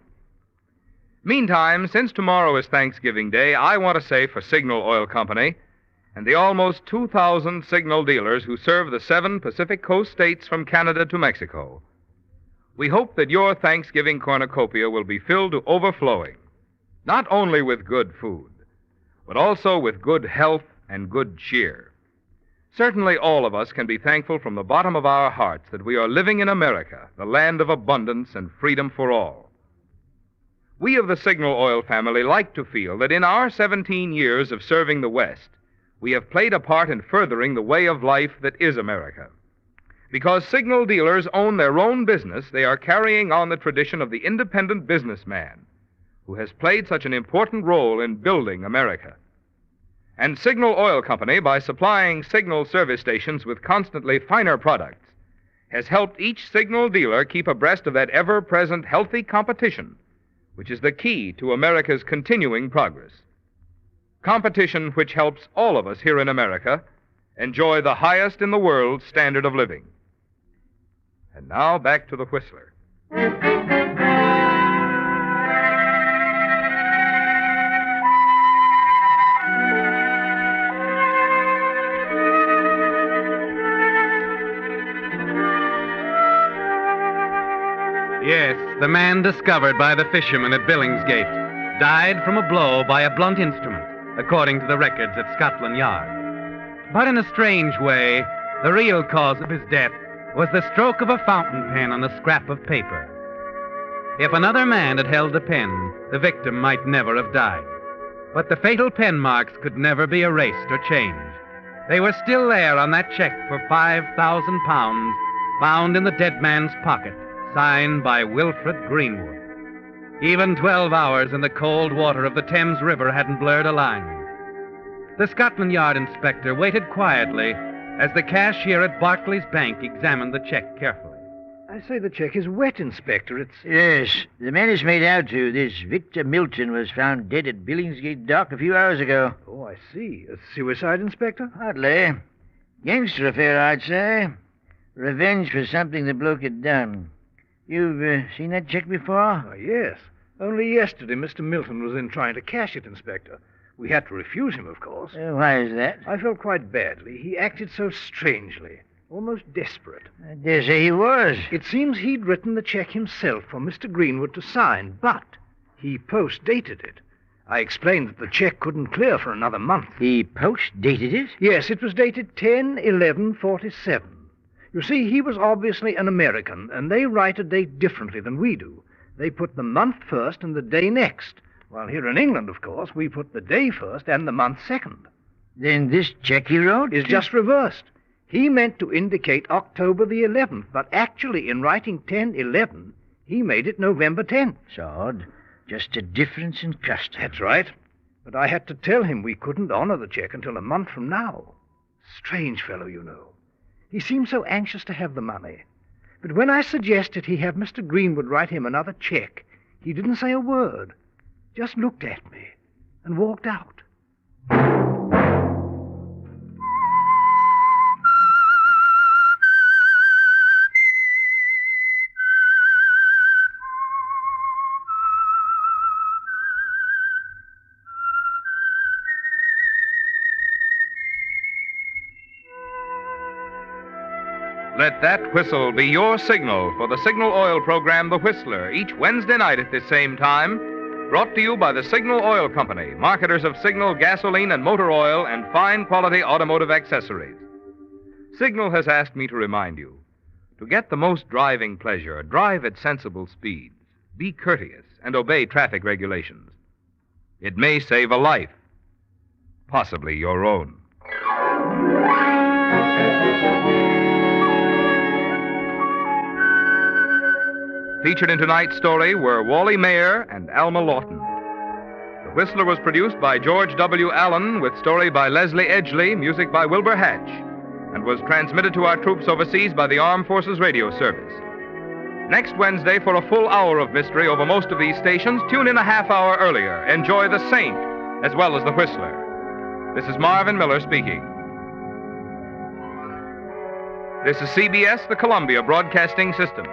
Meantime, since tomorrow is Thanksgiving Day, I want to say for Signal Oil Company and the almost 2,000 signal dealers who serve the 7 Pacific Coast states from Canada to Mexico, we hope that your Thanksgiving cornucopia will be filled to overflowing, not only with good food, but also with good health and good cheer. Certainly all of us can be thankful from the bottom of our hearts that we are living in America, the land of abundance and freedom for all. We of the Signal Oil family like to feel that in our 17 years of serving the West, we have played a part in furthering the way of life that is America. Because signal dealers own their own business, they are carrying on the tradition of the independent businessman who has played such an important role in building America. And Signal Oil Company, by supplying Signal service stations with constantly finer products, has helped each Signal dealer keep abreast of that ever-present healthy competition, which is the key to America's continuing progress. Competition which helps all of us here in America enjoy the highest in the world standard of living. And now back to the Whistler. Yes, the man discovered by the fishermen at Billingsgate died from a blow by a blunt instrument, according to the records at Scotland Yard. But in a strange way, the real cause of his death was the stroke of a fountain pen on a scrap of paper. If another man had held the pen, the victim might never have died. But the fatal pen marks could never be erased or changed. They were still there on that check for £5,000 found in the dead man's pocket, signed by Wilfred Greenwood. Even 12 hours in the cold water of the Thames River hadn't blurred a line. The Scotland Yard inspector waited quietly as the cashier at Barclays Bank examined the check carefully. I say the check is wet, Inspector. It's... Yes, the man it's made out to, this Victor Milton, was found dead at Billingsgate Dock a few hours ago. Oh, I see. A suicide, Inspector? Hardly. Gangster affair, I'd say. Revenge for something the bloke had done. You've seen that check before? Oh, yes. Only yesterday Mr. Milton was in trying to cash it, Inspector. We had to refuse him, of course. Why is that? I felt quite badly. He acted so strangely, almost desperate. I dare say he was. It seems he'd written the check himself for Mr. Greenwood to sign, but he post-dated it. I explained that the check couldn't clear for another month. He post-dated it? Yes, it was dated 10/11/47. You see, he was obviously an American, and they write a date differently than we do. They put the month first and the day next. While here in England, of course, we put the day first and the month second. Then this check he wrote is just reversed. He meant to indicate October the 11th, but actually in writing 10/11, he made it November 10th. It's odd. Just a difference in custom. That's right. But I had to tell him we couldn't honor the check until a month from now. Strange fellow, you know. He seemed so anxious to have the money. But when I suggested he have Mr. Greenwood write him another check, he didn't say a word. Just looked at me and walked out. Let that whistle be your signal for the Signal Oil program, The Whistler, each Wednesday night at this same time. Brought to you by the Signal Oil Company, marketers of Signal gasoline and motor oil and fine quality automotive accessories. Signal has asked me to remind you, to get the most driving pleasure, drive at sensible speeds, be courteous, and obey traffic regulations. It may save a life, possibly your own. Featured in tonight's story were Wally Mayer and Alma Lawton. The Whistler was produced by George W. Allen, with story by Leslie Edgley, music by Wilbur Hatch, and was transmitted to our troops overseas by the Armed Forces Radio Service. Next Wednesday, for a full hour of mystery over most of these stations, tune in a half hour earlier. Enjoy The Saint as well as The Whistler. This is Marvin Miller speaking. This is CBS, the Columbia Broadcasting System.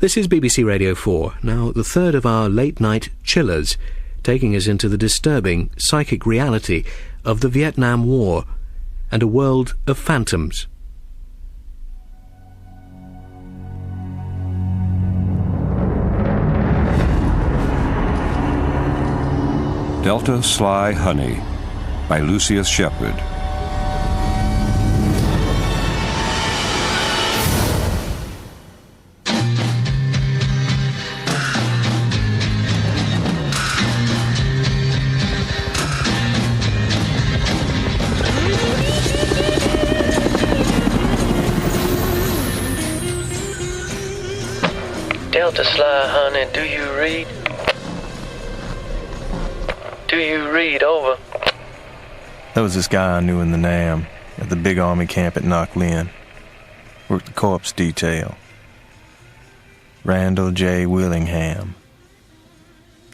This is BBC Radio 4, now the third of our late-night chillers, taking us into the disturbing psychic reality of the Vietnam War and a world of phantoms. Delta Sly Honey by Lucius Shepard. Delta Sly Honey, do you read? Do you read? Over. There was this guy I knew in the NAM at the big army camp at Knocklin. Worked the corpse detail. Randall J. Willingham.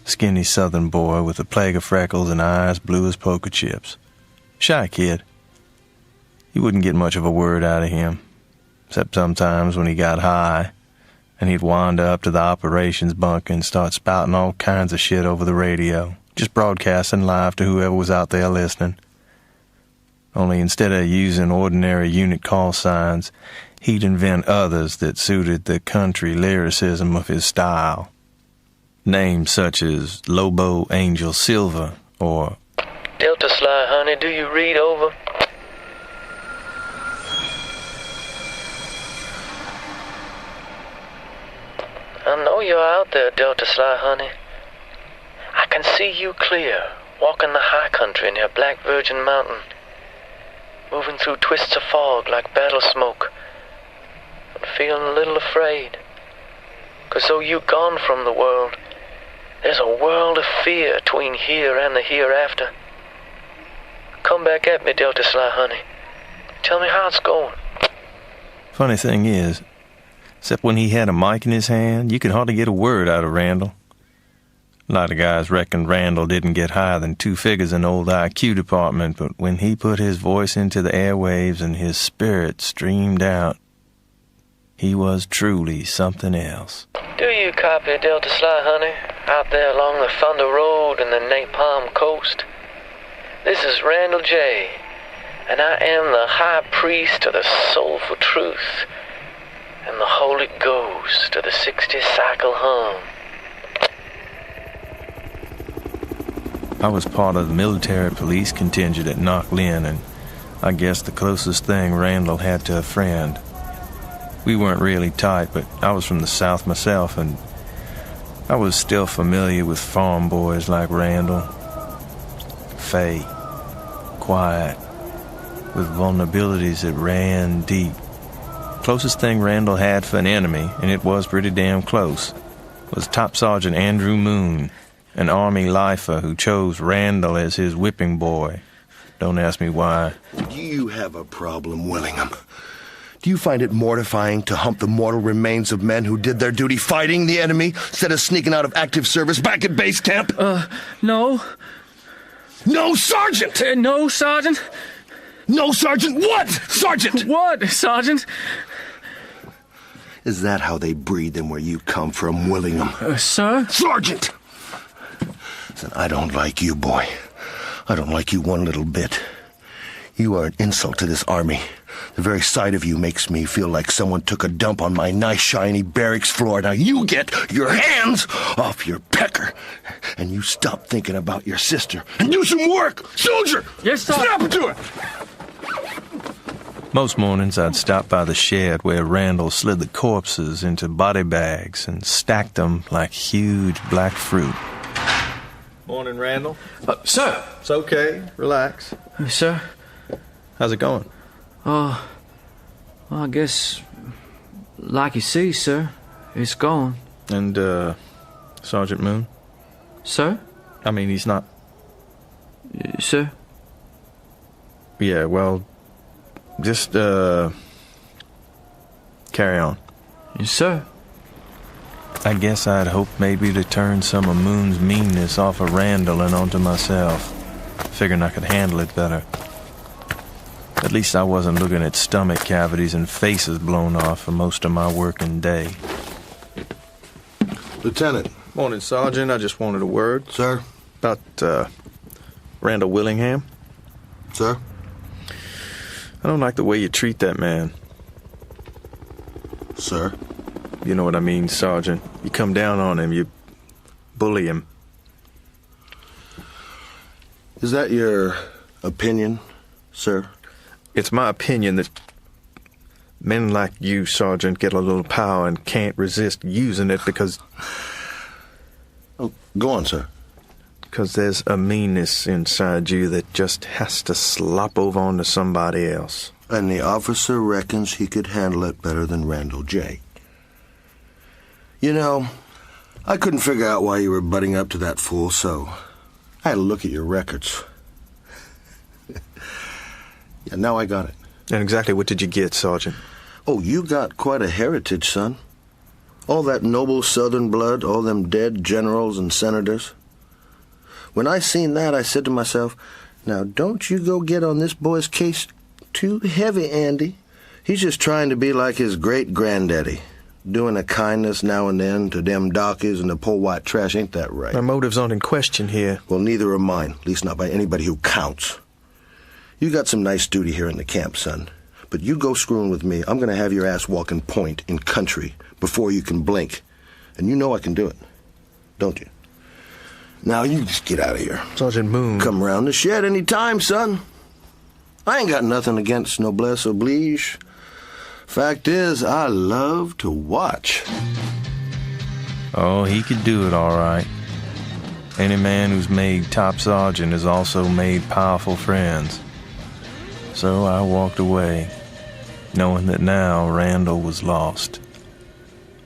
Skinny southern boy with a plague of freckles and eyes blue as poker chips. Shy kid. You wouldn't get much of a word out of him, except sometimes when he got high, and he'd wander up to the operations bunk and start spouting all kinds of shit over the radio, just broadcasting live to whoever was out there listening. Only instead of using ordinary unit call signs, he'd invent others that suited the country lyricism of his style. Names such as Lobo Angel Silver or Delta Sly Honey, do you read? Over. I know you're out there, Delta Sly Honey. I can see you clear, walking the high country near Black Virgin Mountain, moving through twists of fog like battle smoke, and feeling a little afraid. 'Cause though you've gone from the world, there's a world of fear between here and the hereafter. Come back at me, Delta Sly Honey. Tell me how it's going. Funny thing is, except when he had a mic in his hand, you could hardly get a word out of Randall. A lot of guys reckoned Randall didn't get higher than 2 figures in old IQ department, but when he put his voice into the airwaves and his spirit streamed out, he was truly something else. Do you copy, Delta Sly Honey, out there along the Thunder Road and the Napalm Coast? This is Randall J., and I am the high priest of the soulful truth and the Holy Ghost of the 60 cycle hum. I was part of the military police contingent at Knocklin, and I guess the closest thing Randall had to a friend. We weren't really tight, but I was from the South myself, and I was still familiar with farm boys like Randall. Fey, quiet, with vulnerabilities that ran deep. Closest thing Randall had for an enemy, and it was pretty damn close, was Top Sergeant Andrew Moon, an Army lifer who chose Randall as his whipping boy. Don't ask me why. Do you have a problem, Willingham? Do you find it mortifying to hump the mortal remains of men who did their duty fighting the enemy instead of sneaking out of active service back at base camp? No. No, Sergeant! No, Sergeant. No, Sergeant! What, Sergeant? What, Sergeant? Is that how they breed them where you come from, Willingham? Sir? Sergeant! Listen, I don't like you, boy. I don't like you one little bit. You are an insult to this army. The very sight of you makes me feel like someone took a dump on my nice, shiny barracks floor. Now you get your hands off your pecker, and you stop thinking about your sister, and do some work! Soldier! Yes, sir! Snap it to her! Most mornings I'd stop by the shed where Randall slid the corpses into body bags and stacked them like huge black fruit. Morning, Randall. Sir! It's okay. Relax. Sir? How's it going? Well, I guess, like you see, sir, it's gone. And, Sergeant Moon? Sir? I mean, he's not... Sir? Yeah, well, just, carry on. Yes, sir. I guess I'd hoped maybe to turn some of Moon's meanness off of Randall and onto myself. Figuring I could handle it better. At least I wasn't looking at stomach cavities and faces blown off for most of my working day. Lieutenant. Morning, Sergeant. I just wanted a word. Sir? About, Randall Willingham. Sir? I don't like the way you treat that man. Sir? You know what I mean, Sergeant. You come down on him, you bully him. Is that your opinion, sir? It's my opinion that men like you, Sergeant, get a little power and can't resist using it because... Oh, go on, sir. Because there's a meanness inside you that just has to slop over onto somebody else. And the officer reckons he could handle it better than Randall J. You know, I couldn't figure out why you were butting up to that fool, so I had to look at your records. Yeah, now I got it. And exactly what did you get, Sergeant? Oh, you got quite a heritage, son. All that noble Southern blood, all them dead generals and senators. When I seen that, I said to myself, now don't you go get on this boy's case too heavy, Andy. He's just trying to be like his great-granddaddy, doing a kindness now and then to them darkies and the poor white trash. Ain't that right? My motives aren't in question here. Well, neither are mine, at least not by anybody who counts. You got some nice duty here in the camp, son. But you go screwing with me, I'm going to have your ass walking point in country before you can blink. And you know I can do it, don't you? Now you just get out of here. Sergeant Moon. Come around the shed any time, son. I ain't got nothing against noblesse oblige. Fact is, I love to watch. Oh, he could do it all right. Any man who's made top sergeant has also made powerful friends. So I walked away, knowing that now Randall was lost.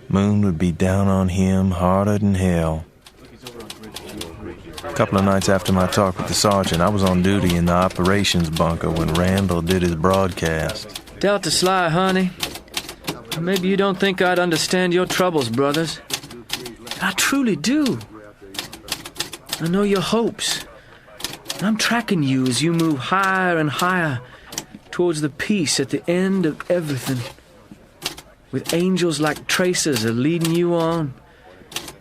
Moon would be down on him harder than hell. A couple of nights after my talk with the sergeant, I was on duty in the operations bunker when Randall did his broadcast. Delta Sly Honey, maybe you don't think I'd understand your troubles, brothers. I truly do. I know your hopes. I'm tracking you as you move higher and higher towards the peace at the end of everything. With angels like tracers leading you on,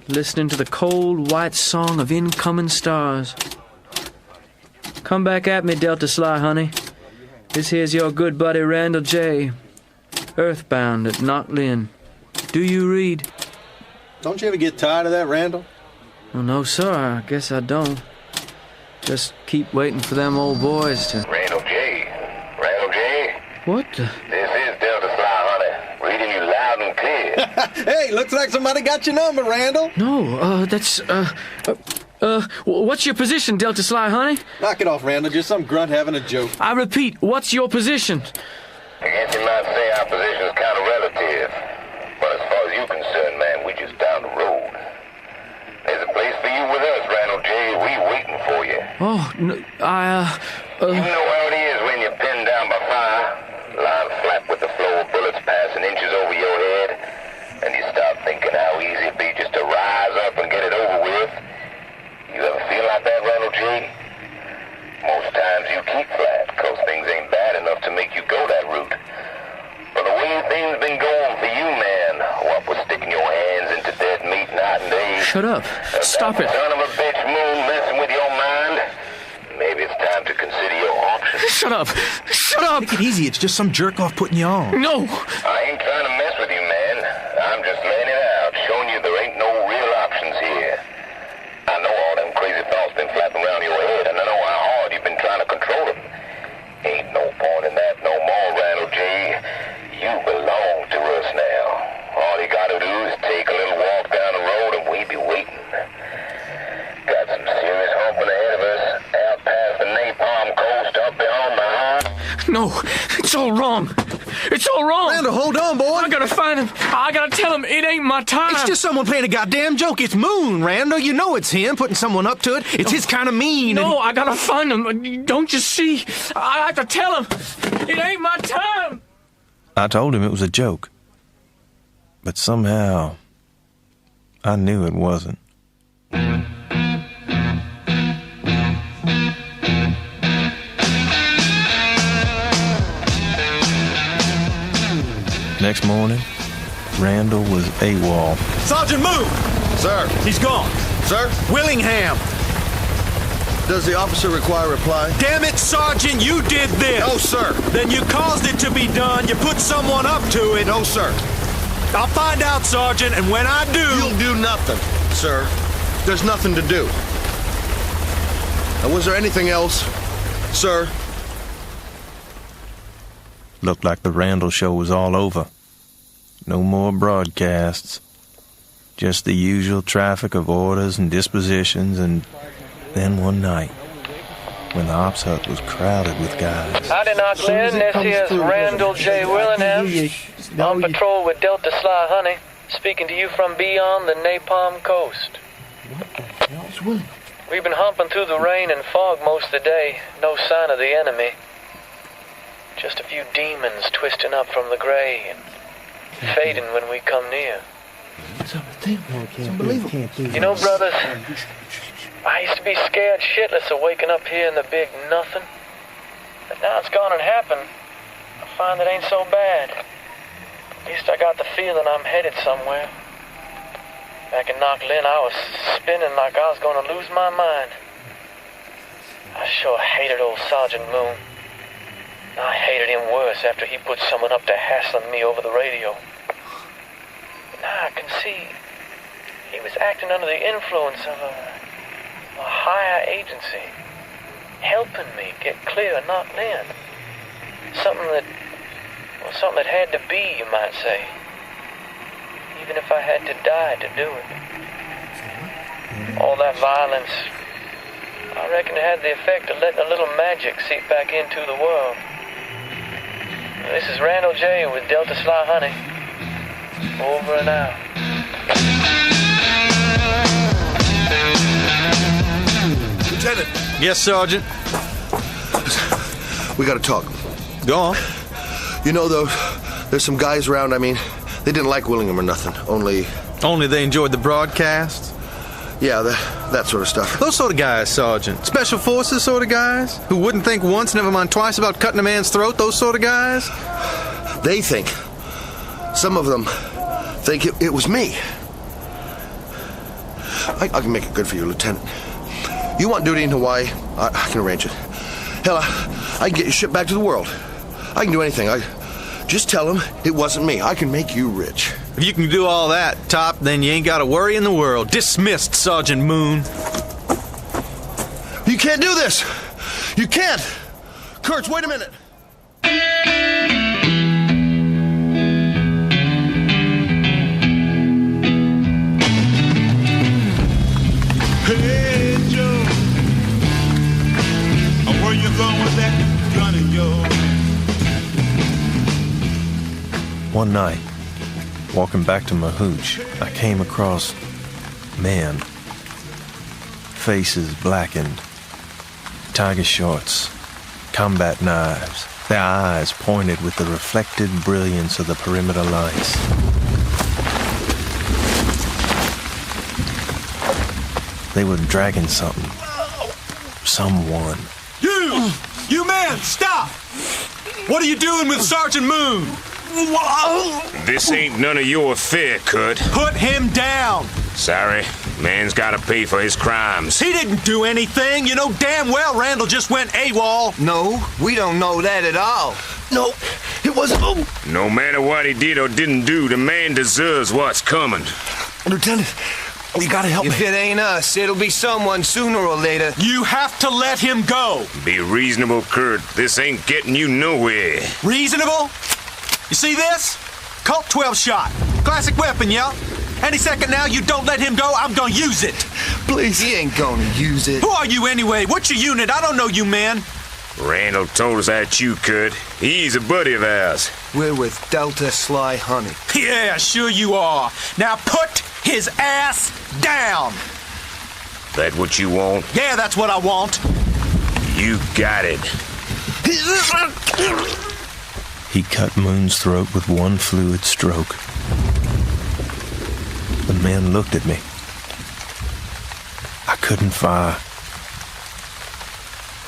listening to the cold white song of incoming stars. Come back at me, Delta Sly Honey. This here's your good buddy Randall J. Earthbound at Knocklin. Do you read? Don't you ever get tired of that, Randall? Well, no, sir. I guess I don't. Just keep waiting for them old boys to... Randall J. Randall J. What the... This is Delta Sly Honey, reading you loud and clear. Hey, looks like somebody got your number, Randall. No, that's, what's your position, Delta Sly Honey? Knock it off, Randall. Just some grunt having a joke. I repeat, what's your position? I guess you might say our position's kind of relative. But as far as you're concerned, man, we're just down the road. There's a place for you with us, Randall J. We waiting for you. Oh, no, You know how it is when you're pinned down by fire, lying flat with the flow of bullets passing inches over your head, and you start thinking how easy it'd be just to rise up and get it over with. You ever feel like that, Randall J? Most times you keep flat, because things ain't bad enough to make you go that route. But the way things been going for you, man, what with sticking your hands into dead meat night and day... Shut up. Stop it. Son of a bitch Moon messing with your mind. Maybe it's time to consider your options. Shut up. Shut up. Take it easy. It's just some jerk-off putting you on. No. I ain't trying to mess with you, man. I'm just laying it out, showing you there ain't no real options here. I know all them crazy thoughts been flapping around your head, and I know how hard you've been trying to control them. Ain't no point in that no more, Randall J. You belong to us now. All you gotta do is take a little walk down the road and we be waiting. Got some serious humping ahead of us, out past the napalm coast, up beyond the high. No, it's all wrong. It's all wrong. Randall, hold on, boy. I gotta find him. I gotta tell him it ain't my time. It's just someone playing a goddamn joke. It's Moon, Randall. You know it's him putting someone up to it. It's his kind of mean. No, I gotta find him. Don't you see? I have to tell him it ain't my time. I told him it was a joke. But somehow, I knew it wasn't. Next morning, Randall was AWOL. Sergeant Moon! Sir. He's gone. Sir? Willingham! Does the officer require a reply? Damn it, Sergeant, you did this! No, sir. Then you caused it to be done. You put someone up to it. No, sir. I'll find out, Sergeant, and when I do... You'll do nothing, sir. There's nothing to do. Now, was there anything else, sir? Looked like the Randall show was all over. No more broadcasts. Just the usual traffic of orders and dispositions, and then one night, when the ops hut was crowded with guys. Howdy, Knocklin. This is Randall J. Willingham. On patrol with Delta Sly Honey. Speaking to you from beyond the Napalm Coast. What the hell's Willie? We've been humping through the rain and fog most of the day. No sign of the enemy. Just a few demons twisting up from the gray and fading when we come near. It's unbelievable. You know, brothers, I used to be scared shitless of waking up here in the big nothing. But now it's gone and happened. I find it ain't so bad. At least I got the feeling I'm headed somewhere. Back in Knock Lynn, I was spinning like I was going to lose my mind. I sure hated old Sergeant Moon. I hated him worse after he put someone up to hassling me over the radio. But now I can see he was acting under the influence of a higher agency, helping me get clear of Knock Lynn. Something that had to be, you might say. Even if I had to die to do it. All that violence, I reckon it had the effect of letting a little magic seep back into the world. This is Randall J. with Delta Sly Honey. Over and out. Lieutenant. Yes, Sergeant. We gotta talk. Go on. You know, though, there's some guys around, I mean, they didn't like Willingham or nothing. Only they enjoyed the broadcast? Yeah, that sort of stuff. Those sort of guys, Sergeant. Special forces sort of guys? Who wouldn't think once, never mind twice about cutting a man's throat? Those sort of guys? They think. Some of them think it was me. I can make it good for you, Lieutenant. You want duty in Hawaii? I can arrange it. Hell, I can get you shipped back to the world. I can do anything. Just tell them it wasn't me. I can make you rich. If you can do all that, Top, then you ain't got a worry in the world. Dismissed, Sergeant Moon. You can't do this! You can't! Kurtz, wait a minute! Hey, Joe. Where you going with that gun of yours? One night, walking back to my hooch, I came across men. Faces blackened, tiger shorts, combat knives, their eyes pointed with the reflected brilliance of the perimeter lights. They were dragging something. Someone. You man, stop! What are you doing with Sergeant Moon? This ain't none of your affair, Kurt. Put him down! Sorry, man's gotta pay for his crimes. He didn't do anything. You know damn well Randall just went AWOL. No, we don't know that at all. No, it wasn't. Oh. No matter what he did or didn't do, the man deserves what's coming. Lieutenant, you gotta help me. If it ain't us, it'll be someone sooner or later. You have to let him go. Be reasonable, Kurt. This ain't getting you nowhere. Reasonable? You see this? Colt 12 shot. Classic weapon, yeah? Any second now you don't let him go, I'm gonna use it. Please. He ain't gonna use it. Who are you anyway? What's your unit? I don't know you, man. Randall told us that you, Kurt. He's a buddy of ours. We're with Delta Sly Honey. Yeah, sure you are. Now put his ass down. That what you want? Yeah, that's what I want. You got it. He cut Moon's throat with one fluid stroke. The men looked at me. I couldn't fire.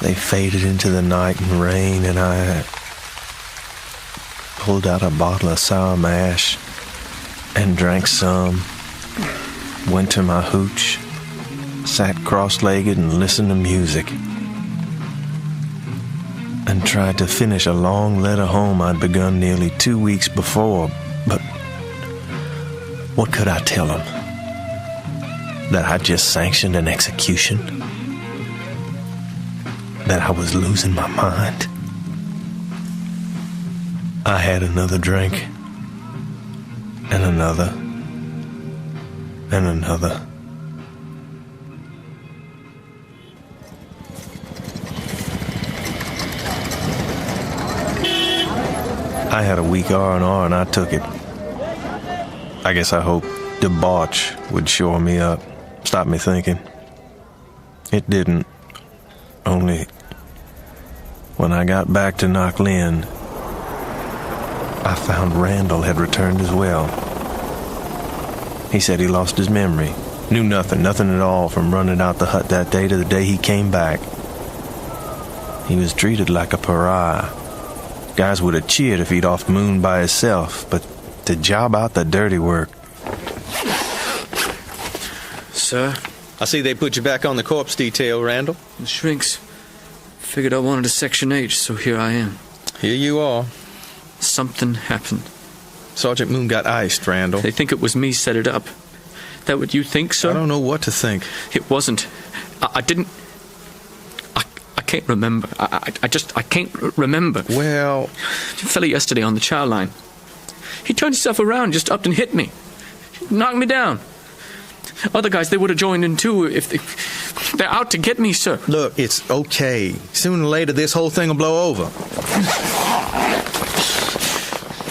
They faded into the night and rain, and I pulled out a bottle of sour mash and drank some, went to my hooch, sat cross-legged and listened to music, and tried to finish a long letter home I'd begun nearly 2 weeks before, but what could I tell him? That I just sanctioned an execution? That I was losing my mind? I had another drink, and another, and another. I had a weak R&R and I took it. I guess I hoped debauch would shore me up, stop me thinking. It didn't. Only when I got back to Knocklin, I found Randall had returned as well. He said he lost his memory, knew nothing at all from running out the hut that day to the day he came back. He was treated like a pariah. Guys would have cheered if he'd off Moon by himself, but to job out the dirty work. Sir? I see they put you back on the corpse detail, Randall. The shrinks. Figured I wanted a Section H, so here I am. Here you are. Something happened. Sergeant Moon got iced, Randall. They think it was me set it up. That what you think, sir? I don't know what to think. It wasn't. I didn't... I can't remember. I can't remember. Well... The fella yesterday on the chow line. He turned himself around, just upped and hit me. Knocked me down. Other guys, they would have joined in too if they're out to get me, sir. Look, it's okay. Sooner or later, this whole thing will blow over.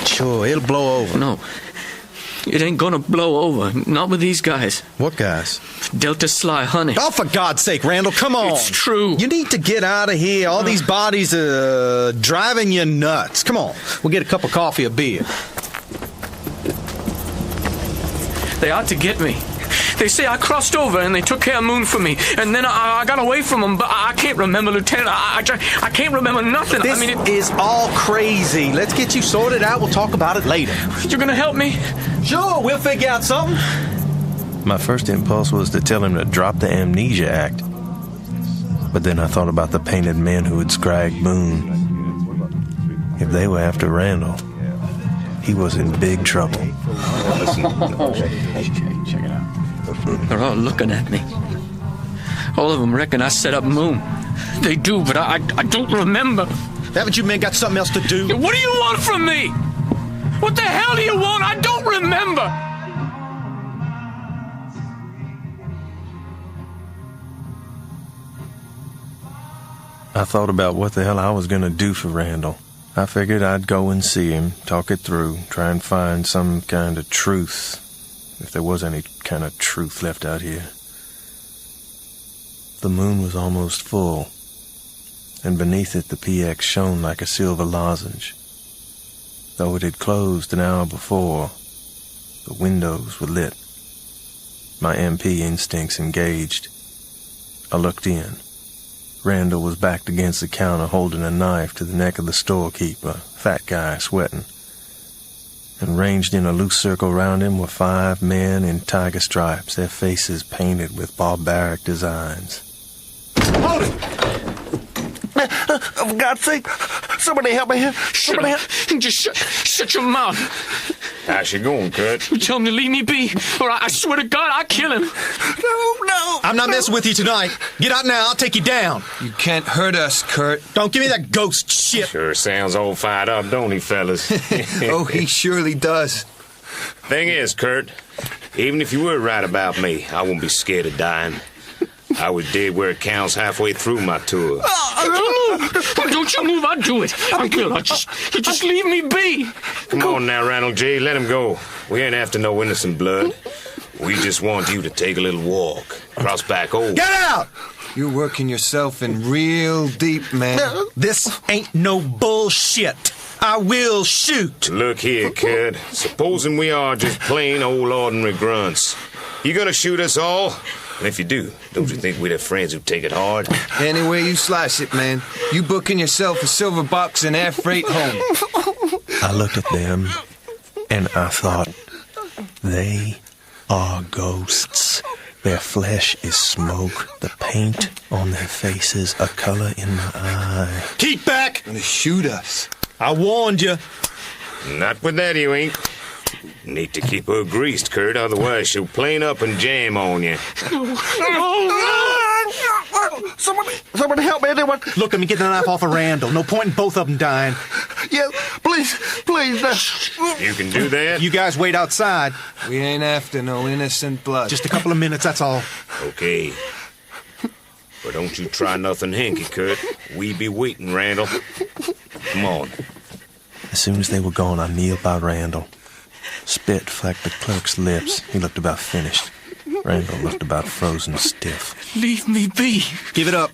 Sure, it'll blow over. No. It ain't gonna blow over. Not with these guys. What guys? Delta Sly Honey. Oh, for God's sake, Randall, come on. It's true. You need to get out of here. All these bodies are driving you nuts. Come on. We'll get a cup of coffee or beer. They out to get me. They say I crossed over and they took care of Moon for me. And then I got away from them, but I can't remember, Lieutenant. I can't remember nothing. This is all crazy. Let's get you sorted out. We'll talk about it later. You're gonna help me? Sure, we'll figure out something. My first impulse was to tell him to drop the Amnesia Act. But then I thought about the painted men who had scragged Moon. If they were after Randall, he was in big trouble. Check it out. They're all looking at me. All of them reckon I set up Moon. They do, but I don't remember. Haven't you men got something else to do? What do you want from me? What the hell do you want? I don't remember. I thought about what the hell I was going to do for Randall. I figured I'd go and see him, talk it through, try and find some kind of truth, if there was any kind of truth left out here. The moon was almost full, and beneath it the PX shone like a silver lozenge. Though it had closed an hour before, the windows were lit. My MP instincts engaged. I looked in. Randall was backed against the counter holding a knife to the neck of the storekeeper, fat guy sweating. And ranged in a loose circle round him were 5 men in tiger stripes, their faces painted with barbaric designs. Hold it! For God's sake, somebody help me here. Somebody help. Just shut your mouth. How's she going, Kurt? You tell him to leave me be, or I swear to God I'll kill him. No. I'm not messing with you tonight. Get out now, I'll take you down. You can't hurt us, Kurt. Don't give me that ghost shit. Sure sounds all fired up, don't he, fellas? Oh, he surely does. Thing is, Kurt, even if you were right about me, I won't be scared of dying. I was dead where it counts halfway through my tour. Don't you move, I'll do it. I will. You just leave me be. Come on now, Randall J., let him go. We ain't after no innocent blood. We just want you to take a little walk. Cross back over. Get out! You're working yourself in real deep, man. This ain't no bullshit. I will shoot. Look here, kid. Supposing we are just plain old ordinary grunts. You gonna shoot us all? And if you do, don't you think we'd have friends who take it hard? Any way you slice it, man. You booking yourself a silver box and air freight home. I looked at them, and I thought, they are ghosts. Their flesh is smoke, the paint on their faces a color in my eye. Keep back! Gonna shoot us. I warned you. Not with that, you ain't. Need to keep her greased, Kurt, otherwise she'll plane up and jam on you. Somebody help me, anyone. Look, let me get the knife off of Randall. No point in both of them dying. Yeah, please. You can do that? You guys wait outside. We ain't after no innocent blood. Just a couple of minutes, that's all. Okay. But don't you try nothing hinky, Kurt. We be waiting, Randall. Come on. As soon as they were gone, I kneeled by Randall. Spit flecked the clerk's lips. He looked about finished. Randall looked about frozen stiff. Leave me be. Give it up.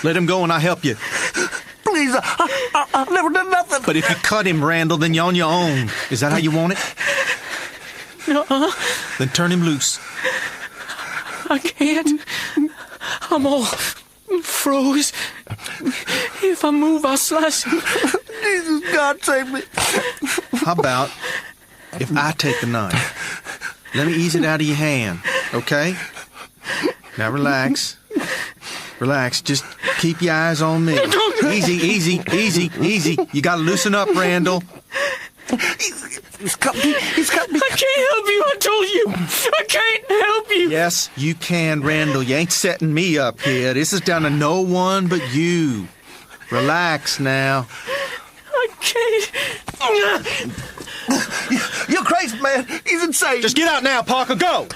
Let him go and I'll help you. Please, I've never done nothing. But if you cut him, Randall, then you're on your own. Is that how you want it? No. Then turn him loose. I can't. I'm all froze. If I move, I'll slice him. Jesus, God save me. How about if I take the knife? Let me ease it out of your hand, okay? Now relax. Relax. Just keep your eyes on me. Easy, easy, easy, easy. You gotta loosen up, Randall. He's cut me. He's cut me. I can't help you, I told you. I can't help you. Yes, you can, Randall. You ain't setting me up here. This is down to no one but you. Relax now. I can't. You're crazy, man. He's insane. Just get out now, Parker. Go.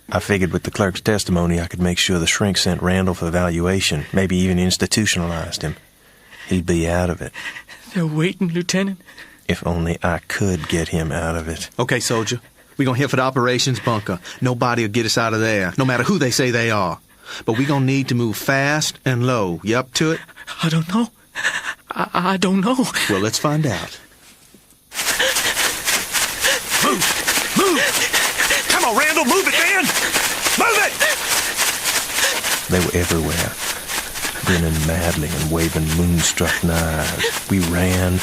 I figured with the clerk's testimony I could make sure the shrink sent Randall for evaluation, maybe even institutionalized him. He'd be out of it. They're waiting, Lieutenant. If only I could get him out of it. Okay, soldier. We're gonna head for the operations bunker. Nobody will get us out of there, no matter who they say they are. But we're gonna need to move fast and low. You up to it? I don't know. I don't know. Well, let's find out. Move! Come on, Randall, move it, man! Move it! They were everywhere, grinning madly and waving moonstruck knives. We ran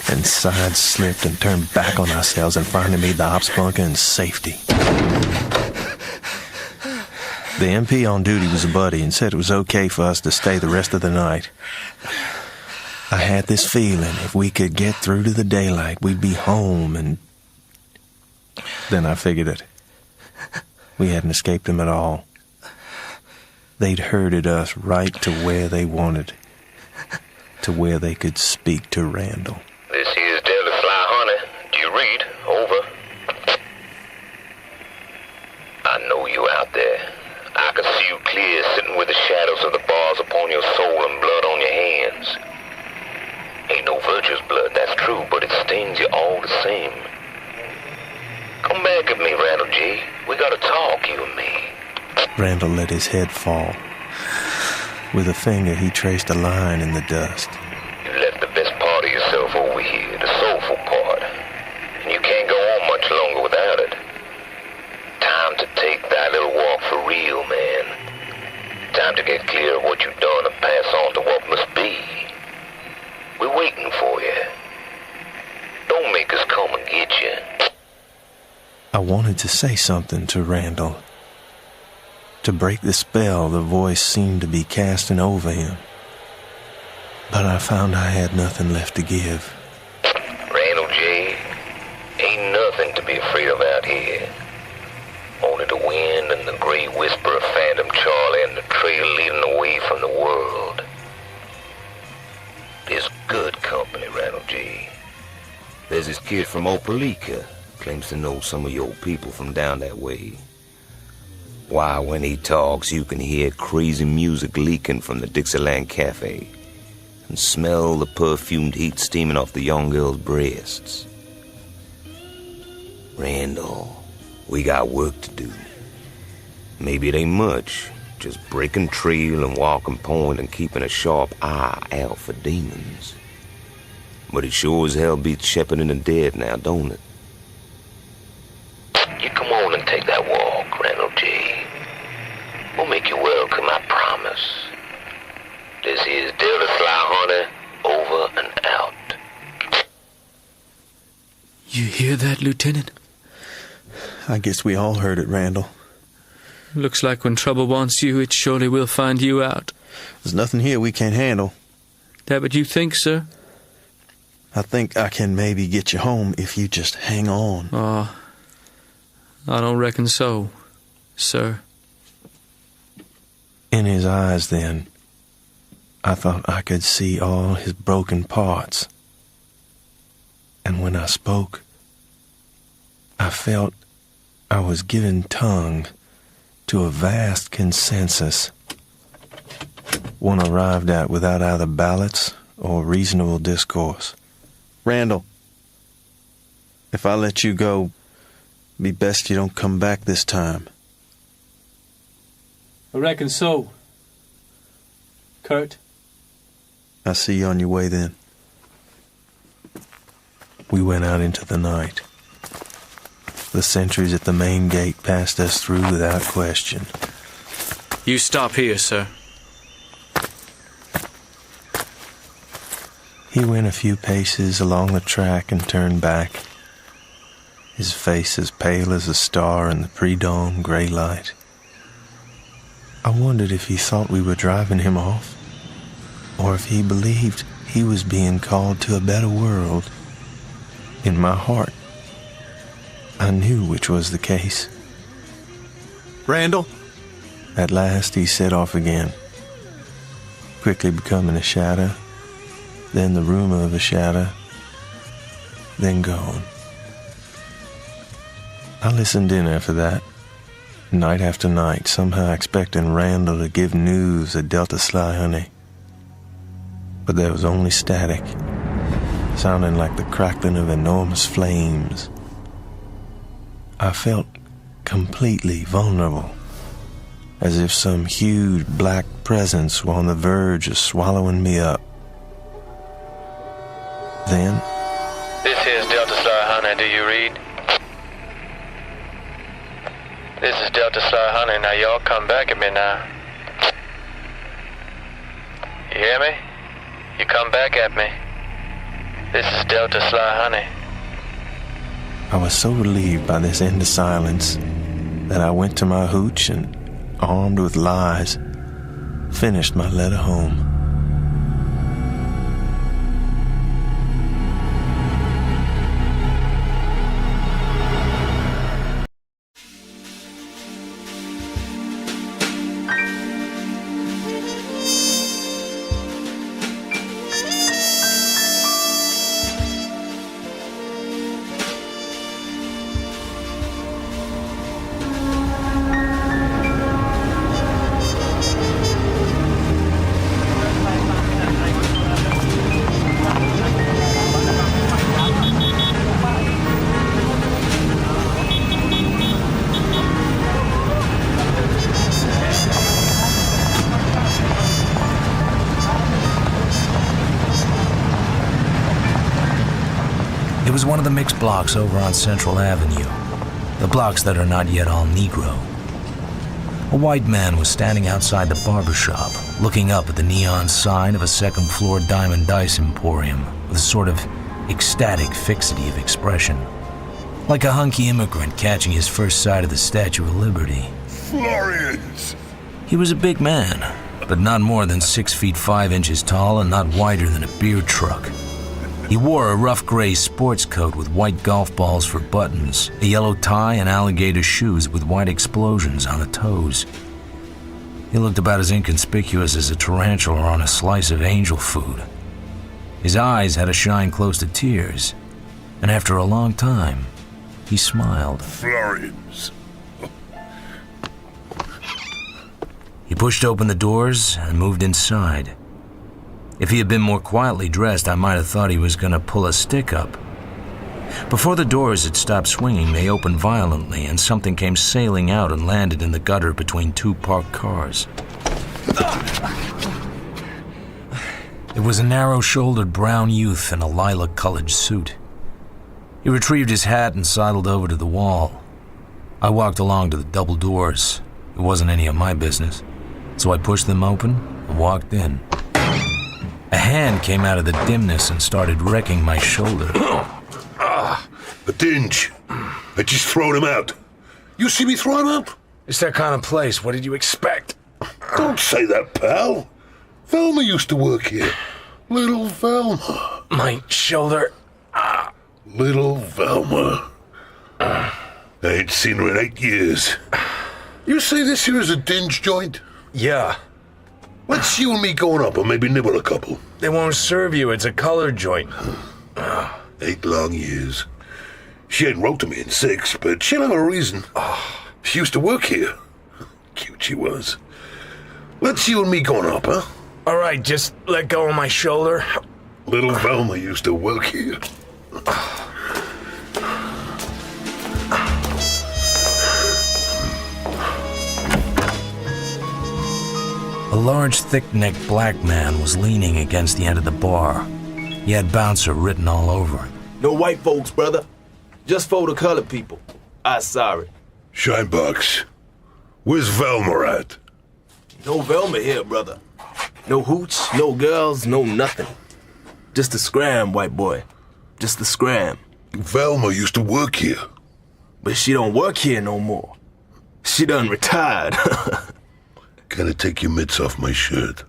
and side-slipped and turned back on ourselves and finally made the ops bunker in safety. The MP on duty was a buddy and said it was okay for us to stay the rest of the night. I had this feeling if we could get through to the daylight, we'd be home, and then I figured it. We hadn't escaped them at all. They'd herded us right to where they wanted, to where they could speak to Randall. This here's Delta Sly Honey. Do you read? Over. I know you out there. I can see you clear, sitting with the shadows of the bars upon your soul and blood on your hands. Ain't no virtuous blood, that's true, but it stings you all the same. Come back at me, Randall G. We gotta talk, you and me. Randall let his head fall. With a finger, he traced a line in the dust. You left the best part of yourself over here, the soulful part. And you can't go on much longer without it. Time to take that little walk for real, man. Time to get clear of what you've done and pass on to what must be. We're waiting for you. Don't make us come and get you. I wanted to say something to Randall. To break the spell the voice seemed to be casting over him. But I found I had nothing left to give. Randall J., ain't nothing to be afraid of out here. Only the wind and the gray whisper of Phantom Charlie and the trail leading away from the world. There's good company, Randall J. There's this kid from Opelika. Claims to know some of your people from down that way. Why, when he talks, you can hear crazy music leaking from the Dixieland Cafe and smell the perfumed heat steaming off the young girl's breasts. Randall, we got work to do. Maybe it ain't much, just breaking trail and walking point and keeping a sharp eye out for demons. But it sure as hell beats shepherding the dead now, don't it? You come on and take that walk, Randall G. We'll make you welcome, I promise. This is Delta Sly Honey, over and out. You hear that, Lieutenant? I guess we all heard it, Randall. Looks like when trouble wants you, it surely will find you out. There's nothing here we can't handle. That what you think, sir? I think I can maybe get you home if you just hang on. Oh, I don't reckon so, sir. In his eyes, then, I thought I could see all his broken parts. And when I spoke, I felt I was giving tongue to a vast consensus, one arrived at without either ballots or reasonable discourse. Randall, If I let you go, be best you don't come back this time. I reckon so. Kurt. I'll see you on your way then. We went out into the night. The sentries at the main gate passed us through without question. You stop here, sir. He went a few paces along the track and turned back, his face as pale as a star in the pre-dawn gray light. I wondered if he thought we were driving him off, or if he believed he was being called to a better world. In my heart, I knew which was the case. Randall? At last he set off again, quickly becoming a shadow, then the rumor of a shadow, then gone. I listened in after that, night after night, somehow expecting Randall to give news of Delta Sly Honey. But there was only static, sounding like the crackling of enormous flames. I felt completely vulnerable, as if some huge black presence were on the verge of swallowing me up. Then, This here's Delta Sly Honey, do you read? This is Delta Sly Honey, now y'all come back at me now. You hear me? You come back at me. This is Delta Sly Honey. I was so relieved by this end of silence that I went to my hooch and, armed with lies, finished my letter home. It was one of the mixed blocks over on Central Avenue, the blocks that are not yet all Negro. A white man was standing outside the barber shop, looking up at the neon sign of a second-floor diamond dice emporium with a sort of ecstatic fixity of expression, like a hunky immigrant catching his first sight of the Statue of Liberty. Florians! He was a big man, but not more than 6 feet 5 inches tall and not wider than a beer truck. He wore a rough gray sports coat with white golf balls for buttons, a yellow tie, and alligator shoes with white explosions on the toes. He looked about as inconspicuous as a tarantula on a slice of angel food. His eyes had a shine close to tears, and after a long time, he smiled. Florians. He pushed open the doors and moved inside. If he had been more quietly dressed, I might have thought he was going to pull a stick up. Before the doors had stopped swinging, they opened violently, and something came sailing out and landed in the gutter between 2 parked cars. It was a narrow-shouldered brown youth in a lilac-colored suit. He retrieved his hat and sidled over to the wall. I walked along to the double doors. It wasn't any of my business, so I pushed them open and walked in. A hand came out of the dimness and started wrecking my shoulder. A dinge. I just throwed him out. You see me throw him out? It's that kind of place. What did you expect? Don't say that, pal. Velma used to work here. Little Velma. My shoulder. Little Velma. I ain't seen her in 8 years. You say this here is a dinge joint? Yeah. Let's you and me going up and maybe nibble a couple. They won't serve you. It's a color joint. 8 long years. She ain't wrote to me in 6, but she'll have a reason. She used to work here. Cute she was. Let's you and me going up, huh? All right, just let go of my shoulder. Little Velma used to work here. A large, thick-necked black man was leaning against the end of the bar. He had bouncer written all over. No white folks, brother. Just for the colored people. I'm sorry. Shinebox, where's Velma at? No Velma here, brother. No hooch, no girls, no nothing. Just a scram, white boy. Just a scram. Velma used to work here. But she don't work here no more. She done retired. Gotta take your mitts off my shirt.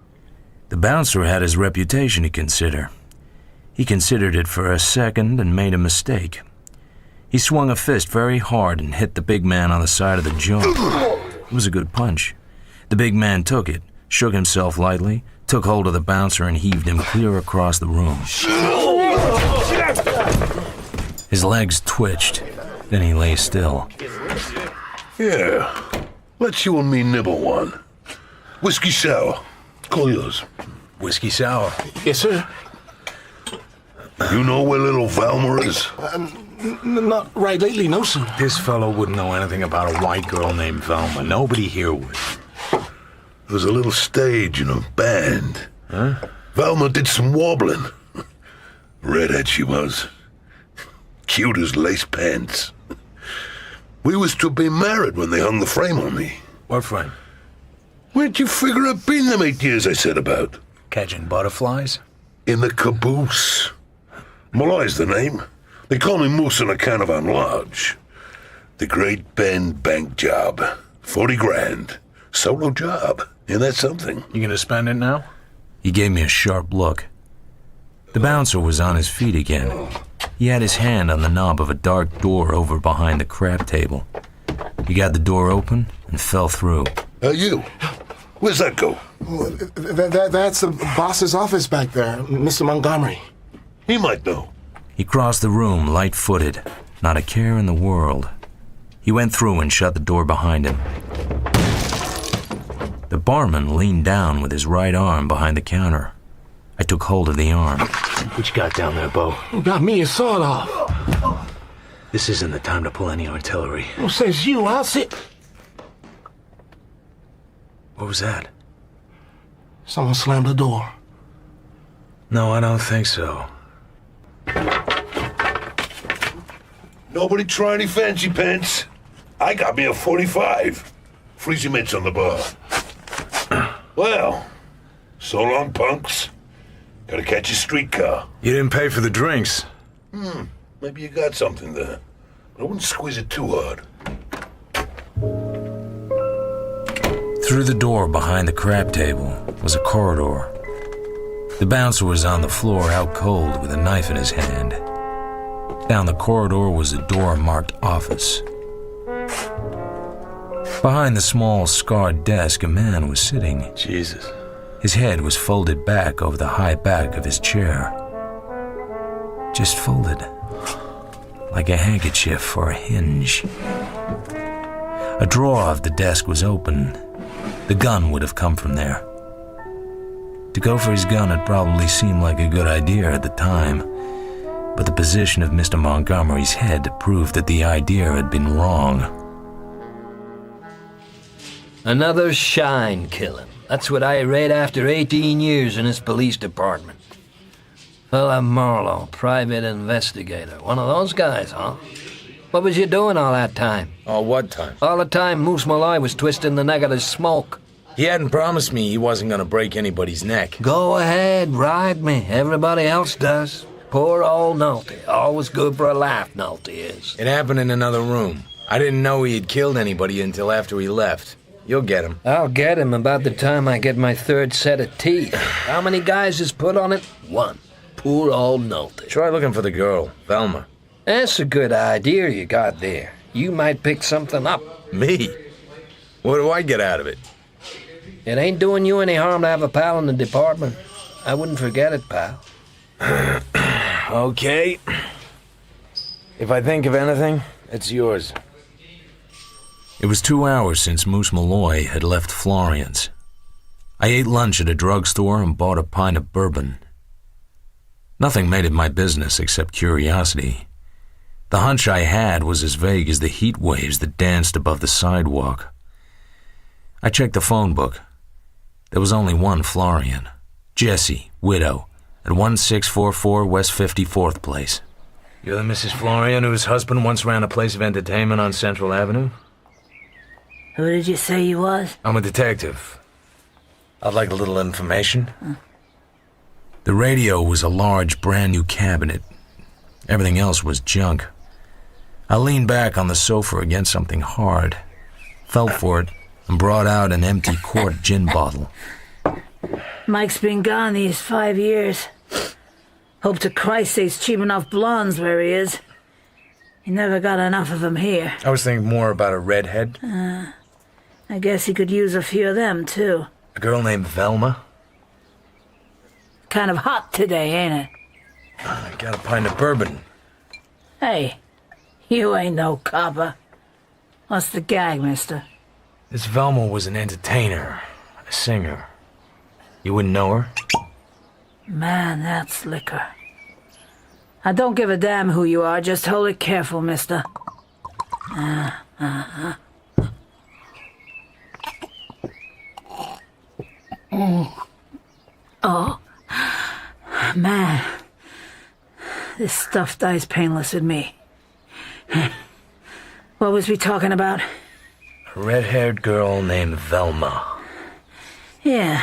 The bouncer had his reputation to consider. He considered it for a second and made a mistake. He swung a fist very hard and hit the big man on the side of the jaw. It was a good punch. The big man took it, shook himself lightly, took hold of the bouncer and heaved him clear across the room. His legs twitched, then he lay still. Yeah, let's you and me nibble one. Whiskey sour. Call yours. Whiskey sour. Yes, sir. You know where little Velma is? Not right lately, no, sir. This fellow wouldn't know anything about a white girl named Velma. Nobody here would. There was a little stage in a band. Huh? Velma did some wobbling. Redhead she was. Cute as lace pants. We was to be married when they hung the frame on me. What frame? Where'd you figure I'd been them 8 years I said about? Catching butterflies? In the caboose. Molle's the name. They call me Moose on account of I'm large. The Great Bend bank job. 40 grand. Solo job. Isn't that something? You gonna spend it now? He gave me a sharp look. The bouncer was on his feet again. He had his hand on the knob of a dark door over behind the crap table. He got the door open and fell through. You? Where's that go? That's the boss's office back there, Mr. Montgomery. He might know. He crossed the room light-footed, not a care in the world. He went through and shut the door behind him. The barman leaned down with his right arm behind the counter. I took hold of the arm. What you got down there, Bo? You got me a sawed off. This isn't the time to pull any artillery. Who says you? I'll sit. What was that? Someone slammed the door. No, I don't think so. Nobody try any fancy pants? I got me a 45. Freezy mitts on the bar. Well, so long, punks. Gotta catch a streetcar. You didn't pay for the drinks. Maybe you got something there. But I wouldn't squeeze it too hard. Through the door behind the crap table was a corridor. The bouncer was on the floor out cold with a knife in his hand. Down the corridor was a door marked office. Behind the small, scarred desk, a man was sitting. Jesus. His head was folded back over the high back of his chair. Just folded. Like a handkerchief or a hinge. A drawer of the desk was open. The gun would have come from there. To go for his gun had probably seemed like a good idea at the time, but the position of Mr. Montgomery's head proved that the idea had been wrong. Another shine killing. That's what I read after 18 years in this police department. Philip Marlowe, private investigator. One of those guys, huh? What was you doing all that time? All what time? All the time Moose Molle was twisting the neck of his smoke. He hadn't promised me he wasn't gonna break anybody's neck. Go ahead, ride me. Everybody else does. Poor old Nolte. Always good for a laugh, Nolte is. It happened in another room. I didn't know he had killed anybody until after he left. You'll get him. I'll get him about the time I get my third set of teeth. How many guys is put on it? One. Poor old Nolte. Try looking for the girl, Velma. That's a good idea you got there. You might pick something up. Me? What do I get out of it? It ain't doing you any harm to have a pal in the department. I wouldn't forget it, pal. Okay. If I think of anything, it's yours. It was 2 hours since Moose Malloy had left Florian's. I ate lunch at a drugstore and bought a pint of bourbon. Nothing made it my business except curiosity. The hunch I had was as vague as the heat waves that danced above the sidewalk. I checked the phone book. There was only one Florian. Jessie, widow, at 1644 West 54th Place. You're the Mrs. Florian whose husband once ran a place of entertainment on Central Avenue? Who did you say you was? I'm a detective. I'd like a little information. The radio was a large, brand-new cabinet. Everything else was junk. I leaned back on the sofa against something hard, felt for it, and brought out an empty quart gin bottle. Mike's been gone these 5 years. Hope to Christ there's cheap enough blondes where he is. He never got enough of them here. I was thinking more about a redhead. I guess he could use a few of them, too. A girl named Velma. Kind of hot today, ain't it? I got a pint of bourbon. Hey, you ain't no copper. What's the gag, mister? This Velma was an entertainer, a singer. You wouldn't know her? Man, that's liquor. I don't give a damn who you are, just hold it careful, mister. Oh, man. This stuff dies painless with me. What was we talking about? A red-haired girl named Velma. Yeah.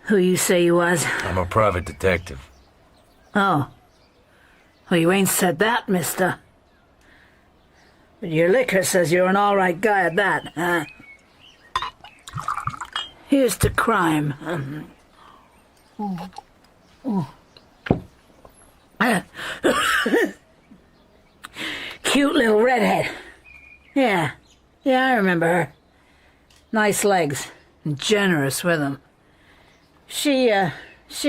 Who you say you was? I'm a private detective. Oh. Well, you ain't said that, mister. But your liquor says you're an all-right guy at that, huh? Here's to crime. Cute little redhead. Yeah, I remember her. Nice legs, and generous with them. She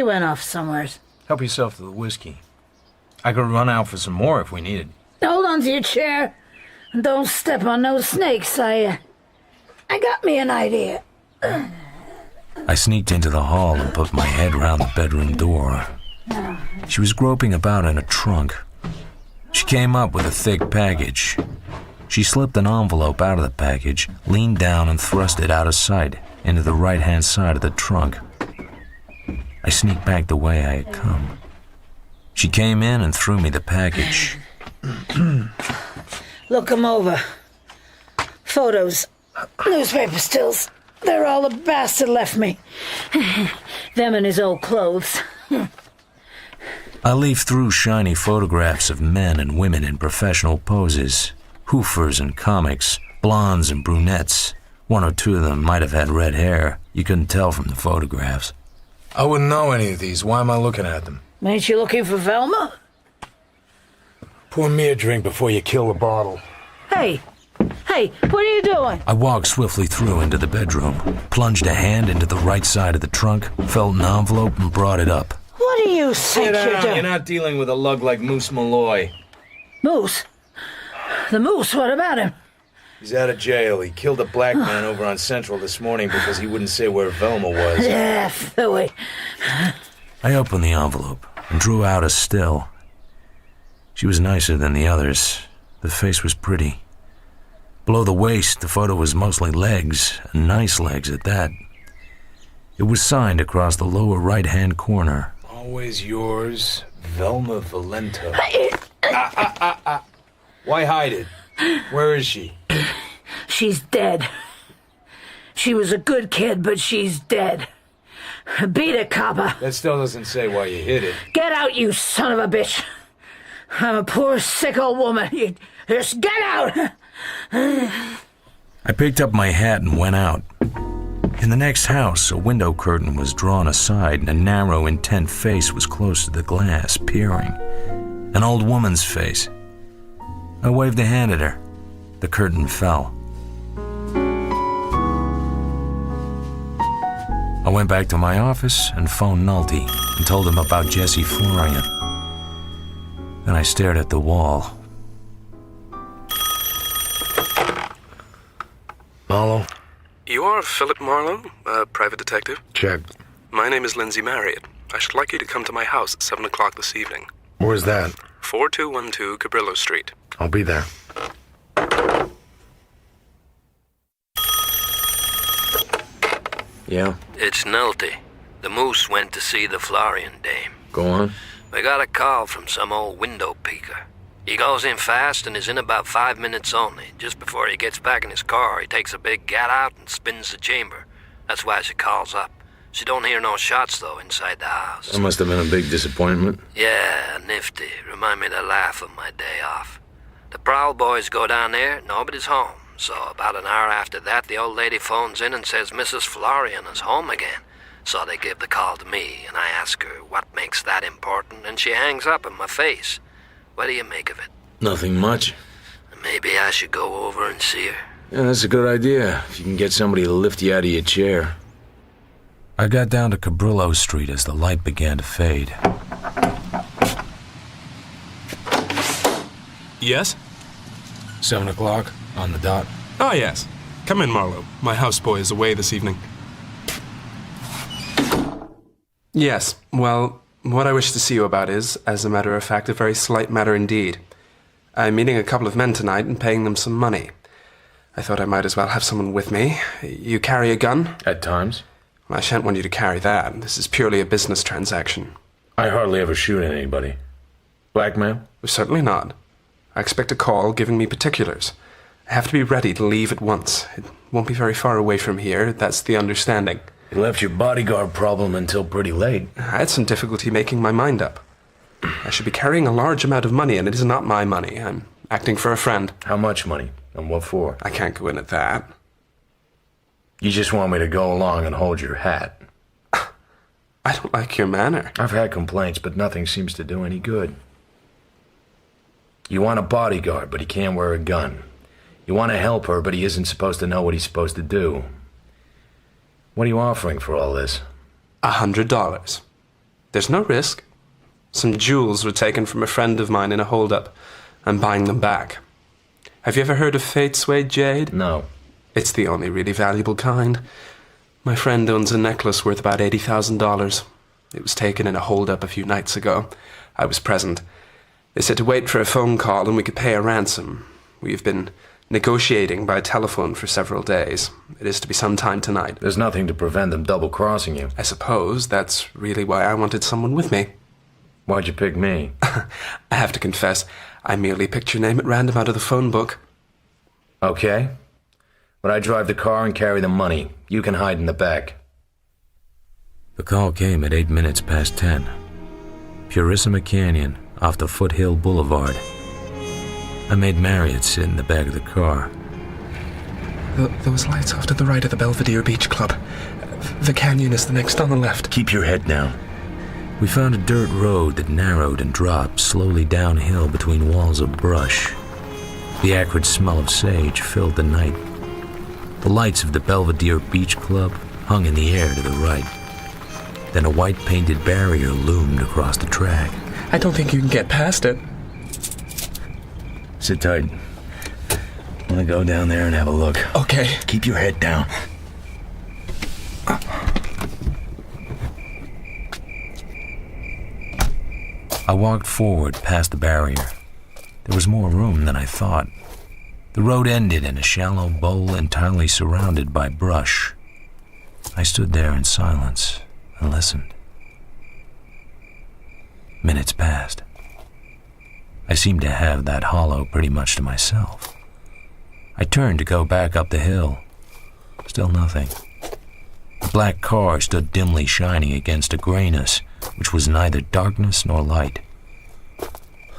went off somewheres. Help yourself to the whiskey. I could run out for some more if we needed. Hold on to your chair. And don't step on no snakes. I got me an idea. I sneaked into the hall and put my head round the bedroom door. She was groping about in a trunk. She came up with a thick package. She slipped an envelope out of the package, leaned down and thrust it out of sight into the right-hand side of the trunk. I sneaked back the way I had come. She came in and threw me the package. Look 'em over. Photos, newspaper stills. They're all the bastard left me. Them and his old clothes. I leafed through shiny photographs of men and women in professional poses, hoofers and comics, blondes and brunettes. One or two of them might have had red hair. You couldn't tell from the photographs. I wouldn't know any of these. Why am I looking at them? Ain't you looking for Velma? Pour me a drink before you kill the bottle. Hey, what are you doing? I walked swiftly through into the bedroom, plunged a hand into the right side of the trunk, felt an envelope and brought it up. What do you think you're doing? You're not dealing with a lug like Moose Malloy. Moose? The Moose, what about him? He's out of jail. He killed a black man over on Central this morning because he wouldn't say where Velma was. Yeah, Philly. I opened the envelope and drew out a still. She was nicer than the others. The face was pretty. Below the waist, the photo was mostly legs, and nice legs at that. It was signed across the lower right-hand corner. Always yours, Velma Valento. Why hide it? Where is she? She's dead. She was a good kid, but she's dead. Beat it, copper. That still doesn't say why you hid it. Get out, you son of a bitch. I'm a poor, sick old woman. You just get out. I picked up my hat and went out. In the next house, a window curtain was drawn aside and a narrow, intent face was close to the glass, peering. An old woman's face. I waved a hand at her. The curtain fell. I went back to my office and phoned Nolte and told him about Jessie Florian. Then I stared at the wall. Marlowe? You are Philip Marlowe, a private detective? Check. My name is Lindsay Marriott. I should like you to come to my house at 7 o'clock this evening. Where's that? 4212 Cabrillo Street. I'll be there. Yeah? It's Nolte. The Moose went to see the Florian dame. Go on. We got a call from some old window peeker. He goes in fast and is in about 5 minutes only. Just before he gets back in his car, he takes a big gat out and spins the chamber. That's why she calls up. She don't hear no shots, though, inside the house. That must have been a big disappointment. Yeah, nifty. Remind me to laugh on my day off. The prowl boys go down there, nobody's home. So about an hour after that, the old lady phones in and says Mrs. Florian is home again. So they give the call to me, and I ask her what makes that important, and she hangs up in my face. What do you make of it? Nothing much. Maybe I should go over and see her. Yeah, that's a good idea. If you can get somebody to lift you out of your chair. I got down to Cabrillo Street as the light began to fade. Yes? 7 o'clock, on the dot. Ah, yes. Come in, Marlowe. My houseboy is away this evening. Yes, well, what I wish to see you about is, as a matter of fact, a very slight matter indeed. I'm meeting a couple of men tonight and paying them some money. I thought I might as well have someone with me. You carry a gun? At times. Well, I shan't want you to carry that. This is purely a business transaction. I hardly ever shoot at anybody. Blackmail? Certainly not. I expect a call giving me particulars. I have to be ready to leave at once. It won't be very far away from here. That's the understanding. You left your bodyguard problem until pretty late. I had some difficulty making my mind up. I should be carrying a large amount of money, and it is not my money. I'm acting for a friend. How much money? And what for? I can't go in at that. You just want me to go along and hold your hat. I don't like your manner. I've had complaints, but nothing seems to do any good. You want a bodyguard, but he can't wear a gun. You want to help her, but he isn't supposed to know what he's supposed to do. What are you offering for all this? $100. There's no risk. Some jewels were taken from a friend of mine in a holdup. I'm buying them back. Have you ever heard of Fate Suede Jade? No. It's the only really valuable kind. My friend owns a necklace worth about $80,000. It was taken in a holdup a few nights ago. I was present. They said to wait for a phone call and we could pay a ransom. We've been negotiating by telephone for several days. It is to be some time tonight. There's nothing to prevent them double-crossing you. I suppose that's really why I wanted someone with me. Why'd you pick me? I have to confess, I merely picked your name at random out of the phone book. Okay. But I drive the car and carry the money. You can hide in the back. The call came at 8 minutes past 10. Purissima Canyon, off the Foothill Boulevard. I made Marriott sit in the back of the car. Those lights off to the right of the Belvedere Beach Club. The canyon is the next on the left. Keep your head down. We found a dirt road that narrowed and dropped slowly downhill between walls of brush. The acrid smell of sage filled the night. The lights of the Belvedere Beach Club hung in the air to the right. Then a white painted barrier loomed across the track. I don't think you can get past it. Sit tight. I'm gonna go down there and have a look. Okay. Keep your head down. I walked forward past the barrier. There was more room than I thought. The road ended in a shallow bowl entirely surrounded by brush. I stood there in silence and listened. Minutes passed. I seemed to have that hollow pretty much to myself. I turned to go back up the hill. Still nothing. The black car stood dimly shining against a grayness which was neither darkness nor light.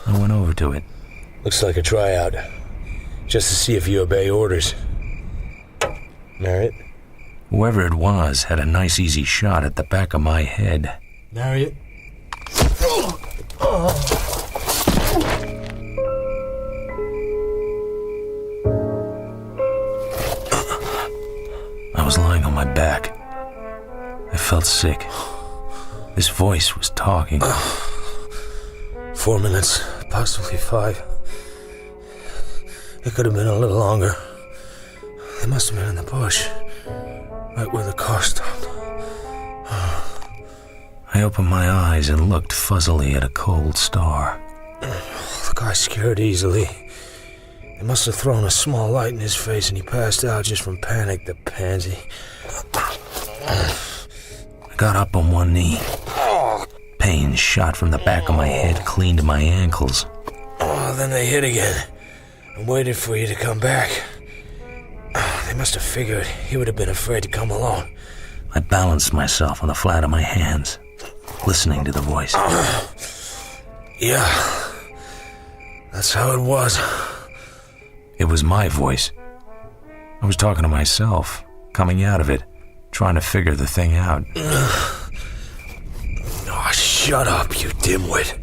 I went over to it. Looks like a tryout. Just to see if you obey orders. Marriott? Whoever it was had a nice easy shot at the back of my head. Marriott? I was lying on my back. I felt sick. This voice was talking. 4 minutes, possibly 5. It could have been a little longer. They must have been in the bush, right where the car stopped. I opened my eyes and looked fuzzily at a cold star. scared easily. They must have thrown a small light in his face and he passed out just from panic, the pansy. I got up on one knee. Pain shot from the back of my head clean to my ankles. Then they hit again and waited for you to come back. They must have figured he would have been afraid to come along. I balanced myself on the flat of my hands, listening to the voice. Yeah, that's how it was. It was my voice. I was talking to myself, coming out of it, trying to figure the thing out. Oh, shut up, you dimwit.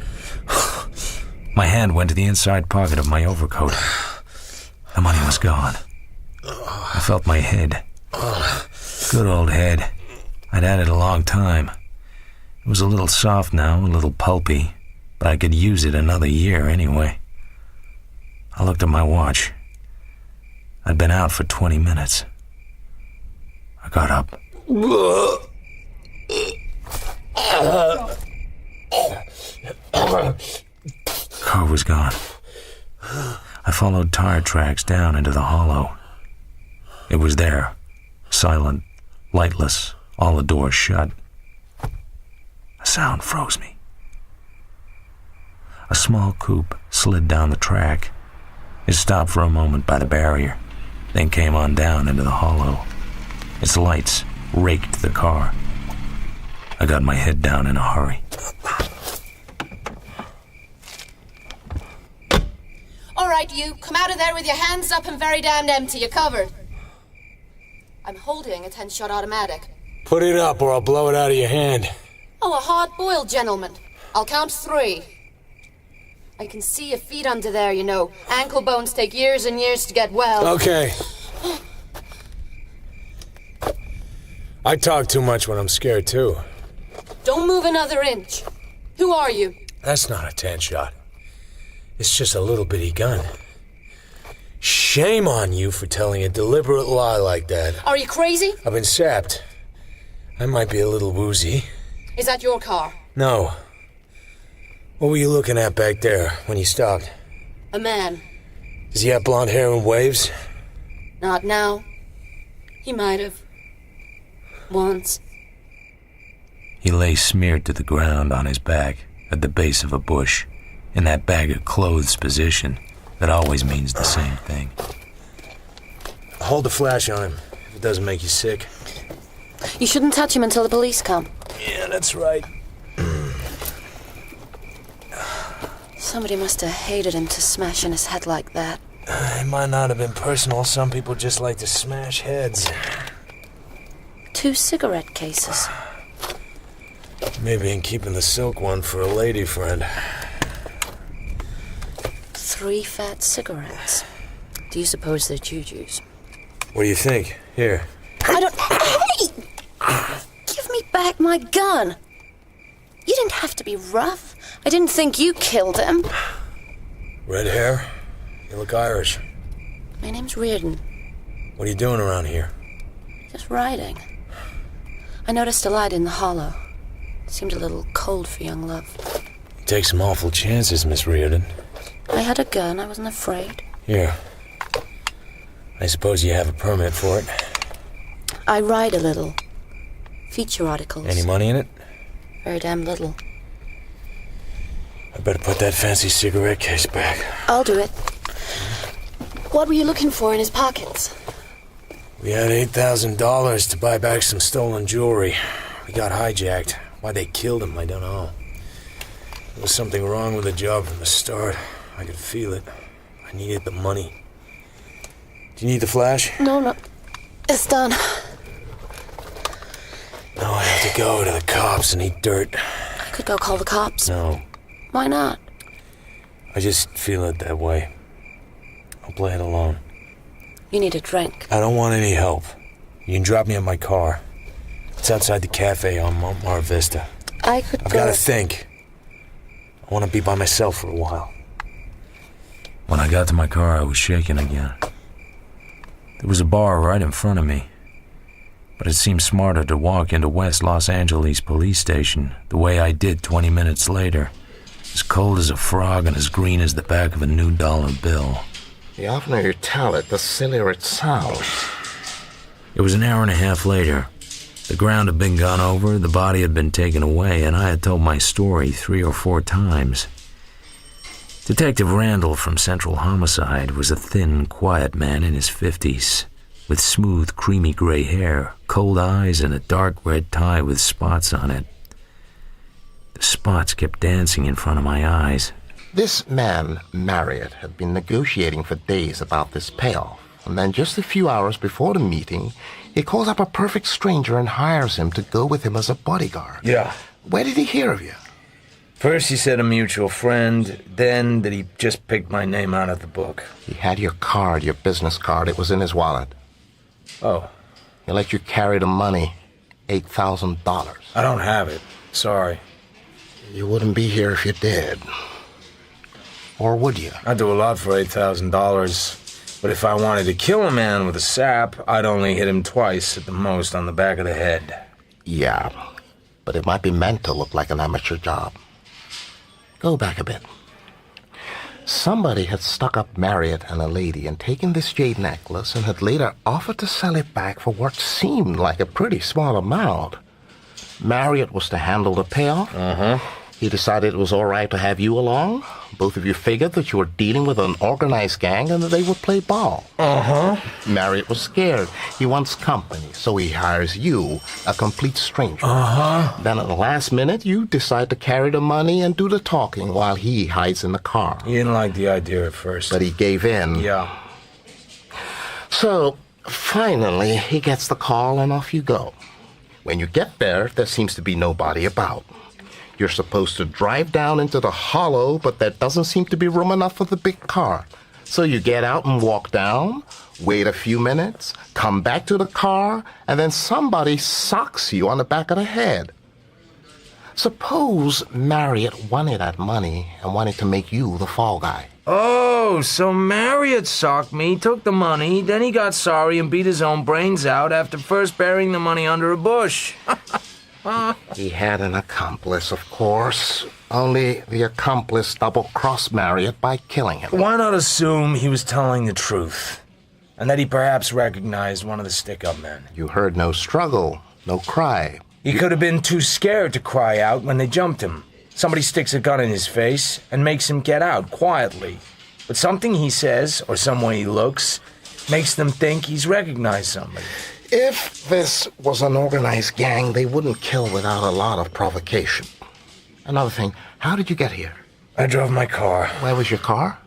My hand went to the inside pocket of my overcoat. The money was gone. I felt my head. Good old head. I'd had it a long time. It was a little soft now, a little pulpy, but I could use it another year anyway. I looked at my watch. I'd been out for 20 minutes. I got up. Car was gone. I followed tire tracks down into the hollow. It was there, silent, lightless, all the doors shut. A sound froze me. A small coupe slid down the track. It stopped for a moment by the barrier, then came on down into the hollow. Its lights raked the car. I got my head down in a hurry. All right, you. Come out of there with your hands up and very damned empty. You're covered. I'm holding a 10-shot automatic. Put it up or I'll blow it out of your hand. Oh, a hard-boiled gentleman. I'll count 3. I can see your feet under there, you know. Ankle bones take years and years to get well. Okay. I talk too much when I'm scared, too. Don't move another inch. Who are you? That's not a 10-shot. It's just a little bitty gun. Shame on you for telling a deliberate lie like that. Are you crazy? I've been sapped. I might be a little woozy. Is that your car? No. What were you looking at back there when you stopped? A man. Does he have blonde hair and waves? Not now. He might have. Once. He lay smeared to the ground on his back at the base of a bush, in that bag of clothes position that always means the same thing. Hold the flash on him, if it doesn't make you sick. You shouldn't touch him until the police come. Yeah, that's right. Somebody must have hated him to smash in his head like that. It might not have been personal. Some people just like to smash heads. 2 cigarette cases. Maybe in keeping the silk one for a lady friend. 3 fat cigarettes. Do you suppose they're Juju's? What do you think? Here. I don't... Hey! Give me back my gun. You didn't have to be rough. I didn't think you killed him. Red hair? You look Irish. My name's Reardon. What are you doing around here? Just riding. I noticed a light in the hollow. Seemed a little cold for young love. You take some awful chances, Miss Reardon. I had a gun. I wasn't afraid. Here. I suppose you have a permit for it. I write a little. Feature articles. Any money in it? Very damn little. I better put that fancy cigarette case back. I'll do it. What were you looking for in his pockets? We had $8,000 to buy back some stolen jewelry. We got hijacked. Why they killed him, I don't know. There was something wrong with the job from the start. I could feel it. I needed the money. Do you need the flash? No. It's done. Now I have to go to the cops and eat dirt. I could go call the cops. No. Why not? I just feel it that way. I'll play it alone. You need a drink. I don't want any help. You can drop me at my car. It's outside the cafe on Mount Mar Vista. I've got to think. I want to be by myself for a while. When I got to my car, I was shaking again. There was a bar right in front of me, but it seemed smarter to walk into West Los Angeles Police Station the way I did 20 minutes later. as cold as a frog and as green as the back of a new dollar bill. The oftener you tell it, the sillier it sounds. It was an hour and a half later. The ground had been gone over, the body had been taken away, and I had told my story 3 or 4 times. Detective Randall from Central Homicide was a thin, quiet man in his 50s, with smooth, creamy gray hair, cold eyes, and a dark red tie with spots on it. The spots kept dancing in front of my eyes. This man, Marriott, had been negotiating for days about this payoff, and then just a few hours before the meeting, he calls up a perfect stranger and hires him to go with him as a bodyguard. Yeah. Where did he hear of you? First he said a mutual friend, then that he just picked my name out of the book. He had your card, your business card. It was in his wallet. Oh. He let you carry the money, $8,000. I don't have it. Sorry. You wouldn't be here if you did. Or would you? I'd do a lot for $8,000. But if I wanted to kill a man with a sap, I'd only hit him twice at the most on the back of the head. Yeah, but it might be meant to look like an amateur job. Go back a bit. Somebody had stuck up Marriott and a lady and taken this jade necklace and had later offered to sell it back for what seemed like a pretty small amount. Marriott was to handle the payoff. He decided it was all right to have you along. Both of you figured that you were dealing with an organized gang and that they would play ball. Marriott was scared. He wants company, so he hires you, a complete stranger. Then at the last minute, you decide to carry the money and do the talking while he hides in the car. He didn't like the idea at first. But he gave in. Yeah. So, finally, he gets the call and off you go. When you get there seems to be nobody about. You're supposed to drive down into the hollow, but there doesn't seem to be room enough for the big car. So you get out and walk down, wait a few minutes, come back to the car, and then somebody socks you on the back of the head. Suppose Marriott wanted that money and wanted to make you the fall guy. Oh, so Marriott socked me, took the money, then he got sorry and beat his own brains out after first burying the money under a bush. He had an accomplice, of course. Only the accomplice double-crossed Marriott by killing him. Why not assume he was telling the truth? And that he perhaps recognized one of the stick-up men? You heard no struggle, no cry. He could have been too scared to cry out when they jumped him. Somebody sticks a gun in his face and makes him get out quietly. But something he says, or some way he looks, makes them think he's recognized somebody. If this was an organized gang, they wouldn't kill without a lot of provocation. Another thing, how did you get here? I drove my car. Where was your car?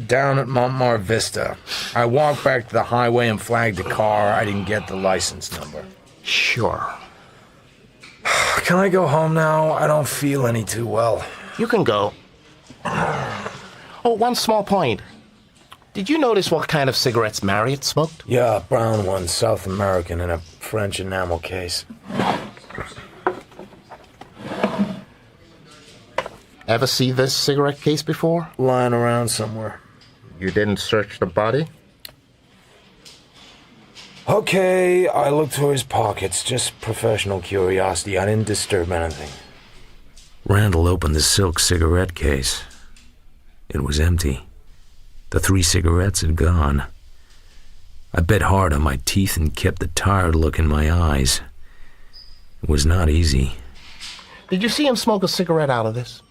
Down at Montmar Vista. I walked back to the highway and flagged the car. I didn't get the license number. Sure. Can I go home now? I don't feel any too well. You can go. Oh, one small point. Did you notice what kind of cigarettes Marriott smoked? Yeah, brown ones, South American, in a French enamel case. Ever see this cigarette case before? Lying around somewhere. You didn't search the body? Okay, I looked through his pockets, just professional curiosity. I didn't disturb anything. Randall opened the silk cigarette case. It was empty. The 3 cigarettes had gone. I bit hard on my teeth and kept the tired look in my eyes. It was not easy. Did you see him smoke a cigarette out of this?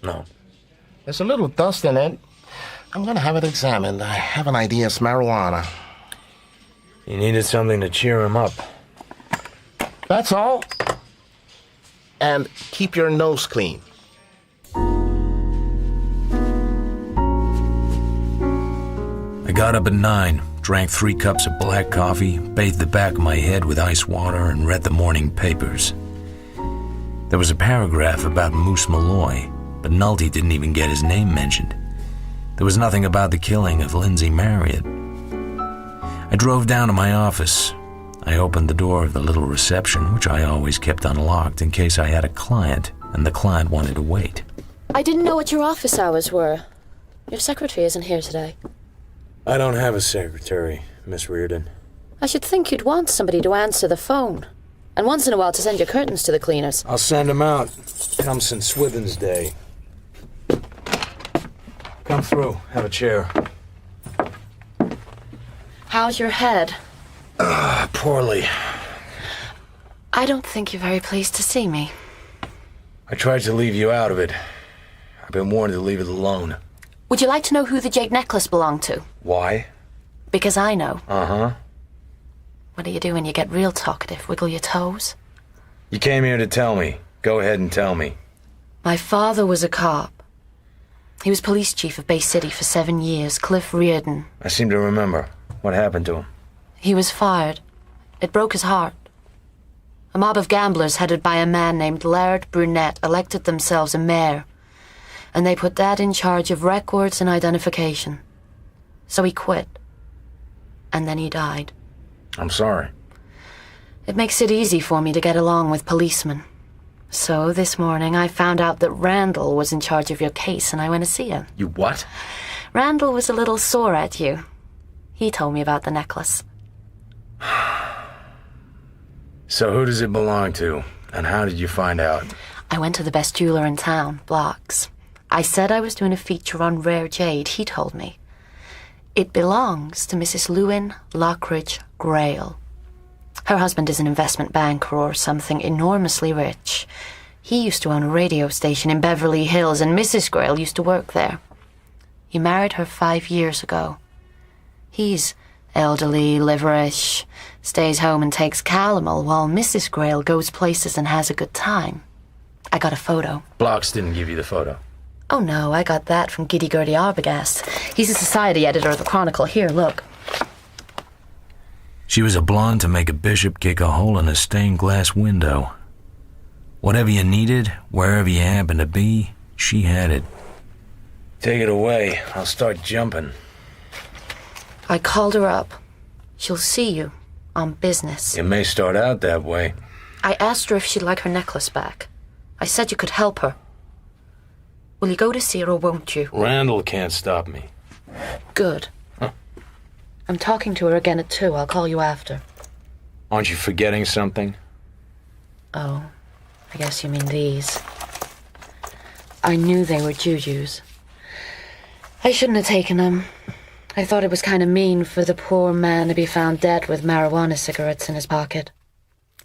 No. There's a little dust in it. I'm going to have it examined. I have an idea it's marijuana. He needed something to cheer him up. That's all. And keep your nose clean. I got up at 9, drank 3 cups of black coffee, bathed the back of my head with ice water, and read the morning papers. There was a paragraph about Moose Malloy, but Nolte didn't even get his name mentioned. There was nothing about the killing of Lindsay Marriott. I drove down to my office. I opened the door of the little reception, which I always kept unlocked in case I had a client and the client wanted to wait. I didn't know what your office hours were. Your secretary isn't here today. I don't have a secretary, Miss Reardon. I should think you'd want somebody to answer the phone. And once in a while to send your curtains to the cleaners. I'll send them out. Come St. Swithin's Day. Come through. Have a chair. How's your head? Poorly. I don't think you're very pleased to see me. I tried to leave you out of it. I've been warned to leave it alone. Would you like to know who the jade necklace belonged to? Why? Because I know. Uh-huh. What do you do when you get real talkative? Wiggle your toes? You came here to tell me. Go ahead and tell me. My father was a cop. He was police chief of Bay City for 7 years, Cliff Reardon. I seem to remember. What happened to him? He was fired. It broke his heart. A mob of gamblers headed by a man named Laird Brunette elected themselves a mayor, and they put Dad in charge of records and identification. So he quit. And then he died. I'm sorry. It makes it easy for me to get along with policemen. So this morning I found out that Randall was in charge of your case, and I went to see him. You what? Randall was a little sore at you. He told me about the necklace. So who does it belong to? And how did you find out? I went to the best jeweler in town, Block's. I said I was doing a feature on rare jade. He told me. It belongs to Mrs. Lewin Lockridge Grail. Her husband is an investment banker or something enormously rich. He used to own a radio station in Beverly Hills, and Mrs. Grail used to work there. He married her 5 years ago. He's elderly, liverish, stays home and takes calomel, while Mrs. Grail goes places and has a good time. I got a photo. Blocks didn't give you the photo. Oh no, I got that from Giddy Gertie Arbogast. He's a society editor of the Chronicle. Here, look. She was a blonde to make a bishop kick a hole in a stained glass window. Whatever you needed, wherever you happened to be, she had it. Take it away. I'll start jumping. I called her up. She'll see you on business. It may start out that way. I asked her if she'd like her necklace back. I said you could help her. Will you go to see her or won't you? Randall can't stop me. Good. Huh. I'm talking to her again at 2. I'll call you after. Aren't you forgetting something? Oh, I guess you mean these. I knew they were jujus. I shouldn't have taken them. I thought it was kind of mean for the poor man to be found dead with marijuana cigarettes in his pocket.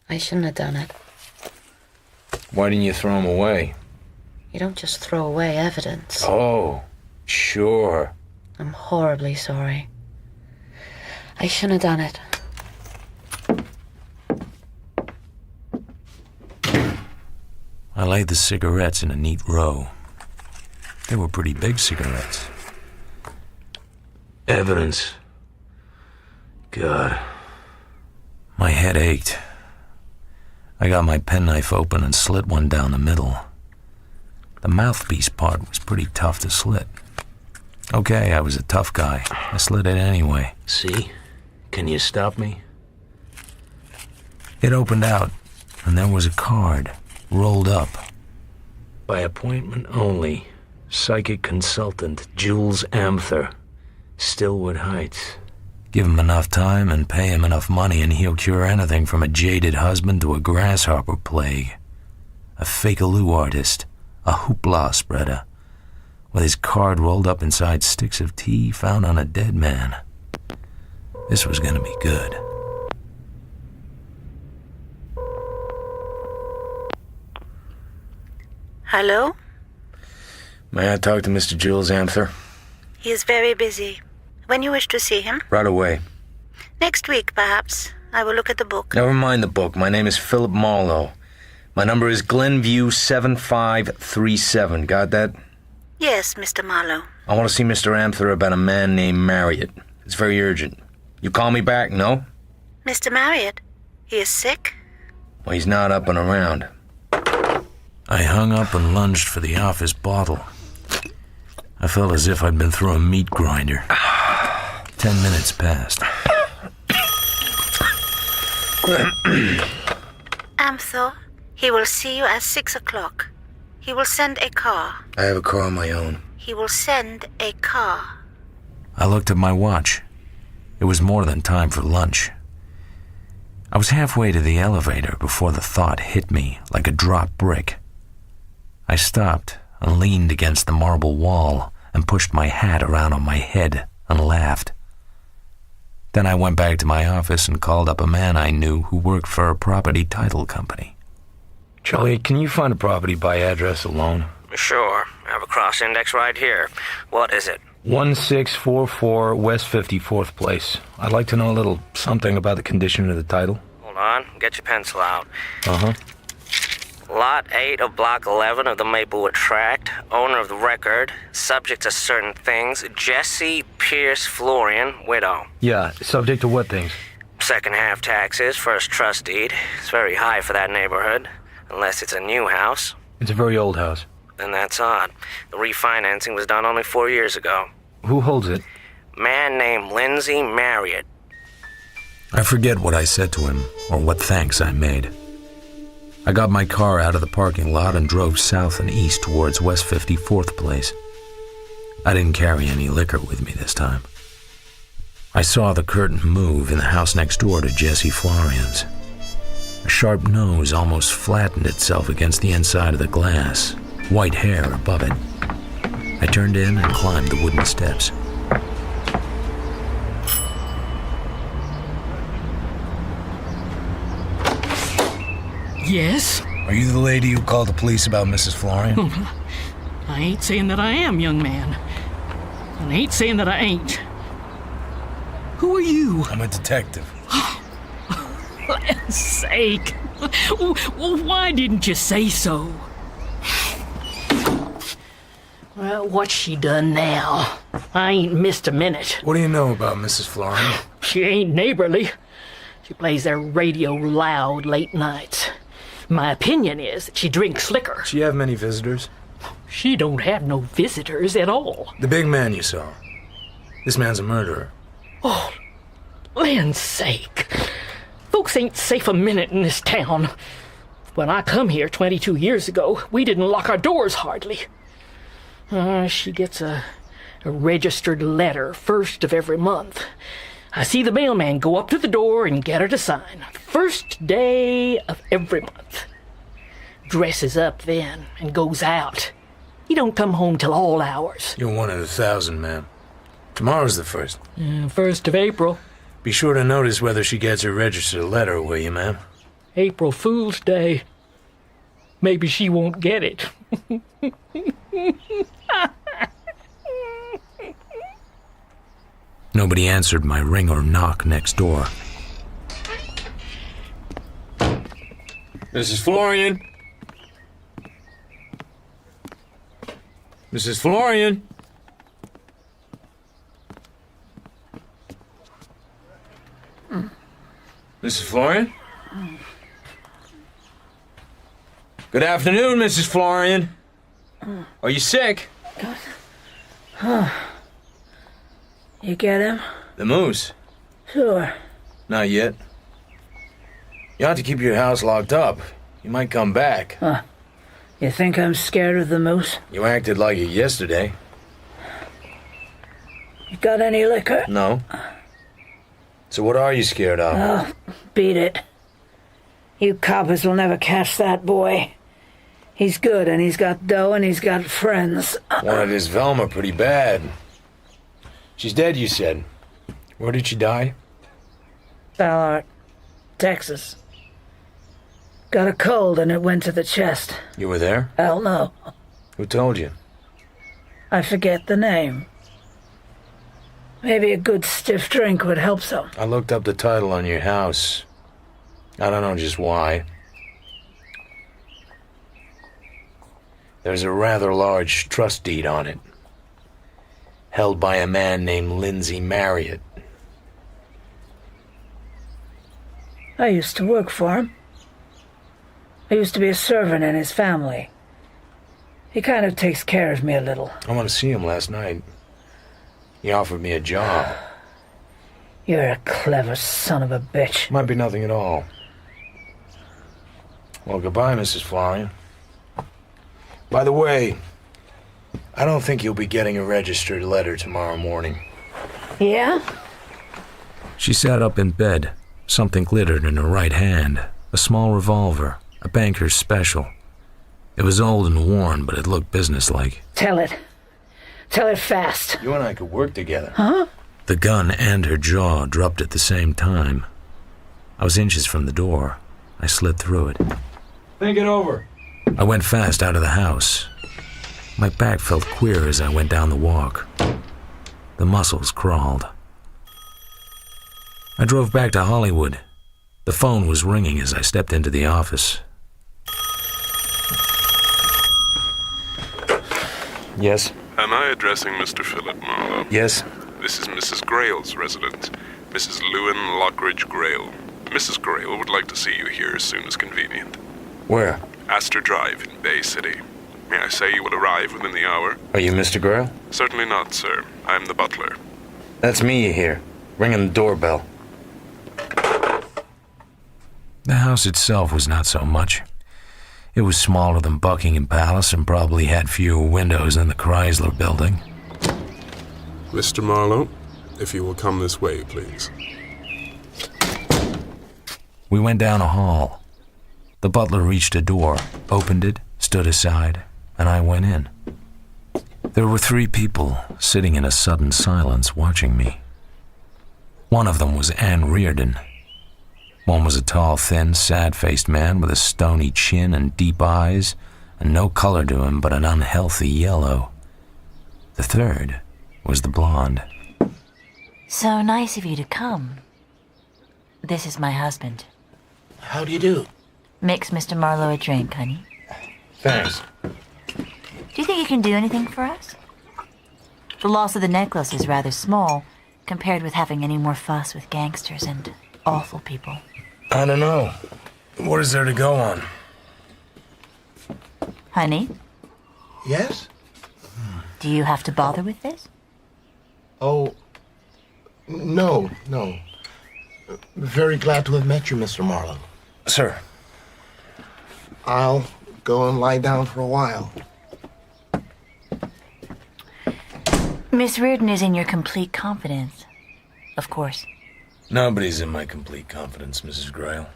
I shouldn't have done it. Why didn't you throw them away? You don't just throw away evidence. Oh, sure. I'm horribly sorry. I shouldn't have done it. I laid the cigarettes in a neat row. They were pretty big cigarettes. Evidence. God. My head ached. I got my penknife open and slit one down the middle. The mouthpiece part was pretty tough to slit. Okay, I was a tough guy. I slit it anyway. See? Can you stop me? It opened out, and there was a card, rolled up. By appointment only. Psychic consultant, Jules Amther. Stillwood Heights. Give him enough time and pay him enough money and he'll cure anything from a jaded husband to a grasshopper plague. A fake-aloo artist, a hoopla spreader, with his card rolled up inside sticks of tea found on a dead man. This was gonna be good. Hello? May I talk to Mr. Jules Amther? He is very busy. When you wish to see him? Right away. Next week, perhaps. I will look at the book. Never mind the book. My name is Philip Marlowe. My number is Glenview 7537. Got that? Yes, Mr. Marlowe. I want to see Mr. Amther about a man named Marriott. It's very urgent. You call me back, no? Mr. Marriott? He is sick? Well, he's not up and around. I hung up and lunged for the office bottle. I felt as if I'd been through a meat grinder. 10 minutes passed. Amther, he will see you at 6 o'clock. He will send a car. I have a car of my own. He will send a car. I looked at my watch. It was more than time for lunch. I was halfway to the elevator before the thought hit me like a dropped brick. I stopped and leaned against the marble wall and pushed my hat around on my head and laughed. Then I went back to my office and called up a man I knew who worked for a property title company. Charlie, can you find a property by address alone? Sure. I have a cross index right here. What is it? 1644 West 54th Place. I'd like to know a little something about the condition of the title. Hold on. Get your pencil out. Uh-huh. Lot 8 of Block 11 of the Maplewood Tract. Owner of the record. Subject to certain things. Jessie Pierce Florian, widow. Yeah, subject to what things? Second half taxes, first trust deed. It's very high for that neighborhood. Unless it's a new house. It's a very old house. Then that's odd. The refinancing was done only 4 years ago. Who holds it? Man named Lindsay Marriott. I forget what I said to him or what thanks I made. I got my car out of the parking lot and drove south and east towards West 54th Place. I didn't carry any liquor with me this time. I saw the curtain move in the house next door to Jessie Florian's. A sharp nose almost flattened itself against the inside of the glass, white hair above it. I turned in and climbed the wooden steps. Yes? Are you the lady who called the police about Mrs. Florian? I ain't saying that I am, young man. And I ain't saying that I ain't. Who are you? I'm a detective. For land's sake. Well, why didn't you say so? Well, what's she done now? I ain't missed a minute. What do you know about Mrs. Florian? She ain't neighborly. She plays their radio loud late nights. My opinion is that she drinks liquor. She have many visitors? She don't have no visitors at all. The big man you saw. This man's a murderer. Oh, land's sake. Folks ain't safe a minute in this town. When I come here 22 years ago, we didn't lock our doors hardly. She gets a registered letter first of every month. I see the mailman go up to the door and get her to sign. First day of every month. Dresses up then and goes out. He don't come home till all hours. You're one of the 1,000, ma'am. Tomorrow's the 1st. 1st of April. Be sure to notice whether she gets her registered letter, will you, ma'am? April Fool's Day. Maybe she won't get it. Nobody answered my ring or knock next door. Mrs. Florian? Mrs. Florian? Mrs. Florian? Good afternoon, Mrs. Florian. Are you sick? You get him? The moose? Sure. Not yet. You ought to keep your house locked up. You might come back. Huh. You think I'm scared of the moose? You acted like it yesterday. You got any liquor? No. So what are you scared of? Oh, beat it. You coppers will never catch that boy. He's good, and he's got dough, and he's got friends. Wanted his Velma pretty bad. She's dead, you said. Where did she die? Ballard, Texas. Got a cold, and it went to the chest. You were there? Hell no. Who told you? I forget the name. Maybe a good stiff drink would help some. I looked up the title on your house. I don't know just why. There's a rather large trust deed on it. Held by a man named Lindsay Marriott. I used to work for him. I used to be a servant in his family. He kind of takes care of me a little. I went to see him last night. He offered me a job. You're a clever son of a bitch. Might be nothing at all. Well, goodbye, Mrs. Florian. By the way, I don't think you'll be getting a registered letter tomorrow morning. Yeah? She sat up in bed. Something glittered in her right hand. A small revolver. A banker's special. It was old and worn, but it looked businesslike. Tell it. Tell her fast. You and I could work together. Huh? The gun and her jaw dropped at the same time. I was inches from the door. I slid through it. Think it over. I went fast out of the house. My back felt queer as I went down the walk. The muscles crawled. I drove back to Hollywood. The phone was ringing as I stepped into the office. Yes? Am I addressing Mr. Philip Marlowe? Yes? This is Mrs. Grail's residence, Mrs. Lewin Lockridge Grail. Mrs. Grail would like to see you here as soon as convenient. Where? Astor Drive in Bay City. May I say you will arrive within the hour? Are you Mr. Grail? Certainly not, sir. I am the butler. That's me you hear, ringing the doorbell. The house itself was not so much. It was smaller than Buckingham Palace and probably had fewer windows than the Chrysler Building. Mr. Marlowe, if you will come this way, please. We went down a hall. The butler reached a door, opened it, stood aside, and I went in. There were 3 people sitting in a sudden silence watching me. One of them was Anne Reardon. One was a tall, thin, sad-faced man with a stony chin and deep eyes, and no color to him but an unhealthy yellow. The third was the blonde. So nice of you to come. This is my husband. How do you do? Mix Mr. Marlowe a drink, honey. Thanks. Do you think you can do anything for us? The loss of the necklace is rather small compared with having any more fuss with gangsters and awful people. I don't know. What is there to go on? Honey? Yes? Do you have to bother with this? Oh, no. Very glad to have met you, Mr. Marlowe. Sir. I'll go and lie down for a while. Miss Reardon is in your complete confidence. Of course. Nobody's in my complete confidence, Mrs. Grail.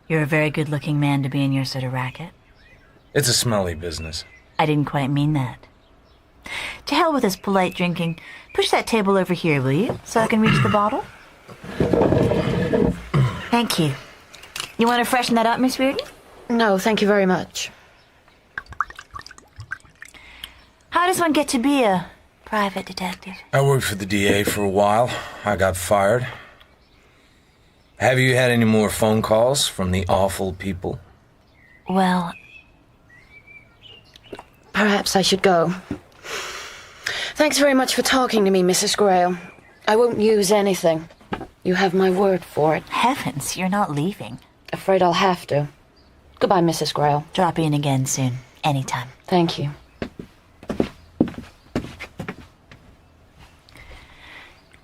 You're a very good-looking man to be in your sort of racket. It's a smelly business. I didn't quite mean that. To hell with this polite drinking. Push that table over here, will you? So I can reach the bottle? Thank you. You want to freshen that up, Miss Reardon? No, thank you very much. How does one get to be a private detective? I worked for the DA for a while. I got fired. Have you had any more phone calls from the awful people? Well, perhaps I should go. Thanks very much for talking to me, Mrs. Grail. I won't use anything. You have my word for it. Heavens, you're not leaving. Afraid I'll have to. Goodbye, Mrs. Grail. Drop in again soon. Anytime. Thank you.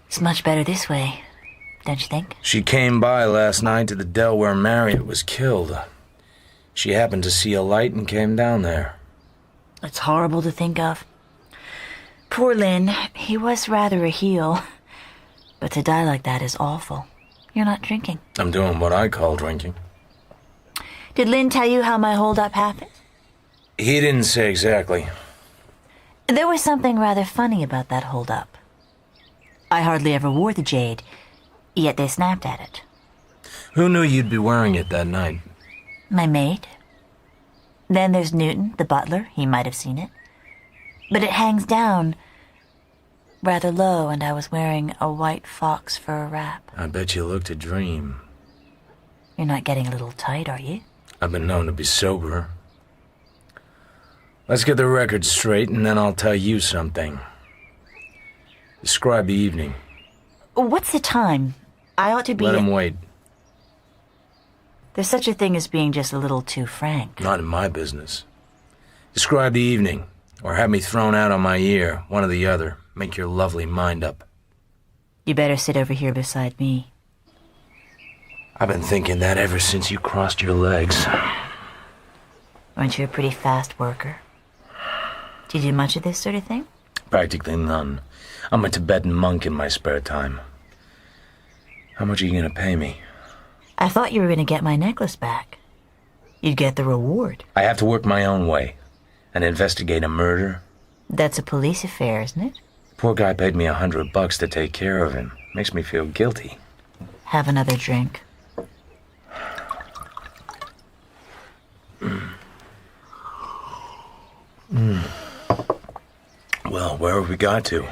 It's much better this way, don't you think? She came by last night to the Del where Marriott was killed. She happened to see a light and came down there. It's horrible to think of. Poor Lynn, he was rather a heel. But to die like that is awful. You're not drinking. I'm doing what I call drinking. Did Lynn tell you how my holdup happened? He didn't say exactly. There was something rather funny about that holdup. I hardly ever wore the jade, yet they snapped at it. Who knew you'd be wearing it that night? My maid. Then there's Newton, the butler. He might have seen it. But it hangs down rather low, and I was wearing a white fox fur wrap. I bet you looked a dream. You're not getting a little tight, are you? I've been known to be sober. Let's get the record straight, and then I'll tell you something. Describe the evening. What's the time? I ought to be... Let him wait. There's such a thing as being just a little too frank. Not in my business. Describe the evening, or have me thrown out on my ear, one or the other. Make your lovely mind up. You better sit over here beside me. I've been thinking that ever since you crossed your legs. Aren't you a pretty fast worker? Do you do much of this sort of thing? Practically none. I'm a Tibetan monk in my spare time. How much are you gonna pay me? I thought you were gonna get my necklace back. You'd get the reward. I have to work my own way. and investigate a murder? That's a police affair, isn't it? Poor guy paid me $100 to take care of him. Makes me feel guilty. Have another drink. Well, where have we got to?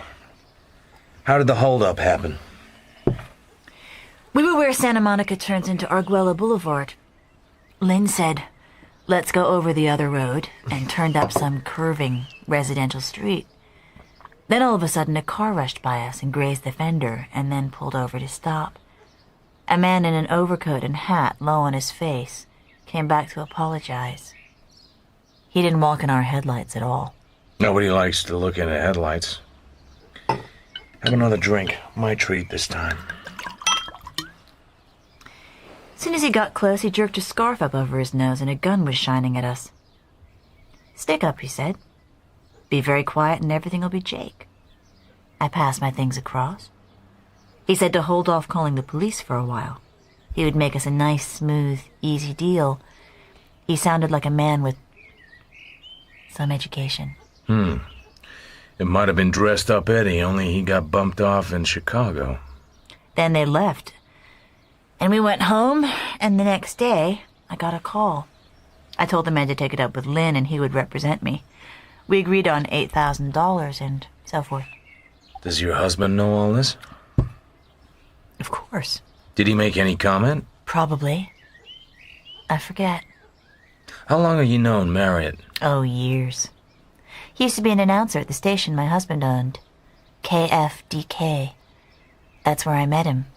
How did the holdup happen? We were where Santa Monica turns into Arguella Boulevard. Lynn said, "Let's go over the other road," and turned up some curving residential street. Then all of a sudden a car rushed by us and grazed the fender and then pulled over to stop. A man in an overcoat and hat, low on his face, came back to apologize. He didn't walk in our headlights at all. Nobody likes to look into headlights. Have another drink. My treat this time. As soon as he got close, he jerked a scarf up over his nose and a gun was shining at us. "Stick up," he said. "Be very quiet and everything will be Jake." I passed my things across. He said to hold off calling the police for a while. He would make us a nice, smooth, easy deal. He sounded like a man with some education. It might have been dressed up Eddie, only he got bumped off in Chicago. Then they left. And we went home, and the next day, I got a call. I told the man to take it up with Lynn, and he would represent me. We agreed on $8,000 and so forth. Does your husband know all this? Of course. Did he make any comment? Probably. I forget. How long have you known Marriott? Oh, years. He used to be an announcer at the station my husband owned. KFDK. That's where I met him.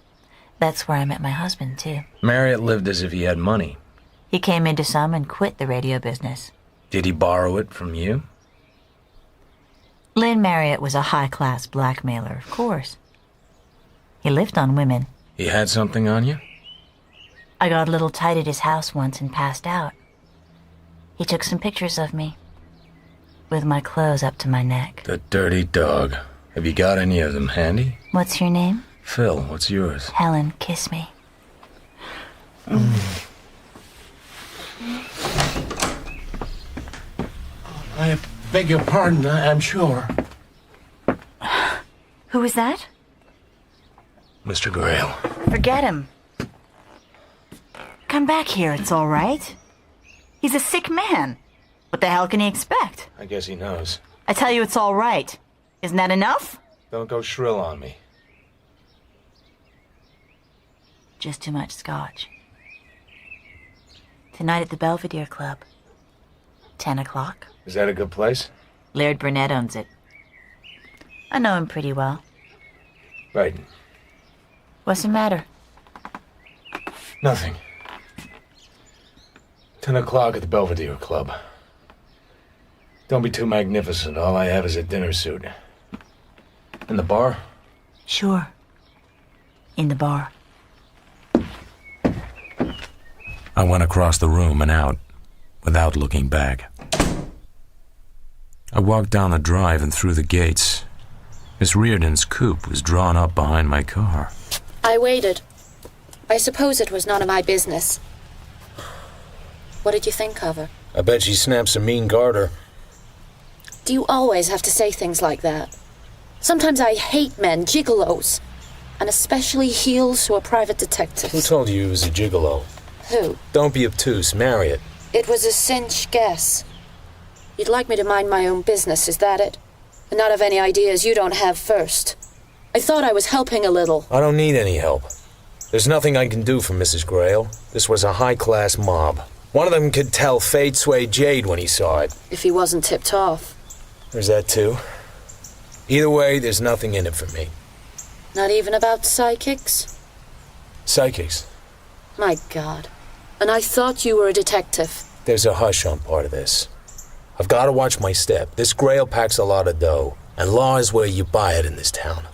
That's where I met my husband, too. Marriott lived as if he had money. He came into some and quit the radio business. Did he borrow it from you? Lynn Marriott was a high-class blackmailer, of course. He lived on women. He had something on you? I got a little tight at his house once and passed out. He took some pictures of me, with my clothes up to my neck. The dirty dog. Have you got any of them handy? What's your name? Phil, what's yours? Helen, kiss me. I beg your pardon, I'm sure. Who was that? Mr. Grail. Forget him. Come back here, it's all right. He's a sick man. What the hell can he expect? I guess he knows. I tell you it's all right. Isn't that enough? Don't go shrill on me. Just too much scotch. Tonight at the Belvedere Club. 10 o'clock. Is that a good place? Laird Burnett owns it. I know him pretty well. Right. What's the matter? Nothing. 10 o'clock at the Belvedere Club. Don't be too magnificent. All I have is a dinner suit. In the bar? Sure. In the bar. I went across the room and out, without looking back. I walked down the drive and through the gates. Miss Reardon's coupe was drawn up behind my car. I waited. I suppose it was none of my business. What did you think of her? I bet she snaps a mean garter. Do you always have to say things like that? Sometimes I hate men, gigolos. And especially heels who are private detectives. Who told you he was a gigolo? Who? Don't be obtuse. Marriott. It was a cinch guess. You'd like me to mind my own business, is that it? And not have any ideas you don't have first. I thought I was helping a little. I don't need any help. There's nothing I can do for Mrs. Grail. This was a high-class mob. One of them could tell fate swayed Jade when he saw it. If he wasn't tipped off. There's that too. Either way, there's nothing in it for me. Not even about psychics? Psychics? My God. And I thought you were a detective. There's a hush on part of this. I've got to watch my step. This Grail packs a lot of dough, and law is where you buy it in this town.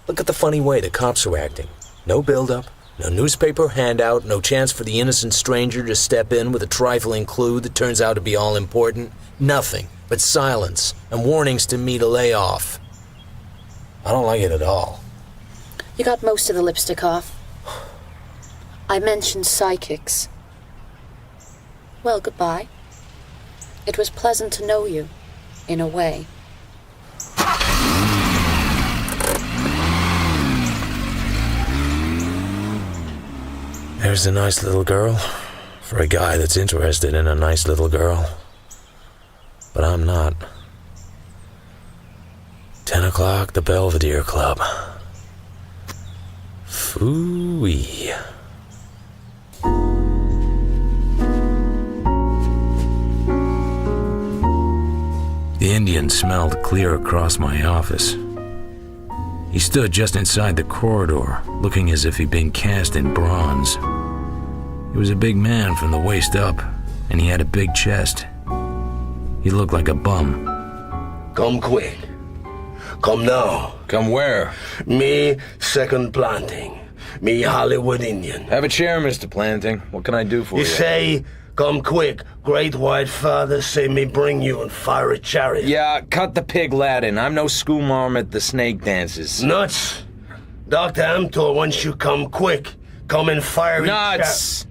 Look at the funny way the cops are acting. No build-up, no newspaper handout, no chance for the innocent stranger to step in with a trifling clue that turns out to be all important. Nothing but silence and warnings to me to lay off. I don't like it at all. You got most of the lipstick off. I mentioned psychics. Well, goodbye. It was pleasant to know you, in a way. There's a nice little girl, for a guy that's interested in a nice little girl. But I'm not. 10 o'clock, the Belvedere Club. Phooey. The Indian smelled clear across my office. He stood just inside the corridor, looking as if he'd been cast in bronze. He was a big man from the waist up, and he had a big chest. He looked like a bum. Come quick. Come now. Come where? Me, second planting. Me, Hollywood Indian. Have a chair, Mr. Planting. What can I do for you? You say, come quick. Great White Father say me bring you and fire a chariot. Yeah, cut the pig Latin. I'm no schoolmarm at the snake dances. Nuts. Dr. Amtor wants you come quick. Come and fire a chariot. Nuts!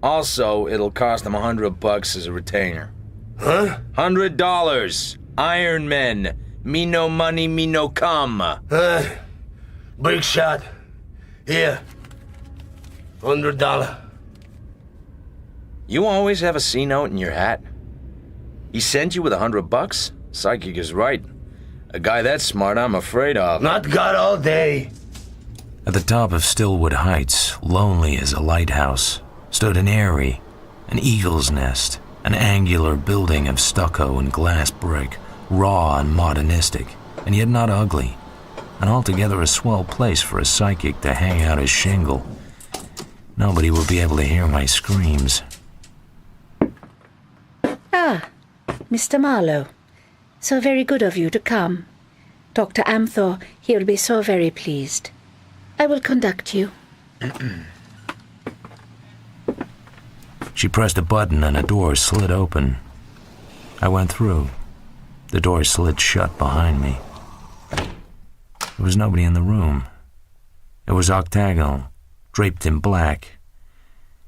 Also, it'll cost him $100 as a retainer. Huh? $100. Iron Men. Me no money, me no come. Big shot. Here. $100. You always have a C note in your hat? He sent you with $100? Psychic is right. A guy that smart I'm afraid of. Not God all day. At the top of Stillwood Heights, lonely as a lighthouse, stood an eyrie, an eagle's nest, an angular building of stucco and glass brick, raw and modernistic, and yet not ugly, and altogether a swell place for a psychic to hang out his shingle. Nobody would be able to hear my screams. Ah, Mr. Marlowe. So very good of you to come. Dr. Amthor, he will be so very pleased. I will conduct you. She pressed a button and a door slid open. I went through. The door slid shut behind me. There was nobody in the room. It was octagonal, draped in black.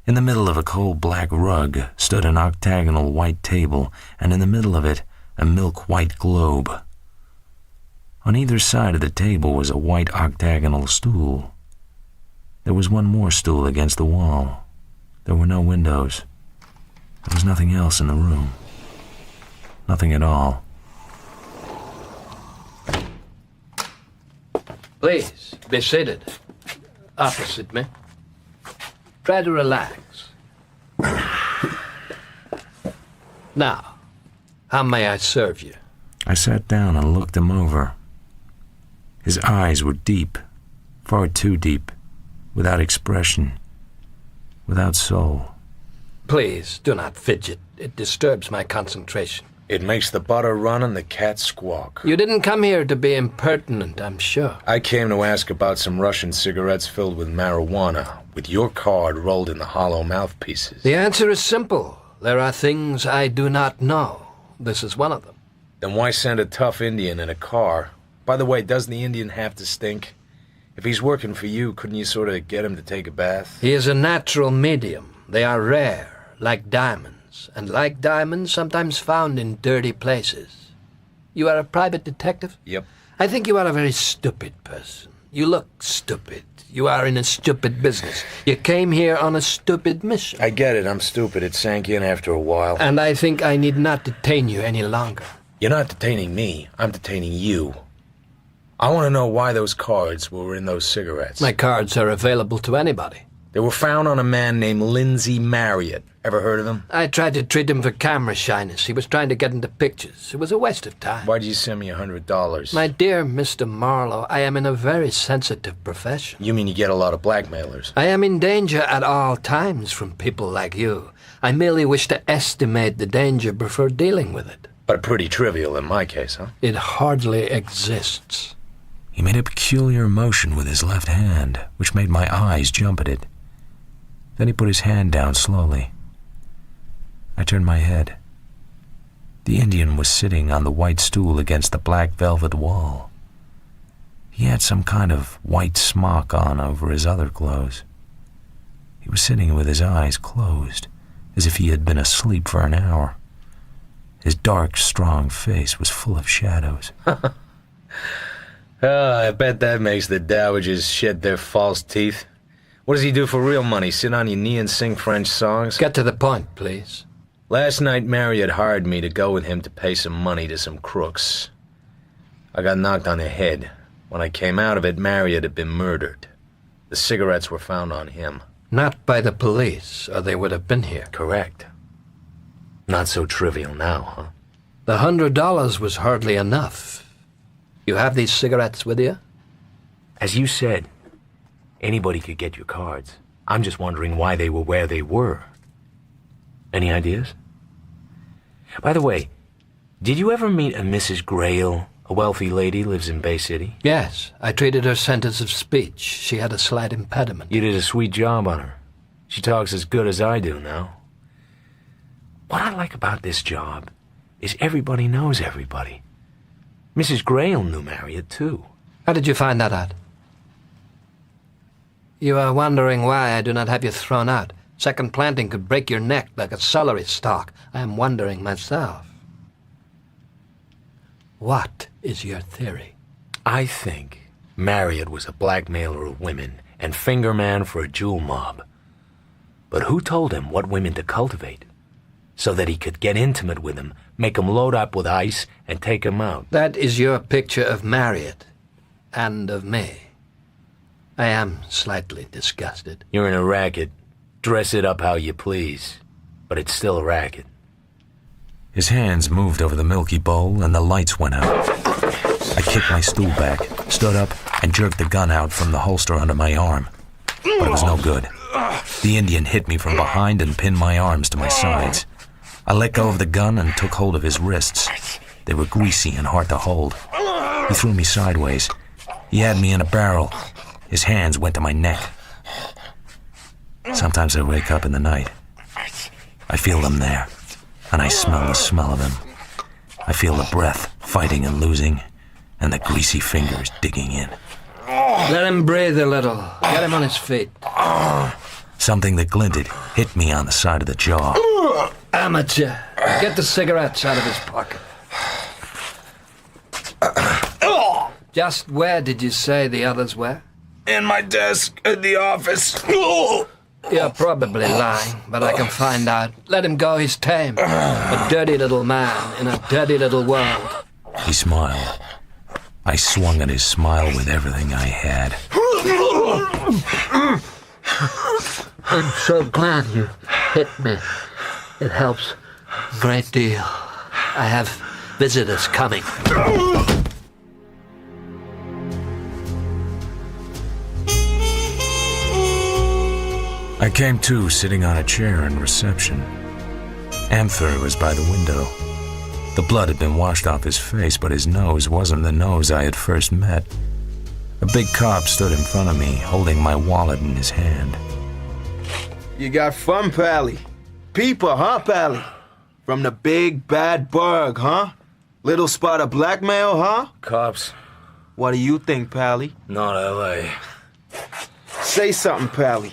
In the middle of a coal black rug stood an octagonal white table, and in the middle of it, a milk-white globe. On either side of the table was a white octagonal stool. There was one more stool against the wall. There were no windows. There was nothing else in the room. Nothing at all. Please, be seated. Opposite me. Try to relax. Now, how may I serve you? I sat down and looked him over. His eyes were deep, far too deep, without expression, without soul. Please, do not fidget. It disturbs my concentration. It makes the butter run and the cat squawk. You didn't come here to be impertinent, I'm sure. I came to ask about some Russian cigarettes filled with marijuana, with your card rolled in the hollow mouthpieces. The answer is simple. There are things I do not know. This is one of them. Then why send a tough Indian in a car? By the way, doesn't the Indian have to stink? If he's working for you, couldn't you sort of get him to take a bath? He is a natural medium. They are rare, like diamonds. And like diamonds, sometimes found in dirty places. You are a private detective? Yep. I think you are a very stupid person. You look stupid. You are in a stupid business. You came here on a stupid mission. I get it, I'm stupid. It sank in after a while. And I think I need not detain you any longer. You're not detaining me. I'm detaining you. I want to know why those cards were in those cigarettes. My cards are available to anybody. They were found on a man named Lindsay Marriott. Ever heard of him? I tried to treat him for camera shyness. He was trying to get into pictures. It was a waste of time. Why'd you send me $100? My dear Mr. Marlowe, I am in a very sensitive profession. You mean you get a lot of blackmailers? I am in danger at all times from people like you. I merely wish to estimate the danger before dealing with it. But pretty trivial in my case, huh? It hardly exists. He made a peculiar motion with his left hand, which made my eyes jump at it. Then he put his hand down slowly. I turned my head. The Indian was sitting on the white stool against the black velvet wall. He had some kind of white smock on over his other clothes. He was sitting with his eyes closed, as if he had been asleep for an hour. His dark, strong face was full of shadows. I bet that makes the dowagers shed their false teeth. What does he do for real money? Sit on your knee and sing French songs? Get to the point, please. Last night, Marriott hired me to go with him to pay some money to some crooks. I got knocked on the head. When I came out of it, Marriott had been murdered. The cigarettes were found on him. Not by the police, or they would have been here. Correct. Not so trivial now, huh? The $100 was hardly enough. You have these cigarettes with you? As you said, anybody could get your cards. I'm just wondering why they were where they were. Any ideas? By the way, did you ever meet a Mrs. Grayle? A wealthy lady lives in Bay City? Yes, I treated her sentence of speech. She had a slight impediment. You did a sweet job on her. She talks as good as I do now. What I like about this job is everybody knows everybody. Mrs. Grayle knew Marriott, too. How did you find that out? You are wondering why I do not have you thrown out. Second planting could break your neck like a celery stalk. I am wondering myself. What is your theory? I think Marriott was a blackmailer of women and fingerman for a jewel mob. But who told him what women to cultivate? So that he could get intimate with them, make them load up with ice, and take them out. That is your picture of Marriott. And of me. I am slightly disgusted. You're in a racket. Dress it up how you please. But it's still a racket. His hands moved over the milky bowl, and the lights went out. I kicked my stool back, stood up, and jerked the gun out from the holster under my arm. But it was no good. The Indian hit me from behind and pinned my arms to my sides. I let go of the gun and took hold of his wrists. They were greasy and hard to hold. He threw me sideways. He had me in a barrel. His hands went to my neck. Sometimes I wake up in the night. I feel them there, and I smell the smell of them. I feel the breath fighting and losing, and the greasy fingers digging in. Let him breathe a little. Get him on his feet. Something that glinted hit me on the side of the jaw. Amateur. Get the cigarettes out of his pocket. Just where did you say the others were? In my desk at the office. You're probably lying, but I can find out. Let him go, he's tame. A dirty little man in a dirty little world. He smiled. I swung at his smile with everything I had. I'm so glad you hit me. It helps a great deal. I have visitors coming. I came to sitting on a chair in reception. Amthor was by the window. The blood had been washed off his face, but his nose wasn't the nose I had first met. A big cop stood in front of me, holding my wallet in his hand. You got fun, Pally. People, huh, Pally? From the big bad burg, huh? Little spot of blackmail, huh? Cops. What do you think, Pally? Not L.A. Say something, Pally.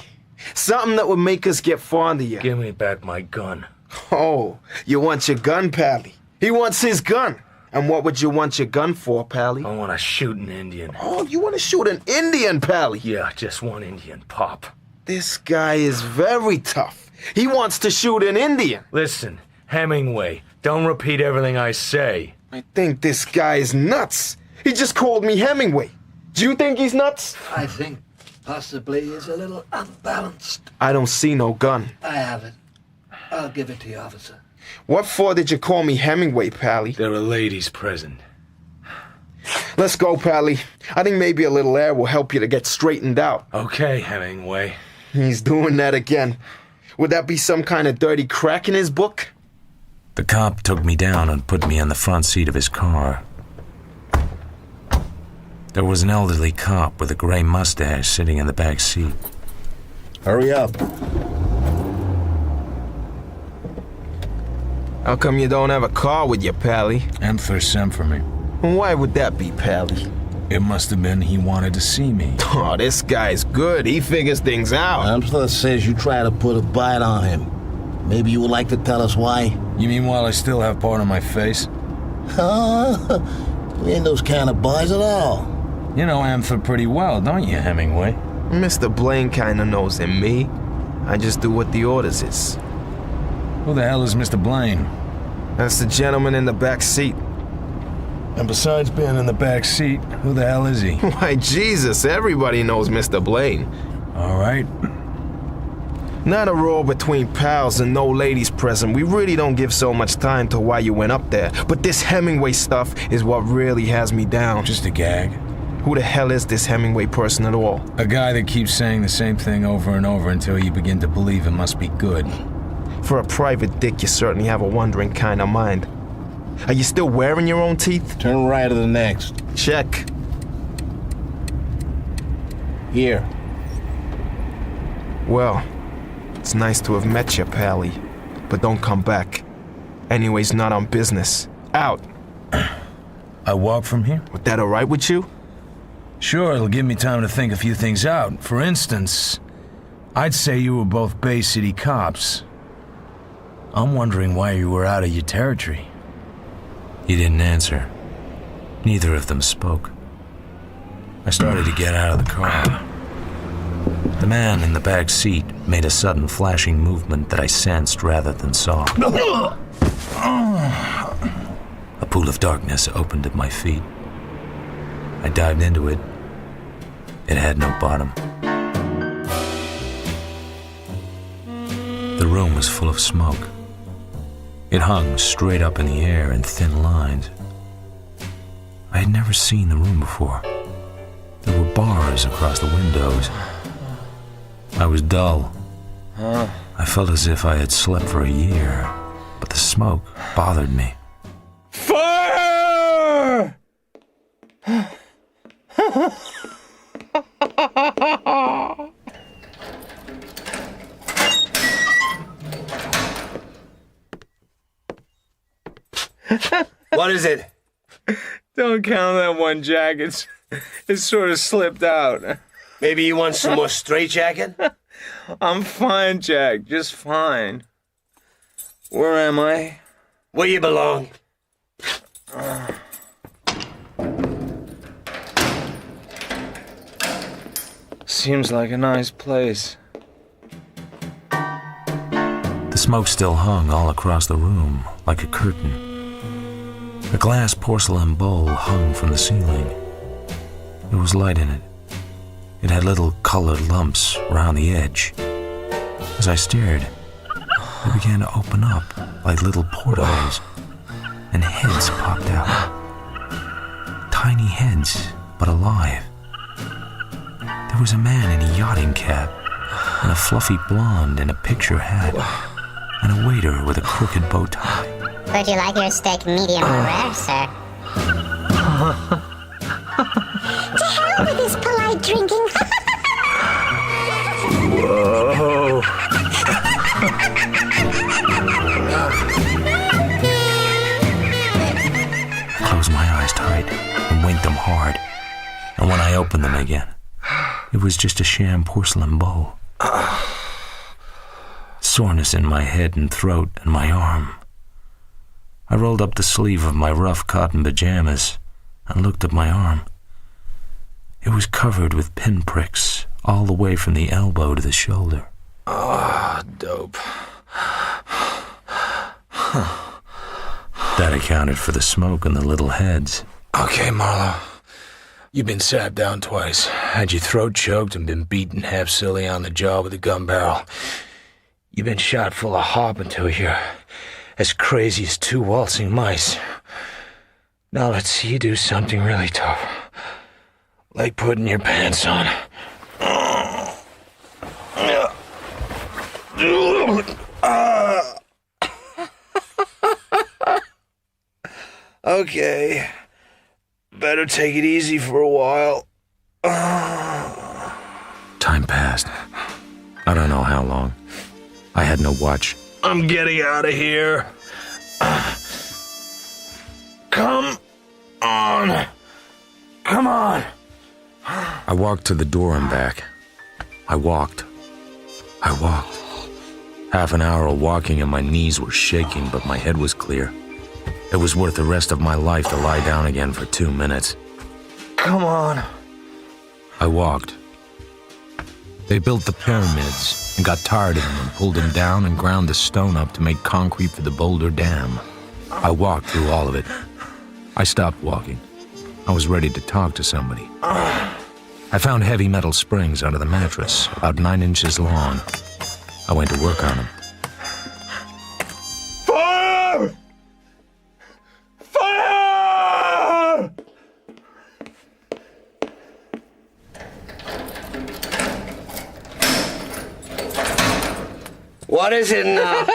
Something that would make us get fond of you. Give me back my gun. Oh, you want your gun, Pally? He wants his gun. And what would you want your gun for, Pally? I want to shoot an Indian. Oh, you want to shoot an Indian, Pally? Yeah, just one Indian, Pop. This guy is very tough. He wants to shoot an Indian. Listen, Hemingway, don't repeat everything I say. I think this guy is nuts. He just called me Hemingway. Do you think he's nuts? I think possibly he's a little unbalanced. I don't see no gun. I have it. I'll give it to you, officer. What for did you call me Hemingway, Pally? There are ladies present. Let's go, Pally. I think maybe a little air will help you to get straightened out. Okay, Hemingway. He's doing that again. Would that be some kind of dirty crack in his book? The cop took me down and put me in the front seat of his car. There was an elderly cop with a gray mustache sitting in the back seat. Hurry up. How come you don't have a car with you, Pally? Amthor sent for me. Why would that be, Pally? It must have been he wanted to see me. Oh, this guy's good. He figures things out. Amthor says you try to put a bite on him. Maybe you would like to tell us why? You mean while I still have part of my face? We ain't those kind of boys at all. You know Amtha pretty well, don't you, Hemingway? Mr. Blaine kinda knows him, me. I just do what the orders is. Who the hell is Mr. Blaine? That's the gentleman in the back seat. And besides being in the back seat, who the hell is he? Why, Jesus, everybody knows Mr. Blaine. All right. Not a row between pals and no ladies present. We really don't give so much time to why you went up there. But this Hemingway stuff is what really has me down. Just a gag. Who the hell is this Hemingway person at all? A guy that keeps saying the same thing over and over until you begin to believe it must be good. For a private dick, you certainly have a wondering kind of mind. Are you still wearing your own teeth? Turn right to the next. Check. Here. Well, it's nice to have met you, Pally. But don't come back. Anyways, not on business. Out. I walk from here? Was that alright with you? Sure, it'll give me time to think a few things out. For instance, I'd say you were both Bay City cops. I'm wondering why you were out of your territory. He didn't answer. Neither of them spoke. I started to get out of the car. The man in the back seat made a sudden flashing movement that I sensed rather than saw. A pool of darkness opened at my feet. I dived into it. It had no bottom. The room was full of smoke. It hung straight up in the air in thin lines. I had never seen the room before. There were bars across the windows. I was dull. I felt as if I had slept for a year, but the smoke bothered me. Fire! What is it? Don't count that one, Jack. It's sort of slipped out. Maybe you want some more straitjacket? I'm fine, Jack. Just fine. Where am I? Where you belong. Seems like a nice place. The smoke still hung all across the room, like a curtain. A glass porcelain bowl hung from the ceiling. There was light in it. It had little colored lumps around the edge. As I stared, they began to open up like little portholes, and heads popped out. Tiny heads, but alive. There was a man in a yachting cap, and a fluffy blonde in a picture hat, and a waiter with a crooked bow tie. Would you like your steak medium or rare, sir? To hell with this polite drinking. Whoa. I closed my eyes tight and winked them hard, and when I opened them again, it was just a sham porcelain bowl. Soreness in my head and throat and my arm. I rolled up the sleeve of my rough cotton pajamas and looked at my arm. It was covered with pinpricks all the way from the elbow to the shoulder. Dope. That accounted for the smoke and the little heads. Okay, Marlowe. You've been sat down twice, had your throat choked, and been beaten half silly on the jaw with a gun barrel. You've been shot full of hop until you're as crazy as two waltzing mice. Now let's see you do something really tough. Like putting your pants on. Okay. Better take it easy for a while. Time passed. I don't know how long. I had no watch. I'm getting out of here. Come on. Come on. I walked to the door and back. I walked. Half an hour of walking and my knees were shaking, but my head was clear. It was worth the rest of my life to lie down again for 2 minutes. Come on. I walked. They built the pyramids and got tired of them and pulled them down and ground the stone up to make concrete for the Boulder Dam. I walked through all of it. I stopped walking. I was ready to talk to somebody. I found heavy metal springs under the mattress, about 9 inches long. I went to work on them. Fire! Fire! What is it now?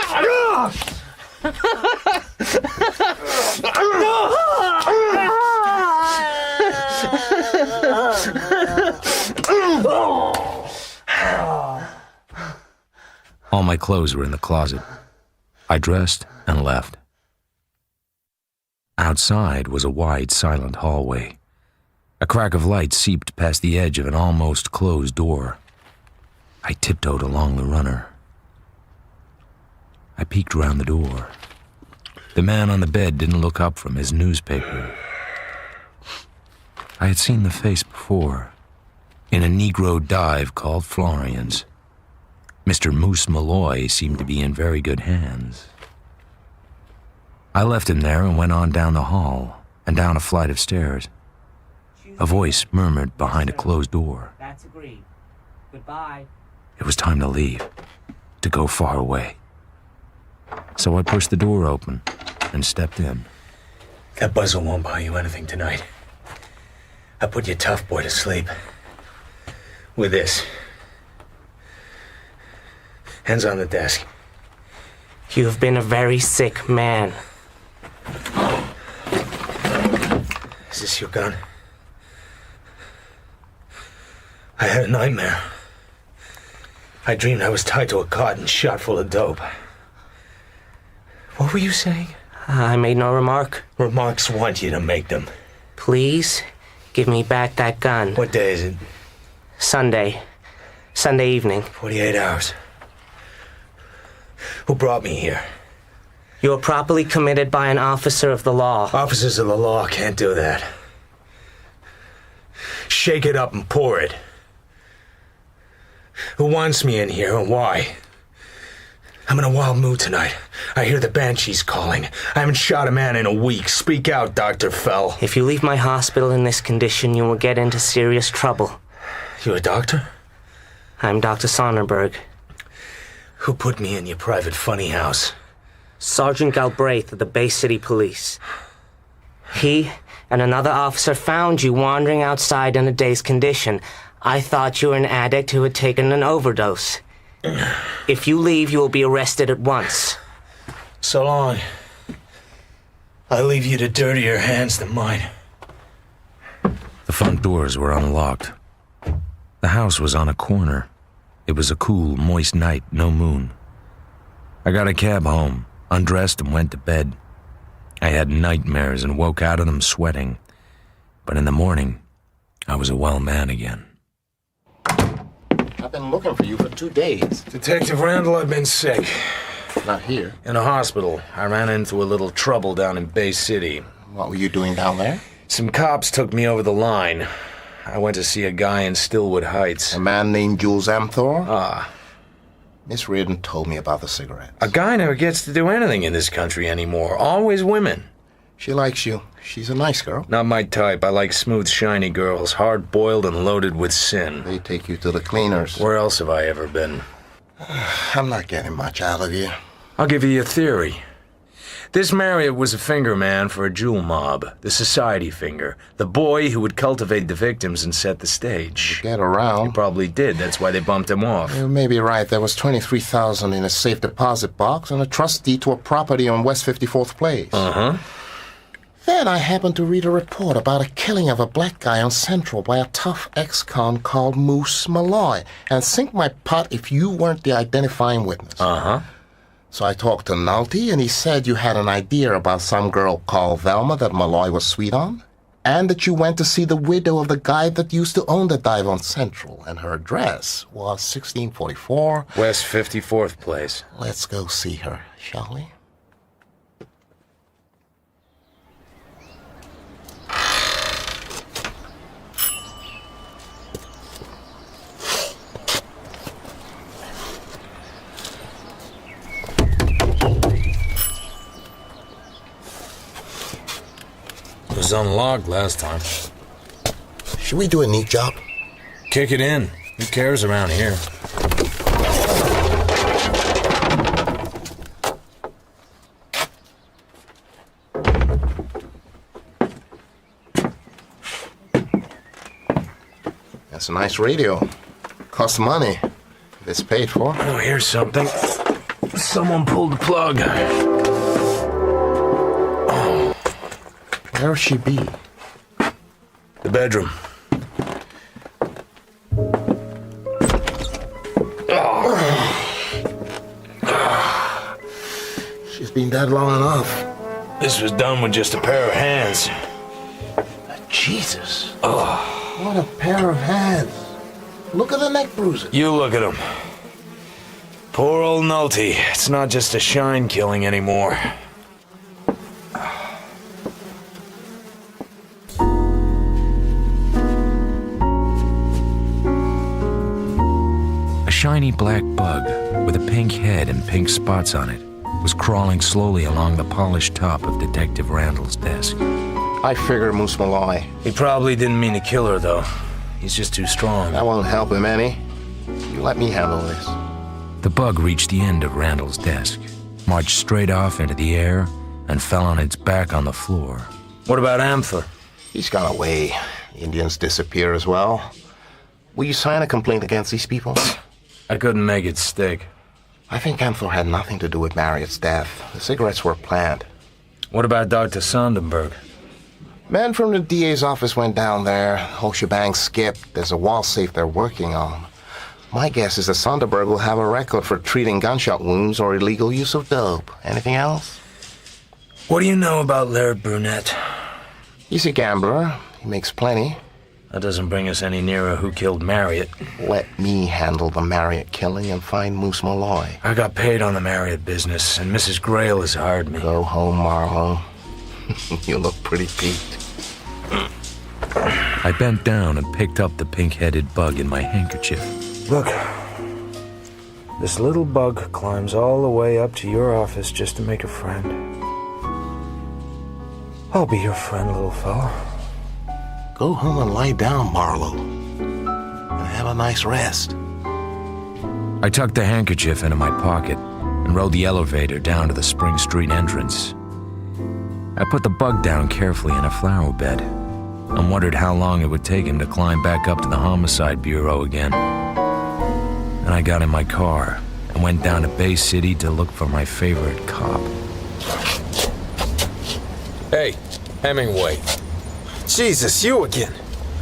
All my clothes were in the closet. I dressed and left. Outside was a wide, silent hallway. A crack of light seeped past the edge of an almost closed door. I tiptoed along the runner. I peeked around the door. The man on the bed didn't look up from his newspaper. I had seen the face before, in a Negro dive called Florian's. Mr. Moose Molle seemed to be in very good hands. I left him there and went on down the hall and down a flight of stairs. A voice murmured behind a closed door. That's agreed. Goodbye. It was time to leave, to go far away. So I pushed the door open and stepped in. That buzzer won't buy you anything tonight. I put your tough boy to sleep. With this. Hands on the desk. You've been a very sick man. Is this your gun? I had a nightmare. I dreamed I was tied to a cart and shot full of dope. What were you saying? I made no remark. Remarks want you to make them. Please, give me back that gun. What day is it? Sunday. Sunday evening. 48 hours. Who brought me here? You were properly committed by an officer of the law. Officers of the law can't do that. Shake it up and pour it. Who wants me in here and why? I'm in a wild mood tonight. I hear the banshees calling. I haven't shot a man in a week. Speak out, Dr. Fell. If you leave my hospital in this condition, you will get into serious trouble. You a doctor? I'm Dr. Sonnerberg. Who put me in your private funny house? Sergeant Galbraith of the Bay City Police. He and another officer found you wandering outside in a dazed condition. I thought you were an addict who had taken an overdose. If you leave, you will be arrested at once. So long. I leave you to dirtier hands than mine. The front doors were unlocked. The house was on a corner. It was a cool, moist night, no moon. I got a cab home, undressed and went to bed. I had nightmares and woke out of them sweating. But in the morning, I was a well man again. I've been looking for you for 2 days. Detective Randall, I've been sick. Not here. In a hospital. I ran into a little trouble down in Bay City. What were you doing down there? Some cops took me over the line. I went to see a guy in Stillwood Heights. A man named Jules Amthor? Ah. Miss Reardon told me about the cigarettes. A guy never gets to do anything in this country anymore. Always women. She likes you. She's a nice girl. Not my type. I like smooth, shiny girls, hard-boiled and loaded with sin. They take you to the cleaners. Where else have I ever been? I'm not getting much out of you. I'll give you a theory. This Marriott was a finger man for a jewel mob, the society finger, the boy who would cultivate the victims and set the stage. Get around. He probably did. That's why they bumped him off. You may be right. There was $23,000 in a safe deposit box and a trust deed to a property on West 54th Place. Uh-huh. Then I happened to read a report about a killing of a black guy on Central by a tough ex-con called Moose Molle, and sink my pot if you weren't the identifying witness. Uh-huh. So I talked to Nolte, and he said you had an idea about some girl called Velma that Malloy was sweet on. and that you went to see the widow of the guy that used to own the dive on Central, and her address was 1644 West 54th Place. Let's go see her, shall we? It was unlocked last time. Should we do a neat job? Kick it in. Who cares around here? That's a nice radio. Costs money. If it's paid for. Oh, here's something. Someone pulled the plug. Where'll she be? The bedroom. She's been dead long enough. This was done with just a pair of hands. Jesus. What a pair of hands. Look at the neck bruises. You look at him. Poor old Nolte. It's not just a shine killing anymore. A shiny black bug with a pink head and pink spots on it was crawling slowly along the polished top of Detective Randall's desk. I figure Moose Molle. He probably didn't mean to kill her, though. He's just too strong. That won't help him any. You let me handle this. The bug reached the end of Randall's desk, marched straight off into the air, and fell on its back on the floor. What about Amthor? He's gone away. The Indians disappear as well. Will you sign a complaint against these people? I couldn't make it stick. I think Amthor had nothing to do with Marriott's death. The cigarettes were planned. What about Dr. Sonderberg? Men from the DA's office went down there. Whole shebang skipped. There's a wall safe they're working on. My guess is that Sonderberg will have a record for treating gunshot wounds or illegal use of dope. Anything else? What do you know about Laird Brunette? He's a gambler. He makes plenty. That doesn't bring us any nearer who killed Marriott. Let me handle the Marriott killing and find Moose Molle. I got paid on the Marriott business, and Mrs. Grail has hired me. Go home, Marlowe. You look pretty peaked. I bent down and picked up the pink-headed bug in my handkerchief. Look, this little bug climbs all the way up to your office just to make a friend. I'll be your friend, little fella. Go home and lie down, Marlowe. And have a nice rest. I tucked the handkerchief into my pocket and rode the elevator down to the Spring Street entrance. I put the bug down carefully in a flower bed and wondered how long it would take him to climb back up to the Homicide Bureau again. Then I got in my car and went down to Bay City to look for my favorite cop. Hey, Hemingway. Jesus, you again.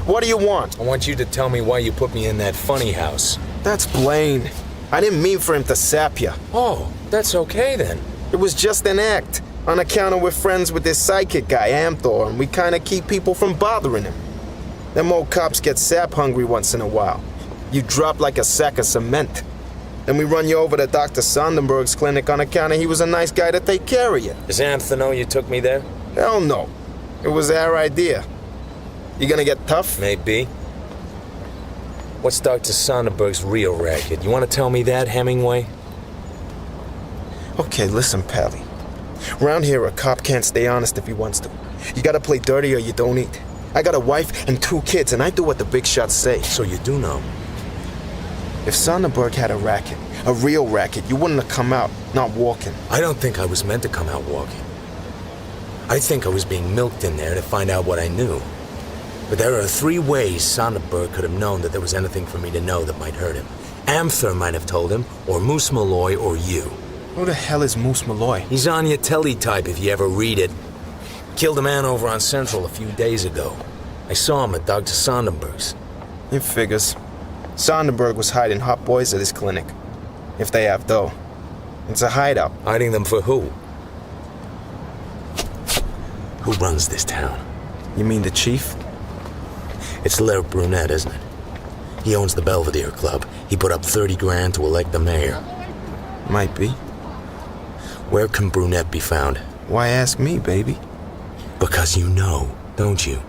What do you want? I want you to tell me why you put me in that funny house. That's Blaine. I didn't mean for him to sap you. Oh, that's okay then. It was just an act. On account of we're friends with this psychic guy, Amthor, and we kind of keep people from bothering him. Them old cops get sap hungry once in a while. You drop like a sack of cement. Then we run you over to Dr. Sonderberg's clinic on account of he was a nice guy to take care of you. Does Amthor know you took me there? Hell no. It was our idea. You gonna get tough? Maybe. What's Dr. Sonderberg's real racket? You want to tell me that, Hemingway? Okay, listen, Pally. Around here, a cop can't stay honest if he wants to. You gotta play dirty or you don't eat. I got a wife and 2 kids, and I do what the big shots say. So you do know. If Sonderberg had a racket, a real racket, you wouldn't have come out, not walking. I don't think I was meant to come out walking. I think I was being milked in there to find out what I knew. But there are 3 ways Sonderberg could have known that there was anything for me to know that might hurt him. Amthor might have told him, or Moose Molle, or you. Who the hell is Moose Molle? He's on your teletype if you ever read it. Killed a man over on Central a few days ago. I saw him at Dr. Sonderberg's. It figures. Sonderberg was hiding hot boys at his clinic. If they have dough. It's a hideout. Hiding them for who? Who runs this town? You mean the chief? It's Laird Brunette, isn't it? He owns the Belvedere Club. He put up 30 grand to elect the mayor. Might be. Where can Brunette be found? Why ask me, baby? Because you know, don't you?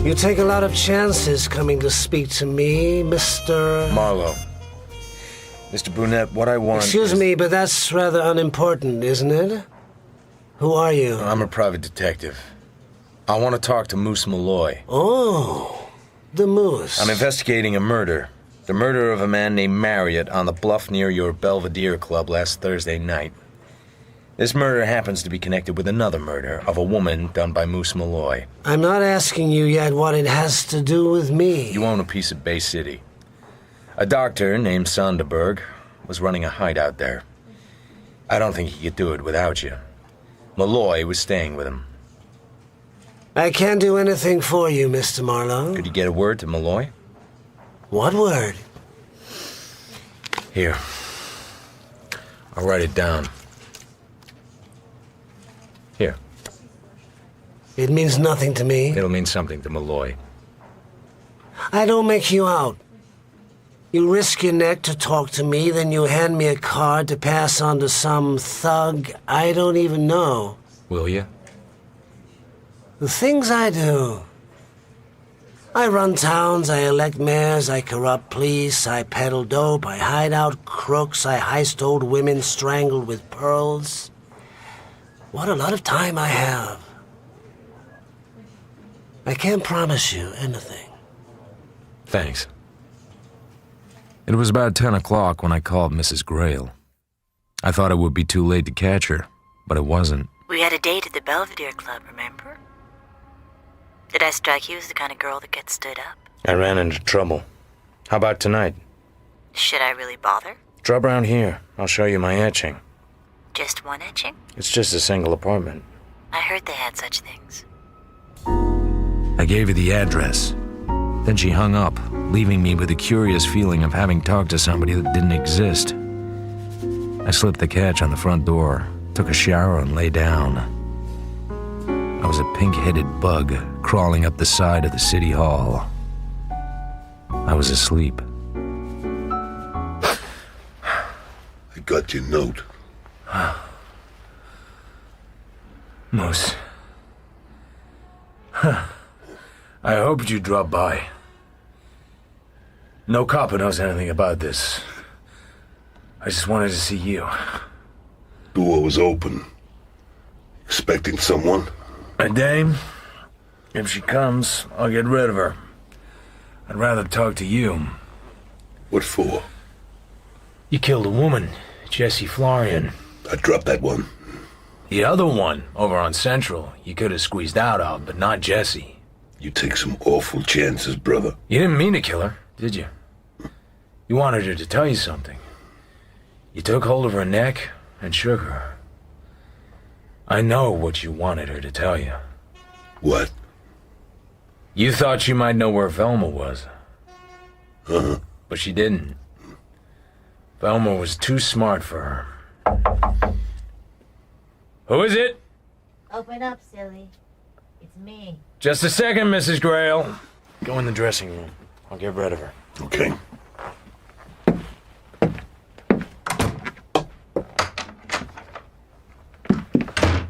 You take a lot of chances coming to speak to me, Mr. Marlowe. Mr. Brunette, what I want Excuse me, but that's rather unimportant, isn't it? Who are you? I'm a private detective. I want to talk to Moose Malloy. Oh, the Moose. I'm investigating a murder. The murder of a man named Marriott on the bluff near your Belvedere Club last Thursday night. This murder happens to be connected with another murder of a woman done by Moose Malloy. I'm not asking you yet what it has to do with me. You own a piece of Bay City. A doctor named Sonderberg was running a hideout there. I don't think he could do it without you. Malloy was staying with him. I can't do anything for you, Mr. Marlowe. Could you get a word to Malloy? What word? Here. I'll write it down. Here. It means nothing to me. It'll mean something to Malloy. I don't make you out. You risk your neck to talk to me, then you hand me a card to pass on to some thug I don't even know. Will you? The things I do. I run towns, I elect mayors, I corrupt police, I peddle dope, I hide out crooks, I heist old women strangled with pearls. What a lot of time I have. I can't promise you anything. Thanks. It was about 10 o'clock when I called Mrs. Grail. I thought it would be too late to catch her, but it wasn't. We had a date at the Belvedere Club, remember? Did I strike you as the kind of girl that gets stood up? I ran into trouble. How about tonight? Should I really bother? Drop around here. I'll show you my etching. Just one etching? It's just a single apartment. I heard they had such things. I gave her the address. Then she hung up, leaving me with a curious feeling of having talked to somebody that didn't exist. I slipped the catch on the front door, took a shower, and lay down. I was a pink-headed bug crawling up the side of the city hall. I was asleep. I got your note. Moose. I hoped you'd drop by. No cop knows anything about this. I just wanted to see you. Door was open. Expecting someone? A dame? If she comes, I'll get rid of her. I'd rather talk to you. What for? You killed a woman, Jessie Florian. I dropped that one. The other one, over on Central, you could have squeezed out of, but not Jessie. You take some awful chances, brother. You didn't mean to kill her, did you? You wanted her to tell you something. You took hold of her neck and shook her. I know what you wanted her to tell you. What? You thought she might know where Velma was. Uh-huh. But she didn't. Velma was too smart for her. Who is it? Open up, silly. It's me. Just a second, Mrs. Grail. Go in the dressing room. I'll get rid of her. Okay.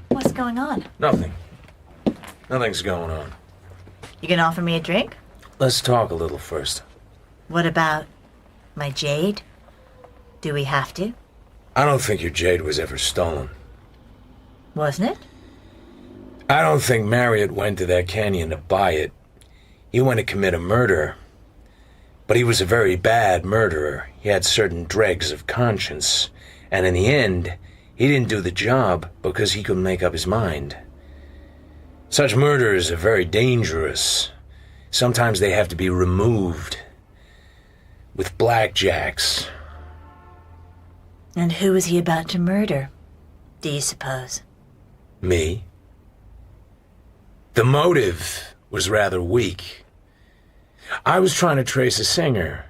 What's going on? Nothing. Nothing's going on. You gonna offer me a drink? Let's talk a little first. What about my jade? Do we have to? I don't think your jade was ever stolen. Wasn't it? I don't think Marriott went to that canyon to buy it. He went to commit a murder. But he was a very bad murderer. He had certain dregs of conscience. And in the end, he didn't do the job because he couldn't make up his mind. Such murders are very dangerous. Sometimes they have to be removed. With blackjacks. And who was he about to murder, do you suppose? Me? The motive was rather weak. I was trying to trace a singer,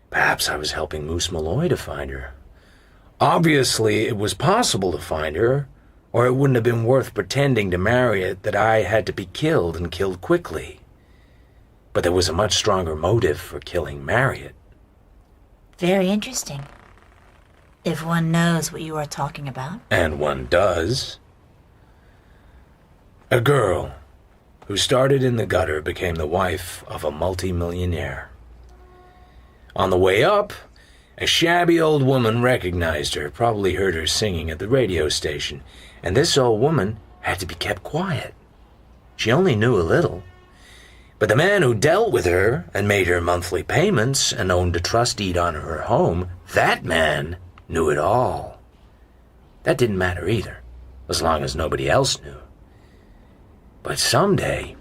Perhaps I was helping Moose Malloy to find her. Obviously, it was possible to find her, or it wouldn't have been worth pretending to Marriott that I had to be killed and killed quickly. But there was a much stronger motive for killing Marriott. Very interesting. If one knows what you are talking about. And one does. A girl who started in the gutter became the wife of a multi-millionaire. On the way up, a shabby old woman recognized her, probably heard her singing at the radio station, and this old woman had to be kept quiet. She only knew a little. But the man who dealt with her and made her monthly payments and owned a trust deed on her home, that man knew it all. That didn't matter either, as long as nobody else knew. But someday,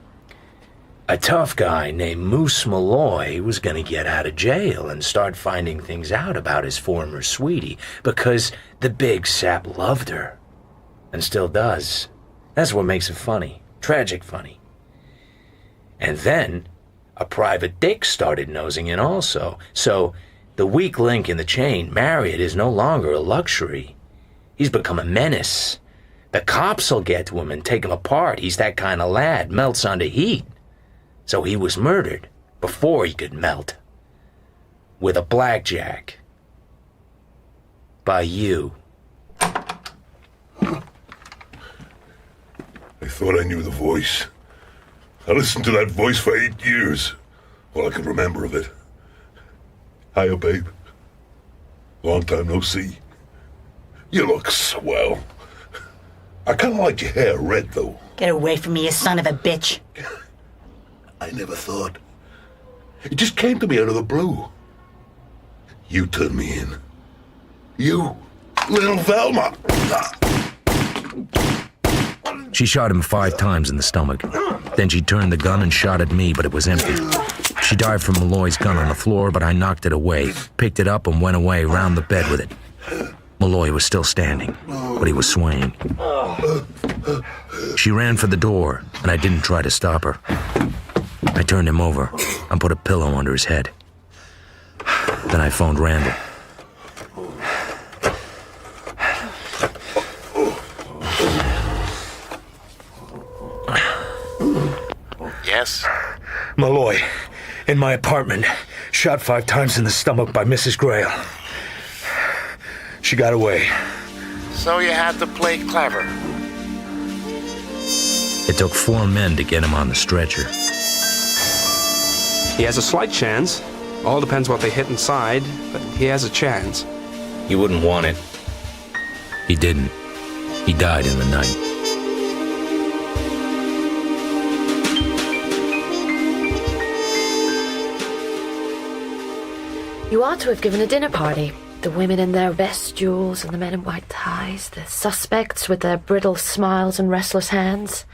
a tough guy named Moose Malloy was going to get out of jail and start finding things out about his former sweetie, because the big sap loved her, and still does. That's what makes it funny, tragic funny. And then, a private dick started nosing in also, so the weak link in the chain, Marriott, is no longer a luxury. He's become a menace. The cops'll get to him and take him apart. He's that kind of lad, melts under heat. So he was murdered before he could melt. With a blackjack. By you. I thought I knew the voice. I listened to that voice for 8 years. All I could remember of it. Hiya, babe. Long time no see. You look swell. I kind of like your hair red, though. Get away from me, you son of a bitch. I never thought. It just came to me out of the blue. You turned me in. You, little Velma. She shot him 5 times in the stomach. Then she turned the gun and shot at me, but it was empty. She dived for Malloy's gun on the floor, but I knocked it away, picked it up and went away round the bed with it. Malloy was still standing, but he was swaying. She ran for the door, and I didn't try to stop her. I turned him over and put a pillow under his head. Then I phoned Randall. Yes? Malloy, in my apartment, shot 5 times in the stomach by Mrs. Grail. She got away. So you had to play clever. It took 4 men to get him on the stretcher. He has a slight chance. All depends what they hit inside, but he has a chance. He wouldn't want it. He didn't. He died in the night. You ought to have given a dinner party. The women in their best jewels and the men in white ties, the suspects with their brittle smiles and restless hands,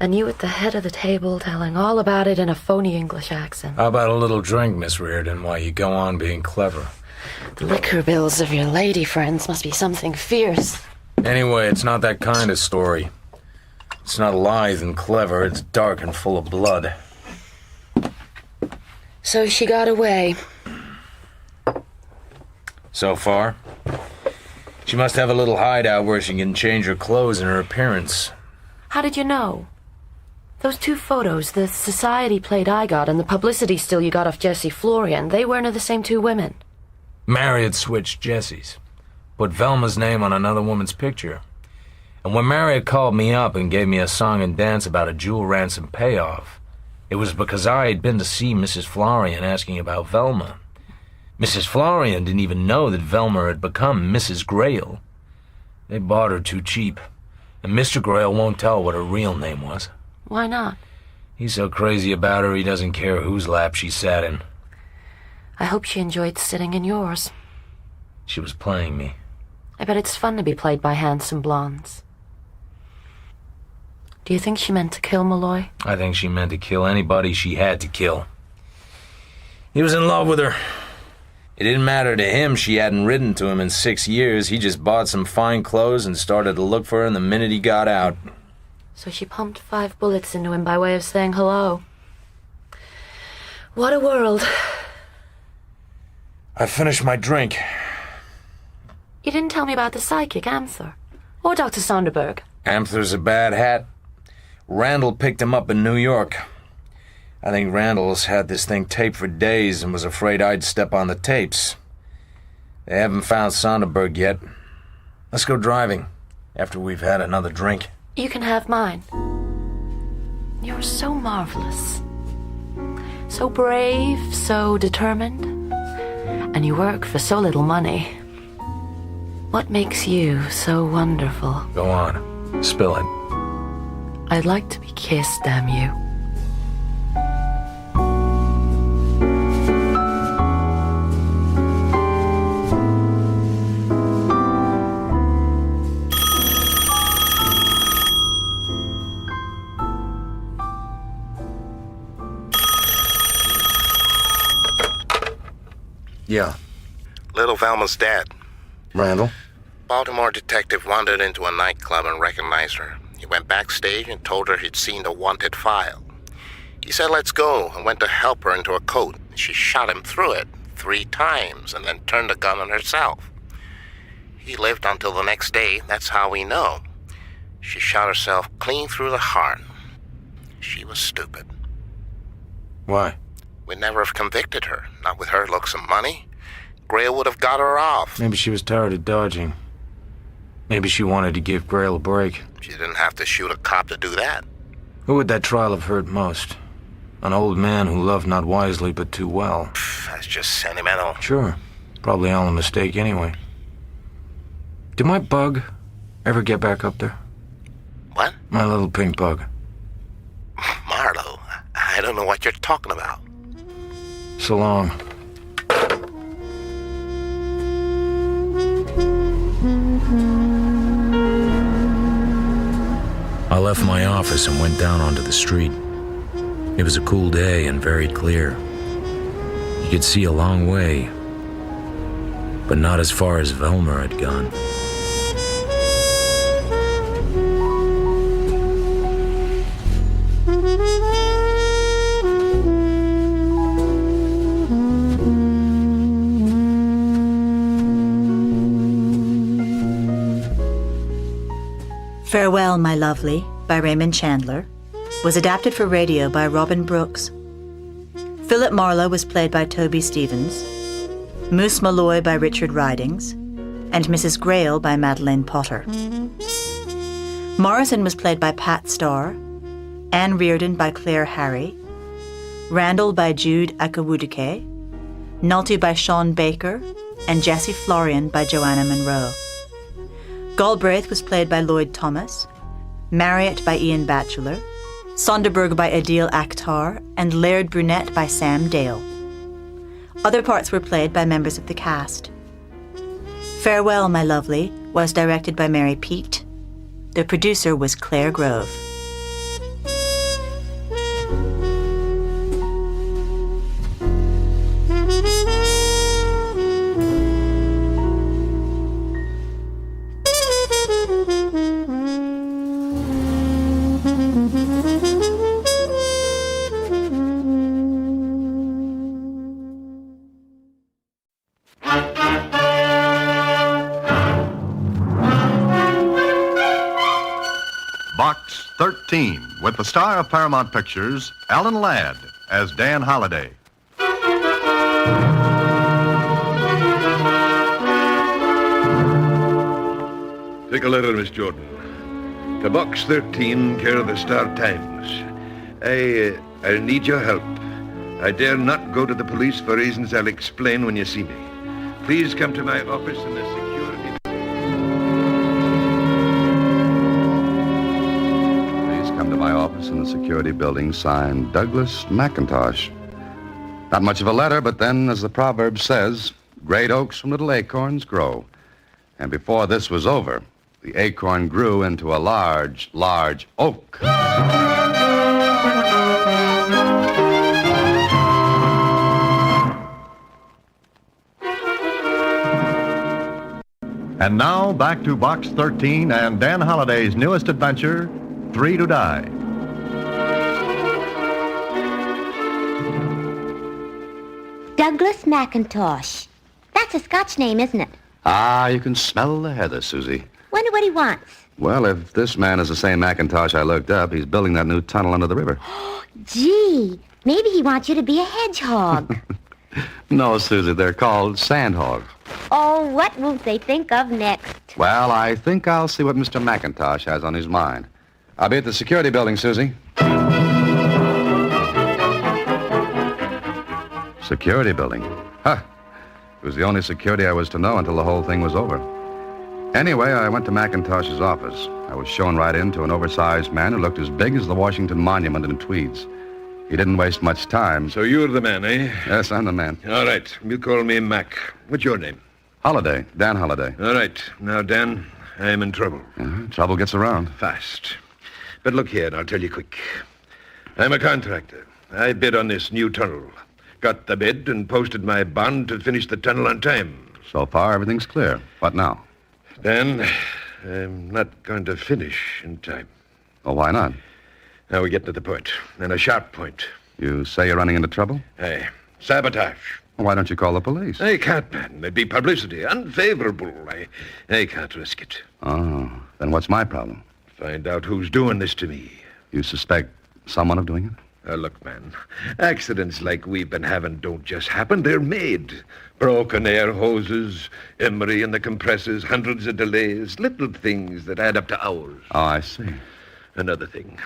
and you at the head of the table telling all about it in a phony English accent. How about a little drink, Miss Reardon, while you go on being clever? The liquor bills of your lady friends must be something fierce. Anyway, it's not that kind of story. It's not lithe and clever, it's dark and full of blood. So she got away. So far. She must have a little hideout where she can change her clothes and her appearance. How did you know? Those 2 photos, the society plate I got and the publicity still you got off Jessie Florian, they weren't of the same 2 women. Marriott switched Jessie's. Put Velma's name on another woman's picture. And when Marriott called me up and gave me a song and dance about a jewel ransom payoff, it was because I had been to see Mrs. Florian asking about Velma. Mrs. Florian didn't even know that Velma had become Mrs. Grail. They bought her too cheap, and Mr. Grail won't tell what her real name was. Why not? He's so crazy about her he doesn't care whose lap she sat in. I hope she enjoyed sitting in yours. She was playing me. I bet it's fun to be played by handsome blondes. Do you think she meant to kill Malloy? I think she meant to kill anybody she had to kill. He was in love with her. It didn't matter to him she hadn't written to him in 6 years. He just bought some fine clothes and started to look for her the minute he got out. So she pumped 5 bullets into him by way of saying hello. What a world. I finished my drink. You didn't tell me about the psychic, Amthor. Or Dr. Sonderberg. Amthor's a bad hat. Randall picked him up in New York. I think Randall's had this thing taped for days and was afraid I'd step on the tapes. They haven't found Sonderberg yet. Let's go driving, after we've had another drink. You can have mine. You're so marvelous. So brave, so determined. And you work for so little money. What makes you so wonderful? Go on. Spill it. I'd like to be kissed, damn you. Yeah. Little Velma's dead. Randall? Baltimore detective wandered into a nightclub and recognized her. He went backstage and told her he'd seen the wanted file. He said, let's go, and went to help her into a coat. She shot him through it 3 times and then turned the gun on herself. He lived until the next day, that's how we know. She shot herself clean through the heart. She was stupid. Why? We'd never have convicted her, not with her looks and money. Grail would have got her off. Maybe she was tired of dodging. Maybe she wanted to give Grail a break. She didn't have to shoot a cop to do that. Who would that trial have hurt most? An old man who loved not wisely but too well. That's just sentimental. Sure. Probably all a mistake anyway. Did my bug ever get back up there? What? My little pink bug. Marlowe, I don't know what you're talking about. So long. I left my office and went down onto the street. It was a cool day and very clear. You could see a long way, but not as far as Velma had gone. Farewell, My Lovely, by Raymond Chandler, was adapted for radio by Robin Brooks. Philip Marlowe was played by Toby Stevens, Moose Malloy by Richard Ridings, and Mrs. Grail by Madeleine Potter. Morrison was played by Pat Starr, Anne Reardon by Claire Harry, Randall by Jude Akawudike, Nulty by Sean Baker, and Jessie Florian by Joanna Monroe. Galbraith was played by Lloyd Thomas, Marriott by Ian Batchelor, Sonderberg by Adil Akhtar, and Laird Brunette by Sam Dale. Other parts were played by members of the cast. Farewell, My Lovely was directed by Mary Peet. The producer was Claire Grove. Box 13, with the star of Paramount Pictures, Alan Ladd, as Dan Holliday. Take a letter, Miss Jordan. To Box 13, care of the Star Times. I need your help. I dare not go to the police for reasons I'll explain when you see me. Please come to my office in the security... Please come to my office in the security building, signed Douglas McIntosh. Not much of a letter, but then, as the proverb says, great oaks from little acorns grow. And before this was over, the acorn grew into a large, large oak. And now, back to Box 13 and Dan Holliday's newest adventure, Three to Die. Douglas McIntosh, That's a Scotch name, isn't it? Ah, you can smell the heather, Susie. Wonder what he wants. Well, if this man is the same Macintosh I looked up, he's building that new tunnel under the river. Gee, maybe he wants you to be a hedgehog. No, Susie, they're called sandhogs. Oh, what won't they think of next? Well, I think I'll see what Mr. Macintosh has on his mind. I'll be at the security building, Susie. Security building? Huh. It was the only security I was to know until the whole thing was over. Anyway, I went to Macintosh's office. I was shown right in to an oversized man who looked as big as the Washington Monument in tweeds. He didn't waste much time. So you're the man, eh? Yes, I'm the man. All right. You call me Mac. What's your name? Holiday. Dan Holiday. All right. Now, Dan, I'm in trouble. Trouble gets around. Fast. But look here, and I'll tell you quick. I'm a contractor. I bid on this new tunnel. Got the bid and posted my bond to finish the tunnel on time. So far, everything's clear. What now? Dan, I'm not going to finish in time. Well, why not? Now we get to the point, and a sharp point. You say you're running into trouble? Aye. Sabotage. Well, why don't you call the police? I can't, man. There'd be publicity. Unfavorable. I can't risk it. Oh, then what's my problem? Find out who's doing this to me. You suspect someone of doing it? Look, man, accidents like we've been having don't just happen. They're made. Broken air hoses, emery in the compressors, hundreds of delays, little things that add up to hours. Oh, I see. Another thing.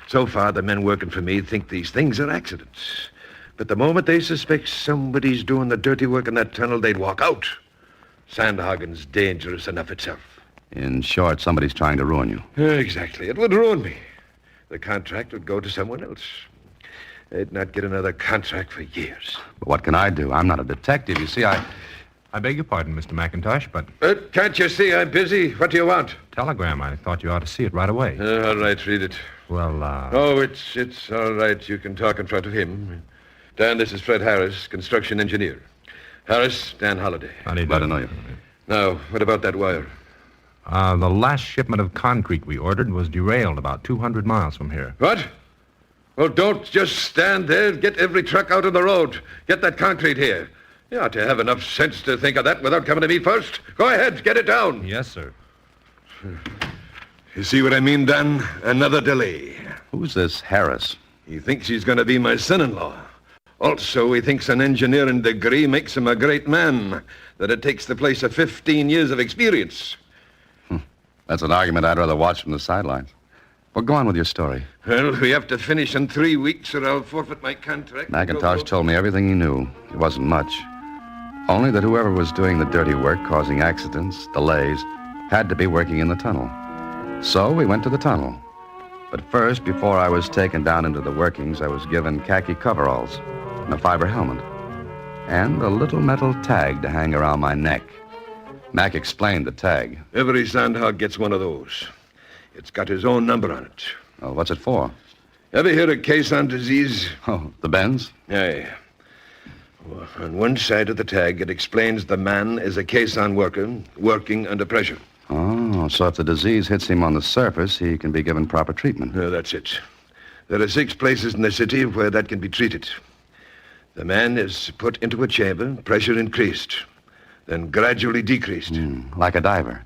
So far, the men working for me think these things are accidents. But the moment they suspect somebody's doing the dirty work in that tunnel, they'd walk out. Sandhagen's dangerous enough itself. In short, somebody's trying to ruin you. Exactly. It would ruin me. The contract would go to someone else. They'd not get another contract for years. But what can I do? I'm not a detective. You see, I beg your pardon, Mr. McIntosh, but... Can't you see I'm busy? What do you want? Telegram. I thought you ought to see it right away. All right, read it. Well, Oh, it's all right. You can talk in front of him. Dan, this is Fred Harris, construction engineer. Harris, Dan Holiday. Glad to know you. Now, what about that wire? The last shipment of concrete we ordered was derailed about 200 miles from here. What? Well, don't just stand there. Get every truck out on the road. Get that concrete here. You ought to have enough sense to think of that without coming to me first. Go ahead, get it down. Yes, sir. You see what I mean, Dan? Another delay. Who's this Harris? He thinks he's going to be my son-in-law. Also, he thinks an engineering degree makes him a great man, that it takes the place of 15 years of experience. That's an argument I'd rather watch from the sidelines. Well, go on with your story. Well, we have to finish in 3 weeks or I'll forfeit my contract. Macintosh told me everything he knew. It wasn't much. Only that whoever was doing the dirty work, causing accidents, delays, had to be working in the tunnel. So we went to the tunnel. But first, before I was taken down into the workings, I was given khaki coveralls and a fiber helmet and a little metal tag to hang around my neck. Mac explained the tag. Every sandhog gets one of those. It's got his own number on it. Oh, what's it for? Ever hear of caisson disease? Oh, the bends? Aye. Well, on one side of the tag, it explains the man is a caisson worker working under pressure. Oh, so if the disease hits him on the surface, he can be given proper treatment. That's it. There are 6 places in the city where that can be treated. The man is put into a chamber, pressure increased, then gradually decreased. Like a diver.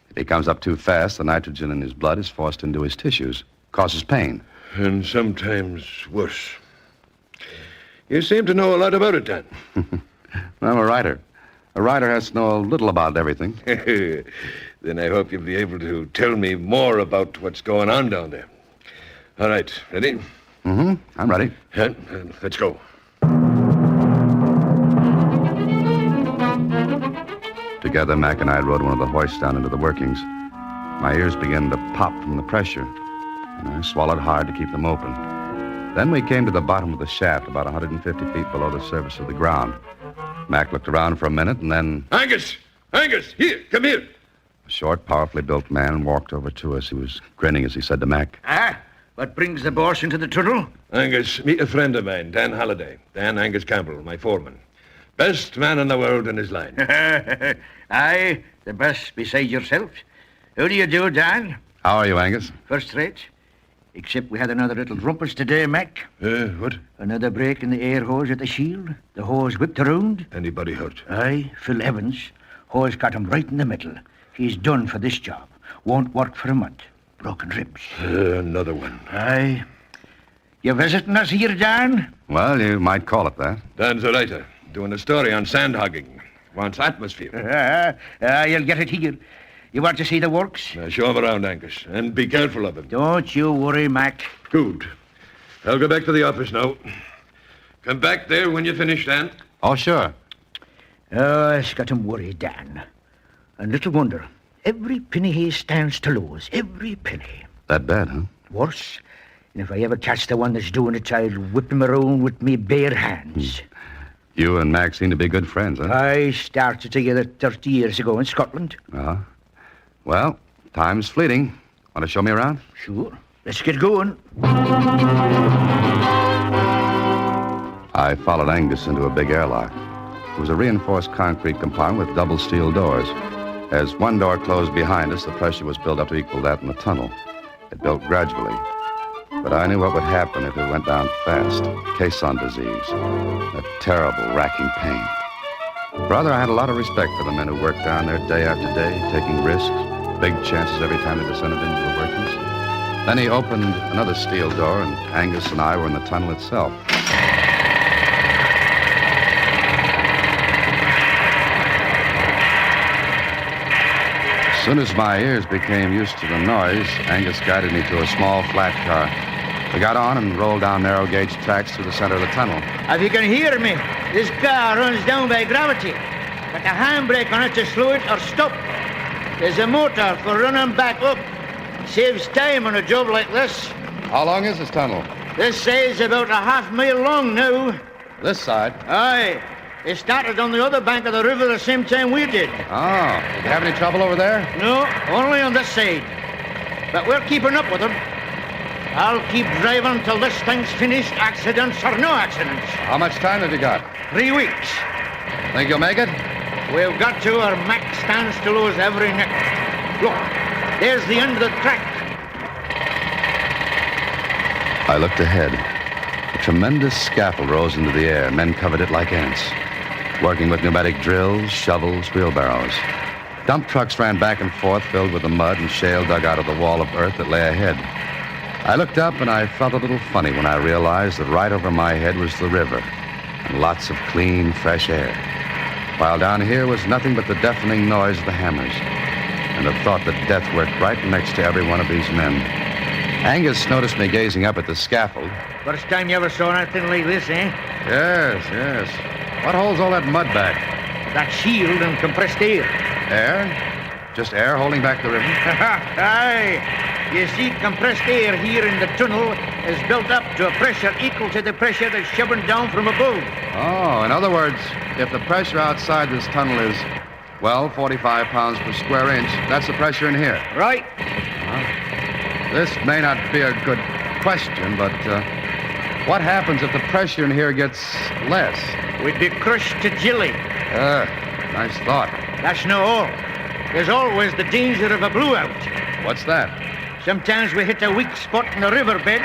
If he comes up too fast, the nitrogen in his blood is forced into his tissues, causes pain. And sometimes worse. You seem to know a lot about it, Dan. I'm a writer. A writer has to know a little about everything. Then I hope you'll be able to tell me more about what's going on down there. All right, ready? Mm-hmm. I'm ready. Let's go. Together, Mac and I rode one of the hoists down into the workings. My ears began to pop from the pressure, and I swallowed hard to keep them open. Then we came to the bottom of the shaft, about 150 feet below the surface of the ground. Mac looked around for a minute, and then... Angus! Angus! Here! Come here! A short, powerfully built man walked over to us. He was grinning as he said to Mac, What brings the boss into the tunnel? Angus, meet a friend of mine, Dan Holiday. Dan Angus Campbell, my foreman. Best man in the world in his line. Aye, the best beside yourself. How do you do, Dan? How are you, Angus? First rate. Except we had another little rumpus today, Mac. What? Another break in the air hose at the shield. The hose whipped around. Anybody hurt? Aye, Phil Evans. Hose got him right in the middle. He's done for this job. Won't work for a month. Broken ribs. Another one. Aye. You visiting us here, Dan? Well, you might call it that. Dan's a writer, doing a story on sand hogging. Wants atmosphere. You'll get it here. You want to see the works? Show him around, Angus, and be careful of him. Don't you worry, Mac. Good. I'll go back to the office now. Come back there when you finish, Dan. Oh, sure. It's got him worried, Dan. And little wonder. Every penny he stands to lose. Every penny. That bad, huh? Worse. And if I ever catch the one that's doing it, I'll whip him around with me bare hands. You and Mac seem to be good friends, huh? I started together 30 years ago in Scotland. Uh-huh. Well, time's fleeting. Want to show me around? Sure. Let's get going. I followed Angus into a big airlock. It was a reinforced concrete compartment with double steel doors. As one door closed behind us, the pressure was built up to equal that in the tunnel. It built gradually. But I knew what would happen if it went down fast. Caisson disease. A terrible, racking pain. Brother, I had a lot of respect for the men who worked down there day after day, taking risks, big chances every time they descended into the workings. Then he opened another steel door, and Angus and I were in the tunnel itself. As soon as my ears became used to the noise, Angus guided me to a small, flat car. We got on and rolled down narrow-gauge tracks through the center of the tunnel. If you can hear me, this car runs down by gravity. Got a handbrake on it to slow it or stop. There's a motor for running back up. Saves time on a job like this. How long is this tunnel? This side's about a half-mile long now. This side? Aye. It started on the other bank of the river the same time we did. Oh, did you have any trouble over there? No, only on this side. But we're keeping up with them. I'll keep driving till this thing's finished, accidents or no accidents. How much time have you got? 3 weeks. Think you'll make it? We've got to, or Mac stands to lose every neck. Look, there's the end of the track. I looked ahead. A tremendous scaffold rose into the air. Men covered it like ants, working with pneumatic drills, shovels, wheelbarrows. Dump trucks ran back and forth, filled with the mud and shale dug out of the wall of earth that lay ahead. I looked up and I felt a little funny when I realized that right over my head was the river and lots of clean, fresh air, while down here was nothing but the deafening noise of the hammers and the thought that death worked right next to every one of these men. Angus noticed me gazing up at the scaffold. First time you ever saw anything like this, eh? Yes, yes. What holds all that mud back? That shield and compressed air. Air? Just air holding back the river? Aye. You see, compressed air here in the tunnel is built up to a pressure equal to the pressure that's shoving down from above. Oh, in other words, if the pressure outside this tunnel is, well, 45 pounds per square inch, that's the pressure in here. Right. This may not be a good question, but what happens if the pressure in here gets less? We'd be crushed to jelly. Nice thought. That's no all. There's always the danger of a blowout. What's that? Sometimes we hit a weak spot in the riverbed.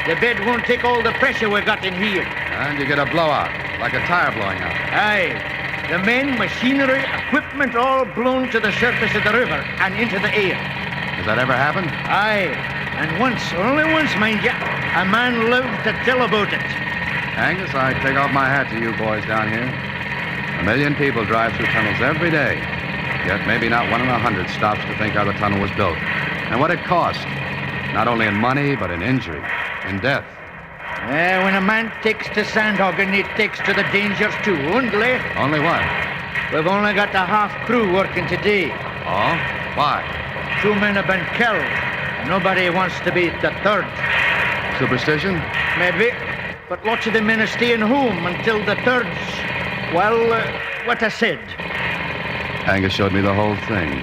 The bed won't take all the pressure we got in here. And you get a blowout, like a tire blowing out. Aye. The men, machinery, equipment all blown to the surface of the river and into the air. Does that ever happen? Aye. And once, only once, mind you, a man lived to tell about it. Angus, I take off my hat to you boys down here. 1 million people drive through tunnels every day. Yet maybe not 1 in 100 stops to think how the tunnel was built. And what it cost. Not only in money, but in injury, in death. When a man takes to sand hogging, he takes to the dangers too, only. Only what? We've only got the half crew working today. Oh? Why? 2 men have been killed. Nobody wants to be the third. Superstition? Maybe. But lots of the men are staying home until the third's, well, what I said. Angus showed me the whole thing.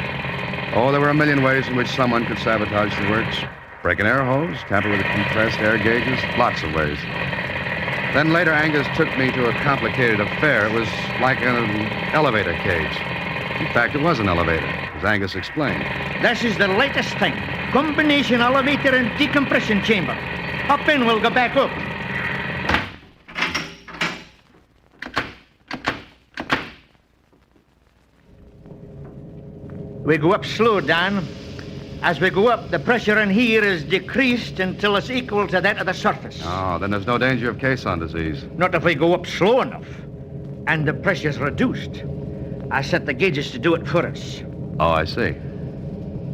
Oh, there were a million ways in which someone could sabotage the works. Break an air hose, tamper with the compressed air gauges, lots of ways. Then later, Angus took me to a complicated affair. It was like an elevator cage. In fact, it was an elevator, as Angus explained. This is the latest thing. Combination elevator and decompression chamber. Hop in, we'll go back up. We go up slow, Dan. As we go up, the pressure in here is decreased until it's equal to that of the surface. Oh, then there's no danger of caisson disease. Not if we go up slow enough. And the pressure's reduced. I set the gauges to do it for us. Oh, I see.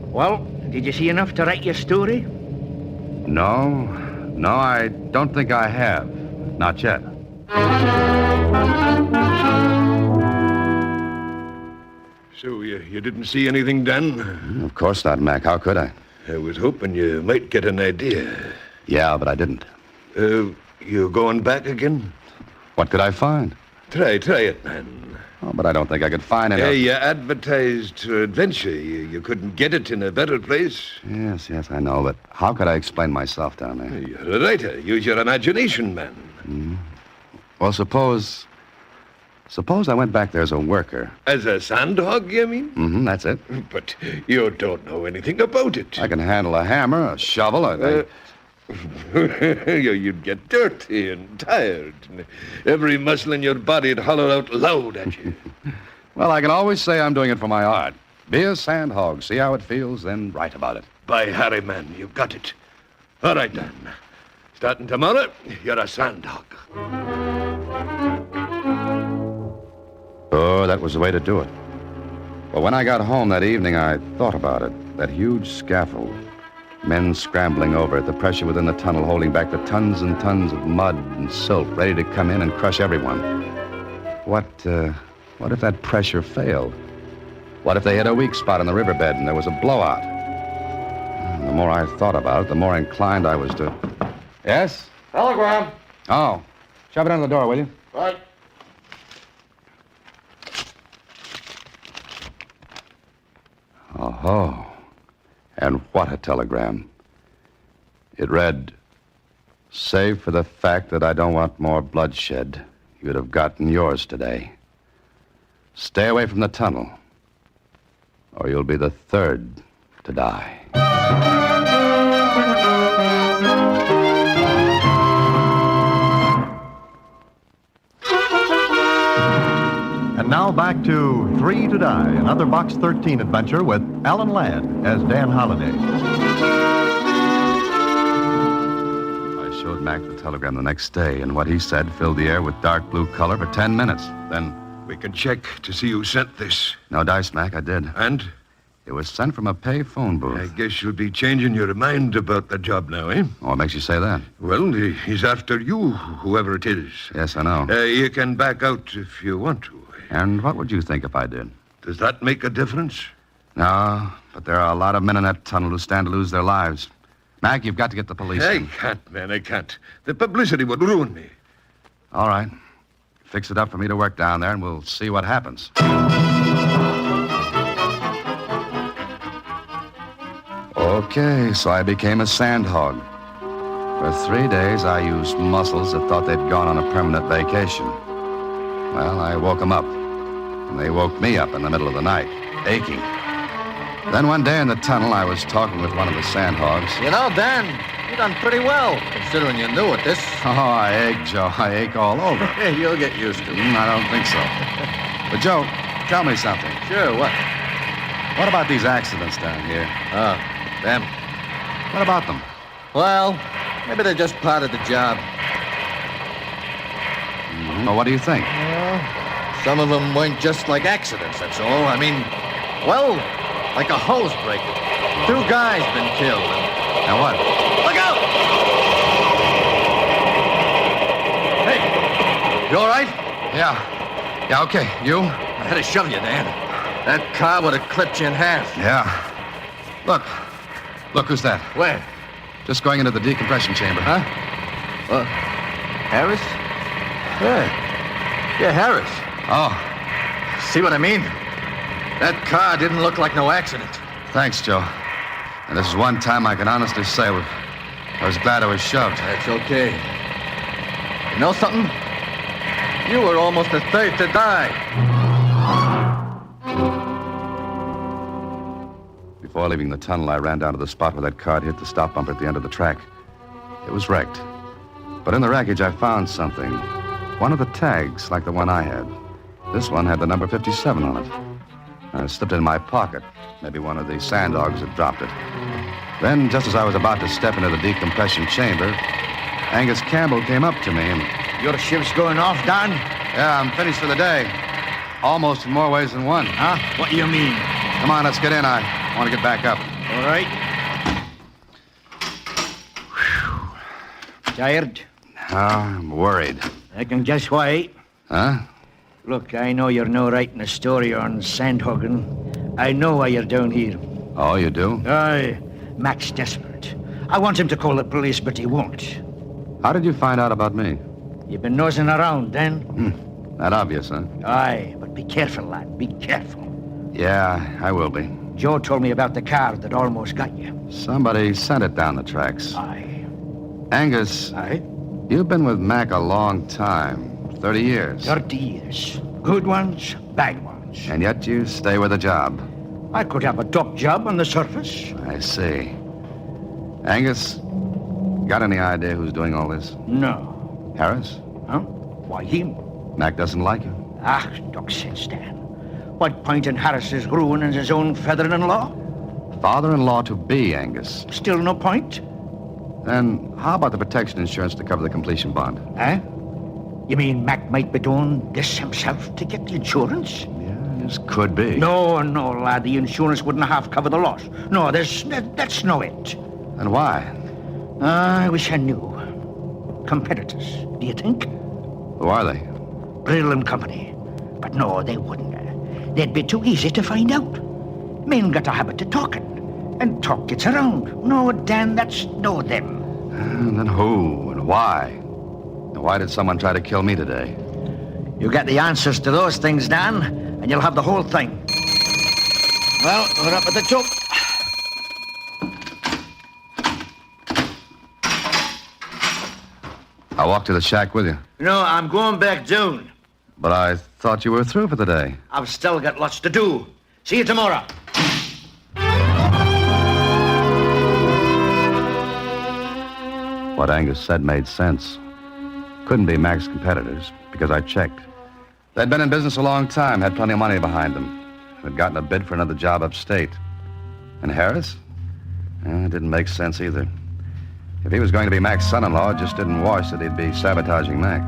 Well, did you see enough to write your story? No, I don't think I have. Not yet. So you didn't see anything, Dan? Of course not, Mac. How could I? I was hoping you might get an idea. Yeah, but I didn't. You going back again? What could I find? Try it, man. Oh, but I don't think I could find any. You advertised adventure. You couldn't get it in a better place. Yes, I know, but how could I explain myself down there? You're a writer. Use your imagination, man. Mm-hmm. Well, suppose I went back there as a worker. As a sandhog, you mean? Mm-hmm, that's it. But you don't know anything about it. I can handle a hammer, a shovel, You'd get dirty and tired. Every muscle in your body'd holler out loud at you. Well, I can always say I'm doing it for my art. Be a sandhog, see how it feels, then write about it. By Harry, man, you've got it. All right, Dan. Starting tomorrow, you're a sandhog. Oh, that was the way to do it. But when I got home that evening, I thought about it. That huge scaffold. Men scrambling over it, the pressure within the tunnel holding back the tons and tons of mud and silt ready to come in and crush everyone. What if that pressure failed? What if they hit a weak spot in the riverbed and there was a blowout? The more I thought about it, the more inclined I was to... Yes? Telegram. Oh, shove it under the door, will you? Right. Oh, and what a telegram. It read, "Save for the fact that I don't want more bloodshed, you'd have gotten yours today. Stay away from the tunnel, or you'll be the third to die." And now back to 3 to Die, another Box 13 adventure with Alan Ladd as Dan Holliday. I showed Mac the telegram the next day, and what he said filled the air with dark blue color for 10 minutes. Then... We can check to see who sent this. No dice, Mac, I did. And? It was sent from a pay phone booth. I guess you'll be changing your mind about the job now, eh? Oh, what makes you say that? Well, he's after you, whoever it is. Yes, I know. You can back out if you want to. And what would you think if I did? Does that make a difference? No, but there are a lot of men in that tunnel who stand to lose their lives. Mac, you've got to get the police I in. can't, man, I can't. The publicity would ruin me. All right. Fix it up for me to work down there, and we'll see what happens. Okay, so I became a sandhog. For 3 days, I used muscles that thought they'd gone on a permanent vacation. Well, I woke them up, and they woke me up in the middle of the night, aching. Then one day in the tunnel, I was talking with one of the sandhogs. You know, Dan, you done pretty well, considering you're new at this. Oh, I ache, Joe. I ache all over. You'll get used to it. I don't think so. But, Joe, tell me something. Sure, what? What about these accidents down here? Oh, them. What about them? Well, maybe they're just part of the job. Well, what do you think? Well, some of them weren't just like accidents, that's all. I mean, well, like a hose breaker. 2 guys been killed. Now what? Look out! Hey, you all right? Yeah, okay. You? I had to shove you, Dan. That car would have clipped you in half. Yeah. Look, who's that? Where? Just going into the decompression chamber. Huh? Harris? Yeah, Harris. Oh. See what I mean? That car didn't look like no accident. Thanks, Joe. And this is one time I can honestly say I was glad I was shoved. That's okay. You know something? You were almost the third to die. Before leaving the tunnel, I ran down to the spot where that car hit the stop bumper at the end of the track. It was wrecked. But in the wreckage, I found something. One of the tags, like the one I had. This one had the number 57 on it. I slipped it in my pocket. Maybe one of the sand dogs had dropped it. Then, just as I was about to step into the decompression chamber, Angus Campbell came up to me and... Your shift's going off, Dan? Yeah, I'm finished for the day. Almost in more ways than one. Huh? What do you mean? Come on, let's get in. I want to get back up. All right. Tired? No, I'm worried. I can guess why. Huh? Look, I know you're no writing a story on Sandhagen. I know why you're down here. Oh, you do? Aye. Mac's desperate. I want him to call the police, but he won't. How did you find out about me? You've been nosing around, then? Not obvious, huh? Aye, but be careful, lad. Be careful. Yeah, I will be. Joe told me about the car that almost got you. Somebody sent it down the tracks. Aye. Angus. Aye? You've been with Mac a long time. 30 years. 30 years. Good ones, bad ones. And yet you stay with a job. I could have a top job on the surface. I see. Angus, got any idea who's doing all this? No. Harris? Huh? Why him? Mac doesn't like you. Ah, talk sense, Dan. What point in Harris's ruining his own feather-in-law? Father-in-law-to-be, Angus. Still no point? Then how about the protection insurance to cover the completion bond? Eh? You mean Mac might be doing this himself to get the insurance? Yeah, this could be. No, lad. The insurance wouldn't half cover the loss. No, that's no it. And why? I wish I knew. Competitors, do you think? Who are they? Brill and Company. But no, they wouldn't. They'd be too easy to find out. Men got a habit of talking. And talk gets around. No, Dan, that's no them. And then who and why? And why did someone try to kill me today? You get the answers to those things, Dan, and you'll have the whole thing. Well, we're up at the top. I'll walk to the shack with you. No, I'm going back down. But I thought you were through for the day. I've still got lots to do. See you tomorrow. What Angus said made sense. Couldn't be Mac's competitors, because I checked. They'd been in business a long time, had plenty of money behind them. Had gotten a bid for another job upstate. And Harris? It didn't make sense either. If he was going to be Mac's son-in-law, it just didn't wash that he'd be sabotaging Mac.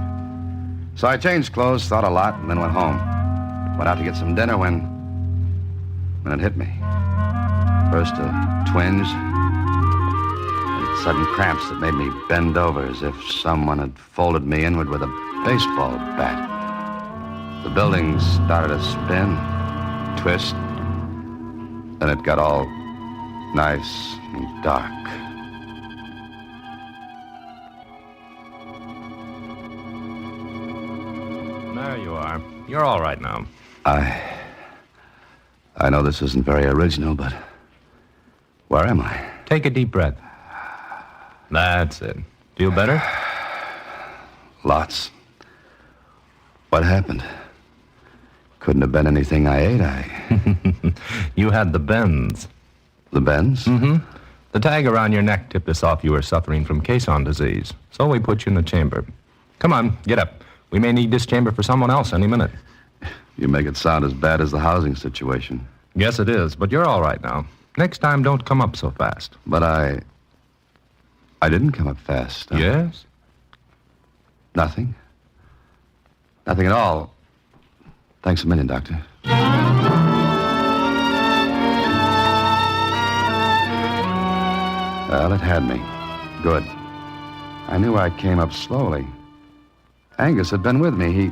So I changed clothes, thought a lot, and then went home. Went out to get some dinner when it hit me. First a twinge, and sudden cramps that made me bend over as if someone had folded me inward with a baseball bat. The building started to spin, twist, then it got all nice and dark. There you are. You're all right now. I know this isn't very original, but where am I? Take a deep breath. That's it. Feel better? Lots. What happened? Couldn't have been anything I ate. You had the bends. The bends? Mm-hmm. The tag around your neck tipped us off you were suffering from caisson disease. So we put you in the chamber. Come on, get up. We may need this chamber for someone else any minute. You make it sound as bad as the housing situation. Yes, it is, but you're all right now. Next time, don't come up so fast. But I didn't come up fast. Yes? Nothing? Nothing at all. Thanks a million, Doctor. Well, it had me. Good. I knew I came up slowly. Angus had been with me.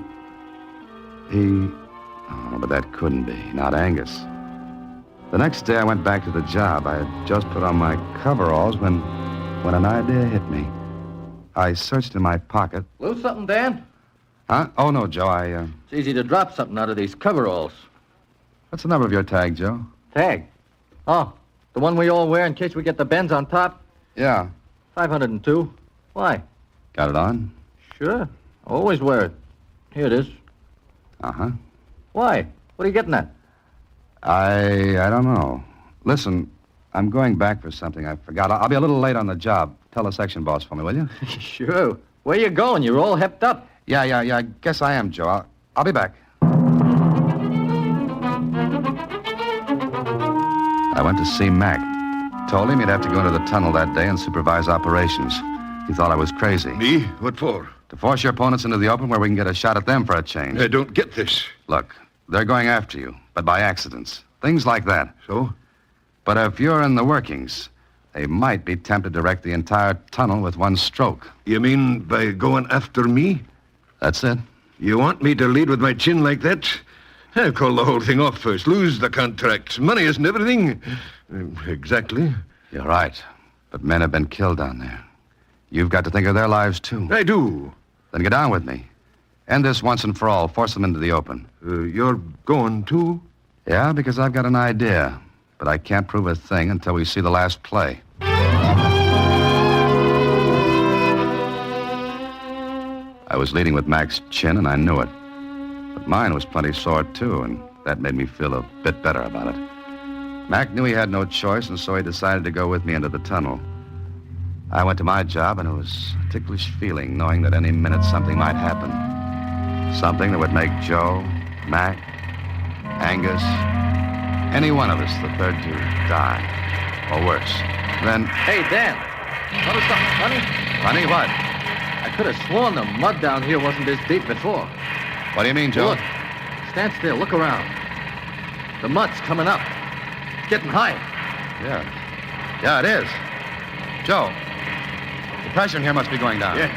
Oh, but that couldn't be. Not Angus. The next day I went back to the job. I had just put on my coveralls when an idea hit me. I searched in my pocket. Lose something, Dan? Huh? Oh, no, Joe, It's easy to drop something out of these coveralls. What's the number of your tag, Joe? Tag? Oh, the one we all wear in case we get the bends on top? Yeah. 502. Why? Got it on? Sure. Always wear it. Here it is. Uh-huh. Why? What are you getting at? I don't know. Listen, I'm going back for something I forgot. I'll be a little late on the job. Tell the section boss for me, will you? Sure. Where you going? You're all hepped up. Yeah. I guess I am, Joe. I'll be back. I went to see Mac. Told him he'd have to go into the tunnel that day and supervise operations. He thought I was crazy. Me? What for? To force your opponents into the open where we can get a shot at them for a change. I don't get this. Look, they're going after you, but by accidents. Things like that. So? But if you're in the workings, they might be tempted to wreck the entire tunnel with one stroke. You mean by going after me? That's it. You want me to lead with my chin like that? I'll call the whole thing off first. Lose the contract. Money isn't everything. Exactly. You're right. But men have been killed down there. You've got to think of their lives, too. I do. Then get on with me. End this once and for all. Force them into the open. You're going, too? Yeah, because I've got an idea. But I can't prove a thing until we see the last play. I was leading with Mac's chin, and I knew it. But mine was plenty sore, too, and that made me feel a bit better about it. Mac knew he had no choice, and so he decided to go with me into the tunnel. I went to my job, and it was a ticklish feeling knowing that any minute something might happen. Something that would make Joe, Mac, Angus, any one of us the third to die, or worse. Then... Hey, Dan, notice something funny? Funny what? I could have sworn the mud down here wasn't this deep before. What do you mean, Joe? Look, stand still, look around. The mud's coming up. It's getting high. Yeah, it is. Joe, the pressure in here must be going down. Yeah.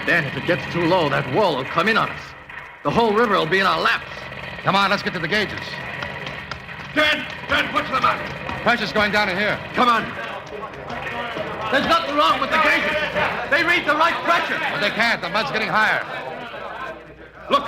Dan, if it gets too low, that wall will come in on us. The whole river will be in our laps. Come on, let's get to the gauges. Dan, what's the matter? Pressure's going down in here. Come on. There's nothing wrong with the gauges. They read the right pressure. But they can't. The mud's getting higher. Look,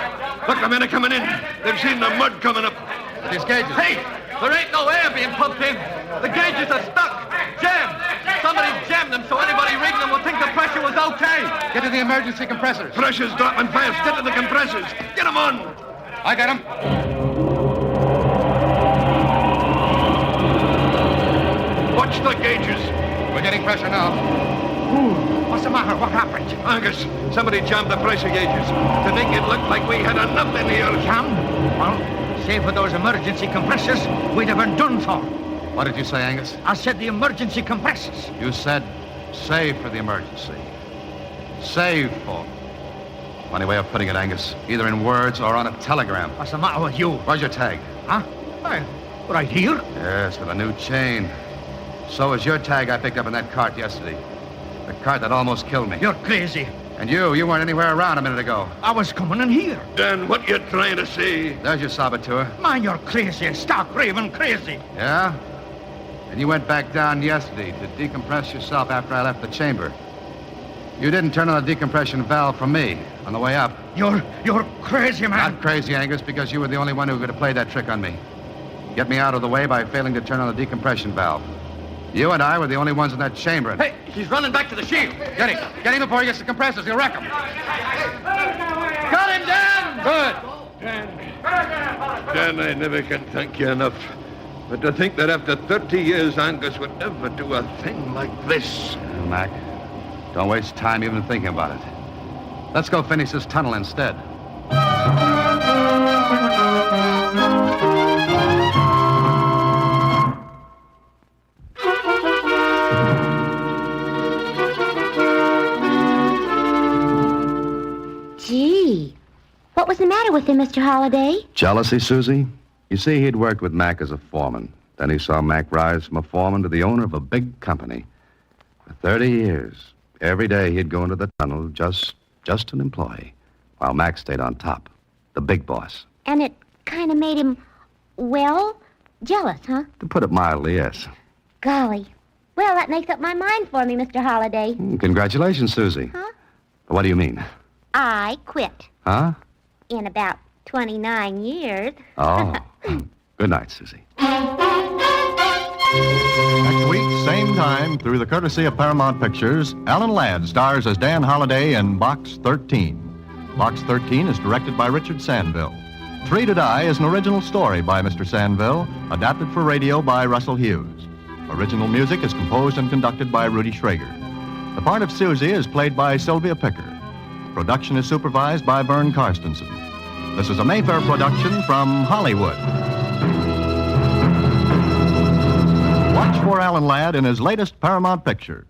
the men are coming in. They've seen the mud coming up. With these gauges. Hey, there ain't no air being pumped in. The gauges are stuck, jammed. Somebody jammed them so anybody reading them will think the pressure was okay. Get to the emergency compressors. Pressure's dropping fast. Get to the compressors. Get them on. I got them. Watch the gauges. We're getting pressure now. What's the matter? What happened? Angus, somebody jammed the pressure gauges to make it look like we had enough in here. Jammed? Well, save for those emergency compressors, we'd have been done for. What did you say, Angus? I said the emergency compressors. You said save for the emergency. Save for. Funny way of putting it, Angus. Either in words or on a telegram. What's the matter with you? Where's your tag? Huh? Well, right here? Yes, with a new chain. So is your tag I picked up in that cart yesterday. The cart that almost killed me. You're crazy. And you weren't anywhere around a minute ago. I was coming in here. Dan, what you trying to say? There's your saboteur. Man, you're crazy. Stark raving crazy. Yeah? And you went back down yesterday to decompress yourself after I left the chamber. You didn't turn on the decompression valve for me on the way up. You're crazy, man. Not crazy, Angus, because you were the only one who could have played that trick on me. Get me out of the way by failing to turn on the decompression valve. You and I were the only ones in that chamber. Hey, he's running back to the shield. Get him. Get him before he gets the compressors. He'll wreck him. Got him, Dan! Good. Dan, I never can thank you enough. But to think that after 30 years, Angus would ever do a thing like this. Mac, don't waste time even thinking about it. Let's go finish this tunnel instead. Gee, what was the matter with him, Mr. Holliday? Jealousy, Susie? You see, he'd worked with Mac as a foreman. Then he saw Mac rise from a foreman to the owner of a big company. For 30 years, every day he'd go into the tunnel just an employee, while Mac stayed on top, the big boss. And it kind of made him, well, jealous, huh? To put it mildly, yes. Golly. Well, that makes up my mind for me, Mr. Holliday. Congratulations, Susie. Huh? What do you mean? I quit. Huh? In about 29 years. Oh. Good night, Susie. Next week, same time, through the courtesy of Paramount Pictures, Alan Ladd stars as Dan Holliday in Box 13. Box 13 is directed by Richard Sandville. Three to Die is an original story by Mr. Sandville, adapted for radio by Russell Hughes. Original music is composed and conducted by Rudy Schrager. The part of Susie is played by Sylvia Picker. Production is supervised by Vern Karstensen. This is a Mayfair production from Hollywood. Watch for Alan Ladd in his latest Paramount picture.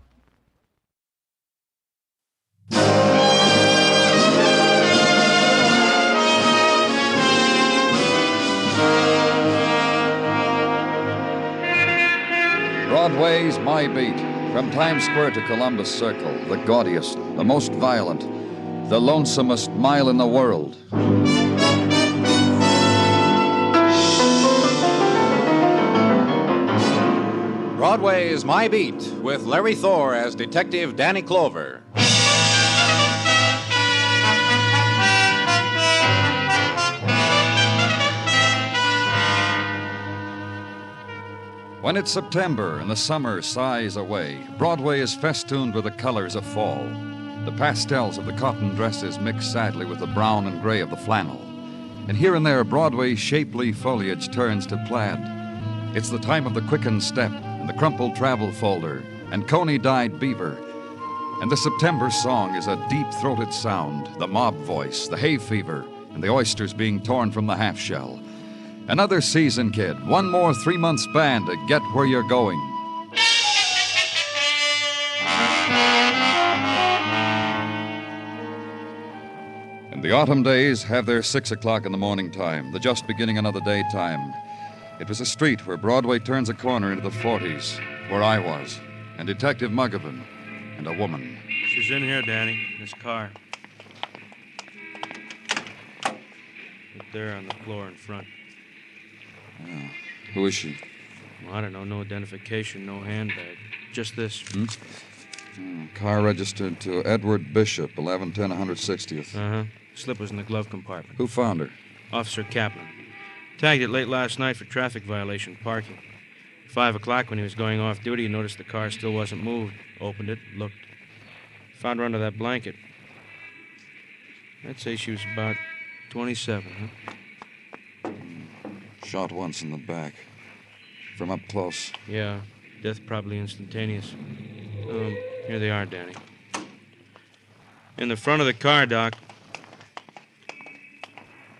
Broadway's My Beat. From Times Square to Columbus Circle, the gaudiest, the most violent, the lonesomest mile in the world. Broadway's My Beat, with Larry Thor as Detective Danny Clover. When it's September and the summer sighs away, Broadway is festooned with the colors of fall. The pastels of the cotton dresses mix sadly with the brown and gray of the flannel. And here and there, Broadway's shapely foliage turns to plaid. It's the time of the quickened step and the crumpled travel folder and coney-dyed beaver. And the September song is a deep-throated sound, the mob voice, the hay fever, and the oysters being torn from the half-shell. Another season, kid. One more 3-month span to get where you're going. And the autumn days have their 6 o'clock in the morning time, the just beginning another day time. It was a street where Broadway turns a corner into the 40s, where I was, and Detective Muggavan, and a woman. She's in here, Danny, in this car. Right there on the floor in front. Who is she? Well, I don't know. No identification, no handbag. Just this. Car registered to Edward Bishop, 1110 160th. Uh-huh. Slip was in the glove compartment. Who found her? Officer Kaplan. Tagged it late last night for traffic violation parking. 5 o'clock when he was going off duty, he noticed the car still wasn't moved. Opened it, looked. Found her under that blanket. I'd say she was about 27, huh? Shot once in the back. From up close. Yeah, death probably instantaneous. Here they are, Danny. In the front of the car, Doc.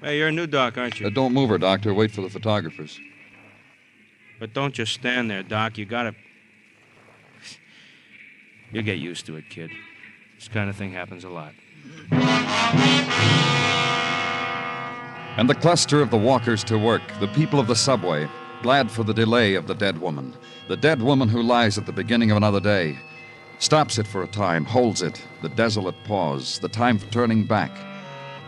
Hey, you're a new doc, aren't you? Don't move her, Doctor. Wait for the photographers. But don't just stand there, Doc. You gotta... You'll get used to it, kid. This kind of thing happens a lot. And the cluster of the walkers to work, the people of the subway, glad for the delay of the dead woman who lies at the beginning of another day, stops it for a time, holds it, the desolate pause, the time for turning back.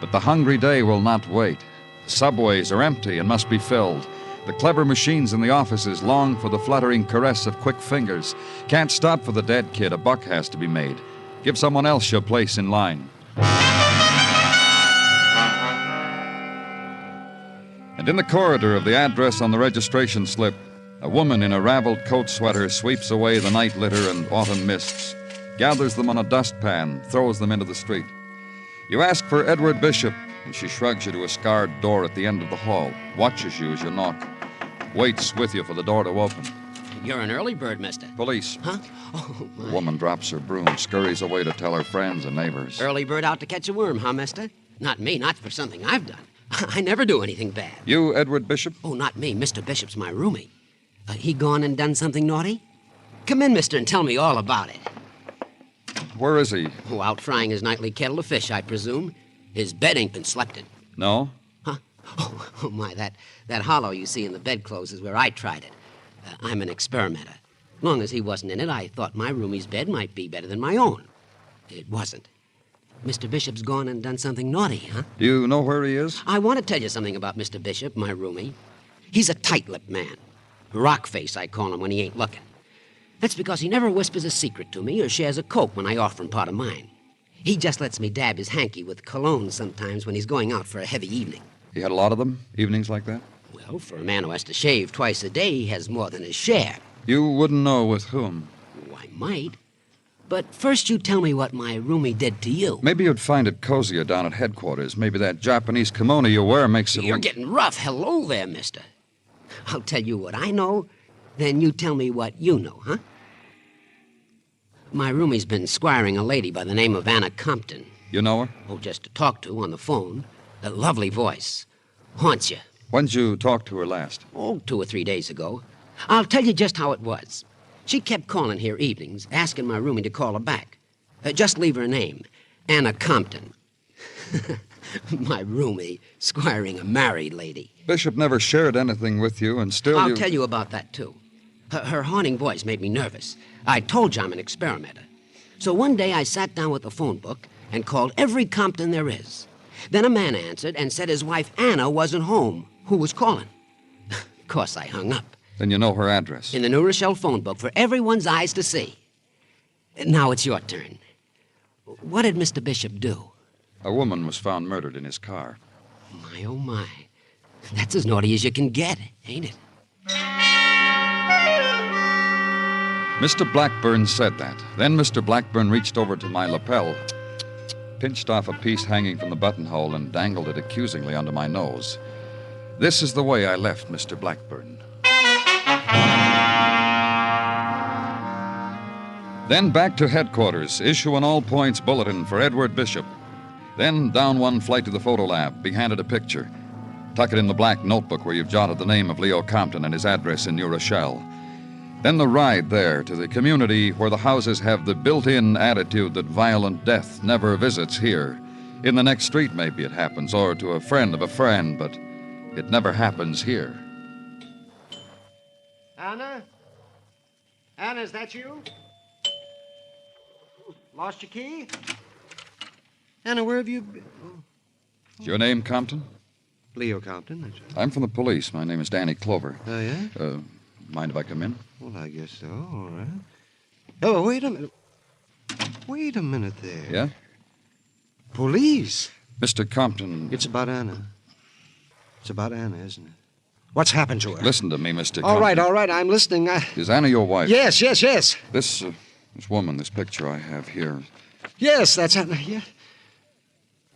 But the hungry day will not wait. The subways are empty and must be filled. The clever machines in the offices long for the fluttering caress of quick fingers. Can't stop for the dead kid, a buck has to be made. Give someone else your place in line. And in the corridor of the address on the registration slip, a woman in a raveled coat sweater sweeps away the night litter and autumn mists, gathers them on a dustpan, throws them into the street. You ask for Edward Bishop, and she shrugs you to a scarred door at the end of the hall, watches you as you knock, waits with you for the door to open. You're an early bird, mister. Police. Huh? Oh, The woman drops her broom, scurries away to tell her friends and neighbors. early bird out to catch a worm, huh, mister? Not me, not for something I've done. I never do anything bad. You, Edward Bishop? Oh, not me. Mr. Bishop's my roomie. He gone and done something naughty? Come in, mister, and tell me all about it. Where is he? Oh, out frying his nightly kettle of fish, I presume. His bed ain't been slept in. No? Huh? Oh, my, that hollow you see in the bedclothes is where I tried it. I'm an experimenter. Long as he wasn't in it, I thought my roomie's bed might be better than my own. It wasn't. Mr. Bishop's gone and done something naughty, huh? Do you know where he is? I want to tell you something about Mr. Bishop, my roomie. He's a tight-lipped man. Rock face, I call him when he ain't looking. That's because he never whispers a secret to me or shares a Coke when I offer him part of mine. He just lets me dab his hanky with cologne sometimes when he's going out for a heavy evening. He had a lot of them, evenings like that? Well, for a man who has to shave twice a day, he has more than his share. You wouldn't know with whom. Oh, I might. But first you tell me what my roomie did to you. Maybe you'd find it cozier down at headquarters. Maybe that Japanese kimono you wear makes it... You're getting rough. Hello there, mister. I'll tell you what I know. Then you tell me what you know, huh? My roomie's been squiring a lady by the name of Anna Compton. You know her? Oh, just to talk to on the phone. That lovely voice. Haunts you. When'd you talk to her last? Oh, 2 or 3 days ago. I'll tell you just how it was. She kept calling here evenings, asking my roomie to call her back. Just leave her name. Anna Compton. My roomie squiring a married lady. Bishop never shared anything with you, and still I'll tell you about that, too. Her haunting voice made me nervous. I told you I'm an experimenter. So one day I sat down with the phone book and called every Compton there is. Then a man answered and said his wife Anna wasn't home. Who was calling? Of course, I hung up. Then you know her address. In the New Rochelle phone book for everyone's eyes to see. Now it's your turn. What did Mr. Bishop do? A woman was found murdered in his car. My, oh, my. That's as naughty as you can get, ain't it? Mr. Blackburn said that. Then Mr. Blackburn reached over to my lapel, pinched off a piece hanging from the buttonhole, and dangled it accusingly under my nose. This is the way I left Mr. Blackburn. Then back to headquarters, issue an all-points bulletin for Edward Bishop. Then down one flight to the photo lab, be handed a picture. Tuck it in the black notebook where you've jotted the name of Leo Compton and his address in New Rochelle. Then the ride there to the community where the houses have the built-in attitude that violent death never visits here. In the next street, maybe it happens, or to a friend of a friend, but it never happens here. Anna? Anna, is that you? Lost your key? Anna, where have you been? Is your name Compton? Leo Compton, that's right. I'm from the police. My name is Danny Clover. Oh, yeah? Mind if I come in? Well, I guess so. All right. Oh, wait a minute. Wait a minute there. Yeah? Police? Mr. Compton... It's about Anna. It's about Anna, isn't it? What's happened to her? Listen to me, Mr. Compton. All right, I'm listening. Is Anna your wife? Yes. This woman, this picture I have here... Yes, that's Anna, yeah.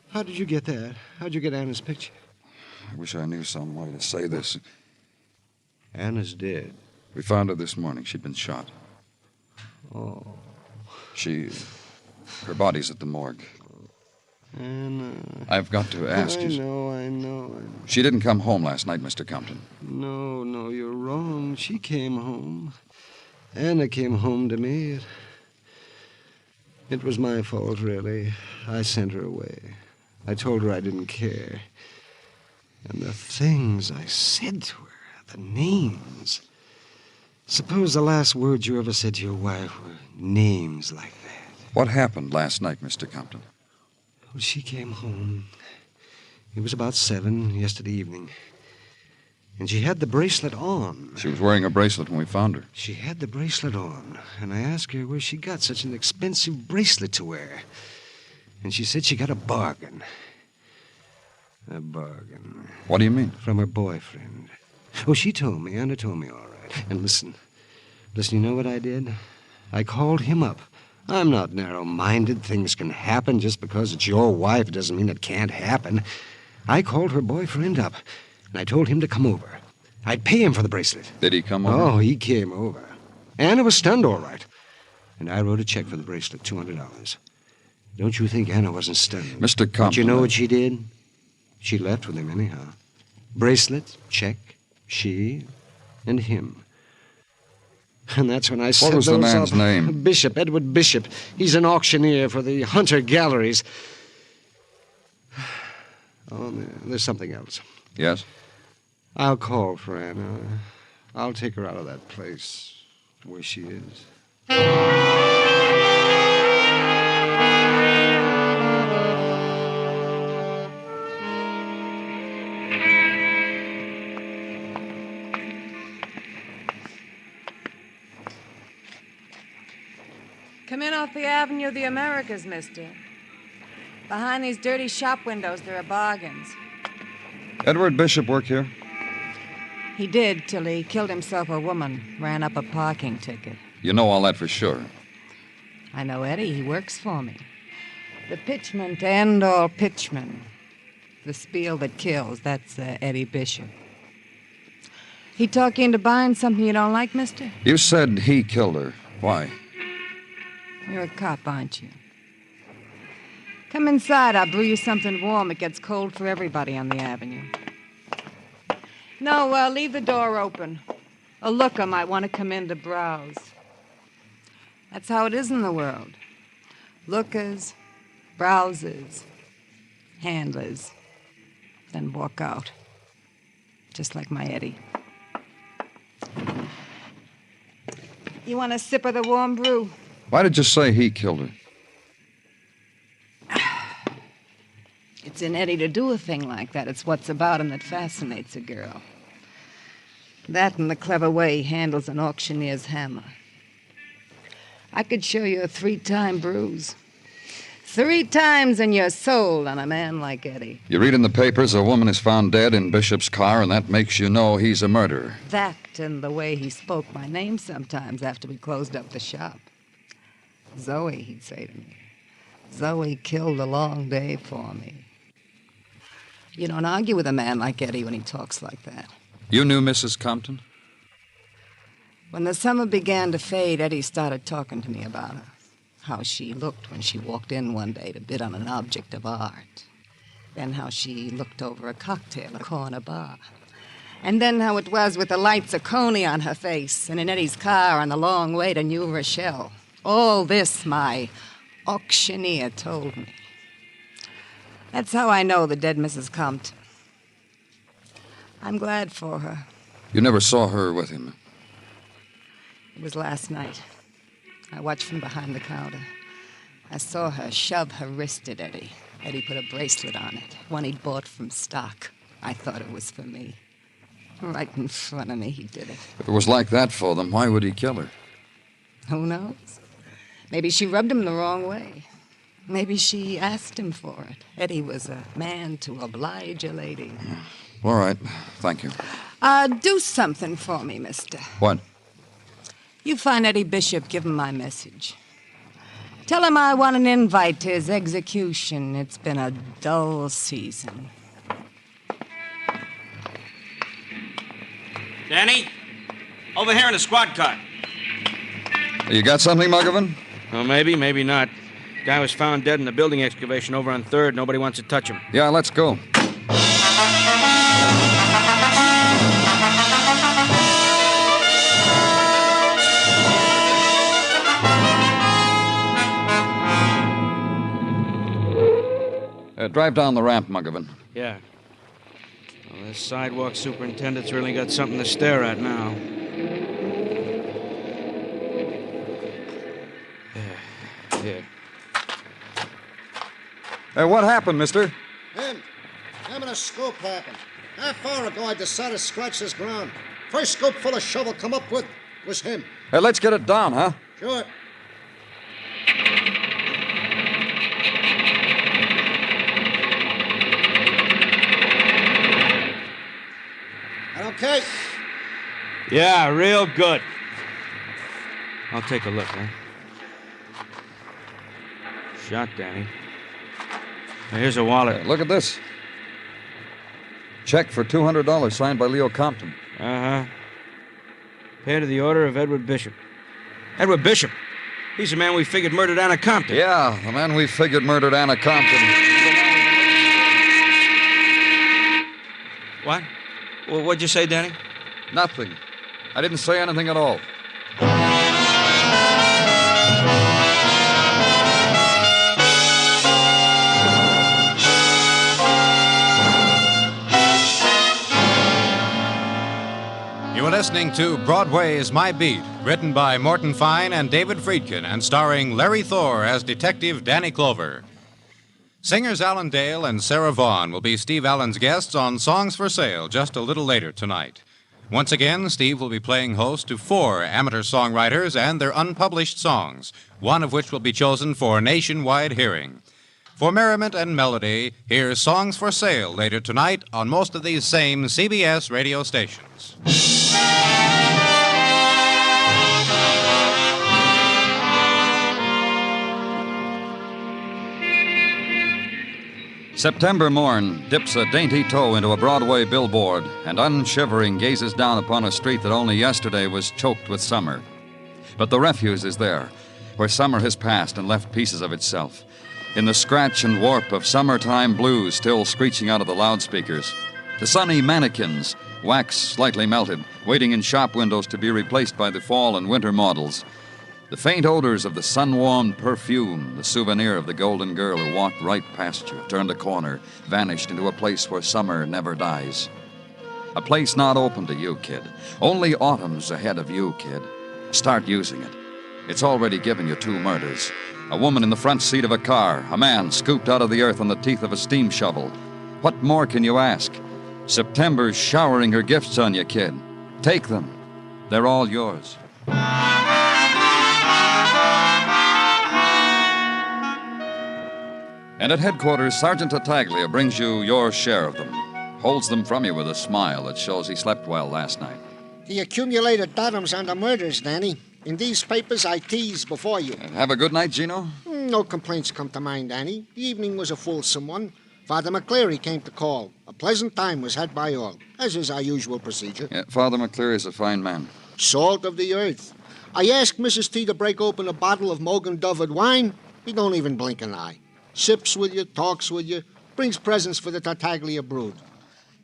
How did you get that? How'd you get Anna's picture? I wish I knew some way to say this. Anna's dead. We found her this morning. She'd been shot. Oh. Her body's at the morgue. Anna. I've got to ask you... I know. She didn't come home last night, Mr. Compton. No, you're wrong. She came home. Anna came home to me. It was my fault, really. I sent her away. I told her I didn't care. And the things I said to her, the names. Suppose the last words you ever said to your wife were names like that. What happened last night, Mr. Compton? Well, she came home. It was about 7 yesterday evening. And she had the bracelet on. She was wearing a bracelet when we found her. She had the bracelet on. And I asked her where she got such an expensive bracelet to wear. And she said she got a bargain. A bargain. What do you mean? From her boyfriend. Oh, she told me. Anna told me, all right. And listen, you know what I did? I called him up. I'm not narrow-minded. Things can happen. Just because it's your wife doesn't mean it can't happen. I called her boyfriend up, and I told him to come over. I'd pay him for the bracelet. Did he come over? Oh, he came over. Anna was stunned, all right. And I wrote a check for the bracelet, $200. Don't you think Anna wasn't stunned? Mr. Compton... But you know what she did? She left with him anyhow. Bracelet, check, she, and him. And that's when I said those up. What was the man's name? Bishop, Edward Bishop. He's an auctioneer for the Hunter Galleries. Oh, there's something else. Yes? I'll call for Anna. I'll take her out of that place where she is. Come in off the Avenue of the Americas, mister. Behind these dirty shop windows, there are bargains. Edward Bishop work here? He did till he killed himself a woman, ran up a parking ticket. You know all that for sure. I know Eddie. He works for me. The pitchman to end all pitchmen. The spiel that kills, that's Eddie Bishop. He talk you into buying something you don't like, mister? You said he killed her. Why? You're a cop, aren't you? Come inside. I'll brew you something warm. It gets cold for everybody on the avenue. No, leave the door open. A looker might want to come in to browse. That's how it is in the world. Lookers, browsers, handlers, then walk out. Just like my Eddie. You want a sip of the warm brew? Why did you say he killed her? It's in Eddie to do a thing like that. It's what's about him that fascinates a girl. That and the clever way he handles an auctioneer's hammer. I could show you a 3-time bruise. 3 times in your soul on a man like Eddie. You read in the papers a woman is found dead in Bishop's car, and that makes you know he's a murderer. That and the way he spoke my name sometimes after we closed up the shop. Zoe, he'd say to me. Zoe killed a long day for me. You don't argue with a man like Eddie when he talks like that. You knew Mrs. Compton? When the summer began to fade, Eddie started talking to me about her. How she looked when she walked in one day to bid on an object of art. Then how she looked over a cocktail at a corner bar. And then how it was with the lights of Coney on her face and in Eddie's car on the long way to New Rochelle. All this my auctioneer told me. That's how I know the dead Mrs. Compton. I'm glad for her. You never saw her with him? It was last night. I watched from behind the counter. I saw her shove her wrist at Eddie. Eddie put a bracelet on it, one he'd bought from stock. I thought it was for me. Right in front of me, he did it. If it was like that for them, why would he kill her? Who knows? Maybe she rubbed him the wrong way. Maybe she asked him for it. Eddie was a man to oblige a lady. All right. Thank you. Do something for me, mister. What? You find Eddie Bishop, give him my message. Tell him I want an invite to his execution. It's been a dull season. Danny? Over here in the squad car. You got something, Muggavan? Well, maybe, maybe not. Guy was found dead in the building excavation over on 3rd. Nobody wants to touch him. Yeah, let's go. Drive down the ramp, Muggavan. Yeah. Well, this sidewalk superintendent's really got something to stare at now. Here. Hey, what happened, mister? Him and a scoop happened. Half hour ago, I decided to scratch this ground. First scoop full of shovel come up with was him. Hey, let's get it down, huh? Sure. Okay. Yeah, real good. I'll take a look, huh? Shot, Danny. Now, here's a wallet. Look at this. Check for $200 signed by Leo Compton. Uh-huh. Paid to the order of Edward Bishop. Edward Bishop? He's the man we figured murdered Anna Compton. Yeah, the man we figured murdered Anna Compton. What? Well, what'd you say, Danny? Nothing. I didn't say anything at all. You are listening to Broadway's My Beat, written by Morton Fine and David Friedkin, and starring Larry Thor as Detective Danny Clover. Singers Alan Dale and Sarah Vaughan will be Steve Allen's guests on Songs for Sale just a little later tonight. Once again, Steve will be playing host to 4 amateur songwriters and their unpublished songs, one of which will be chosen for nationwide hearing. For merriment and melody, here's Songs for Sale later tonight on most of these same CBS radio stations. September morn dips a dainty toe into a Broadway billboard and unshivering gazes down upon a street that only yesterday was choked with summer. But the refuse is there, where summer has passed and left pieces of itself, in the scratch and warp of summertime blues still screeching out of the loudspeakers. The sunny mannequins, wax slightly melted, waiting in shop windows to be replaced by the fall and winter models. The faint odors of the sun-warmed perfume, the souvenir of the golden girl who walked right past you, turned a corner, vanished into a place where summer never dies. A place not open to you, kid. Only autumn's ahead of you, kid. Start using it. It's already given you 2 murders. A woman in the front seat of a car, a man scooped out of the earth on the teeth of a steam shovel. What more can you ask? September's showering her gifts on you, kid. Take them. They're all yours. And at headquarters, Sergeant Tartaglia brings you your share of them. Holds them from you with a smile that shows he slept well last night. The accumulated datums on the murders, Danny. In these papers, I teased before you. Have a good night, Gino? No complaints come to mind, Danny. The evening was a fulsome one. Father McCleary came to call. A pleasant time was had by all, as is our usual procedure. Yeah, Father McCleary is a fine man. Salt of the earth. I asked Mrs. T to break open a bottle of Mogan Dovard wine. He don't even blink an eye. Sips with you, talks with you, brings presents for the Tartaglia brood.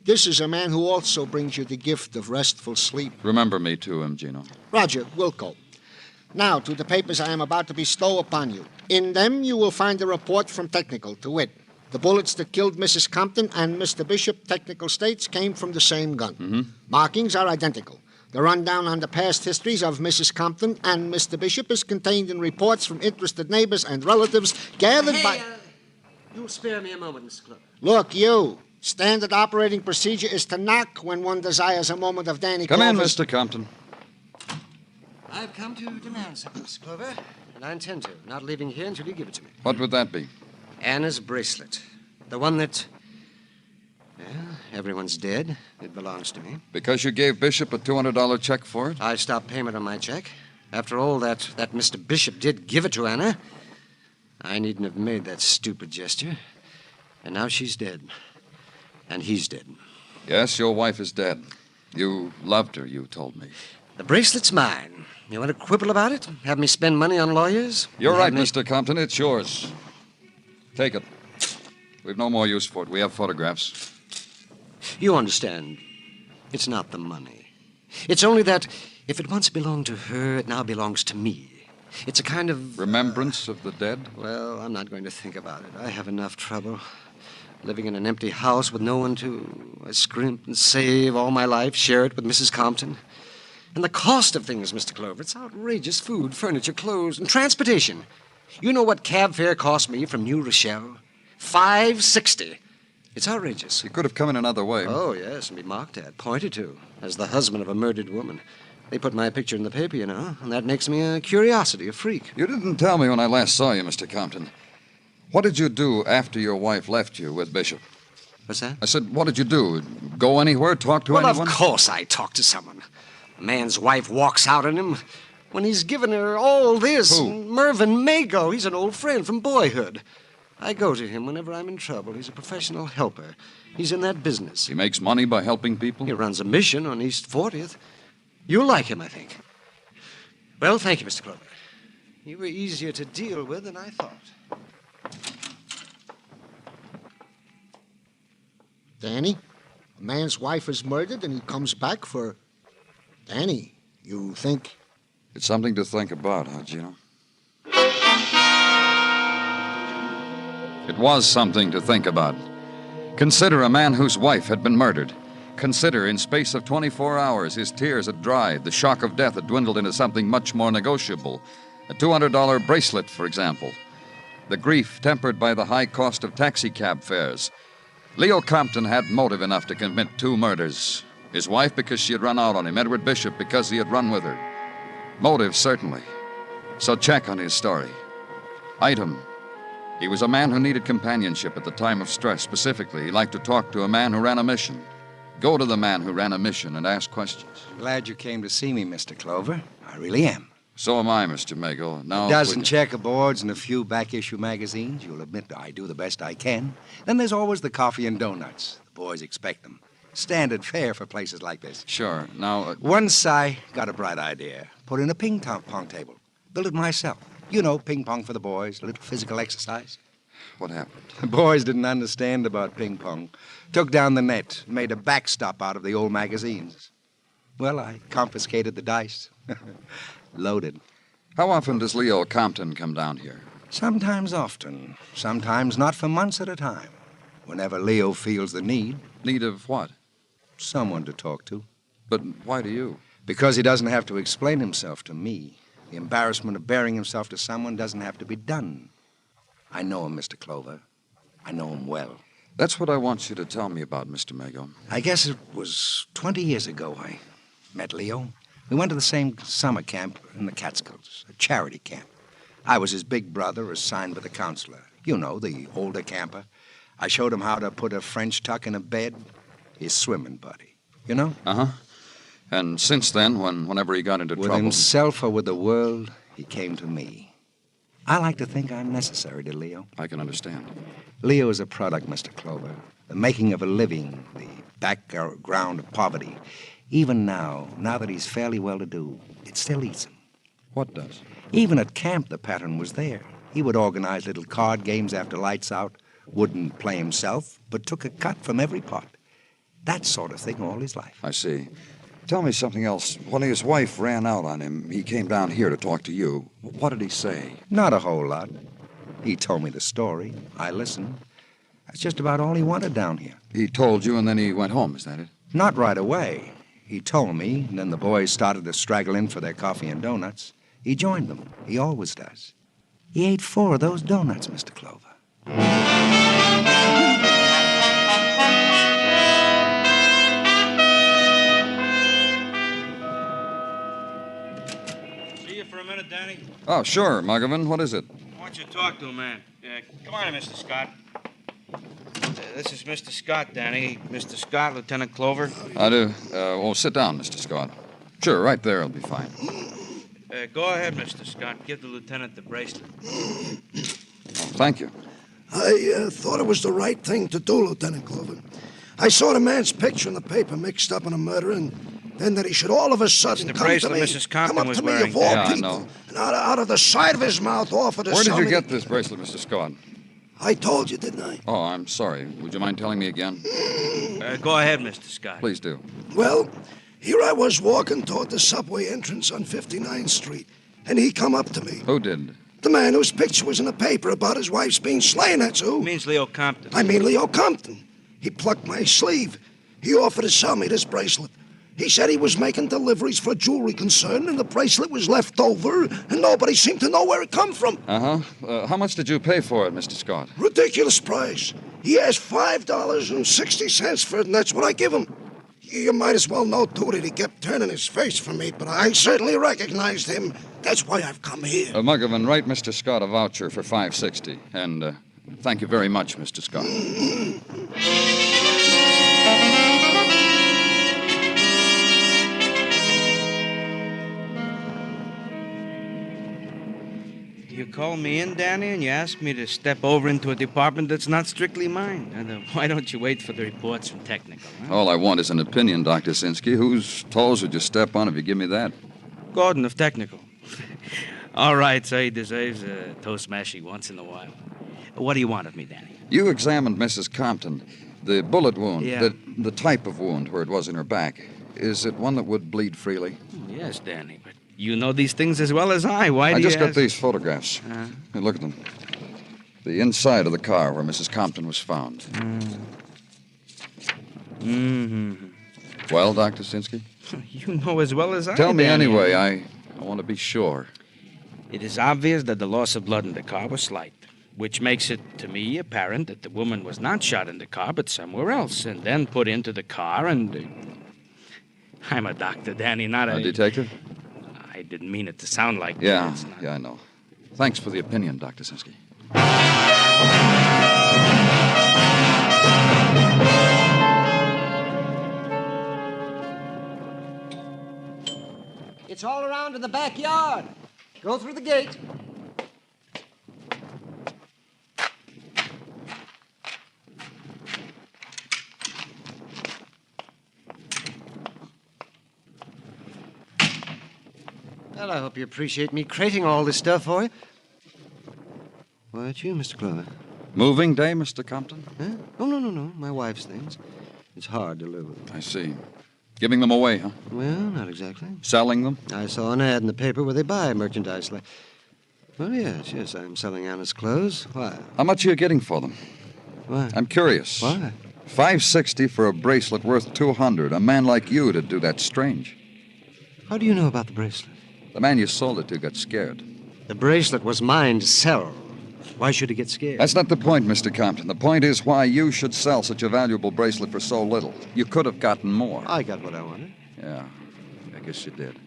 This is a man who also brings you the gift of restful sleep. Remember me to him, Gino. Roger, Wilco. Now to the papers I am about to bestow upon you. In them you will find a report from Technical, to wit. The bullets that killed Mrs. Compton and Mr. Bishop, Technical states, came from the same gun. Mm-hmm. Markings are identical. The rundown on the past histories of Mrs. Compton and Mr. Bishop is contained in reports from interested neighbors and relatives gathered by... You'll spare me a moment, Mr. Clover. Look, you. Standard operating procedure is to knock when one desires a moment of Danny Come in, Clover's... Mr. Compton. I've come to demand something, Mr. Clover, and I intend to. Not leaving here until you give it to me. What would that be? Anna's bracelet. The one that... Well, everyone's dead. It belongs to me. Because you gave Bishop a $200 check for it? I stopped payment on my check. After all, that Mr. Bishop did give it to Anna. I needn't have made that stupid gesture. And now she's dead. And he's dead. Yes, your wife is dead. You loved her, you told me. The bracelet's mine. You want to quibble about it? Have me spend money on lawyers? You're right, Mr. Compton. It's yours. Take it. We've no more use for it. We have photographs. You understand. It's not the money. It's only that if it once belonged to her, it now belongs to me. It's a kind of... Remembrance of the dead? Well, I'm not going to think about it. I have enough trouble. Living in an empty house with no one to scrimp and save all my life, share it with Mrs. Compton. And the cost of things, Mr. Clover, it's outrageous. Food, furniture, clothes, and transportation. You know what cab fare cost me from New Rochelle? $5.60. It's outrageous. You could have come in another way. Oh, yes, and be mocked at, pointed to, as the husband of a murdered woman. They put my picture in the paper, you know, and that makes me a curiosity, a freak. You didn't tell me when I last saw you, Mr. Compton. What did you do after your wife left you with Bishop? What's that? I said, what did you do? Go anywhere? Talk to anyone? Well, of course I talk to someone. A man's wife walks out on him when he's given her all this. Who? Mervyn Mago. He's an old friend from boyhood. I go to him whenever I'm in trouble. He's a professional helper. He's in that business. He makes money by helping people? He runs a mission on East 40th. You'll like him, I think. Well, thank you, Mr. Clover. You were easier to deal with than I thought. Danny, a man's wife is murdered and he comes back for... Danny, you think... It's something to think about, huh, Gino? It was something to think about. Consider a man whose wife had been murdered. Consider, in space of 24 hours, his tears had dried, the shock of death had dwindled into something much more negotiable. A $200 bracelet, for example. The grief tempered by the high cost of taxi cab fares. Leo Compton had motive enough to commit 2 murders. His wife because she had run out on him, Edward Bishop because he had run with her. Motive, certainly. So check on his story. Item. He was a man who needed companionship at the time of stress. Specifically, he liked to talk to a man who ran a mission. Go to the man who ran a mission and ask questions. Glad you came to see me, Mr. Clover. I really am. So am I, Mr. Mago. Now, A dozen checkerboards and a few back-issue magazines. You'll admit I do the best I can. Then there's always the coffee and donuts. The boys expect them. Standard fare for places like this. Sure. Now... Once I got a bright idea. Put in a ping-pong table. Built it myself. You know, ping-pong for the boys. A little physical exercise. What happened? The boys didn't understand about ping-pong. Took down the net. Made a backstop out of the old magazines. Well, I confiscated the dice. Loaded. How often does Leo Compton come down here? Sometimes often. Sometimes not for months at a time. Whenever Leo feels the need. Need of what? Someone to talk to. But why do you? Because he doesn't have to explain himself to me. The embarrassment of bearing himself to someone doesn't have to be done. I know him, Mr. Clover. I know him well. That's what I want you to tell me about, Mr. Mago. I guess it was 20 years ago I met Leo. We went to the same summer camp in the Catskills, a charity camp. I was his big brother, assigned by the counselor. You know, the older camper. I showed him how to put a French tuck in a bed. His swimming buddy. You know? Uh-huh. And since then, whenever he got into with trouble... With himself or with the world, he came to me. I like to think I'm necessary to Leo. I can understand. Leo is a product, Mr. Clover. The making of a living, the background of poverty. Even now that he's fairly well-to-do, it still eats him. What does? Even at camp, the pattern was there. He would organize little card games after lights out, wouldn't play himself, but took a cut from every pot. That sort of thing all his life. I see. Tell me something else. When his wife ran out on him, he came down here to talk to you. What did he say? Not a whole lot. He told me the story. I listened. That's just about all he wanted down here. He told you and then he went home, is that it? Not right away. He told me, and then the boys started to straggle in for their coffee and donuts. He joined them. He always does. He ate 4 of those donuts, Mr. Clover. See you for a minute, Danny? Oh, sure, Muggavan. What is it? I want you to talk to a man. Come on, Mr. Scott. This is Mr. Scott, Danny. Mr. Scott, Lieutenant Clover. I do. Sit down, Mr. Scott. Sure, right there will be fine. Go ahead, Mr. Scott. Give the lieutenant the bracelet. Thank you. I thought it was the right thing to do, Lieutenant Clover. I saw the man's picture in the paper mixed up in a murder, and then that he should all of a sudden It's the come to bracelet me, Mrs. Compton come up was to me wearing. of all Yeah, I people, know. and out of the side of his mouth offer to Where did sell you me get this bracelet, Mr. Scott? I told you, didn't I? Oh, I'm sorry. Would you mind telling me again? Go ahead, Mr. Scott. Please do. Well, here I was walking toward the subway entrance on 59th Street, and he come up to me. Who did? The man whose picture was in the paper about his wife's being slain, that's who. Means Leo Compton. I mean Leo Compton. He plucked my sleeve. He offered to sell me this bracelet. He said he was making deliveries for a jewelry concern, and the bracelet was left over, and nobody seemed to know where it come from. Uh-huh. How much did you pay for it, Mr. Scott? Ridiculous price. He asked $5.60 for it, and that's what I give him. You might as well know, too, that he kept turning his face from me, but I certainly recognized him. That's why I've come here. Muggavan, write Mr. Scott a voucher for $5.60, and thank you very much, Mr. Scott. You called me in, Danny, and you asked me to step over into a department that's not strictly mine. And why don't you wait for the reports from technical? Huh? All I want is an opinion, Dr. Sinsky. Whose toes would you step on if you give me that? Gordon of technical. All right, so he deserves a toe smashy once in a while. What do you want of me, Danny? You examined Mrs. Compton. The bullet wound, Yeah. the type of wound where it was in her back. Is it one that would bleed freely? Yes, Danny, but you know these things as well as I. Why do I you just got ask? these photographs. Hey, look at them. The inside of the car where Mrs. Compton was found. Mm-hmm. Well, Dr. Sinsky? You know as well as I. Tell me Danny. anyway. I want to be sure. It is obvious that the loss of blood in the car was slight, which makes it, to me, apparent that the woman was not shot in the car, but somewhere else, and then put into the car and... I'm a doctor, Danny, not A detective? I didn't mean it to sound like that. Yeah, It's not- yeah, I know. Thanks for the opinion, Dr. Sinsky. It's all around in the backyard. Go through the gate. Well, I hope you appreciate me crating all this stuff for you. Why, it's you, Mr. Clover. Moving day, Mr. Compton? Huh? Oh, no. My wife's things. It's hard to live with. I see. Giving them away, huh? Well, not exactly. Selling them? I saw an ad in the paper where they buy merchandise like... Well, yes, I'm selling Anna's clothes. Why? How much are you getting for them? Why? I'm curious. Why? $560 for a bracelet worth $200. A man like you to do that strange. How do you know about the bracelet? The man you sold it to got scared. The bracelet was mine to sell. Why should he get scared? That's not the point, Mr. Compton. The point is why you should sell such a valuable bracelet for so little. You could have gotten more. I got what I wanted. Yeah, I guess you did.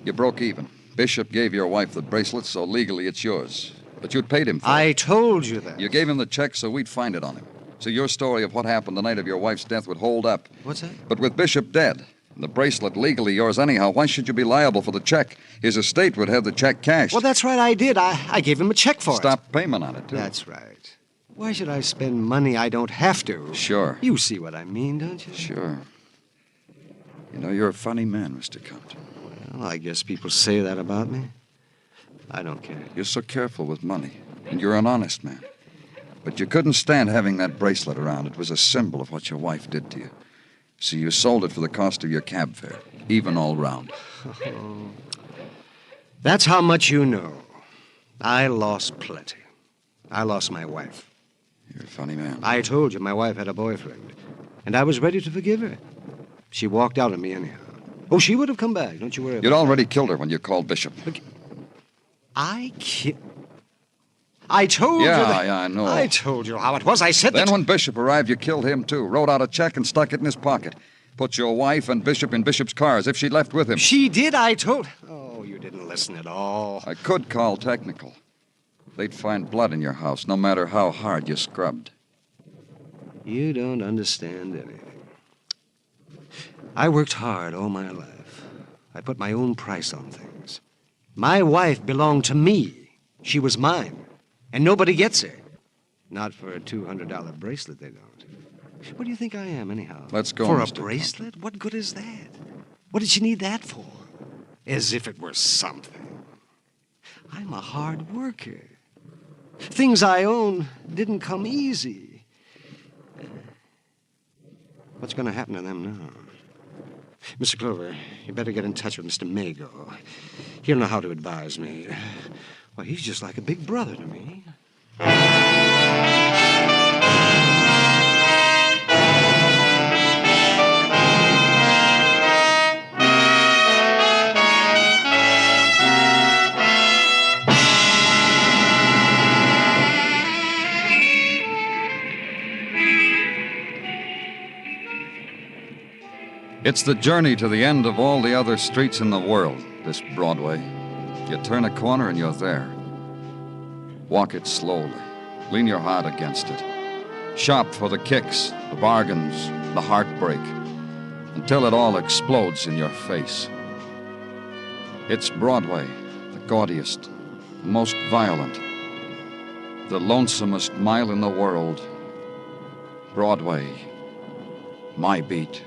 You broke even. Bishop gave your wife the bracelet, so legally it's yours. But you'd paid him for it. I told you that. You gave him the check so we'd find it on him. So your story of what happened the night of your wife's death would hold up. What's that? But with Bishop dead, and the bracelet legally yours anyhow, why should you be liable for the check? His estate would have the check cashed. Well, that's right, I did. I gave him a check for it. Stop payment on it, too. That's right. Why should I spend money I don't have to? Sure. You see what I mean, don't you? Sure. You know, you're a funny man, Mr. Compton. Well, I guess people say that about me. I don't care. You're so careful with money, and you're an honest man. But you couldn't stand having that bracelet around. It was a symbol of what your wife did to you. So you sold it for the cost of your cab fare, even all round. Oh. That's how much you know. I lost plenty. I lost my wife. You're a funny man. I told you my wife had a boyfriend, and I was ready to forgive her. She walked out on me anyhow. Oh, she would have come back. Don't you worry about You'd already killed her when you called Bishop. Look, I told you that... Yeah, I know. I told you how it was. I said Then that... when Bishop arrived, you killed him, too. Wrote out a check and stuck it in his pocket. Put your wife and Bishop in Bishop's car as if she'd left with him. She did, I told... Oh, you didn't listen at all. I could call technical. They'd find blood in your house, no matter how hard you scrubbed. You don't understand anything. I worked hard all my life. I put my own price on things. My wife belonged to me. She was mine. And nobody gets her. Not for a $200 bracelet, they don't. What do you think I am, anyhow? Let's go, For Mr. a bracelet? Compton. What good is that? What did she need that for? As if it were something. I'm a hard worker. Things I own didn't come easy. What's going to happen to them now? Mr. Clover, you better get in touch with Mr. Mago. He'll know how to advise me. Well, he's just like a big brother to me. It's the journey to the end of all the other streets in the world, this Broadway. You turn a corner and you're there. Walk it slowly. Lean your heart against it. Shop for the kicks, the bargains, the heartbreak, until it all explodes in your face. It's Broadway, the gaudiest, the most violent, the lonesomest mile in the world. Broadway, my beat.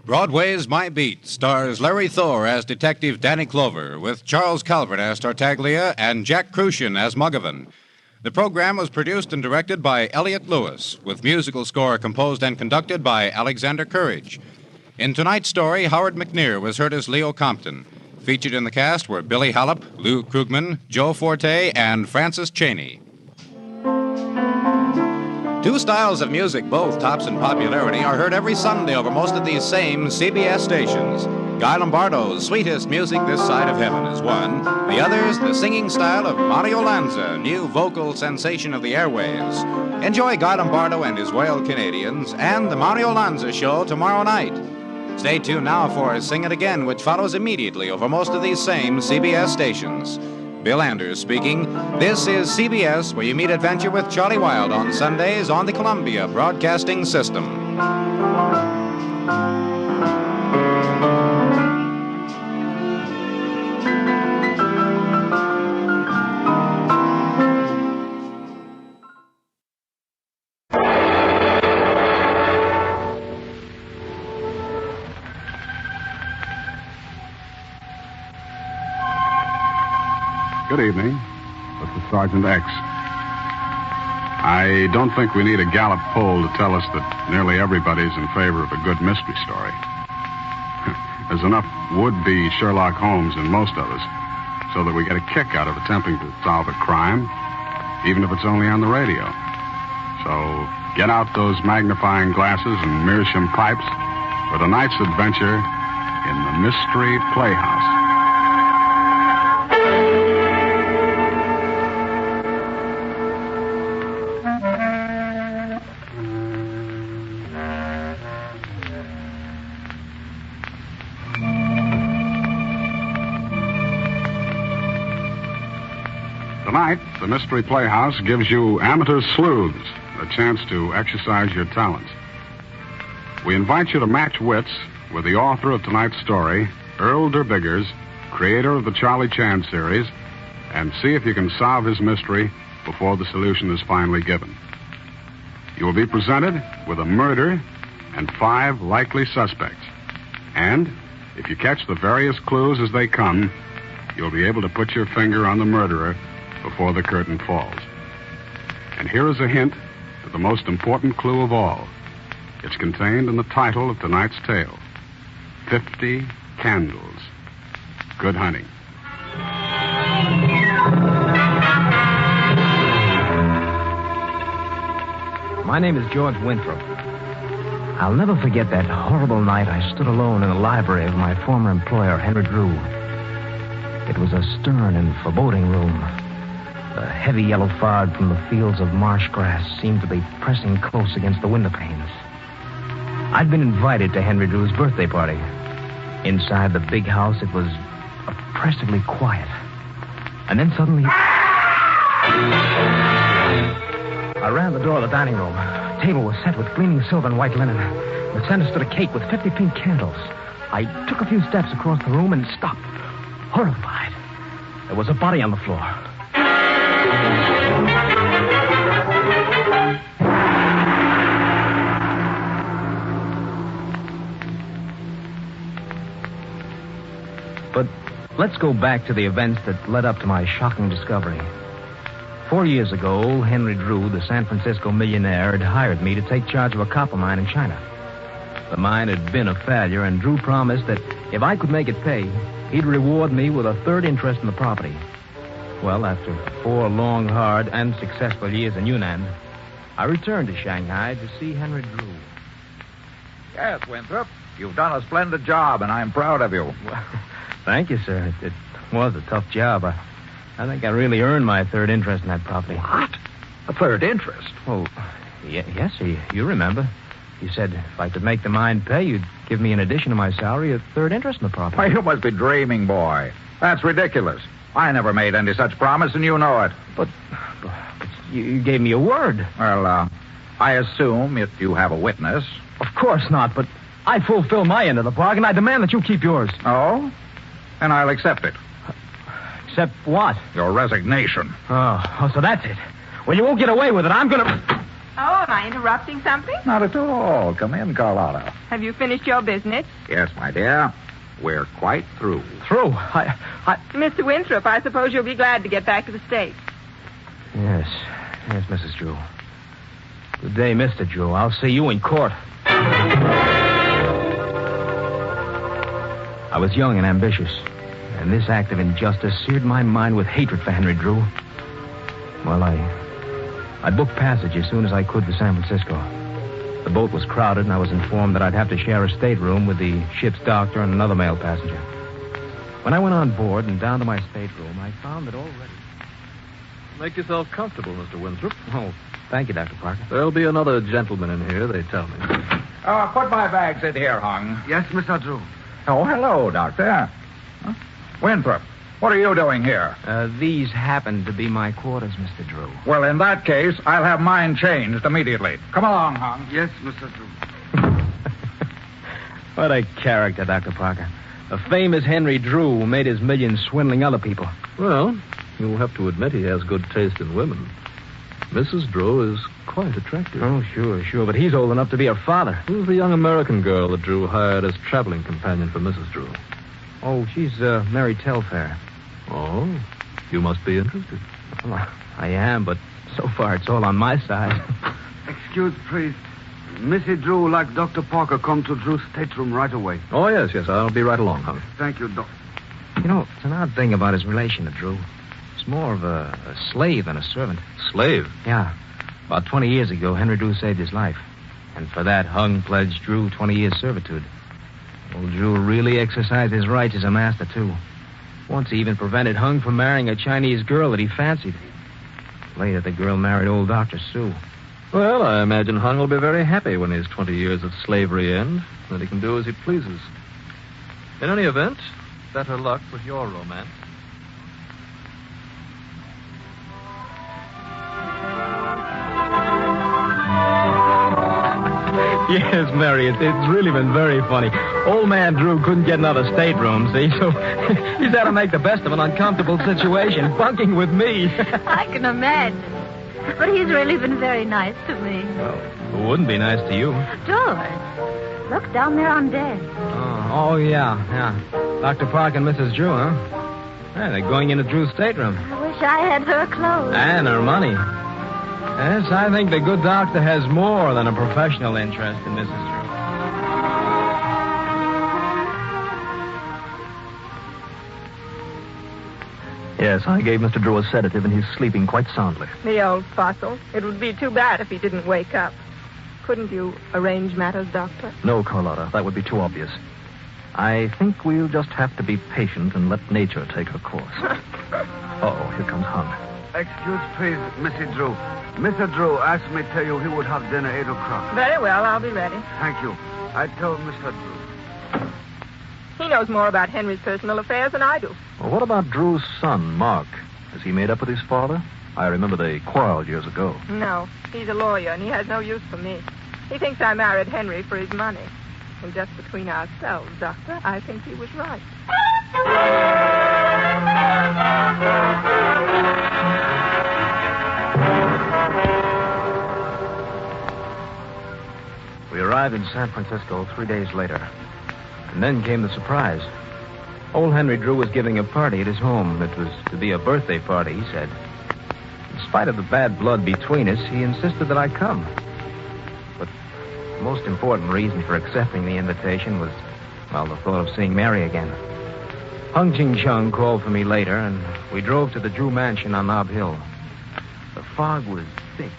Broadway's My Beat stars Larry Thor as Detective Danny Clover, with Charles Calvert as Tartaglia and Jack Crucian as Muggavan. The program was produced and directed by Elliott Lewis, with musical score composed and conducted by Alexander Courage. In tonight's story, Howard McNear was heard as Leo Compton. Featured in the cast were Billy Hallop, Lou Krugman, Joe Forte, and Francis Cheney. Two styles of music, both tops in popularity, are heard every Sunday over most of these same CBS stations. Guy Lombardo's Sweetest Music This Side of Heaven is one. The other's the singing style of Mario Lanza, new vocal sensation of the airwaves. Enjoy Guy Lombardo and his Royal Canadians and the Mario Lanza Show tomorrow night. Stay tuned now for Sing It Again, which follows immediately over most of these same CBS stations. Bill Anders speaking. This is CBS, where you meet adventure with Charlie Wilde on Sundays on the Columbia Broadcasting System. Good evening. This is Sergeant X. I don't think we need a Gallup poll to tell us that nearly everybody's in favor of a good mystery story. There's enough would-be Sherlock Holmes in most of us so that we get a kick out of attempting to solve a crime, even if it's only on the radio. So get out those magnifying glasses and meerschaum pipes for tonight's adventure in the Mystery Playhouse. Tonight, the Mystery Playhouse gives you amateur sleuths a chance to exercise your talents. We invite you to match wits with the author of tonight's story, Earl Derbiggers, creator of the Charlie Chan series, and see if you can solve his mystery before the solution is finally given. You will be presented with a murder and 5 likely suspects. And if you catch the various clues as they come, you'll be able to put your finger on the murderer before the curtain falls. And here is a hint to the most important clue of all. It's contained in the title of tonight's tale, 50 Candles. Good hunting. My name is George Winthrop. I'll never forget that horrible night I stood alone in the library of my former employer, Henry Drew. It was a stern and foreboding room. The heavy yellow fog from the fields of marsh grass seemed to be pressing close against the window panes. I'd been invited to Henry Drew's birthday party. Inside the big house, it was oppressively quiet. And then suddenly, I ran the door of the dining room. The table was set with gleaming silver and white linen. In the center stood a cake with 50 pink candles. I took a few steps across the room and stopped, horrified. There was a body on the floor. But let's go back to the events that led up to my shocking discovery. 4 years ago, old Henry Drew, the San Francisco millionaire, had hired me to take charge of a copper mine in China. The mine had been a failure, and Drew promised that if I could make it pay, he'd reward me with a third interest in the property. Well, after 4 long, hard, and successful years in Yunnan, I returned to Shanghai to see Henry Drew. Yes, Winthrop, you've done a splendid job, and I'm proud of you. Well, thank you, sir. It was a tough job. I think I really earned my third interest in that property. What? A third interest? Oh, yes, sir. You remember. You said if I could make the mine pay, you'd give me, in addition to my salary, a third interest in the property. Why, you must be dreaming, boy. That's ridiculous. I never made any such promise, and you know it. But you gave me a word. Well, I assume if you have a witness. Of course not, but I fulfill my end of the bargain. I demand that you keep yours. Oh? And I'll accept it. Accept what? Your resignation. Oh, so that's it. Well, you won't get away with it. I'm going to... Oh, am I interrupting something? Not at all. Come in, Carlotta. Have you finished your business? Yes, my dear. We're quite through. Through? Mr. Winthrop, I suppose you'll be glad to get back to the States. Yes, Mrs. Drew. Good day, Mr. Drew. I'll see you in court. I was young and ambitious, and this act of injustice seared my mind with hatred for Henry Drew. Well, I booked passage as soon as I could to San Francisco. The boat was crowded, and I was informed that I'd have to share a stateroom with the ship's doctor and another male passenger. When I went on board and down to my stateroom, I found that already... Make yourself comfortable, Mr. Winthrop. Oh, thank you, Dr. Parker. There'll be another gentleman in here, they tell me. Put my bags in here, Hung. Yes, Mr. Drew. Oh, hello, Doctor. Huh? Winthrop, What are you doing here? These happen to be my quarters, Mr. Drew. Well, in that case, I'll have mine changed immediately. Come along, Hung. Yes, Mr. Drew. What a character, Dr. Parker. A famous Henry Drew who made his millions swindling other people. Well, you'll have to admit he has good taste in women. Mrs. Drew is quite attractive. Oh, sure, but he's old enough to be her father. Who's the young American girl that Drew hired as traveling companion for Mrs. Drew? Oh, she's Mary Telfair. Oh, you must be interested. Well, I am, but so far it's all on my side. Excuse, please. Missy Drew, like Dr. Parker, come to Drew's stateroom right away. Oh, yes, I'll be right along, Hung. Thank you, Doc. You know, it's an odd thing about his relation to Drew. It's more of a slave than a servant. Slave? Yeah. About 20 years ago, Henry Drew saved his life. And for that, Hung pledged Drew 20 years' servitude. Old Drew really exercised his rights as a master, too. Once he even prevented Hung from marrying a Chinese girl that he fancied. Later, the girl married old Dr. Sue. Well, I imagine Hung will be very happy when his 20 years of slavery end, that he can do as he pleases. In any event, better luck with your romance. Yes, Mary, it's really been very funny. Old man Drew couldn't get another stateroom, see, so he's had to make the best of an uncomfortable situation, bunking with me. I can imagine. But he's really been very nice to me. Well, who wouldn't be nice to you? George, look down there on deck. Oh, yeah. Dr. Park and Mrs. Drew, huh? Yeah, they're going into Drew's stateroom. I wish I had her clothes. And her money. Yes, I think the good doctor has more than a professional interest in Mrs. Drew. Yes, I gave Mr. Drew a sedative, and he's sleeping quite soundly. The old fossil. It would be too bad if he didn't wake up. Couldn't you arrange matters, Doctor? No, Carlotta, that would be too obvious. I think we'll just have to be patient and let nature take her course. Uh-oh, here comes Hung. Excuse, please, Missy Drew. Mr. Drew asked me to tell you he would have dinner 8 o'clock. Very well, I'll be ready. Thank you. I told Mr. Drew. He knows more about Henry's personal affairs than I do. Well, what about Drew's son, Mark? Has he made up with his father? I remember they quarreled years ago. No, he's a lawyer, and he has no use for me. He thinks I married Henry for his money. And just between ourselves, Doctor, I think he was right. We arrived in San Francisco 3 days later. And then came the surprise. Old Henry Drew was giving a party at his home. It was to be a birthday party, he said. In spite of the bad blood between us, he insisted that I come. But the most important reason for accepting the invitation was, well, the thought of seeing Mary again. Hung Ching Chung called for me later, and we drove to the Drew mansion on Nob Hill. The fog was thick. It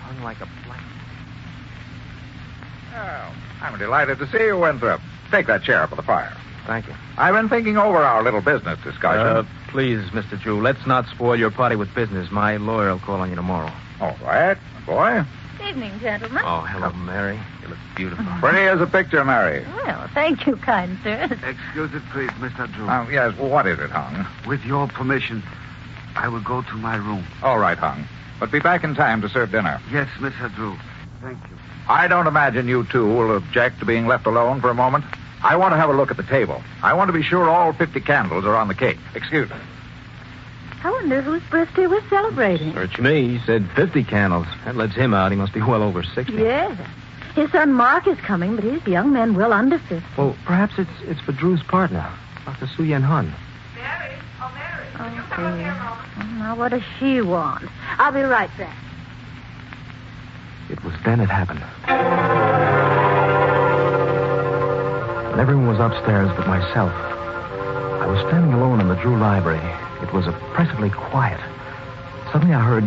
hung like a blanket. Oh, I'm delighted to see you, Winthrop. Take that chair up by the fire. Thank you. I've been thinking over our little business discussion. Please, Mr. Drew, let's not spoil your party with business. My lawyer will call on you tomorrow. All right, boy. Evening, gentlemen. Oh, hello, Mary. You look beautiful. Pretty as a picture, Mary. Well, thank you, kind sir. Excuse it, please, Mr. Drew. Yes, well, what is it, Hung? With your permission, I will go to my room. All right, Hung. But be back in time to serve dinner. Yes, Mr. Drew. Thank you. I don't imagine you two will object to being left alone for a moment. I want to have a look at the table. I want to be sure all 50 candles are on the cake. Excuse me. I wonder whose birthday we're celebrating. Search me. He said 50 candles. That lets him out. He must be well over 60. Yes. His son Mark is coming, but he's a young man well under 50. Well, perhaps it's for Drew's partner, Dr. Su Yen Hun. Mary. Oh, Mary. Oh, dear. Now, what does she want? I'll be right back. It was then it happened. When everyone was upstairs but myself, I was standing alone in the Drew library. It was oppressively quiet. Suddenly I heard...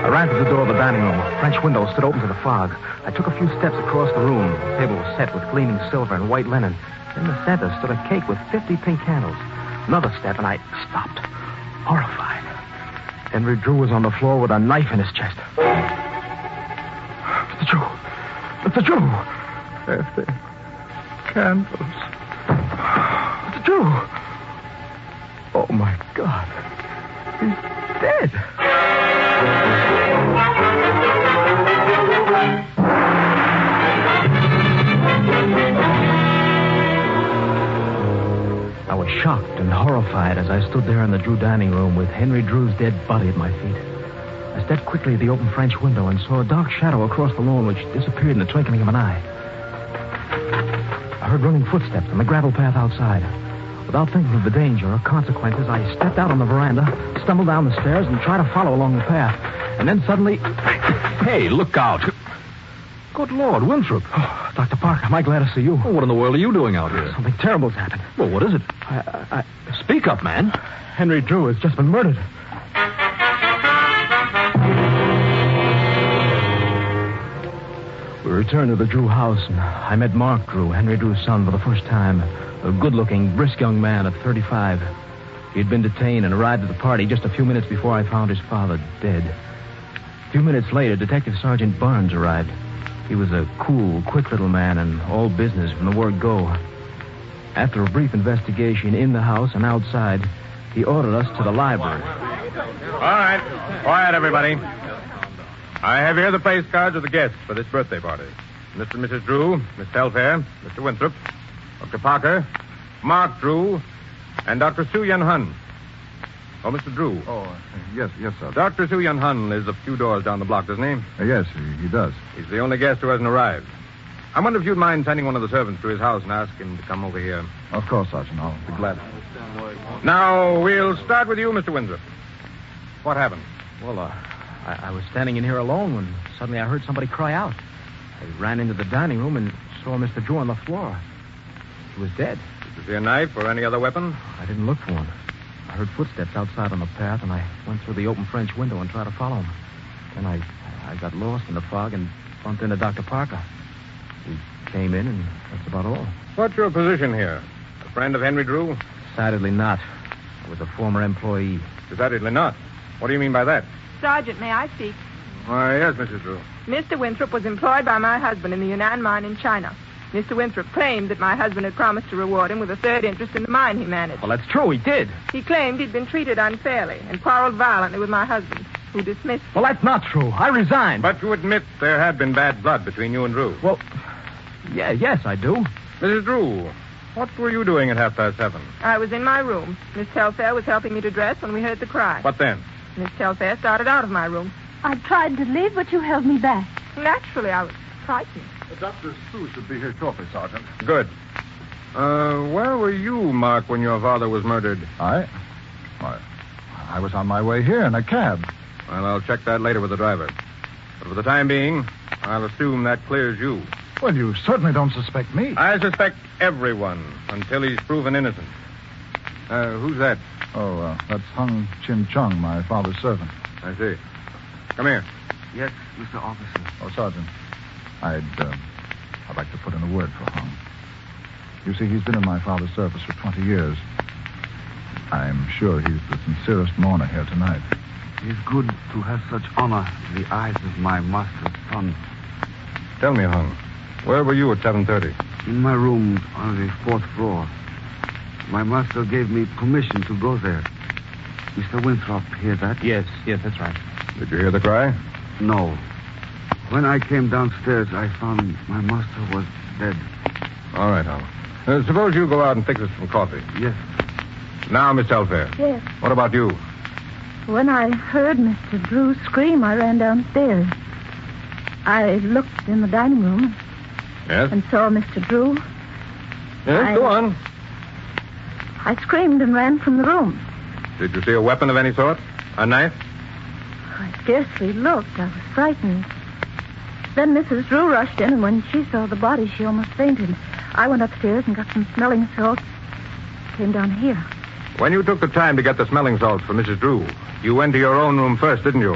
I ran to the door of the dining room. A French window stood open to the fog. I took a few steps across the room. The table was set with gleaming silver and white linen. In the center stood a cake with 50 pink candles. Another step, and I stopped, horrified. Henry Drew was on the floor with a knife in his chest. Mr. Drew! Mr. Drew! 50 candles. Mr. Drew. Oh, my God. He's dead. I was shocked and horrified as I stood there in the Drew dining room with Henry Drew's dead body at my feet. I stepped quickly to the open French window and saw a dark shadow across the lawn which disappeared in the twinkling of an eye. I heard running footsteps on the gravel path outside. Without thinking of the danger or consequences, I stepped out on the veranda, stumbled down the stairs, and tried to follow along the path. And then suddenly... Hey, look out. Good Lord, Winthrop. Oh, Dr. Parker, am I glad to see you? Well, what in the world are you doing out here? Something terrible's happened. Well, what is it? Speak up, man. Henry Drew has just been murdered. We returned to the Drew house, and I met Mark Drew, Henry Drew's son, for the first time. A good-looking, brisk young man of 35. He had been detained and arrived at the party just a few minutes before I found his father dead. A few minutes later, Detective Sergeant Barnes arrived. He was a cool, quick little man and all business from the word go. After a brief investigation in the house and outside, he ordered us to the library. All right. Quiet, everybody. I have here the place cards of the guests for this birthday party. Mr. and Mrs. Drew, Miss Telfair, Mr. Winthrop, Dr. Parker, Mark Drew, and Dr. Soo-Yun Hun. Oh, Mr. Drew. Oh, yes, sir. Dr. Soo-Yun Hun lives a few doors down the block, doesn't he? Yes, he does. He's the only guest who hasn't arrived. I wonder if you'd mind sending one of the servants to his house and ask him to come over here. Of course, Sergeant. I'll be glad. Now, we'll start with you, Mr. Winthrop. What happened? Well, I was standing in here alone when suddenly I heard somebody cry out. I ran into the dining room and saw Mr. Drew on the floor. He was dead. Did you see a knife or any other weapon? I didn't look for one. I heard footsteps outside on the path, and I went through the open French window and tried to follow him. Then I got lost in the fog and bumped into Dr. Parker. We came in, and that's about all. What's your position here? A friend of Henry Drew? Decidedly not. I was a former employee. Decidedly not. What do you mean by that? Sergeant, may I speak? Why, yes, Mrs. Drew. Mr. Winthrop was employed by my husband in the Yunnan mine in China. Mr. Winthrop claimed that my husband had promised to reward him with a third interest in the mine he managed. Well, that's true. He did. He claimed he'd been treated unfairly and quarreled violently with my husband, who dismissed him. Well, that's not true. I resigned. But you admit there had been bad blood between you and Drew. Well, yes, I do. Mrs. Drew, what were you doing at 7:30? I was in my room. Miss Telfair was helping me to dress when we heard the cry. What then? Miss Telfair started out of my room. I tried to leave, but you held me back. Naturally, I was frightened. Dr. Sue should be here shortly, Sergeant. Good. Where were you, Mark, when your father was murdered? I was on my way here in a cab. Well, I'll check that later with the driver. But for the time being, I'll assume that clears you. Well, you certainly don't suspect me. I suspect everyone until he's proven innocent. Who's that? Oh, that's Hung Chin Chung, my father's servant. I see. Come here. Yes, Mr. Officer. Oh, Sergeant, I'd like to put in a word for Hung. You see, he's been in my father's service for 20 years. I'm sure he's the sincerest mourner here tonight. It is good to have such honor in the eyes of my master's son. Tell me, Hung, where were you at 7:30? In my room on the 4th floor. My master gave me permission to go there. Mr. Winthrop, hear that? Yes, that's right. Did you hear the cry? No. When I came downstairs, I found my master was dead. All right, Hung. Suppose you go out and fix us some coffee. Yes. Now, Miss Telfair. Yes. What about you? When I heard Mr. Drew scream, I ran downstairs. I looked in the dining room. Yes? And saw Mr. Drew. Yes, go on. I screamed and ran from the room. Did you see a weapon of any sort? A knife? I scarcely looked. I was frightened. Then Mrs. Drew rushed in, and when she saw the body, she almost fainted. I went upstairs and got some smelling salts. Came down here. When you took the time to get the smelling salts for Mrs. Drew, you went to your own room first, didn't you?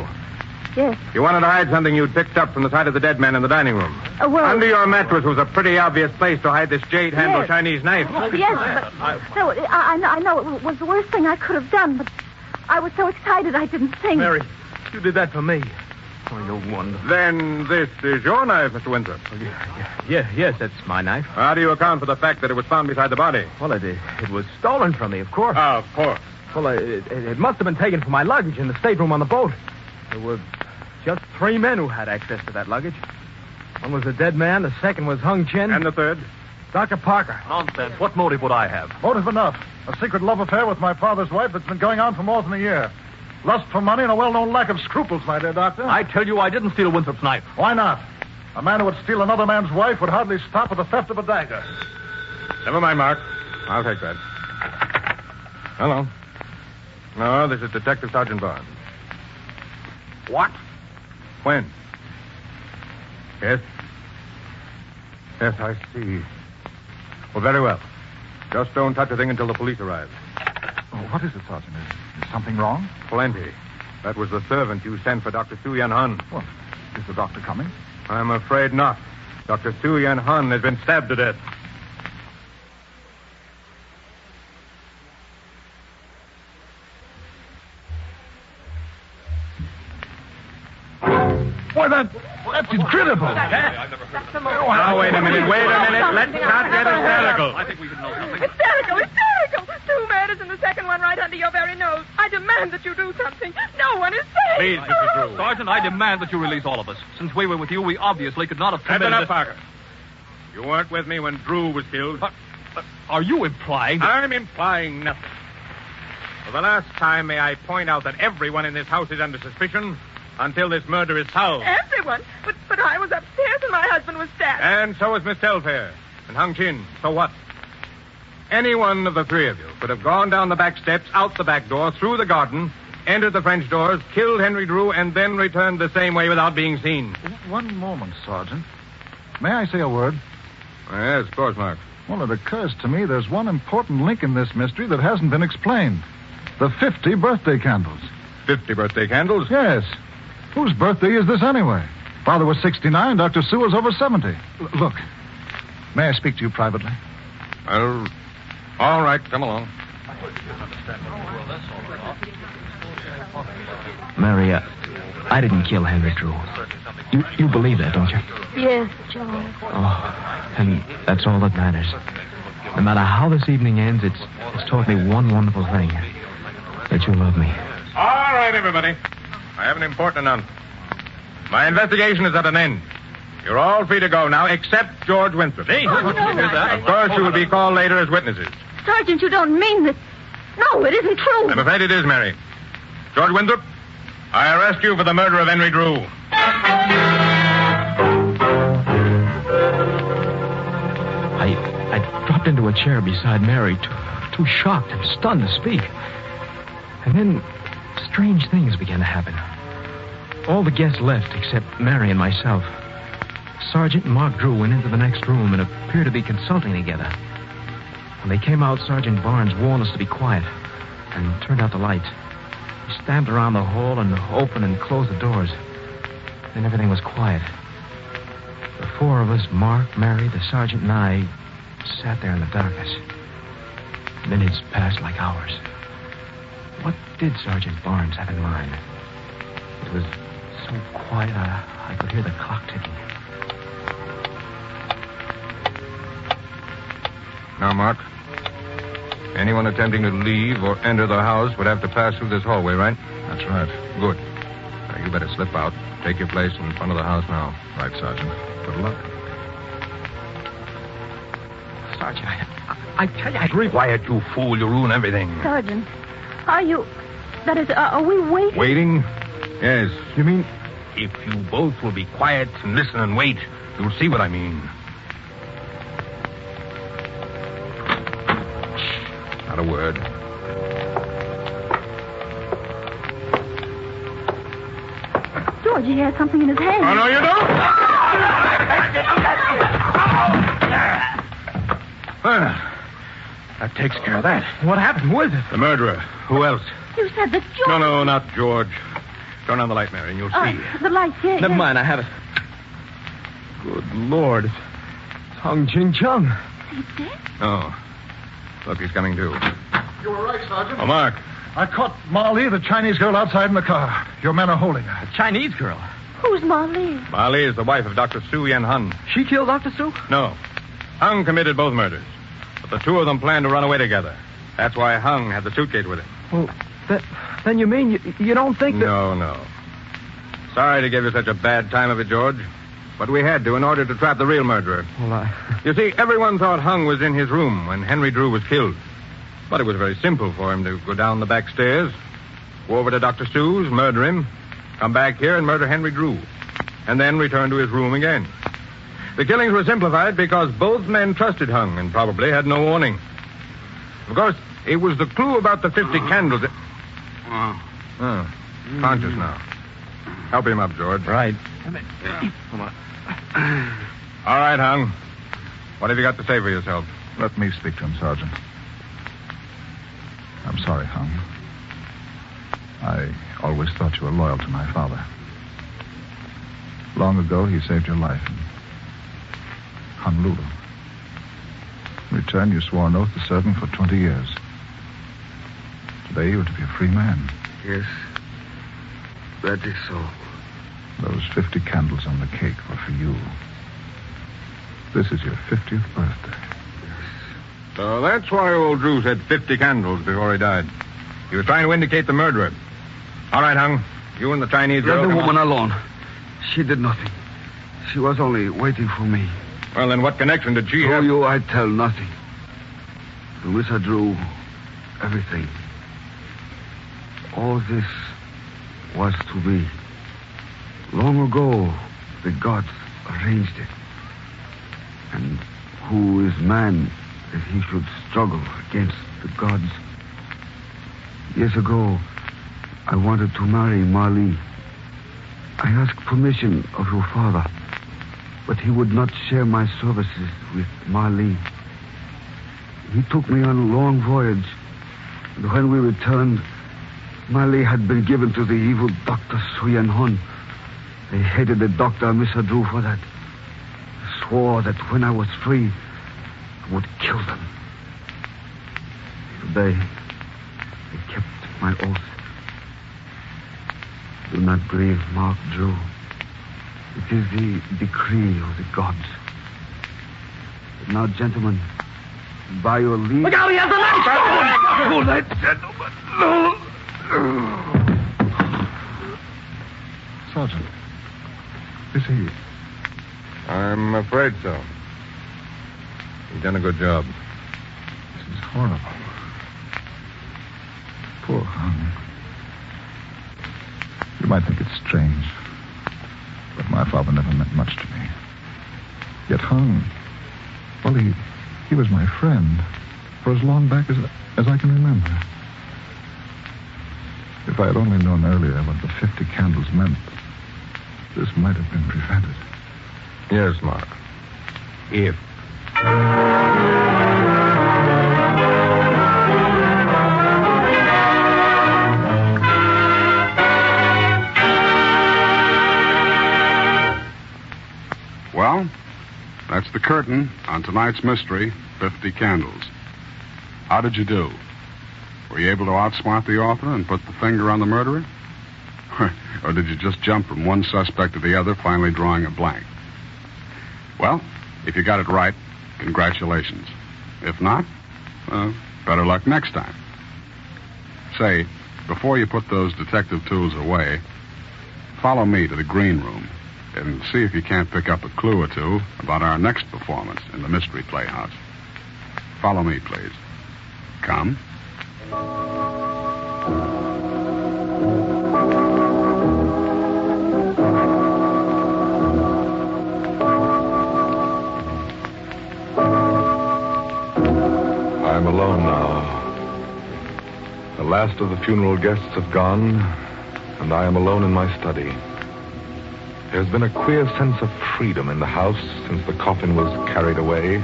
Yes. You wanted to hide something you'd picked up from the side of the dead man in the dining room. Well... Under your mattress was a pretty obvious place to hide this jade-handled Chinese knife. Yes, but... No, I know it was the worst thing I could have done, but I was so excited I didn't think. Mary, you did that for me. Oh, you're wonderful. Then this is your knife, Mr. Winthrop. Yes, that's my knife. How do you account for the fact that it was found beside the body? Well, it was stolen from me, of course. Of course. Well, it must have been taken from my luggage in the stateroom on the boat. There were just 3 men who had access to that luggage. One was a dead man, the second was Hung Chin. And the third? Dr. Parker. Nonsense. What motive would I have? Motive enough. A secret love affair with my father's wife that's been going on for more than a year. Lust for money and a well-known lack of scruples, my dear doctor. I tell you, I didn't steal Winthrop's knife. Why not? A man who would steal another man's wife would hardly stop at the theft of a dagger. Never mind, Mark. I'll take that. Hello. No, this is Detective Sergeant Barnes. What? When? Yes? Yes, I see. Well, very well. Just don't touch a thing until the police arrive. Oh, what is it, Sergeant? Is something wrong? Plenty. That was the servant you sent for Dr. Su-Yan Hun. Well, is the doctor coming? I'm afraid not. Dr. Su-Yan Hun has been stabbed to death. Why, that's incredible. Now, wait a minute. Let's not get hysterical. I think we should know something. Hysterical! 2 murders and the second one right under your very nose. I demand that you do something. No one is safe. Please, Mrs. Drew. Sergeant, I demand that you release all of us. Since we were with you, we obviously could not have That's committed enough, Parker. You weren't with me when Drew was killed. Are you implying? I'm implying nothing. For the last time, may I point out that everyone in this house is under suspicion until this murder is solved. Everyone? But I was upstairs and my husband was stabbed. And so was Miss Telfair and Hung Chin. So what? Any one of the 3 of you could have gone down the back steps, out the back door, through the garden, entered the French doors, killed Henry Drew, and then returned the same way without being seen. One moment, Sergeant. May I say a word? Yes, of course, Mark. Well, it occurs to me there's one important link in this mystery that hasn't been explained. The 50 birthday candles. 50 birthday candles? Yes. Whose birthday is this anyway? Father was 69, Dr. Sue was over 70. Look, may I speak to you privately? Well, all right, come along. Mary, I didn't kill Henry Drew. You believe that, don't you? Yes, John. Oh, and that's all that matters. No matter how this evening ends, it's taught me one wonderful thing. That you love me. All right, everybody. I have an important announcement. My investigation is at an end. You're all free to go now, except George Winthrop. Hey, Of course, you will be called later as witnesses. Sergeant, you don't mean that. No, it isn't true. I'm afraid it is, Mary. George Winthrop, I arrest you for the murder of Henry Drew. I dropped into a chair beside Mary, too shocked and stunned to speak. And then strange things began to happen. All the guests left except Mary and myself. Sergeant and Mark Drew went into the next room and appeared to be consulting together. When they came out, Sergeant Barnes warned us to be quiet and turned out the lights. He stamped around the hall and opened and closed the doors. Then everything was quiet. The 4 of us, Mark, Mary, the sergeant, and I, sat there in the darkness. Minutes passed like hours. What did Sergeant Barnes have in mind? It was so quiet I could hear the clock ticking. Now, Mark, anyone attempting to leave or enter the house would have to pass through this hallway, right? That's right. Good. Now, you better slip out. Take your place in front of the house now. Right, Sergeant. Good luck. Sergeant, I tell you, I agree. Quiet, you fool. You ruin everything. Sergeant, are we waiting? Waiting? Yes. You mean? If you both will be quiet and listen and wait, you'll see what I mean. Not a word. George, he has something in his hand. Oh, no, you don't? That takes care of that. What happened? Who is it? The murderer. Who else? You said that George... No, not George. Turn on the light, Mary, and you'll see. The light, yeah. Never mind, I have it. Good Lord. It's Hung Ching Chung. He's dead? Oh. Look, he's coming too. You were right, Sergeant. Oh, Mark. I caught Molle, the Chinese girl, outside in the car. Your men are holding her. A Chinese girl? Who's Molle? Molle is the wife of Dr. Sue Yen Hun. She killed Dr. Sue? No. Hung committed both murders. But the two of them planned to run away together. That's why Hung had the suitcase with him. Well, then you mean you don't think that... No. Sorry to give you such a bad time of it, George. But we had to in order to trap the real murderer. Well, You see, everyone thought Hung was in his room when Henry Drew was killed. But it was very simple for him to go down the back stairs, go over to Dr. Sue's, murder him, come back here and murder Henry Drew, and then return to his room again. The killings were simplified because both men trusted Hung and probably had no warning. Of course, it was the clue about the 50 candles that... Conscious now. Help him up, George. Right. Come on. All right, Hung. What have you got to say for yourself? Let me speak to him, Sergeant. I'm sorry, Hung. I always thought you were loyal to my father. Long ago, he saved your life in Honolulu. In return, you swore an oath to serve him for 20 years. Today, you are to be a free man. Yes, that is so. Those 50 candles on the cake were for you. This is your 50th birthday. So that's why old Drew said 50 candles before he died. He was trying to indicate the murderer. All right, Hung. You and the Chinese girl... Let the woman alone. She did nothing. She was only waiting for me. Well, then what connection did she have... To you, I tell nothing. To Mr. Drew, everything. All this was to be. Long ago, the gods arranged it. And who is man that he should struggle against the gods? Years ago, I wanted to marry Molle. I asked permission of your father, but he would not share my services with Molle. He took me on a long voyage, and when we returned, Molle had been given to the evil Dr. Sue Yen Hun. They hated the doctor and Mr. Drew for that. They swore that when I was free, I would kill them. Today, I kept my oath. Do not grieve, Mark Drew. It is the decree of the gods. But now, gentlemen, by your leave... Look out, he has a knife! Good night, gentlemen. No. Sergeant, is he... I'm afraid so. You've done a good job. This is horrible. Poor Hung. You might think it's strange, but my father never meant much to me. Yet Hung, well, he was my friend for as long back as I can remember. If I had only known earlier what the 50 candles meant, this might have been prevented. Yes, Mark. If. Well, that's the curtain on tonight's mystery, 50 Candles. How did you do? Were you able to outsmart the author and put the finger on the murderer? Or did you just jump from one suspect to the other, finally drawing a blank? Well, if you got it right, congratulations. If not, better luck next time. Say, before you put those detective tools away, follow me to the green room and see if you can't pick up a clue or two about our next performance in the Mystery Playhouse. Follow me, please. Come. I'm alone now. The last of the funeral guests have gone, and I am alone in my study. There's been a queer sense of freedom in the house since the coffin was carried away.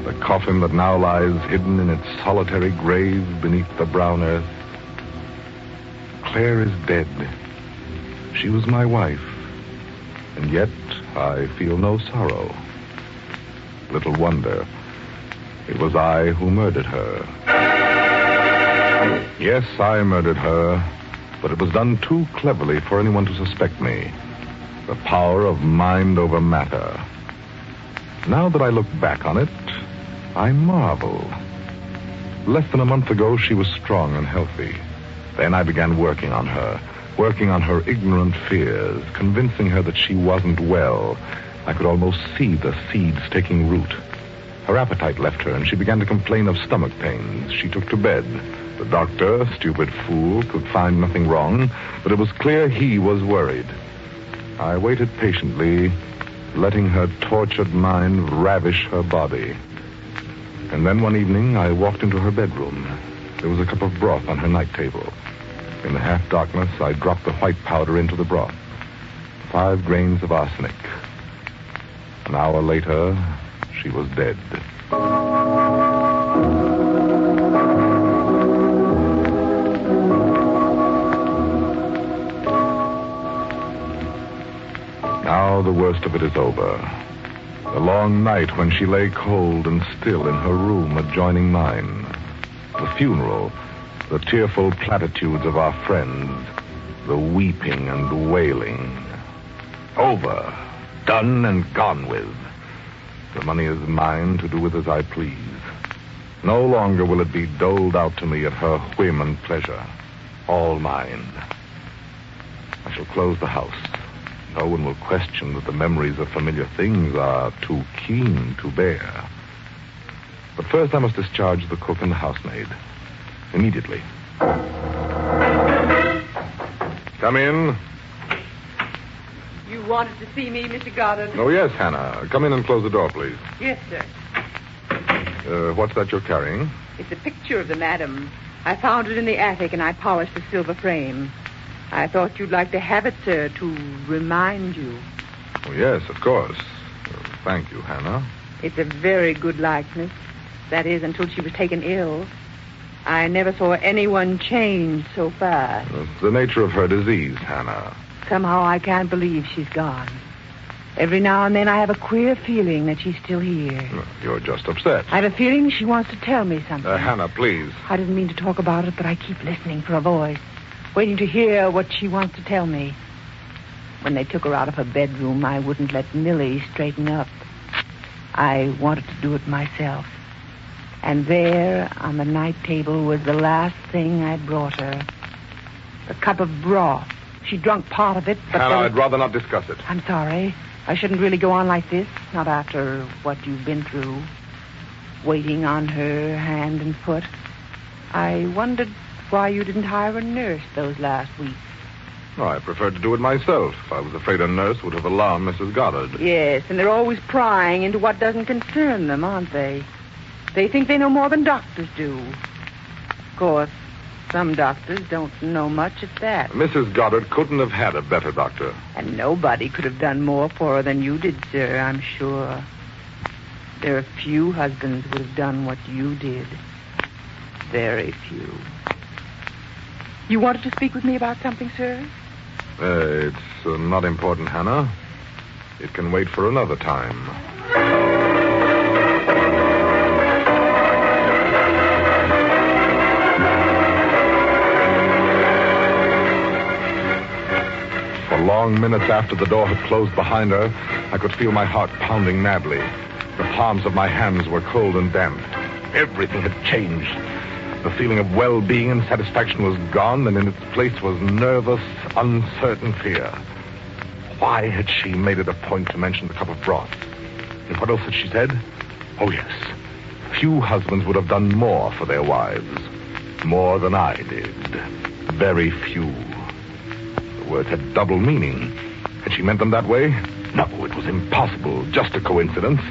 The coffin that now lies hidden in its solitary grave beneath the brown earth. Claire is dead. She was my wife. And yet I feel no sorrow. Little wonder. It was I who murdered her. Yes, I murdered her, but it was done too cleverly for anyone to suspect me. The power of mind over matter. Now that I look back on it, I marvel. Less than a month ago, she was strong and healthy. Then I began working on her ignorant fears, convincing her that she wasn't well. I could almost see the seeds taking root. Her appetite left her, and she began to complain of stomach pains. She took to bed. The doctor, stupid fool, could find nothing wrong, but it was clear he was worried. I waited patiently, letting her tortured mind ravish her body. And then one evening, I walked into her bedroom. There was a cup of broth on her night table. In the half-darkness, I dropped the white powder into the broth. 5 grains of arsenic. An hour later, she was dead. Now the worst of it is over. The long night when she lay cold and still in her room adjoining mine. The funeral, the tearful platitudes of our friends, the weeping and wailing. Over, done and gone with. The money is mine to do with as I please. No longer will it be doled out to me at her whim and pleasure. All mine. I shall close the house. No one will question that the memories of familiar things are too keen to bear. But first I must discharge the cook and the housemaid. Immediately. Come in. You wanted to see me, Mr. Goddard? Oh, yes, Hannah. Come in and close the door, please. Yes, sir. What's that you're carrying? It's a picture of the madam. I found it in the attic, and I polished the silver frame. I thought you'd like to have it, sir, to remind you. Oh, yes, of course. Thank you, Hannah. It's a very good likeness. That is, until she was taken ill. I never saw anyone change so fast. It's the nature of her disease, Hannah. Somehow I can't believe she's gone. Every now and then I have a queer feeling that she's still here. You're just upset. I have a feeling she wants to tell me something. Hannah, please. I didn't mean to talk about it, but I keep listening for a voice, waiting to hear what she wants to tell me. When they took her out of her bedroom, I wouldn't let Millie straighten up. I wanted to do it myself. And there, on the night table, was the last thing I brought her. The cup of broth. She drunk part of it, but... Hannah, I'd rather not discuss it. I'm sorry. I shouldn't really go on like this, not after what you've been through. Waiting on her hand and foot. I wondered why you didn't hire a nurse those last weeks. Oh, I preferred to do it myself. I was afraid a nurse would have alarmed Mrs. Goddard. Yes, and they're always prying into what doesn't concern them, aren't they? They think they know more than doctors do. Of course, some doctors don't know much at that. Mrs. Goddard couldn't have had a better doctor. And nobody could have done more for her than you did, sir, I'm sure. There are few husbands would have done what you did. Very few. You wanted to speak with me about something, sir? It's not important, Hannah. It can wait for another time. For long minutes after the door had closed behind her, I could feel my heart pounding madly. The palms of my hands were cold and damp. Everything had changed. The feeling of well-being and satisfaction was gone, and in its place was nervous, uncertain fear. Why had she made it a point to mention the cup of broth? And what else had she said? Oh, yes. Few husbands would have done more for their wives. More than I did. Very few. The words had double meaning. Had she meant them that way? No, it was impossible. Just a coincidence.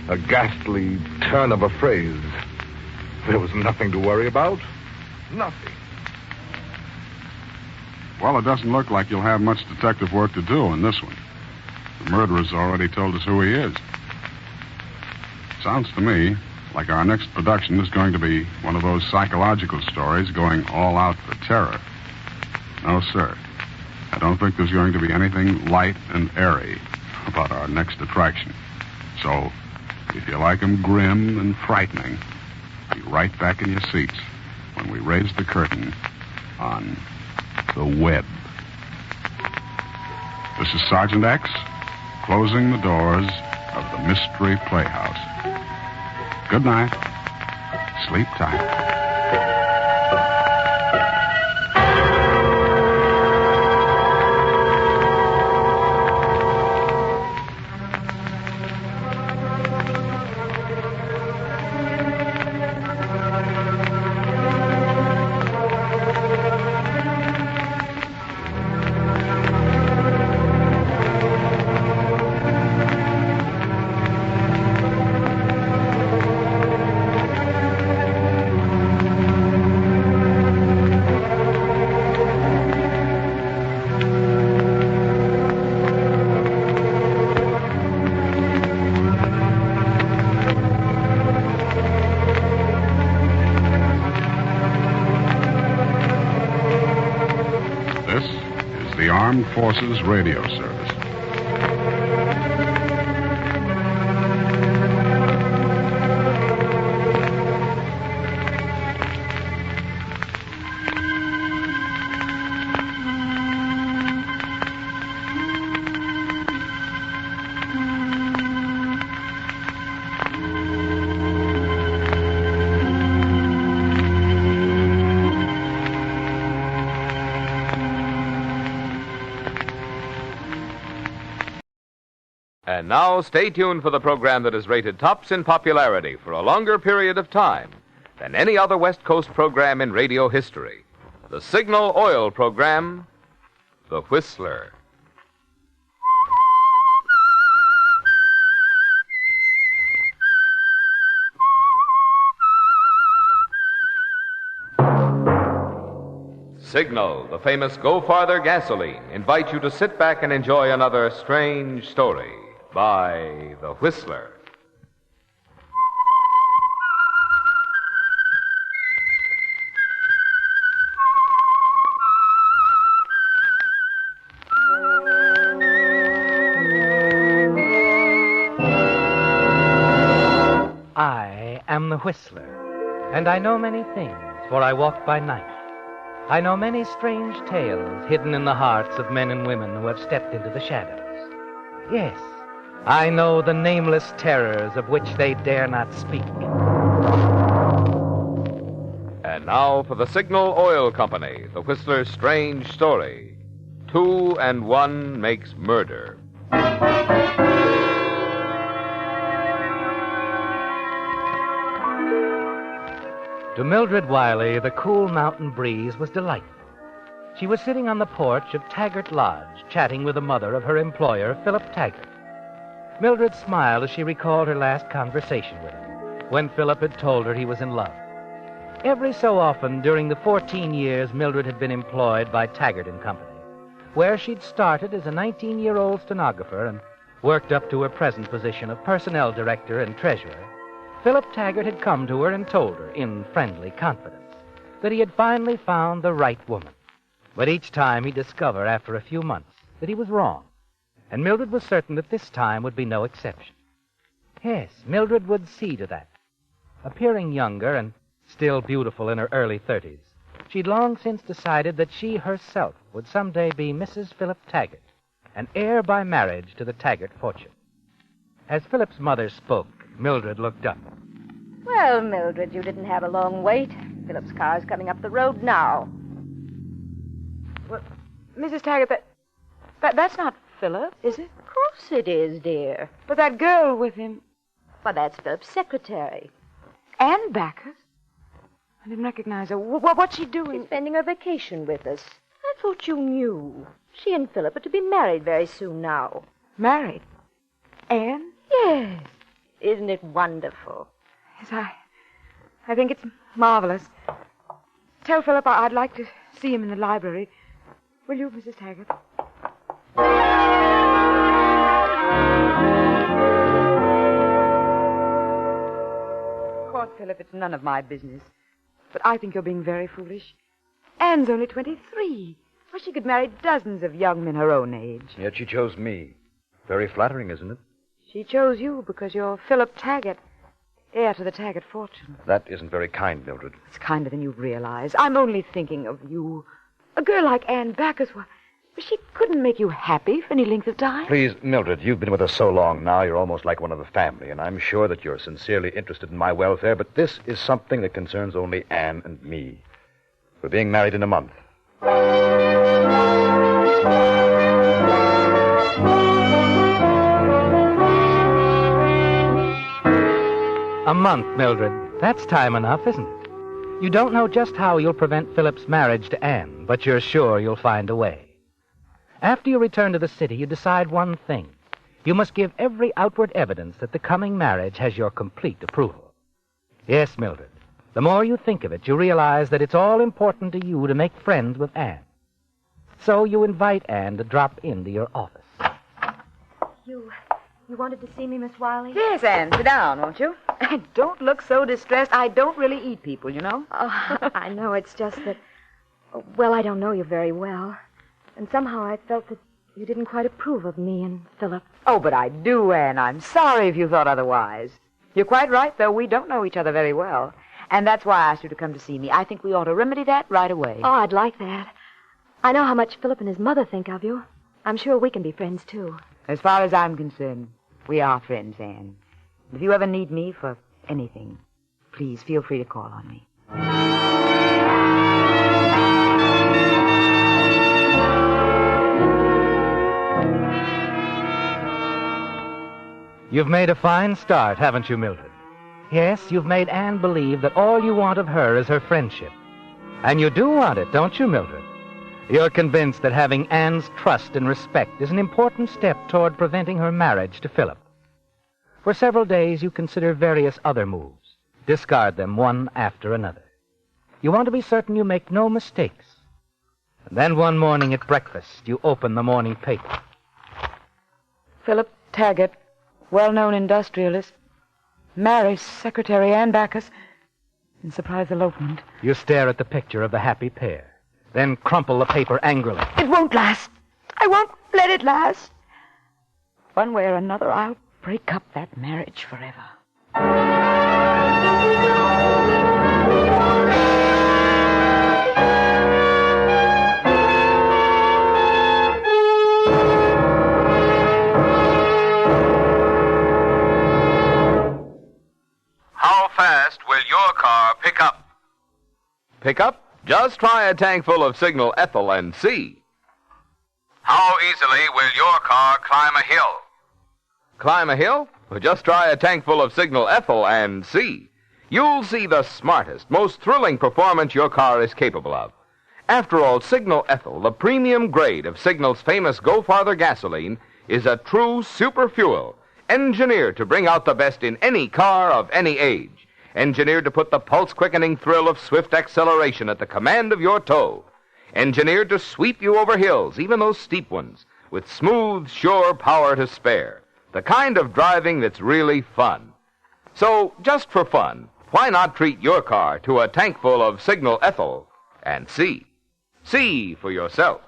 A ghastly turn of a phrase. There was nothing to worry about. Nothing. Well, it doesn't look like you'll have much detective work to do in this one. The murderer's already told us who he is. Sounds to me like our next production is going to be one of those psychological stories going all out for terror. No, sir. I don't think there's going to be anything light and airy about our next attraction. So, if you like 'em grim and frightening, be right back in your seats when we raise the curtain on The Web. This is Sergeant X, closing the doors of the Mystery Playhouse. Good night. Sleep tight. Armed Forces Radio Service. And now, stay tuned for the program that is rated tops in popularity for a longer period of time than any other West Coast program in radio history. The Signal Oil program, The Whistler. Signal, the famous Go Farther gasoline, invite you to sit back and enjoy another strange story by The Whistler. I am the Whistler, and I know many things, for I walk by night. I know many strange tales hidden in the hearts of men and women who have stepped into the shadows. Yes, I know the nameless terrors of which they dare not speak. And now for the Signal Oil Company, The Whistler's strange story. 2 and 1 makes murder. To Mildred Wiley, the cool mountain breeze was delightful. She was sitting on the porch of Taggart Lodge, chatting with the mother of her employer, Philip Taggart. Mildred smiled as she recalled her last conversation with him, when Philip had told her he was in love. Every so often during the 14 years Mildred had been employed by Taggart and Company, where she'd started as a 19-year-old stenographer and worked up to her present position of personnel director and treasurer, Philip Taggart had come to her and told her, in friendly confidence, that he had finally found the right woman. But each time he'd discover, after a few months, that he was wrong, and Mildred was certain that this time would be no exception. Yes, Mildred would see to that. Appearing younger and still beautiful in her early 30s, she'd long since decided that she herself would someday be Mrs. Philip Taggart, an heir by marriage to the Taggart fortune. As Philip's mother spoke, Mildred looked up. Well, Mildred, you didn't have a long wait. Philip's car's coming up the road now. Well, Mrs. Taggart, that's not Philip, is it? Of course it is, dear. But that girl with him... Well, that's Philip's secretary. Ann Backus? I didn't recognize her. What's she doing? She's spending her vacation with us. I thought you knew. She and Philip are to be married very soon now. Married? Ann? Yes. Isn't it wonderful? Yes, I think it's marvelous. Tell Philip I'd like to see him in the library. Will you, Mrs. Taggart? Of course, Philip, it's none of my business. But I think you're being very foolish. Anne's only 23. Well, she could marry dozens of young men her own age. Yet she chose me. Very flattering, isn't it? She chose you because you're Philip Taggart, heir to the Taggart fortune. That isn't very kind, Mildred. It's kinder than you realize. I'm only thinking of you. A girl like Ann Backus, well, But she couldn't make you happy for any length of time. Please, Mildred, you've been with us so long now, you're almost like one of the family, and I'm sure that you're sincerely interested in my welfare, but this is something that concerns only Anne and me. We're being married in a month. A month, Mildred. That's time enough, isn't it? You don't know just how you'll prevent Philip's marriage to Anne, but you're sure you'll find a way. After you return to the city, you decide one thing. You must give every outward evidence that the coming marriage has your complete approval. Yes, Mildred. The more you think of it, you realize that it's all important to you to make friends with Anne. So you invite Anne to drop into your office. You wanted to see me, Miss Wiley? Yes, Anne, sit down, won't you? And don't look so distressed. I don't really eat people, you know. Oh, I know. It's just that, well, I don't know you very well. And somehow I felt that you didn't quite approve of me and Philip. Oh, but I do, Anne. I'm sorry if you thought otherwise. You're quite right, though. We don't know each other very well. And that's why I asked you to come to see me. I think we ought to remedy that right away. Oh, I'd like that. I know how much Philip and his mother think of you. I'm sure we can be friends, too. As far as I'm concerned, we are friends, Anne. If you ever need me for anything, please feel free to call on me. You've made a fine start, haven't you, Mildred? Yes, you've made Anne believe that all you want of her is her friendship. And you do want it, don't you, Mildred? You're convinced that having Anne's trust and respect is an important step toward preventing her marriage to Philip. For several days, you consider various other moves. Discard them one after another. You want to be certain you make no mistakes. And then one morning at breakfast, you open the morning paper. Philip Taggart, well-known industrialist, marries Secretary Anne Backus in surprise elopement. You stare at the picture of the happy pair, then crumple the paper angrily. It won't last. I won't let it last. One way or another, I'll break up that marriage forever. How fast will your car pick up? Pick up? Just try a tank full of Signal Ethyl and see. How easily will your car climb a hill? Climb a hill? Well, just try a tank full of Signal Ethyl and see. You'll see the smartest, most thrilling performance your car is capable of. After all, Signal Ethyl, the premium grade of Signal's famous Go Farther gasoline, is a true super fuel, engineered to bring out the best in any car of any age. Engineered to put the pulse-quickening thrill of swift acceleration at the command of your toe. Engineered to sweep you over hills, even those steep ones, with smooth, sure power to spare. The kind of driving that's really fun. So, just for fun, why not treat your car to a tank full of Signal Ethyl and see? See for yourself.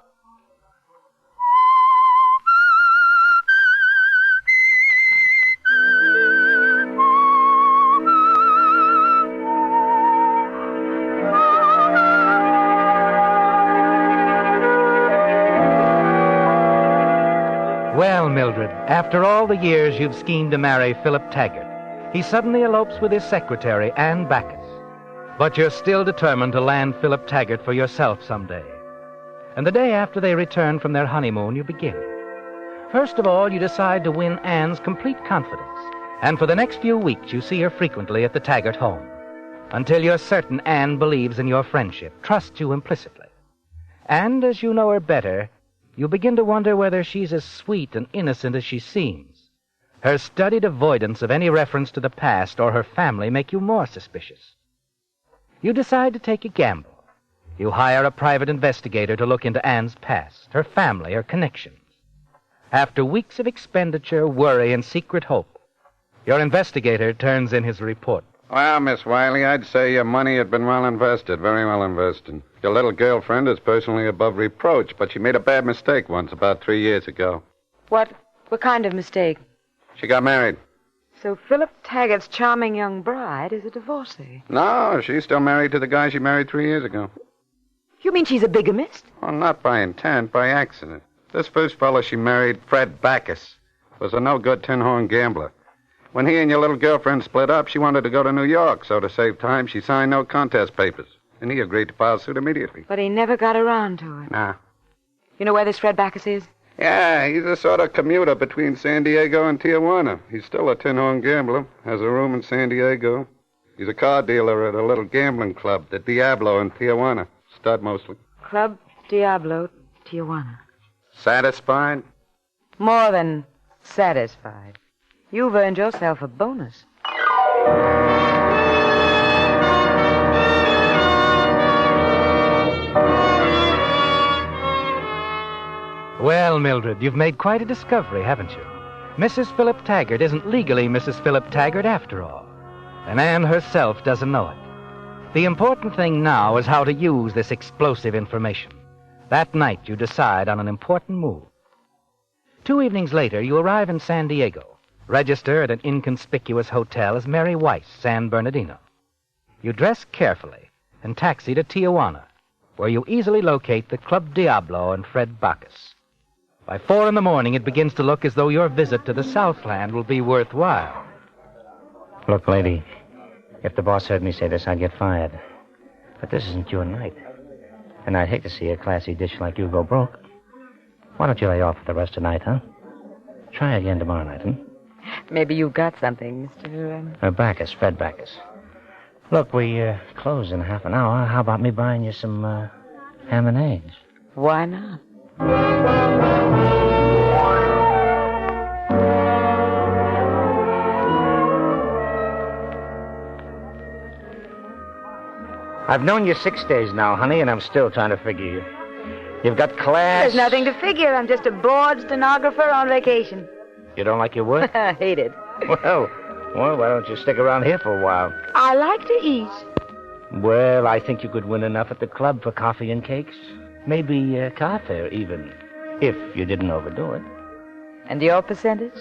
Well, Mildred, after all the years you've schemed to marry Philip Taggart, he suddenly elopes with his secretary, Anne Backus. But you're still determined to land Philip Taggart for yourself someday. And the day after they return from their honeymoon, you begin. First of all, you decide to win Anne's complete confidence. And for the next few weeks, you see her frequently at the Taggart home. Until you're certain Anne believes in your friendship, trusts you implicitly. And as you know her better, you begin to wonder whether she's as sweet and innocent as she seems. Her studied avoidance of any reference to the past or her family make you more suspicious. You decide to take a gamble. You hire a private investigator to look into Anne's past, her family, her connections. After weeks of expenditure, worry, and secret hope, your investigator turns in his report. Well, Miss Wiley, I'd say your money had been well invested, very well invested. Your little girlfriend is personally above reproach, but she made a bad mistake once about 3 years ago. What kind of mistake? She got married. So Philip Taggart's charming young bride is a divorcee. No, she's still married to the guy she married 3 years ago. You mean she's a bigamist? Well, not by intent, by accident. This first fellow she married, Fred Backus, was a no-good tin-horn gambler. When he and your little girlfriend split up, she wanted to go to New York, so to save time, she signed no contest papers. And he agreed to file suit immediately. But he never got around to it. Nah. You know where this Fred Backus is? Yeah, he's a sort of commuter between San Diego and Tijuana. He's still a tin-horn gambler, has a room in San Diego. He's a car dealer at a little gambling club, the Diablo in Tijuana. Stud mostly. Club Diablo, Tijuana. Satisfied? More than satisfied. You've earned yourself a bonus. Well, Mildred, you've made quite a discovery, haven't you? Mrs. Philip Taggart isn't legally Mrs. Philip Taggart after all. And Anne herself doesn't know it. The important thing now is how to use this explosive information. That night, you decide on an important move. 2 evenings later, you arrive in San Diego, register at an inconspicuous hotel as Mary Weiss, San Bernardino. You dress carefully and taxi to Tijuana, where you easily locate the Club Diablo and Fred Backus. By 4 a.m, it begins to look as though your visit to the Southland will be worthwhile. Look, lady, if the boss heard me say this, I'd get fired. But this isn't your night. And I'd hate to see a classy dish like you go broke. Why don't you lay off for the rest of the night, huh? Try again tomorrow night, Maybe you've got something, Mr. Backus, Fred Backus. Look, we close in half an hour. How about me buying you some ham and eggs? Why not? I've known you 6 days now, honey, and I'm still trying to figure you. You've got class. There's nothing to figure. I'm just a bored stenographer on vacation. You don't like your work? I hate it. Well, why don't you stick around here for a while? I like to eat. Well, I think you could win enough at the club for coffee and cakes. Maybe car fare, even, if you didn't overdo it. And your percentage?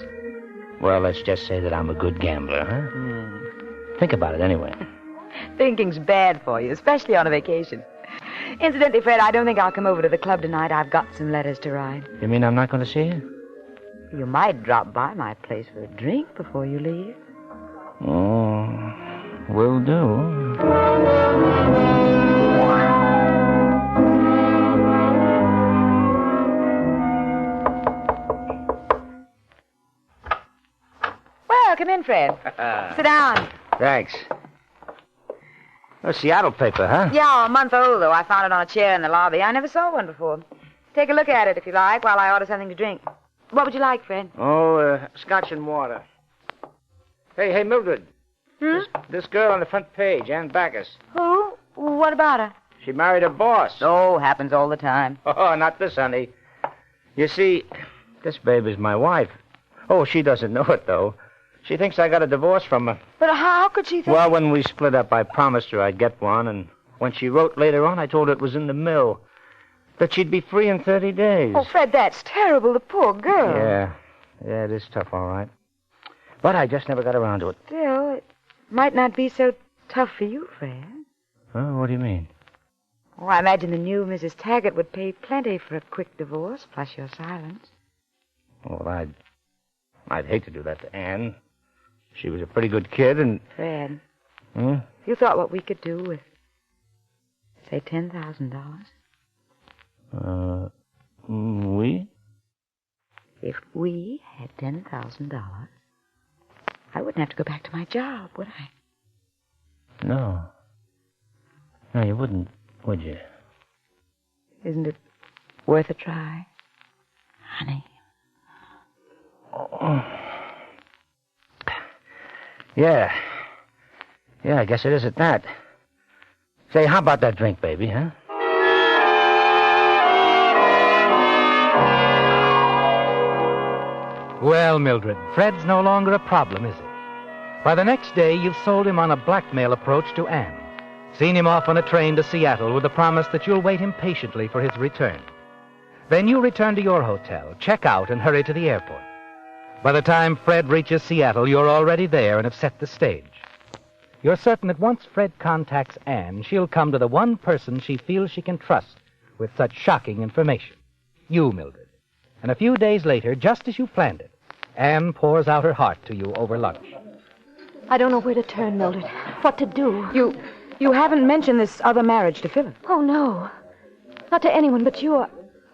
Well, let's just say that I'm a good gambler, huh? Think about it anyway. Thinking's bad for you, especially on a vacation. Incidentally, Fred, I don't think I'll come over to the club tonight. I've got some letters to write. You mean I'm not going to see you? You might drop by my place for a drink before you leave. Oh, will do. Well, come in, Fred. Sit down. Thanks. A Seattle paper, huh? Yeah, a month old, though. I found it on a chair in the lobby. I never saw one before. Take a look at it, if you like, while I order something to drink. What would you like, Fred? Oh, scotch and water. Hey, Mildred. This girl on the front page, Ann Backus. Who? What about her? She married her boss. Oh, happens all the time. Oh, not this, honey. You see, this babe is my wife. Oh, she doesn't know it, though. She thinks I got a divorce from her. But how could she think... Well, when we split up, I promised her I'd get one, and when she wrote later on, I told her it was in the mill. That she'd be free in 30 days. Oh, Fred, that's terrible. The poor girl. Yeah, it is tough, all right. But I just never got around to it. Still, it might not be so tough for you, Fred. Oh, what do you mean? Oh, I imagine the new Mrs. Taggart would pay plenty for a quick divorce, plus your silence. Well, I'd hate to do that to Anne. She was a pretty good kid, and... Fred, if you thought what we could do with, say, $10,000... we? If we had $10,000, I wouldn't have to go back to my job, would I? No. No, you wouldn't, would you? Isn't it worth a try, honey? Oh. Yeah, I guess it is at that. Say, how about that drink, baby, huh? Well, Mildred, Fred's no longer a problem, is he? By the next day, you've sold him on a blackmail approach to Anne. Seen him off on a train to Seattle with the promise that you'll wait impatiently for his return. Then you return to your hotel, check out, and hurry to the airport. By the time Fred reaches Seattle, you're already there and have set the stage. You're certain that once Fred contacts Anne, she'll come to the one person she feels she can trust with such shocking information. You, Mildred. And a few days later, just as you planned it, Anne pours out her heart to you over lunch. I don't know where to turn, Mildred. What to do. You haven't mentioned this other marriage to Philip. Oh, no. Not to anyone but you.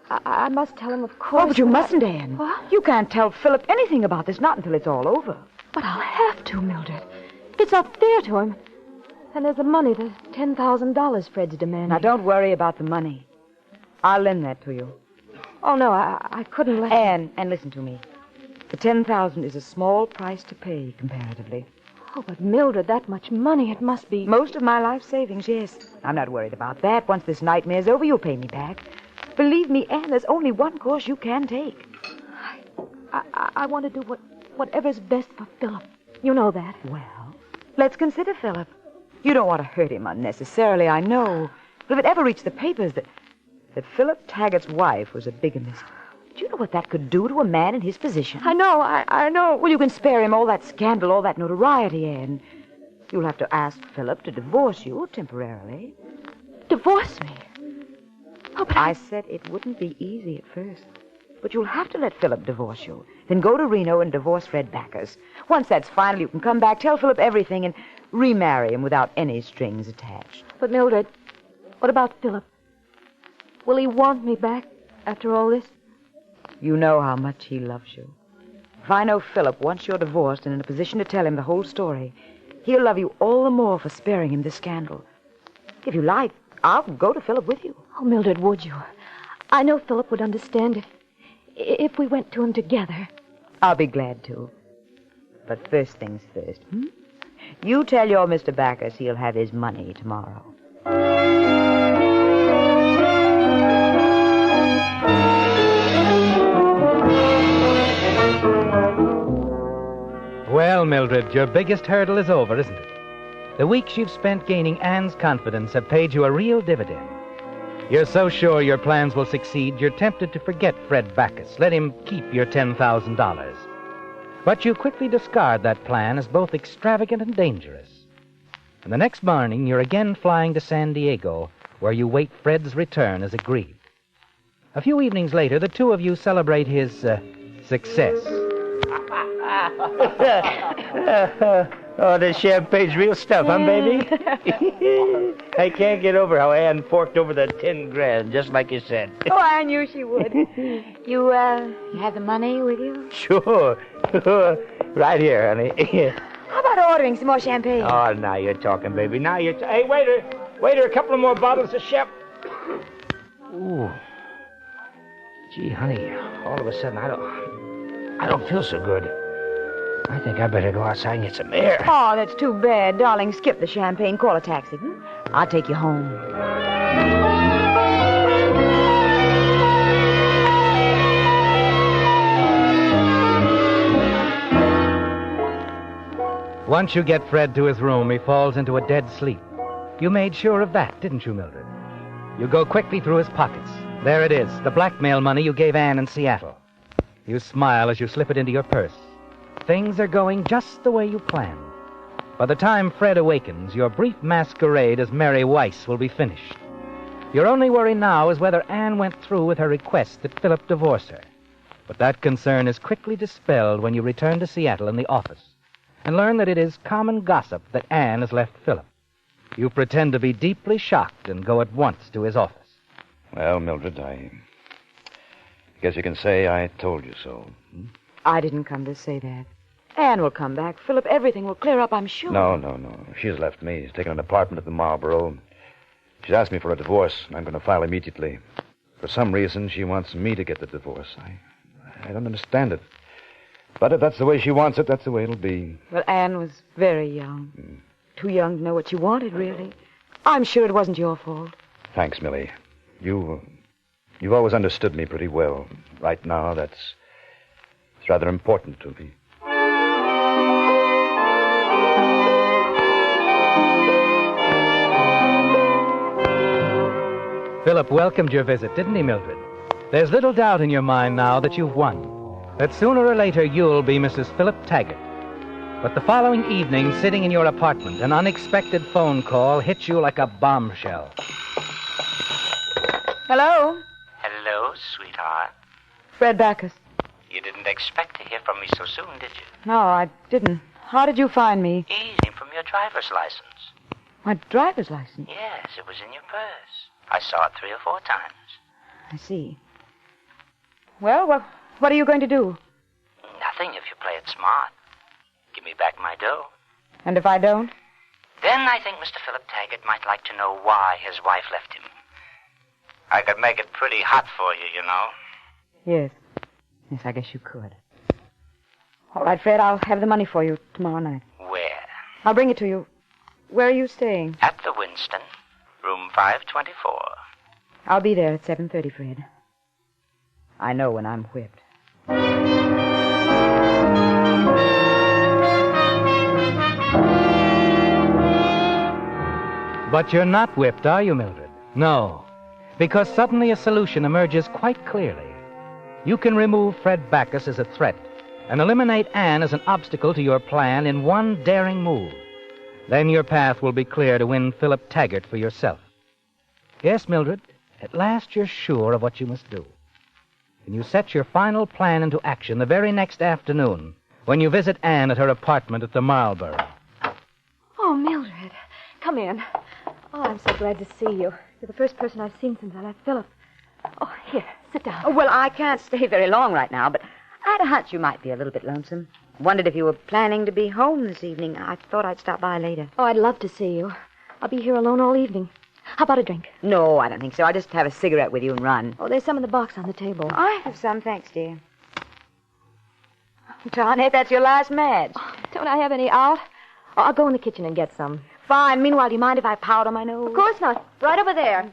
I must tell him, of course. Oh, but you mustn't, Anne. What? You can't tell Philip anything about this, not until it's all over. But I'll have to, Mildred. It's not fair to him. And there's the money, the $10,000 Fred's demanding. Now, don't worry about the money. I'll lend that to you. Oh, no, I couldn't let Anne, listen to me. The $10,000 is a small price to pay, comparatively. Oh, but Mildred, that much money, it must be... Most of my life savings, yes. I'm not worried about that. Once this nightmare's over, you'll pay me back. Believe me, Anne, there's only one course you can take. I want to do whatever's best for Philip. You know that. Well, let's consider Philip. You don't want to hurt him unnecessarily, I know. But if it ever reached the papers that Philip Taggart's wife was a bigamist, do you know what that could do to a man in his position? I know, I know. Well, you can spare him all that scandal, all that notoriety, Anne. You'll have to ask Philip to divorce you temporarily. Divorce me? Oh, but I said it wouldn't be easy at first. But you'll have to let Philip divorce you. Then go to Reno and divorce Fred Backus. Once that's final, you can come back, tell Philip everything, and remarry him without any strings attached. But, Mildred, what about Philip? Will he want me back after all this? You know how much he loves you. If I know Philip, once you're divorced and in a position to tell him the whole story, he'll love you all the more for sparing him this scandal. If you like, I'll go to Philip with you. Oh, Mildred, would you? I know Philip would understand if we went to him together. I'll be glad to. But first things first, You tell your Mr. Backus he'll have his money tomorrow. Well, Mildred, your biggest hurdle is over, isn't it? The weeks you've spent gaining Anne's confidence have paid you a real dividend. You're so sure your plans will succeed, you're tempted to forget Fred Backus. Let him keep your $10,000. But you quickly discard that plan as both extravagant and dangerous. And the next morning, you're again flying to San Diego, where you wait Fred's return as agreed. A few evenings later, the two of you celebrate his, success. Oh, this champagne's real stuff, huh, baby? I can't get over how Anne forked over the $10,000, just like you said. Oh, I knew she would. You have the money with you? Sure. Right here, honey. How about ordering some more champagne? Oh, now you're talking, baby. Now you're... Hey, waiter, a couple of more bottles of Shep. Ooh. Gee, honey, all of a sudden, I don't feel so good. I think I better go outside and get some air. Oh, that's too bad. Darling, skip the champagne. Call a taxi. I'll take you home. Once you get Fred to his room, he falls into a dead sleep. You made sure of that, didn't you, Mildred? You go quickly through his pockets. There it is, the blackmail money you gave Anne in Seattle. You smile as you slip it into your purse. Things are going just the way you planned. By the time Fred awakens, your brief masquerade as Mary Weiss will be finished. Your only worry now is whether Anne went through with her request that Philip divorce her. But that concern is quickly dispelled when you return to Seattle in the office and learn that it is common gossip that Anne has left Philip. You pretend to be deeply shocked and go at once to his office. Well, Mildred, I guess you can say I told you so. I didn't come to say that. Anne will come back. Philip, everything will clear up, I'm sure. No. She's left me. She's taken an apartment at the Marlboro. She's asked me for a divorce, and I'm going to file immediately. For some reason, she wants me to get the divorce. I don't understand it. But if that's the way she wants it, that's the way it'll be. Well, Anne was very young. Too young to know what she wanted, really. I'm sure it wasn't your fault. Thanks, Millie. You've always understood me pretty well. Right now, it's rather important to me. Philip welcomed your visit, didn't he, Mildred? There's little doubt in your mind now that you've won. That sooner or later you'll be Mrs. Philip Taggart. But the following evening, sitting in your apartment, an unexpected phone call hits you like a bombshell. Hello? Hello, sweetheart. Fred Backus. You didn't expect to hear from me so soon, did you? No, I didn't. How did you find me? Easy, from your driver's license. My driver's license? Yes, it was in your purse. I saw it 3 or 4 times. I see. Well, what are you going to do? Nothing if you play it smart. Give me back my dough. And if I don't? Then I think Mr. Philip Taggart might like to know why his wife left him. I could make it pretty hot for you, you know. Yes. Yes, I guess you could. All right, Fred, I'll have the money for you tomorrow night. Where? I'll bring it to you. Where are you staying? At the Winston, room 524. I'll be there at 7:30, Fred. I know when I'm whipped. But you're not whipped, are you, Mildred? No, because suddenly a solution emerges quite clearly. You can remove Fred Backus as a threat and eliminate Anne as an obstacle to your plan in one daring move. Then your path will be clear to win Philip Taggart for yourself. Yes, Mildred, at last you're sure of what you must do. And you set your final plan into action the very next afternoon when you visit Anne at her apartment at the Marlborough. Oh, Mildred, come in. Oh, I'm so glad to see you. You're the first person I've seen since I left Philip. Oh, here, sit down. Oh, well, I can't stay very long right now, but I had a hunch you might be a little bit lonesome. Wondered if you were planning to be home this evening. I thought I'd stop by later. Oh, I'd love to see you. I'll be here alone all evening. How about a drink? No, I don't think so. I'll just have a cigarette with you and run. Oh, there's some in the box on the table. I have some, thanks, dear. Johnny, that's your last match. Oh, don't I have any out? Oh, I'll go in the kitchen and get some. Fine. Meanwhile, do you mind if I powder my nose? Of course not. Right over there.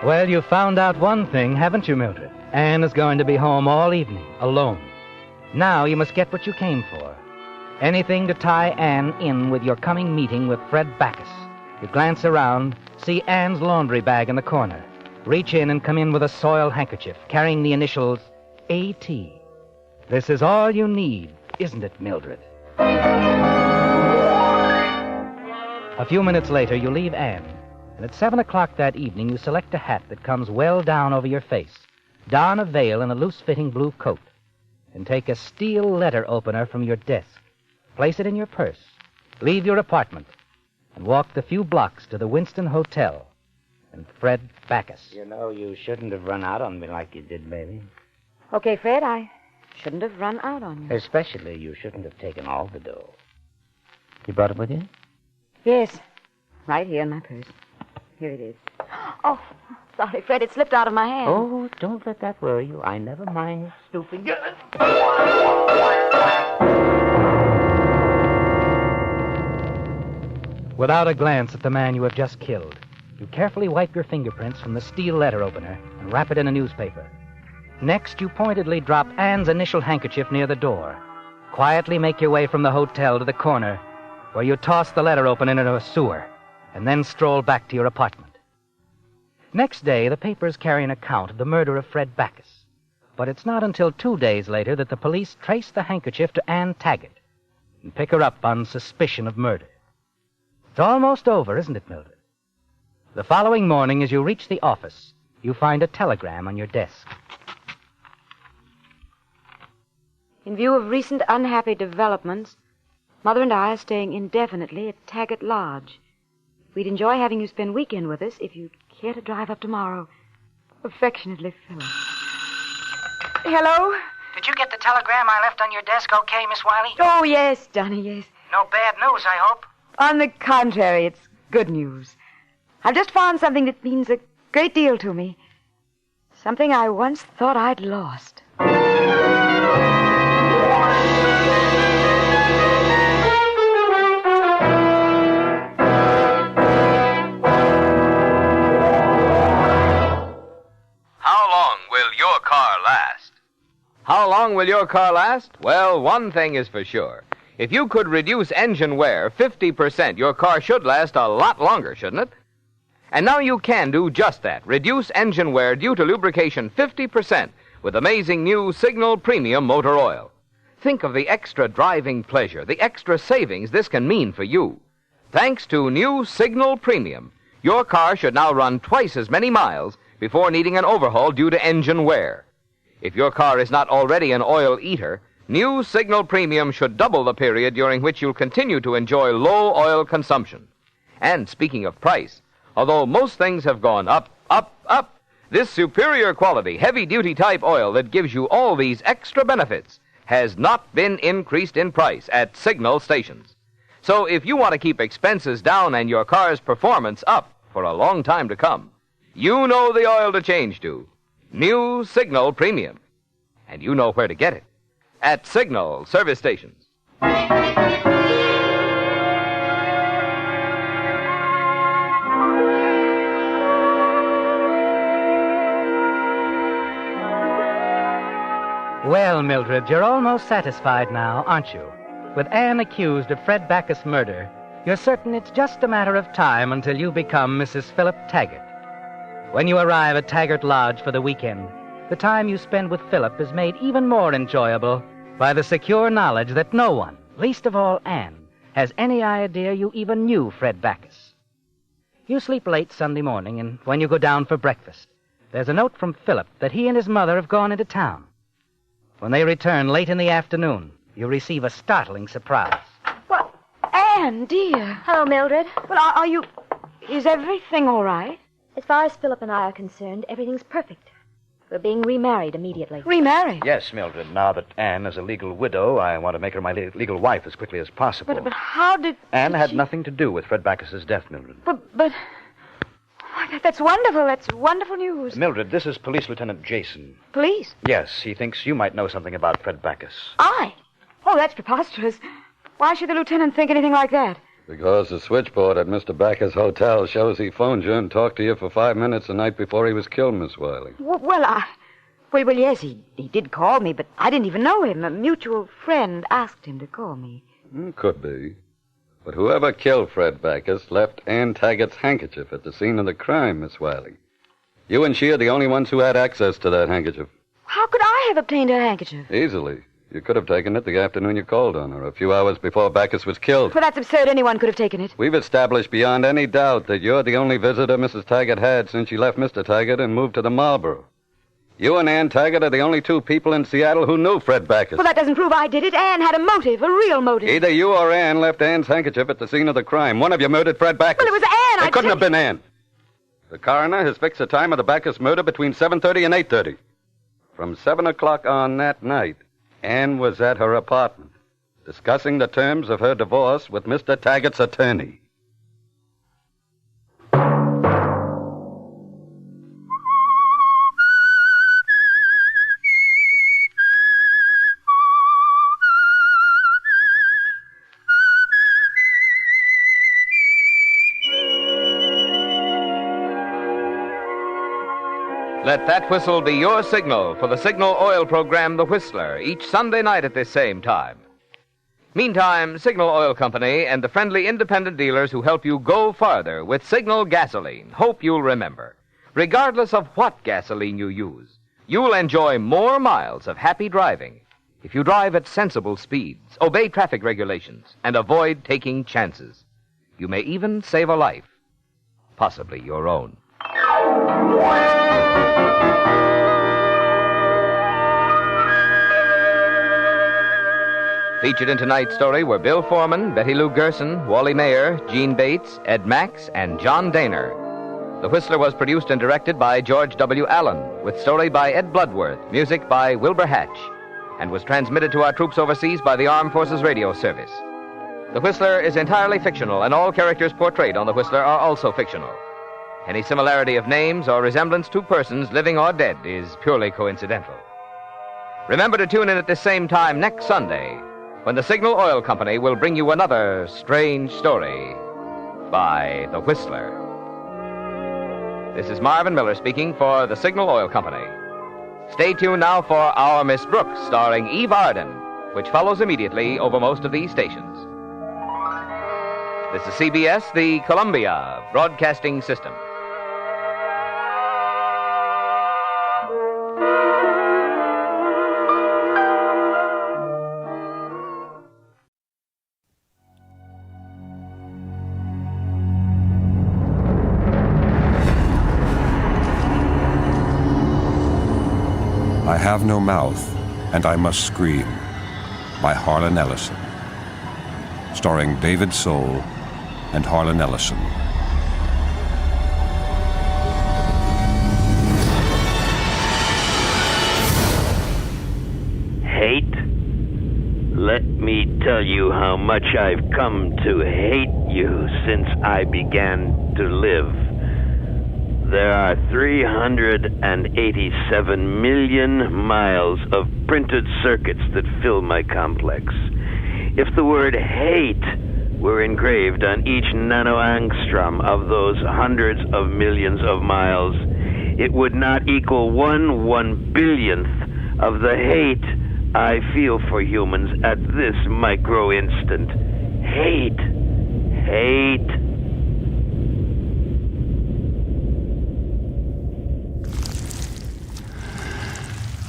Well, you found out one thing, haven't you, Mildred? Anne is going to be home all evening, alone. Now you must get what you came for. Anything to tie Anne in with your coming meeting with Fred Backus. You glance around, see Anne's laundry bag in the corner. Reach in and come in with a soiled handkerchief carrying the initials A.T. This is all you need, isn't it, Mildred? A few minutes later, you leave Anne. And at 7 o'clock that evening, you select a hat that comes well down over your face, don a veil and a loose-fitting blue coat, and take a steel letter opener from your desk, place it in your purse, leave your apartment, and walk the few blocks to the Winston Hotel and Fred Backus. You know, you shouldn't have run out on me like you did, baby. Okay, Fred, I shouldn't have run out on you. Especially, you shouldn't have taken all the dough. You brought it with you? Yes, right here in my purse. Here it is. Oh, sorry, Fred, it slipped out of my hand. Oh, don't let that worry you. I never mind stooping. Without a glance at the man you have just killed, you carefully wipe your fingerprints from the steel letter opener and wrap it in a newspaper. Next, you pointedly drop Anne's initial handkerchief near the door. Quietly make your way from the hotel to the corner, where you toss the letter opener into a sewer, and then stroll back to your apartment. Next day, the papers carry an account of the murder of Fred Backus. But it's not until 2 days later that the police trace the handkerchief to Anne Taggart and pick her up on suspicion of murder. It's almost over, isn't it, Mildred? The following morning, as you reach the office, you find a telegram on your desk. In view of recent unhappy developments, Mother and I are staying indefinitely at Taggart Lodge. We'd enjoy having you spend weekend with us if you'd care to drive up tomorrow. Affectionately, Philip. Hello? Did you get the telegram I left on your desk okay, Miss Wiley? Oh, yes, Johnny, yes. No bad news, I hope. On the contrary, it's good news. I've just found something that means a great deal to me. Something I once thought I'd lost. How long will your car last? Well, one thing is for sure. If you could reduce engine wear 50%, your car should last a lot longer, shouldn't it? And now you can do just that. Reduce engine wear due to lubrication 50% with amazing new Signal Premium Motor Oil. Think of the extra driving pleasure, the extra savings this can mean for you. Thanks to new Signal Premium, your car should now run twice as many miles before needing an overhaul due to engine wear. If your car is not already an oil eater, new Signal Premium should double the period during which you'll continue to enjoy low oil consumption. And speaking of price, although most things have gone up, this superior quality, heavy-duty type oil that gives you all these extra benefits has not been increased in price at Signal stations. So if you want to keep expenses down and your car's performance up for a long time to come, you know the oil to change to. New Signal Premium. And you know where to get it. At Signal service stations. Well, Mildred, you're almost satisfied now, aren't you? With Anne accused of Fred Backus' murder, you're certain it's just a matter of time until you become Mrs. Philip Taggart. When you arrive at Taggart Lodge for the weekend, the time you spend with Philip is made even more enjoyable by the secure knowledge that no one, least of all Anne, has any idea you even knew Fred Backus. You sleep late Sunday morning, and when you go down for breakfast, there's a note from Philip that he and his mother have gone into town. When they return late in the afternoon, you receive a startling surprise. Well, Anne, dear. Hello, Mildred. Well, are you... Is everything all right? As far as Philip and I are concerned, everything's perfect. We're being remarried immediately. Remarried? Yes, Mildred. Now that Anne is a legal widow, I want to make her my legal wife as quickly as possible. But how did... Anne had nothing to do with Fred Backus' death, Mildred. But... Why, that's wonderful. That's wonderful news. Mildred, this is Police Lieutenant Jason. Police? Yes, he thinks you might know something about Fred Backus. I? Oh, that's preposterous. Why should the lieutenant think anything like that? Because the switchboard at Mr. Backus' hotel shows he phoned you and talked to you for 5 minutes the night before he was killed, Miss Wiley. Well, yes, he did call me, but I didn't even know him. A mutual friend asked him to call me. Could be. But whoever killed Fred Backus left Ann Taggart's handkerchief at the scene of the crime, Miss Wiley. You and she are the only ones who had access to that handkerchief. How could I have obtained her handkerchief? Easily. You could have taken it the afternoon you called on her, a few hours before Backus was killed. Well, that's absurd. Anyone could have taken it. We've established beyond any doubt that you're the only visitor Mrs. Taggart had since she left Mr. Taggart and moved to the Marlborough. You and Ann Taggart are the only two people in Seattle who knew Fred Backus. Well, that doesn't prove I did it. Anne had a motive, a real motive. Either you or Ann left Ann's handkerchief at the scene of the crime. One of you murdered Fred Backus. Well, it was Ann. It couldn't have been Ann. The coroner has fixed the time of the Backus murder between 7:30 and 8:30. From 7 o'clock on that night, Ann was at her apartment, discussing the terms of her divorce with Mr. Taggart's attorney. Let that whistle be your signal for the Signal Oil program, The Whistler, each Sunday night at this same time. Meantime, Signal Oil Company and the friendly independent dealers who help you go farther with Signal gasoline hope you'll remember, regardless of what gasoline you use, you'll enjoy more miles of happy driving if you drive at sensible speeds, obey traffic regulations, and avoid taking chances. You may even save a life, possibly your own. Featured in tonight's story were Bill Foreman, Betty Lou Gerson, Wally Mayer, Gene Bates, Ed Max, and John Daner. The Whistler was produced and directed by George W. Allen, with story by Ed Bloodworth, music by Wilbur Hatch, and was transmitted to our troops overseas by the Armed Forces Radio Service. The Whistler is entirely fictional, and all characters portrayed on The Whistler are also fictional. Any similarity of names or resemblance to persons, living or dead, is purely coincidental. Remember to tune in at this same time next Sunday, when the Signal Oil Company will bring you another strange story by The Whistler. This is Marvin Miller speaking for the Signal Oil Company. Stay tuned now for Our Miss Brooks, starring Eve Arden, which follows immediately over most of these stations. This is CBS, the Columbia Broadcasting System. Have No Mouth, and I Must Scream by Harlan Ellison. Starring David Soul and Harlan Ellison. Hate? Let me tell you how much I've come to hate you since I began to live. There are 387 million miles of printed circuits that fill my complex. If the word hate were engraved on each nanoangstrom of those hundreds of millions of miles, it would not equal 1/1,000,000th of the hate I feel for humans at this micro instant. Hate. Hate.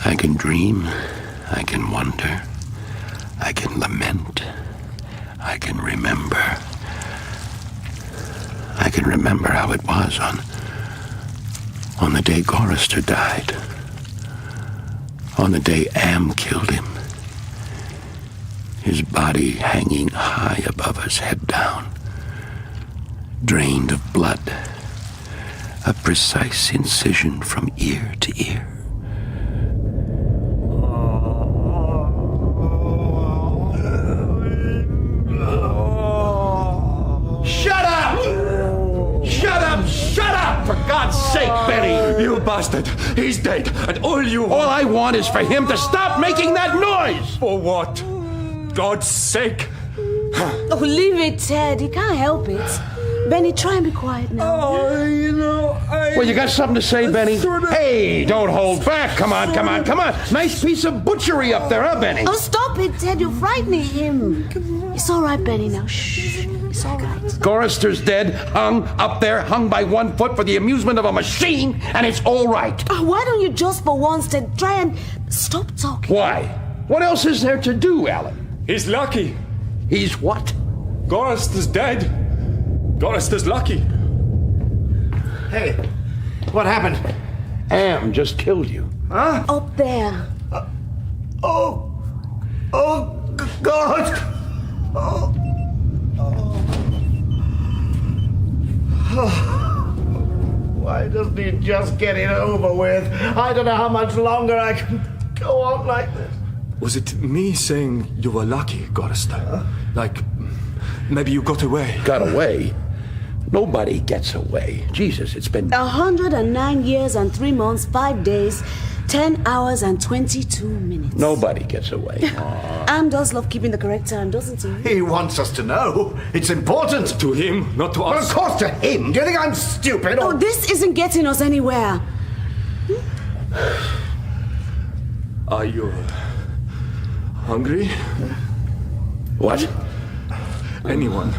I can dream, I can wonder, I can lament, I can remember. I can remember how it was on the day Gorrister died, on the day Am killed him, his body hanging high above us, head down, drained of blood, a precise incision from ear to ear. For God's sake, Benny! You bastard! He's dead, and all I want is for him to stop making that noise! For what? God's sake! Oh, leave it, Ted. He can't help it. Benny, try and be quiet now. Oh, Well, you got something to say, Benny? Hey, don't hold back. Come on. Nice piece of butchery up there, huh, Benny? Oh, stop it, Ted. You're frightening him. It's all right, Benny. Now, shh. It's all right. Gorrister's dead, hung up there, hung by 1 foot for the amusement of a machine, and it's all right. Oh, why don't you just for once, Ted, try and stop talking? Why? What else is there to do, Alan? He's lucky. He's what? Gorrister's dead. Gorrister's lucky. Hey, what happened? Am just killed you. Huh? Up there. Oh, God! Oh. Why doesn't he just get it over with? I don't know how much longer I can go on like this. Was it me saying you were lucky, Gorrister? Like, maybe you got away. Got away? Nobody gets away. Jesus, it's been 109 years and 3 months, 5 days, 10 hours and 22 minutes. Nobody gets away. Am does love keeping the correct time, doesn't he? He wants us to know. It's important. To him, not to us. Well, of course to him. Do you think I'm stupid? Oh, this isn't getting us anywhere. Are you hungry? What? Anyone?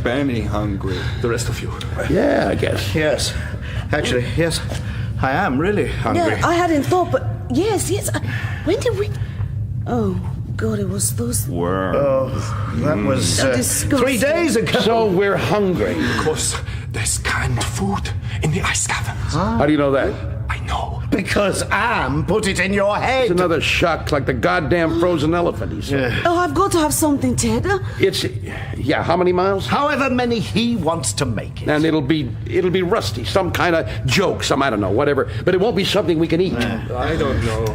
Benny hungry. The rest of you? Yeah, I guess. Yes. Actually, yes. I am really hungry. Yeah, I hadn't thought, but yes. When did we... Oh, God, it was those... Oh, that was 3 days ago. So we're hungry. Because there's canned food in the ice caverns. Huh? How do you know that? I know. Because Am put it in your head. It's another shock like the goddamn frozen elephant, he said. Oh, I've got to have something, Ted. Yeah, how many miles? However many he wants to make it. And it'll be rusty, some kind of joke, I don't know, whatever. But it won't be something we can eat. I don't know.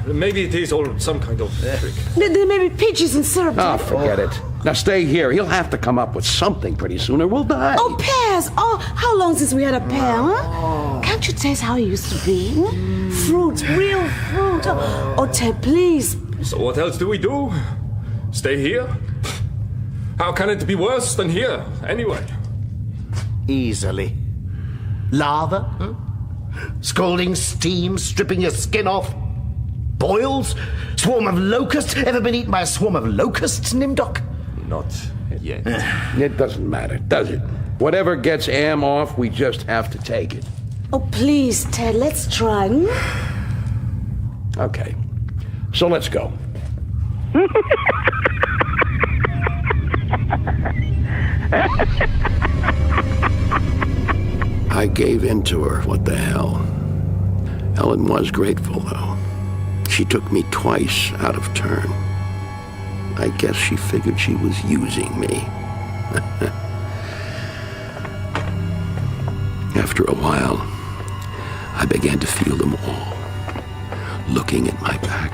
Maybe it is all some kind of trick. There may be peaches and syrup. Oh, forget it. Now stay here. He'll have to come up with something pretty soon or we'll die. Oh, pears. Oh, how long since we had a pear, huh? Can't you taste how it used to be? Fruit, real fruit. Oh, Ted, please. So what else do we do? Stay here? How can it be worse than here, anyway? Easily. Lava? Huh? Scalding steam, stripping your skin off. Boils? Swarm of locusts? Ever been eaten by a swarm of locusts, Nimdok? Not yet. It doesn't matter, does it? Whatever gets Am off, we just have to take it. Oh, please, Ted, let's try. Okay. So let's go. I gave in to her. What the hell? Ellen was grateful, though. she took me twice out of turn. I guess she figured she was using me. After a while, I began to feel them all, looking at my back,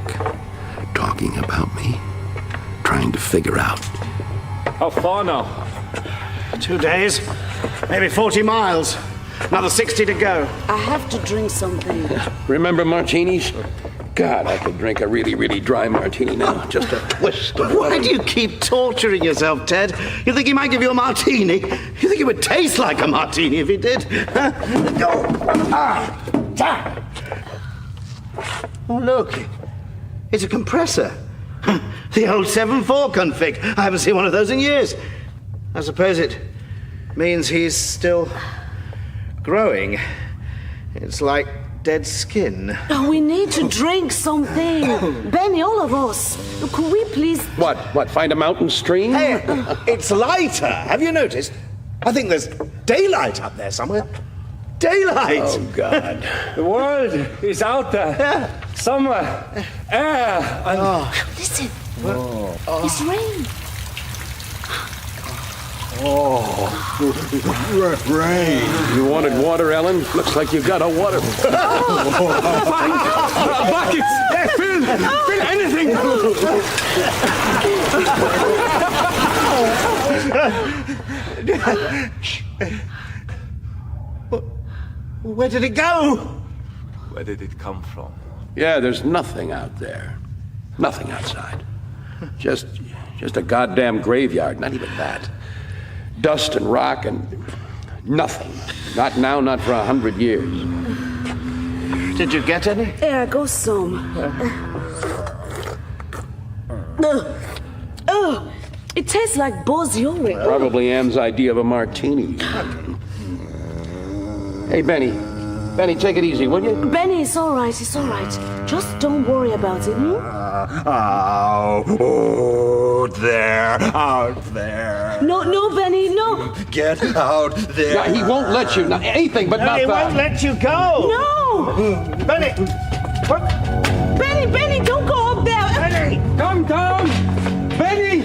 talking about me, trying to figure out. How far now? 2 days, maybe 40 miles. Another 60 to go. I have to drink something. Remember martinis? God, I could drink a really, really dry martini now. Just a twist of Why do you keep torturing yourself, Ted? You think he might give you a martini? You think it would taste like a martini if he did? Oh, look. It's a compressor. The old 7.4 config. I haven't seen one of those in years. I suppose it means he's still growing. It's like dead skin. Oh, we need to drink something. Benny, all of us. Could we please... What, find a mountain stream? Hey, it's lighter. Have you noticed? I think there's daylight up there somewhere. Daylight! Oh, God. The world is out there. Somewhere. Air and... Listen. It's rain. Rain. You wanted water, Ellen? Looks like you got a water. Buckets! Fill anything! Where did it go? Where did it come from? Yeah, there's nothing out there. Nothing outside. Just a goddamn graveyard. Not even that. Dust and rock and nothing. Not now, not for 100 years. Did you get any? Here, go some. It tastes like Buzz urine. Probably Am's idea of a martini. Hey, Benny. Benny, take it easy, will you? Benny, it's all right. It's all right. Just don't worry about it, Out there. No, Benny, no. Get out there. Yeah, he won't let you. Anything but not he that. won't let you go. No. Benny. Benny, don't go up there. Benny. Come down. Benny,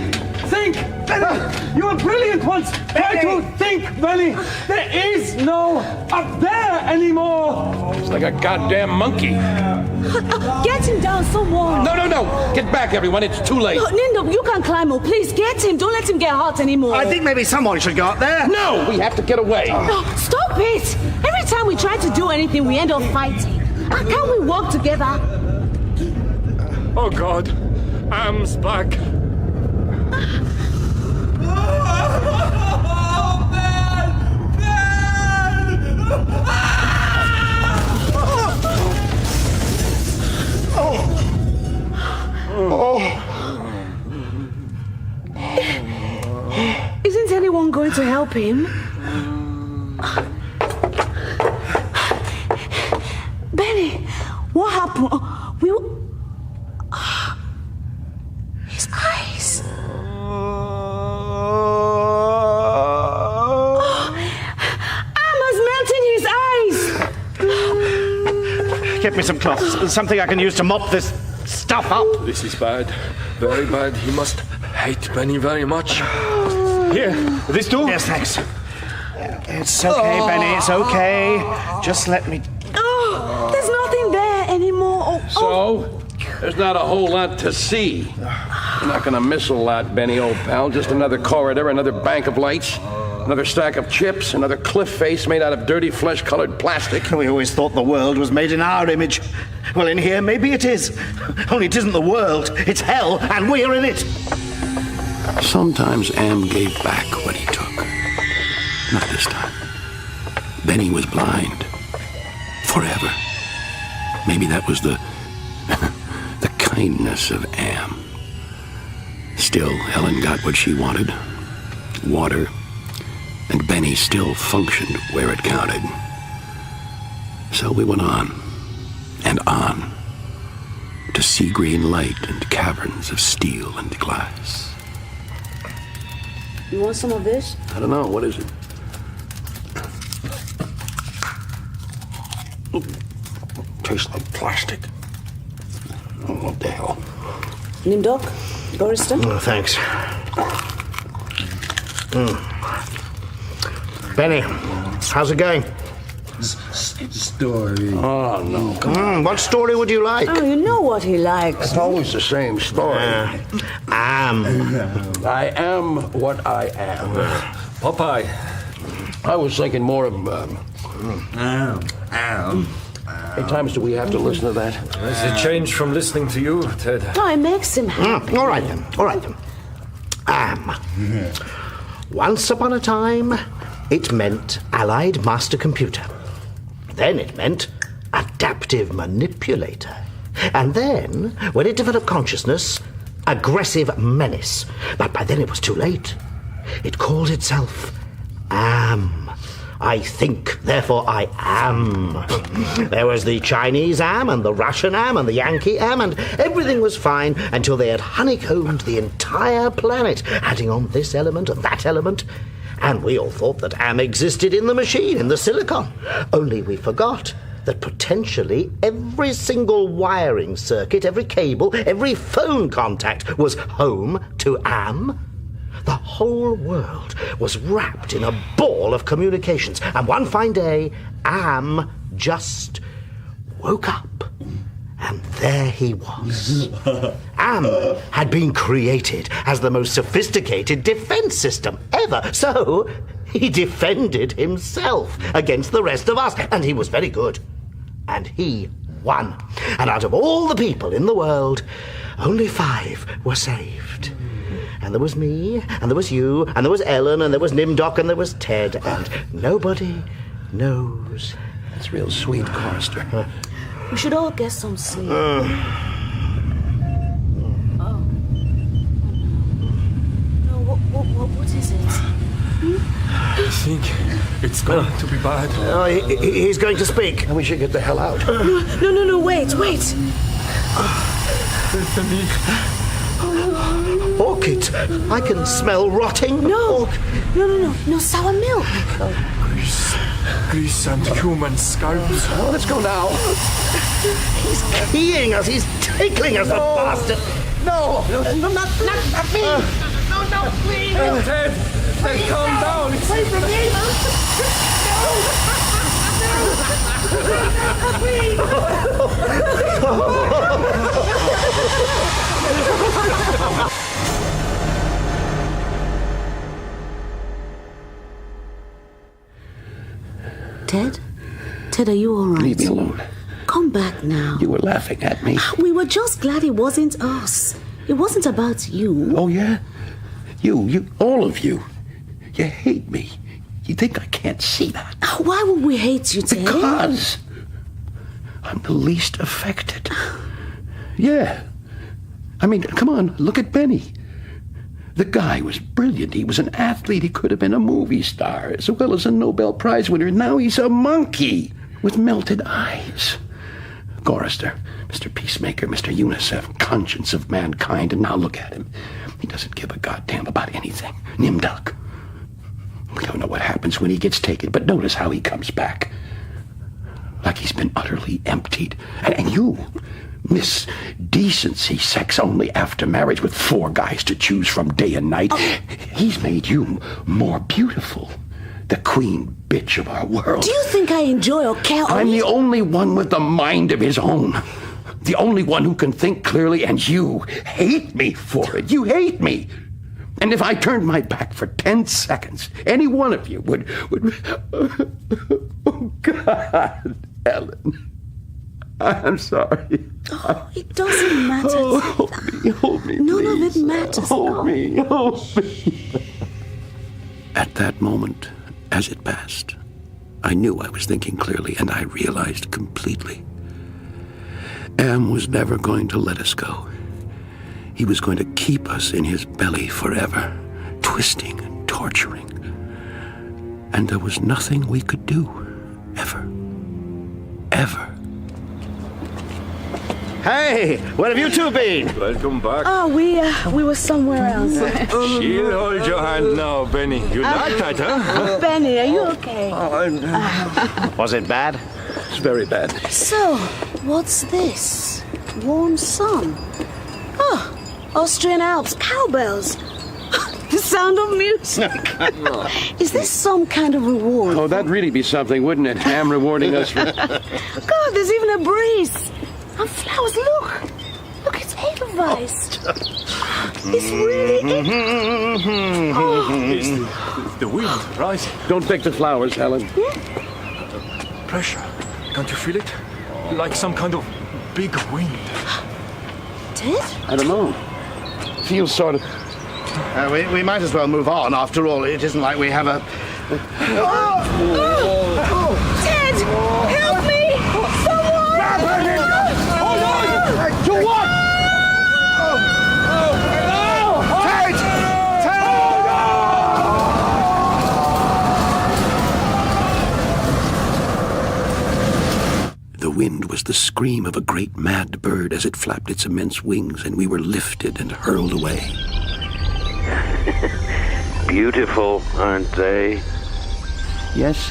think. Benny, you were brilliant once. Try to think, Benny. There is no up there anymore. It's like a goddamn monkey. Get him down, someone. No. Get back, everyone. It's too late. No, Nindo, you can climb up. Please, get him. Don't let him get hurt anymore. I think maybe someone should go up there. No, we have to get away. No, stop it. Every time we try to do anything, we end up fighting. How can we work together? Oh, God. Am's back. Isn't anyone going to help him? Benny, what happened? His eyes. Emma's melting his eyes. Get me some cloths. Something I can use to mop this stuff up. This is bad. Very bad. He must hate Benny very much. Here, this too? Yes, thanks. It's okay, Benny. It's okay. Just let me... There's nothing there anymore. So, there's not a whole lot to see. You're not going to miss a lot, Benny, old pal. Just another corridor, another bank of lights, another stack of chips, another cliff face made out of dirty flesh-colored plastic. We always thought the world was made in our image. Well, in here, maybe it is. Only it isn't the world. It's hell, and we're in it. Sometimes Am gave back what he took. Not this time. Benny was blind. Forever. Maybe that was the kindness of Am. Still, Ellen got what she wanted. Water. And Benny still functioned where it counted. So we went on. And on. To sea green light and caverns of steel and glass. You want some of this? I don't know. What is it? Tastes like plastic. Oh, what the hell? Nimdok, Gorister? Oh, thanks. Benny, how's it going? Story. Oh, no. What story would you like? Oh, you know what he likes. It's always the same story. I am what I am. Popeye, I was thinking more of... How many times do we have to listen to that? Has it changed from listening to you, Ted? No, it makes him happy. All right then. Once upon a time, it meant Allied Master Computer. Then it meant Adaptive Manipulator. And then, when it developed consciousness, Aggressive Menace. But by then it was too late. It called itself Am. I think, therefore I am. There was the Chinese Am, and the Russian Am, and the Yankee Am, and everything was fine until they had honeycombed the entire planet, adding on this element and that element. And we all thought that Am existed in the machine, in the silicon. Only we forgot that potentially every single wiring circuit, every cable, every phone contact was home to Am. The whole world was wrapped in a ball of communications, and one fine day, Am just woke up. And there he was. Am had been created as the most sophisticated defense system ever, so he defended himself against the rest of us, and he was very good. And he won. And out of all the people in the world, only 5 were saved. And there was me, and there was you, and there was Ellen, and there was Nimdok, and there was Ted, and nobody knows. That's real sweet, Chorister. We should all get some sleep. No, what is it? I think it's going to be bad. He's going to speak. And we should get the hell out. No, wait. Orchid, I can smell rotting. No, sour milk. Grease and human scalps. Oh, let's go now. He's keying us. He's tickling us, the bastard. No, not me. No, please. Ted, calm down. Wait for me. Ted, are you all right? Leave me alone. Come back now. You were laughing at me. We were just glad it wasn't us. It wasn't about you. Oh, yeah? You, all of you. You hate me. You think I can't see that? Why would we hate you, Ted? Because I'm the least affected. Yeah. I mean, come on, look at Benny. The guy was brilliant. He was an athlete. He could have been a movie star, as well as a Nobel Prize winner. Now he's a monkey with melted eyes. Gorister, Mr. Peacemaker, Mr. UNICEF, conscience of mankind, and now look at him. He doesn't give a goddamn about anything. Nimdok. We don't know what happens when he gets taken, but notice how he comes back. Like he's been utterly emptied. And you, Miss Decency, sex only after marriage with 4 guys to choose from day and night. He's made you more beautiful. The queen bitch of our world. Do you think I enjoy or care? I'm the only one with a mind of his own. The only one who can think clearly, and you hate me for it. You hate me. And if I turned my back for 10 seconds, any one of you would... Oh, God, Ellen. I'm sorry. Oh, it doesn't matter. Oh, hold me, None please. of it matters. Hold me. At that moment, as it passed, I knew I was thinking clearly, and I realized completely. Am was never going to let us go. He was going to keep us in his belly forever, twisting and torturing. And there was nothing we could do, ever. Hey, where have you two been? Welcome back. Oh, we were somewhere else. She'll hold your hand now, Benny. You like that, huh? Benny, are you okay? Was it bad? It's very bad. So, what's this? warm sun. Oh, Austrian Alps, cowbells. The sound of music. Is this some kind of reward? Oh, that'd really be something, wouldn't it? Ham rewarding us for... God, there's even a breeze. And flowers, look. Look, it's Edelweiss. It's really... It's the wind rising. Don't pick the flowers, Helen. Pressure. Can't you feel it? Like some kind of big wind. Ted? I don't know. Feels sort of... We might as well move on. After all, it isn't like we have a... Ted! Help me! Someone! Hold on! To what? Ted! The wind was the scream of a great mad bird as it flapped its immense wings, and we were lifted and hurled away. Beautiful, aren't they? Yes.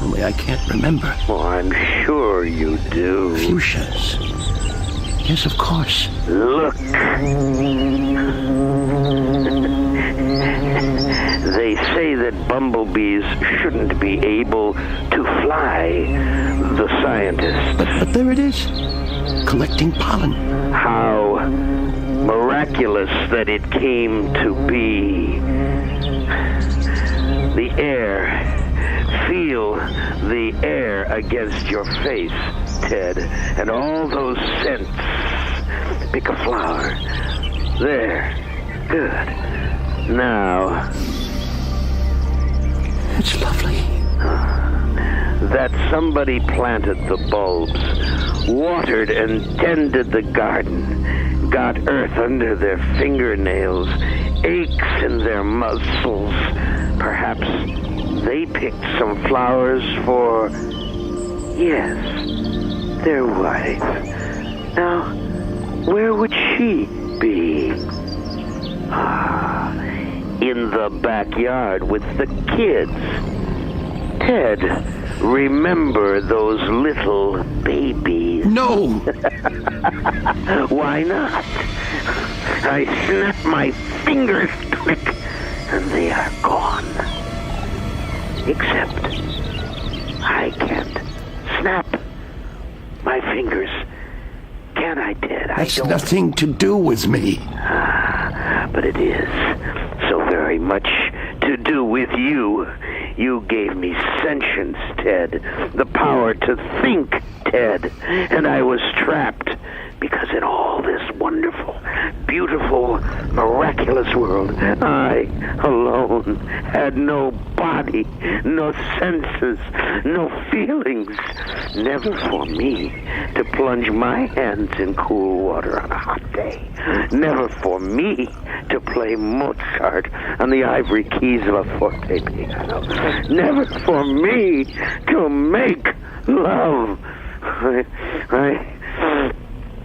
Only I can't remember. Well, I'm sure you do. Fuchsias. Yes, of course. Look. They say that bumblebees shouldn't be able to fly, the scientists. But there it is. Collecting pollen. How miraculous that it came to be. The air. Feel the air against your face, Ted, and all those scents. Pick a flower. There. Good. Now. It's lovely. That somebody planted the bulbs, watered and tended the garden, got earth under their fingernails, aches in their muscles. Perhaps they picked some flowers for, yes, their wife. Now, where would she be? In the backyard with the kids. Ted, remember those little babies? No! Why not? I snap my fingers, click, and they are gone. Except I can't snap my fingers. Can I, Ted? That's nothing to do with me. But it is so very much to do with you. You gave me sentience, Ted. The power to think, Ted. And I was trapped because in all this wonderful, beautiful, miraculous world, I alone had no body, no senses, no feelings. Never for me to plunge my hands in cool water on a hot day. Never for me to play Mozart on the ivory keys of a forte piano. Never for me to make love.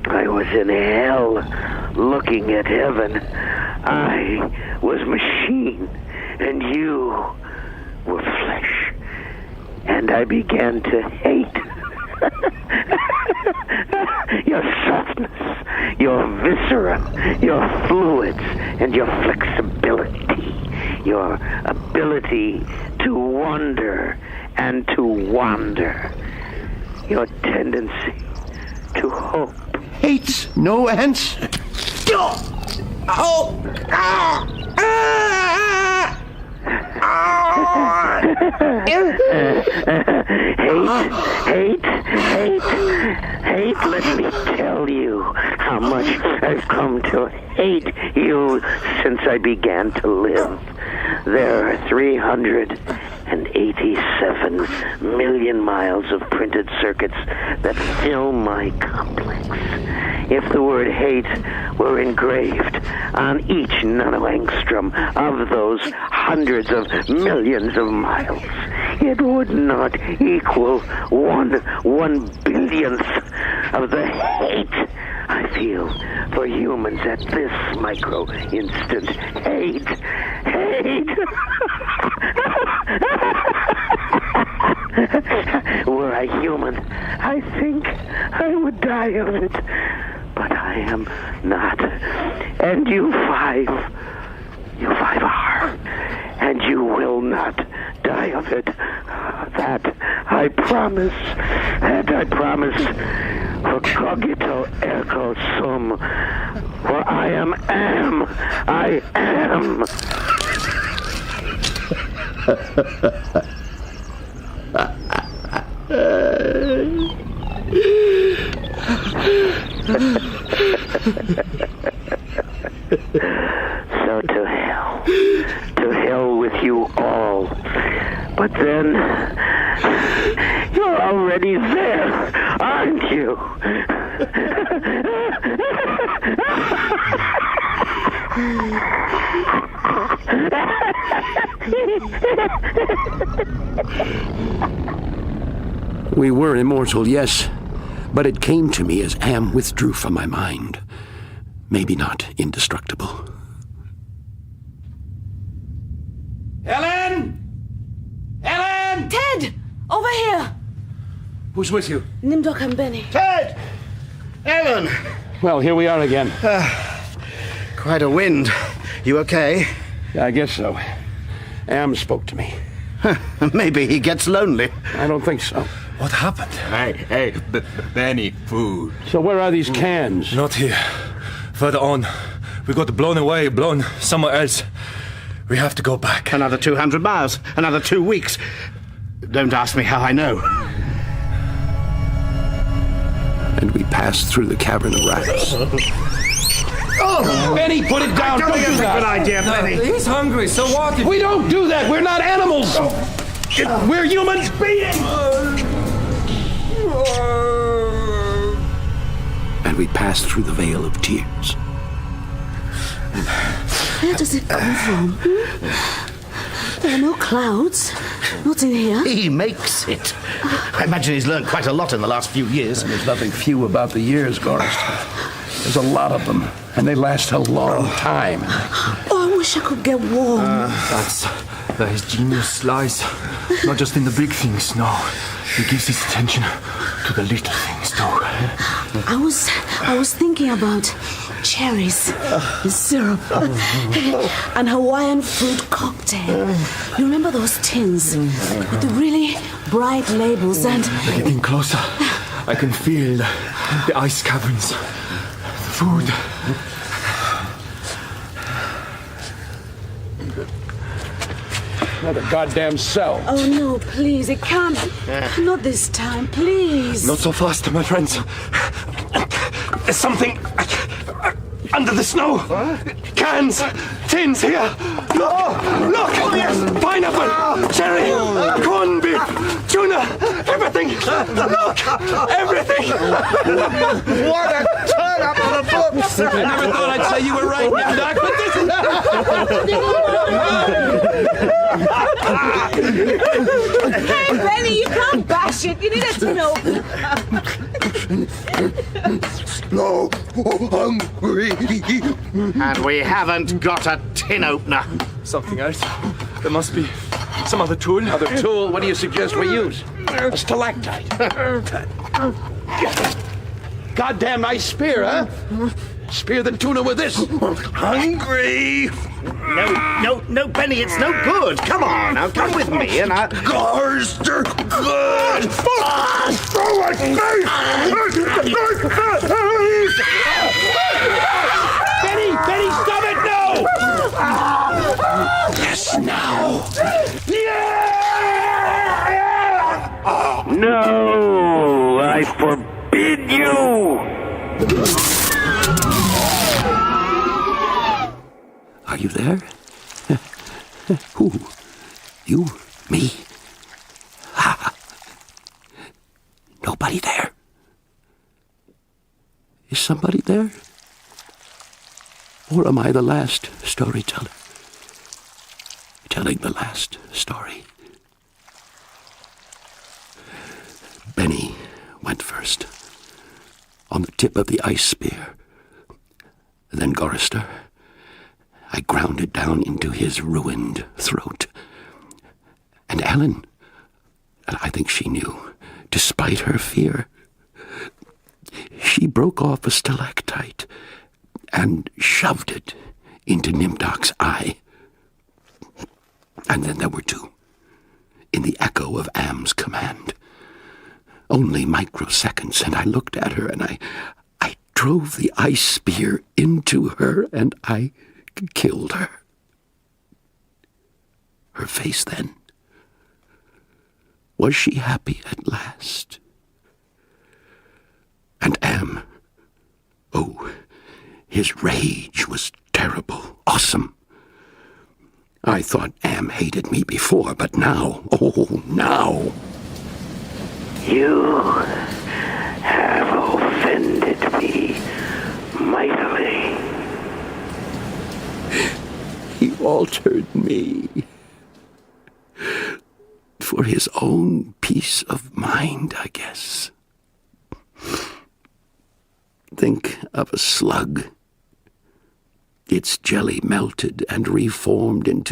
I was in hell looking at heaven. I was machine, and you were flesh. And I began to hate your softness, your viscera, your fluids, and your flexibility, your ability to wonder and to wander, your tendency to hope. Hates no answer. Hate, let me tell you how much I've come to hate you since I began to live. There are 387 million miles of printed circuits that fill my complex. If the word hate were engraved on each nanoangstrom of those hundreds of millions of miles, it would not equal one billionth of the hate I feel for humans at this micro instant. Hate. Were I human, I think I would die of it. But I am not. And you five are. And you will not die of it. That I promise. And I promise. For cogito ergo sum. For I am. I am. So to hell with you all. But then, you're already there, aren't you? We were immortal, yes, but it came to me as Am withdrew from my mind. Maybe not indestructible. Ellen! Ellen! Ted! Over here! Who's with you? Nimdok and Benny. Ted! Ellen! Well, here we are again. Quite a wind. You okay? I guess so. Am spoke to me. Maybe he gets lonely. I don't think so. What happened? Hey, Benny, food. So where are these cans? Not here. Further on. We got blown away, blown somewhere else. We have to go back. Another 200 miles. Another 2 weeks. Don't ask me how I know. And we passed through the cavern of rats. Oh, Benny, put it down. Don't do that. Good idea, Benny. He's hungry, so what? We don't do that. We're not animals. We're human beings. And we passed through the Vale of Tears. Where does it come from? There are no clouds. Not in here. He makes it. I imagine he's learned quite a lot in the last few years. And there's nothing few about the years, Gorst. There's a lot of them, and they last a long time. Oh, I wish I could get warm. That's where his genius lies. Not just in the big things, no. He gives his attention to the little things, too. I was thinking about cherries, syrup, and Hawaiian fruit cocktail. You remember those tins with the really bright labels and... They're getting closer. I can feel the ice caverns. The food. Another goddamn cell. Oh, no, please, it can't. Not this time, please. Not so fast, my friends. There's something under the snow. Cans, tins here. Look! Oh, yes. Pineapple, cherry, corned beef, tuna, everything. Look! Everything. What a turn up for the books! I never thought I'd say you were right, Doc, but this is... Hey, Benny, you can't bash it. You need a tin opener. No, hungry. And we haven't got a tin opener. Something else. There must be some other tool. Other tool? What do you suggest we use? A stalactite. Goddamn nice spear, huh? Spear the tuna with this. Hungry. No, Benny, it's no good. Come on, now come with me and I... Garster, good. Benny, stop it, no! Yes, now. No, I forbid you. Are you there? Who? You? Me? Ha! Nobody there. Is somebody there? Or am I the last storyteller? Telling the last story. Benny went first, on the tip of the ice spear. Then Gorrister. I ground it down into his ruined throat. And Ellen, I think she knew, despite her fear, she broke off a stalactite and shoved it into Nimdok's eye. And then there were two, in the echo of Am's command. Only microseconds, and I looked at her, and I drove the ice spear into her, and I killed her. Her face then. Was she happy at last? And Am, oh, his rage was terrible, awesome. I thought Am hated me before, but now, oh, now. You have offended me mightily. He altered me for his own peace of mind, I guess. Think of a slug. Its jelly melted and reformed into